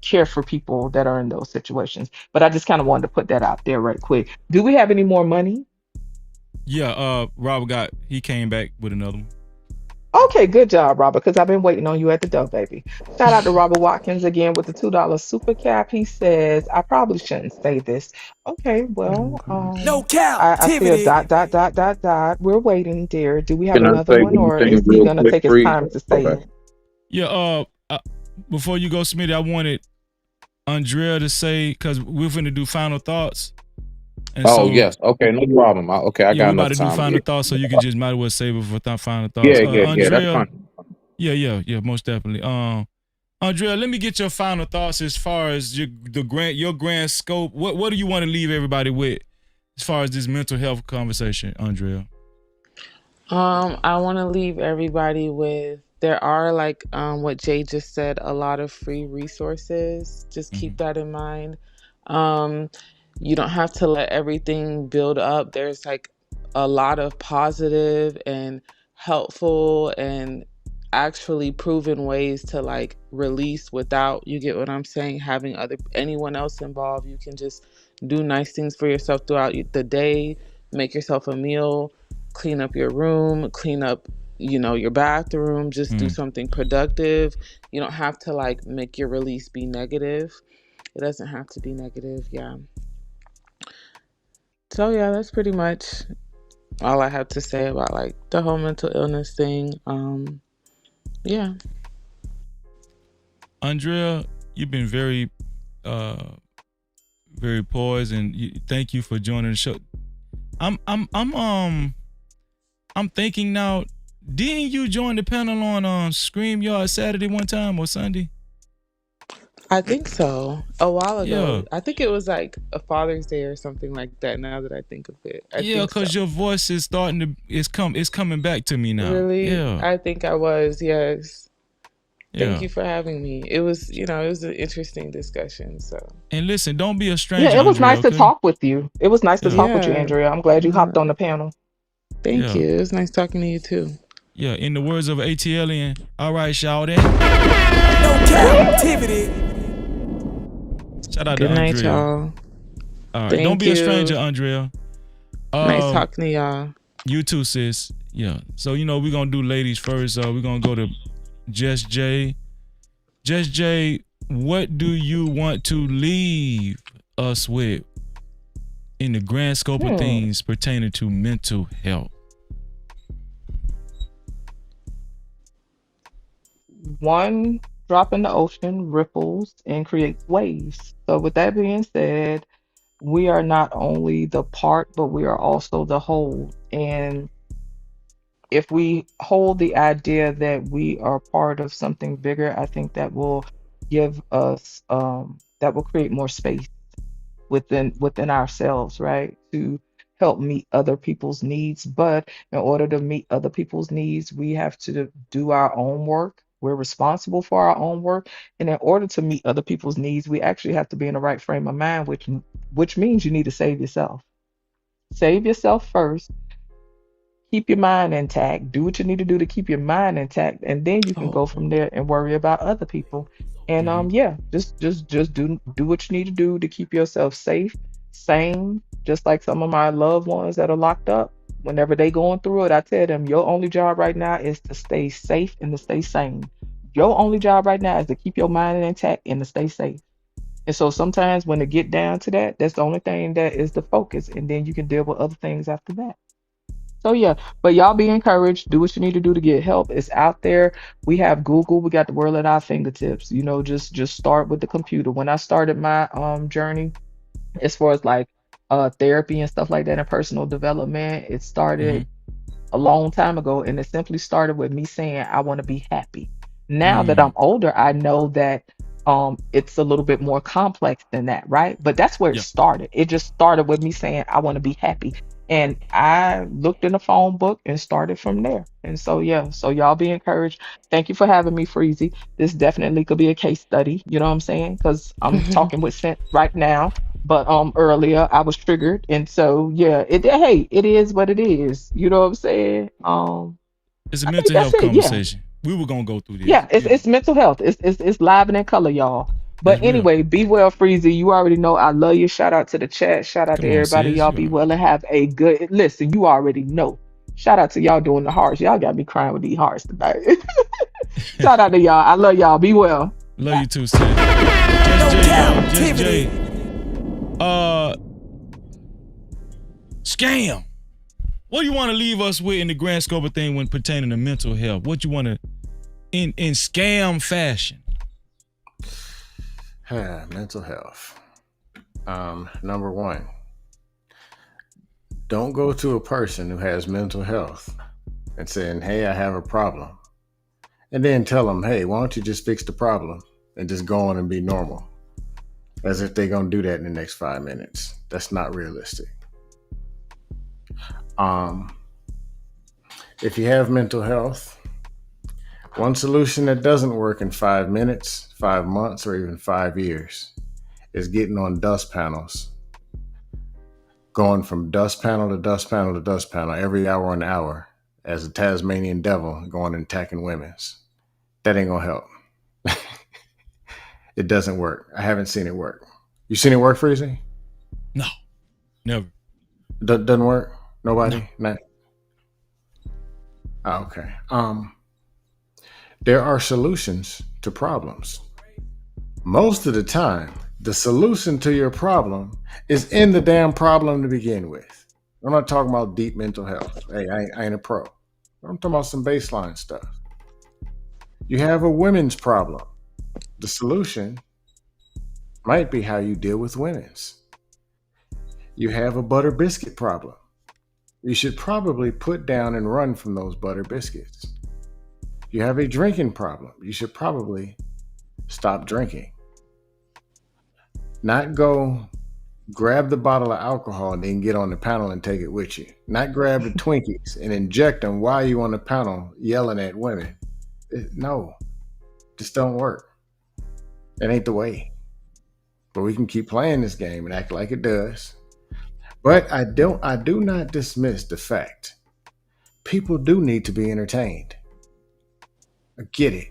care for people that are in those situations. But I just kind of wanted to put that out there right quick. Do we have any more money? Yeah. Robert he came back with another one. Okay, good job, Robert, because I've been waiting on you at the door, baby. Shout out to Robert Watkins again with the $2 super cap. He says, I probably shouldn't say this. Okay, well, No I see a captivity. dot, dot, dot, dot, dot. We're waiting, dear. Do we have Can I another say one, one or thing is he real gonna quick, take his free? time to say Okay. it? Yeah. Before you go, Smitty, I wanted Andrea to say, because we're finna do final thoughts. And Oh so yes. Okay, no problem. I yeah, got we about enough to do time. final thoughts, so you can just might as well save it for final thoughts. Yeah. That's Andrea, fine. yeah, most definitely. Andrea, let me get your final thoughts as far as your grand scope. What do you want to leave everybody with as far as this mental health conversation, Andrea? I want to leave everybody with there are like what Jay just said, a lot of free resources. Just keep that in mind. Um, you don't have to let everything build up. There's like a lot of positive and helpful and actually proven ways to like release without, you get what I'm saying, having anyone else involved. You can just do nice things for yourself throughout the day, make yourself a meal, clean up your room, clean up your bathroom, just do something productive. You don't have to like make your release be negative. It doesn't have to be negative. Yeah. So yeah, that's pretty much all I have to say about like the whole mental illness thing. Yeah. Andrea, you've been very very poised, and thank you for joining the show. I'm thinking now, didn't you join the panel on StreamYard Saturday one time or Sunday? I think so. A while ago. Yeah. I think it was like a Father's Day or something like that, now that I think of it. I Yeah, think so. because your voice is it's coming back to me now. Really? Yeah. I think I was, yes. Thank Yeah. you for having me. It was an interesting discussion. So. And listen, don't be a Yeah, stranger, it was Andrea, nice to okay? talk with you. It was nice to talk with you, Andrea. I'm glad you hopped on the panel. Thank Yeah. you. It was nice talking to you too. Yeah, in the words of ATLian, all right, shout it. No captivity. Shout out Good to night, Andrea. y'all. All right, Thank don't be you. a stranger, Andrea. Nice talking to y'all. You too, sis. Yeah. So we're gonna do ladies first. We're gonna go to Just J. Just J, what do you want to leave us with in the grand scope of things pertaining to mental health? One drop in the ocean ripples and creates waves. So with that being said, we are not only the part, but we are also the whole. And if we hold the idea that we are part of something bigger, I think that will give us that will create more space within ourselves, right? To help meet other people's needs. But in order to meet other people's needs, we have to do our own work. We're responsible for our own work. And in order to meet other people's needs, we actually have to be in the right frame of mind, which means you need to save yourself. Save yourself first. Keep your mind intact. Do what you need to do to keep your mind intact, and then you can go from there and worry about other people. And yeah, just do what you need to do to keep yourself safe, sane. Just like some of my loved ones that are locked up, whenever they going through it, I tell them your only job right now is to stay safe and to stay sane. Your only job right now is to keep your mind intact and to stay safe. And so sometimes when it get down to that, that's the only thing that is the focus, and then you can deal with other things after that. So yeah, but y'all be encouraged. Do what you need to do to get help. It's out there. We have Google. We got the world at our fingertips. Just start with the computer. When I started my journey, as far as like therapy and stuff like that and personal development, it started a long time ago, and it simply started with me saying I want to be happy. Now that I'm older, I know that it's a little bit more complex than that, right? But that's where it started. It just started with me saying I want to be happy. And I looked in the phone book and started from there. And so yeah, so y'all be encouraged. Thank you for having me, Freezy. This definitely could be a case study, you know what I'm saying? Because I'm talking with sense right now. But earlier I was triggered, and so yeah, hey, it is what it is. You know what I'm saying? It's a I think mental that's health it. Yeah, conversation. We were gonna go through this. yeah. It's mental health. It's live and in color, y'all. That's But real. anyway, be well, Freezy. You already know I love you. Shout out to the chat. Shout out to Come on, everybody. sis. Y'all You be are. well and have a good listen. You already know. Shout out to y'all doing the hearts. Y'all got me crying with these hearts tonight. Shout out to y'all. I love y'all. Be well. Love you too, sis. Just Jay, y'all. Just Jay. Scam. What do you want to leave us with in the grand scope of thing when pertaining to mental health? What you want to in scam fashion? Mental health. Number one, don't go to a person who has mental health and saying, hey, I have a problem. And then tell them, hey, why don't you just fix the problem and just go on and be normal? As if they're going to do that in the next 5 minutes. That's not realistic. If you have mental health, one solution that doesn't work in 5 minutes, 5 months, or even 5 years is getting on dust panels, going from dust panel to dust panel to dust panel every hour and hour as a Tasmanian devil going and attacking women's. That ain't gonna help. It doesn't work. I haven't seen it work. You seen it work, Freezy? No, never. Doesn't work? Nobody? No. Okay. There are solutions to problems. Most of the time, the solution to your problem is in the damn problem to begin with. I'm not talking about deep mental health. Hey, I ain't a pro. I'm talking about some baseline stuff. You have a women's problem. The solution might be how you deal with women's. You have a butter biscuit problem. You should probably put down and run from those butter biscuits. You have a drinking problem. You should probably stop drinking. Not go grab the bottle of alcohol and then get on the panel and take it with you. Not grab the Twinkies and inject them while you on the panel yelling at women. No, just don't work. That ain't the way. But we can keep playing this game and act like it does. But I do not dismiss the fact people do need to be entertained. I get it.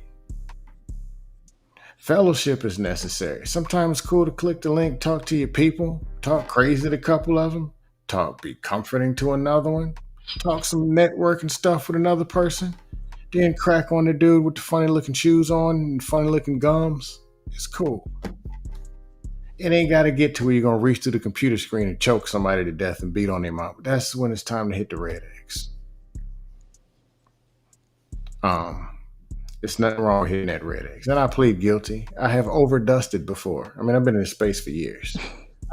Fellowship is necessary. Sometimes it's cool to click the link, talk to your people, talk crazy to a couple of them, be comforting to another one, talk some networking stuff with another person, then crack on the dude with the funny looking shoes on and funny looking gums. It's cool. It ain't got to get to where you're going to reach through the computer screen and choke somebody to death and beat on their mouth. That's when it's time to hit the red X. It's nothing wrong with hitting that red X. And I plead guilty. I have overdusted before. I mean, I've been in this space for years.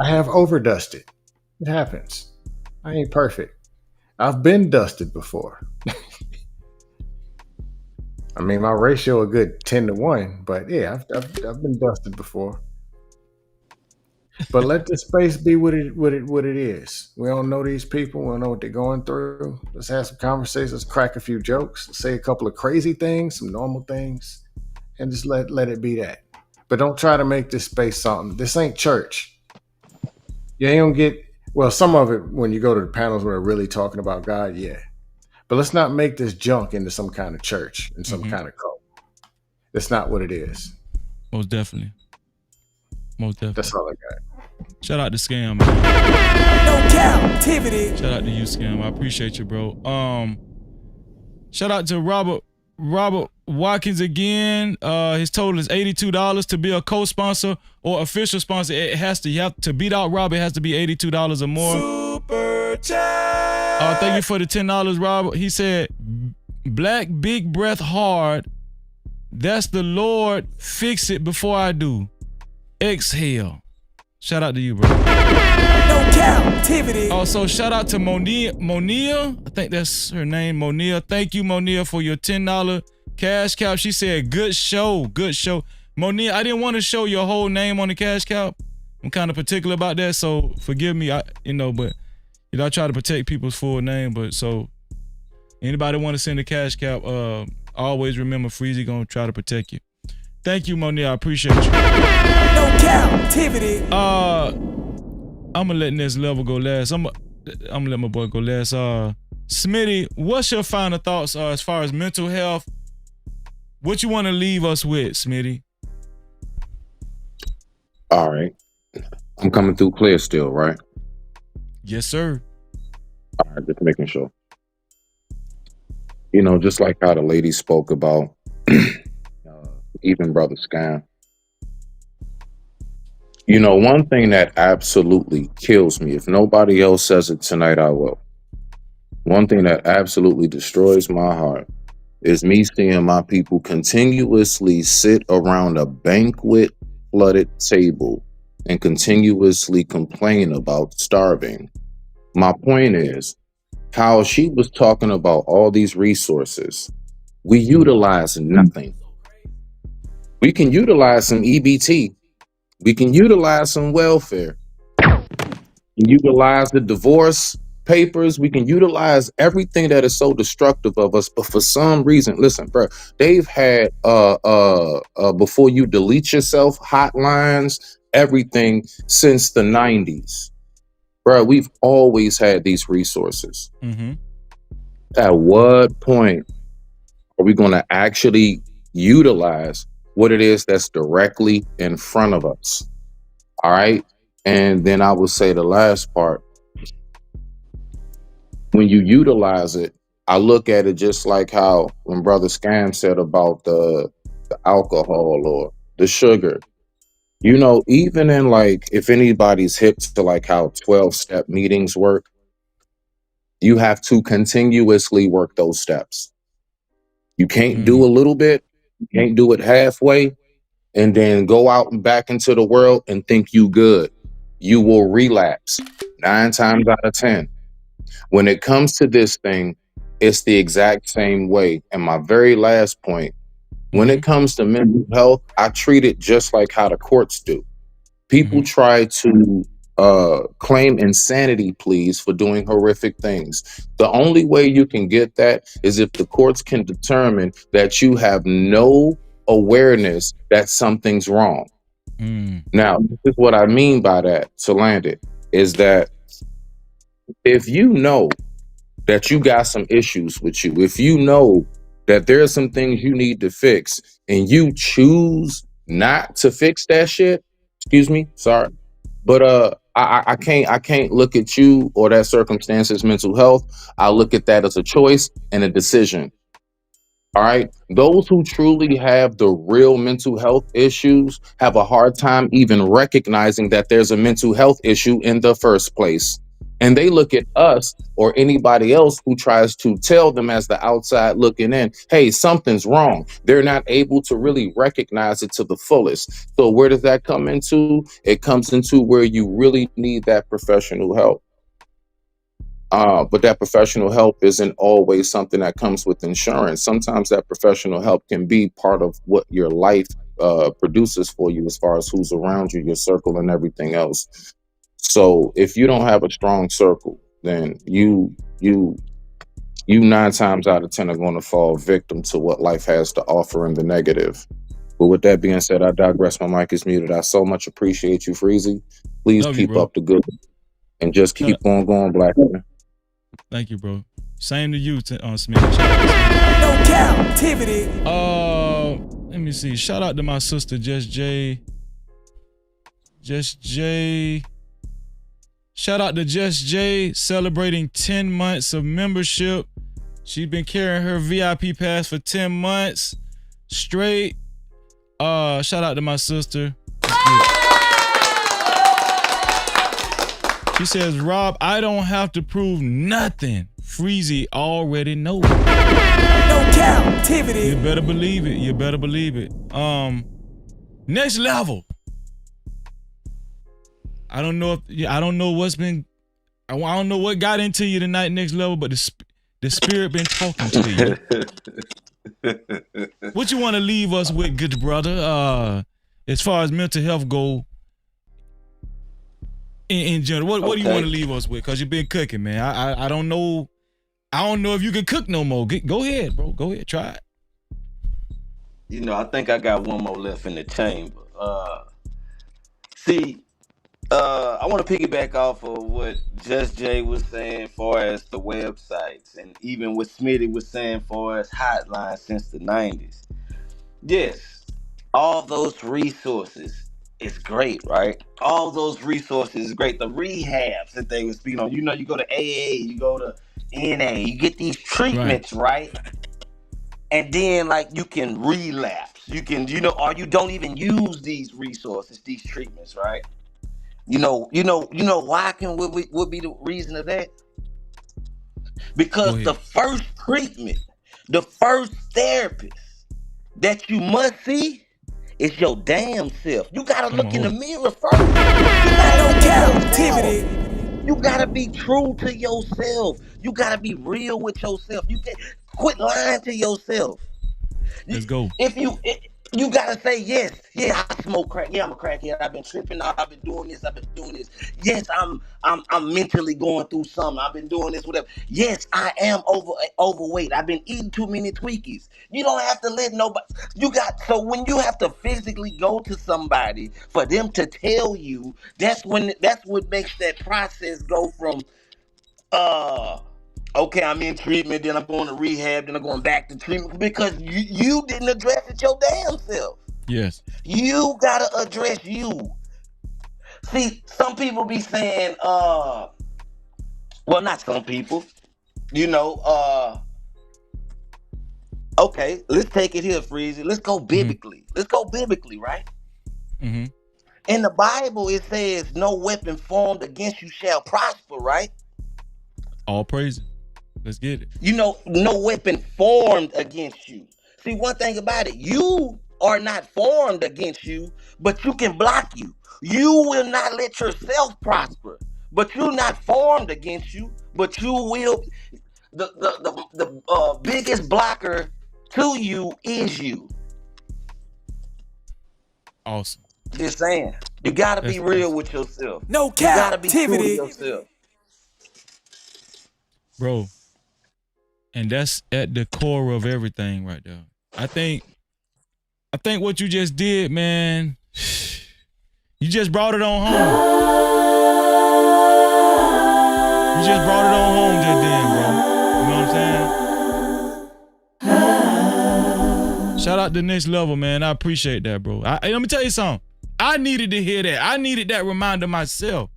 I have overdusted. It happens. I ain't perfect. I've been dusted before. I mean, my ratio a good 10 to 1, but yeah, I've been dusted before. But let the space be what it is. We don't know these people. We don't know what they're going through. Let's have some conversations. Let's crack a few jokes. Say a couple of crazy things, some normal things, and just let it be that. But don't try to make this space something. This ain't church. You ain't gonna get some of it when you go to the panels where they're really talking about God, yeah. But let's not make this junk into some kind of church and some kind of cult. That's not what it is. Most definitely. That's all I got. Shout out to Scam, man. No Cap-tivity. Shout out to you, Scam. I appreciate you, bro. Shout out to Robert Watkins again. His total is $82 to be a co-sponsor or official sponsor. You have to beat out Robert. It has to be $82 or more. Super chat. Thank you for the $10, Robert. He said, "Black big breath hard. That's the Lord. Fix it before I do. Exhale." Shout out to you, bro. No Cap-tivity. Also, shout out to Monia. I think that's her name, Monia. Thank you, Monia, for your $10 cash cow. She said, "Good show, good show." Monia, I didn't want to show your whole name on the cash cow. I'm kind of particular about that, so forgive me. But I try to protect people's full name. But so anybody want to send a cash cow, always remember Freezy gonna try to protect you. Thank you, Monia. I appreciate you. No Cap-tivity. I'm gonna let this level go last. I'm gonna let my boy go last. Smitty, what's your final thoughts as far as mental health? What you want to leave us with, Smitty? All right. I'm coming through clear still, right? Yes, sir. All right, just making sure. Just like how the lady spoke about even Brother Scam. One thing that absolutely kills me, if nobody else says it tonight, I will. One thing that absolutely destroys my heart is me seeing my people continuously sit around a banquet flooded table and continuously complain about starving. My point is how she was talking about all these resources. We utilize nothing. We can utilize some EBT. We can utilize some welfare. We can utilize the divorce papers. We can utilize everything that is so destructive of us. But for some reason, listen, bro, they've had before you delete yourself, hotlines, everything since the 90s. Bro, we've always had these resources. Mm-hmm. At what point are we going to actually utilize what it is that's directly in front of us? All right. And then I would say the last part, when you utilize it, I look at it just like how when Brother Scam said about the alcohol or the sugar. Even in if anybody's hip to how 12-step meetings work, you have to continuously work those steps. You can't do a little bit, you can't do it halfway, and then go out and back into the world and think you good. You will relapse 9 times out of 10. When it comes to this thing, it's the exact same way. And my very last point, when it comes to mental health, I treat it just like how the courts do. People try to claim insanity pleas for doing horrific things. The only way you can get that is if the courts can determine that you have no awareness that something's wrong. Now, this is what I mean by that, to land it, is that if you know that you got some issues with you, if you know that there are some things you need to fix and you choose not to fix that shit, excuse me, sorry, but I can't look at you or that circumstance as mental health. I look at that as a choice and a decision. All right. Those who truly have the real mental health issues have a hard time even recognizing that there's a mental health issue in the first place. And they look at us or anybody else who tries to tell them as the outside looking in, hey, something's wrong. They're not able to really recognize it to the fullest. So where does that come into? It comes into where you really need that professional help. But that professional help isn't always something that comes with insurance. Sometimes that professional help can be part of what your life produces for you as far as who's around you, your circle, and everything else. So if you don't have a strong circle, then you 9 times out of 10 are going to fall victim to what life has to offer in the negative. But with that being said, I digress. My mic is muted. I so much appreciate you, Freezy. Please Love you, keep bro. up the good and just keep on going, Black man. Thank you, bro. Same to you, Smith. No Cap-tivity. Let me see. Shout out to my sister, Just J. Shout out to Just J celebrating 10 months of membership. She's been carrying her VIP pass for 10 months straight. Shout out to my sister. She says, Rob, I don't have to prove nothing. Freezy already knows. No Cap-tivity. You better believe it. You better believe it. Next level. I don't know what's been. I don't know what got into you tonight. Next level, but the spirit been talking to you. What you want to leave us with, good brother? As far as mental health go. In general, what do you want to leave us with? Cause you've been cooking, man. I don't know. I don't know if you can cook no more. Go ahead, bro. Go ahead, try it. You know, I think I got one more left in the chamber. See, I want to piggyback off of what Just Jay was saying for as the websites, and even what Smitty was saying for as hotlines since the 90s. Yes, all those resources is great, right? All those resources is great. The rehabs that they were speaking on, you know, you go to AA, you go to NA, you get these treatments, right? And then like you can relapse. You can, you know, or you don't even use these resources, these treatments, right? You know why would be the reason of that? Because the first treatment, the first therapist that you must see is your damn self. You gotta look in the mirror first. You gotta be true to yourself. You gotta be real with yourself. You can't quit lying to yourself. Let's go. You gotta say yes. Yeah, I smoke crack. Yeah, I'm a crackhead. I've been tripping. I've been doing this. Yes, I'm mentally going through something. I've been doing this, whatever. Yes, I am overweight. I've been eating too many Twinkies. You don't have to let nobody. So when you have to physically go to somebody for them to tell you, that's what makes that process go from okay, I'm in treatment, then I'm going to rehab, then I'm going back to treatment, because you didn't address it your damn self. Yes. You gotta address you. See, some people be saying, well, not some people, you know, okay, let's take it here, Freezy. Let's go biblically. Let's go biblically, right? Mm-hmm. In the Bible, it says, no weapon formed against you shall prosper, right? All praise. Let's get it. You know, no weapon formed against you. See, one thing about it, you are not formed against you, but you can block you. You will not let yourself prosper, but you're not formed against you, but you will. The biggest blocker to you is you. Awesome. Just saying, you gotta be real with yourself. No Cap-tivity. You gotta be true to yourself, bro. And that's at the core of everything right there. I think what you just did, man, you just brought it on home. You just brought it on home just then, bro. You know what I'm saying? Shout out to Next Level, man. I appreciate that, bro. Let me tell you something. I needed to hear that. I needed that reminder myself.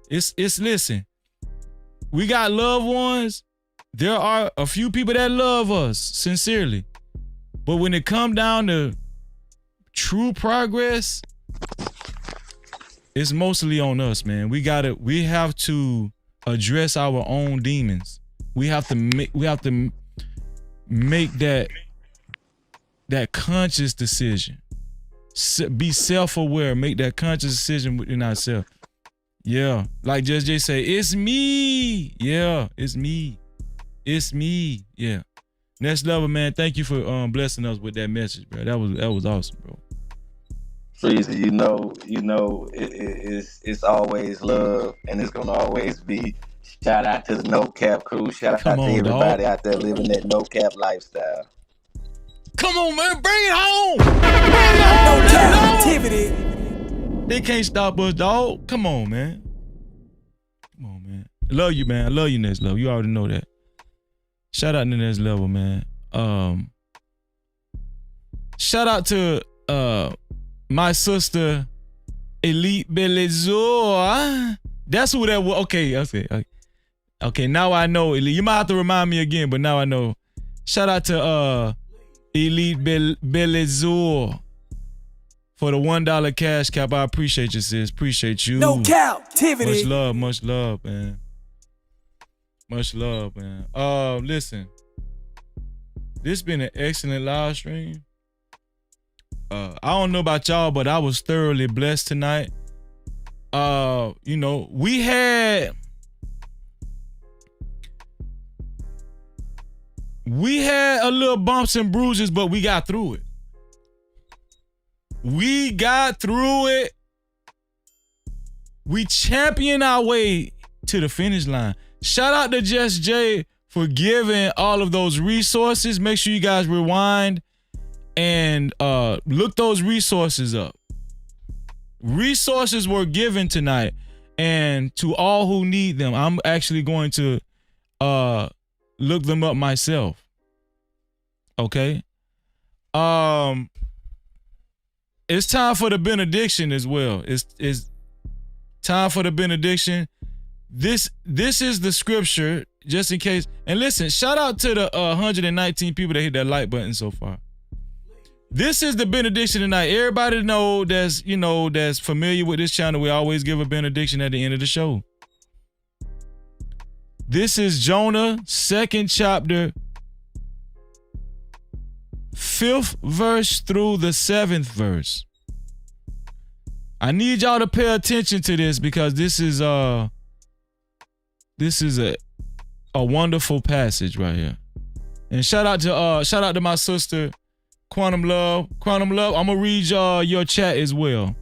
It's listen. We got loved ones. There are a few people that love us sincerely. But when it come down to true progress, it's mostly on us, man. We have to address our own demons. We have to make that conscious decision. Be self-aware, make that conscious decision within ourselves. Yeah, like Just Jay say, it's me. Yeah, it's me. It's me. Yeah. Next Level, man. Thank you for blessing us with that message, bro. That was awesome, bro. Freezer, it's always love, and it's gonna always be. Shout out to the No Cap crew. Shout Come out to on, dog. everybody out there living that No Cap lifestyle. Come on, man. Bring it home. Bring it home. Cap-tivity. They can't stop us, dog. Come on, man. Come on, man. I love you, man. I love you, Next Level. You already know that. Shout out to Next Level, man. Shout out to my sister Elite Belezor. That's who that was. Okay. Now I know. Elite. You might have to remind me again, but now I know. Shout out to Elite Belezor for the $1 cash cap. I appreciate you, sis. Appreciate you. No Cap-tivity. Much love, man. Much love, man. Listen. This been an excellent live stream. I don't know about y'all, but I was thoroughly blessed tonight. We had a little bumps and bruises, but we got through it. We championed our way to the finish line. Shout out to Just Jay for giving all of those resources. Make sure you guys rewind and look those resources up. Resources were given tonight, and to all who need them, I'm actually going to look them up myself. Okay? It's time for the benediction as well. It's time for the benediction. This is the scripture, just in case. And listen, shout out to the 119 people that hit that like button so far. This is the benediction tonight. Everybody that's familiar with this channel, we always give a benediction at the end of the show. This is Jonah, 2nd chapter, 5th verse through the 7th verse. I need y'all to pay attention to this because this is a wonderful passage right here. And shout out to my sister Quantum Love. I'm gonna read your chat as well.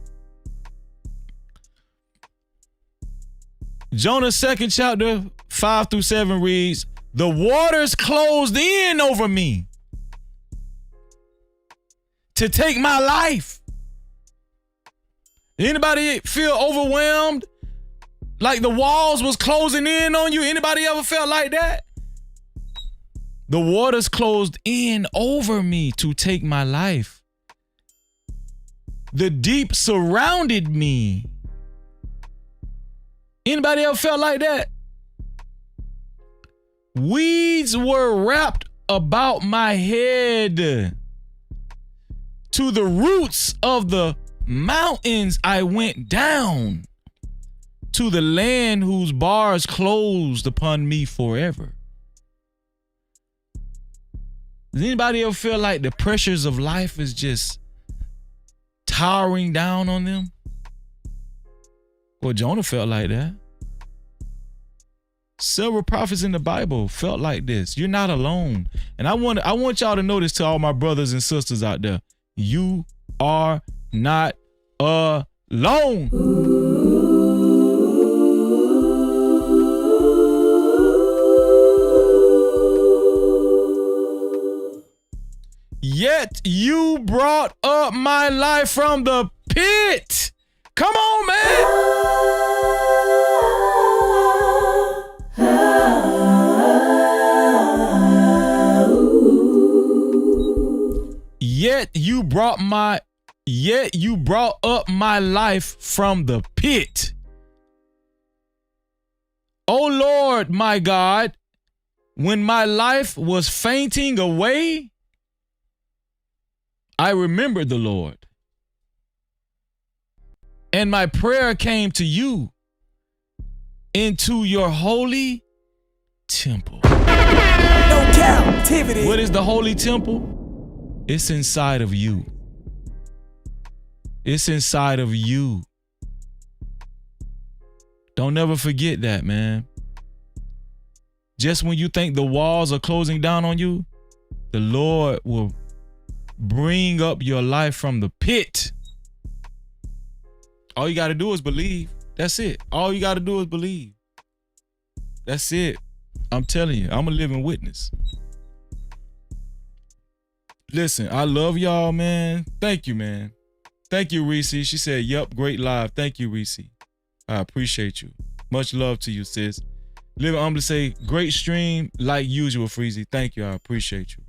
Jonah 2nd chapter 5 through 7 reads, "The waters closed in over me to take my life." Anybody feel overwhelmed? Like the walls was closing in on you? Anybody ever felt like that? The waters closed in over me to take my life. The deep surrounded me. Anybody ever felt like that? Weeds were wrapped about my head. To the roots of the mountains I went down, to the land whose bars closed upon me forever. Does anybody ever feel like the pressures of life is just towering down on them? Well, Jonah felt like that. Several prophets in the Bible felt like this. You're not alone. And I want y'all to know this to all my brothers and sisters out there. You are not alone. Yet you brought up my life from the pit. Come on, man. Yet you brought up my life from the pit. O Lord, my God, when my life was fainting away, I remembered the Lord, and my prayer came to you into your holy temple. No Cap-tivity. What is the holy temple? It's inside of you. It's inside of you. Don't ever forget that, man. Just when you think the walls are closing down on you, the Lord will bring up your life from the pit. All you got to do is believe. That's it. All you got to do is believe. That's it. I'm telling you, I'm a living witness. Listen, I love y'all, man. Thank you, man. Thank you, Reese. She said, yup, great live. Thank you, Reese. I appreciate you. Much love to you, sis. Living Humbly say, great stream like usual, Freezy. Thank you. I appreciate you,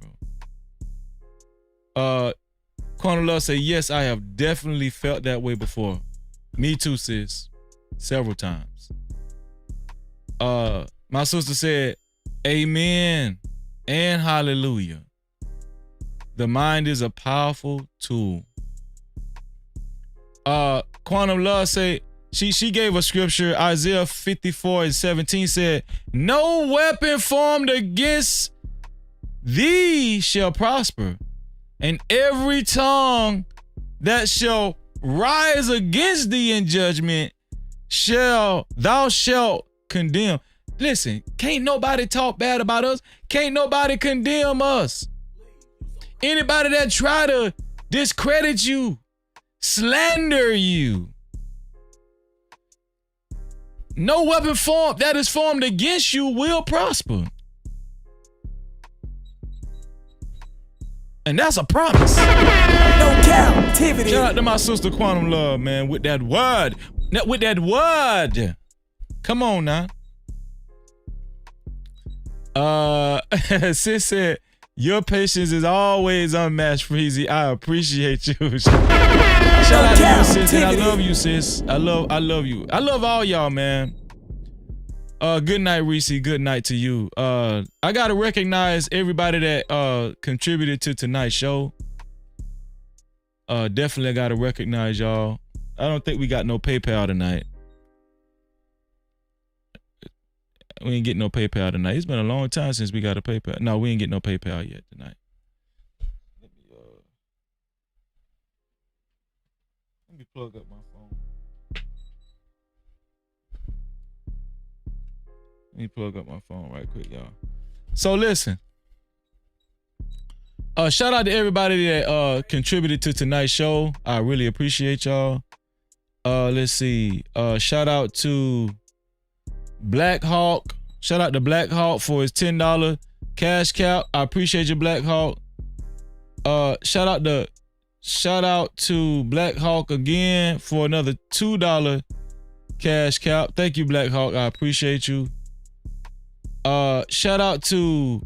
bro. Quantum Love say, yes, I have definitely felt that way before. Me too, sis. Several times. My sister said, amen and hallelujah. The mind is a powerful tool. Quantum Love say, she gave a scripture, Isaiah 54:17 said, no weapon formed against thee shall prosper, and every tongue that shall rise against thee in judgment thou shalt condemn. Listen, can't nobody talk bad about us. Can't nobody condemn us. Anybody that try to discredit you, slander you, no weapon that is formed against you will prosper. And that's a promise. No Cap-tivity. Shout out to my sister Quantum Love, man, with that word. With that word. Come on now. Sis said, your patience is always unmatched, Freezy. I appreciate you. Shout out to you, sis. And I love you, sis. I love you. I love all y'all, man. Good night, Reese. Good night to you. I gotta recognize everybody that contributed to tonight's show. Definitely gotta recognize y'all. I don't think we got no PayPal tonight. We ain't getting no PayPal tonight. It's been a long time since we got a PayPal. No, we ain't getting no PayPal yet tonight. Let me plug up my phone. Let me plug up my phone right quick, y'all. So listen. Shout out to everybody that contributed to tonight's show. I really appreciate y'all. Let's see. Shout out to Black Hawk. Shout out to Black Hawk for his $10 cash cap. I appreciate you, Black Hawk. Shout out to Black Hawk again for another $2 cash cap. Thank you, Black Hawk. I appreciate you. Shout out to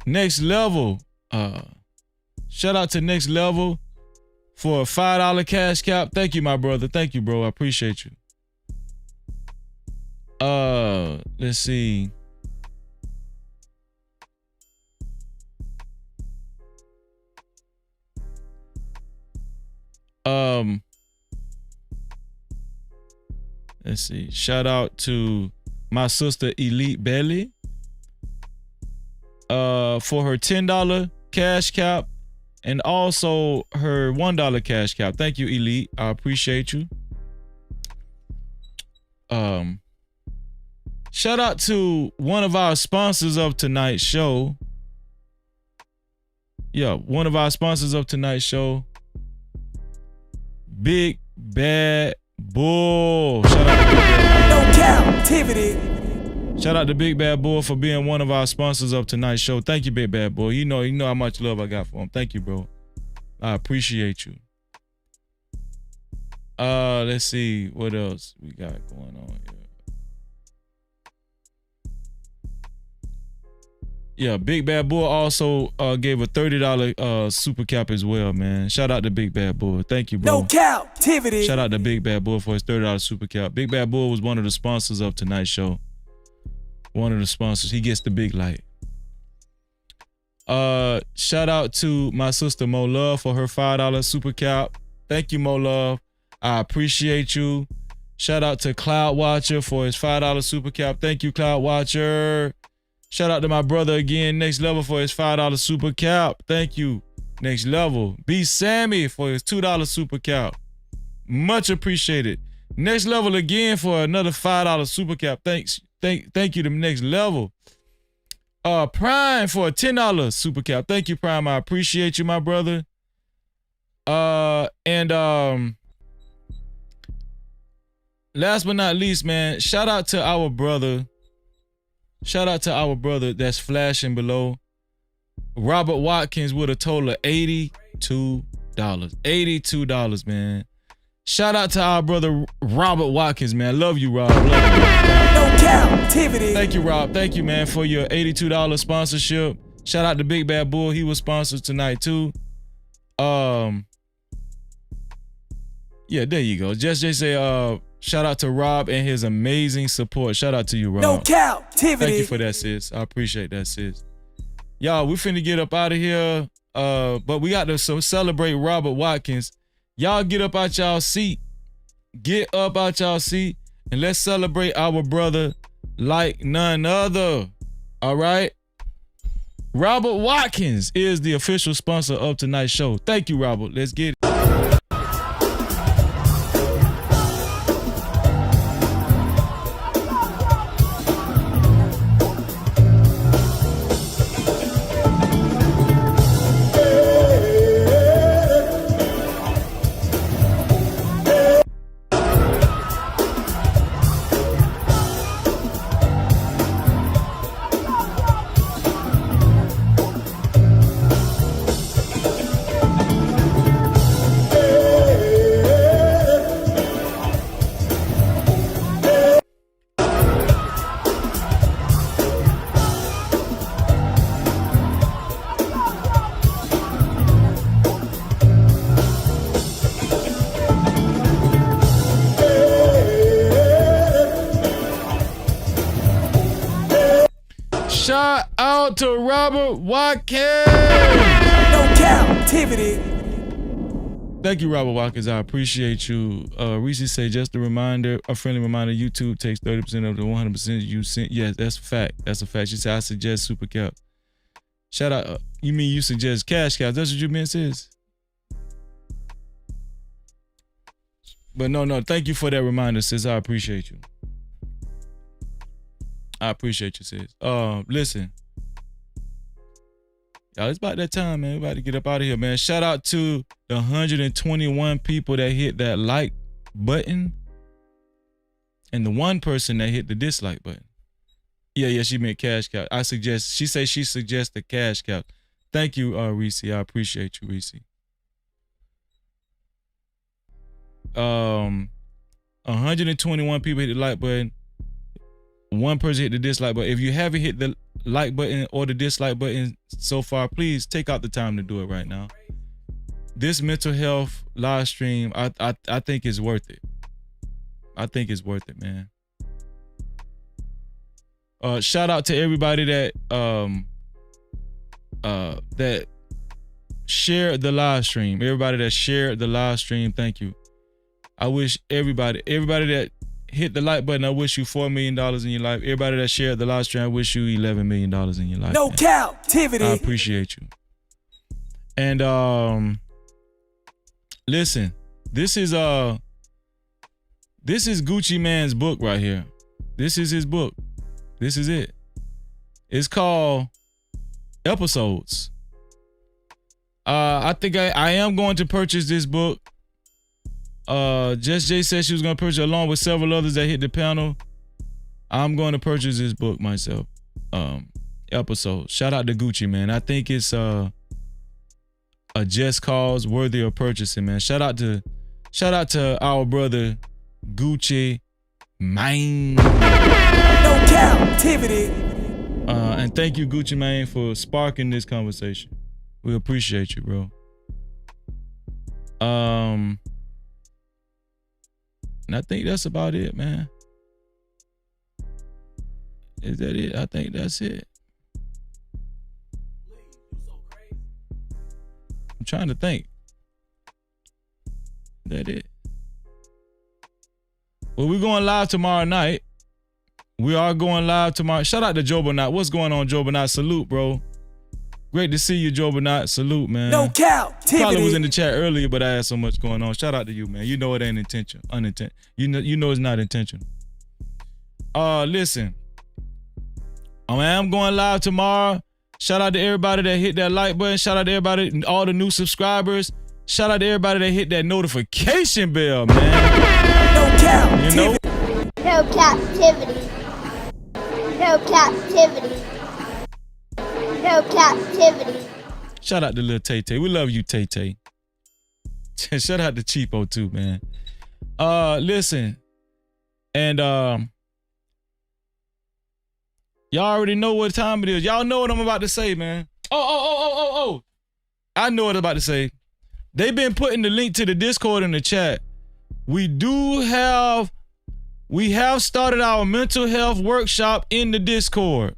Next Level. Shout out to Next Level for a $5 cash cap. Thank you, my brother. Thank you, bro. I appreciate you. Let's see. Let's see. Shout out to my sister Elite Belly for her $10 cash cap and also her $1 cash cap. Thank you, Elite. I appreciate you. Shout out to one of our sponsors of tonight's show. Yeah, one of our sponsors of tonight's show. Big Bad Bull. Shout out to Big Bad Bull. No Cap-tivity. Shout out to Big Bad Bull for being one of our sponsors of tonight's show. Thank you, Big Bad Bull. You know how much love I got for him. Thank you, bro. I appreciate you. Let's see what else we got going on here. Yeah, Big Bad Bull also gave a $30 super cap as well, man. Shout out to Big Bad Bull. Thank you, bro. No Cap-tivity. Shout out to Big Bad Bull for his $30 super cap. Big Bad Bull was one of the sponsors of tonight's show. One of the sponsors. He gets the big light. Shout out to my sister Mo Love for her $5 super cap. Thank you, Mo Love. I appreciate you. Shout out to Cloud Watcher for his $5 super cap. Thank you, Cloud Watcher. Shout out to my brother again, Next Level, for his $5 super cap. Thank you, Next Level. B Sammy for his $2 super cap. Much appreciated. Next Level again for another $5 super cap. Thanks. Thank you to Next Level. Prime for a $10 super cap. Thank you, Prime. I appreciate you, my brother. And last but not least, man, shout out to our brother. Shout out to our brother that's flashing below. Robert Watkins with a total of $82. $82, man. Shout out to our brother Robert Watkins, man. Love you, Rob. Love you. No Cap-tivity. Thank you, Rob. Thank you, man, for your $82 sponsorship. Shout out to Big Bad Bull. He was sponsored tonight too. Yeah, there you go. Just say shout out to Rob and his amazing support. Shout out to you, Rob. No Cap-tivity. Thank you for that, sis. I appreciate that, sis. Y'all, we finna get up out of here. But we got to celebrate Robert Watkins. Y'all get up out y'all seat. Get up out y'all seat and let's celebrate our brother like none other. All right? Robert Watkins is the official sponsor of tonight's show. Thank you, Robert. Let's get it. Shout out to Robert Watkins. No Cap-tivity. Thank you, Robert Watkins. I appreciate you. Reese say just a reminder, a friendly reminder. YouTube takes 30% of the 100% you sent. Yes, that's a fact. That's a fact. She said I suggest Super Cap. Shout out. You mean you suggest Cash Cap? That's what you meant, sis. But no. Thank you for that reminder, sis. I appreciate you. I appreciate you, sis. Listen. Y'all, it's about that time, man. We about to get up out of here, man. Shout out to the 121 people that hit that like button and the one person that hit the dislike button. Yeah, she meant Cash Cow. She suggests the Cash Cow. Thank you, Reese. I appreciate you, Reese. 121 people hit the like button. One person hit the dislike button. If you haven't hit the like button or the dislike button so far, please take out the time to do it right now. This mental health live stream, I think is worth it. I think it's worth it, man. Shout out to everybody that that shared the live stream. Everybody that shared the live stream, thank you. I wish everybody that hit the like button, I wish you $4 million in your life. Everybody that shared the live stream, I wish you $11 million in your life. No Cap-tivity. I appreciate you. And listen, this is Gucci Man's book right here. This is his book. This is it. It's called Episodes. I think I am going to purchase this book. Just Jay said she was going to purchase it along with several others that hit the panel. I'm going to purchase this book myself. Episodes. Shout out to Gucci, man. I think it's a just cause worthy of purchasing, man. Shout out to our brother Gucci Mane. No Cap-tivity. And thank you, Gucci Mane, for sparking this conversation. We appreciate you, bro. And I think that's about it, man. Is that it? I think that's it. I'm trying to think. Is that it? Well, we're going live tomorrow night. We are going live tomorrow. Shout out to Jobernot. What's going on, Jobernot? Salute, bro. Great to see you, Jobernot. Salute, man. No Cap-tivity. Probably was in the chat earlier, but I had so much going on. Shout out to you, man. You know it ain't unintentional. You know it's not intentional. Listen. I'm going live tomorrow. Shout out to everybody that hit that like button. Shout out to everybody, all the new subscribers. Shout out to everybody that hit that notification bell, man. No Cap-tivity. captivity. No captivity. No captivity. No captivity. Shout out to Lil Tay Tay. We love you, Tay Tay. Shout out to Cheapo too, man. Listen, and y'all already know what time it is. Y'all know what I'm about to say, man. Oh. I know what I'm about to say. They've been putting the link to the Discord in the chat. We have started our mental health workshop in the Discord.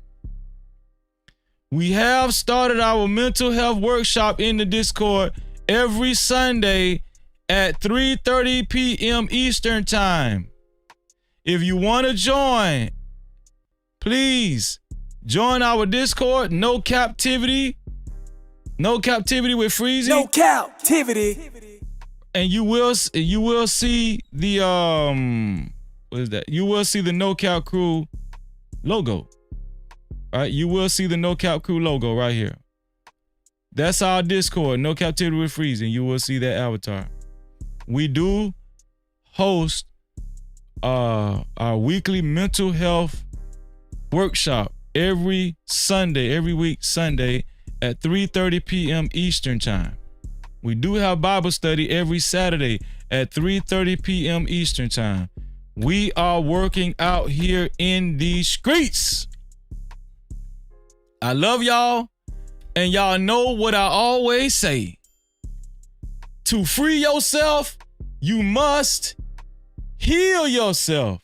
We have started our mental health workshop in the Discord every Sunday at 3:30 p.m. Eastern Time. If you want to join, please join our Discord. No Cap-tivity. No Cap-tivity with Freezy. No captivity. And you will see the what is that? You will see the No Cap Crew logo. All right, you will see the No Cap Crew logo right here. That's our Discord, No Captivity with Freeze, and you will see that avatar. We do host our weekly mental health workshop every week Sunday at 3:30 p.m. Eastern Time. We do have Bible study every Saturday at 3:30 p.m. Eastern Time. We are working out here in these streets. I love y'all, and y'all know what I always say. To free yourself, you must heal yourself.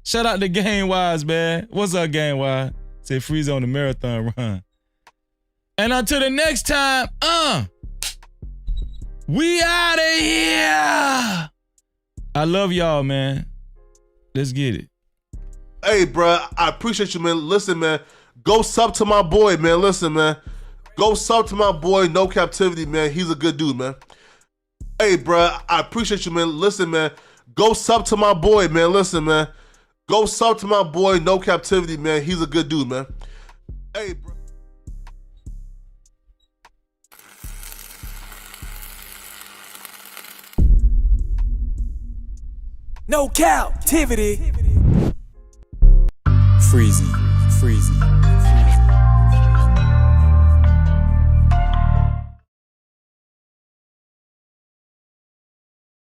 Shout out to Game Wise, man. What's up, Game Wise? Say Freeze on the marathon run. And until the next time, we out of here. I love y'all, man. Let's get it. Hey, bro, I appreciate you, man. Listen, man, go sub to my boy, man. Listen, man, go sub to my boy, No Captivity, man. He's a good dude, man. Hey, bro, I appreciate you, man. Listen, man, go sub to my boy, man. Listen, man, go sub to my boy, No Captivity, man. He's a good dude, man. Hey, bro. No captivity. Freezy.